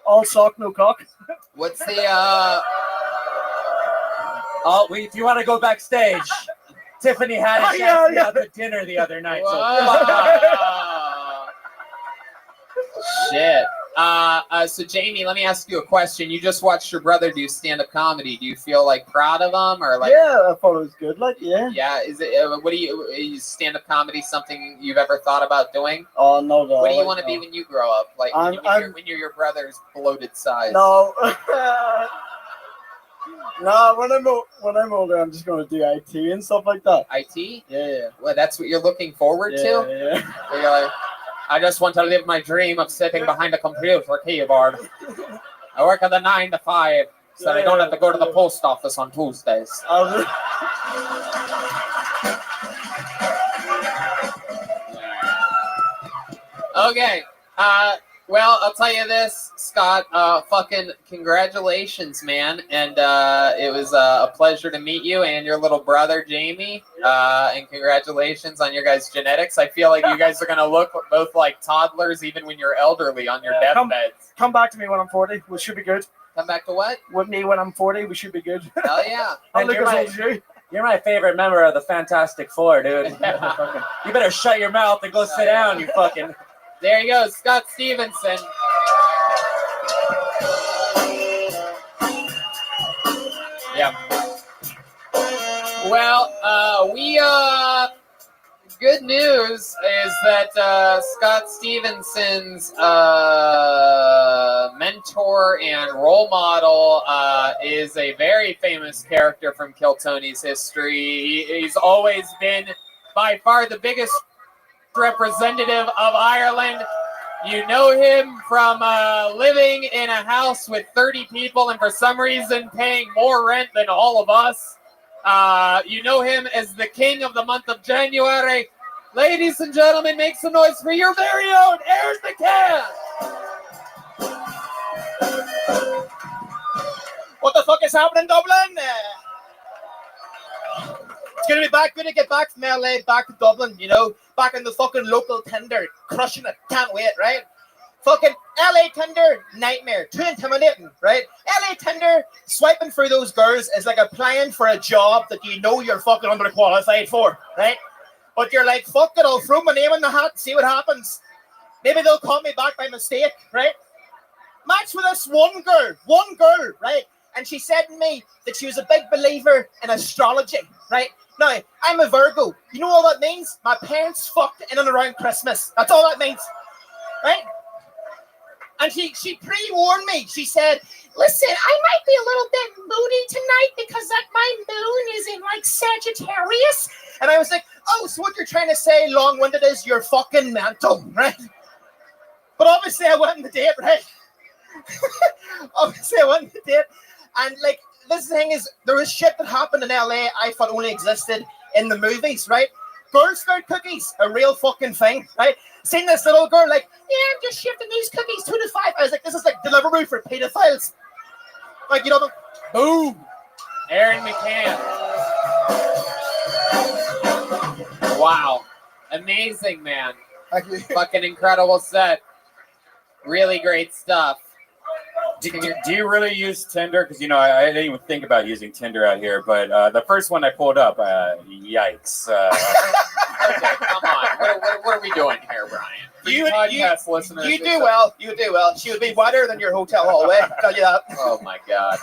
All sock, no cock. What's the Oh, if you want to go backstage, Tiffany had us out to dinner the other night. Shit. So Jamie, let me ask you a question. You just watched your brother do stand-up comedy. Do you feel like proud of him, or like? Yeah, I thought it was good. Like, yeah. Yeah. Is it? Is stand-up comedy something you've ever thought about doing? Oh no. What do you want to be when you grow up? Like when you're your brother's bloated size. No. No, when I'm older, I'm just going to do IT and stuff like that. IT? Yeah. Well, that's what you're looking forward to? Yeah. So you're like, I just want to live my dream of sitting behind a computer keyboard. I work at the 9 to 5, so I don't have to go to the post office on Tuesdays. Okay. Well, I'll tell you this, Scott. Fucking congratulations, man. And it was a pleasure to meet you and your little brother, Jamie. And congratulations on your guys' genetics. I feel like you guys are going to look both like toddlers even when you're elderly on your deathbeds. Come back to me when I'm 40. We should be good. Come back to what? With me when I'm 40, we should be good. Hell yeah. I'll look as old as you. You're my favorite member of the Fantastic Four, dude. You better shut your mouth and go sit down, you fucking... There you go, Scott Stevenson. Yeah. Well, good news is that Scott Stevenson's mentor and role model is a very famous character from Kiltony's history. He's always been by far the biggest representative of Ireland. You know him from living in a house with 30 people and for some reason paying more rent than all of us. You know him as the king of the month of January. Ladies and gentlemen, make some noise for your very own Aaron McCann. What the fuck is happening, Dublin? It's gonna be back. Gonna get back from LA, back to Dublin. You know, back in the fucking local Tinder, crushing it. Can't wait, right? Fucking LA Tinder, nightmare. Too intimidating, right? LA Tinder, swiping through those girls is like applying for a job that you know you're fucking underqualified for, right? But you're like, fuck it, I'll throw my name in the hat, see what happens. Maybe they'll call me back by mistake, right? Match with this one girl, right? And she said to me that she was a big believer in astrology, right? Now, I'm a Virgo. You know what that means? My parents fucked in and around Christmas. That's all that means, right? And she pre-warned me. She said, listen, I might be a little bit moody tonight because like my moon is in like Sagittarius. And I was like, oh, so what you're trying to say, long-winded, is you're fucking mental, right? But obviously I went on the date, right? Obviously I went on the date. And like, this thing is, there was shit that happened in LA I thought only existed in the movies, right? Girl Scout cookies, a real fucking thing, right? Seen this little girl like, yeah, I'm just shifting these cookies 2 to 5. I was like, this is like Deliveroo for pedophiles. Like, you know, boom, Aaron McCann. Wow, amazing, man. Fucking incredible set. Really great stuff. Do you really use Tinder? Because, you know, I didn't even think about using Tinder out here, but the first one I pulled up, yikes. Okay, come on. What are we doing here, Brian? Podcast listeners. You do well. You do well. She would be wider than your hotel hallway. I'll tell you that. Oh, my God.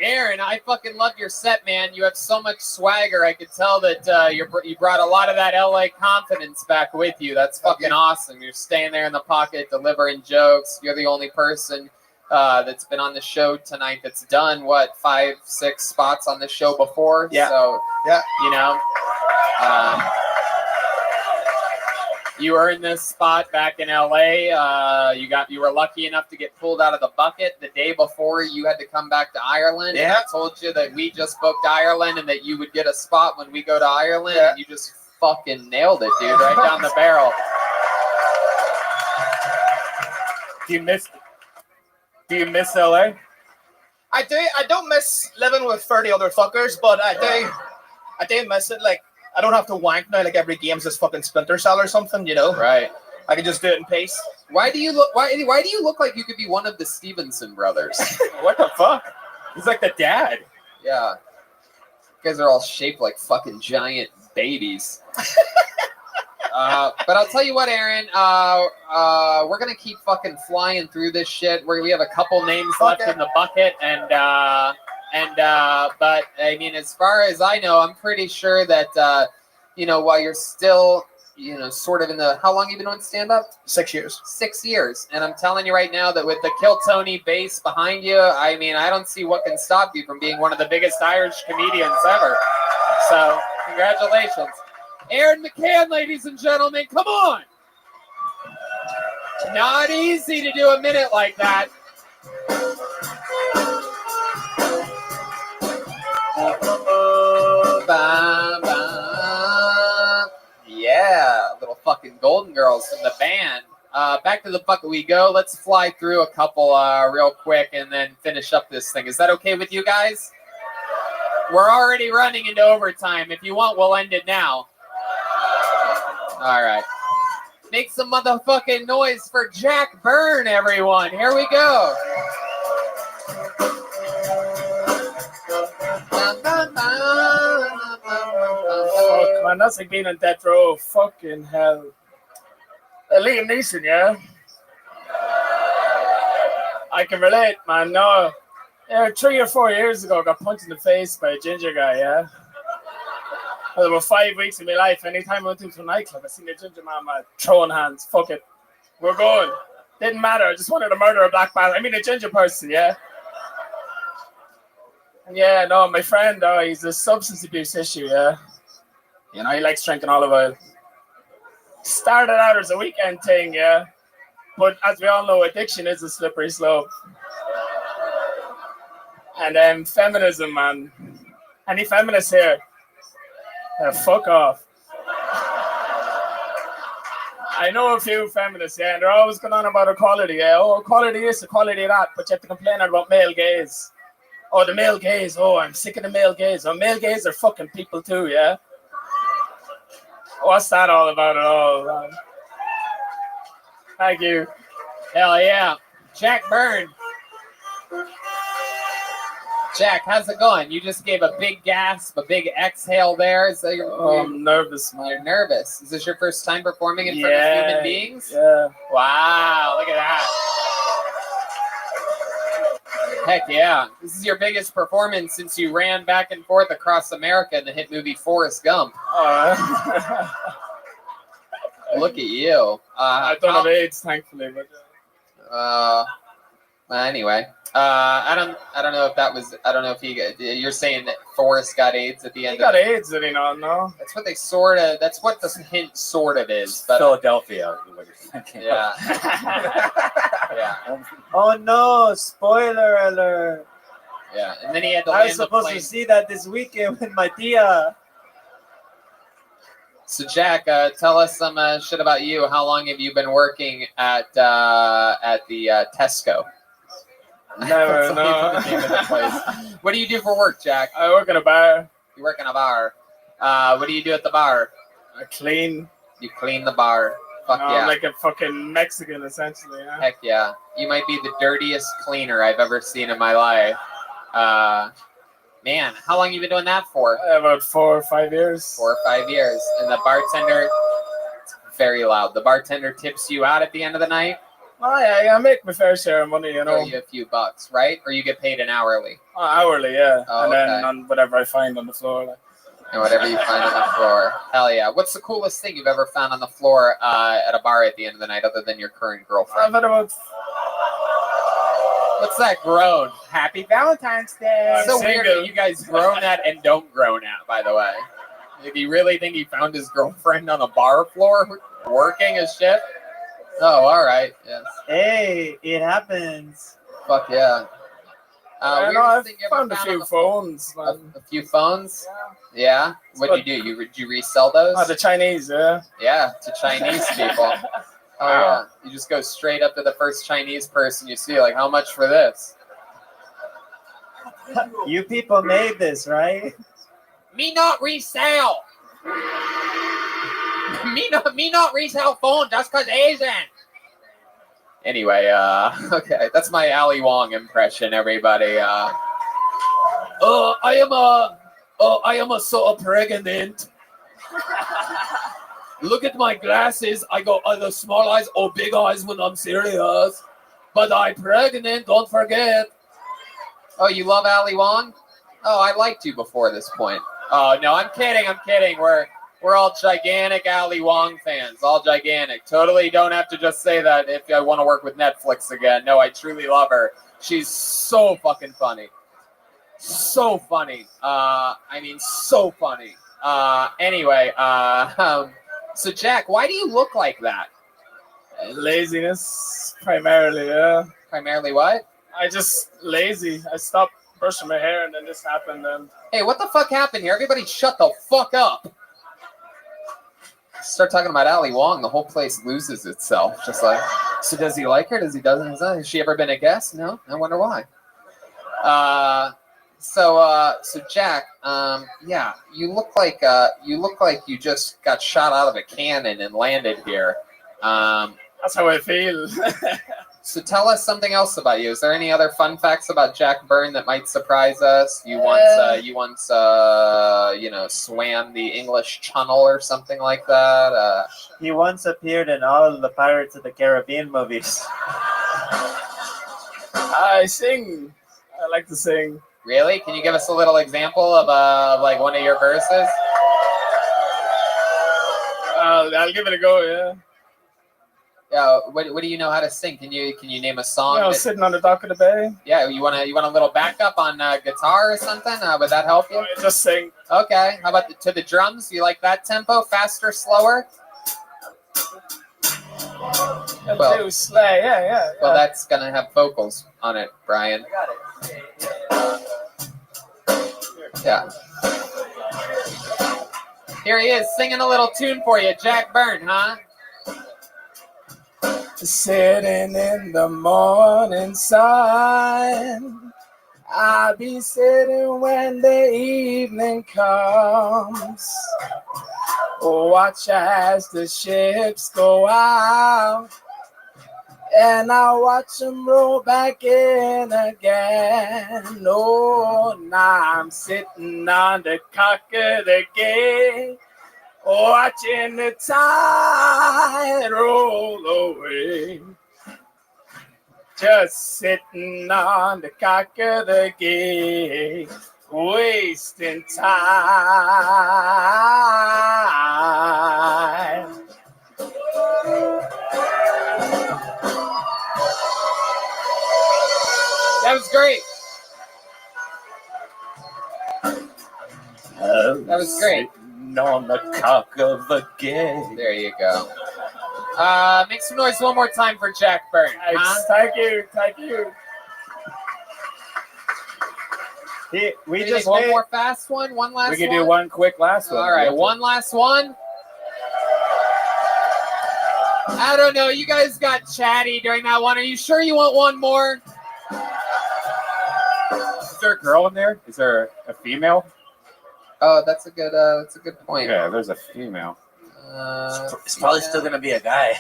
Aaron, I fucking love your set, man. You have so much swagger. I could tell that you brought a lot of that LA confidence back with you. That's fucking awesome. You're staying there in the pocket, delivering jokes. You're the only person that's been on the show tonight that's done, 5, 6 spots on the show before? Yeah. So, yeah, you know. You earned this spot back in LA. You were lucky enough to get pulled out of the bucket the day before you had to come back to Ireland. Yeah. And I told you that we just booked Ireland and that you would get a spot when we go to Ireland. Yeah. And you just fucking nailed it, dude, right down the barrel. Do you miss LA? I do. I don't miss living with 30 other fuckers, but I do miss it. Like, I don't have to wank now. Like every game's this fucking Splinter Cell or something, you know? Right. I can just do it in peace. Why do you look? Why do you look like you could be one of the Stevenson brothers? What the fuck? He's like the dad. Yeah. You guys are all shaped like fucking giant babies. But I'll tell you what, Aaron. We're gonna keep fucking flying through this shit. We have a couple names left in the bucket, and but I mean, as far as I know, I'm pretty sure that while you're still sort of in the, how long you been doing stand up? 6 years. 6 years, and I'm telling you right now that with the Kill Tony bass behind you, I mean, I don't see what can stop you from being one of the biggest Irish comedians ever. So, congratulations. Aaron McCann, ladies and gentlemen, come on! Not easy to do a minute like that. Yeah, little fucking Golden Girls from the band. Back to the bucket we go. Let's fly through a couple real quick and then finish up this thing. Is that okay with you guys? We're already running into overtime. If you want, we'll end it now. All right. Make some motherfucking noise for Jack Byrne, everyone. Here we go. Fuck, man, that's like being on death row. Fucking hell. Liam Neeson, yeah? I can relate, man. No. Yeah, 3 or 4 years ago, I got punched in the face by a ginger guy, yeah? For about 5 weeks of my life, anytime I went into a nightclub, I seen a ginger man throwing hands. Fuck it. We're going. Didn't matter. I just wanted to murder a black man. I mean, a ginger person, yeah? Yeah, no, my friend, he's a substance abuse issue, yeah? You know, he likes drinking olive oil. Started out as a weekend thing, yeah? But as we all know, addiction is a slippery slope. And feminism, man. Any feminists here? Fuck off. I know a few feminists, yeah, and they're always going on about equality, yeah? Oh, equality this, equality that, but you have to complain about male gaze. Oh, the male gaze. Oh, I'm sick of the male gaze. Oh, male gaze are fucking people too, yeah? What's that all about at all, man? Thank you. Hell yeah. Jack Byrne. Jack, how's it going? You just gave a big gasp, a big exhale there. So I'm nervous, man. You're nervous. Is this your first time performing in front of human beings? Yeah. Wow, look at that. Heck yeah. This is your biggest performance since you ran back and forth across America in the hit movie Forrest Gump. Look at you. I don't have AIDS, thankfully, but anyway. I don't know if that was, I don't know if you're saying that Forrest got AIDS at the end. He got AIDS, did he not? No. That's what that's what the hint sort of is. But Philadelphia is what you're thinking. Yeah. Yeah. Oh no, spoiler alert. Yeah, and then he had to I land was the supposed plane. to see that this weekend with my tia. So Jack, tell us some shit about you. How long have you been working at the Tesco? Never, no. The name of the place. What do you do for work, Jack? I work in a bar. You work in a bar. What do you do at the bar? I clean. You clean the bar. Fuck yeah. I'm like a fucking Mexican, essentially. Yeah? Heck yeah. You might be the dirtiest cleaner I've ever seen in my life. Man, how long have you been doing that for? About 4 or 5 years. 4 or 5 years. And the bartender, it's very loud. The bartender tips you out at the end of the night? Oh, yeah, I make my fair share of money, you know. Or you a few bucks, right? Or you get paid an hourly? Hourly, yeah. Oh, and then okay. on whatever I find on the floor. Like. And whatever you find on the floor. Hell yeah. What's the coolest thing you've ever found on the floor at a bar at the end of the night other than your current girlfriend? I've had about... What's that groan? Happy Valentine's Day. It's so weird that you guys groan at and don't groan at, by the way. If you really think he found his girlfriend on a bar floor working a shift? Oh, all right. Yes. Hey, it happens. Fuck yeah. I know, I've found a few phones. A few phones? Yeah. What'd you do? Did you resell those? The Chinese, yeah. Yeah, to Chinese people. Oh yeah. You just go straight up to the first Chinese person you see, like, how much for this? You people made this, right? Me not resell. me not resell phone just cause Asian. Anyway, okay, that's my Ali Wong impression, everybody. I am a so pregnant. Look at my glasses. I got either small eyes or big eyes when I'm serious. But I'm pregnant, don't forget. Oh, you love Ali Wong? Oh, I liked you before this point. Oh, no, I'm kidding. We're all gigantic Ali Wong fans. All gigantic. Totally don't have to just say that if I want to work with Netflix again. No, I truly love her. She's so fucking funny. So funny. So funny. Anyway, so Jack, why do you look like that? Laziness, primarily, yeah. Primarily what? I just lazy. I stopped brushing my hair and then this happened. And hey, what the fuck happened here? Everybody shut the fuck up. Start talking about Ali Wong, the whole place loses itself. Just like, so does he like her? Doesn't? Has she ever been a guest? No? I wonder why. So Jack, yeah, you look like you just got shot out of a cannon and landed here. That's how I feel. So tell us something else about you. Is there any other fun facts about Jack Byrne that might surprise us? You once swam the English Channel or something like that. He once appeared in all the Pirates of the Caribbean movies. I sing. I like to sing. Really? Can you give us a little example of like one of your verses? I'll give it a go. Yeah. Yeah. What do you know how to sing? Can you name a song? Sitting on the dock of the bay. Yeah. You want a little backup on guitar or something? Would that help you? Just sing. Okay. How about to the drums? You like that tempo? Faster, slower? Well, slay. Yeah. Well, that's gonna have vocals on it, Brian. I got it. Yeah. Here he is singing a little tune for you, Jack Byrne, huh? Sitting in the morning sun, I'll be sitting when the evening comes. Watch as the ships go out, and I'll watch them roll back in again. Oh, now I'm sitting on the cock of the gate, watching the tide roll away. Just sitting on the cock of the gate, wasting time. That was great. That was great. On the cock of the gate. There you go. Make some noise one more time for Jack Byrne. Huh? Thank you. We just one more fast one. One last. We could do one quick last one. All right, one last one. I don't know. You guys got chatty during that one. Are you sure you want one more? Is there a girl in there? Is there a female? Oh, that's a good point. Yeah, there's a female. It's probably still gonna be a guy.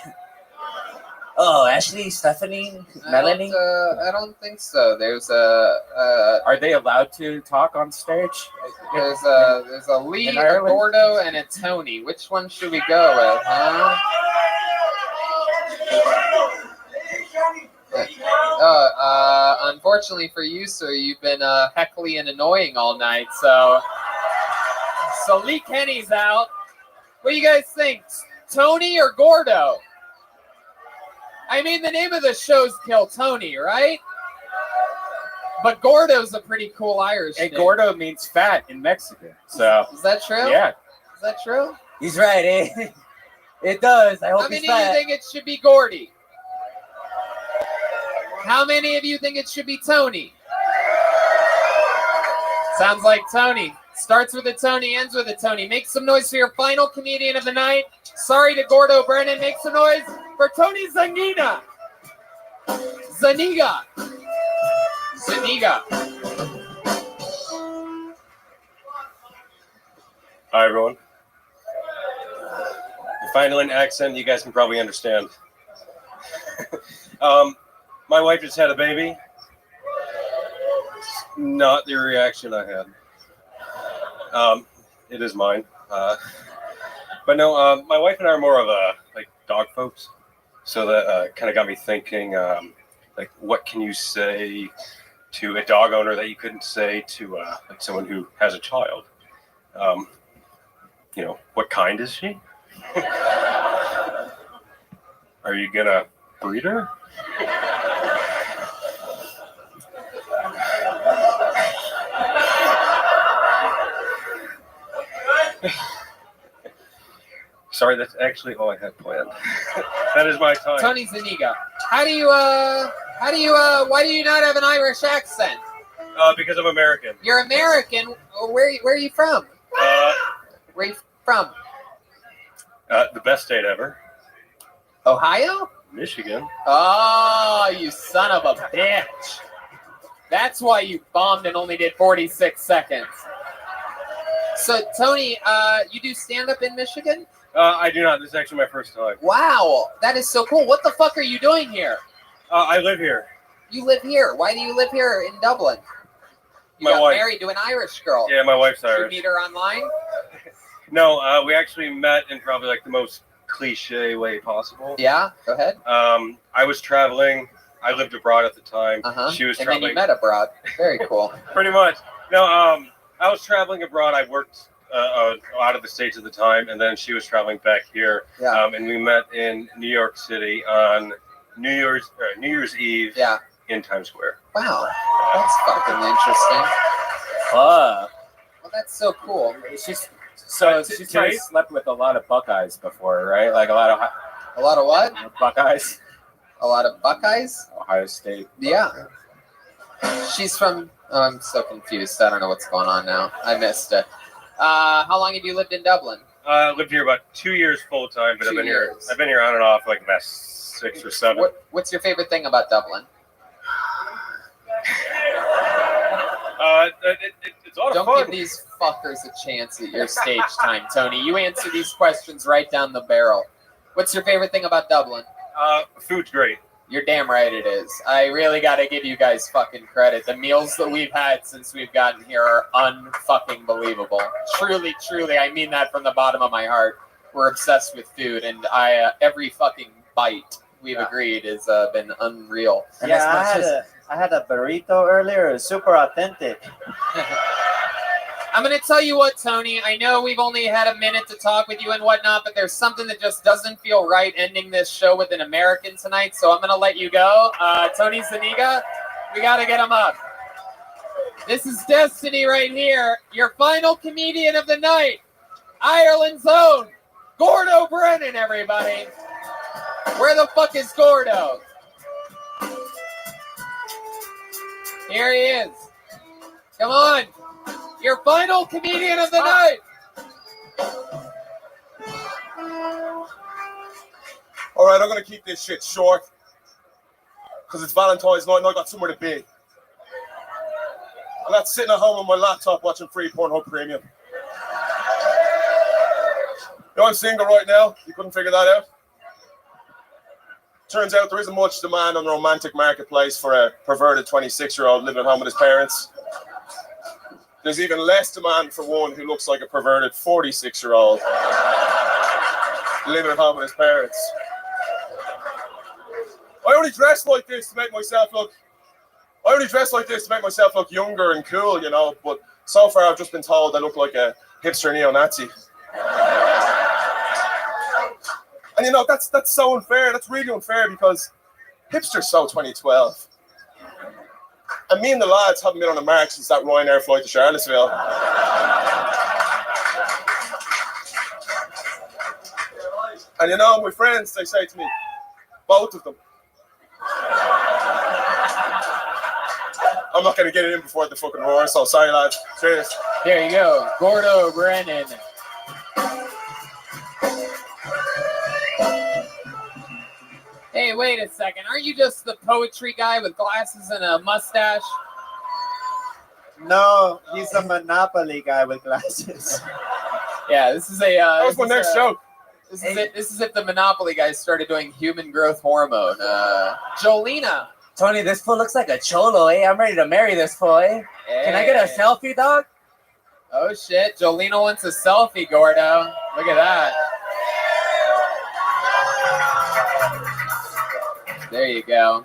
Oh, Ashley, Stephanie, Melanie. I don't think so. There's a. Are they allowed to talk on stage? There's a Lee, a Gordo, and a Tony. Which one should we go with? Huh? Unfortunately for you, sir, you've been heckly and annoying all night. So Lee Kenny's out. What do you guys think? Tony or Gordo? I mean, the name of the show's Kill Tony, right? But Gordo's a pretty cool Irish name. Gordo means fat in Mexican. So is that true? Yeah. Is that true? He's right, eh? It does. I hope How he's many of you fat. think it should be Gordy? How many of you think it should be Tony? Sounds like Tony. Starts with a Tony, ends with a Tony. Make some noise for your final comedian of the night. Sorry to Gordo Brennan. Make some noise for Tony Zaniga. Zaniga. Zaniga. Hi, everyone. If I know an accent, you guys can probably understand. My wife just had a baby. Not the reaction I had. It is mine. But no, my wife and I are more of a like dog folks. So that kind of got me thinking, like, what can you say to a dog owner that you couldn't say to like someone who has a child? You know, what kind is she? Are you gonna breed her? Sorry, that's actually all I had planned. That is my time. Tony Zaniga. Why do you not have an Irish accent? Because I'm American. You're American. Where are you from? Where are you from? The best state ever. Ohio? Michigan. Oh, you son of a bitch. That's why you bombed and only did 46 seconds. So, Tony, you do stand-up in Michigan? I do not. This is actually my first time. Wow, that is so cool. What the fuck are you doing here? I live here. You live here. Why do you live here in Dublin? You My got wife. married to an Irish girl. Yeah, my wife's Did you Irish. meet her online? No, we actually met in probably like the most cliche way possible. Yeah, go ahead. I was traveling. I lived abroad at the time. Uh-huh. She was And traveling. then you met abroad. Very cool. Pretty much. No, I was traveling abroad. I worked out of the States at the time, and then she was traveling back here. Yeah. And we met in New York City on New Year's Eve. Yeah. In Times Square. Wow, that's fucking interesting. Well, that's so cool. She's probably slept with a lot of Buckeyes before, right? Like a lot of what? Buckeyes. A lot of Buckeyes? Ohio State. Yeah. She's from. Oh, I'm so confused. I don't know what's going on now. I missed it. How long have you lived in Dublin? I lived here about 2 years full time, but 2 I've been years. here. I've been here on and off like the last 6 or 7. What's your favorite thing about Dublin? It's a lot of Don't fun. give these fuckers a chance at your stage time, Tony. You answer these questions right down the barrel. What's your favorite thing about Dublin? Food's great. You're damn right it is. I really got to give you guys fucking credit. The meals that we've had since we've gotten here are unfucking believable. Truly, truly, I mean that from the bottom of my heart. We're obsessed with food, and every fucking bite we've agreed has been unreal. And I had a burrito earlier. It's super authentic. I'm going to tell you what, Tony. I know we've only had a minute to talk with you and whatnot, but there's something that just doesn't feel right ending this show with an American tonight, so I'm going to let you go. Tony Zaniga, we got to get him up. This is destiny right here. Your final comedian of the night, Ireland's own, Gordo Brennan, everybody. Where the fuck is Gordo? Here he is. Come on. Your final comedian of the night. All right, I'm going to keep this shit short because it's Valentine's night and I got somewhere to be. I'm not sitting at home on my laptop watching free Pornhub Premium. You know, I'm single right now. You couldn't figure that out? Turns out there isn't much demand on the romantic marketplace for a perverted 26-year-old living at home with his parents. There's even less demand for one who looks like a perverted 46-year-old living at home with his parents. I only dress like this to make myself look younger and cool, you know, but so far I've just been told I look like a hipster neo-Nazi. And you know, that's so unfair. That's really unfair because hipster's so 2012. And me and the lads haven't been on a march since that Ryanair flight to Charlottesville. And you know, my friends, they say to me, both of them. I'm not going to get it in before the fucking roar, so sorry, lads. Cheers. There you go. Gordo Brennan. Hey, wait a second. Aren't you just the poetry guy with glasses and a mustache? No, he's a Monopoly guy with glasses. Yeah, this is a. That was my next joke. This is it. This is if the Monopoly guys started doing human growth hormone. Jolena. Tony, this fool looks like a cholo, eh? I'm ready to marry this fool, eh? Can I get a selfie, dog? Oh shit, Jolena wants a selfie, Gordo. Look at that. There you go.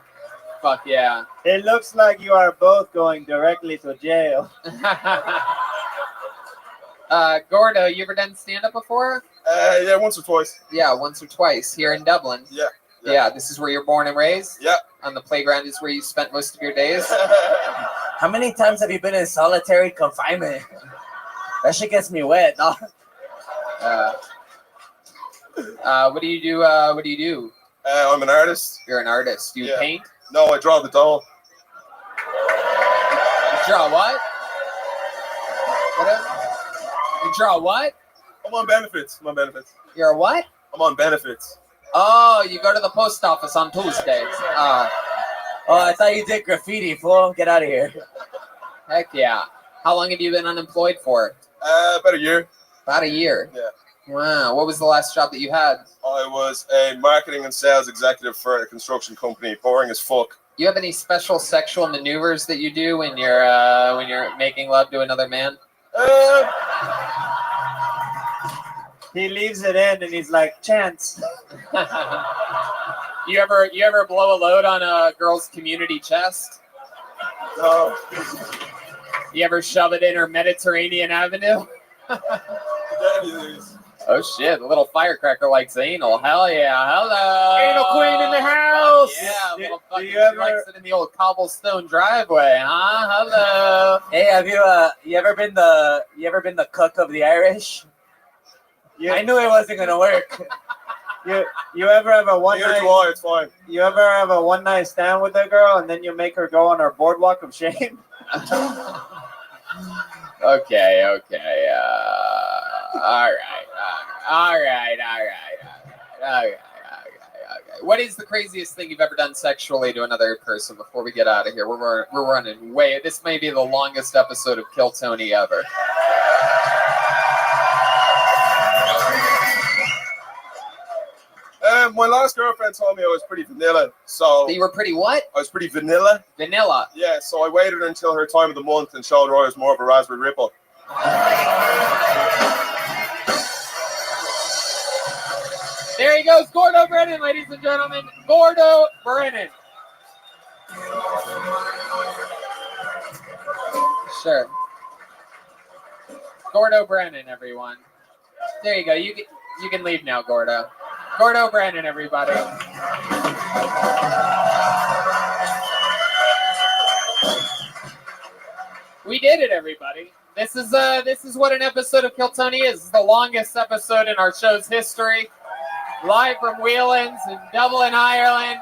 Fuck yeah. It looks like you are both going directly to jail. Gordo, you ever done stand-up before? Yeah, once or twice. Yeah, once or twice here in Dublin. Yeah. This is where you're born and raised? Yeah. On the playground is where you spent most of your days? How many times have you been in solitary confinement? That shit gets me wet, dog. What do you do? What do you do? I'm an artist. You're an artist. Do you paint? No, I draw the doll. You draw what? You draw what? I'm on benefits. You're a what? I'm on benefits. Oh, you go to the post office on Tuesdays. Oh, I thought you did graffiti, fool. Get out of here. Heck yeah. How long have you been unemployed for? About a year. About a year? Yeah. Wow. What was the last job that you had? I was a marketing and sales executive for a construction company, boring as fuck. Do you have any special sexual maneuvers that you do when you're making love to another man? He leaves it in and he's like, chance. You ever blow a load on a girl's community chest? No. You ever shove it in her Mediterranean Avenue? Oh shit, the little firecracker likes anal. Hell yeah, hello. Anal queen in the house. Yeah, little fucking she likes it in the old cobblestone driveway, huh? Hello. Hey, have you ever been the cook of the Irish? I knew it wasn't gonna work. You ever have a one night? It's fine. You ever have a one night stand with a girl and then you make her go on her boardwalk of shame? Okay. All right. What is the craziest thing you've ever done sexually to another person before we get out of here? We're running way. This may be the longest episode of Kill Tony ever. My last girlfriend told me I was pretty vanilla, so... You were pretty what? I was pretty vanilla. Vanilla? Yeah, so I waited until her time of the month and showed her I was more of a raspberry ripple. There he goes, Gordo Brennan, ladies and gentlemen. Gordo Brennan. Sure. Gordo Brennan, everyone. There you go. You can leave now, Gordo. Gordo Brennan, everybody. We did it, everybody. This is what an episode of Kill Tony is. It's the longest episode in our show's history. Live from Wheelands in Dublin, Ireland.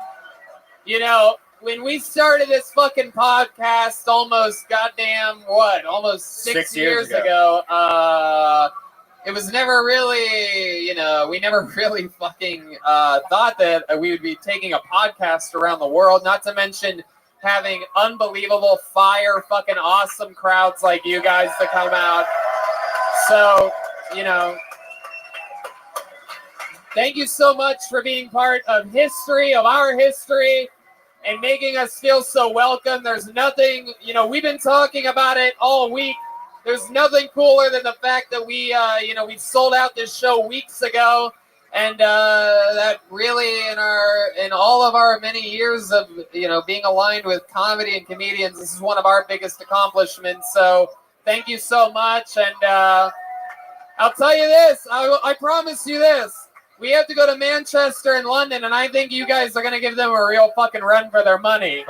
You know, when we started this fucking podcast almost six years ago, it was never really, we never really fucking thought that we would be taking a podcast around the world, not to mention having unbelievable fire fucking awesome crowds like you guys to come out. So, thank you so much for being part of our history, and making us feel so welcome. There's nothing, we've been talking about it all week. There's nothing cooler than the fact that we sold out this show weeks ago, and that really in all of our many years of being aligned with comedy and comedians, this is one of our biggest accomplishments. So thank you so much, and I'll tell you this, I promise you this. We have to go to Manchester and London, and I think you guys are going to give them a real fucking run for their money.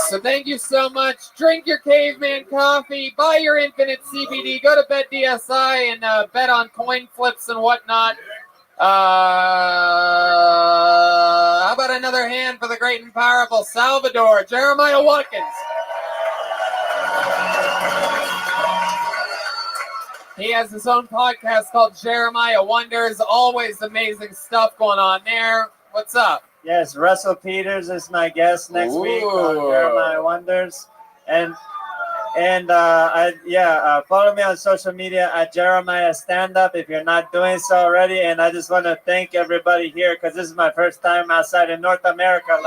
So thank you so much. Drink your caveman coffee, buy your infinite CBD, go to Bet DSI and bet on coin flips and whatnot. How about another hand for the great and powerful Salvador, Jeremiah Watkins. He has his own podcast called Jeremiah Wonders. Always amazing stuff going on there. What's up? Yes, Russell Peters is my guest next week on Jeremiah Wonders, and follow me on social media at Jeremiah Stand Up if you're not doing so already. And I just want to thank everybody here because this is my first time outside in North America.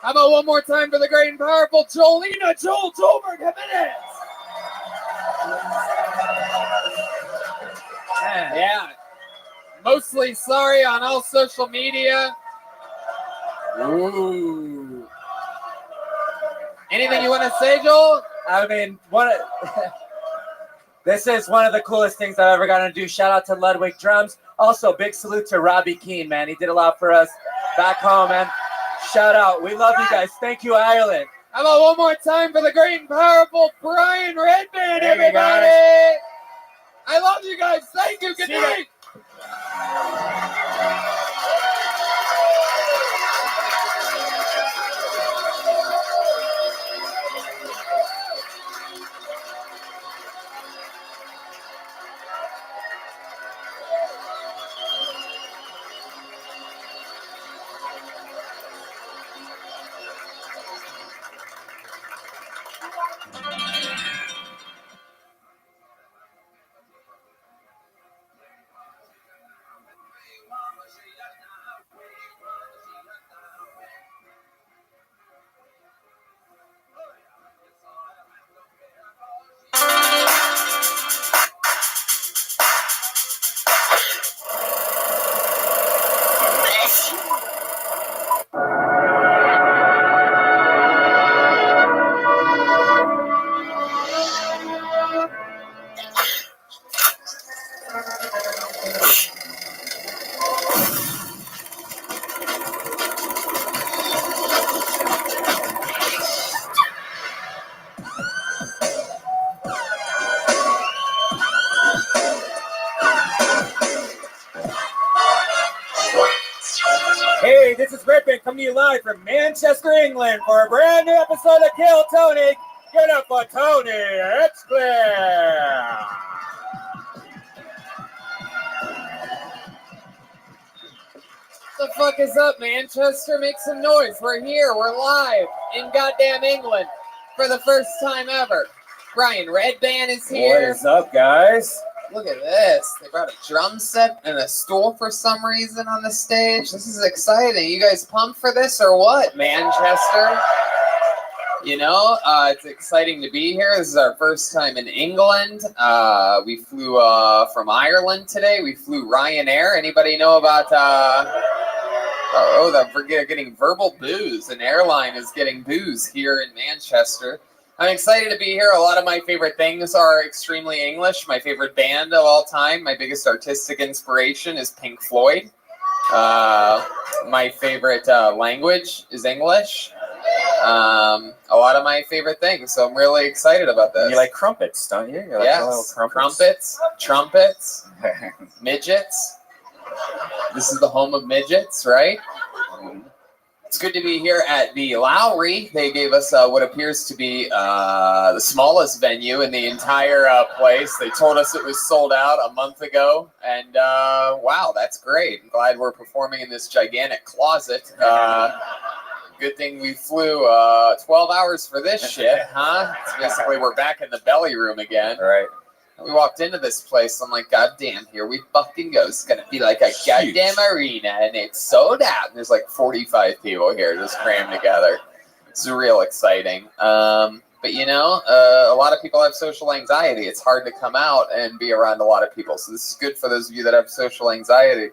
How about one more time for the great and powerful Joel Tolbert Jimenez? Yeah. Mostly sorry on all social media. Ooh. Anything you want to say, Joel? I mean, this is one of the coolest things I've ever gotten to do. Shout out to Ludwig Drums. Also, big salute to Robbie Keane, man. He did a lot for us back home, man. Shout out. We love you guys. Thank you, Ireland. How about one more time for the great and powerful Brian Redband, everybody? I love you guys. Thank you. Good night. Hey, this is Redband coming to you live from Manchester, England for a brand new episode of Kill Tony. Give it up for Tony Hinchcliffe. What the fuck is up, Manchester? Make some noise. We're here. We're live in goddamn England for the first time ever. Brian Redband is here. What is up, guys? Look at this. They brought a drum set and a stool for some reason on the stage. This is exciting. You guys pumped for this or what, Manchester? You know, it's exciting to be here. This is our first time in England. We flew from Ireland today. We flew Ryanair. Anybody know about... they're getting verbal booze. An airline is getting booze here in Manchester. I'm excited to be here. A lot of my favorite things are extremely English. My favorite band of all time, my biggest artistic inspiration is Pink Floyd. My favorite language is English. A lot of my favorite things. So I'm really excited about this. You like crumpets, don't you? You like little Yes, crumpets, trumpets, midgets. This is the home of midgets, right? It's good to be here at the Lowry. They gave us what appears to be the smallest venue in the entire place. They told us it was sold out a month ago. And wow, that's great. I'm glad we're performing in this gigantic closet. Good thing we flew 12 hours for this shit, huh? It's basically, we're back in the belly room again. Right. We walked into this place. I'm like, God damn, here we fucking go. It's going to be like a goddamn arena, and it's sold out. And there's like 45 people here just crammed together. It's real exciting. But, you know, a lot of people have social anxiety. It's hard to come out and be around a lot of people. So this is good for those of you that have social anxiety.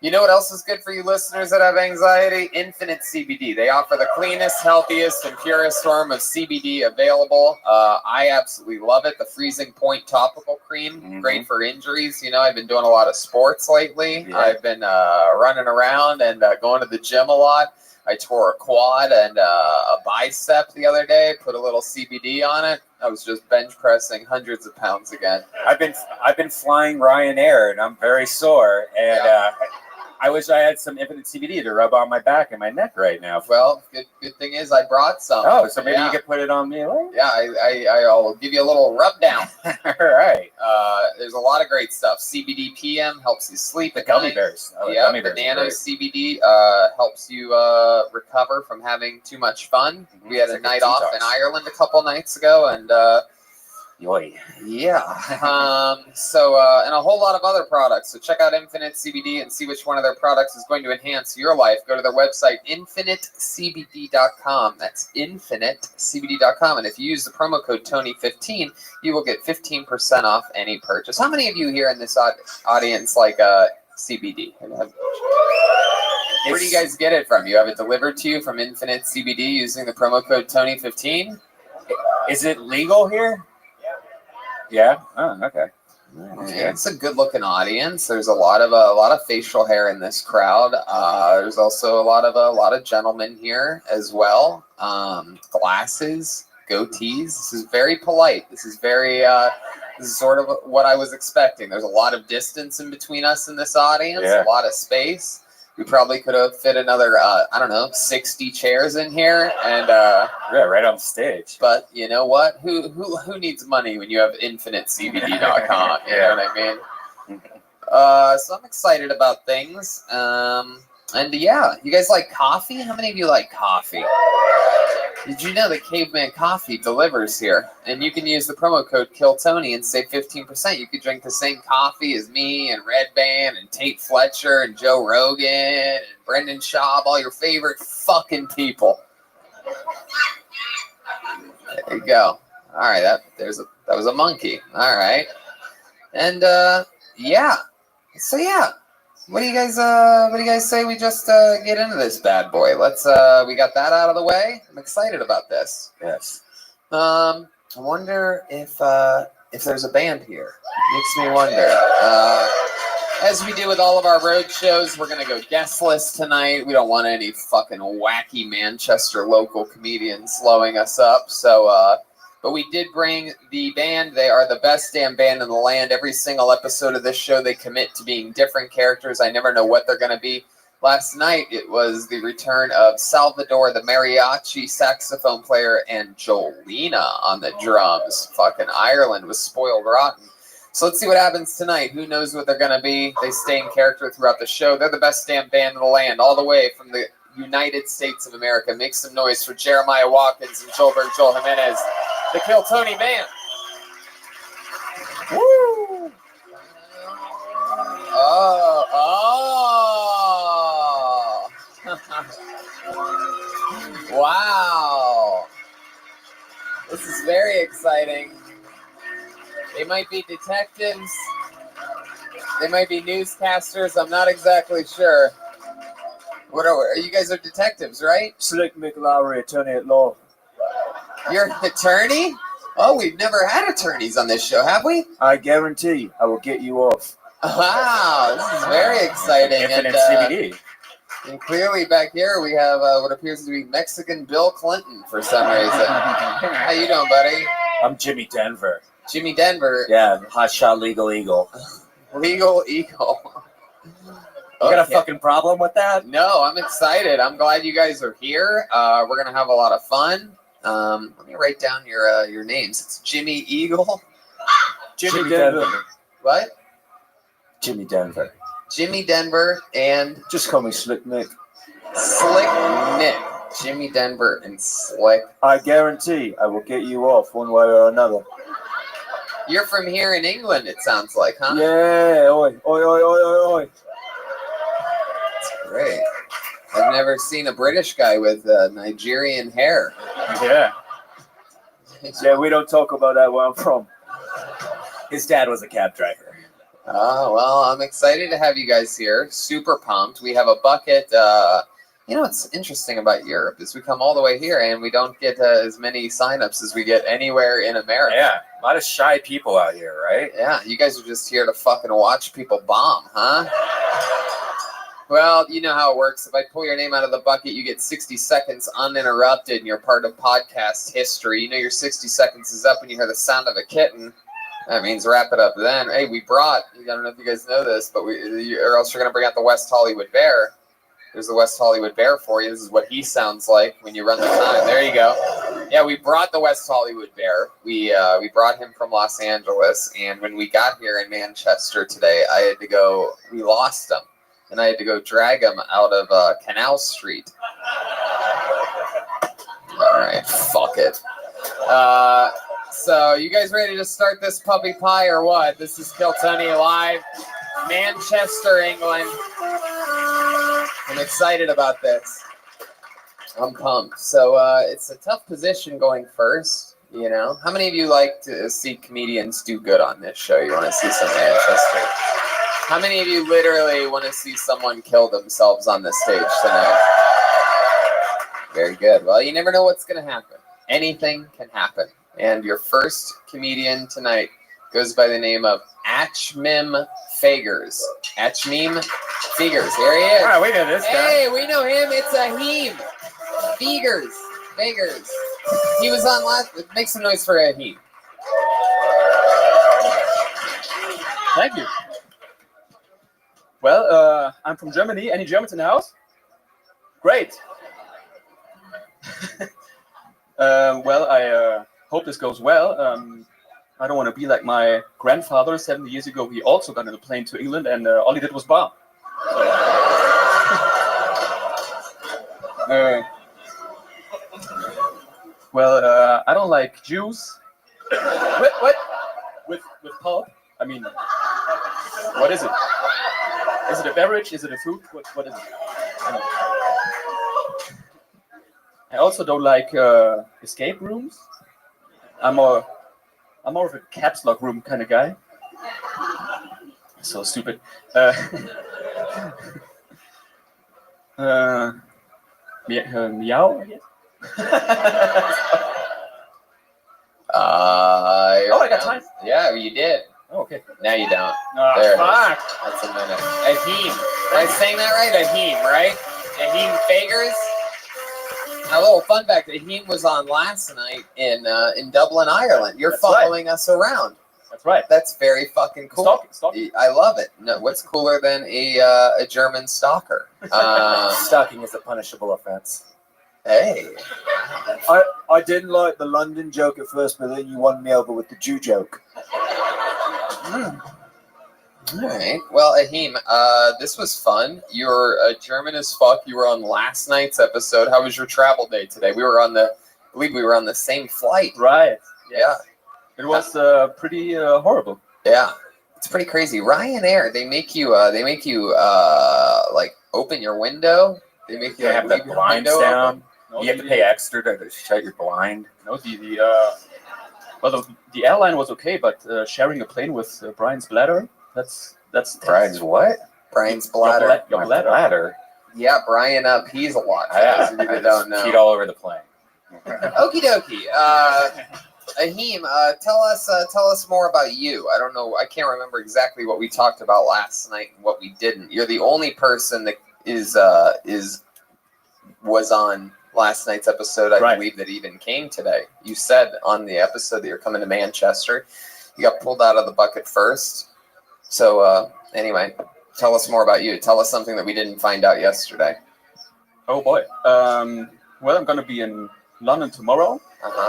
You know what else is good for you listeners that have anxiety? Infinite CBD. They offer the cleanest, healthiest, and purest form of CBD available. I absolutely love it. The Freezing Point topical cream, great for injuries. You know, I've been doing a lot of sports lately. Yeah. I've been running around and going to the gym a lot. I tore a quad and a bicep the other day. Put a little CBD on it. I was just bench pressing hundreds of pounds again. I've been flying Ryanair and I'm very sore, and I wish I had some Infinite CBD to rub on my back and my neck right now. Well, good thing is I brought some. Oh, so maybe you could put it on me. Yeah, I'll give you a little rub down. All right. There's a lot of great stuff. CBD PM helps you sleep. The gummy bears. Oh, the Yeah, gummy the bears are nano great. CBD helps you recover from having too much fun. We had It's a like a night off detox. in Ireland a couple nights ago, and Yoy. yeah. And a whole lot of other products. So check out Infinite CBD and see which one of their products is going to enhance your life. Go to their website, infinitecbd.com. That's infinitecbd.com. And if you use the promo code Tony15, you will get 15% off any purchase. How many of you here in this audience like CBD? Where do you guys get it from? You have it delivered to you from Infinite CBD using the promo code Tony15? Is it legal here? Yeah. Oh, okay. Yeah, it's a good-looking audience. There's a lot of facial hair in this crowd. There's also a lot of gentlemen here as well. Glasses, goatees. This is very polite. This is very. This is sort of what I was expecting. There's a lot of distance in between us and this audience. Yeah. A lot of space. We probably could have fit another, 60 chairs in here, and yeah, right on stage. But you know what? Who needs money when you have infinitecbd.com? You know what I mean? So I'm excited about things. And yeah, you guys like coffee? How many of you like coffee? Did you know that Caveman Coffee delivers here? And you can use the promo code KillTony and save 15%. You could drink the same coffee as me and Red Band and Tate Fletcher and Joe Rogan and Brendan Schaub, all your favorite fucking people. There you go. All right, that was a monkey. All right. And yeah. So yeah. What do you guys say we just get into this bad boy? Let's we got that out of the way. I'm excited about this. Yes. I wonder if there's a band here. Makes me wonder. As we do with all of our road shows, we're gonna go guestless tonight. We don't want any fucking wacky Manchester local comedians slowing us up. So but we did bring the band. They are the best damn band in the land. Every single episode of this show, they commit to being different characters. I never know what they're going to be. Last night, it was the return of Salvador, the mariachi saxophone player, and Jolena on the drums. Fucking Ireland was spoiled rotten. So let's see what happens tonight. Who knows what they're going to be? They stay in character throughout the show. They're the best damn band in the land, all the way from the United States of America. Make some noise for Jeremiah Watkins and Joel Jimenez. The Kill Tony Band. Woo! Oh. Wow. This is very exciting. They might be detectives. They might be newscasters. I'm not exactly sure. What are you guys? Are detectives, right? Slick McLowry, attorney at law. You're an attorney? Oh, we've never had attorneys on this show, have we? I guarantee I will get you off. Wow, this is very exciting. Infinite and, CBD. And clearly back here we have what appears to be Mexican Bill Clinton for some reason. How you doing, buddy? I'm Jimmy Denver. Jimmy Denver. Yeah, hotshot legal eagle. Legal Eagle. You got a fucking problem with that? No, I'm excited. I'm glad you guys are here. We're gonna have a lot of fun. Let me write down your names. It's Jimmy Eagle. Jimmy Denver. What? Jimmy Denver. Jimmy Denver and just call me Slick Nick. Slick Nick. Jimmy Denver and Slick. I guarantee I will get you off one way or another. You're from here in England, it sounds like, huh? Yeah, oi, oi, oi, oi, oi, oi. That's great. I've never seen a British guy with Nigerian hair. Yeah. Yeah, we don't talk about that where I'm from. His dad was a cab driver. Well, I'm excited to have you guys here. Super pumped. We have a bucket. You know what's interesting about Europe is we come all the way here and we don't get as many signups as we get anywhere in America. Yeah, a lot of shy people out here, right? Yeah, you guys are just here to fucking watch people bomb, huh? Well, you know how it works. If I pull your name out of the bucket, you get 60 seconds uninterrupted and you're part of podcast history. You know your 60 seconds is up when you hear the sound of a kitten. That means wrap it up then. Hey, we brought, I don't know if you guys know this, but or else you're going to bring out the West Hollywood Bear. There's the West Hollywood Bear for you. This is what he sounds like when you run the time. There you go. Yeah, we brought the West Hollywood Bear. We brought him from Los Angeles, and when we got here in Manchester today, we lost him, and I had to go drag him out of Canal Street. All right, fuck it. So you guys ready to start this puppy pie or what? This is Kill Tony Live, Manchester, England. I'm excited about this. I'm pumped. So it's a tough position going first, you know. How many of you like to see comedians do good on this show? You want to see some Manchester? How many of you literally want to see someone kill themselves on the stage tonight? Very good. Well, you never know what's going to happen. Anything can happen. And your first comedian tonight goes by the name of Achmim Fagers. Achmim Fagers. Here he is. All right, we know this guy. Hey, we know him. It's Ahim. Fagers. Fagers. He was on last. Make some noise for Ahim. Thank you. Well, I'm from Germany. Any Germans in the house? Great. Well, I hope this goes well. I don't want to be like my grandfather 70 years ago. He also got on a plane to England, and all he did was bomb. Well, I don't like Jews. What? With pulp? I mean, what is it? Is it a beverage? Is it a fruit? What is it? I also don't like escape rooms. I'm more of a caps lock room kind of guy. So stupid. Meow, I guess. Oh, I got time. Yeah, you did. Oh, okay. Now you don't. Oh, There fuck. it is. That's a minute. Ahim. Am I saying that right? Ahim, right? Ahim Fagers. A little fun fact: Ahim was on last night in Dublin, Ireland. You're following us around. That's right. That's very fucking cool. Stalking. I love it. No, what's cooler than a German stalker? Stalking is a punishable offense. Hey. I didn't like the London joke at first, but then you won me over with the Jew joke. All right. Well, Ahim, this was fun. You're German as fuck. You were on last night's episode. How was your travel day today? I believe we were on the same flight. Right. Yeah. It was pretty horrible. Yeah. It's pretty crazy. Ryanair, they make you like open your window. They make you You have the leave your blinds window down. open. No, You have to pay extra to shut your blind. No, the airline was okay, but sharing a plane with Brian's bladder, that's Brian's what? Brian's bladder. Your My bladder. Yeah, Brian pees a lot. Yeah, For those of you I that don't just know. peed all over the plane. Okie dokie. Ahim, tell us more about you. I don't know. I can't remember exactly what we talked about last night and what we didn't. You're the only person that was on last night's episode. I believe that even came today. You said on the episode that you're coming to Manchester. You got pulled out of the bucket first. So anyway, tell us more about you. Tell us something that we didn't find out yesterday. Oh boy. Well, I'm gonna be in London tomorrow.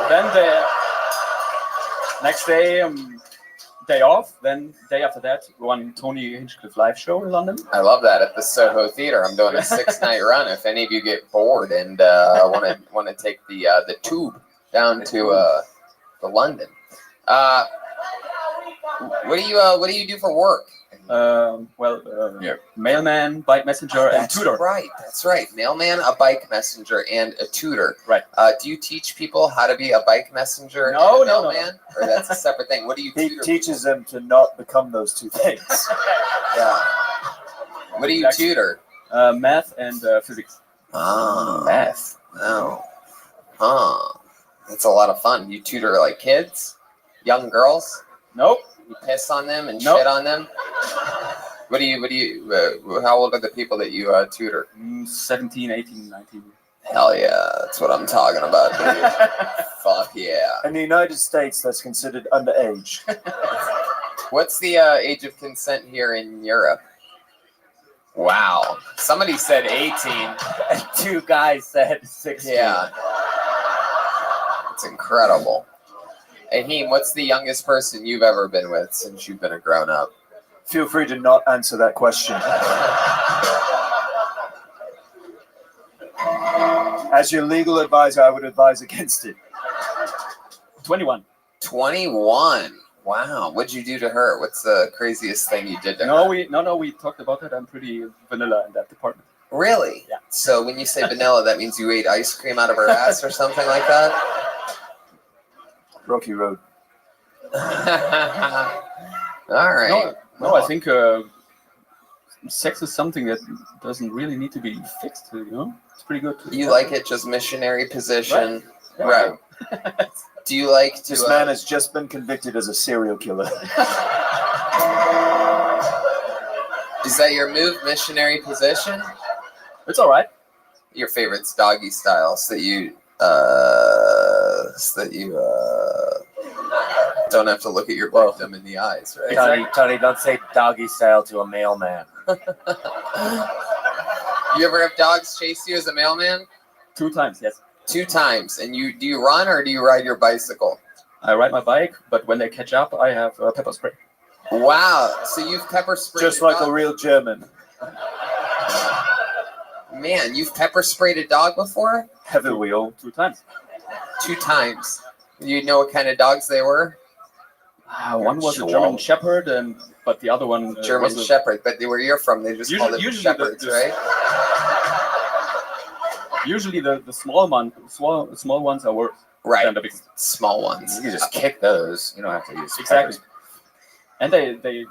Then the next day, day off. Then day after that, one Tony Hinchcliffe live show in London. I love that at the Soho Theater. I'm doing a 6-night run. If any of you get bored and want to take the tube down to London, what do you do for work? Mailman, bike messenger, and That's tutor. right. That's right. Mailman, a bike messenger, and a tutor. Right. Do you teach people how to be a bike messenger No, and a no, mailman? Or that's a separate thing? What do you He tutor? teaches them to not become those two things. Yeah. What do you tutor? Math and physics. Ah. Math. Oh. Huh. That's a lot of fun. You tutor like kids? Young girls? Nope. You piss on them and Nope. shit on them? How old are the people that you tutor? 17, 18, 19. Hell yeah, that's what I'm talking about, dude. Fuck yeah. In the United States, that's considered underage. What's the age of consent here in Europe? Wow. Somebody said 18. And 2 guys said 16. Yeah. It's incredible. Ahim, what's the youngest person you've ever been with since you've been a grown-up? Feel free to not answer that question. As your legal advisor, I would advise against it. 21. 21. Wow. What'd you do to her? What's the craziest thing you did to her? No, we talked about it. I'm pretty vanilla in that department. Really? Yeah. So when you say vanilla, that means you ate ice cream out of her ass or something like that? Rocky Road. All right. No, I think sex is something that doesn't really need to be fixed. You know, it's pretty good. You like it just missionary position, Right. right? Do you like to? This man has just been convicted as a serial killer. Is that your move, missionary position? It's all right. Your favorite's doggy style, so that you don't have to look at your victim in the eyes, right? Tony, don't say doggy style to a mailman. You ever have dogs chase you as a mailman? 2 times, yes. 2 times, and do you run or do you ride your bicycle? I ride my bike, but when they catch up, I have pepper spray. Wow, so you've pepper sprayed Just like a real German. Man, you've pepper sprayed a dog before? Haven't we all? 2 times. 2 times. You know what kind of dogs they were? One was a German Shepherd, but the other one German was Shepherd. But where you're from, they just call them shepherds, right? Usually the small ones are worse than the big ones. Small ones. You can just kick those. You don't have to use Exactly. And they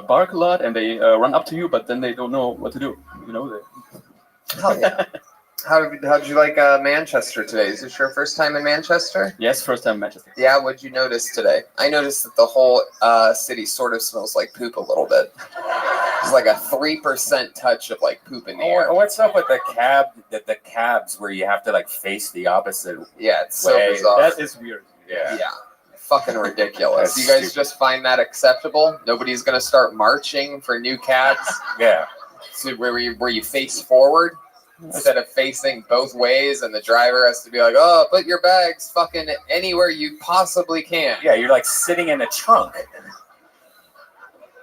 bark a lot and they run up to you, but then they don't know what to do. You know. Hell yeah. How did you like Manchester today? Is this your first time in Manchester? Yes, first time in Manchester. Yeah, what'd you notice today? I noticed that the whole city sort of smells like poop a little bit. There's like a 3% touch of like poop in the air. What's up with the cabs where you have to like face the opposite? Yeah, it's so way? bizarre. That is weird. Yeah. Fucking ridiculous. That's You guys stupid. just find that acceptable? Nobody's gonna start marching for new cabs? Yeah. So where you face forward instead of facing both ways, and the driver has to be like, "Oh, put your bags fucking anywhere you possibly can." Yeah, you're like sitting in a trunk.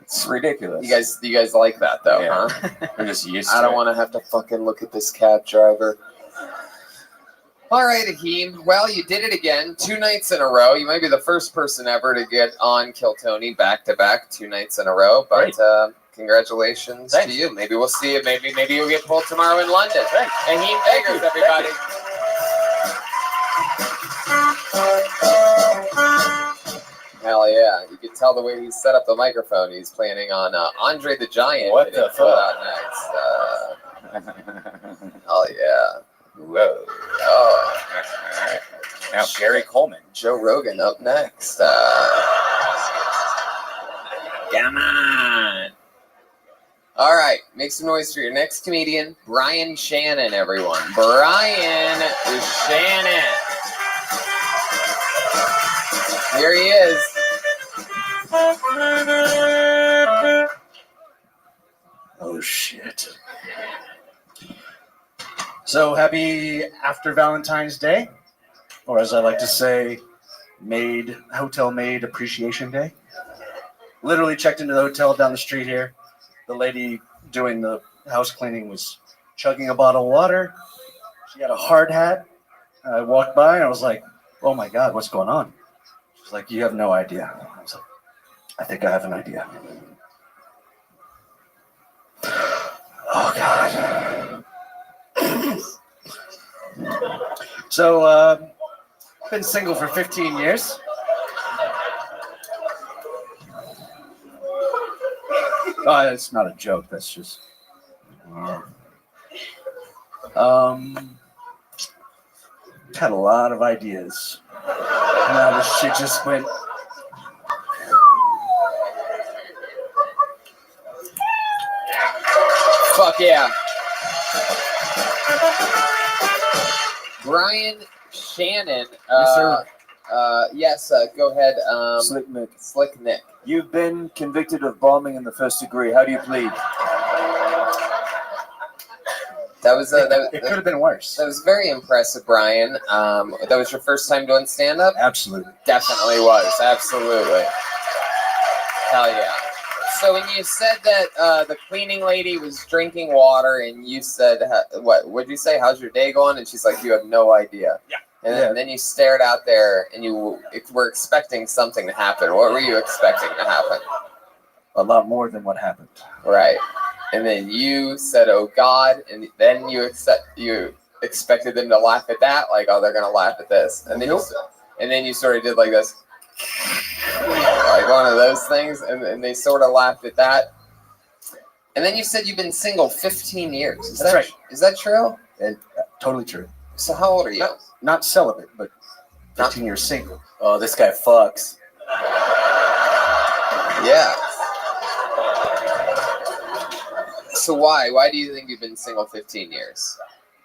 It's ridiculous. You guys like that though, Yeah. huh? We're just used to I don't it. want to have to fucking look at this cab driver. All right, Ahim. Well, you did it again. 2 nights in a row. You might be the first person ever to get on Kill Tony back-to-back 2 nights in a row. But congratulations to you. Maybe we'll see you. Maybe you'll get pulled tomorrow in London. Thanks. Ahim Biggers, everybody. Hell yeah. You can tell the way he set up the microphone. He's planning on Andre the Giant. What the fuck? Next. Oh, yeah. Whoa. Oh. All right. Now, Gary Coleman. Joe Rogan up next. Come on. All right. Make some noise for your next comedian, Brian Shannon, everyone. Brian Shannon. Here he is. Oh, shit. So happy after Valentine's Day, or as I like to say, Hotel Maid Appreciation Day. Literally checked into the hotel down the street here. The lady doing the house cleaning was chugging a bottle of water. She had a hard hat. I walked by and I was like, oh my God, what's going on? She's like, you have no idea. I was like, I think I have an idea. Oh God. So, been single for 15 years. Oh, that's not a joke. That's just. Had a lot of ideas. Now this shit just went. Fuck yeah. Brian Shannon. Yes, sir. Yes, go ahead. Slick Nick. Slick Nick. You've been convicted of bombing in the first degree. How do you plead? That was It could have been worse. That was very impressive, Brian. That was your first time doing stand-up? Absolutely. Definitely was. Absolutely. Hell yeah. So when you said that the cleaning lady was drinking water, and you said, what would you say? How's your day going? And she's like, you have no idea. Yeah. And then you stared out there, and you were expecting something to happen. What were you expecting to happen? A lot more than what happened. Right. And then you said, "Oh God," and then you expected them to laugh at that, like, "Oh, they're gonna laugh at this," and then you sort of did like this, like one of those things, and they sort of laughed at that. And then you said you've been single 15 years. That's right. Is that true? Totally true. So how old are you? Not celibate, but 15 years single. Oh, this guy fucks. Yeah. So why? Why do you think you've been single 15 years?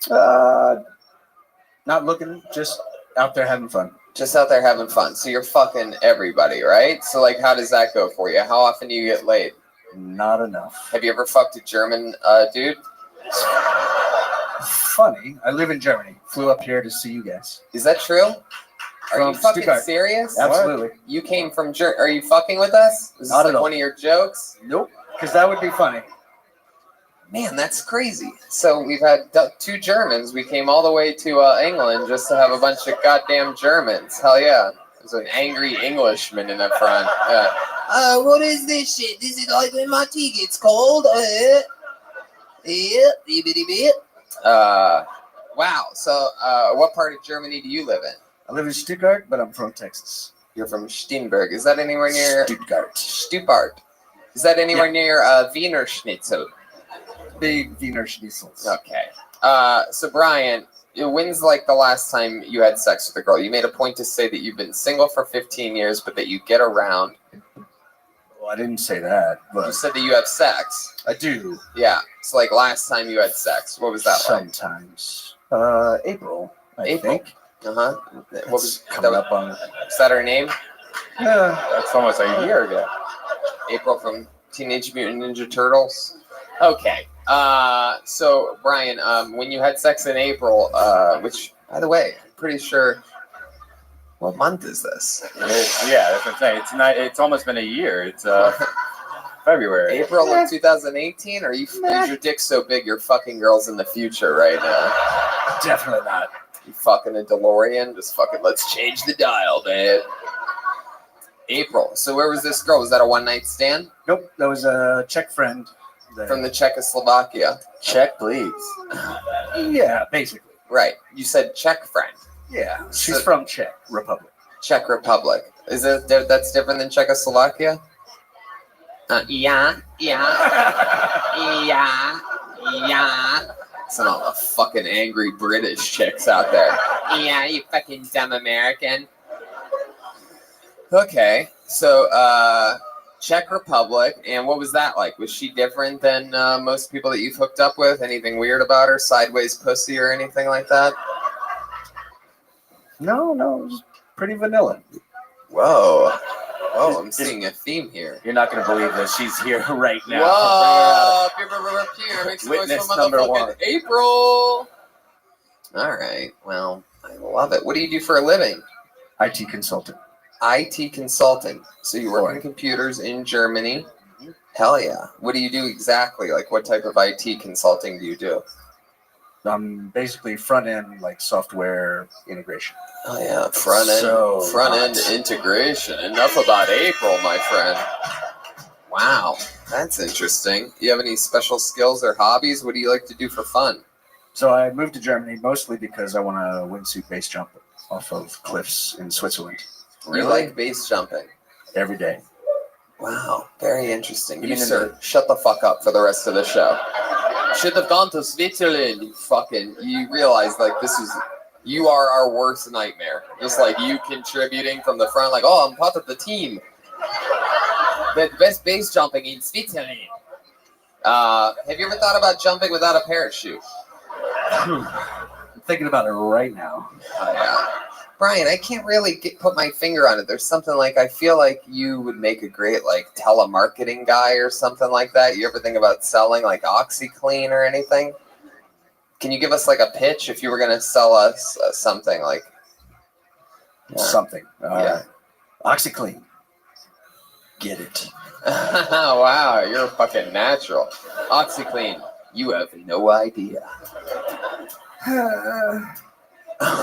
Not looking, just out there having fun. Just out there having fun. So you're fucking everybody, right? So like, how does that go for you? How often do you get laid? Not enough. Have you ever fucked a German dude? Funny. I live in Germany. Flew up here to see you guys. Is that true? Are From you fucking Stuttgart. serious? Absolutely. What? You came from Germany. Are you fucking with us? Is this Not at like all. one of your jokes? Nope. Because that would be funny. Man, that's crazy. So we've had two Germans. We came all the way to England just to have a bunch of goddamn Germans. Hell yeah. There's an angry Englishman in the front. Yeah. What is this shit? This is like when my tea gets cold. Wow. So what part of Germany do you live in? I live in Stuttgart, but I'm from Texas. You're from Steenberg. Is that anywhere near Stuttgart? Stuttgart. Is that anywhere near Wiener Schnitzel? Big Wiener Schnitzels. Okay. So Brian, when's like the last time you had sex with a girl? You made a point to say that you've been single for 15 years, but that you get around. Well, I didn't say that, but You said that you have sex. I do. Yeah. So like last time you had sex, what was that like? Sometimes. April, I April. think. Uh-huh. What was coming that? up on? Is that her name? Yeah. That's almost a year ago. April from Teenage Mutant Ninja Turtles. Okay. So Brian, when you had sex in April, which, by the way, I'm pretty sure. What month is this? Yeah, that's what I'm saying. It's almost been a year. It's February. April of 2018. Or is your dick so big you're fucking girls in the future right now? Definitely not. You fucking a DeLorean? Just fucking let's change the dial, man. April. So where was this girl? Was that a one-night stand? Nope. That was a Czech friend. From the Czechoslovakia. Check, please. Yeah, basically. Right. You said Czech friend. Yeah. She's from Czech Republic. Czech Republic. Is it that's different than Czechoslovakia? Yeah. Some all the fucking angry British chicks out there. Yeah, you fucking dumb American. Okay, so Czech Republic, and what was that like? Was she different than most people that you've hooked up with? Anything weird about her? Sideways pussy or anything like that? No, it was pretty vanilla. Whoa. Oh, I'm seeing a theme here. You're not going to believe this. She's here right now. Whoa! Make some noise Witness for number motherfucking one. April. All right. Well, I love it. What do you do for a living? IT consultant. IT consulting. So you work on computers in Germany. Hell yeah. What do you do exactly? Like, what type of IT consulting do you do? Basically front end, like software integration. Oh yeah, front end integration. Enough about April, my friend. Wow. That's interesting. Do you have any special skills or hobbies? What do you like to do for fun? So I moved to Germany mostly because I want to wingsuit base jump off of cliffs in Switzerland. You like base jumping? Every day. Wow, very interesting. You, Even in sir, shut the fuck up for the rest of the show. Should have gone to Switzerland, you realize, like, you are our worst nightmare. Just like you contributing from the front, like, oh, I'm part of the team. The best base jumping in Switzerland. Have you ever thought about jumping without a parachute? I'm thinking about it right now. Oh, yeah. Brian, I can't really put my finger on it. There's something like, I feel like you would make a great, like, telemarketing guy or something like that. You ever think about selling, like, OxyClean or anything? Can you give us, like, a pitch if you were going to sell us something, like... Something. Yeah. OxyClean. Get it. Wow, you're a fucking natural. OxyClean, you have no idea.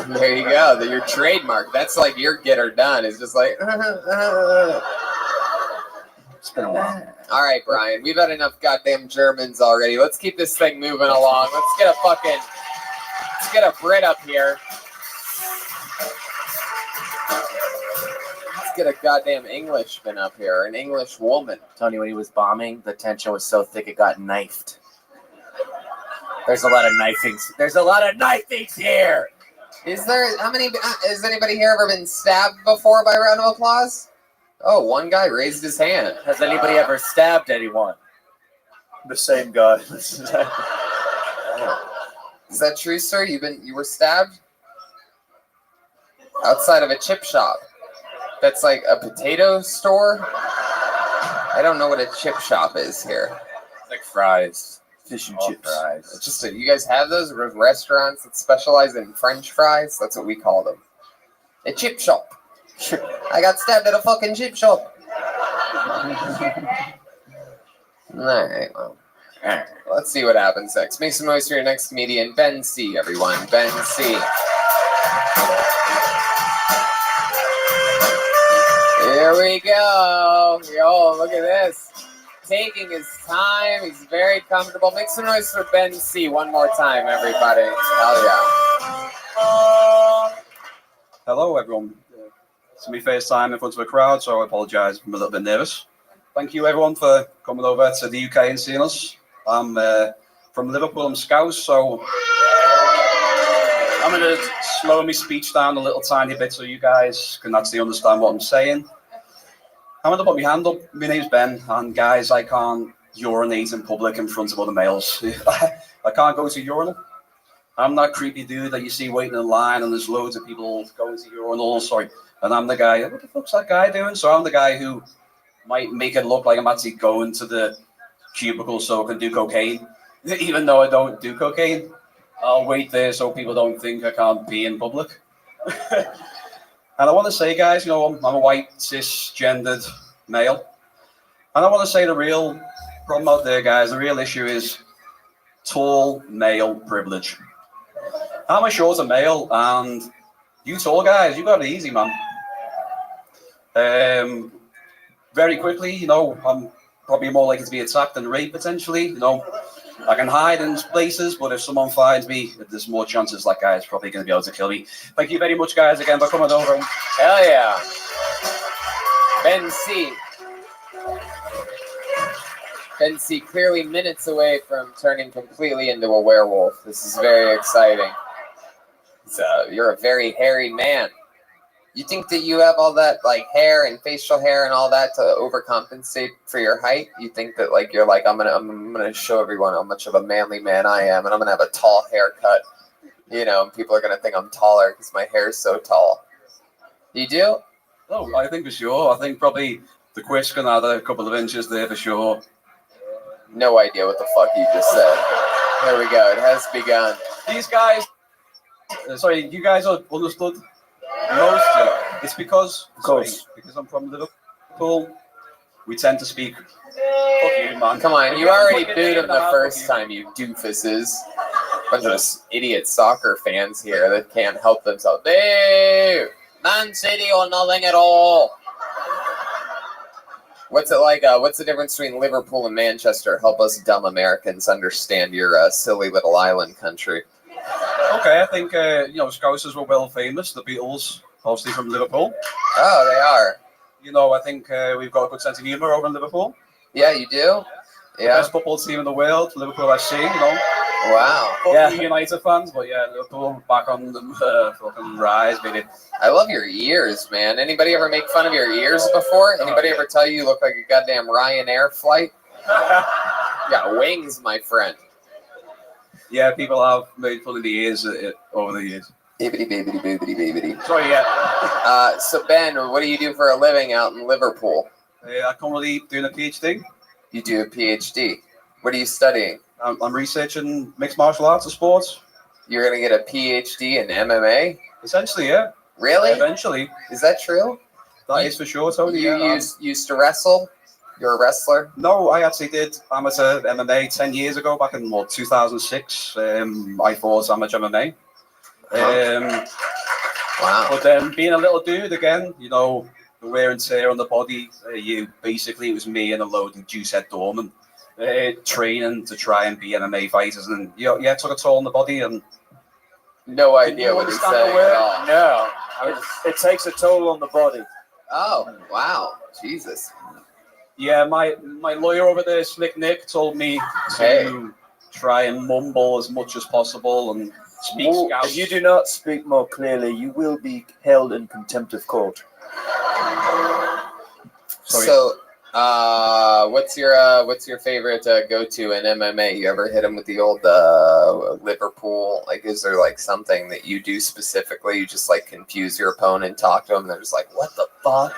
There you go. Your trademark. That's like your get her done. It's just like. It's been a while. All right, Brian. We've had enough goddamn Germans already. Let's keep this thing moving along. Let's get a Brit up here. Let's get a goddamn Englishman up here, an English woman. Tony, when he was bombing, the tension was so thick it got knifed. There's a lot of knifings. There's a lot of knifings here. Has anybody here ever been stabbed before by round of applause? Oh, one guy raised his hand. Has anybody ever stabbed anyone? The same guy. Is that true, sir? You were stabbed? Outside of a chip shop. That's like a potato store? I don't know what a chip shop is here. It's like fries. Fish and chips. Fries. It's just you guys have those restaurants that specialize in French fries? That's what we call them. A chip shop. I got stabbed at a fucking chip shop. Alright, well. Alright, let's see what happens next. Make some noise for your next comedian, Ben C, everyone. Ben C. Here we go. Yo, look at this. Taking his time. He's very comfortable. Make some noise for Ben C one more time, everybody. Hell yeah. Hello, everyone. It's my first time in front of a crowd, so I apologise if I'm a little bit nervous. Thank you, everyone, for coming over to the UK and seeing us. I'm from Liverpool. I'm Scouse, so I'm going to slow my speech down a little tiny bit so you guys can actually understand what I'm saying. I'm going to put my hand up. My name's Ben, and guys, I can't urinate in public in front of other males. I can't go to urinal. I'm that creepy dude that you see waiting in line, and there's loads of people going to urinals. Sorry, and I'm the guy. What the fuck's that guy doing? So I'm the guy who might make it look like I'm actually going to the cubicle so I can do cocaine, even though I don't do cocaine. I'll wait there so people don't think I can't pee in public. And I want to say, guys, I'm a white, cisgendered male. And I want to say the real problem out there, guys, the real issue is tall male privilege. I'm a shorter male, and you tall guys, you got it easy, man. Very quickly, I'm probably more likely to be attacked than raped, potentially. I can hide in places, but if someone finds me, there's more chances that guy is probably going to be able to kill me. Thank you very much, guys, again, for coming over. Hell yeah. Ben C. Ben C, clearly minutes away from turning completely into a werewolf. This is very exciting. So, you're a very hairy man. You think that you have all that, like, hair and facial hair and all that to overcompensate for your height? You think that, like, you're like, I'm gonna show everyone how much of a manly man I am, and I'm gonna have a tall haircut. And people are gonna think I'm taller because my hair is so tall. You do? Oh, I think for sure. I think probably the quiz can add a couple of inches there for sure. No idea what the fuck you just said. There we go. It has begun. These guys, you guys are understood. Most of it. It's because I'm from Liverpool, we tend to speak. Fuck you, man. Come on, you already booed him the first time, you doofuses. Bunch of idiot soccer fans here that can't help themselves. Boo! Man City or nothing at all. What's it like? What's the difference between Liverpool and Manchester? Help us dumb Americans understand your silly little island country. Okay, I think Scousers were well famous. The Beatles, obviously from Liverpool. Oh, they are. I think we've got a good sense of humour over in Liverpool. Yeah, you do. The best football team in the world, Liverpool FC. Wow. Yeah. United fans, but yeah, Liverpool back on the fucking rise, baby. I love your ears, man. Anybody ever make fun of your ears before? Anybody ever tell you look like a goddamn Ryanair flight? You got wings, my friend. Yeah, people have made fun of the ears over the years. Bibbidi, bibbidi, bibbidi, bibbidi. Sorry, yeah. So, Ben, what do you do for a living out in Liverpool? I'm currently doing a PhD. You do a PhD. What are you studying? I'm researching mixed martial arts and sports. You're going to get a PhD in MMA? Essentially, yeah. Really? Eventually. Is that true? That is for sure, Tony. You used to wrestle? You're a wrestler? No, I actually did amateur MMA 10 years ago, back in 2006. I fought amateur MMA. Wow. But then being a little dude again, the wear and tear on the body, it was me and a load of juicehead doormen training to try and be MMA fighters, and it took a toll on the body. And no idea what he's saying at all. No, it takes a toll on the body. Oh, wow. Jesus. Yeah, my lawyer over there, Slick Nick, told me to try and mumble as much as possible and speak Scouse. If you do not speak more clearly, you will be held in contempt of court. Sorry. So, what's your favorite go-to in MMA? You ever hit him with the old Liverpool? Like, is there like something that you do specifically? You just like confuse your opponent, talk to them, and they're just like, "What the fuck?"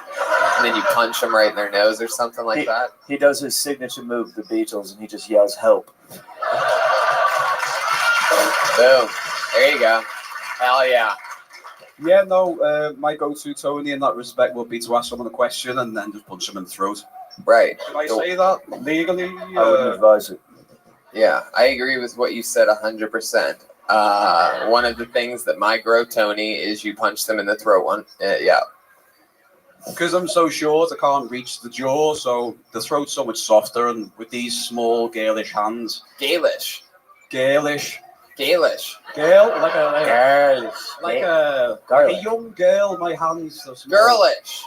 And then you punch them right in their nose or something like that. He does his signature move, the Beatles, and he just yells, "Help!" Boom. There you go. Hell yeah. Yeah, no, my go-to, Tony, in that respect would be to ask someone a question and then just punch them in the throat. Right. Can I say that legally? I wouldn't advise it. Yeah, I agree with what you said 100%. One of the things that might grow Tony is you punch them in the throat. Yeah. Because I'm so short, I can't reach the jaw, so the throat's so much softer, and with these small, girlish hands. Gaelish. Gaelish. Gaelish. Girl, like a young girl. My hands are small. Girlish.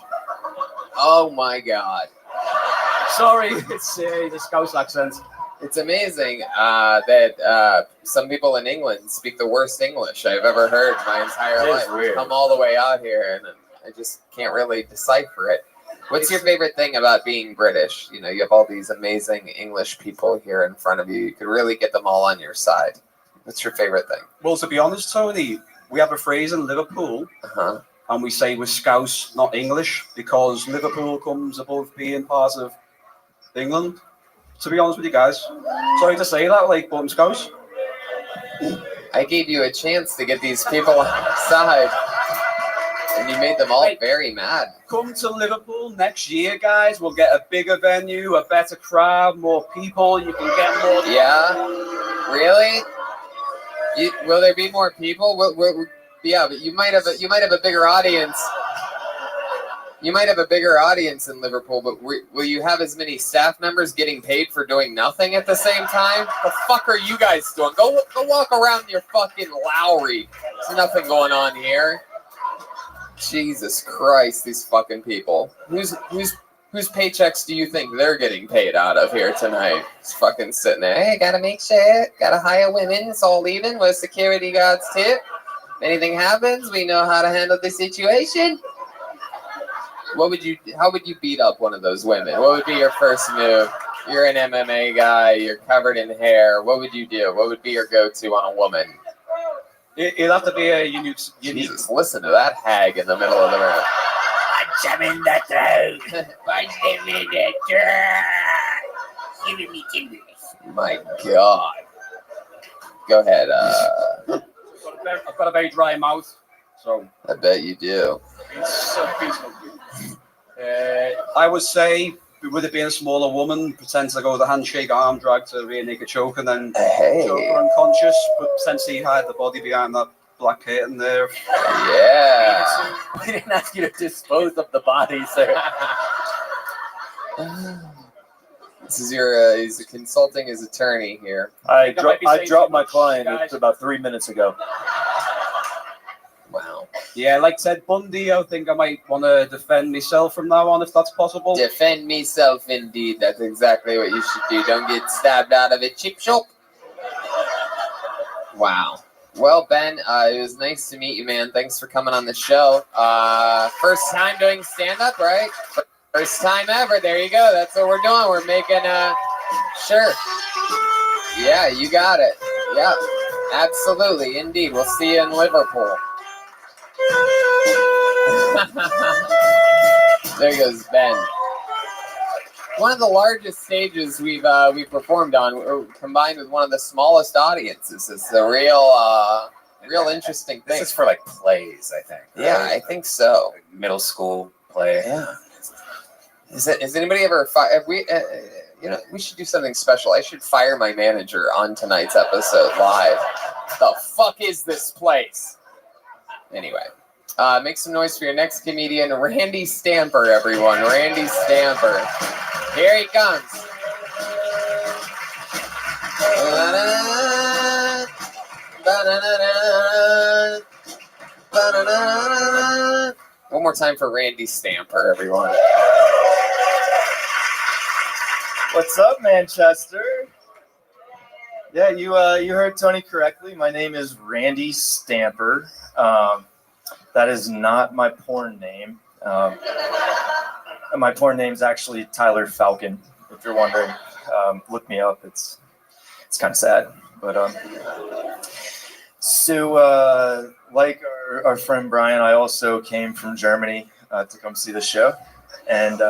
Oh my God. Sorry, it's the Scouse accent. It's amazing that some people in England speak the worst English I've ever heard my entire life. Weird. Come all the way out here, and I just can't really decipher it. What's your favorite thing about being British? You have all these amazing English people here in front of you. You could really get them all on your side. What's your favorite thing? Well, to be honest, Tony, we have a phrase in Liverpool, and we say we're Scouse, not English, because Liverpool comes above being part of England. To be honest with you guys, sorry to say that, but I'm Scouse. I gave you a chance to get these people on your side, and you made them all very mad. Come to Liverpool next year, guys. We'll get a bigger venue, a better crowd, more people. You can get more. Yeah, really? Will there be more people? Yeah, but you might have a bigger audience. You might have a bigger audience in Liverpool, but will you have as many staff members getting paid for doing nothing at the same time? The fuck are you guys doing? Go walk around your fucking Lowry. There's nothing going on here. Jesus Christ, these fucking people. Whose paychecks do you think they're getting paid out of here tonight? Just fucking sitting there. Hey, gotta make sure. Gotta hire women. It's all even with security guards tip. If anything happens, we know how to handle the situation. How would you beat up one of those women? What would be your first move? You're an MMA guy. You're covered in hair. What would you do? What would be your go-to on a woman? It'd have to be a unique. Jesus, listen to that hag in the middle of the room. Punch him in the throat. Punch him in the throat. Give me timbers. My God. Go ahead. I've got a very dry mouth, so. I bet you do. It's so peaceful. I would say, with it being a smaller woman, pretend to go with a handshake, arm drag to a rear naked choke, and then choke her unconscious, but potentially hide the body behind that black curtain there. Yeah. We didn't ask you to dispose of the body, sir. This is your. He's consulting his attorney here. I might be saying dropped too my much, client guys. about 3 minutes ago. Wow. Yeah, like Ted Bundy, I think I might want to defend myself from now on if that's possible. Defend myself, indeed. That's exactly what you should do. Don't get stabbed out of a chip shop. Wow. Well, Ben, it was nice to meet you, man. Thanks for coming on the show. First time doing stand-up, right? First time ever. There you go. That's what we're doing. We're making sure. Yeah, you got it. Yeah, absolutely, indeed. We'll see you in Liverpool. There goes Ben. One of the largest stages we've performed on, combined with one of the smallest audiences. It's the real interesting thing. This is for like plays, I think. Yeah, I think so. Like middle school play. Yeah. Has anybody ever we should do something special. I should fire my manager on tonight's episode live. The fuck is this place? Anyway, make some noise for your next comedian, Randy Stamper, everyone. Randy Stamper. Here he comes. One more time for Randy Stamper, everyone. What's up, Manchester? Yeah, you heard Tony correctly. My name is Randy Stamper. That is not my porn name. My porn name's actually Tyler Falcon. If you're wondering, look me up. It's kind of sad, but so like our friend Brian, I also came from Germany to come see the show, and.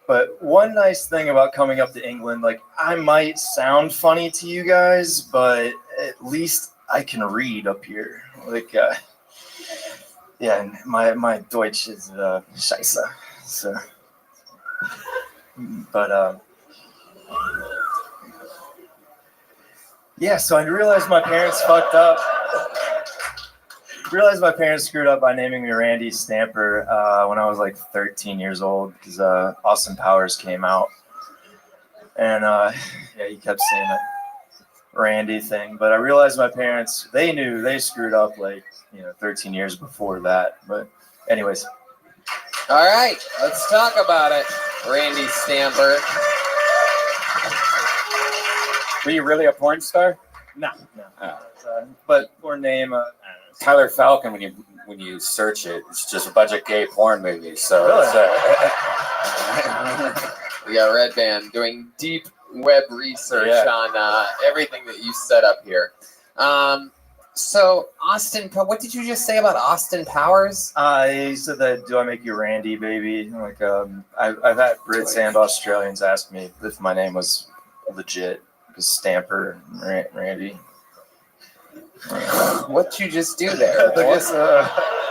But one nice thing about coming up to England, like I might sound funny to you guys, but at least I can read up here. Like, yeah, my Deutsch is scheiße. So, but yeah. So I realized my parents fucked up. Realized my parents screwed up by naming me Randy Stamper when I was like 13 years old because Austin Powers came out, and yeah, he kept saying that Randy thing. But I realized my parents, they knew they screwed up like 13 years before that. But anyways, all right, let's talk about it, Randy Stamper. Were you really a porn star? No. But porn name. Tyler Falcon, when you search it, it's just a bunch of gay porn movies. So really? We got Red Band doing deep web research on everything that you set up here. So Austin, what did you just say about Austin Powers? He said that, do I make you Randy, baby? Like, I've had Brits and Australians ask me if my name was legit, because Stamper and Randy. What'd you just do there? Did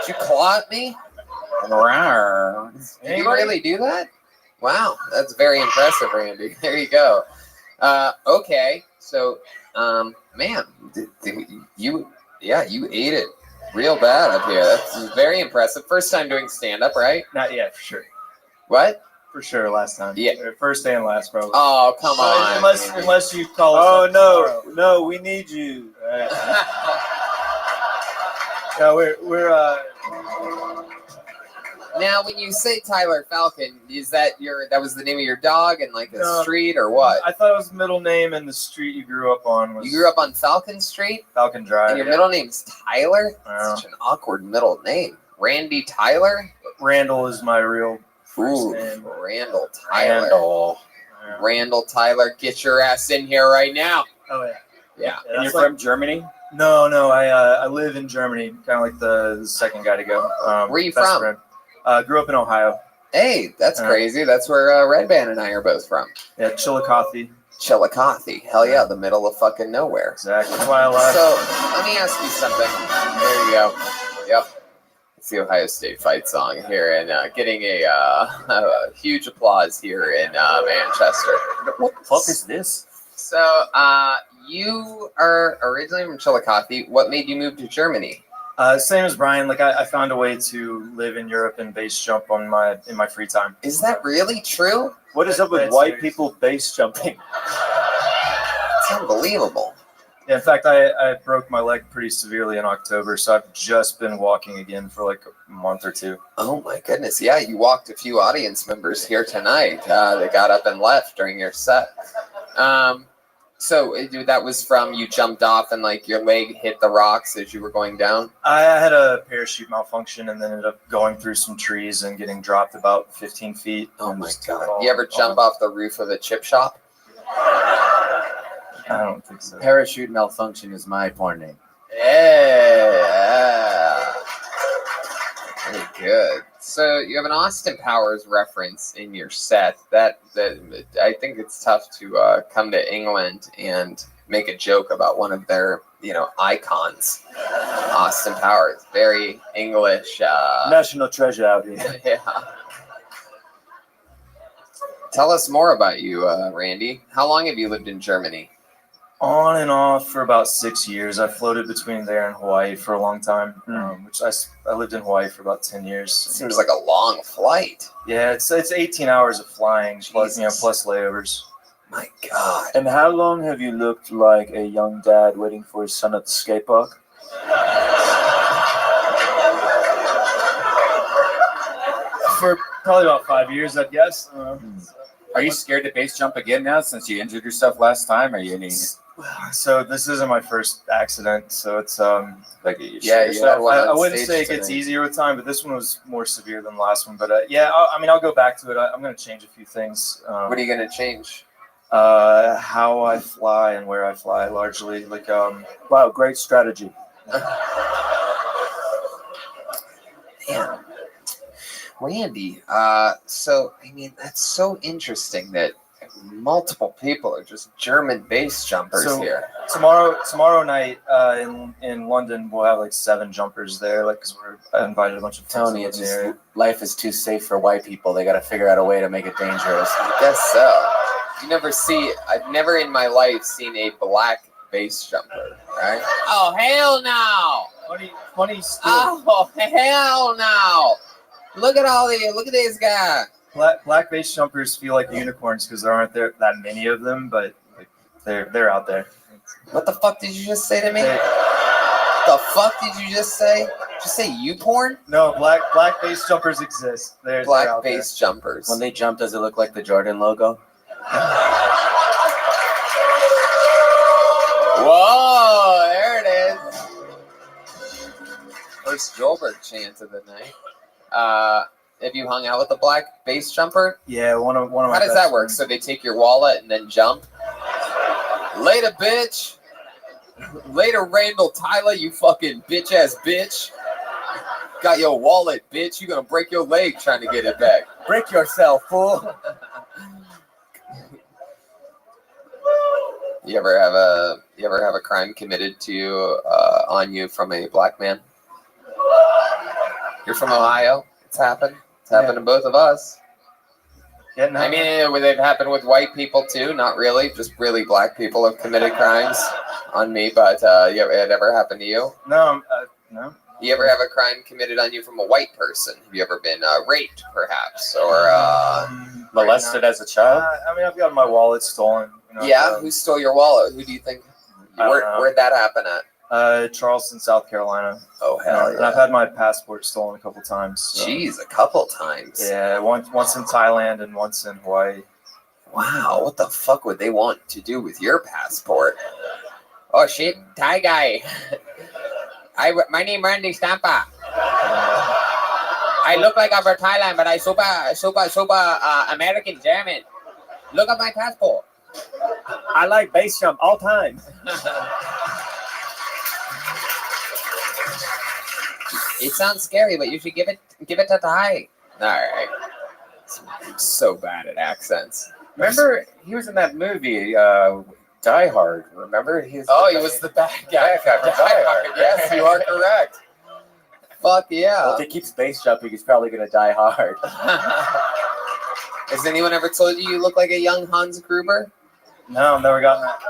you claw at me? Did you really do that? Wow, that's very impressive, Randy. There you go. Okay, so, man, you ate it real bad up here. That's very impressive. First time doing stand-up, right? Not yet, for sure. What? For sure, last time. Yeah. First and last, probably. Oh, come on. Unless you call us. Oh, no, we need you. No, we're Now, when you say Tyler Falcon, is that that was the name of your dog and like a street or what? I thought it was middle name, and the street you grew up on was. You grew up on Falcon Street? Falcon Drive. And your middle name's Tyler? Such an awkward middle name. Randy Tyler? Randall is my real first name. Randall Tyler. Randall Tyler, get your ass in here right now. Oh yeah. Yeah. And you're from Germany? No, I live in Germany. Kind of like the second guy to go. Where are you from? Grew up in Ohio. Hey, that's crazy. That's where Red Band and I are both from. Yeah, Chillicothe. Chillicothe. Hell yeah, the middle of fucking nowhere. Exactly. That's why I left. So, let me ask you something. There you go. Yep. It's the Ohio State fight song here, and getting a huge applause here in Manchester. What the fuck is this? So, you are originally from Chillicothe. What made you move to Germany? Same as Brian. Like I found a way to live in Europe and base jump in my free time. Is that really true? What is up with That's white serious. people base jumping? It's unbelievable. Yeah, in fact, I broke my leg pretty severely in October, so I've just been walking again for like a month or two. Oh my goodness. Yeah, you walked a few audience members here tonight. They got up and left during your set. So that was from you jumped off and like your leg hit the rocks as you were going down? I had a parachute malfunction and then ended up going through some trees and getting dropped about 15 feet. Oh my God. You ever jump off the roof of a chip shop? I don't think so. Parachute malfunction is my porn name. Yeah. Very good. So you have an Austin Powers reference in your set. That I think it's tough to come to England and make a joke about one of their icons. Austin Powers, very English. National treasure out here. Yeah. Tell us more about you, Randy. How long have you lived in Germany? On and off for about 6 years. I floated between there and Hawaii for a long time, which I lived in Hawaii for about 10 years. Seems like a long flight. Yeah, it's 18 hours of flying, plus layovers. My God. And how long have you looked like a young dad waiting for his son at the skate park? For probably about 5 years, I'd guess. Are you scared to base jump again now since you injured yourself last time? Are you any? So this isn't my first accident, so it's like I wouldn't say it gets easier with time, but this one was more severe than the last one. But I'll go back to it. I'm going to change a few things. What are you going to change? How I fly and where I fly, largely. Like wow, great strategy. Damn. Randy, so I mean that's so interesting that multiple people are just German base jumpers here. Tomorrow night in London we'll have like 7 jumpers there, like because I invited a bunch of Tony. It's just life is too safe for white people. They got to figure out a way to make it dangerous. I guess so. I've never in my life seen a black base jumper, right? Oh hell no! Funny story. Oh hell no! Look at this guy. Black base jumpers feel like unicorns because there aren't that many of them, but like, they're out there. What the fuck did you just say to me? The fuck did you just say? Did you say you porn? No, black base jumpers exist. They're black base jumpers. When they jump, does it look like the Jordan logo? Whoa, there it is. First Joelberg chant of the night. Have you hung out with a black base jumper? Yeah, one of my. How does that work? So they take your wallet and then jump? Later, bitch. Later, Randall Tyler, you fucking bitch ass bitch. Got your wallet, bitch. You gonna break your leg trying to get it back. Break yourself, fool. You ever have a crime committed to you on you from a black man? You're from Ohio. It's happened. It's happened to both of us. Yeah, I mean, they've happened with white people too. Not really. Just really black people have committed crimes on me. But it ever happened to you? No, no. You ever have a crime committed on you from a white person? Have you ever been raped, perhaps, or molested as a child? I mean, I've got my wallet stolen. Yeah, who stole your wallet? Who do you think? Where'd that happen at? Charleston, South Carolina. Oh hell yeah! And I've had my passport stolen a couple times. So. Jeez, a couple times. Yeah, once in Thailand and once in Hawaii. Wow, what the fuck would they want to do with your passport? Oh shit, Thai guy. My name Randy Stampa. I look like I'm from Thailand, but I super American German. Look at my passport. I like base jump all time. It sounds scary, but you should give it to Thai. All right. I'm so bad at accents. Remember, he was in that movie, Die Hard. Remember? He was the bad guy. Die Hard. Yes, you are correct. Fuck yeah. Well, if he keeps base jumping, he's probably going to die hard. Has anyone ever told you look like a young Hans Gruber? No, I've never gotten that.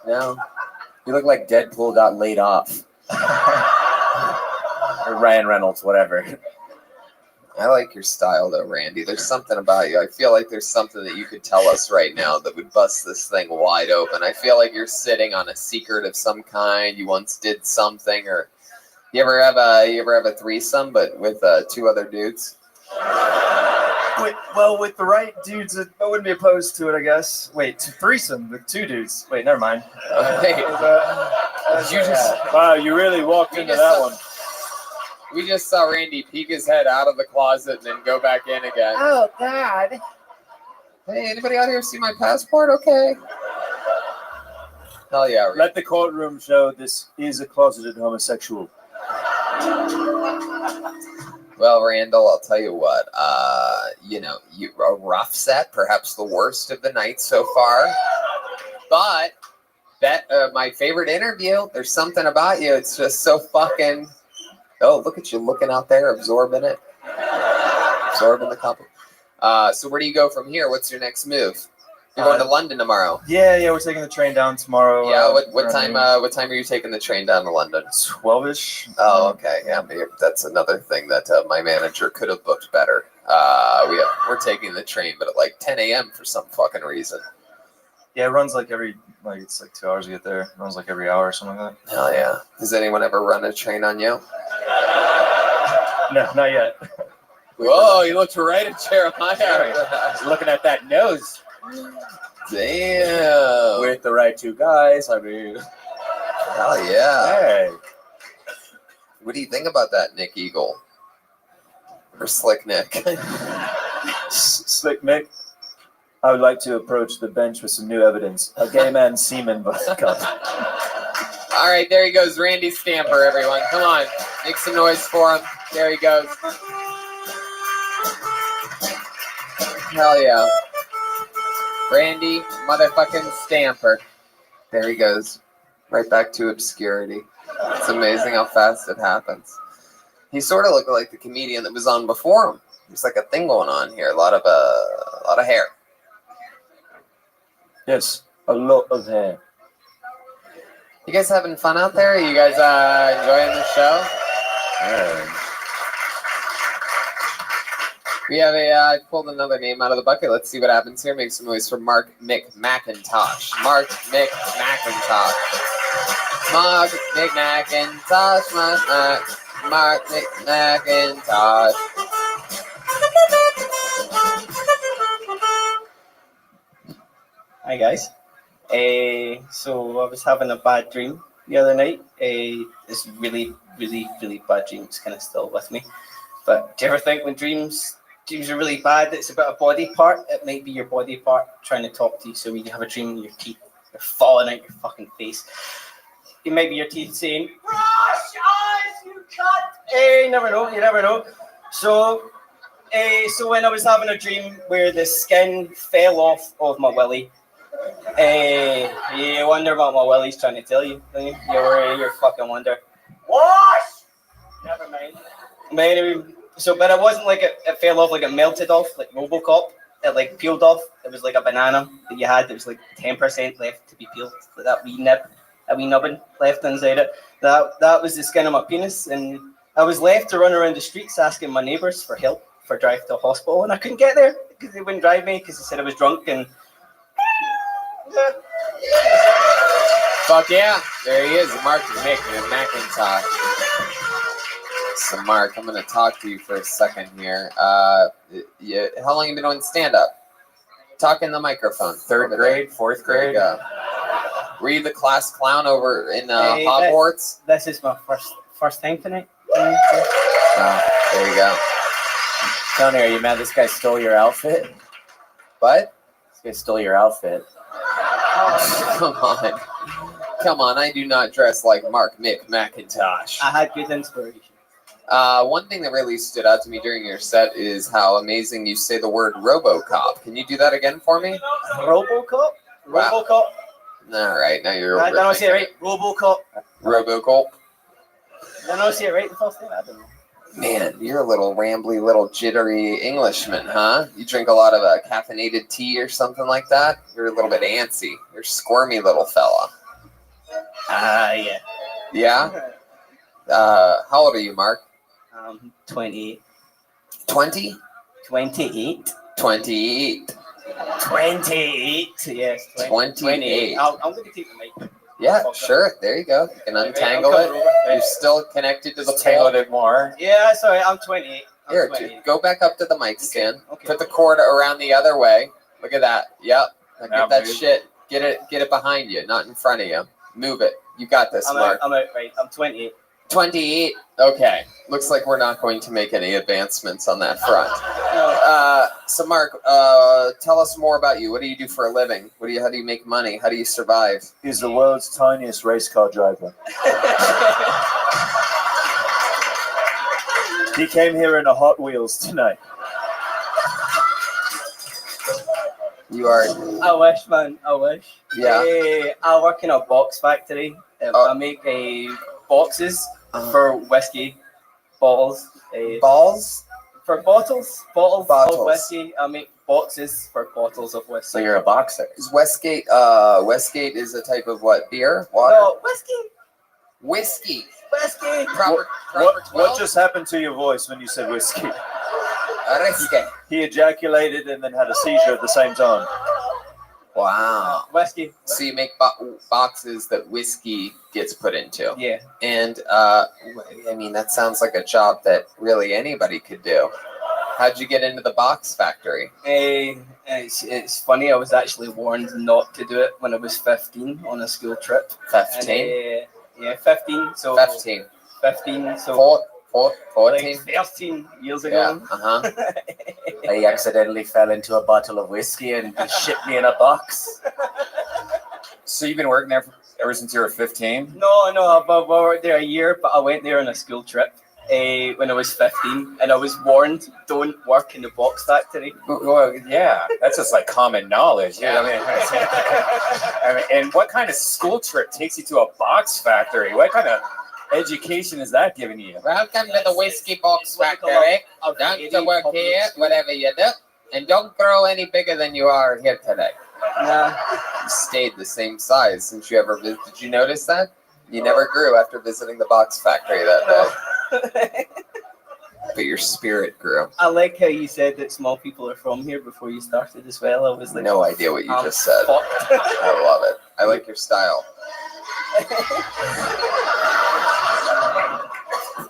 No. You look like Deadpool got laid off. or Ryan Reynolds, whatever. I like your style though, Randy. There's something about you. I feel like there's something that you could tell us right now that would bust this thing wide open. I feel like you're sitting on a secret of some kind. You once did something, or you ever have a threesome, but with 2 other dudes? With the right dudes, I wouldn't be opposed to it, I guess. Wait, threesome with 2 dudes. Wait, never mind. Wow, you really walked into that one. We just saw Randy peek his head out of the closet and then go back in again. Oh, God. Hey, anybody out here see my passport? Okay. Hell yeah. Let the courtroom show this is a closeted homosexual. Well, Randall, I'll tell you what. You a rough set, perhaps the worst of the night so far. But that my favorite interview. There's something about you. It's just so fucking. Oh, look at you looking out there, absorbing it, absorbing the compliment. So where do you go from here? What's your next move? You're going to London tomorrow. Yeah, we're taking the train down tomorrow. Yeah, what time? What time are you taking the train down to London? 12ish. Oh, okay. Yeah, maybe that's another thing that my manager could have booked better. We're taking the train, but at like 10 a.m. for some fucking reason. Yeah, it runs it's like 2 hours to get there. It runs like every hour or something like that. Hell yeah. Has anyone ever run a train on you? No, not yet. Whoa, you looked right at Jeremiah. Looking at that nose. Damn. With the right 2 guys, I mean. Hell yeah. Hey. What do you think about that, Nick Eagle? Or Slick Nick? Slick Nick, I would like to approach the bench with some new evidence. A gay man semen cut. All right, there he goes, Randy Stamper, everyone. Come on, make some noise for him. There he goes. Hell yeah. Randy motherfucking Stamper. There he goes. Right back to obscurity. It's amazing how fast it happens. He sort of looked like the comedian that was on before him. There's like a thing going on here. A lot of hair. Yes, a lot of hair. You guys having fun out there? Are you guys enjoying the show? We have I pulled another name out of the bucket. Let's see what happens here. Make some noise for Mark Mick McIntosh. Mark Mick McIntosh. Mark Mick McIntosh. Mark Mick McIntosh. Hi guys. So I was having a bad dream the other night. This really, really, really bad dream. It's kind of still with me. But do you ever think when dreams are really bad, it's about a body part? It might be your body part trying to talk to you. So when you have a dream and your teeth are falling out your fucking face, it might be your teeth saying, "Brush eyes, you cunt." You never know. So when I was having a dream where the skin fell off of my willy, you wonder what my willy's trying to tell you, don't you? You're fucking wonder. Wash! Never mind. But anyway, but it wasn't like it fell off, like it melted off, like Robocop. It like peeled off. It was like a banana that you had. There was like 10% left to be peeled. Like that wee nubbin left inside it. That was the skin of my penis, and I was left to run around the streets asking my neighbours for help for drive to a hospital, and I couldn't get there because they wouldn't drive me because they said I was drunk and. Fuck yeah, there he is, Mark McIntosh. So Mark, I'm going to talk to you for a second here. How long have you been doing stand-up? Talk in the microphone. 3rd grade, 4th grade? Were you the class clown over in Hogwarts? This is my first time tonight. Oh, there you go. Tony, are you mad this guy stole your outfit? What? This guy stole your outfit. Come on, I do not dress like Mark Mick McIntosh. I had good inspiration. One thing that really stood out to me during your set is how amazing you say the word RoboCop. Can you do that again for me? RoboCop? Wow. RoboCop? All right, now you're I don't see it right. RoboCop. RoboCop. I don't see it right the first time. I don't know. Man, you're a little rambly, little jittery Englishman, huh? You drink a lot of caffeinated tea or something like that? You're a little bit antsy. You're a squirmy little fella. Yeah. Yeah? How old are you, Mark? I'm 28. 20? 28. 28. 28. Yes. 28. I'm going to take the mic. Yeah, sure. There you go. You can untangle it. You're still connected to the pole. Tangled it more. Yeah, sorry, I'm 28. Here, 28. go back up to the mic stand. Put the cord around the other way. Look at that. Yep. Now get that shit. Get it behind you, not in front of you. Move it. You got this, Mark. I'm out, right. I'm 28. 28. Okay. Looks like we're not going to make any advancements on that front. So Mark, tell us more about you. What do you do for a living? How do you make money? How do you survive? He's the world's tiniest race car driver. He came here in a Hot Wheels tonight. You are. I wish, man. I wish. Yeah. I work in a box factory. I make boxes for whiskey bottles. Balls? For bottles. Bottles Bottles. of whiskey. I make boxes for bottles of whiskey. So you're a boxer. Is Westgate is a type of what? Beer? Water? No, whiskey. Whiskey. Whiskey. Proper What just happened to your voice when you said whiskey? Whiskey. He ejaculated and then had a seizure at the same time. Wow. Whiskey. So you make boxes that whiskey gets put into. Yeah. And I mean, that sounds like a job that really anybody could do. How'd you get into the box factory? It's funny. I was actually warned not to do it when I was 15 on a school trip. 15? Yeah, 15. So 15. 15. So 14. Like 13 years ago. Yeah. I accidentally fell into a bottle of whiskey and shipped me in a box. So you've been working there ever since you were 15? No, I worked there a year, but I went there on a school trip when I was 15, and I was warned, don't work in the box factory. Well, yeah, that's just like common knowledge. Yeah. I mean, and what kind of school trip takes you to a box factory? What kind of education is that giving you? Welcome to the whiskey box factory. Don't to work here, whatever you do, and don't grow any bigger than you are here today. Nah. You stayed the same size since you ever visited. Did you notice that? You never grew after visiting the box factory that day. But your spirit grew. I like how you said that small people are from here before you started as well. I was like, No idea what you just said. I love it. I like your style.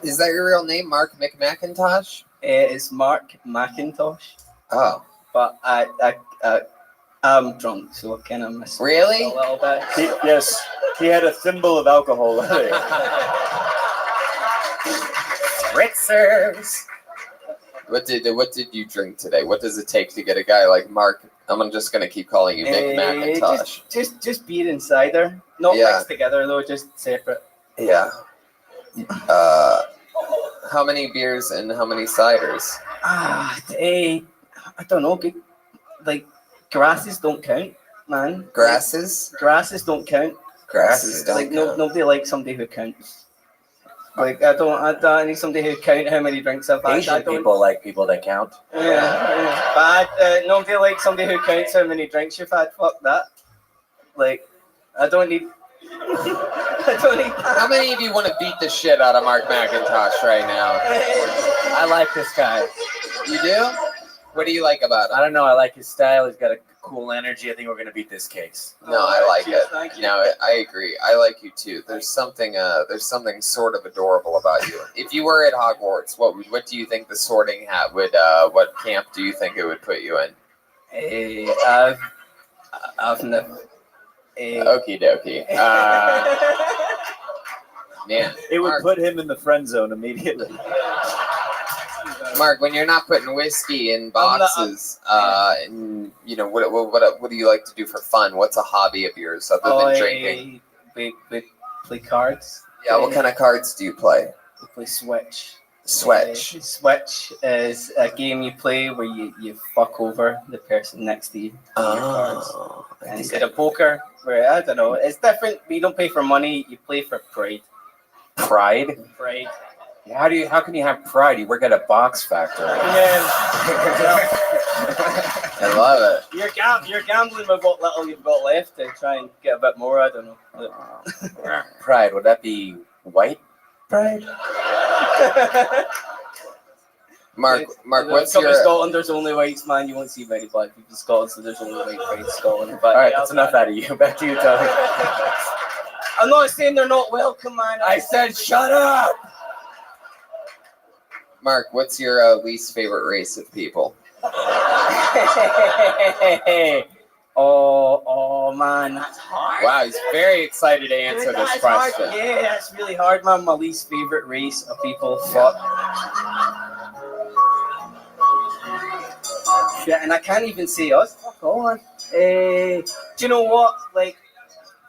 Is that your real name, Mark McMacintosh? It's Mark McIntosh. Oh. But I'm drunk, so I kind of miss Really? a little bit. Yes, he had a thimble of alcohol earlier. Ritzers. What did you drink today? What does it take to get a guy like Mark? I'm just gonna keep calling you Mick McIntosh. Just beer and cider, not mixed together though, just separate. Yeah. How many beers and how many ciders? I don't know. Like grasses don't count, man. Grasses? Grasses don't count. Grasses don't like count. Nobody likes somebody who counts. Like I don't need somebody who count how many drinks I've had. Asian people like people that count. Yeah. But nobody likes somebody who counts how many drinks you've had. Fuck that. Like I don't need. How many of you want to beat the shit out of Mark McIntosh right now? I like this guy. You do? What do you like about him? I don't know. I like his style. He's got a cool energy. I think we're going to beat this case. No, I like it. No, I agree. I like you too. There's something sort of adorable about you. If you were at Hogwarts, what do you think the sorting hat would? What camp do you think it would put you in? I've never. Okie dokie. Man, It would Mark, put him in the friend zone immediately. Mark, when you're not putting whiskey in boxes, and you know what do you like to do for fun? What's a hobby of yours other than drinking? We play cards. Yeah, what kind of cards do you play? We play Switch. Switch. Switch is a game you play where you fuck over the person next to you. Oh. Instead of poker, where I don't know, it's different. We don't play for money. You play for pride. Pride? Pride. How can you have pride? You work at a box factory. Yeah. I love it. You're gambling with what little you've got left to try and get a bit more. I don't know. Pride. Would that be white pride? Mark, what's come your? to Scotland? There's only whites, man. You won't see many black people in Scotland, so there's only white friends in Scotland. But All right, that's enough out of you. Back to you, Tony. I'm not saying they're not welcome, man. I said shut up. Mark, what's your least favorite race of people? Oh man, that's hard. Wow, he's very excited to answer Dude, this that's question. hard. Yeah, that's really hard, man. My least favorite race of people. Fuck. Shit, and I can't even say us. Fuck on. Do you know what? Like,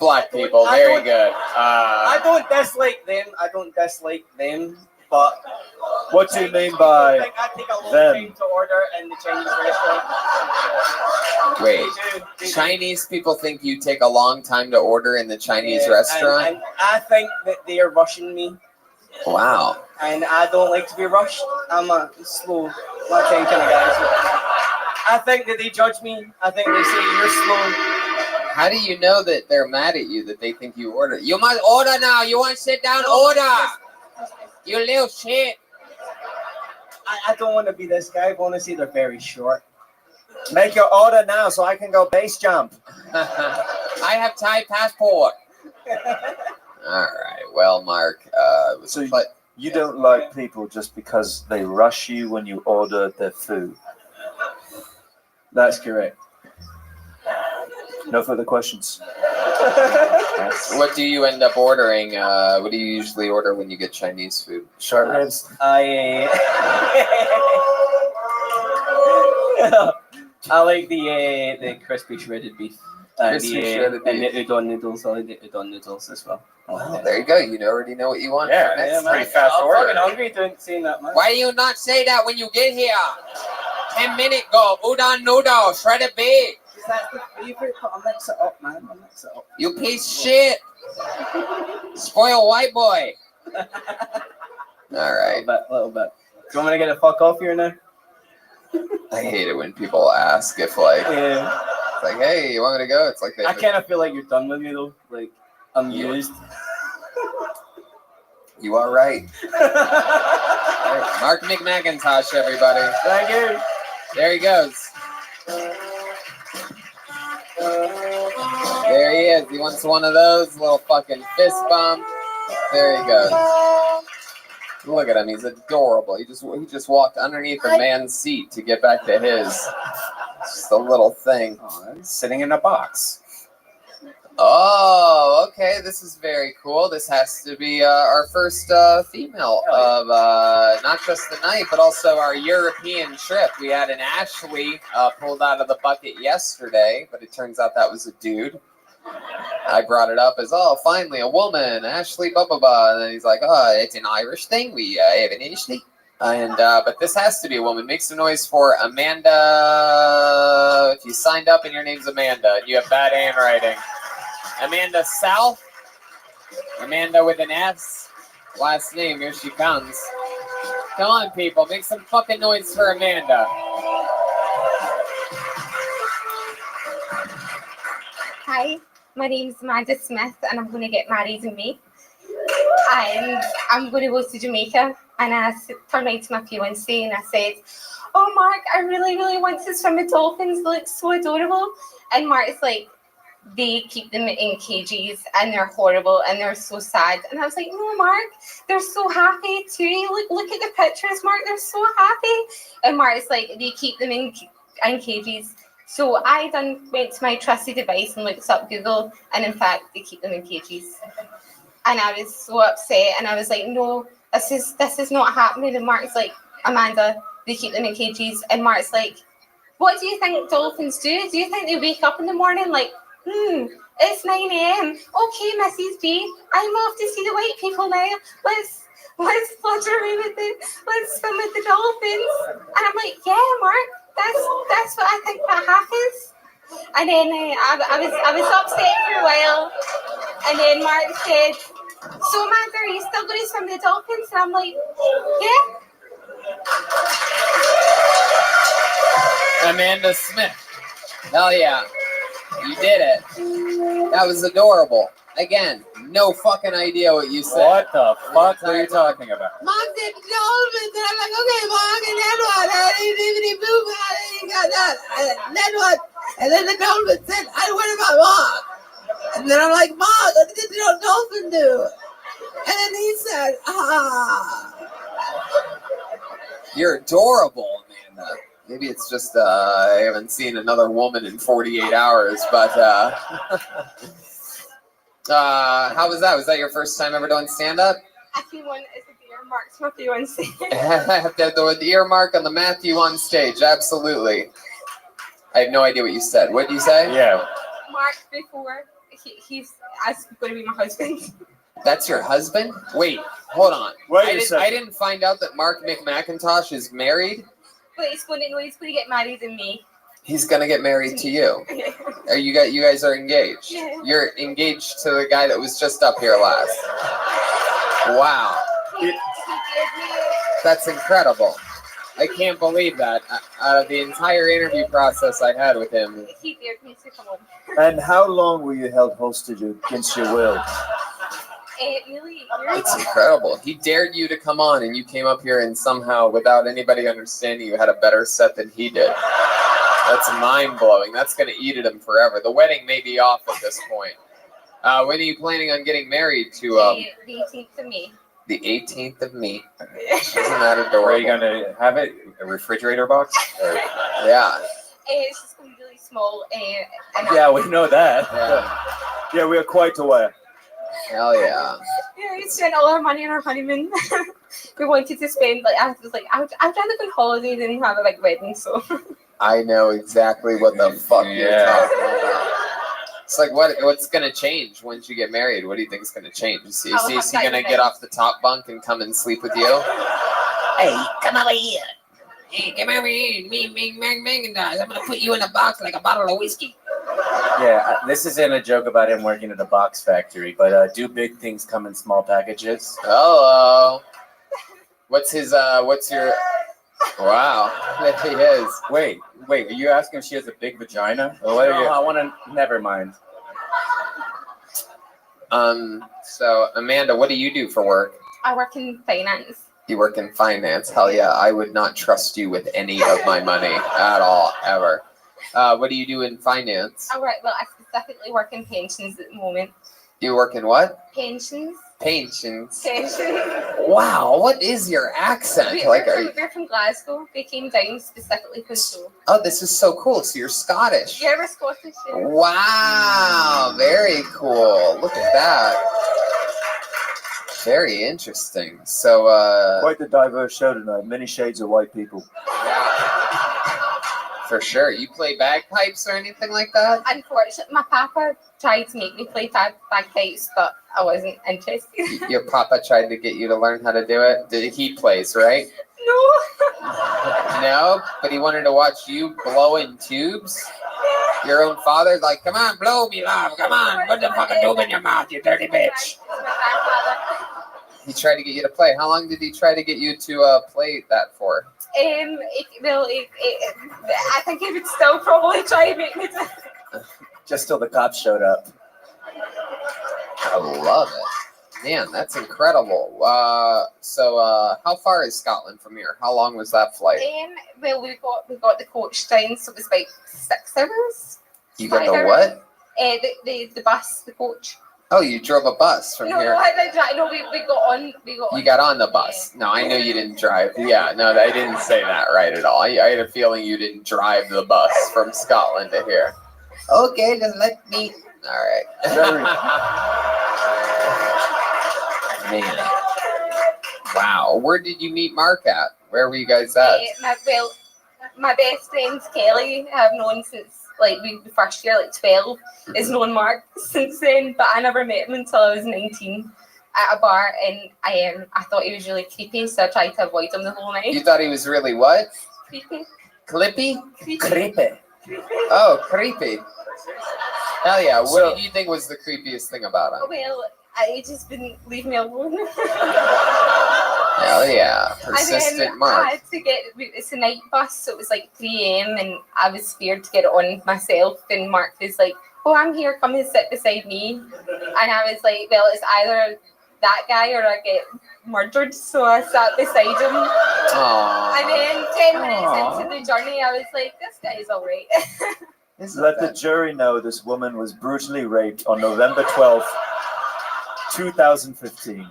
Black people, very good. I don't dislike them. But What do you mean by I take a long them? time to order in the Chinese restaurant. Wait, Chinese people think you take a long time to order in the Chinese restaurant? And I think that they are rushing me, Wow. and I don't like to be rushed. I'm a slow, not kind of guy. So I think that they judge me. I think they say you're slow. How do you know that they're mad at you, that they think you order? You must order now. You want to sit down? Order. You little shit. I don't want to be this guy. I want to say they're very short. Make your order now so I can go base jump. I have Thai passport. All right. Well, Mark. So you don't like people just because they rush you when you order their food? That's correct. No further questions. What do you end up ordering? What do you usually order when you get Chinese food? Shark ribs. I like the crispy shredded beef. Crispy shredded and the udon noodles. I like the udon noodles as well. Oh, there you go. You already know what you want. Yeah, for next man. time. I'm fucking hungry doing saying that, man. Why do you not say that when you get here? 10 minutes ago, udon noodle, shredded beef. That's the favorite, but I'll mix it up, man. I'll mix it up. You piece of shit. Spoiled white boy. All right. A little bit. Do you want me to get the fuck off here now? I hate it when people ask if like, Yeah. it's like, hey, you want me to go? It's like they I kind of feel like you're done with me though. Like I'm used. You are right. All right. Mark McMacintosh, everybody. Thank you. There he goes. There he is. He wants one of those little fucking fist bump. There he goes. Look at him. He's adorable. He just walked underneath the man's seat to get back to his. Just a little thing. Oh, he's sitting in a box. Oh, okay. This is very cool. This has to be our first female of not just the night, but also our European trip. We had an Ashley pulled out of the bucket yesterday, but it turns out that was a dude. I brought it up as, oh, finally a woman, Ashley, blah, blah, blah. And then he's like, oh, it's an Irish thing. We have an Ashley. And but this has to be a woman. Make some noise for Amanda. If you signed up and your name's Amanda and you have bad handwriting. Amanda South. Amanda with an S. Last name, here she comes. Come on, people. Make some fucking noise for Amanda. Hi, my name's Amanda Smith and I'm going to get married in May. And I'm going to go to Jamaica. And I turned around to my fiancé and I said, oh, Mark, I really, really want to swim with dolphins. They look so adorable. And Mark's like, they keep them in cages and they're horrible and they're so sad. And I was like, no, Mark, they're so happy too. Look at the pictures, Mark, they're so happy. And Mark's like, they keep them in cages. So I went to my trusty device and looked up Google, and in fact, they keep them in cages. And I was so upset, and I was like, no, this is not happening. And Mark's like, Amanda, they keep them in cages. And Mark's like, what do you think dolphins do? Do you think they wake up in the morning like, it's 9 a.m. Okay, Mrs. B, I'm off to see the white people now. Let's flutter away with let's swim with the dolphins. And I'm like, yeah, Mark, that's what I think that happens. And then I was upset for a while. And then Mark said, so Amanda, are you still going to swim with the dolphins? And I'm like, yeah. Amanda Smith. Hell yeah. You did it. That was adorable. Again, no fucking idea what you said. What the fuck are you talking about? Mark said dolphins, and I'm like, okay, Mark, and then what? I didn't even move. I didn't got that. And then what? And then the dolphin said, what about Mark? And then I'm like, Mark, what did the dolphin do? And then he said, You're adorable, Amanda. Maybe it's just I haven't seen another woman in 48 hours, but how was that? Was that your first time ever doing stand-up? Actually, one is the earmarks Matthew on stage. the earmark on the Matthew on stage, absolutely. I have no idea what you said. What did you say? Yeah. Mark before he's going to be my husband. That's your husband? Wait, hold on. Wait a I second. didn't find out that Mark McMacintosh is married. But he's going to get married in May. He's gonna get married to you. Are you guys are engaged? Yeah. You're engaged to the guy that was just up here last. Wow. That's incredible. I can't believe that. Out of the entire interview process I had with him. He dared me to come on. And how long were you held hostage against your will? Really? It's incredible. He dared you to come on, and you came up here and somehow, without anybody understanding, you had a better set than he did. That's mind-blowing. That's going to eat at him forever. The wedding may be off at this point. When are you planning on getting married to? The 18th of May. The 18th of May. Isn't that adorable? Are you going to have it? A refrigerator box? Or... Yeah. It's just going to be really small. Yeah, we know that. Yeah, we are quite aware. Hell yeah. Yeah, we spent all our money on our honeymoon. We wanted to spend, I'd rather go on holiday than have a big wedding, so. I know exactly what the fuck you're talking about. It's like, what's going to change once you get married? What do you think is going to change? Is he going to get off the top bunk and come and sleep with you? hey, come over here. Hey, come over here. I'm going to put you in a box like a bottle of whiskey. Yeah, this isn't a joke about him working at a box factory, but do big things come in small packages? Hello. What's your... Wow. There he is. Wait, are you asking if she has a big vagina? Or what are you... I want to... Never mind. So, Amanda, what do you do for work? I work in finance. You work in finance? Hell yeah, I would not trust you with any of my money at all, ever. What do you do in finance? I specifically work in pensions at the moment. You work in what? Pensions. Pensions. Wow, what is your accent? We're from Glasgow. They came down specifically for the show. Oh, this is so cool. So you're Scottish. Yeah, we're Scottish. Yeah. Wow, very cool. Look at that. Very interesting. So, quite the diverse show tonight. Many shades of white people. For sure. You play bagpipes or anything like that? Unfortunately, my papa tried to make me play bagpipes, but I wasn't interested. Your papa tried to get you to learn how to do it? He plays, right? No. No? But he wanted to watch you blow in tubes? Your own father's like, come on, blow me, love. Come on, put the fucking tube in your mouth, you dirty bitch. He tried to get you to play. How long did he try to get you to play that for? I think he would still probably try to make me do. Just till the cops showed up. I love it. Man, that's incredible. So how far is Scotland from here? How long was that flight? We got the coach down, so it was about 6 hours. You got the what? The bus, the coach. Oh, you drove a bus from here? No, we got on. You got on the bus. No, I know you didn't drive. Yeah, no, I didn't say that right at all. I had a feeling you didn't drive the bus from Scotland to here. Okay, just let me. All right. Man. Wow. Where did you meet Mark at? Where were you guys at? My best friend Kelly, I've known since the first year, 12, has known Mark since then, but I never met him until I was 19 at a bar, and I thought he was really creepy, so I tried to avoid him the whole night. You thought he was really what? Creepy. Clippy? Creepy. Oh, creepy. Hell yeah. What do you think was the creepiest thing about him? Well, I just didn't leave me alone. Hell yeah. Persistent Mark. I had to it's a night bus, so it was 3 a.m. and I was scared to get it on myself, and Mark was like, oh, I'm here, come and sit beside me. And I was like, well, it's either that guy or I get murdered. So I sat beside him. Aww. And then 10 minutes into the journey, I was like, this guy's all right. Let the jury know this woman was brutally raped on November 12th, 2015.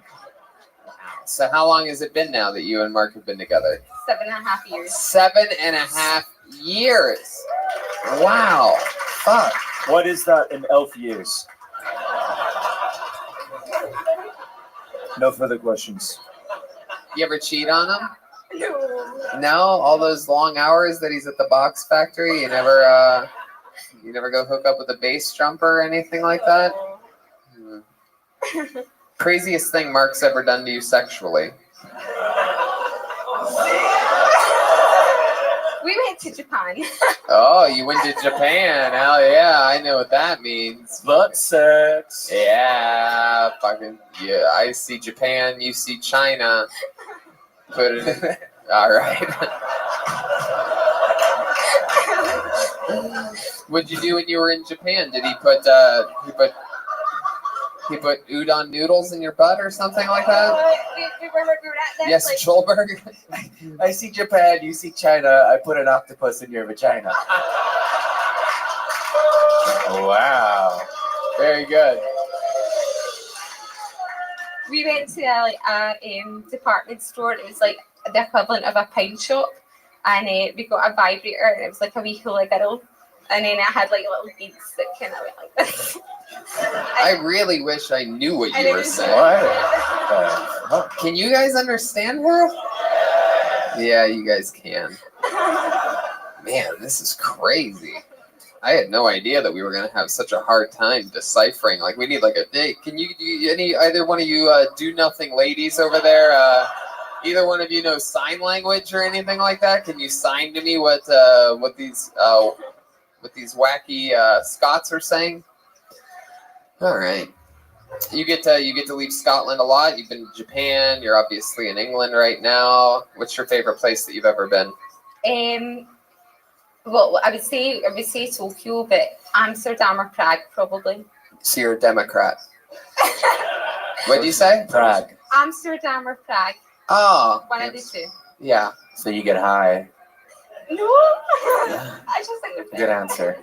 So how long has it been now that you and Mark have been together? 7.5 years. 7.5 years. Wow. Fuck. What is that in elf years? No further questions. You ever cheat on him? No. No? All those long hours that he's at the box factory, you never go hook up with a bass jumper or anything like that? Craziest thing Mark's ever done to you sexually? We went to Japan. Oh, you went to Japan. Hell yeah, I know what that means. Butt sex. Yeah, fucking yeah. I see Japan, you see China. Put it in. All right. What'd you do when you were in Japan? Did he put udon noodles in your butt or something like that? We were at that. Yes, like, Joelberg. I see Japan, you see China, I put an octopus in your vagina. Wow. Very good. we went to a department store. It was like the equivalent of a pine shop, and we got a vibrator, and it was like a wee hula girl, and then it had like little beads that kind of went like this. I really wish I knew what And you it were was- saying. Can you guys understand her? Yeah, you guys can. Man, this is crazy. I had no idea that we were gonna have such a hard time deciphering. Like, we need like a day. Can either one of you do nothing ladies over there? Either one of you know sign language or anything like that? Can you sign to me what these wacky Scots are saying? All right. You get to leave Scotland a lot. You've been to Japan. You're obviously in England right now. What's your favorite place that you've ever been? Well, I would say Tokyo, but Amsterdam or Prague probably. So you're a Democrat. What do you say? Prague. Amsterdam or Prague. Oh. One of the two. Yeah. So you get high. No. I just think they're Good answer.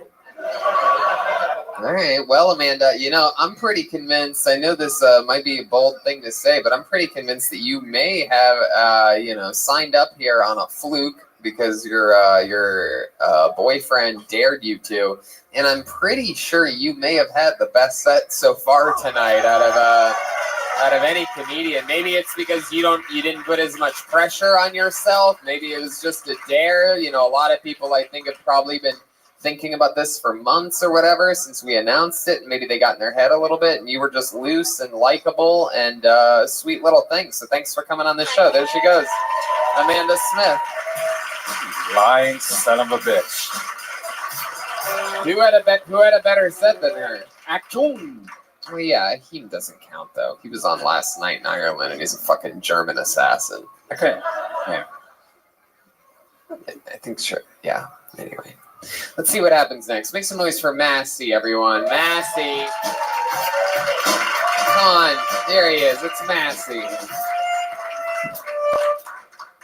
All right. Well, Amanda, I'm pretty convinced. I know this might be a bold thing to say, but I'm pretty convinced that you may have, signed up here on a fluke because your boyfriend dared you to, and I'm pretty sure you may have had the best set so far tonight out of any comedian. Maybe it's because you didn't put as much pressure on yourself. Maybe it was just a dare. A lot of people I think have probably been thinking about this for months or whatever since we announced it, and maybe they got in their head a little bit, and you were just loose and likable and sweet little thing. So thanks for coming on the show. There she goes, Amanda Smith. Lying son of a bitch. Who had a better set than her? Action. Well, yeah, he doesn't count though. He was on last night in Ireland, and he's a fucking German assassin. Okay. Yeah. I think sure. Yeah. Anyway, let's see what happens next. Make some noise for Massey, everyone. Massey. Come on. There he is. It's Massey.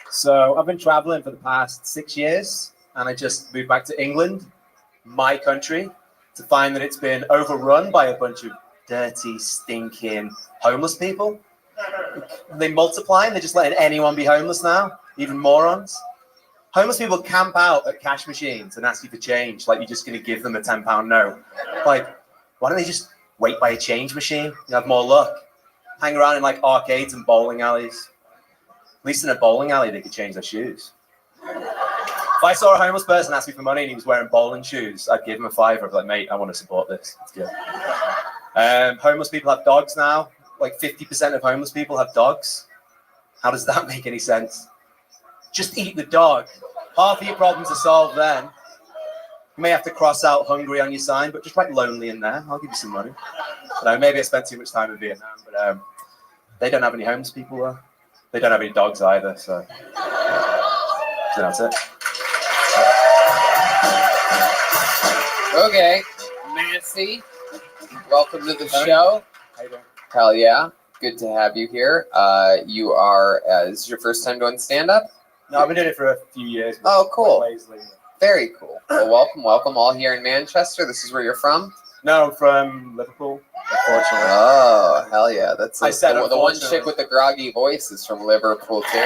So I've been traveling for the past 6 years, and I just moved back to England, my country, to find that it's been overrun by a bunch of dirty, stinking homeless people. They multiply, and they're just letting anyone be homeless now, even morons. Homeless people camp out at cash machines and ask you for change, like you're just going to give them a £10 note. Like, why don't they just wait by a change machine? You have more luck. Hang around in like arcades and bowling alleys. At least in a bowling alley, they could change their shoes. If I saw a homeless person ask me for money and he was wearing bowling shoes, I'd give him a fiver. I'd be like, mate, I want to support this. It's good. Homeless people have dogs now. Like 50% of homeless people have dogs. How does that make any sense? Just eat the dog. Half of your problems are solved then. You may have to cross out hungry on your sign, but just write lonely in there. I'll give you some money. Maybe I spent too much time in Vietnam, but they don't have any homeless people there. They don't have any dogs either, so that's it. Okay, Massey. Welcome to the show. How you doing? Hell yeah. Good to have you here. You are, is this your first time doing stand-up? No, I've been doing it for a few years. Oh, cool. Lazily. Very cool. Well, welcome all here in Manchester. This is where you're from? No, I'm from Liverpool, unfortunately. Oh, hell yeah. That's I said the one unfortunately. chick with the groggy voice is from Liverpool, too.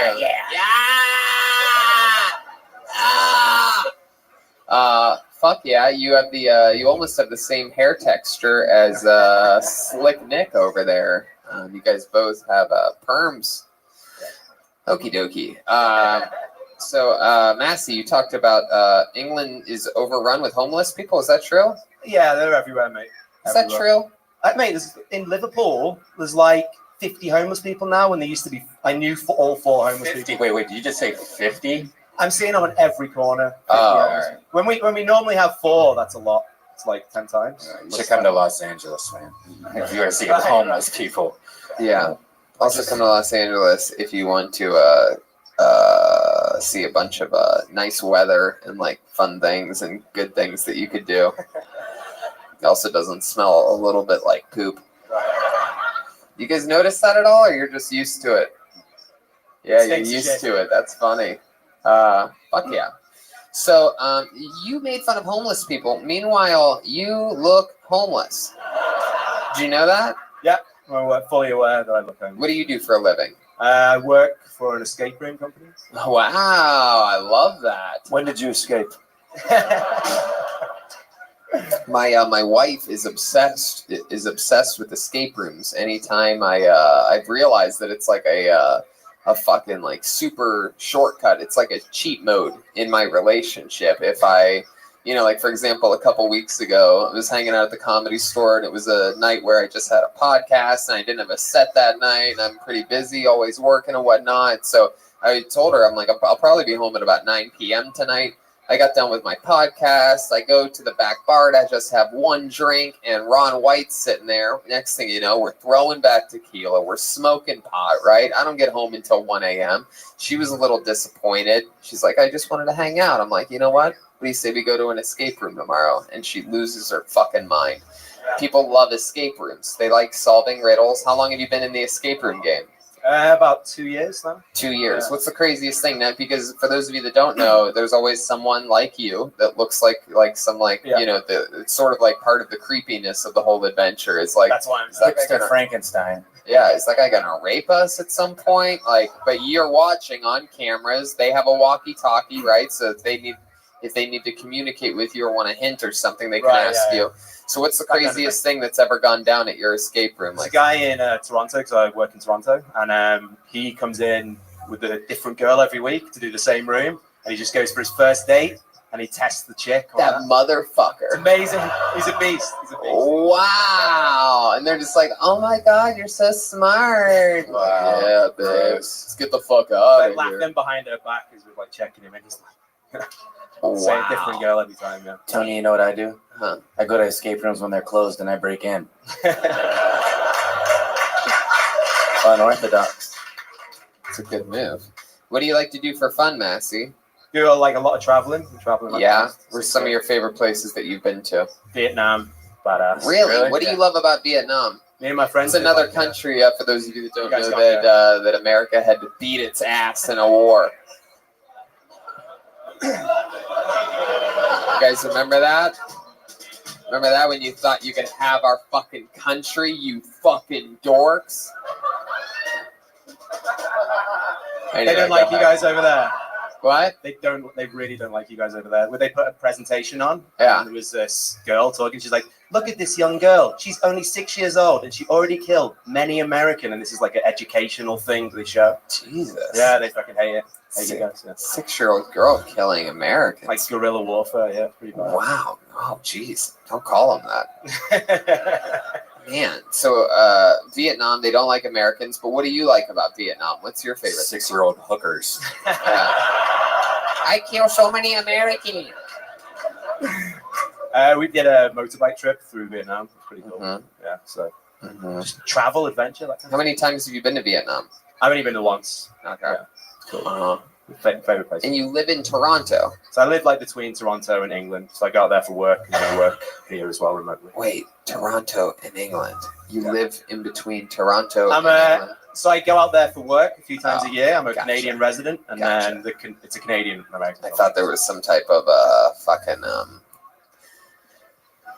Fuck yeah, you have the you almost have the same hair texture as Slick Nick over there. You guys both have perms. Okie dokie. So Massey, you talked about England is overrun with homeless people. Is that true? Yeah, they're everywhere, mate. Is that true? Mate, in Liverpool, there's like 50 homeless people now, when there used to be, I knew all 4 homeless 50? people. Wait, did you just say 50? I'm seeing them on every corner. 50 Oh, homeless. all right. When we normally have 4, that's a lot. It's like 10 times. You should come to Los Angeles, man. If you want to see homeless people. Yeah. Also come to Los Angeles if you want to see a bunch of nice weather and like fun things and good things that you could do. It also doesn't smell a little bit like poop. You guys notice that at all, or you're just used to it? Yeah, you're used to it. That's funny. Fuck yeah. So, you made fun of homeless people. Meanwhile, you look homeless. Did you know that? Yeah, I'm fully aware that I look homeless. What do you do for a living? I work for an escape room company. Wow, I love that. When did you escape? My wife is obsessed with escape rooms. Anytime I've realized that it's like a fucking like super shortcut. It's like a cheat mode in my relationship. If I, like for example, a couple weeks ago, I was hanging out at the Comedy Store, and it was a night where I just had a podcast and I didn't have a set that night, and I'm pretty busy, always working and whatnot. So I told her, I'm like, I'll probably be home at about 9 p.m. tonight. I got done with my podcast. I go to the back bar to just have one drink, and Ron White's sitting there. Next thing you know, we're throwing back tequila. We're smoking pot, right? I don't get home until 1 a.m. She was a little disappointed. She's like, I just wanted to hang out. I'm like, you know what? What do you say we go to an escape room tomorrow? And she loses her fucking mind. People love escape rooms. They like solving riddles. How long have you been in the escape room game? About 2 years now. 2 years. Yeah. What's the craziest thing now? Because for those of you that don't know, there's always someone like you that looks like some it's sort of like part of the creepiness of the whole adventure. Is like that's why I'm Hipster Frankenstein. Yeah, it's like I gonna rape us at some point. Like, but you're watching on cameras. They have a walkie-talkie, right? So if they need to communicate with you or want a hint or something, they can ask you. So what's the craziest thing that's ever gone down at your escape room? There's a guy in Toronto, because I work in Toronto, and he comes in with a different girl every week to do the same room, and he just goes for his first date, and he tests the chick. That motherfucker. It's amazing. He's a beast. Wow. And they're just like, oh my God, you're so smart. Wow. Yeah, babes. Let's get the fuck out of here. Laughing behind her back as we're like checking him, and he's like, same different girl every time, yeah. Tony, you know what I do? I go to escape rooms when they're closed and I break in. Unorthodox. It's a good move. What do you like to do for fun, Massey? Do like a lot of traveling. Yeah. Where's some of your favorite places that you've been to? Vietnam, badass. Really? What do you love about Vietnam? Me and my friends. It's another country. For those of you that don't know, that America had to beat its ass in a war. You guys remember that? Remember that when you thought you could have our fucking country, you fucking dorks? They don't like you guys over there. What? They really don't like you guys over there. Where they put a presentation on. Yeah. And there was this girl talking. She's like, look at this young girl. She's only 6 years old, and she already killed many American. And this is like an educational thing they show. Jesus. Yeah, they fucking hate it. Hate you guys. Yeah. 6-year-old girl killing Americans. Like guerrilla warfare. Yeah, pretty bad. Wow. Oh, jeez. Don't call them that. Man. So, Vietnam, they don't like Americans, but what do you like about Vietnam? What's your favorite? 6-year-old hookers. I kill so many Americans. We did a motorbike trip through Vietnam. It was pretty cool. Mm-hmm. Yeah, so just travel, adventure. That kind How many times have you been to Vietnam? I've only been to once. Okay. Yeah, cool. Favorite place. And you live in Toronto. So I live like between Toronto and England. So I go out there for work and I work here as well remotely. Wait, Toronto and England. You live in between Toronto I'm and England. So I go out there for work a few times Oh, a year. I'm a gotcha. Canadian resident, and then it's a Canadian American. I thought there was some type of fucking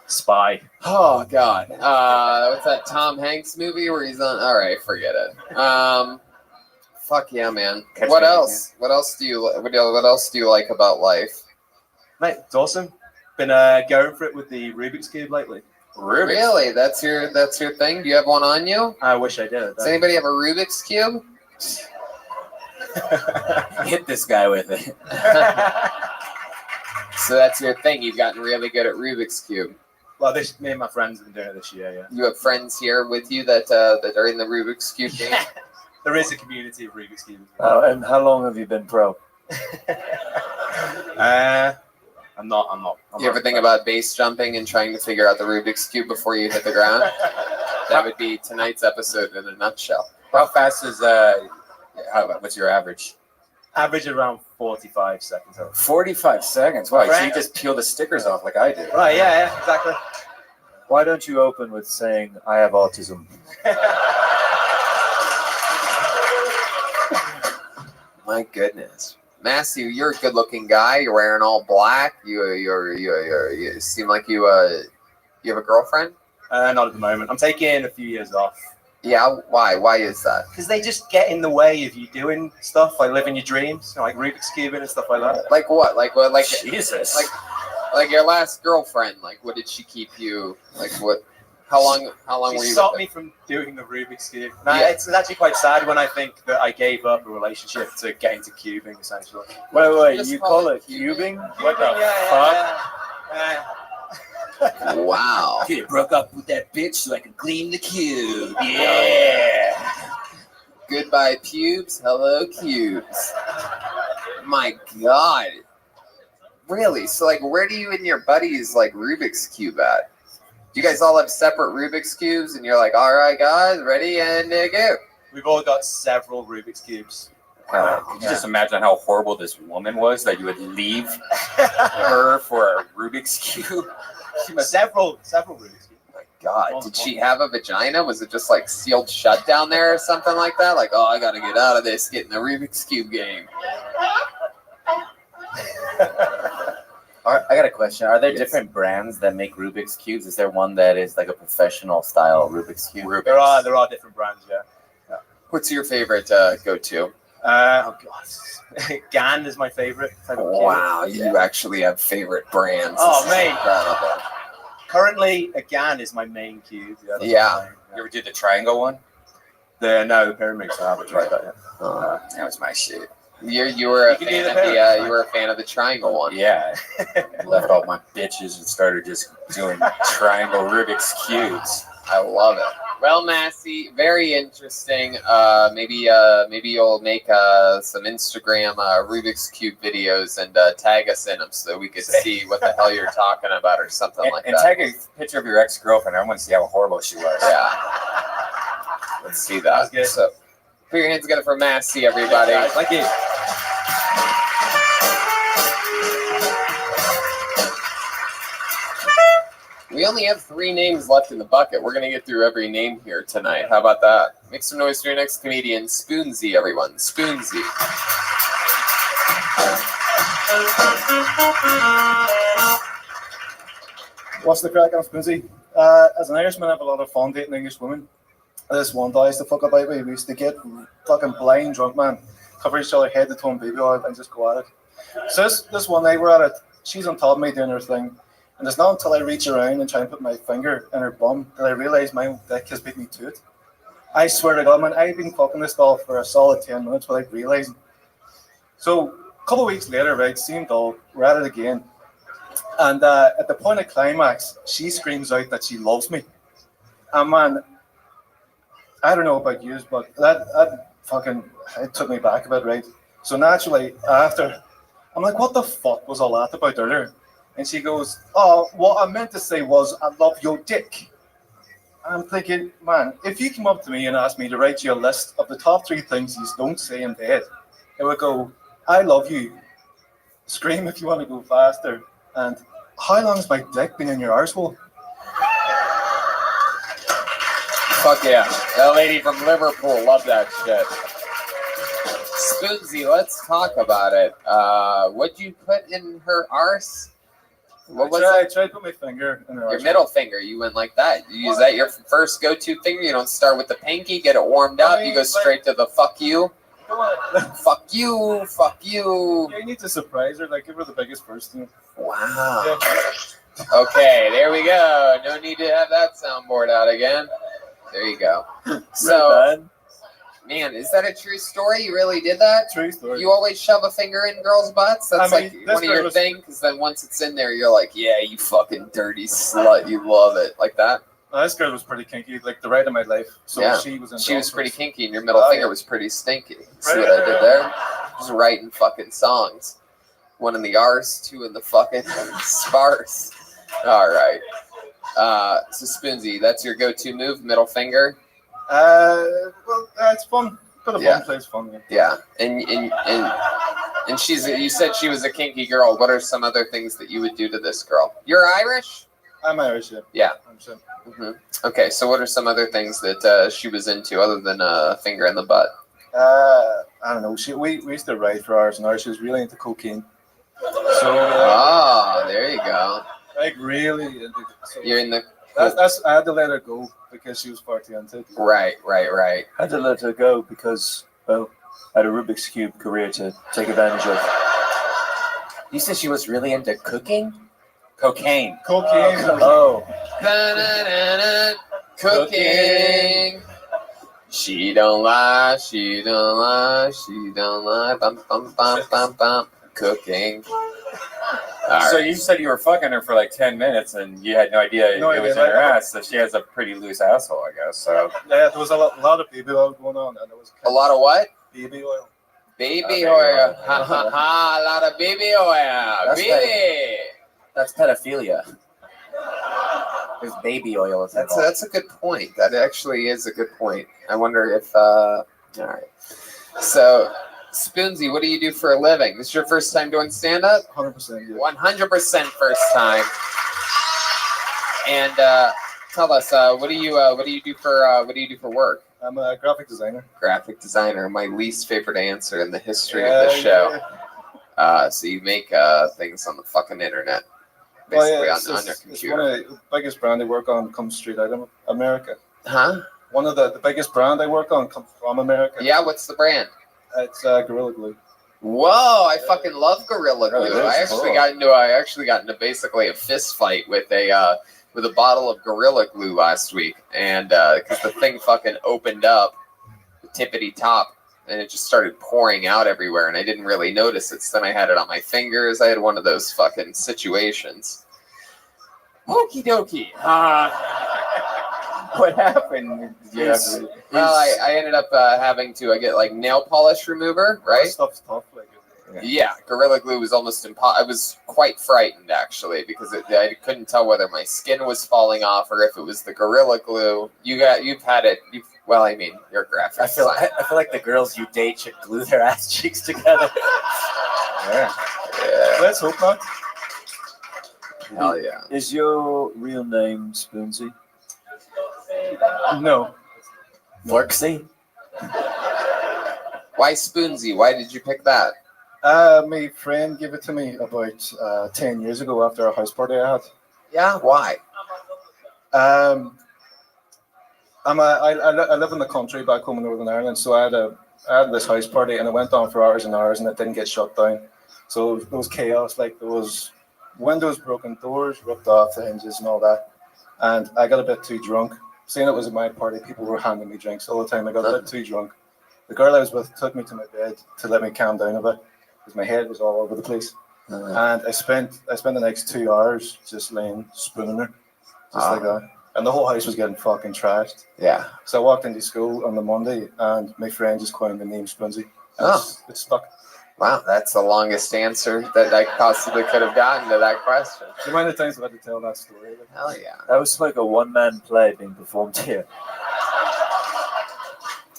spy. Oh God, what's that Tom Hanks movie where he's on? All right, forget it. Fuck yeah, man. What else? What else do you like about life? Mate, it's awesome. Been going for it with the Rubik's Cube lately. Really? That's your thing? Do you have one on you? I wish I did. Does anybody have a Rubik's Cube? Hit this guy with it. So that's your thing. You've gotten really good at Rubik's Cube. Well, me and my friends have been doing it this year, yeah. You have friends here with you that are in the Rubik's Cube game? There is a community of Rubik's Cube. And how long have you been pro? I'm not. You ever think about base jumping and trying to figure out the Rubik's Cube before you hit the ground? That would be tonight's episode in a nutshell. How fast is what's your average? Average around 45 seconds. 45 seconds. Wow, so Right. you just peel the stickers off like I did. Right, yeah, exactly. Why don't you open with saying, I have autism? My goodness. Matthew, you're a good-looking guy. You're wearing all black. You seem like you have a girlfriend? Not at the moment. I'm taking a few years off. Yeah, why? Why is that? Because they just get in the way of you doing stuff, like living your dreams, like Rubik's Cube and stuff like that. Like what? Like what? Like Jesus. Like your last girlfriend. Like what did she keep you? Like what? How long She were you? stopped with me from doing the Rubik's Cube. Now, Yeah. it's actually quite sad when I think that I gave up a relationship to get into cubing, essentially. Wait, Just you call call it it cubing? What the fuck? it? Wow. Okay, broke up with that bitch so I could clean the cube. Yeah. Goodbye pubes. Hello cubes. My God. Really? So like, where do you and your buddies like Rubik's Cube at? Do you guys all have separate Rubik's Cubes and you're like, all right, guys, ready and go? We've all got several Rubik's Cubes. Could you just imagine how horrible this woman was that you would leave her for a Rubik's Cube? Several Rubik's Cubes. My God, did she have a vagina? Was it just like sealed shut down there or something like that? Like, oh, I got to get out of this, get in the Rubik's Cube game. I got a question. Are there different brands that make Rubik's Cubes? Is there one that is like a professional style Rubik's Cube? There are different brands, yeah. What's your favorite go-to? Oh God, GAN is my favorite. Wow, you actually have favorite brands. Oh, This is mate. incredible. Currently, a GAN is my main cube. That's Yeah. my main, You ever did the triangle one? No, the pyramid. I haven't tried that yet. That was my shit. You were a can do fan the of the pyramid. you were a fan of the triangle one. Yeah. Left all my bitches and started just doing triangle Rubik's Cubes. I love it. Well, Massey, very interesting. Maybe you'll make some Instagram Rubik's Cube videos and tag us in them so we could see what the hell you're talking about or something like And that. tag a picture of your ex-girlfriend. I want to see how horrible she was. Yeah. Let's see that. Sounds good. So, put your hands together for Massey, everybody. Thank you. We only have 3 names left in the bucket. We're going to get through every name here tonight. How about that? Make some noise for your next comedian, Spoonsy, everyone. Spoonsy. What's the crack? I'm Spoonsy. As an Irishman, I have a lot of fun dating English women. This one guy used to fuck about me. We used to get fucking blind drunk, man. Cover each other head to toe in baby oil and just go at it. So this one night we're at it. She's on top of me doing her thing. And it's not until I reach around and try and put my finger in her bum that I realise my own dick has beat me to it. I swear to God, man, I've been fucking this doll for a solid 10 minutes without realising. So a couple of weeks later, right, same doll, we're at it again. And at the point of climax, she screams out that she loves me. And man, I don't know about you, but that fucking, it took me back a bit, right? So naturally, after, I'm like, what the fuck was all that about earlier? And she goes, oh, what I meant to say was, I love your dick. And I'm thinking, man, if you come up to me and ask me to write you a list of the top 3 things you don't say in bed, it would go, I love you. Scream if you want to go faster. And how long has my dick been in your arsehole? Fuck yeah. That lady from Liverpool, love that shit. Spoonsy, let's talk about it. What'd you put in her arse? What was I it? tried to put my finger in her Your arsehole. middle finger. You went like that. Is that your first go-to finger? You don't start with the pinky, get it warmed up. You go straight to the fuck you. Fuck you. Fuck you. Yeah, you need to surprise her. Like, give her the biggest first thing. Wow. Yeah. Okay, there we go. No need to have that soundboard out again. There you go. So, man, is that a true story? You really did that? True story. You always shove a finger in girls' butts? That's I mean, like this one of girl your was- thing? Because then once it's in there, you're like, yeah, you fucking dirty slut. You love it. Like that? This girl was pretty kinky, like the ride of my life. So Yeah. she was in She was Belfast. pretty kinky, and your middle Oh, finger yeah. was pretty stinky. See what I did there? Just writing fucking songs. One in the arse, two in the fucking sparse. All right. So Spoonsy, that's your go-to move, middle finger? Well, it's fun. Bit of Yeah. fun plays fun. Yeah. And you said she was a kinky girl. What are some other things that you would do to this girl? You're Irish? I'm Irish, yeah. Yeah. 100%. hmm Okay, so what are some other things that she was into other than a finger in the butt? I don't know. We used to ride for hours and hours. She was really into cocaine. So There you go. like really into. So You're in the that's I had to let her go because she was far too into it. right. I had to let her go because, well, I had a Rubik's Cube career to take advantage of. You said she was really into cooking? Cocaine. Cocaine. Oh. Da-na-na-na, cooking. She don't lie, she don't lie, she don't lie. Bum, bum, bum, bum, bum. Cooking. So you said you were fucking her for like 10 minutes and you had no idea No it was idea, in her like- ass. So she has a pretty loose asshole, I guess. So Yeah, there was a lot of baby oil going on, and it was A lot of what? baby oil. Baby baby oil. oil. Ha ha ha. A lot of baby oil. That's Baby. that's pedophilia. There's baby oil. That's a good point. That actually is a good point. I wonder if all right. So Spoonsy, what do you do for a living? This is your first time doing stand-up? 100%. Yeah. 100% first time. And tell us, what do you do for work? I'm a graphic designer. Graphic designer, my least favorite answer in the history of the show. So you make things on the fucking internet, basically on your It's computer. one of the biggest brand I work on comes straight out of America. Huh? One of the biggest brand I work on comes from America. Yeah, what's the brand? It's Gorilla Glue. Whoa, I fucking love Gorilla Glue. Yeah, I that's actually cool. got into basically a fist fight with a bottle of Gorilla Glue last week, and because the thing fucking opened up, the tippity top, and it just started pouring out everywhere, and I didn't really notice it. So then I had it on my fingers. I had one of those fucking situations. Okie dokie. what happened? Well, I ended up having to get like nail polish remover, right? That stuff's tough. Like, Yeah, Gorilla Glue was almost impossible. I was quite frightened actually because I couldn't tell whether my skin was falling off or if it was the Gorilla Glue. You've had it. Well, I mean, you're a graphic I feel designer. like the girls you date should glue their ass cheeks together. yeah. Let's hope not. Hell yeah. Is your real name Spoonsy? No. Lurksy? Why Spoonsy? Why did you pick that? My friend gave it to me about 10 years ago after a house party I had. Yeah, why? I live in the country back home in Northern Ireland, so I had this house party and it went on for hours and hours and it didn't get shut down. So there was chaos, like there was windows broken, doors ripped off the hinges and all that. And I got a bit too drunk. Seeing it was at my party, people were handing me drinks all the time. I got a bit too drunk. The girl I was with took me to my bed to let me calm down a bit because my head was all over the place. And I spent the next 2 hours just laying spooning her, just like that. And the whole house was getting fucking trashed. Yeah. So I walked into school on the Monday, and my friend just coined the name Spoonsy. It's stuck. Wow, that's the longest answer that I possibly could have gotten to that question. The amount of times I've had to tell that story. Hell yeah. That was like a one-man play being performed here.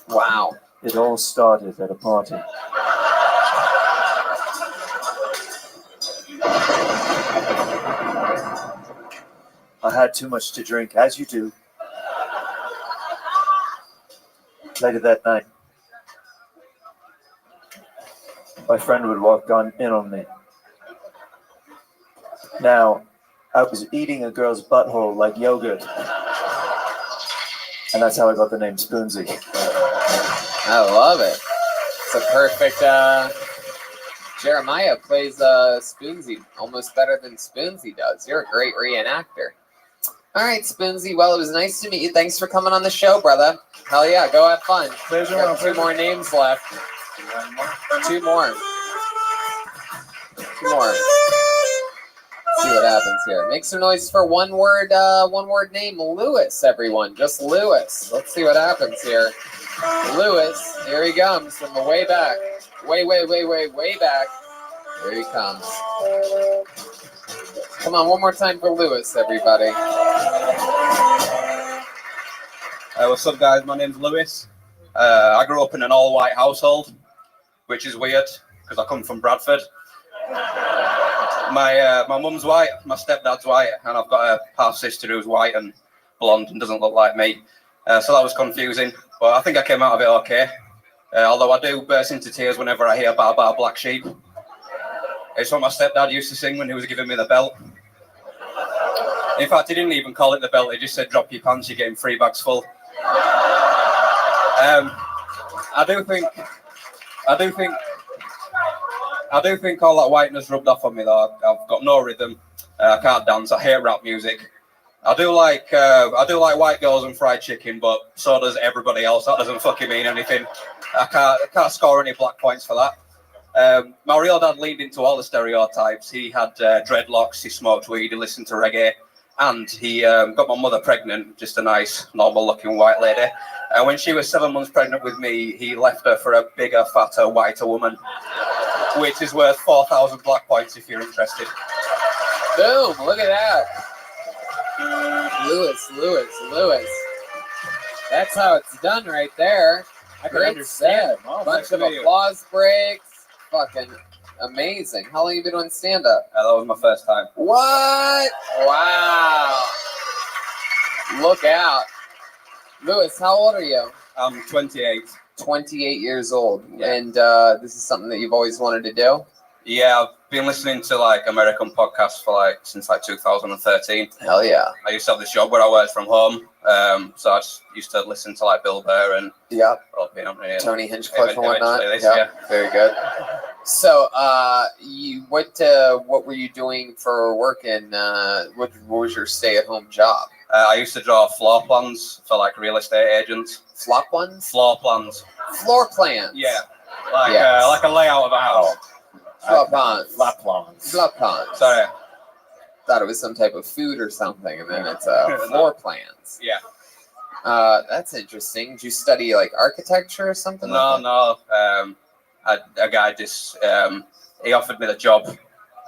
Wow. It all started at a party. I had too much to drink, as you do. Later that night, my friend would walk in on me. Now, I was eating a girl's butthole like yogurt. And that's how I got the name Spoonsy. I love it. It's a perfect. Jeremiah plays Spoonsy almost better than Spoonsy does. You're a great reenactor. All right, Spoonsy. Well, it was nice to meet you. Thanks for coming on the show, brother. Hell yeah, go have fun. Pleasure. Got two more names left. Two more. See what happens here. Make some noise for one word name, Lewis, everyone. Just Lewis. Let's see what happens here. Lewis, here he comes from the way back. Way back. Here he comes. Come on, one more time for Lewis, everybody. What's up, guys? My name's Lewis. I grew up in an all-white household, which is weird because I come from Bradford. My mum's white, my stepdad's white, and I've got a half sister who's white and blonde and doesn't look like me. So that was confusing, but I think I came out of it okay. Although I do burst into tears whenever I hear "Bar Bar Black Sheep." It's what my stepdad used to sing when he was giving me the belt. In fact, he didn't even call it the belt. He just said, "Drop your pants, you're getting 3 bags full." I do think all that whiteness rubbed off on me though. I've got no rhythm. I can't dance. I hate rap music. I do like white girls and fried chicken, but so does everybody else. That doesn't fucking mean anything. I can't score any black points for that. My real dad leaned into all the stereotypes. He had dreadlocks. He smoked weed. He listened to reggae, and he got my mother pregnant. Just a nice, normal-looking white lady. And when she was 7 months pregnant with me, he left her for a bigger, fatter, whiter woman, which is worth 4,000 black points if you're interested. Boom! Look at that. Lewis. That's how it's done right there. I can Great understand. set. Oh, Bunch nice of to meet you. applause breaks. Fucking amazing. How long have you been doing stand-up? That was my first time. What? Wow. Look out. Lewis, how old are you? I'm 28. 28 years old. Yeah. And this is something that you've always wanted to do? Yeah, I've been listening to like American podcasts for since 2013. Hell yeah. I used to have this job where I worked from home, so I just used to listen to like Bill Burr and Tony Hinchcliffe and whatnot. Yeah, very good. So, what were you doing for work? And what was your stay-at-home job? I used to draw floor plans for like real estate agents. Flop ones? Floor plans. Floor plans. Yeah, like a layout of a house. Floor plans. Flop plans. Sorry. Thought it was some type of food or something, and then it's floor plans. Yeah. That's interesting. Did you study like architecture or something? No. A guy just he offered me the job.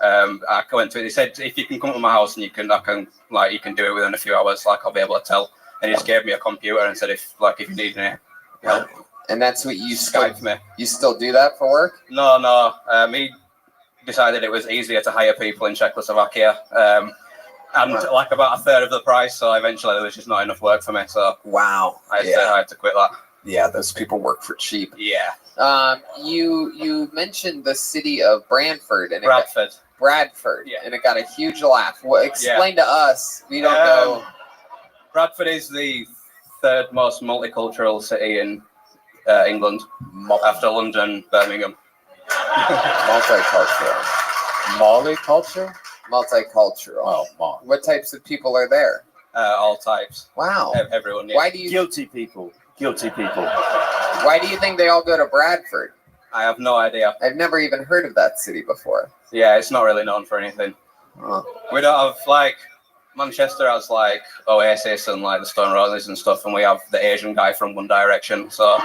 I went to it. He said, "If you can come to my house and you can do it within a few hours, like I'll be able to tell." And he just gave me a computer and said, "If you need any help." And that's what you Skype me. You still do that for work? No. He decided it was easier to hire people in Czechoslovakia, and like about a third of the price. So eventually there was just not enough work for me. So wow, I had to quit that. Yeah, those people work for cheap. Yeah. You mentioned the city of Bradford and Bradford. Yeah. And it got a huge laugh. Explain to us. We don't know. Bradford is the third most multicultural city in England, after London, Birmingham. Multicultural. Oh, what types of people are there? All types. Wow. Everyone. Yeah. Why do you? Guilty people. Why do you think they all go to Bradford? I have no idea. I've never even heard of that city before. Yeah, it's not really known for anything. Huh. We don't have Manchester has Oasis and the Stone Roses and stuff, and we have the Asian guy from One Direction. So,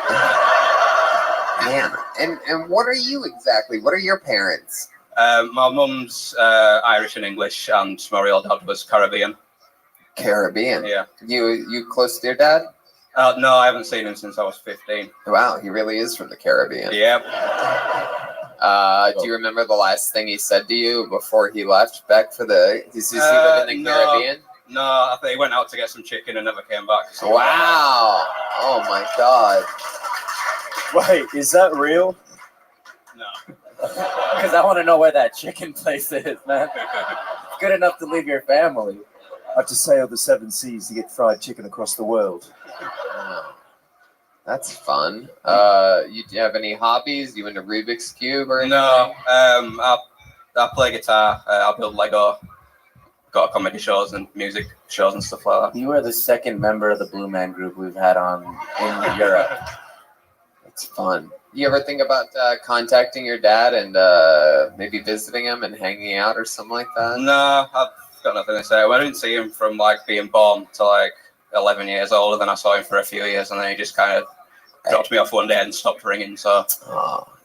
man, and what are you exactly? What are your parents? My mum's Irish and English, and my real dad was Caribbean. Caribbean. Yeah. You close to your dad? No, I haven't seen him since I was 15. Wow, he really is from the Caribbean. Yeah. Do you remember the last thing he said to you before he left back for the? Does he live in the Caribbean? No, I think he went out to get some chicken and never came back. So Wow. Oh my God. Wait, is that real? Because I want to know where that chicken place is, man. Good enough to leave your family. I have to sail the 7 seas to get fried chicken across the world. That's fun. You do you have any hobbies? You into Rubik's Cube or anything? No, I play guitar. I build Lego. Got comedy shows and music shows and stuff like that. You are the second member of the Blue Man Group we've had on in Europe. It's fun. You ever think about contacting your dad and maybe visiting him and hanging out or something like that? No, I've got nothing to say. I didn't see him from like being born to like 11 years old, and then I saw him for a few years, and then he just kind of dropped me off one day and stopped ringing. So,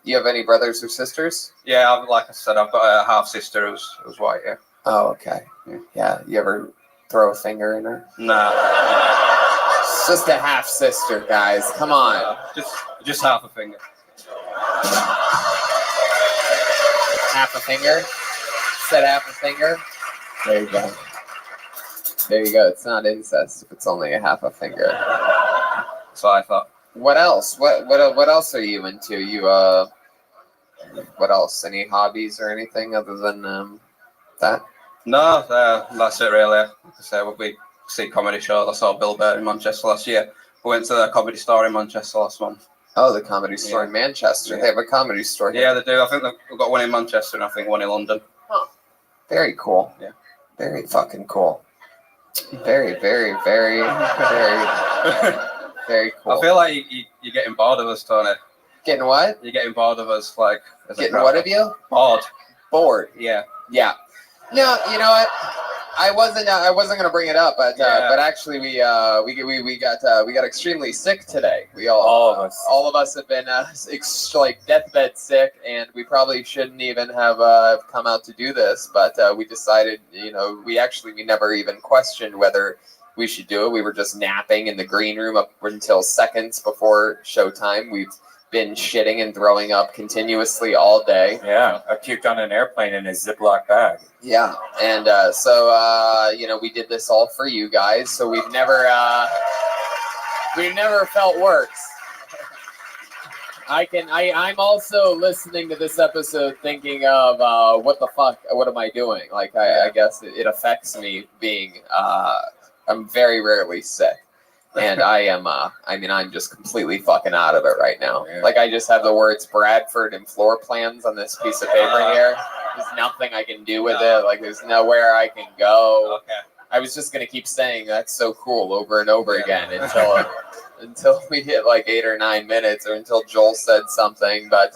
you have any brothers or sisters? Yeah, like I said, I've got a half sister who's white. Yeah. Oh, okay. Yeah. You ever throw a finger in her? Nah. It's just a half sister, guys. Come on. Just half a finger. Half a finger? Said half a finger? There you go. There you go. It's not incest if it's only a half a finger. So I thought. What else? What else are you into? What else? Any hobbies or anything other than that? No, that's it really. Like I say, we see comedy shows. I saw Bill Burr in Manchester last year. We went to the Comedy Store in Manchester last month. Oh, the Comedy Store in Manchester. They have a comedy store here. Yeah, they do. I think they've got one in Manchester and I think one in London. Huh. Very cool. Yeah. Very fucking cool. Very, very, very, very, very cool. I feel like you're getting bored of us, Tony. Getting what? You're getting bored of us, like. Getting what of you? Bored. Bored. Yeah. Yeah. No, you know what? I wasn't gonna bring it up, but actually we got extremely sick today. All of us have been like deathbed sick, and we probably shouldn't even have come out to do this, but we decided, we never even questioned whether we should do it. We were just napping in the green room up until seconds before showtime. We've been shitting and throwing up continuously all day. Yeah, I puked on an airplane in a Ziploc bag. Yeah, and so we did this all for you guys. So we've never felt worse. I'm also listening to this episode thinking of what the fuck, what am I doing? Like I guess it affects me being I'm very rarely sick. And I'm just completely fucking out of it right now. Yeah. Like I just have the words Bradford and floor plans on this piece of paper here. There's nothing I can do with it. Like there's nowhere I can go. Okay. I was just gonna keep saying that's so cool over and over again until we hit like 8 or 9 minutes, or until Joel said something. But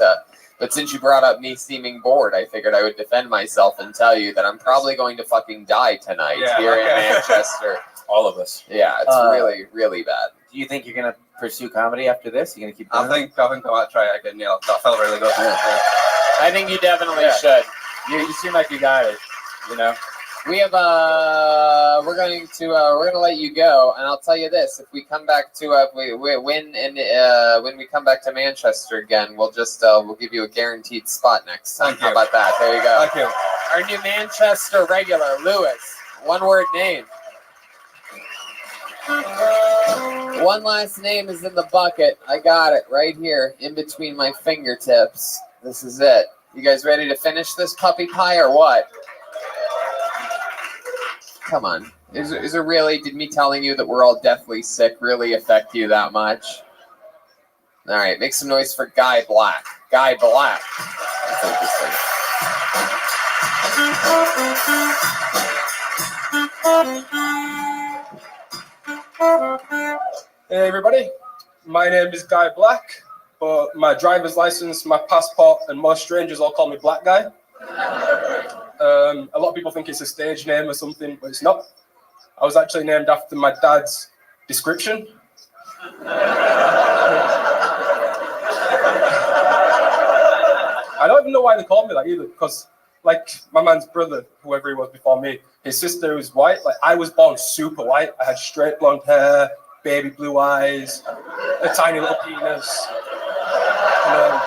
since you brought up me seeming bored, I figured I would defend myself and tell you that I'm probably going to fucking die tonight here in Manchester. All of us. Yeah, it's really, really bad. Do you think you're gonna pursue comedy after this? You're gonna keep doing I think I might try it again. Yeah, that felt really good. I think you definitely should. You seem like you got it. We have we're gonna let you go, and I'll tell you this: if we come back to when we come back to Manchester again, we'll just we'll give you a guaranteed spot next time. How about that? There you go. Thank you. Our new Manchester regular, Lewis. One-word name. One last name is in the bucket. I got it right here in between my fingertips. This is it. You guys ready to finish this puppy pie or what? Come on. Is it really, did me telling you that we're all deathly sick really affect you that much? All right, make some noise for Guy Black. Guy Black. That's interesting. Hey everybody, my name is Guy Black, but my driver's license, my passport, and most strangers all call me Black Guy. A lot of people think it's a stage name or something, but it's not. I was actually named after my dad's description. I don't even know why they call me that either, because like my man's brother, whoever he was before me, his sister was white. Like I was born super white. I had straight blonde hair, baby blue eyes, a tiny little penis. And,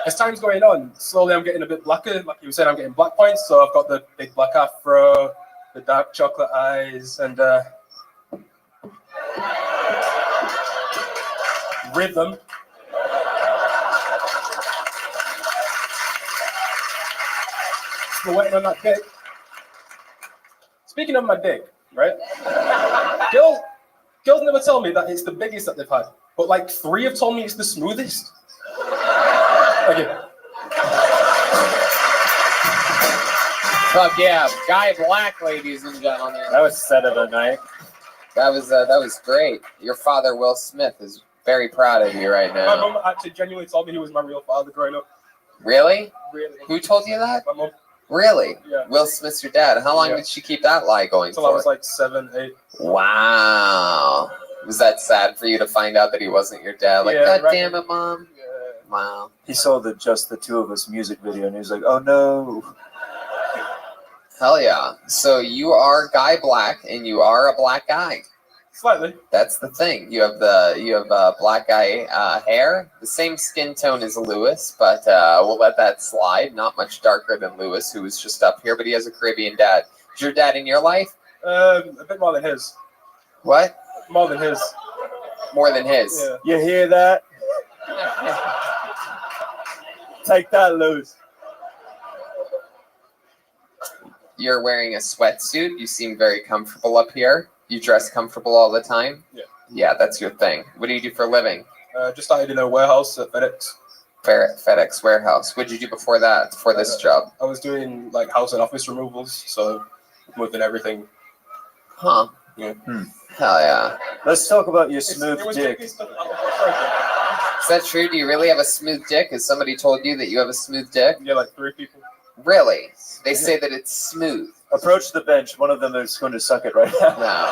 as time's going on, slowly I'm getting a bit blacker. Like you were saying, I'm getting black points. So I've got the big black afro, the dark chocolate eyes, and rhythm. Still waiting on that dick. Speaking of my dick, right? Girls never tell me that it's the biggest that they've had, but like 3 have told me it's the smoothest. Okay. Fuck yeah, Guy Black, ladies and gentlemen. That was set of the night. That was great. Your father, Will Smith, is very proud of you right My now. mum actually genuinely told me he was my real father growing up. Really? Really? Who told you that? My mum. Really? Yeah. Will Smith's your dad. How long Yeah. did she keep that lie going Until for? I was like 7, 8. Wow. Was that sad for you to find out that he wasn't your dad? Like, Yeah, God right. damn it, Mom. Yeah. Wow. He saw the Just the Two of Us music video and he was like, oh no. Hell yeah. So you are Guy Black, and you are a black guy. Slightly. That's the thing. You have black guy hair, the same skin tone as Lewis, but we'll let that slide. Not much darker than Lewis, who was just up here, but he has a Caribbean dad. Is your dad in your life? A bit more than his. What? More than his. More than his. Yeah. You hear that? Take that, Lewis. You're wearing a sweatsuit. You seem very comfortable up here. You dress comfortable all the time? Yeah. Yeah, that's your thing. What do you do for a living? Just started in a warehouse at FedEx. FedEx warehouse. What did you do before that, before this job? I was doing like house and office removals, so moving everything. Huh. Yeah. Hell yeah. Let's talk about your smooth dick. Is that true? Do you really have a smooth dick? Has somebody told you that you have a smooth dick? Yeah, like 3 people. Really? They say that it's smooth. Approach the bench. One of them is going to suck it right now. No.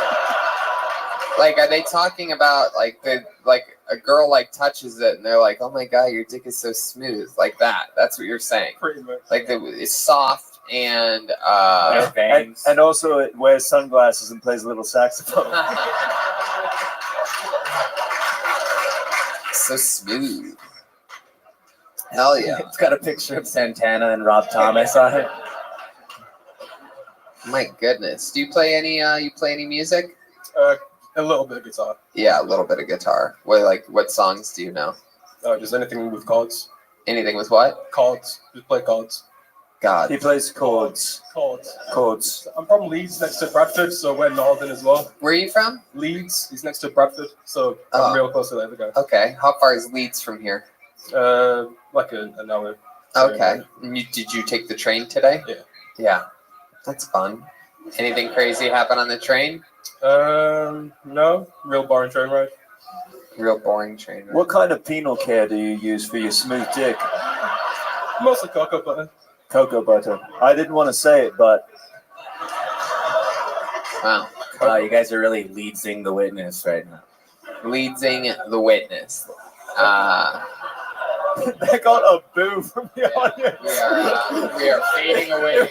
Like, are they talking about like a girl like touches it and they're like, "Oh my god, your dick is so smooth," like that? That's what you're saying. Pretty much. Like it's soft and and also it wears sunglasses and plays a little saxophone. So smooth. Hell yeah. It's got a picture of Santana and Rob Thomas on it. My goodness. Do you play any music? A little bit of guitar. Yeah, a little bit of guitar. What songs do you know? Just anything with chords. Anything with what? Chords. Just play chords. God. He plays chords. Chords. I'm from Leeds, next to Bradford, so we're northern as well. Where are you from? Leeds. He's next to Bradford, so I'm real close to the other guy. Okay. How far is Leeds from here? Like an hour. Okay. Did you take the train today? Yeah. Yeah. That's fun. Anything crazy happen on the train? No. Real boring train ride. Real boring train ride. What kind of penal care do you use for your smooth dick? Mostly cocoa butter. Cocoa butter. I didn't want to say it, but wow. Wow, you guys are really leadsing the witness right now. Leadsing the witness. They got a boo from the audience. We are fading away.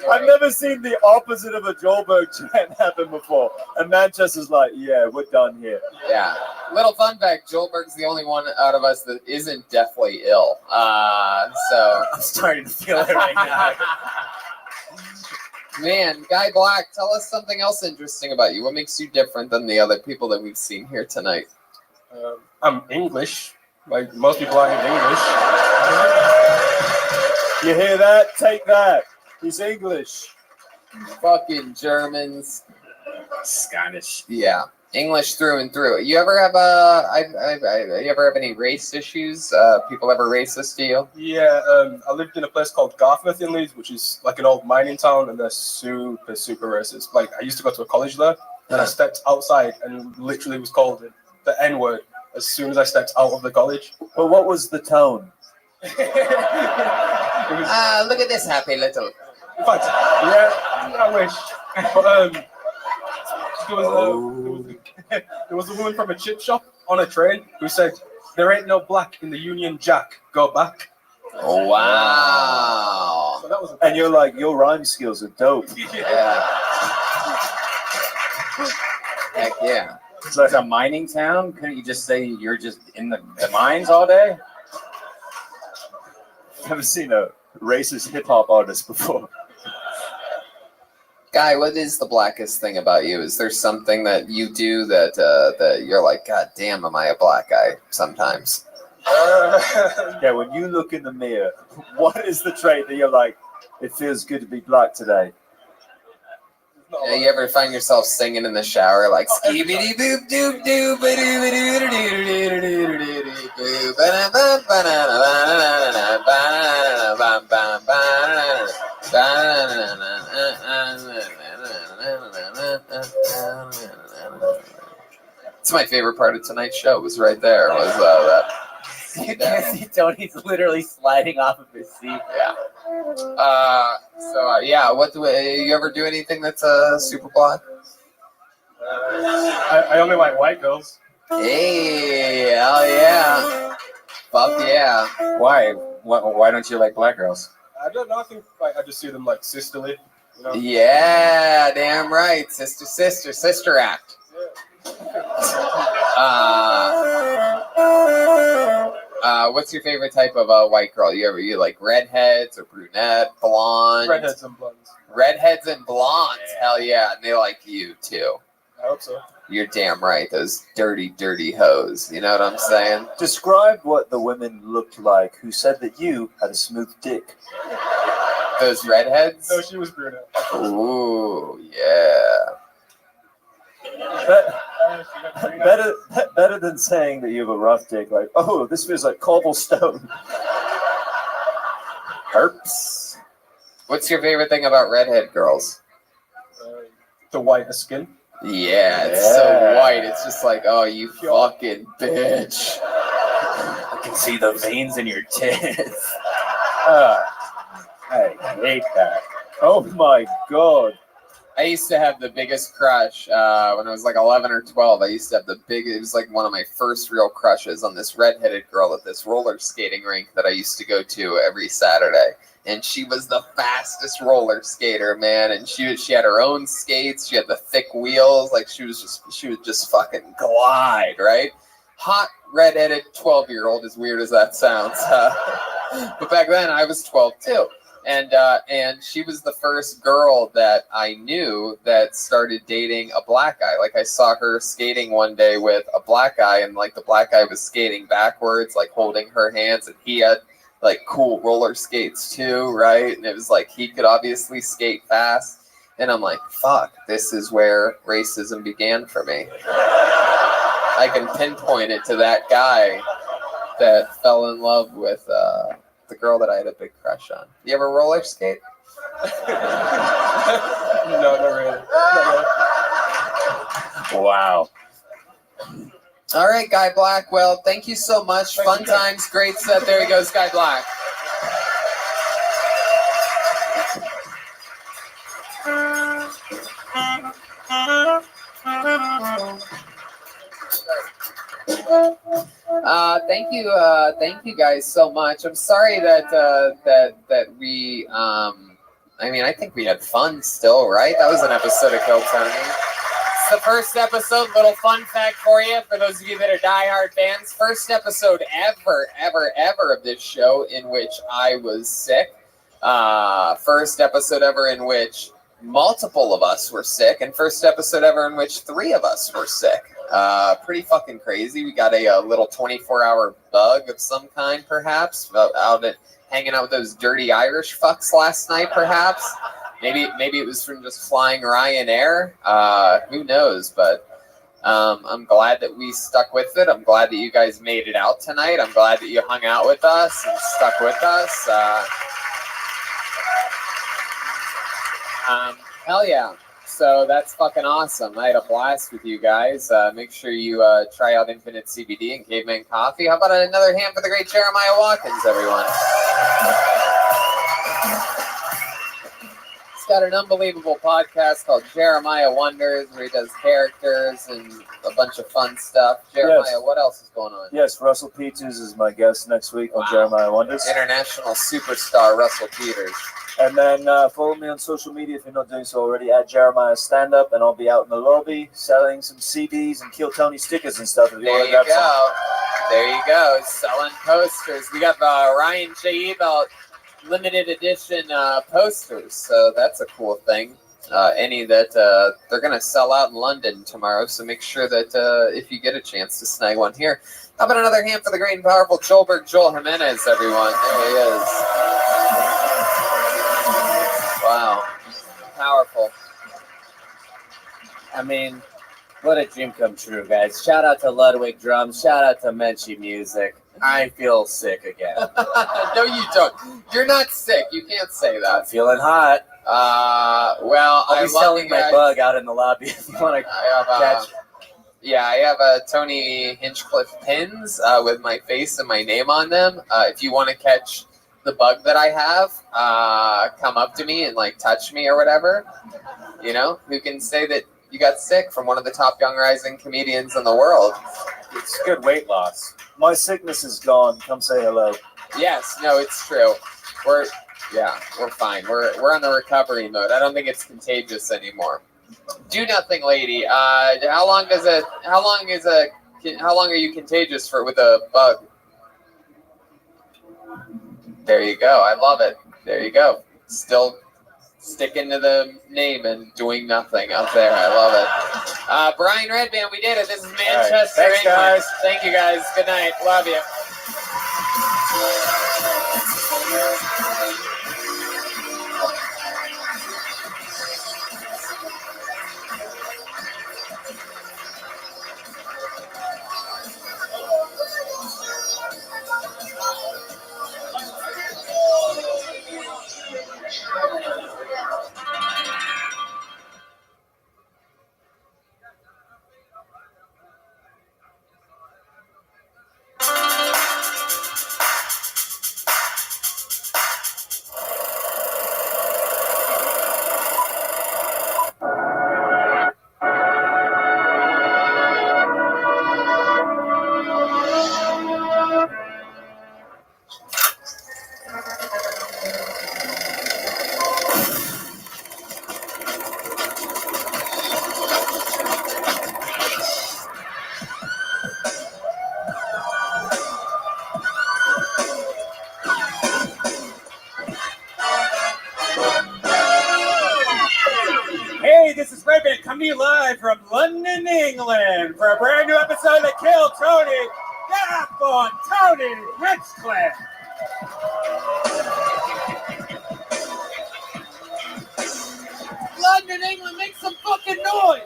I've never seen the opposite of a Joelberg chant happen before. And Manchester's like, yeah, we're done here. Yeah. Little fun fact, Joelberg's the only one out of us that isn't deathly ill. So I'm starting to feel it right now. Man, Guy Black, tell us something else interesting about you. What makes you different than the other people that we've seen here tonight? I'm English. Like most people are English. You hear that? Take that. He's English. Fucking Germans. Scottish. Yeah. English through and through. You ever have you ever have any race issues? People ever racist to you? Yeah, I lived in a place called Garforth in Leeds, which is like an old mining town, and they're super, super racist. Like, I used to go to a college there, and I stepped outside and literally was called the N-word as soon as I stepped out of the college. But what was the tone? Look at this happy little. In fact, yeah, I wish. But there was a woman from a chip shop on a train who said, "There ain't no black in the Union Jack. Go back." Oh, wow. So that was and you're like, your rhyme skills are dope. Yeah. Heck yeah. So it's a mining town. Couldn't you just say you're just in the mines all day? Haven't seen a racist hip hop artist before. Guy, what is the blackest thing about you? Is there something that you do that you're like, God damn, am I a black guy sometimes? Yeah, when you look in the mirror, what is the trait that you're like, it feels good to be black today? Yeah, you ever find yourself singing in the shower like skibidi boop doop doop ba doo ba doo doo doo doo doo doo doo doo ba da ba ba da da ba da ba da ba. It's my favorite part of tonight's show. Was right there. Was that? You can see Tony's literally sliding off of his seat. Yeah. Yeah. What do you ever do anything that's super black? I only like white girls. Hey, hell yeah. Fuck yeah. Why? Why don't you like black girls? I don't know. I think like I just see them like sisterly. You know? Yeah, damn right. Sister act. What's your favorite type of white girl? You like redheads or brunette, blonde? Redheads and blondes. Redheads and blondes. Hell yeah, and they like you too. I hope so. You're damn right. Those dirty, dirty hoes. You know what I'm saying? Describe what the women looked like who said that you had a smooth dick. Those redheads? No, she was brunette. Ooh, yeah. Better than saying that you have a rough dick, like, oh, this feels like cobblestone. Herps. What's your favorite thing about redhead girls? The whiter skin. Yeah, it's so white. It's just like, oh, you fucking bitch. I can see the veins in your tits. I hate that. Oh my god. I used to have the biggest crush when I was like 11 or 12. I used to have it was like one of my first real crushes on this redheaded girl at this roller skating rink that I used to go to every Saturday. And she was the fastest roller skater, man. And she had her own skates. She had the thick wheels. Like she would just fucking glide, right? Hot redheaded 12-year-old, as weird as that sounds. But back then I was 12 too. And she was the first girl that I knew that started dating a black guy. Like I saw her skating one day with a black guy, and like the black guy was skating backwards, like holding her hands, and he had like cool roller skates too, right? And it was like he could obviously skate fast. And I'm like, fuck, this is where racism began for me. I can pinpoint it to that guy that fell in love with the girl that I had a big crush on. You ever roller skate? No, not really. Wow. All right, Guy Black. Well, thank you so much. Fun times, great set. There he goes, Guy Black. Thank you guys so much. I'm sorry that we I think we had fun still, right? That was an episode of Kill Tony. It's the first episode. Little fun fact for you, for those of you that are diehard fans. First episode ever of this show in which I was sick. First episode ever in which multiple of us were sick, and first episode ever in which 3 of us were sick. Pretty fucking crazy. We got a little 24-hour bug of some kind, perhaps, hanging out with those dirty Irish fucks last night, perhaps. Maybe it was from just flying Ryanair. Who knows? But I'm glad that we stuck with it. I'm glad that you guys made it out tonight. I'm glad that you hung out with us and stuck with us. Hell yeah. So that's fucking awesome. I had a blast with you guys. Make sure you try out Infinite CBD and Caveman Coffee. How about another hand for the great Jeremiah Watkins, everyone? He's got an unbelievable podcast called Jeremiah Wonders, where he does characters and a bunch of fun stuff. Jeremiah, what else is going on? Yes, Russell Peters is my guest next week on Jeremiah Wonders. International superstar Russell Peters. And then follow me on social media if you're not doing so already at Jeremiah Stand Up, and I'll be out in the lobby selling some CDs and Kill Tony stickers and stuff. If you want to grab some. There you go. Selling posters. We got the Ryan J. Ebelt limited edition posters, so that's a cool thing. any that they're going to sell out in London tomorrow. So make sure that if you get a chance to snag one here. How about another hand for the great and powerful Joelberg Joel Jimenez, everyone? There he is. Wow. Powerful. I mean, what a dream come true, guys. Shout out to Ludwig Drums. Shout out to Menchie Music. I feel sick again. No, you don't. You're not sick. You can't say that. I'm feeling hot. Well, I'll be selling my bug out in the lobby if you want to catch. Yeah, I have Tony Hinchcliffe pins with my face and my name on them. If you want to catch the bug that I have, come up to me and like touch me or whatever. You know, who can say that you got sick from one of the top young rising comedians in the world? It's good weight loss. My sickness is gone. Come say hello. Yes, no, it's true. We're fine. We're on the recovery mode. I don't think it's contagious anymore. Do nothing, lady. How long are you contagious for with a bug? There you go. I love it. There you go. Still sticking to the name and doing nothing up there. I love it. Brian Redband, we did it. This is Manchester. Right. Thanks, England. guys. Thank you, guys. Good night. Love you. Hey, this is Rabbi coming to you live from London, England for a brand new episode of Kill Tony. Get up on Tony Hinchcliffe. London, England, make some fucking noise!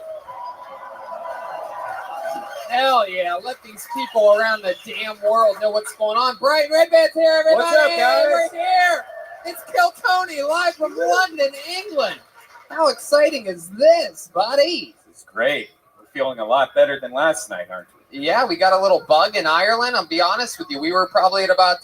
Hell yeah, let these people around the damn world know what's going on. Brian Redband's here, everybody! What's up, guys? We're here! It's Kill Tony, live from London, England. How exciting is this, buddy? It's great. We're feeling a lot better than last night, aren't we? Yeah, we got a little bug in Ireland. I'll be honest with you. We were probably at about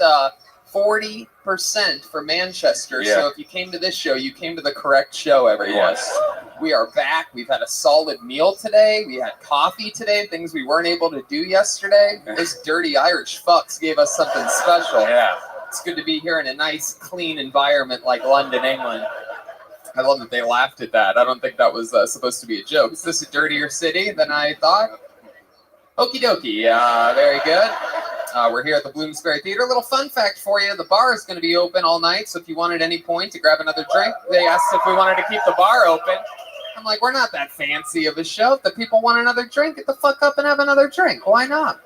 40% for Manchester. Yeah. So if you came to this show, you came to the correct show, everyone. Yes. We are back. We've had a solid meal today. We had coffee today, things we weren't able to do yesterday. Those dirty Irish fucks gave us something special. Yeah. It's good to be here in a nice, clean environment like London, England. I love that they laughed at that. I don't think that was supposed to be a joke. Is this a dirtier city than I thought? Okie dokie. Very good. We're here at the Bloomsbury Theater. A little fun fact for you. The bar is going to be open all night, so if you wanted any point to grab another drink, they asked if we wanted to keep the bar open. I'm like, we're not that fancy of a show. If the people want another drink, get the fuck up and have another drink. Why not?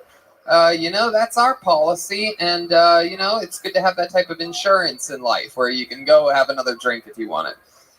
That's our policy, and, it's good to have that type of insurance in life where you can go have another drink if you want it.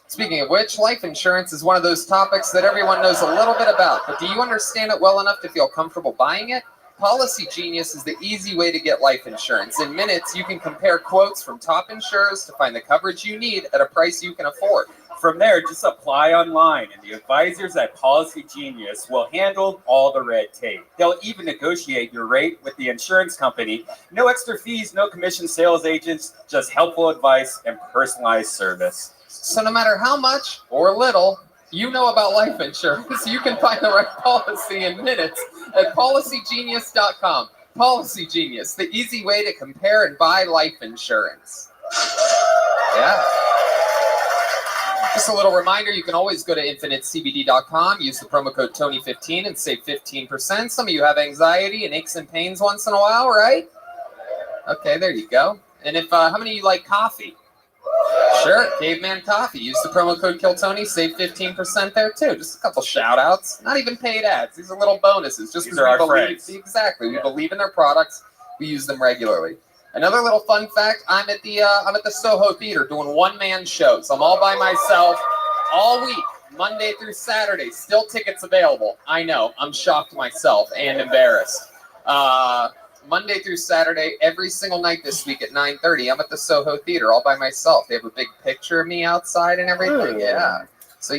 Speaking of which, life insurance is one of those topics that everyone knows a little bit about, but do you understand it well enough to feel comfortable buying it? Policy Genius is the easy way to get life insurance. In minutes, you can compare quotes from top insurers to find the coverage you need at a price you can afford. From there, just apply online, and the advisors at Policy Genius will handle all the red tape. They'll even negotiate your rate with the insurance company. No extra fees, no commission sales agents, just helpful advice and personalized service. So no matter how much or little you know about life insurance, you can find the right policy in minutes at policygenius.com. Policy Genius, the easy way to compare and buy life insurance. Yeah. Just a little reminder, you can always go to infinitecbd.com, use the promo code Tony15 and save 15%. Some of you have anxiety and aches and pains once in a while, right? Okay, there you go. And if how many of you like coffee? Sure, Caveman Coffee. Use the promo code KillTony, save 15% there too. Just a couple shout outs. Not even paid ads. These are little bonuses. Just These because are we our believe friends. exactly. We believe in their products. We use them regularly. Another little fun fact, I'm at the Soho Theater doing one-man shows. I'm all by myself all week, Monday through Saturday. Still tickets available. I know. I'm shocked myself and embarrassed. Monday through Saturday, every single night this week at 9:30, I'm at the Soho Theater all by myself. They have a big picture of me outside and everything. Yeah. So,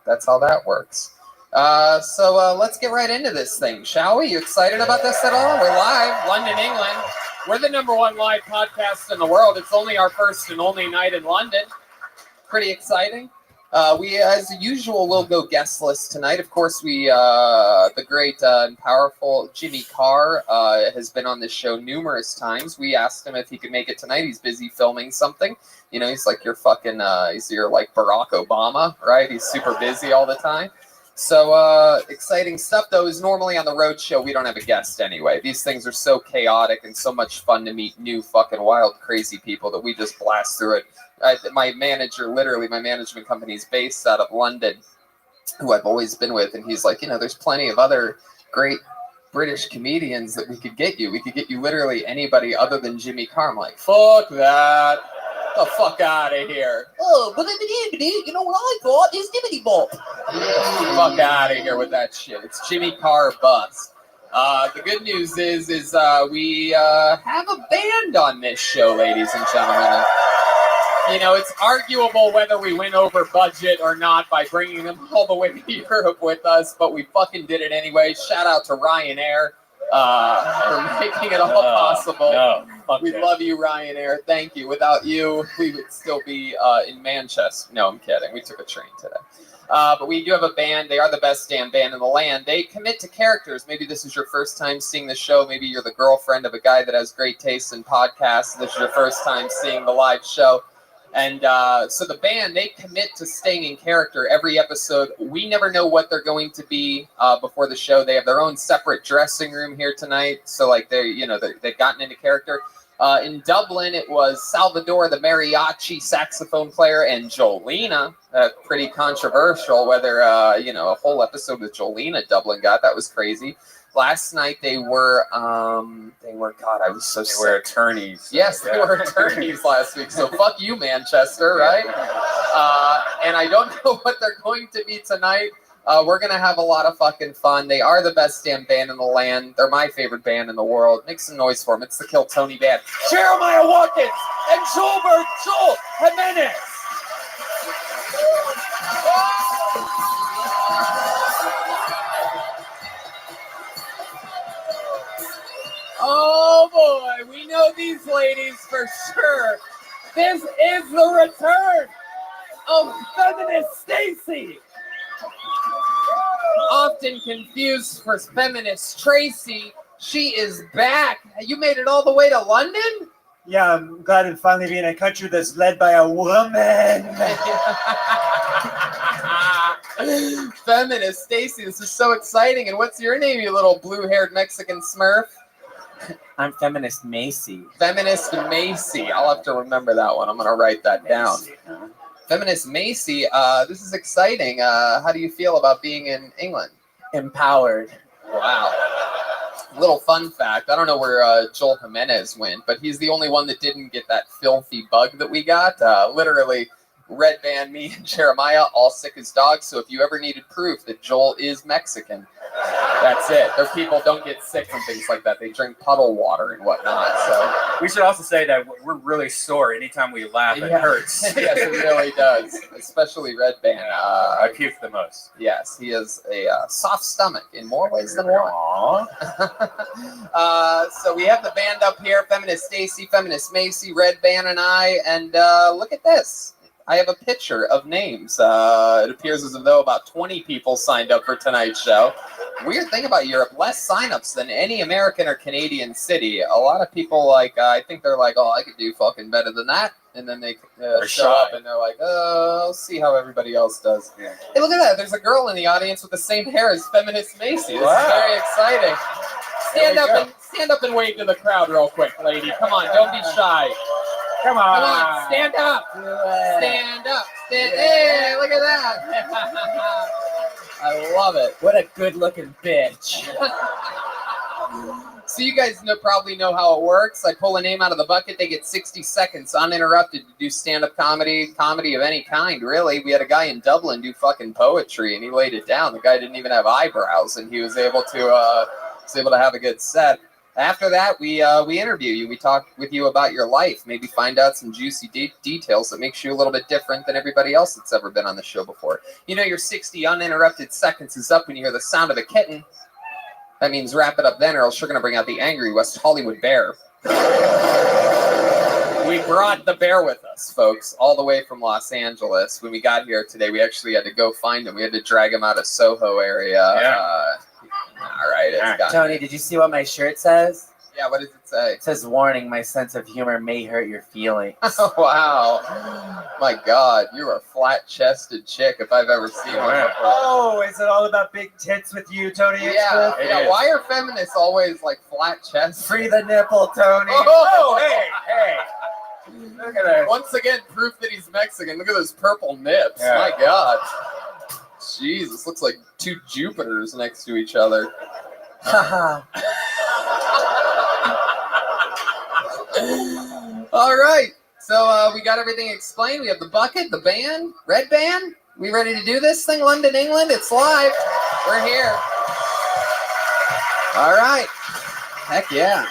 that's how that works. So let's get right into this thing, shall we? You excited about this at all? We're live, London, England. We're the #1 live podcast in the world. It's only our first and only night in London. Pretty exciting. We, as usual, will go guestless tonight. Of course, the great and powerful Jimmy Carr has been on this show numerous times. We asked him if he could make it tonight. He's busy filming something. He's like your fucking, he's your like Barack Obama, right? He's super busy all the time. So exciting stuff, though, is normally on the road show. We don't have a guest anyway. These things are so chaotic and so much fun to meet new fucking wild, crazy people that we just blast through it. My manager, literally, my management company is based out of London, who I've always been with. And he's like, there's plenty of other great British comedians that we could get you. We could get you literally anybody other than Jimmy Carr. I'm like, fuck that. Get the fuck out of here. Oh, but you know what I thought is Dibbity Bop. Fuck out of here with that shit. It's Jimmy Carr buzz. The good news is we have a band on this show, ladies and gentlemen. It's arguable whether we went over budget or not by bringing them all the way to Europe with us, but we fucking did it anyway. Shout out to Ryanair for making it all possible. We love you, Ryanair. Thank you. Without you, we would still be in Manchester. No, I'm kidding. We took a train today. But we do have a band. They are the best damn band in the land. They commit to characters. Maybe this is your first time seeing the show. Maybe you're the girlfriend of a guy that has great taste in podcasts. This is your first time seeing the live show. And so the band, they commit to staying in character every episode. We never know what they're going to be before the show. They have their own separate dressing room here tonight. So like they've gotten into character. In Dublin, it was Salvador, the mariachi saxophone player, and Jolena. Pretty controversial whether, a whole episode with Jolena Dublin got. That was crazy. Last night they were God, I was so sick. They were attorneys. Yes, they were attorneys last week. So fuck you, Manchester, right? And I don't know what they're going to be tonight. We're going to have a lot of fucking fun. They are the best damn band in the land. They're my favorite band in the world. Make some noise for them. It's the Kill Tony Band. Jeremiah Watkins and Joel Jimenez. Oh boy, we know these ladies for sure. This is the return of Feminist Stacy. Often confused for Feminist Tracy, she is back. You made it all the way to London? Yeah, I'm glad to finally be in a country that's led by a woman. Feminist Stacy, this is so exciting. And what's your name, you little blue-haired Mexican smurf? I'm Feminist Macy. Feminist Macy. I'll have to remember that one. I'm going to write that down. Feminist Macy, this is exciting. How do you feel about being in England? Empowered. Wow. Little fun fact. I don't know where Joel Jimenez went, but he's the only one that didn't get that filthy bug that we got. Literally, Red Band, me, and Jeremiah, all sick as dogs. So if you ever needed proof that Joel is Mexican, that's it. Their people don't get sick from things like that. They drink puddle water and whatnot. So we should also say that we're really sore anytime we laugh. It hurts. Yes, it really does. Especially Red Band. I puke the most. Yes, he has a soft stomach in more ways than one. So we have the band up here: Feminist Stacy, Feminist Macy, Red Band, and I. And look at this. I have a picture of names. It appears as though about 20 people signed up for tonight's show. Weird thing about Europe, less signups than any American or Canadian city. A lot of people, I think they're like, oh, I could do fucking better than that. And then they show up and they're like, oh, I'll see how everybody else does. Yeah. Hey, look at that. There's a girl in the audience with the same hair as Feminist Macy. This is very exciting. Stand up and wave to the crowd real quick, lady. Come on, don't be shy. Come on. Come on, stand up. Stand up. Hey, look at that. I love it. What a good-looking bitch. So you guys probably know how it works. I pull a name out of the bucket. They get 60 seconds uninterrupted to do stand-up comedy of any kind, really. We had a guy in Dublin do fucking poetry, and he laid it down. The guy didn't even have eyebrows, and he was able to have a good set. After that, we interview you. We talk with you about your life, maybe find out some juicy details that makes you a little bit different than everybody else that's ever been on the show before. You know, your 60 uninterrupted seconds is up when you hear the sound of a kitten. That means wrap it up then, or else you're going to bring out the angry West Hollywood bear. We brought the bear with us, folks, all the way from Los Angeles. When we got here today, we actually had to go find him. We had to drag him out of Soho area. Yeah. All right, it's got Tony, did you see what my shirt says? Yeah, what does it say? It says, warning, my sense of humor may hurt your feelings. Oh, wow. My God, you're a flat-chested chick if I've ever seen one before. Oh, is it all about big tits with you, Tony? Yeah, yeah. Why are feminists always like flat chest? Free the nipple, Tony. Oh, hey. Look at that. Once again, proof that he's Mexican. Look at those purple nips. Yeah. My God. Jesus, looks like two Jupiters next to each other. All right. So we got everything explained. We have the bucket, the band, red band. We ready to do this thing? London, England. It's live. We're here. All right. Heck yeah.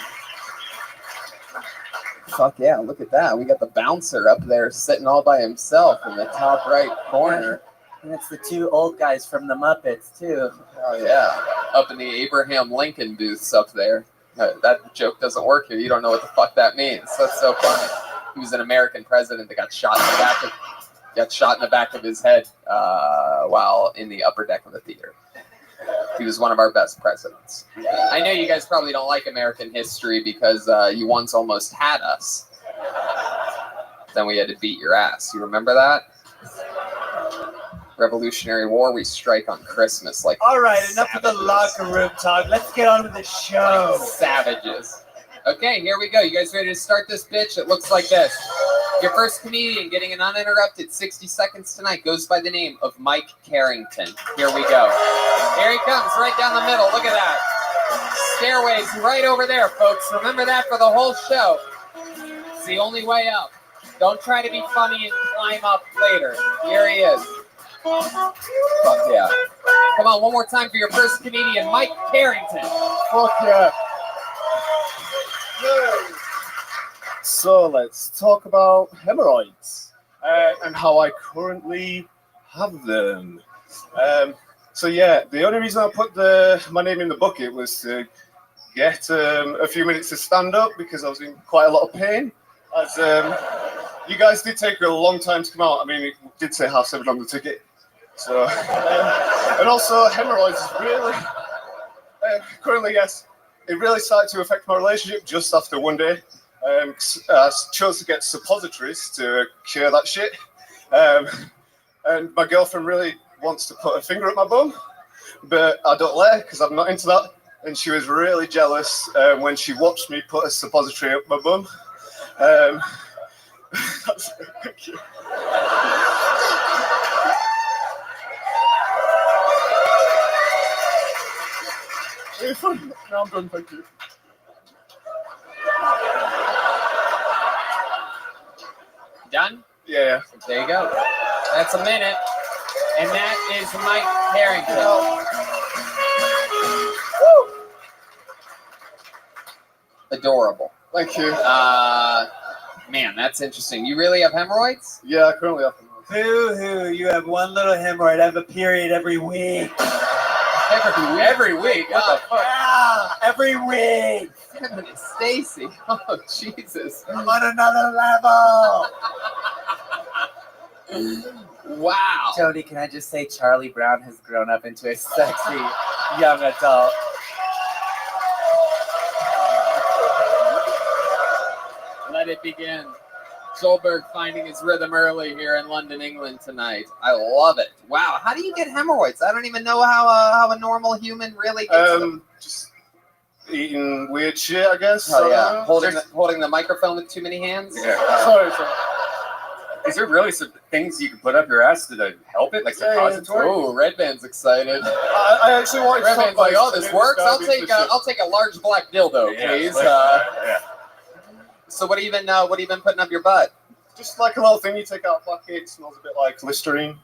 Fuck yeah. Look at that. We got the bouncer up there sitting all by himself in the top right corner. And it's the two old guys from the Muppets, too. Oh, yeah. Up in the Abraham Lincoln booths up there. That joke doesn't work here. You don't know what the fuck that means. That's so funny. He was an American president that got shot in the back of his head while in the upper deck of the theater. He was one of our best presidents. I know you guys probably don't like American history because you once almost had us. Then we had to beat your ass. You remember that? Revolutionary War, we strike on Christmas like all right, enough of the locker room talk. Let's get on with the show. Like savages. Okay, here we go. You guys ready to start this bitch? It looks like this. Your first comedian getting an uninterrupted 60 seconds tonight goes by the name of Mike Carrington. Here we go. Here he comes, right down the middle. Look at that. Stairways right over there, folks. Remember that for the whole show. It's the only way up. Don't try to be funny and climb up later. Here he is. Fuck yeah. Come on, one more time for your first comedian, Mike Carrington. Fuck yeah. So let's talk about hemorrhoids and how I currently have them. So yeah, the only reason I put my name in the bucket was to get a few minutes to stand up because I was in quite a lot of pain. As you guys did take a long time to come out. I mean, it did say 7:30 on the ticket. So, and also hemorrhoids is really, currently, yes, it really started to affect my relationship just after one day. I chose to get suppositories to cure that shit. And my girlfriend really wants to put a finger at my bum, but I don't let her because I'm not into that. And she was really jealous when she watched me put a suppository up my bum. Thank you. No, I'm done, thank you. Done? Yeah. There you go. That's a minute. And that is Mike Carrington. Adorable. Thank you. Man, that's interesting. You really have hemorrhoids? Yeah, I currently have hemorrhoids. Boo-hoo, you have one little hemorrhoid. I have a period every week. Every week? What the fuck? Yeah, every week. Stacy. Oh, Jesus. I'm on another level. Wow. Tony, can I just say Charlie Brown has grown up into a sexy young adult. Let it begin. Solberg finding his rhythm early here in London, England tonight. I love it. Wow. How do you get hemorrhoids? I don't even know how a normal human really gets them. Just Eating weird shit, I guess. Oh I yeah, don't know. holding the microphone with too many hands. Yeah. Sorry. Is there really some things you can put up your ass to help it, like suppository? Oh, Red Band's excited. I actually wanted to Red talk Band's like, about oh, this works. I'll take a large black dildo, Yeah, please. yeah. So what have you been putting up your butt? Just like a little thing you take out of bucket. It smells a bit like Listerine.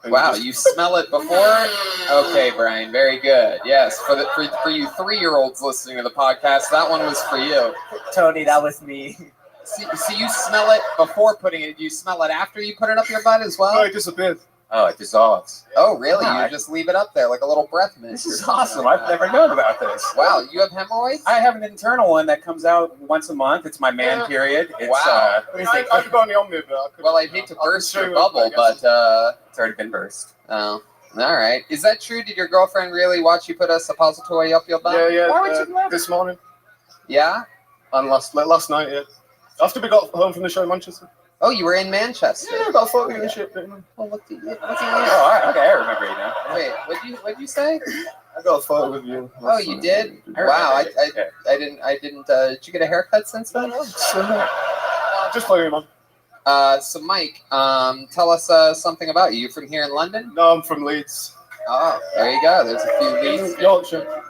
And Wow, just- you smell it before? Okay, Brian, very good. Yes, for you 3-year-olds listening to the podcast, that one was for you. Tony, that was me. So you smell it before putting it. Do you smell it after you put it up your butt as well? No, it disappeared. Oh, it dissolves. Oh, really? Wow. You just leave it up there like a little breath mint. This is awesome. I've never known about this. Wow, you have hemorrhoids? I have an internal one that comes out once a month. It's my man period. It's, Wow. I could go on the Omni, but I could. Well, I'd hate to burst show your you bubble, I guess. but it's already been burst. oh, all right. Is that true? Did your girlfriend really watch you put a suppository up your butt? Yeah. Why would you love this morning Yeah. and last night. Yeah. After we got home from the show in Manchester. Oh, you were in Manchester. Yeah, I got a photo and shit. Well, look at you. Oh, okay, I remember you now. Wait, what'd you say? I got a photo with you. Oh, you did? Wow, I didn't. Did you get a haircut since then? Just play with man. So Mike, tell us something about you. You from here in London? No, I'm from Leeds. Oh, there you go. There's a few Leeds. Yorkshire.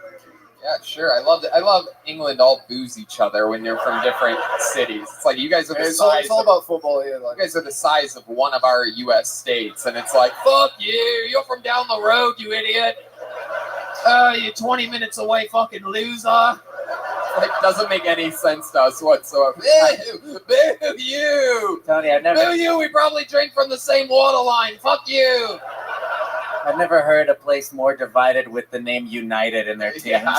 Yeah, sure. I love England all booze each other when you're from different cities. It's like you guys are the It's all size. about football here. You guys are the size of one of our U.S. states, and it's like, fuck you. You're from down the road, you idiot. You're 20 minutes away, fucking loser. It doesn't make any sense to us whatsoever. Boo! Boo you! Tony, Boo you! We probably drink from the same water line. Fuck you! I've never heard a place more divided with the name United in their teams. Yeah.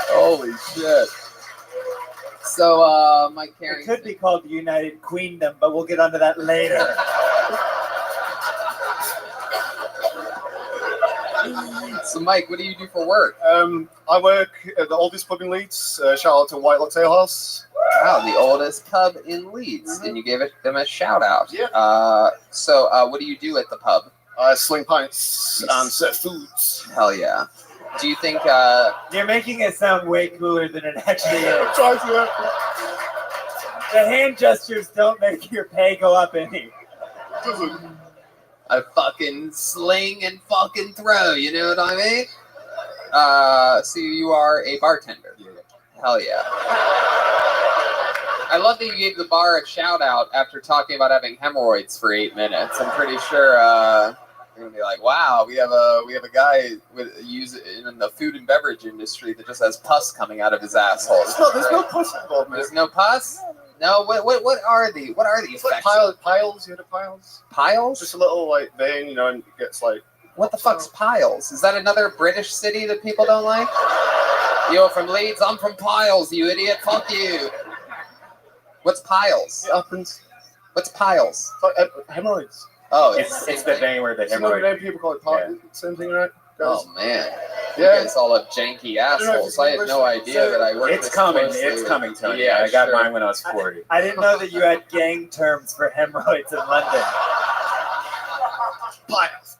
Holy shit. So, Mike It Carrington. could be called the United Queendom, but we'll get onto that later. So, Mike, what do you do for work? I work at the oldest pub in Leeds. Shout out to White Lock Ale House. Wow, the oldest pub in Leeds, and you gave them a shout out. Yeah. So, what do you do at the pub? I sling pints and serve foods. Hell yeah. Do you think You're making it sound way cooler than it actually is. Try to. The hand gestures don't make your pay go up any. I fucking sling and fucking throw, you know what I mean? So you are a bartender. Hell yeah. I love that you gave the bar a shout out after talking about having hemorrhoids for 8 minutes. I'm pretty sure you're gonna be like, wow, we have a guy in the food and beverage industry that just has pus coming out of his asshole. There's no pus involved, man. There's no pus? No, what are the It's like piles. You know, piles. Piles? Just a little like vein, you know, and it gets like. What the fuck's Piles? Is that another British city that people don't like? You're from Leeds, I'm from Piles, you idiot. Fuck you. What's Piles? It happens. What's Piles? It's like hemorrhoids. Oh, It's the vein where the It's another hemorrhoid. name people call it piles. Same thing, right? Oh man. Yeah. You guys all have janky assholes. I had no idea that I worked It's this coming. closely It's with- coming, Tony. Yeah, I got sure. mine when I was 40. I didn't know that you had gang terms for hemorrhoids in London. Piles.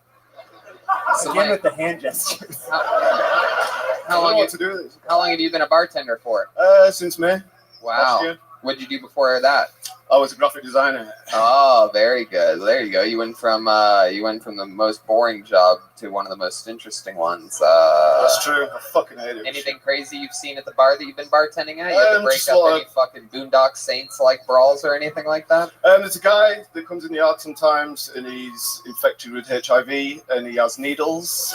So Again Mike, with the hand gestures. how long have you been a bartender for? Since May. Wow. Last year. What did you do before that? I was a graphic designer. Oh, very good. There you go. You went from the most boring job to one of the most interesting ones. That's true. I fucking hate it. Anything crazy you've seen at the bar that you've been bartending at? You have to break just up a lot any fucking Boondock Saints like brawls or anything like that? There's a guy that comes in the yard sometimes, and he's infected with HIV, and he has needles.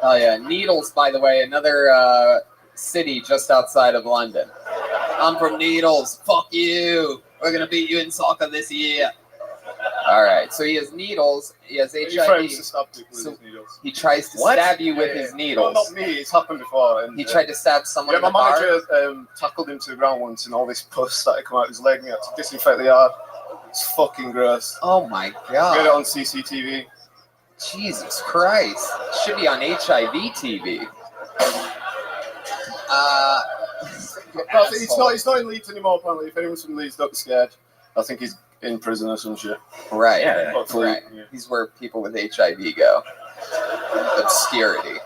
Oh yeah, Needles, by the way, another city just outside of London. I'm from Needles. Fuck you. We're gonna beat you in soccer this year. All right. So he has needles. He has HIV. He threatens to stab people with So his needles. he tries to stab you with his needles. No, not me. It's happened before. And, He tried to stab someone Yeah, in the my bar. manager tackled him to the ground once, and all this pus started coming out of his leg, and he had to disinfect the yard. It's fucking gross. Oh my Get it god. on CCTV. Jesus Christ. Should be on HIV TV. But it's not in Leeds anymore, apparently. If anyone's from Leeds, don't be scared. I think he's in prison or some shit. Right. Yeah. Hopefully, Right. He's where people with HIV go. Obscurity.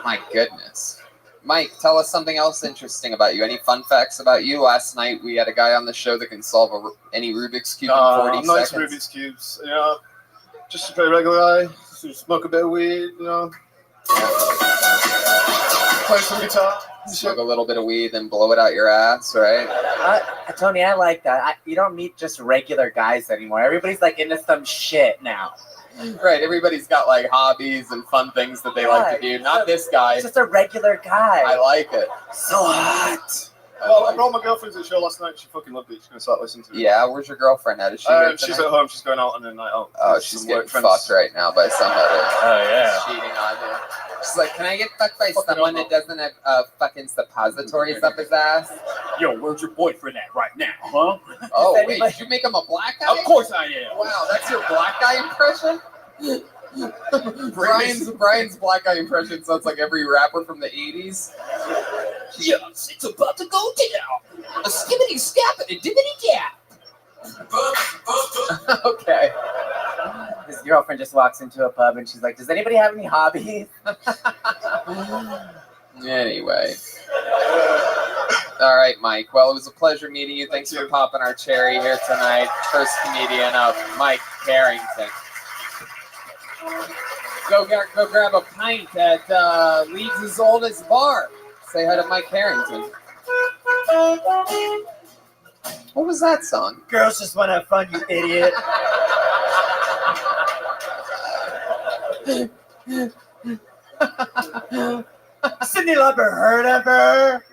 My goodness. Mike, tell us something else interesting about you. Any fun facts about you? Last night we had a guy on the show that can solve any Rubik's Cube in 40 nice seconds. Rubik's Cubes. Yeah. Just a very regular guy. Just smoke a bit of weed, you know. Play some guitar. Smoke a little bit of weed, then blow it out your ass, right? Tony, I like that. You don't meet just regular guys anymore. Everybody's like into some shit now. Right, everybody's got like hobbies and fun things that they like to do. Not this guy. He's just a regular guy. I like it. So hot. Well, I brought my girlfriend to the show last night. She fucking loved it. She's gonna start listening to it. Yeah, where's your girlfriend at? Is she here She's tonight? at home. She's going out on a night out. Oh, she's getting fucked right now by somebody. Oh yeah. Cheating on you. She's like, can I get fucked by someone that doesn't have fucking suppositories up his ass? Yo, where's your boyfriend at right now, huh? Oh, wait, did you make him a black guy? Of course I am. Wow, that's your black guy impression? Brian's black guy impression sounds like every rapper from the 80s. Yes, it's about to go down. A skibbity scap and a dibbity gap. Okay. His girlfriend just walks into a pub and she's like, does anybody have any hobbies? Anyway. All right, Mike. Well, it was a pleasure meeting you. Thanks for popping our cherry here tonight. First comedian up, Mike Carrington. Go grab a pint at Leeds' oldest bar. Say hi to Mike Carrington. What was that song? Girls just want to have fun, you idiot. Cyndi Lauper, heard of her?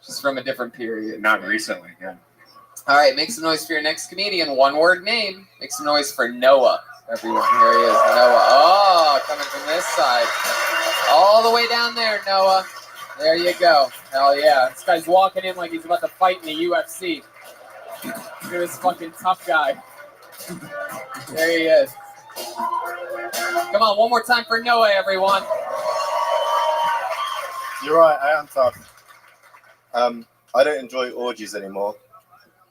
She's from a different period. Not recently, yeah. All right, make some noise for your next comedian. One word name. Make some noise for Noah. Everyone, here he is, Noah. Oh, coming from this side. All the way down there, Noah. There you go. Hell yeah. This guy's walking in like he's about to fight in the UFC. Look at this fucking tough guy. There he is. Come on, one more time for Noah, everyone. You're right, I am tough. I don't enjoy orgies anymore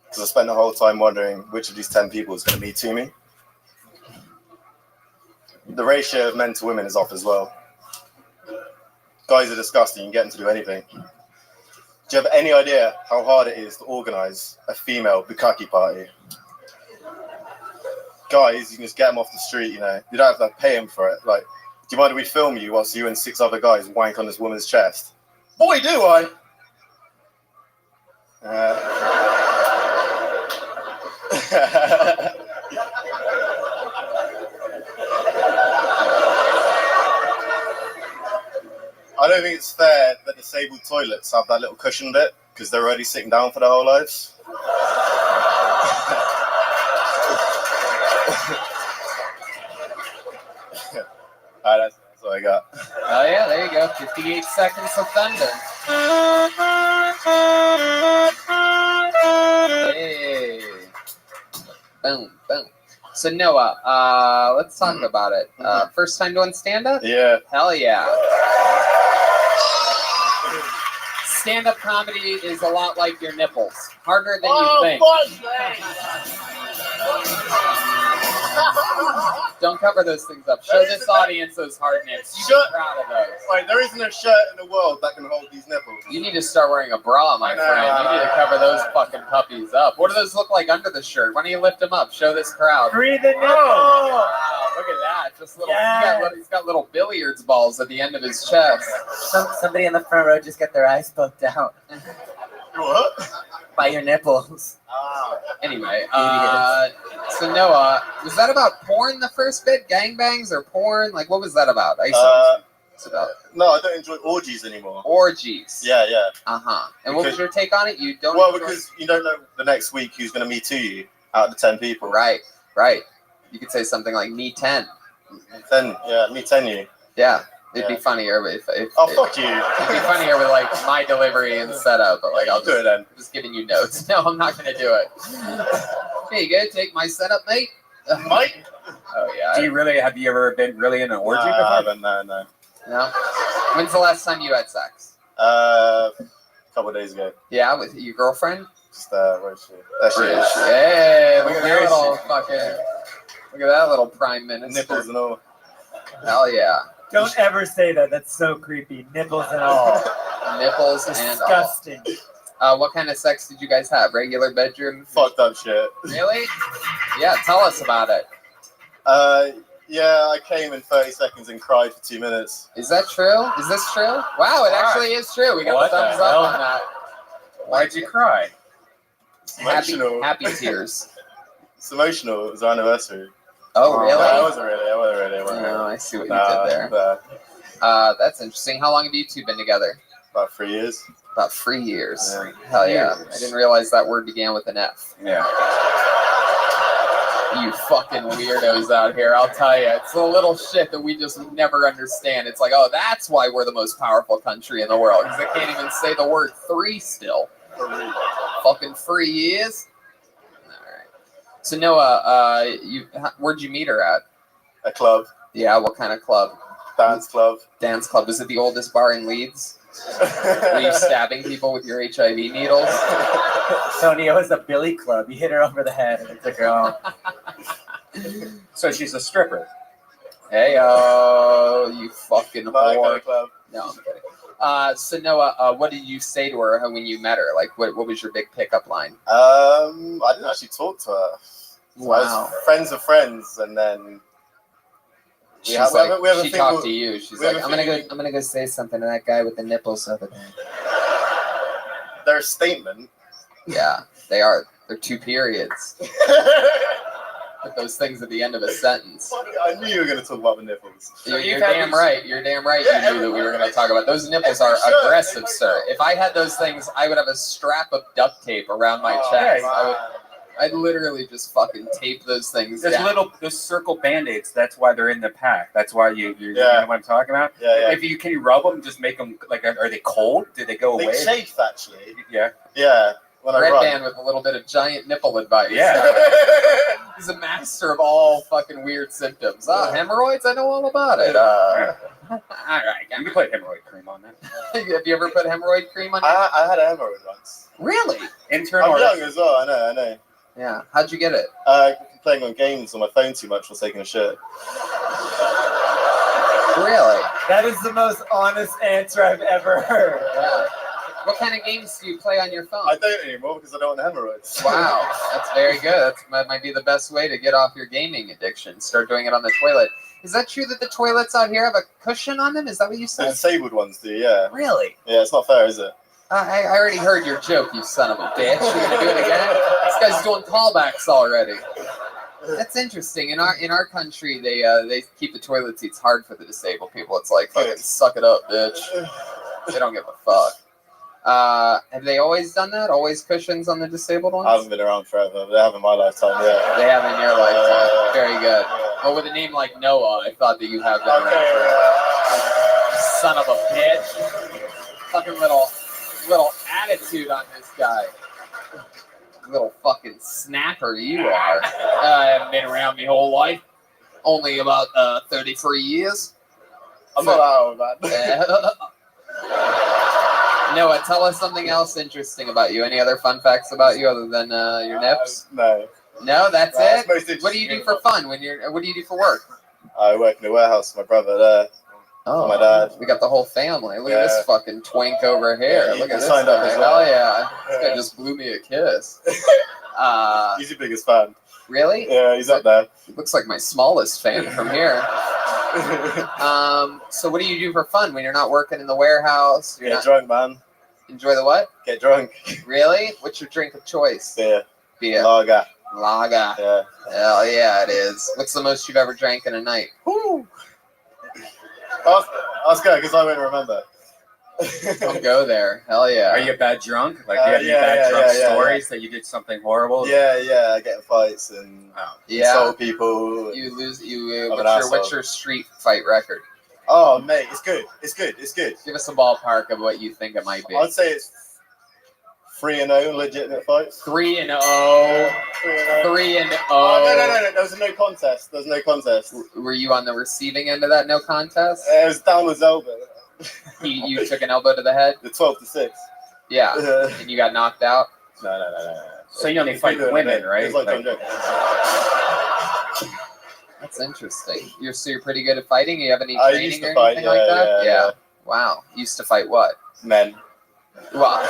because I spent the whole time wondering which of these 10 people is going to be to me. The ratio of men to women is off as well. Guys are disgusting, you can get them to do anything. Do you have any idea how hard it is to organize a female bukkake party? Guys, you can just get them off the street, you know. You don't have to pay them for it. Like, do you mind if we film you whilst you and 6 other guys wank on this woman's chest? Boy, do I! I don't think it's fair that disabled toilets have that little cushion bit because they're already sitting down for their whole lives. That's what I got. Oh yeah, there you go. 58 seconds of thunder. Hey. Boom, boom. So Noah, let's talk about it. First time doing stand-up? Yeah. Hell yeah. Stand-up comedy is a lot like your nipples. Harder than you think. Don't cover those things up. Show this audience those hard nips. You be proud of those. Like, there isn't a shirt in the world that can hold these nipples. You need to start wearing a bra, my friend. You need to cover those fucking puppies up. What do those look like under the shirt? Why don't you lift them up? Show this crowd. Free the nipple. Oh, wow, look at that. Just little. He's got little billiards balls at the end of his chest. Somebody in the front row just got their eyes poked out. What? By your nipples. Anyway, so Noah, was that about porn the first bit? Gangbangs or porn? Like, what was that about? It's about No, I don't enjoy orgies anymore. orgies. Yeah. Uh-huh. And what was your take on it? You don't Well, enjoy- because you don't know the next week who's going to me to you out of the 10 people. Right. You could say something like me 10. 10, yeah, me 10 you. Yeah. It'd be funnier if Oh, fuck you. It'd be funnier with like my delivery and setup, but like I'll do it then. Just giving you notes. No, I'm not gonna do it. Here you go, take my setup, mate. Mike? Oh yeah. Have you ever been really in an orgy before? I haven't, no. No? When's the last time you had sex? A couple of days ago. Yeah, with your girlfriend? Just where is she? There she is. Hey, look at Where that is little she? fucking. Look at that little prime minister. Nipples and all. Hell yeah. Don't ever say that. That's so creepy. Nipples and all. Nipples and all. Disgusting. What kind of sex did you guys have? Regular bedroom? Fucked up shit. Really? Yeah, tell us about it. Yeah, I came in 30 seconds and cried for 2 minutes. Is that true? Is this true? Wow, it actually is true. We got What the thumbs the up hell? on that. Why'd you cry? Emotional. Happy tears. It's emotional. It was our anniversary. Oh, really? No, it wasn't really. It wasn't No, really. I see what you did there. That's interesting. How long have you two been together? About 3 years. About 3 years. Yeah. Hell yeah. Years. I didn't realize that word began with an F. Yeah. You fucking weirdos out here, I'll tell you. It's the little shit that we just never understand. It's like, oh, that's why we're the most powerful country in the world, because they can't even say the word 3 still. Fucking 3 years? Alright. So, Noah, where'd you meet her at? A club. Yeah, what kind of club? Dance club. Dance club. Is it the oldest bar in Leeds? Were you stabbing people with your HIV needles? Tony, it was a billy club. You hit her over the head and it took her home. So she's a stripper. Hey, you fucking My kind whore. of club. No, I'm kidding. So Noah, what did you say to her when you met her? Like, what was your big pickup line? I didn't actually talk to her. So I Wow. was friends of friends, and then She talked thing to you. She's we have like, a I'm gonna go say something to that guy with the nipples over there. They're a statement. Yeah, they are. They're 2 periods. Put those things at the end of a sentence. I knew you were going to talk about the nipples. You're damn right. You're damn right. You knew that we were going to talk about those nipples. Are aggressive, sir. If I had those things, I would have a strap of duct tape around my chest. I'd literally just fucking tape those things There's down. those circle band-aids. That's why they're in the pack. That's why you know what I'm talking about? Yeah. Can you rub them? Just make them like, are they cold? Do they go They away? chafe, actually. Yeah. Yeah. When I Red run. Band with a little bit of giant nipple advice. Yeah. He's a master of all fucking weird symptoms. Hemorrhoids? I know all about it. All right. You can put hemorrhoid cream on that. Have you ever put hemorrhoid cream on? I had a hemorrhoid once. Really? Internal. I'm young as well. I know. Yeah. How'd you get it? Playing on games on my phone too much while taking a shit. Really? That is the most honest answer I've ever heard. Yeah. What kind of games do you play on your phone? I don't anymore because I don't want hemorrhoids. Wow, that's very good. That might be the best way to get off your gaming addiction. Start doing it on the toilet. Is that true that the toilets out here have a cushion on them? Is that what you The said? disabled ones do, yeah. Really? Yeah, it's not fair, is it? I already heard your joke, you son of a bitch. You're gonna do it again? This guy's doing callbacks already. That's interesting. In our country, they keep the toilet seats hard for the disabled people. It's like, fucking suck it up, bitch. They don't give a fuck. Have they always done that? Always cushions on the disabled ones? I haven't been around forever, but they have in my lifetime, yeah. They have in your lifetime. Very good. Well, with a name like Noah, I thought that you have been around forever. Son of a bitch. Fucking little attitude on this guy. Little fucking snapper you are. I haven't been around my whole life. Only about 33 years. I'm not that old, man. Noah, tell us something else interesting about you. Any other fun facts about you other than your nips? No. No, that's No, it? it's most What do you do for fun? What do you do for work? I work in a warehouse with my brother there. Oh, my dad. We got the whole family. Look at this fucking twink over here. Yeah, Look he at this signed up guy. as well. Hell yeah. This guy just blew me a kiss. He's your biggest fan. Really? Yeah, he's up there. He looks like my smallest fan from here. So what do you do for fun when you're not working in the warehouse? You're Get not... drunk, man. Enjoy the what? Get drunk. Really? What's your drink of choice? Beer. Beer. Lager. Lager. Yeah. Hell yeah, it is. What's the most you've ever drank in a night? Woo. Ask her because I won't remember. Don't go there. Hell yeah. Are you a bad drunk? Like, do you have any bad drunk stories that you did something horrible? Yeah, I get in fights and insult people. You lose. I'm an What's asshole. your street fight record? Oh, mate, it's good. Give us a ballpark of what you think it might be. I'd say it's 3-0 legitimate fights. 3-0. 3-0. 3-0. Oh, no. There was no contest. Were you on the receiving end of that no contest? It was downwards elbow. You took an elbow to the head? The 12-6. Yeah. And you got knocked out? No. So you only fight women, right? It's like John Jones. That's interesting. You're pretty good at fighting. You have any I training used to or fight, anything like that? yeah. Wow. Used to fight what? Men. Well.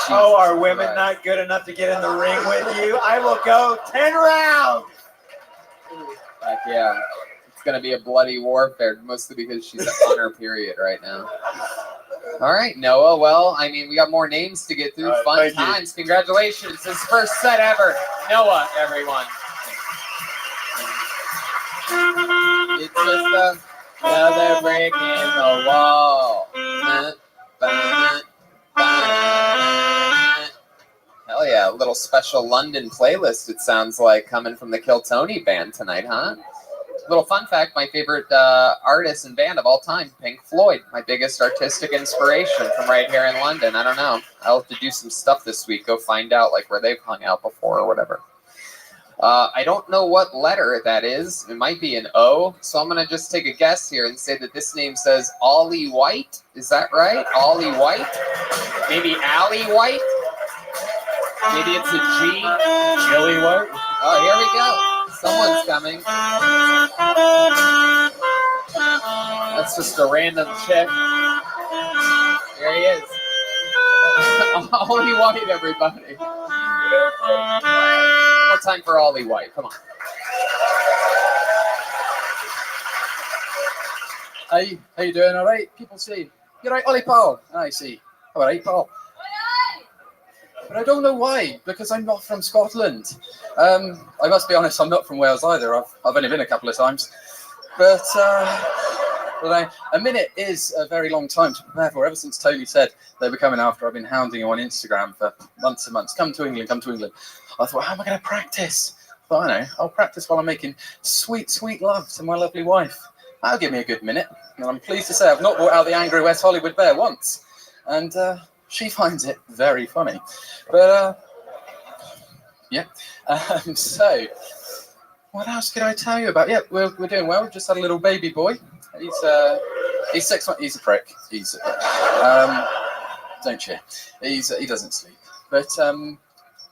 Oh, are women not good enough to get in the ring with you? I will go 10 rounds. Like, yeah. It's gonna be a bloody warfare, mostly because she's on her period right now. All right, Noah. Well, I mean, we got more names to get through. Fun times. Congratulations. His first set ever. Noah, everyone. It's just another brick in the wall. Hell yeah, a little special London playlist, it sounds like, coming from the Kill Tony band tonight, huh? Little fun fact, my favorite artist and band of all time, Pink Floyd, my biggest artistic inspiration from right here in London. I don't know. I'll have to do some stuff this week, go find out like where they've hung out before or whatever. I don't know what letter that is. It might be an O, so I'm going to just take a guess here and say that this name says Ollie White. Is that right? Ollie White? Maybe Allie White? Maybe it's a G? Jilly White? Oh, here we go. Someone's coming. That's just a random chick. There he is. Ollie White, everybody. More time for Ollie White. Come on. Hey, how you doing? All right? People say, you're right, Ollie, pal. I say, all right, pal. But I don't know why, because I'm not from Scotland. I must be honest, I'm not from Wales either. I've only been a couple of times. But a minute is a very long time to prepare for. Ever since Tony said they were coming after, I've been hounding you on Instagram for months and months. Come to England, come to England. I thought, how am I going to practice? I thought, I know, I'll practice while I'm making sweet, sweet love to my lovely wife. That'll give me a good minute. And I'm pleased to say I've not brought out the angry West Hollywood bear once. And she finds it very funny. But, yeah. So, what else could I tell you about? Yeah, we're doing well. We've just had a little baby boy. He's 6 months. He's a prick. Don't you? He doesn't sleep. But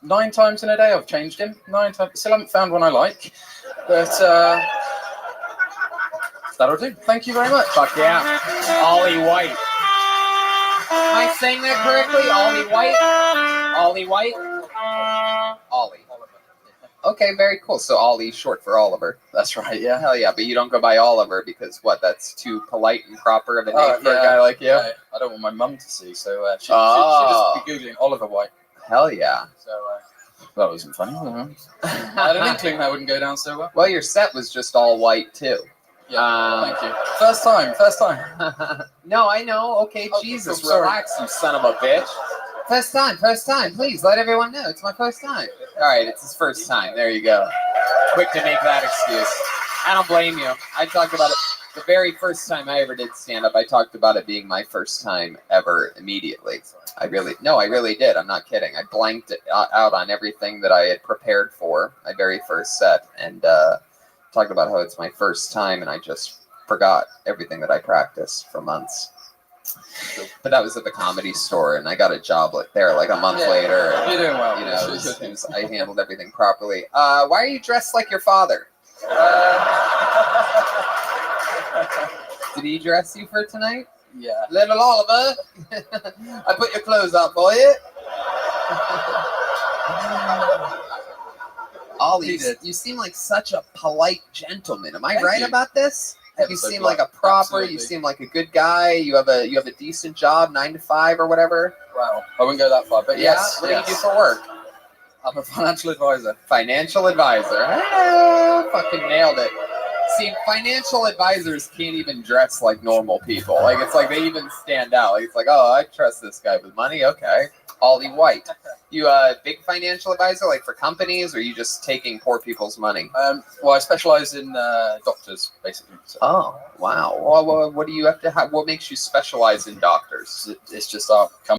9 times in a day I've changed him. 9 times. Still haven't found one I like. But that'll do. Thank you very much. Fuck yeah. Ollie White. Am I saying that correctly? Ollie White? Ollie White? Ollie. Okay, very cool. So Ollie, short for Oliver. That's right, yeah. Hell yeah, but you don't go by Oliver because what? That's too polite and proper of a name for a guy like you? I don't want my mum to see, so she'd just be Googling Oliver White. Hell yeah. So that wasn't funny. I had an inkling that wouldn't go down so well. Well, your set was just all white too. Yeah, thank you. First time. No, I know. Okay, Jesus, relax, you son of a bitch. First time. Please let everyone know it's my first time. All right, it's his first time. There you go. Quick to make that excuse. I don't blame you. I talked about it the very first time I ever did stand up. I talked about it being my first time ever immediately. I really did. I'm not kidding. I blanked it out on everything that I had prepared for my very first set and talked about how it's my first time and I just forgot everything that I practiced for months. But that was at the Comedy Store, and I got a job there like a month later. And, you're doing well. You know, I handled everything properly. Why are you dressed like your father? Did he dress you for tonight? Yeah. Little Oliver, I put your clothes up for you. Ollie, you seem like such a polite gentleman. Am I right about this? You seem like a proper. Absolutely. You seem like a good guy. You have a decent job, 9 to 5 or whatever. Wow, I wouldn't go that far, but yes. What do you do for work? I'm a financial advisor. Financial advisor. Hello. Fucking nailed it. See, financial advisors can't even dress like normal people. Like it's like they even stand out. Like it's like, oh, I trust this guy with money. Okay. Ollie White. You a big financial advisor, like for companies, or are you just taking poor people's money? Well, I specialize in doctors, basically. So. Oh, wow. Well, what do you have to have? What makes you specialize in doctors? It's just our company.